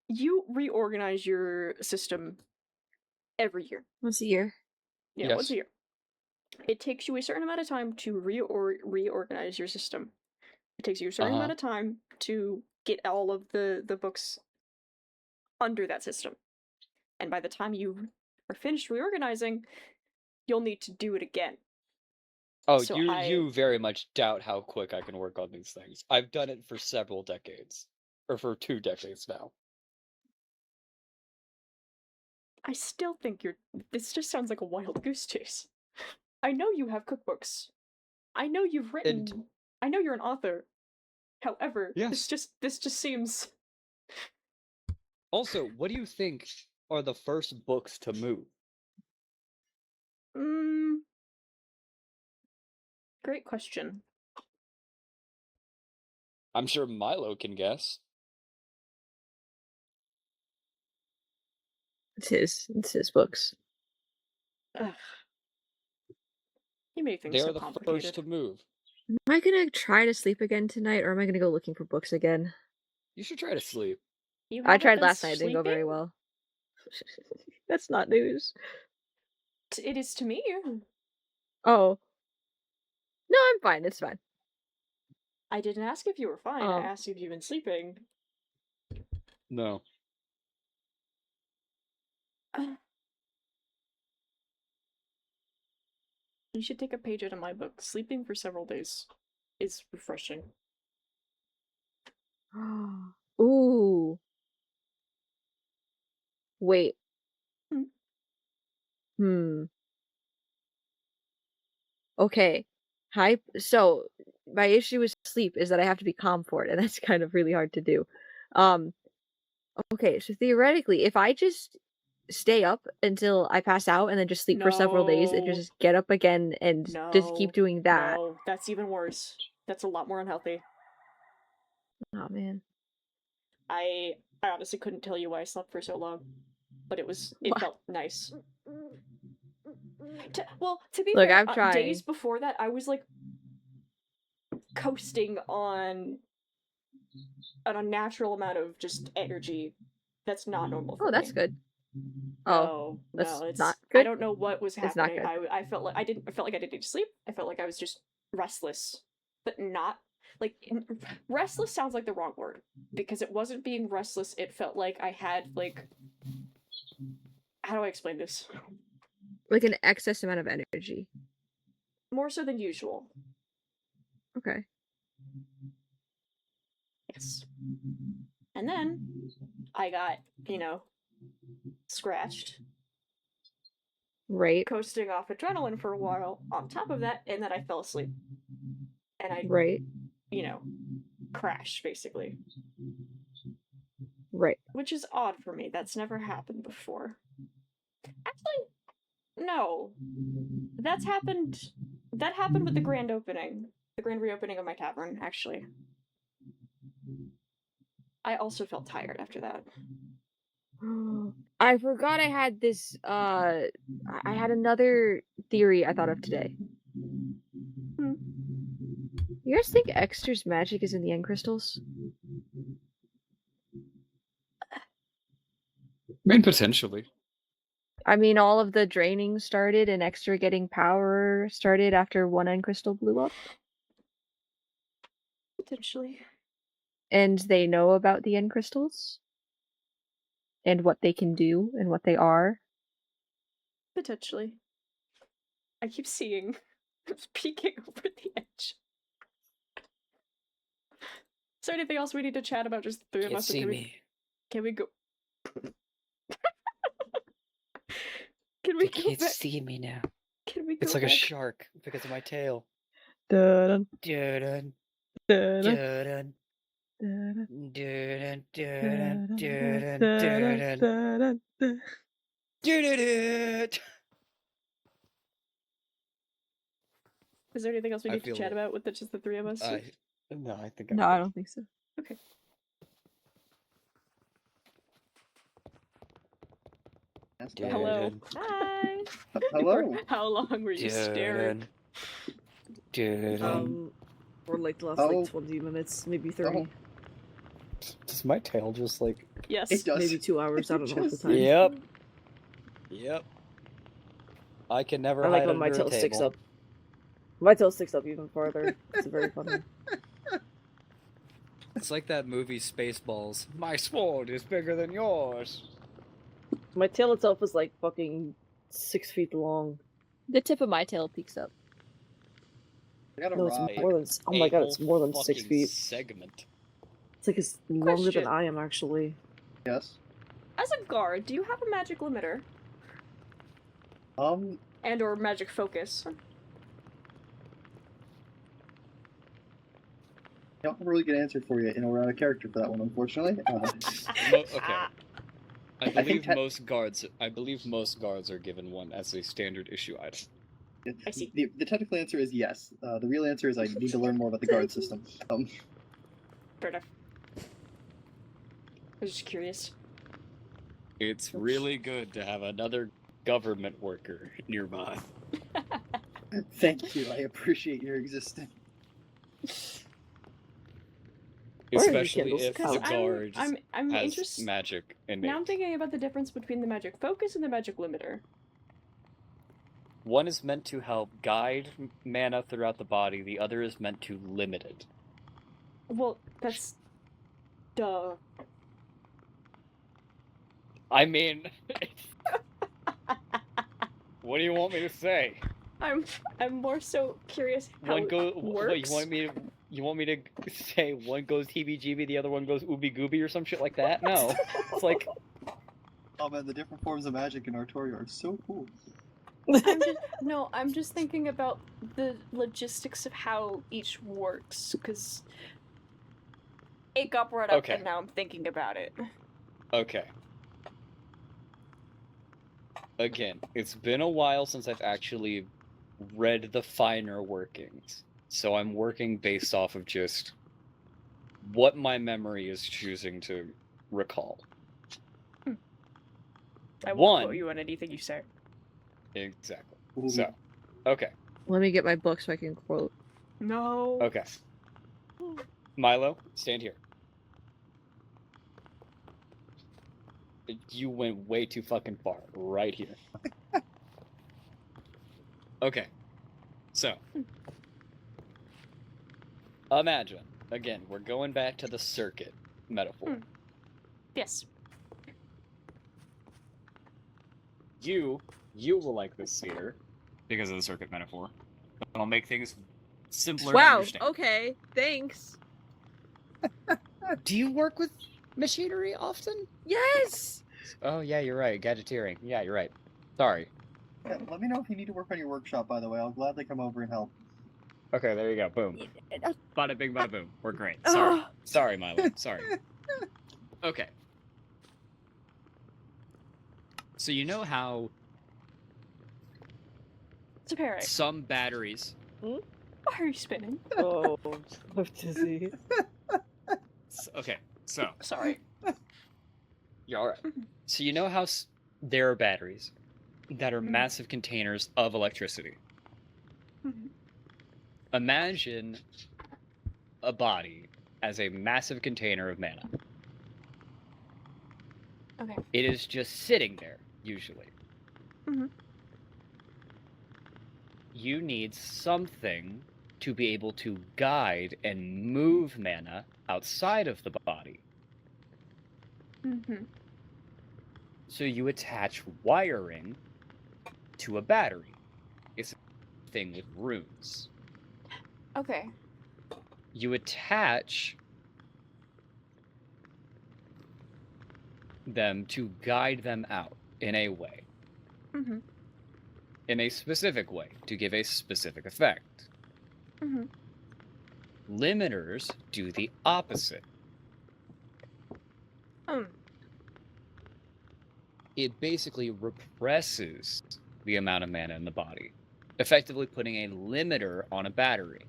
Speaker 2: you reorganize your system every year.
Speaker 7: Once a year.
Speaker 2: Yeah, once a year. It takes you a certain amount of time to reorganize your system. It takes you a certain amount of time to get all of the books under that system. And by the time you are finished reorganizing, you'll need to do it again.
Speaker 9: Oh,
Speaker 2: So
Speaker 9: you very much doubt how quick I can work on these things. I've done it for several decades. Or for 2 decades now.
Speaker 2: I still think this just sounds like a wild goose chase. I know you have cookbooks. I know you've written. I know you're an author. However, this just seems.
Speaker 9: Also, what do you think are the first books to move?
Speaker 2: Great question.
Speaker 9: I'm sure Milo can guess.
Speaker 7: It's his books.
Speaker 2: Ugh. You make things
Speaker 9: They
Speaker 2: so
Speaker 9: are the
Speaker 2: complicated.
Speaker 9: first to move.
Speaker 7: Am I gonna try to sleep again tonight, or am I gonna go looking for books again?
Speaker 9: You should try to sleep.
Speaker 7: I tried last night, it didn't go very well. That's not news.
Speaker 2: It is to me.
Speaker 7: Oh. No, I'm fine, it's fine.
Speaker 2: I didn't ask if you were fine, I asked if you've been sleeping.
Speaker 9: No.
Speaker 2: You should take a page out of my book. Sleeping for several days is refreshing.
Speaker 7: Ooh. Wait. Okay. So my issue with sleep is that I have to be calm for it, and that's kind of really hard to do. Okay, so theoretically, if I just stay up until I pass out and then just sleep for several days and just get up again and just keep doing that.
Speaker 2: No, that's even worse. That's a lot more unhealthy.
Speaker 7: Oh man.
Speaker 2: I honestly couldn't tell you why I slept for so long, but it felt nice. To be
Speaker 7: Look,
Speaker 2: fair,
Speaker 7: I've tried.
Speaker 2: days before that, I was like coasting on an unnatural amount of just energy that's not normal for me.
Speaker 7: Oh, that's good. Oh,
Speaker 2: No,
Speaker 7: that's
Speaker 2: it's
Speaker 7: not
Speaker 2: I
Speaker 7: good.
Speaker 2: don't know what was
Speaker 7: It's not
Speaker 2: happening.
Speaker 7: good.
Speaker 2: I felt like I felt like I didn't need to sleep. I felt like I was just restless, but not like restless sounds like the wrong word because it wasn't being restless. It felt like I had like how do I explain this?
Speaker 7: Like an excess amount of energy.
Speaker 2: More so than usual.
Speaker 7: Okay.
Speaker 2: Yes. And then I got, scratched,
Speaker 7: Right.
Speaker 2: coasting off adrenaline for a while on top of that, and then I fell asleep. And I,
Speaker 7: Right.
Speaker 2: crashed, basically.
Speaker 7: Right.
Speaker 2: Which is odd for me. That's never happened before. Actually, no. That happened with the grand opening. The grand reopening of my tavern, actually. I also felt tired after that.
Speaker 7: I forgot I had this I had another theory I thought of today. You guys think Exeter's magic is in the end crystals?
Speaker 9: I mean, potentially.
Speaker 7: I mean, all of the draining started and Exeter getting power started after one end crystal blew up.
Speaker 2: Potentially.
Speaker 7: And they know about the end crystals? And what they can do and what they are?
Speaker 2: Potentially. I keep seeing peeking over the edge. Is there anything else we need to chat about? Just the three of
Speaker 9: Can't
Speaker 2: us?
Speaker 9: see me.
Speaker 2: Can we go? Can we
Speaker 9: They
Speaker 2: go
Speaker 9: can't
Speaker 2: back?
Speaker 9: see me now.
Speaker 2: Can we go
Speaker 9: It's like a
Speaker 2: back?
Speaker 9: shark because of my tail.
Speaker 7: Dun
Speaker 9: Dun
Speaker 7: dun
Speaker 9: dun
Speaker 7: dun
Speaker 9: dun
Speaker 7: dun
Speaker 9: dun dun dun
Speaker 7: dun
Speaker 9: dun
Speaker 7: dun dun.
Speaker 9: dun.
Speaker 2: Is there anything else we
Speaker 9: I
Speaker 2: need to
Speaker 9: feel
Speaker 2: chat
Speaker 9: it.
Speaker 2: about with just the three of us?
Speaker 9: No, I think I'm
Speaker 7: No, I
Speaker 9: good.
Speaker 7: don't think so.
Speaker 2: Okay. Hello. Hi.
Speaker 11: Hello.
Speaker 2: How long were you staring?
Speaker 5: For like the last
Speaker 11: Oh.
Speaker 5: like 20 minutes, maybe 30.
Speaker 9: Does my tail just like?
Speaker 2: Yes.
Speaker 11: It does.
Speaker 5: Maybe 2 hours, I don't know at the
Speaker 11: Just-
Speaker 5: time.
Speaker 9: Yep. Yep. I can never
Speaker 5: I like
Speaker 9: hide
Speaker 5: when my
Speaker 9: under a
Speaker 5: tail sticks
Speaker 9: table.
Speaker 5: up. My tail sticks up even farther. It's very funny.
Speaker 9: It's like that movie Spaceballs. My sword is bigger than yours.
Speaker 5: My tail itself is like fucking 6 feet long.
Speaker 7: The tip of my tail peeks up.
Speaker 11: I got a
Speaker 5: No, it's
Speaker 11: rock.
Speaker 5: more than. Oh my god, it's more than 6
Speaker 9: fucking
Speaker 5: feet.
Speaker 9: segment.
Speaker 5: It's like it's longer than
Speaker 2: Question.
Speaker 5: I am actually.
Speaker 11: Yes.
Speaker 2: As a guard, do you have a magic limiter
Speaker 11: Um.
Speaker 2: and or magic focus?
Speaker 11: I don't have a really good answer for you, and we're out of character for that one, unfortunately.
Speaker 9: Okay. I
Speaker 11: think
Speaker 9: believe
Speaker 11: that-
Speaker 9: most guards. I believe most guards are given one as a standard issue item.
Speaker 2: I see.
Speaker 11: The technical answer is yes. The real answer is I need to learn more about the guard system.
Speaker 2: Fair enough. I was just curious.
Speaker 9: It's really good to have another government worker nearby.
Speaker 11: Thank you. I appreciate your existence.
Speaker 5: Where are these
Speaker 9: Especially
Speaker 5: candles?
Speaker 9: if the
Speaker 2: Because
Speaker 9: guard
Speaker 2: I'm
Speaker 9: has
Speaker 2: interested.
Speaker 9: magic innate.
Speaker 2: Now I'm thinking about the difference between the magic focus and the magic limiter.
Speaker 9: One is meant to help guide mana throughout the body, the other is meant to limit it.
Speaker 2: Well, that's duh.
Speaker 9: I mean, what do you want me to say?
Speaker 2: I'm more so curious how
Speaker 9: One go.
Speaker 2: it
Speaker 9: What,
Speaker 2: works.
Speaker 9: you want me to say one goes heebie-jeebie, the other one goes ooby-gooby or some shit like that? No, it's like
Speaker 11: Oh man, the different forms of magic in Artoria are so cool.
Speaker 2: I'm just thinking about the logistics of how each works, because it got brought up
Speaker 9: Okay.
Speaker 2: and now I'm thinking about it.
Speaker 9: okay. Again, it's been a while since I've actually read the finer workings, so I'm working based off of just what my memory is choosing to recall.
Speaker 2: I won't
Speaker 9: One.
Speaker 2: quote you on anything you say.
Speaker 9: Exactly.
Speaker 11: Ooh.
Speaker 9: So, okay.
Speaker 7: Let me get my book so I can quote.
Speaker 2: No.
Speaker 9: Okay. Milo, stand here. You went way too fucking far. Right here. Okay. So. Imagine. Again, we're going back to the circuit metaphor.
Speaker 2: Yes.
Speaker 9: You will like this theater because of the circuit metaphor. It'll make things simpler to
Speaker 7: Wow.
Speaker 9: understand.
Speaker 7: Okay. Thanks.
Speaker 9: Do you work with machinery often?
Speaker 7: Yes.
Speaker 9: Oh yeah, you're right. Gadgeteering. Yeah, you're right. Sorry.
Speaker 11: Yeah, let me know if you need to work on your workshop, by the way. I'll gladly come over and help.
Speaker 9: Okay, there you go. Boom. Bada bing, bada boom. We're great. Sorry. Sorry, Milo. Sorry. Okay. So you know how
Speaker 2: It's a parrot.
Speaker 9: some batteries...
Speaker 2: Why are you spinning?
Speaker 5: Oh, I'm dizzy.
Speaker 9: Okay, so...
Speaker 2: Sorry.
Speaker 9: You're alright. So you know how there are batteries that are massive containers of electricity. Imagine a body as a massive container of mana.
Speaker 2: Okay.
Speaker 9: It is just sitting there, usually. You need something to be able to guide and move mana outside of the body. So you attach wiring to a battery. It's a thing with runes.
Speaker 2: Okay.
Speaker 9: You attach them to guide them out in a way. In a specific way, to give a specific effect. Limiters do the opposite. It basically represses the amount of mana in the body, effectively putting a limiter on a battery.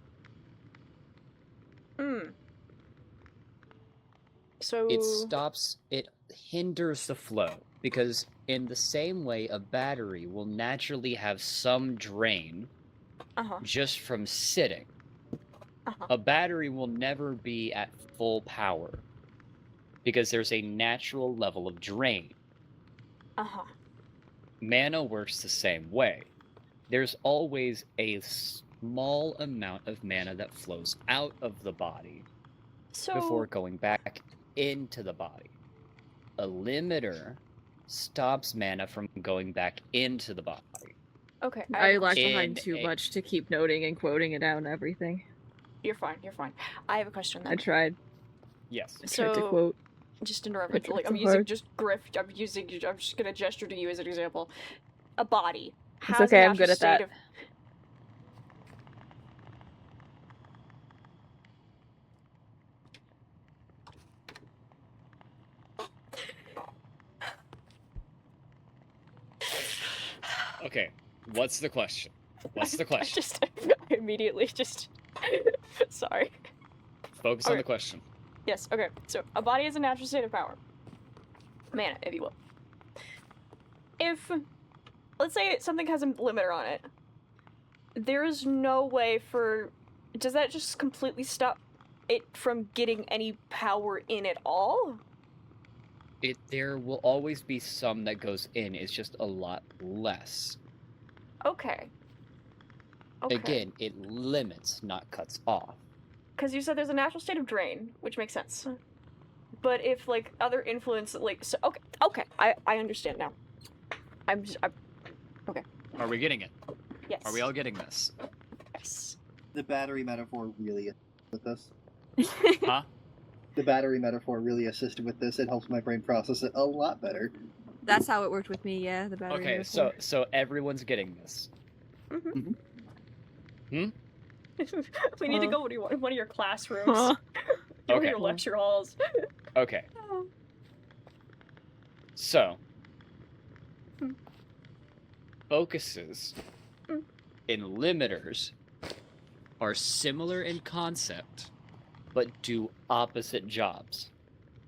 Speaker 2: So
Speaker 9: It hinders the flow, because in the same way a battery will naturally have some drain just from sitting. A battery will never be at full power, because there's a natural level of drain. Mana works the same way. There's always a small amount of mana that flows out of the body before going back into the body. A limiter stops mana from going back into the body.
Speaker 2: Okay.
Speaker 7: I lag behind too much to keep noting and quoting it down and everything.
Speaker 2: You're fine. You're fine. I have a question then.
Speaker 7: I tried.
Speaker 9: Yes.
Speaker 7: I tried to quote.
Speaker 2: Just interrupt.
Speaker 7: I tried
Speaker 2: Like
Speaker 7: so
Speaker 2: I'm using
Speaker 7: hard.
Speaker 2: just Griff. I'm just gonna gesture to you as an example. A body.
Speaker 7: It's okay, I'm good at that.
Speaker 9: Okay, what's the question? What's the question?
Speaker 2: I immediately just. Sorry.
Speaker 9: Focus on the question.
Speaker 2: Yes. Okay. So a body is a natural state of power. Mana, if you will. If, let's say something has a limiter on it, there is no way for. Does that just completely stop it from getting any power in at all?
Speaker 9: There will always be some that goes in. It's just a lot less.
Speaker 2: Okay.
Speaker 9: Again, it limits, not cuts off.
Speaker 2: Because you said there's a natural state of drain, which makes sense. But if like other influence, like so, okay, I understand now. Okay.
Speaker 9: Are we getting it?
Speaker 2: Yes.
Speaker 9: Are we all getting this?
Speaker 2: Yes.
Speaker 11: The battery metaphor really assisted with this.
Speaker 9: Huh?
Speaker 11: The battery metaphor really assisted with this. It helps my brain process it a lot better.
Speaker 7: That's how it worked with me, yeah, the battery
Speaker 9: Okay,
Speaker 7: metaphor.
Speaker 9: so everyone's getting this.
Speaker 2: We need to go to one of your classrooms. One of your lecture halls.
Speaker 9: Okay. So, focuses in limiters are similar in concept, but do opposite jobs.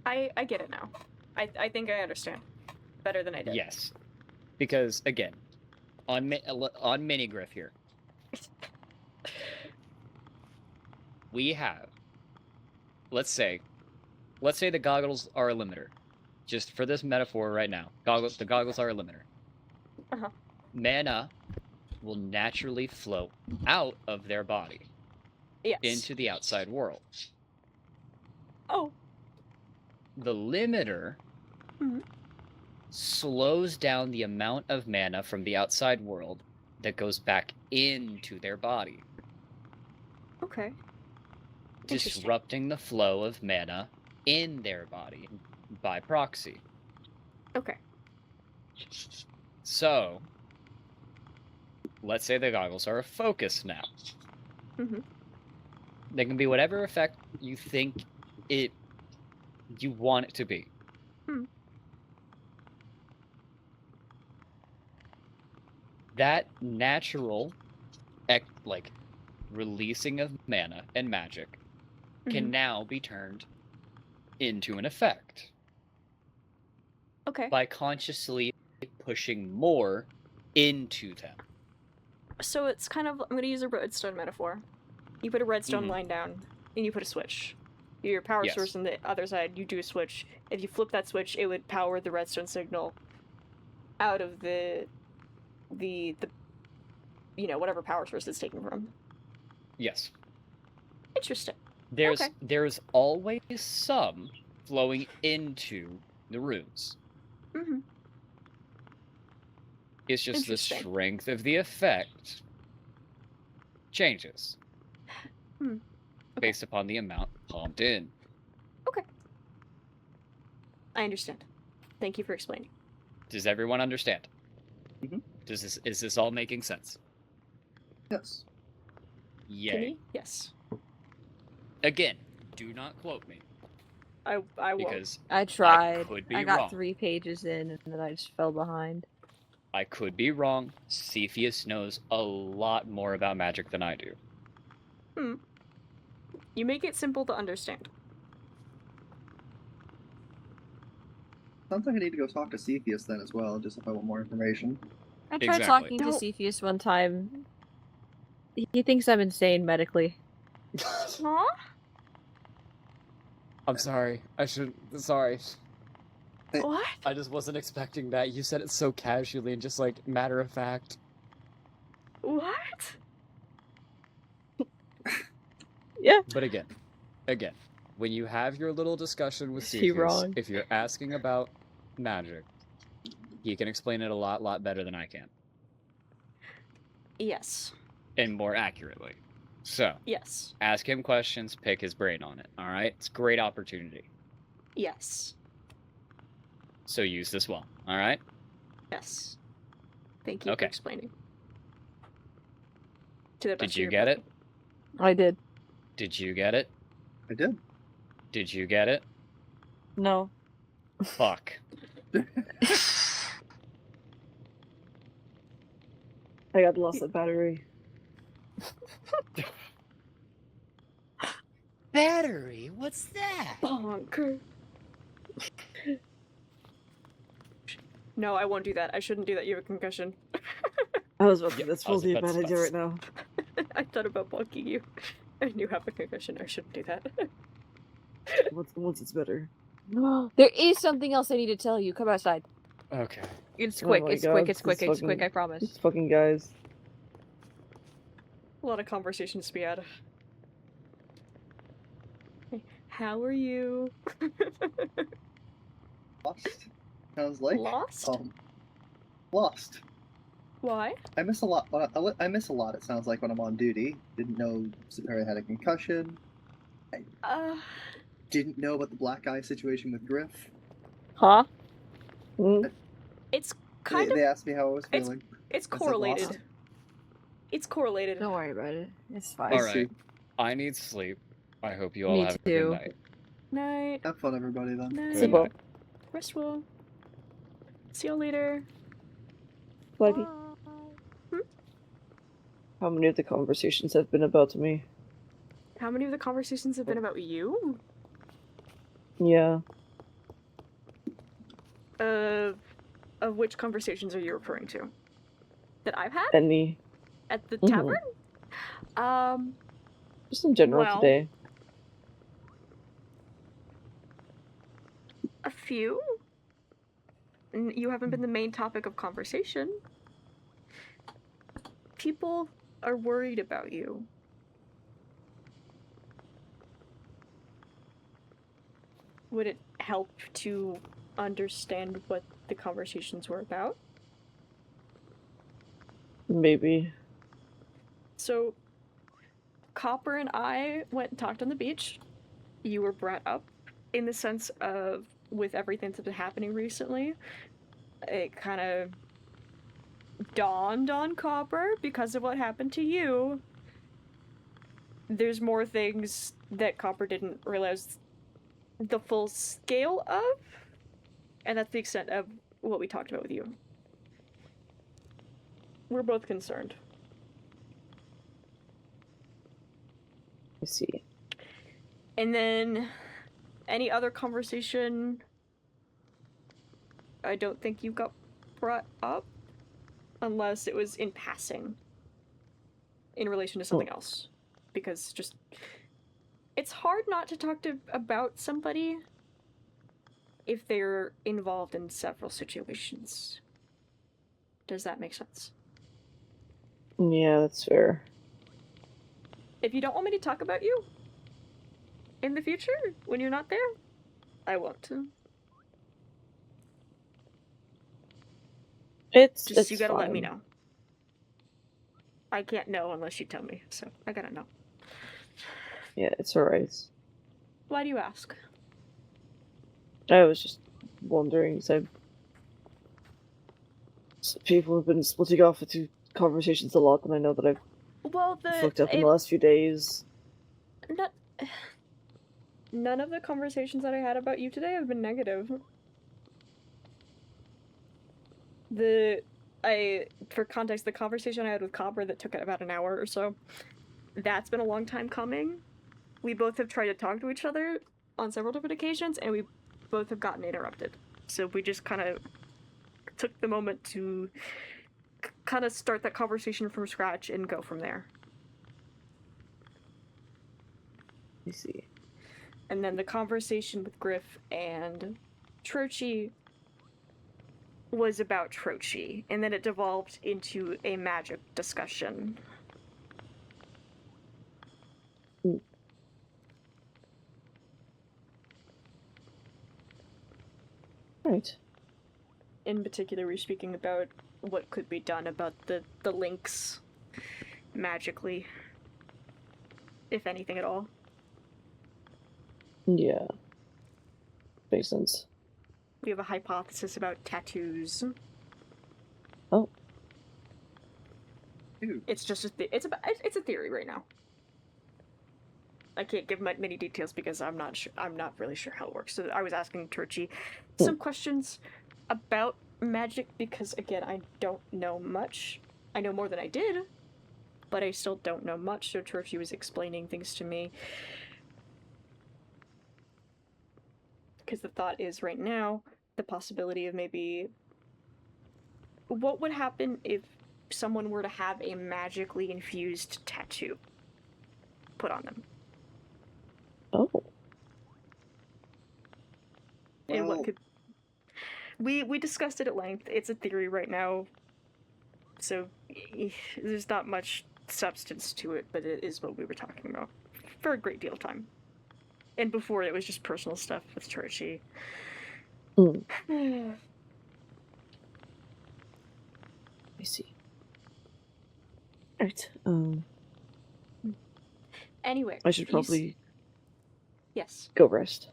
Speaker 2: I get it now. I think I understand better than I did.
Speaker 9: Yes, because again, on Minigriff here, we have, let's say the goggles are a limiter. just for this metaphor right now, the goggles are a limiter.
Speaker 2: Uh-huh.
Speaker 9: Mana will naturally flow out of their body
Speaker 2: Yes.
Speaker 9: into the outside world.
Speaker 2: Oh.
Speaker 9: The limiter slows down the amount of mana from the outside world that goes back into their body,
Speaker 2: Okay.
Speaker 9: disrupting the flow of mana in their body by proxy.
Speaker 2: Okay.
Speaker 9: So, let's say the goggles are a focus now.
Speaker 2: Mhm.
Speaker 9: They can be whatever effect you think you want it to be. That natural, like, releasing of mana and magic can now be turned into an effect.
Speaker 2: Okay.
Speaker 9: By consciously pushing more into them.
Speaker 2: So it's kind of, I'm going to use a redstone metaphor. You put a redstone line down, and you put a switch. Your power source on the other side, you do a switch. If you flip that switch, it would power the redstone signal out of the whatever power source it's taken from.
Speaker 9: Yes.
Speaker 2: Interesting.
Speaker 9: There's always some flowing into the rooms.
Speaker 2: Mm-hmm.
Speaker 9: It's just the strength of the effect changes based upon the amount pumped in.
Speaker 2: Okay. I understand. Thank you for explaining.
Speaker 9: Does everyone understand?
Speaker 11: Mm-hmm.
Speaker 9: Is this all making sense?
Speaker 11: Yes.
Speaker 9: Yay.
Speaker 2: Yes.
Speaker 9: Again, do not quote me.
Speaker 2: I won't.
Speaker 9: Because
Speaker 7: I tried.
Speaker 9: could be
Speaker 7: I got
Speaker 9: wrong.
Speaker 7: 3 pages in and then I just fell behind.
Speaker 9: I could be wrong. Cepheus knows a lot more about magic than I do.
Speaker 2: You make it simple to understand.
Speaker 11: Sounds like I need to go talk to Cepheus then as well, just if I want more information.
Speaker 7: I tried talking to Cepheus one time. He thinks I'm insane medically.
Speaker 2: Huh?
Speaker 9: I'm sorry. Sorry.
Speaker 2: What?
Speaker 9: I just wasn't expecting that. You said it so casually and just like matter of fact.
Speaker 2: What?
Speaker 7: Yeah.
Speaker 9: But again, when you have your little discussion with
Speaker 7: Is he
Speaker 9: Cepheus,
Speaker 7: wrong?
Speaker 9: if you're asking about magic, he can explain it a lot better than I can.
Speaker 2: Yes.
Speaker 9: And more accurately. So,
Speaker 2: Yes.
Speaker 9: ask him questions, pick his brain on it, alright? It's a great opportunity.
Speaker 2: Yes.
Speaker 9: So use this well, alright?
Speaker 2: Yes. Thank you for explaining. To the best
Speaker 9: Did
Speaker 2: of
Speaker 9: you
Speaker 2: your
Speaker 9: get it?
Speaker 7: I did.
Speaker 9: Did you get it?
Speaker 11: I did.
Speaker 9: Did you get it?
Speaker 7: No.
Speaker 9: Fuck.
Speaker 5: I got lost at battery.
Speaker 12: Battery? What's that?
Speaker 2: Bonker. No, I won't do that. I shouldn't do that. You have a concussion.
Speaker 5: I was about to. That's probably a bad idea right now.
Speaker 2: I thought about bonking you. And you have a concussion. I shouldn't do that.
Speaker 5: Once it's better.
Speaker 7: There is something else I need to tell you. Come outside.
Speaker 9: Okay.
Speaker 7: It's
Speaker 5: Oh
Speaker 7: quick.
Speaker 5: my
Speaker 7: It's
Speaker 5: God,
Speaker 7: quick. It's quick.
Speaker 5: these
Speaker 7: It's quick.
Speaker 5: fucking-
Speaker 7: I promise.
Speaker 5: These fucking guys.
Speaker 2: A lot of conversations to be had. Hey, how are you?
Speaker 11: Lost. Sounds like
Speaker 2: Lost?
Speaker 11: Lost.
Speaker 2: Why?
Speaker 11: I miss a lot. I miss a lot. It sounds like when I'm on duty. Didn't know Superior had a concussion. Didn't know about the black eye situation with Griff.
Speaker 7: Huh?
Speaker 2: It's kind
Speaker 11: They asked me how I was feeling.
Speaker 2: It's
Speaker 11: I said
Speaker 2: correlated.
Speaker 11: lost.
Speaker 2: It's correlated.
Speaker 7: Don't worry about it. It's fine.
Speaker 9: Alright. I need sleep. I hope you all
Speaker 7: Me
Speaker 9: have a
Speaker 7: too.
Speaker 9: good night.
Speaker 2: Night.
Speaker 11: Have fun, everybody. Then.
Speaker 2: Night.
Speaker 9: Good night.
Speaker 2: Rest well. See you later.
Speaker 5: Buddy. How many of the conversations have been about me?
Speaker 2: How many of the conversations have been about you?
Speaker 5: Yeah.
Speaker 2: Of which conversations are you referring to? That I've had?
Speaker 5: Any.
Speaker 2: At the
Speaker 5: Mhm.
Speaker 2: tavern?
Speaker 5: Just in general
Speaker 2: well,
Speaker 5: today.
Speaker 2: A few. You haven't been the main topic of conversation. People are worried about you. Would it help to understand what the conversations were about?
Speaker 5: Maybe.
Speaker 2: So, Copper and I went and talked on the beach. You were brought up in the sense of, with everything that's been happening recently, it kind of dawned on Copper because of what happened to you. There's more things that Copper didn't realize the full scale of, and that's the extent of what we talked about with you. We're both concerned.
Speaker 5: I see.
Speaker 2: And then any other conversation, I don't think you got brought up, unless it was in passing in relation to something else. Because just, it's hard not to talk about somebody if they're involved in several situations. Does that make sense?
Speaker 5: Yeah, that's fair.
Speaker 2: If you don't want me to talk about you in the future, when you're not there, I won't.
Speaker 5: It's
Speaker 2: you gotta let me know. I can't know unless you tell me, so I gotta know.
Speaker 5: Yeah, it's alright.
Speaker 2: Why do you ask?
Speaker 5: I was just wondering, because people have been splitting off into conversations a lot, and I know that I've fucked up in the last few days.
Speaker 2: None of the conversations that I had about you today have been negative. For context, the conversation I had with Copper that took about an hour or so, that's been a long time coming. We both have tried to talk to each other on several different occasions, and we both have gotten interrupted. So we just kind of took the moment to kind of start that conversation from scratch and go from there.
Speaker 5: I see.
Speaker 2: And then the conversation with Griff and Trochi was about Trochi, and then it devolved into a magic discussion.
Speaker 5: Right.
Speaker 2: In particular, we're speaking about what could be done about the links magically, if anything at all.
Speaker 5: Yeah. Makes sense.
Speaker 2: We have a hypothesis about tattoos.
Speaker 5: Oh.
Speaker 2: It's just it's a theory right now. I can't give many details because I'm not really sure how it works. So I was asking Turchi some questions about magic because, again, I don't know much. I know more than I did, but I still don't know much. So Turchi was explaining things to me. Because the thought is right now the possibility of maybe what would happen if someone were to have a magically infused tattoo put on them.
Speaker 5: Oh.
Speaker 2: And what could... We discussed it at length. It's a theory right now, so there's not much substance to it, but it is what we were talking about for a great deal of time. And before, it was just personal stuff with Turchi.
Speaker 5: I see. Right.
Speaker 2: Anyway.
Speaker 5: I should probably...
Speaker 2: Yes.
Speaker 5: Go rest.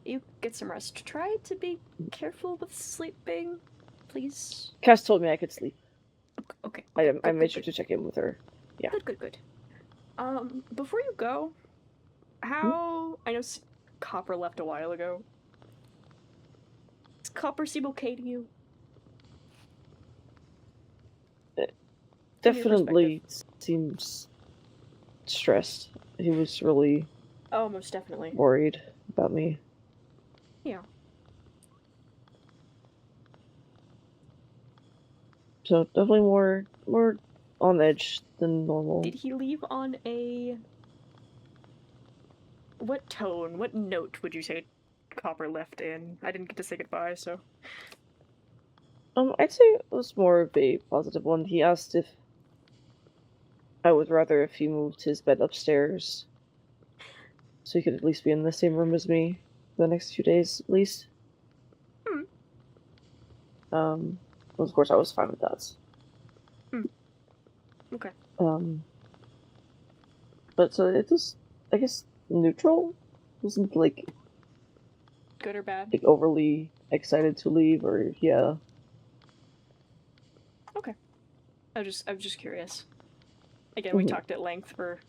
Speaker 2: You get some rest. Try to be careful with sleeping, please.
Speaker 5: Cass told me I could sleep.
Speaker 2: Okay.
Speaker 5: I made sure to check in with her. Yeah.
Speaker 2: Good. Before you go, how... I know Copper left a while ago. Does Copper seem okay to you?
Speaker 5: It definitely seems stressed. He was really...
Speaker 2: Oh, most definitely.
Speaker 5: Worried about me.
Speaker 2: Yeah.
Speaker 5: So definitely more on edge than normal.
Speaker 2: Did he leave on a... What tone, what note would you say Copper left in. I didn't get to say goodbye, so.
Speaker 5: I'd say it was more of a positive one. He asked if I would rather if he moved his bed upstairs, so he could at least be in the same room as me for the next few days, at least. Well, of course, I was fine with that.
Speaker 2: Okay.
Speaker 5: But so it was, I guess, neutral. It wasn't like
Speaker 2: Good or bad?
Speaker 5: overly excited to leave, or yeah.
Speaker 2: Okay. I'm just curious. Again, we talked at length for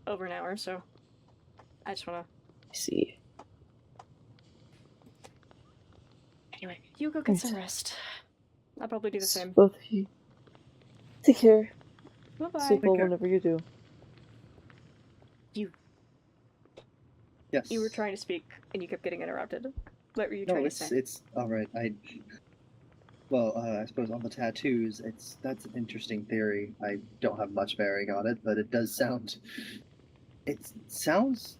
Speaker 2: over an hour, so I just wanna
Speaker 5: see.
Speaker 2: Anyway, you go get some rest. I'll probably do the same.
Speaker 5: Both of you. Take care.
Speaker 2: Bye-bye.
Speaker 5: Sleep well whenever you do.
Speaker 2: You.
Speaker 11: Yes.
Speaker 2: You were trying to speak, and you kept getting interrupted. What were you trying to say?
Speaker 11: No, it's all right. Well, I suppose on the tattoos, that's an interesting theory. I don't have much bearing on it, but it does sound. It sounds.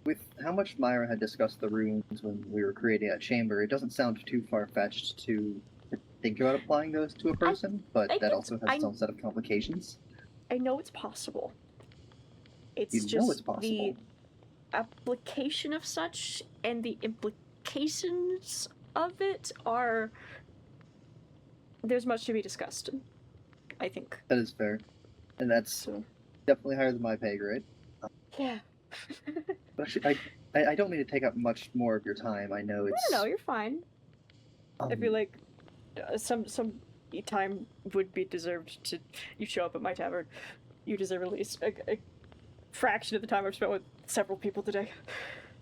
Speaker 11: With how much Myra had discussed the runes when we were creating that chamber, it doesn't sound too far-fetched to think about applying those to a person, but that also has its own set of complications.
Speaker 2: I know it's possible. It's
Speaker 11: You
Speaker 2: just
Speaker 11: know it's possible.
Speaker 2: the application of such and the implications of it are... There's much to be discussed, I think.
Speaker 11: That is fair. And that's definitely higher than my pay grade.
Speaker 2: Yeah.
Speaker 11: But actually, I don't mean to take up much more of your time. I know it's...
Speaker 2: No, you're fine. I feel like some time would be deserved to you show up at my tavern. You deserve at least a fraction of the time I've spent with several people today.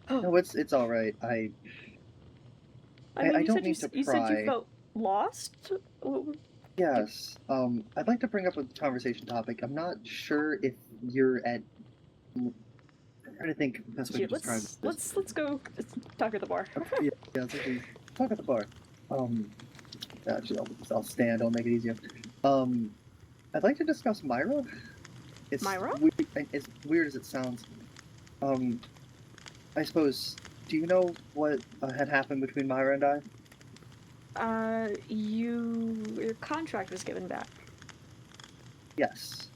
Speaker 11: No, it's all right. I
Speaker 2: mean,
Speaker 11: don't mean to pry.
Speaker 2: You said you felt lost?
Speaker 11: Yes. I'd like to bring up a conversation topic. I'm not sure if you're at... I'm trying to think the best way to describe this.
Speaker 2: Let's go talk at the bar.
Speaker 11: Yeah, let's talk at the bar. Actually, I'll stand. I'll make it easier. I'd like to discuss Myra.
Speaker 2: Myra?
Speaker 11: As weird as it sounds. I suppose. Do you know what had happened between Myra and I?
Speaker 2: Your contract was given back.
Speaker 11: Yes.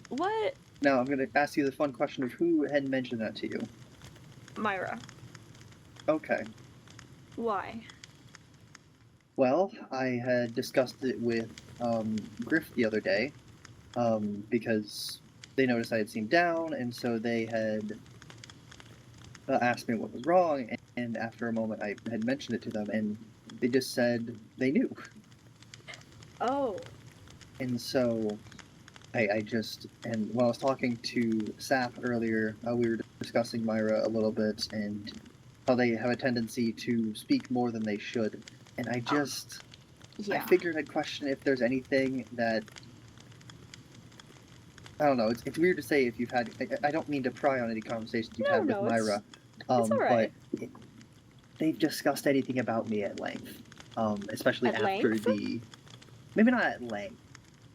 Speaker 2: What?
Speaker 11: Now I'm going to ask you the fun question of who had mentioned that to you.
Speaker 2: Myra.
Speaker 11: Okay.
Speaker 2: Why?
Speaker 11: Well, I had discussed it with Griff the other day, because they noticed I had seemed down, and so they had asked me what was wrong, and after a moment I had mentioned it to them, and they just said they knew.
Speaker 2: Oh.
Speaker 11: And so and when I was talking to Sap earlier, we were discussing Myra a little bit, and how they have a tendency to speak more than they should. And I just...
Speaker 2: Yeah.
Speaker 11: I figured I'd question if there's anything that... I don't know, it's weird to say if you've had... I don't mean to pry on any conversations you've had with Myra.
Speaker 2: It's alright.
Speaker 11: But they've discussed anything about me at length. Especially
Speaker 2: At
Speaker 11: after
Speaker 2: length?
Speaker 11: Maybe not at length.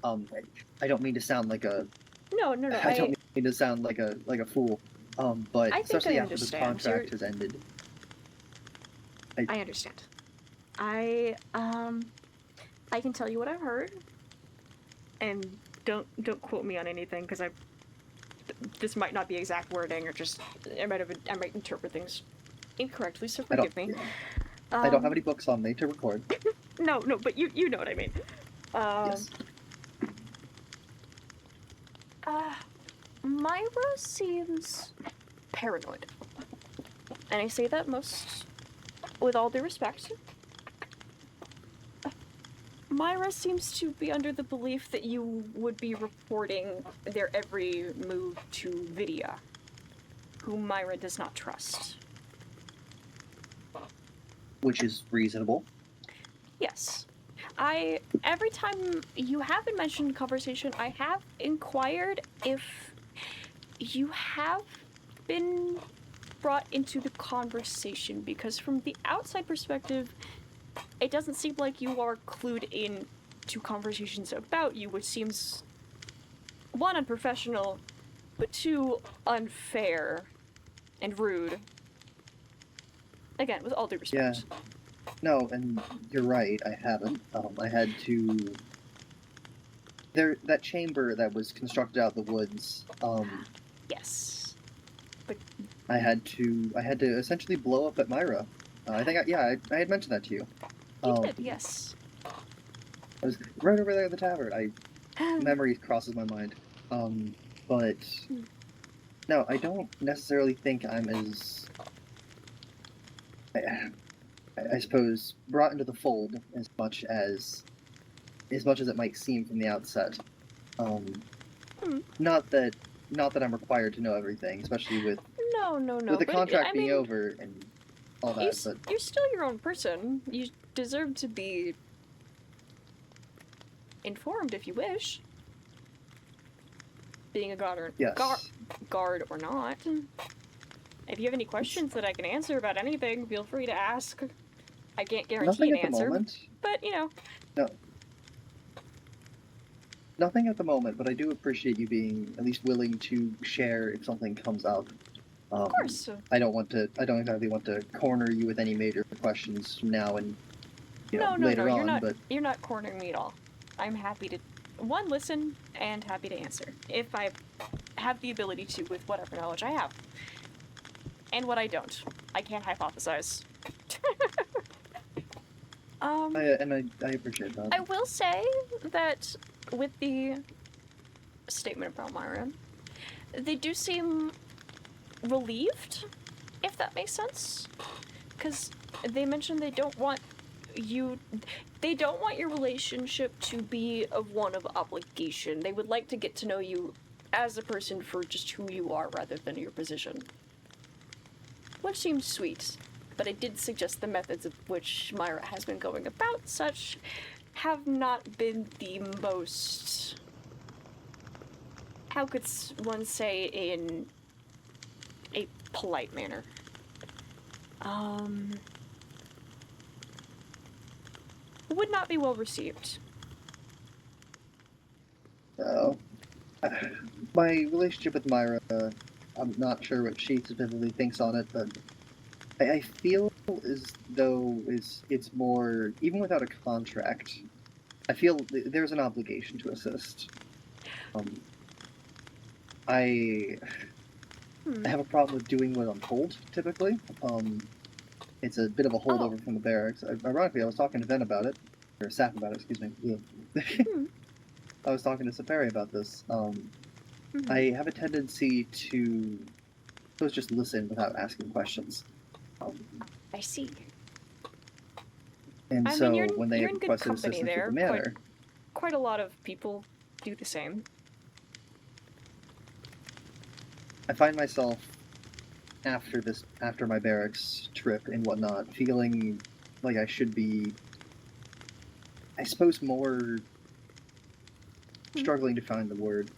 Speaker 11: I don't mean to sound like a...
Speaker 2: No.
Speaker 11: I don't mean to sound like a fool. But
Speaker 2: I think
Speaker 11: especially
Speaker 2: I
Speaker 11: after this
Speaker 2: understand.
Speaker 11: contract has ended.
Speaker 2: I understand. I can tell you what I've heard, and don't quote me on anything because this might not be exact wording, or just I might interpret things incorrectly, so forgive me.
Speaker 11: I don't have any books on me to record.
Speaker 2: No, but you know what I mean.
Speaker 11: Yes.
Speaker 2: Myra seems paranoid, and I say that most with all due respect. Myra seems to be under the belief that you would be reporting their every move to Vidya, whom Myra does not trust.
Speaker 11: Which is reasonable.
Speaker 2: Yes. Every time you have been mentioned in conversation, I have inquired if you have been brought into the conversation, because from the outside perspective, it doesn't seem like you are clued in to conversations about you, which seems, one, unprofessional, but two, unfair and rude. Again, with all due
Speaker 11: Yeah.
Speaker 2: respect.
Speaker 11: No, and you're right. I haven't. I had to. That chamber that was constructed out of the woods.
Speaker 2: Yes. But
Speaker 11: I had to essentially blow up at Myra. I think I had mentioned that to you.
Speaker 2: you did, yes.
Speaker 11: I was right over there at the tavern. Memory crosses my mind. But no, I don't necessarily think I'm as I suppose brought into the fold as much as it might seem from the outset. Not that I'm required to know everything, especially with
Speaker 2: No.
Speaker 11: with the
Speaker 2: but,
Speaker 11: contract
Speaker 2: I
Speaker 11: being
Speaker 2: mean,
Speaker 11: over and all that. But
Speaker 2: you're still your own person. You deserve to be informed if you wish. Being a guard or
Speaker 11: yes.
Speaker 2: guard or not. If you have any questions that I can answer about anything, feel free to ask. I can't guarantee
Speaker 11: Nothing
Speaker 2: an
Speaker 11: at the
Speaker 2: answer,
Speaker 11: moment.
Speaker 2: but you know.
Speaker 11: No. Nothing at the moment, but I do appreciate you being at least willing to share if something comes up.
Speaker 2: Of course.
Speaker 11: I don't exactly want to corner you with any major questions from now and later
Speaker 2: you're
Speaker 11: on.
Speaker 2: not.
Speaker 11: But
Speaker 2: You're not cornering me at all. I'm happy to listen and happy to answer if I have the ability to with whatever knowledge I have, and what I don't. I can't hypothesize.
Speaker 11: I appreciate that.
Speaker 2: I will say that with the statement about Myra, they do seem relieved, if that makes sense. Because they mentioned they don't want your relationship to be of one of obligation. They would like to get to know you as a person for just who you are rather than your position. Which seems sweet, but I did suggest the methods of which Myra has been going about such have not been the most, how could one say, in a polite manner. Would not be well received.
Speaker 11: My relationship with Myra, I'm not sure what she specifically thinks on it, but I feel as though it's more, even without a contract, I feel there's an obligation to assist. I have a problem with doing what I'm told, typically. It's a bit of a holdover from the barracks. Ironically, I was talking to Ben about it, or Sap about it, excuse me. I was talking to Safari about this. I have a tendency to just listen without asking questions.
Speaker 2: I see.
Speaker 11: And
Speaker 2: I
Speaker 11: so
Speaker 2: mean, you're
Speaker 11: when they
Speaker 2: in good
Speaker 11: requested
Speaker 2: company
Speaker 11: assistance
Speaker 2: there.
Speaker 11: with the manor,
Speaker 2: Quite a lot of people do the same.
Speaker 11: I find myself after my barracks trip and whatnot, feeling like I should be, I suppose, more struggling to find the word.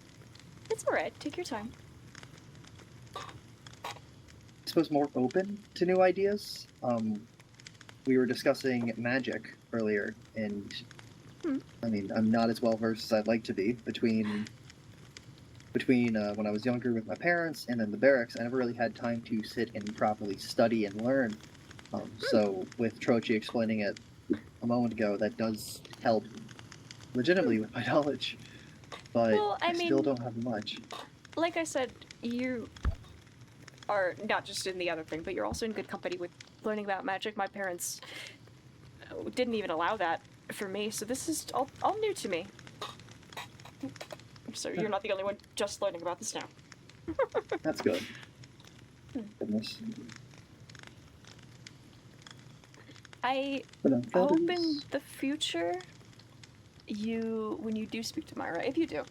Speaker 2: It's alright, take your time.
Speaker 11: I suppose more open to new ideas. We were discussing magic earlier, and I mean, I'm not as well versed as I'd like to be between when I was younger with my parents and then the barracks. I never really had time to sit and properly study and learn. So with Trochi explaining it a moment ago, that does help legitimately with my knowledge. But
Speaker 2: Well, I
Speaker 11: still
Speaker 2: mean,
Speaker 11: don't have much.
Speaker 2: Like I said, you are not just in the other thing, but you're also in good company with learning about magic. My parents didn't even allow that for me, so this is all new to me. So you're not the only one just learning about this now.
Speaker 11: That's good. Goodness.
Speaker 2: I hope in the future, when you do speak to Myra, if you do,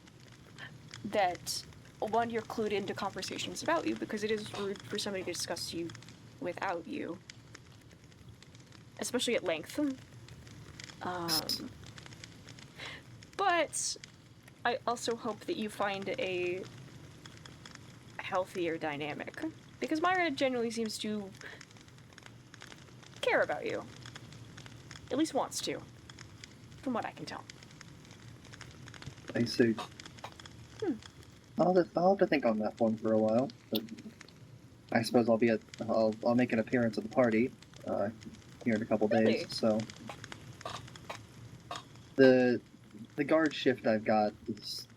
Speaker 2: that one, you're clued into conversations about you, because it is rude for somebody to discuss you without you, especially at length. But I also hope that you find a healthier dynamic, because Myra genuinely seems to care about you. At least wants to, from what I can tell.
Speaker 11: I see. I'll have to think on that one for a while, but I suppose I'll make an appearance at the party. here in a couple days.
Speaker 2: Really?
Speaker 11: So the guard shift I've got is,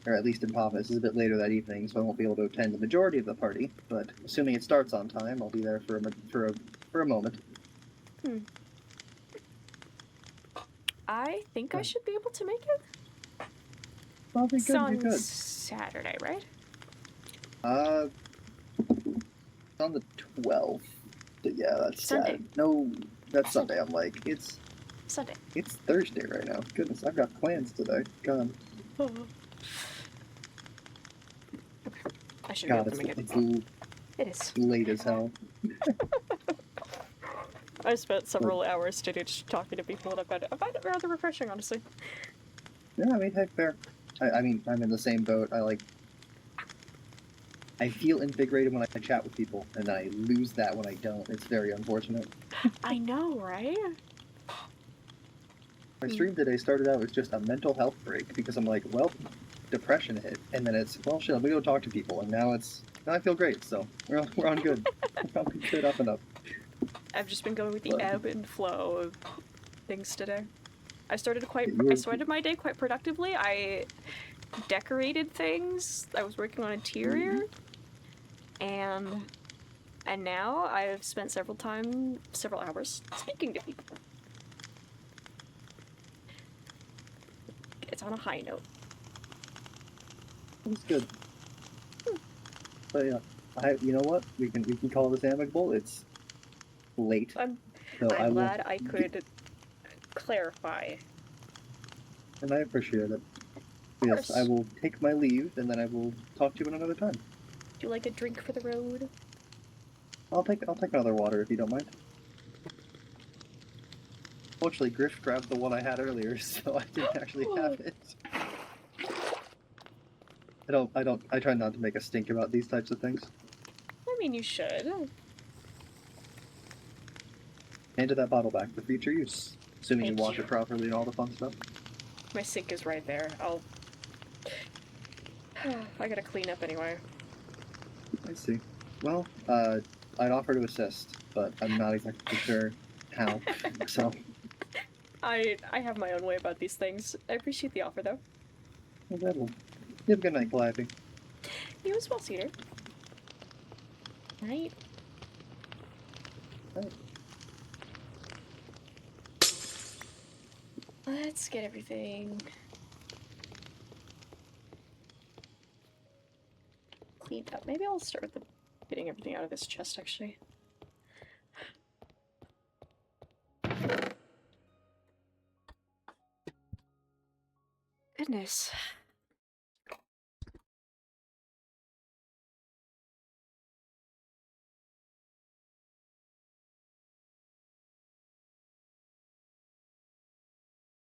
Speaker 11: or at least in Papas, is a bit later that evening, so I won't be able to attend the majority of the party. But assuming it starts on time, I'll be there for a moment.
Speaker 2: I think I should be able to make it.
Speaker 11: Probably
Speaker 2: It's
Speaker 11: good.
Speaker 2: on
Speaker 11: You're good.
Speaker 2: Saturday, right?
Speaker 11: It's on the 12th. But yeah, that's
Speaker 2: Sunday.
Speaker 11: Saturday. No, that's Sunday. I'm like, it's
Speaker 2: Sunday.
Speaker 11: It's Thursday right now. Goodness, I've got plans today. God.
Speaker 2: I should
Speaker 11: God,
Speaker 2: be able to make it. It is.
Speaker 11: late as hell.
Speaker 2: I spent several hours today just talking to people, and I find it rather refreshing, honestly.
Speaker 11: Yeah, I mean, heck, fair. I mean, I'm in the same boat. I feel invigorated when I chat with people, and I lose that when I don't. It's very unfortunate.
Speaker 2: I know, right?
Speaker 11: My stream today started out as just a mental health break because I'm like, well, depression hit, and then it's, well, shit, let me go talk to people, and now I feel great. So we're on good. We're on good up and up.
Speaker 2: I've just been going with the ebb and flow of things today. I started my day quite productively. I decorated things. I was working on interior, and now I've spent several hours speaking to people. It's on a high note.
Speaker 11: It's good. But yeah, you know what? We can call this amicable. It's late.
Speaker 2: I'm
Speaker 11: I'm
Speaker 2: glad I could clarify.
Speaker 11: And I appreciate it. Yes, I will take my leave, and then I will talk to you another time.
Speaker 2: Do you like a drink for the road?
Speaker 11: I'll take another water if you don't mind. Fortunately, Griff grabbed the one I had earlier, so I didn't actually have it. I try not to make a stink about these types of things.
Speaker 2: I mean, you should.
Speaker 11: Handed that bottle back for future use, assuming
Speaker 2: Thank
Speaker 11: you wash
Speaker 2: you.
Speaker 11: it properly and all the fun stuff.
Speaker 2: My sink is right there. I gotta clean up anyway.
Speaker 11: I see. Well, I'd offer to assist, but I'm not exactly sure how. So.
Speaker 2: I have my own way about these things. I appreciate the offer, though.
Speaker 11: No problem. You have a good night, Calliope.
Speaker 2: You as well, Cedar. Night.
Speaker 11: Night.
Speaker 2: Let's get everything cleaned up. Maybe I'll start with getting everything out of this chest, actually. Goodness.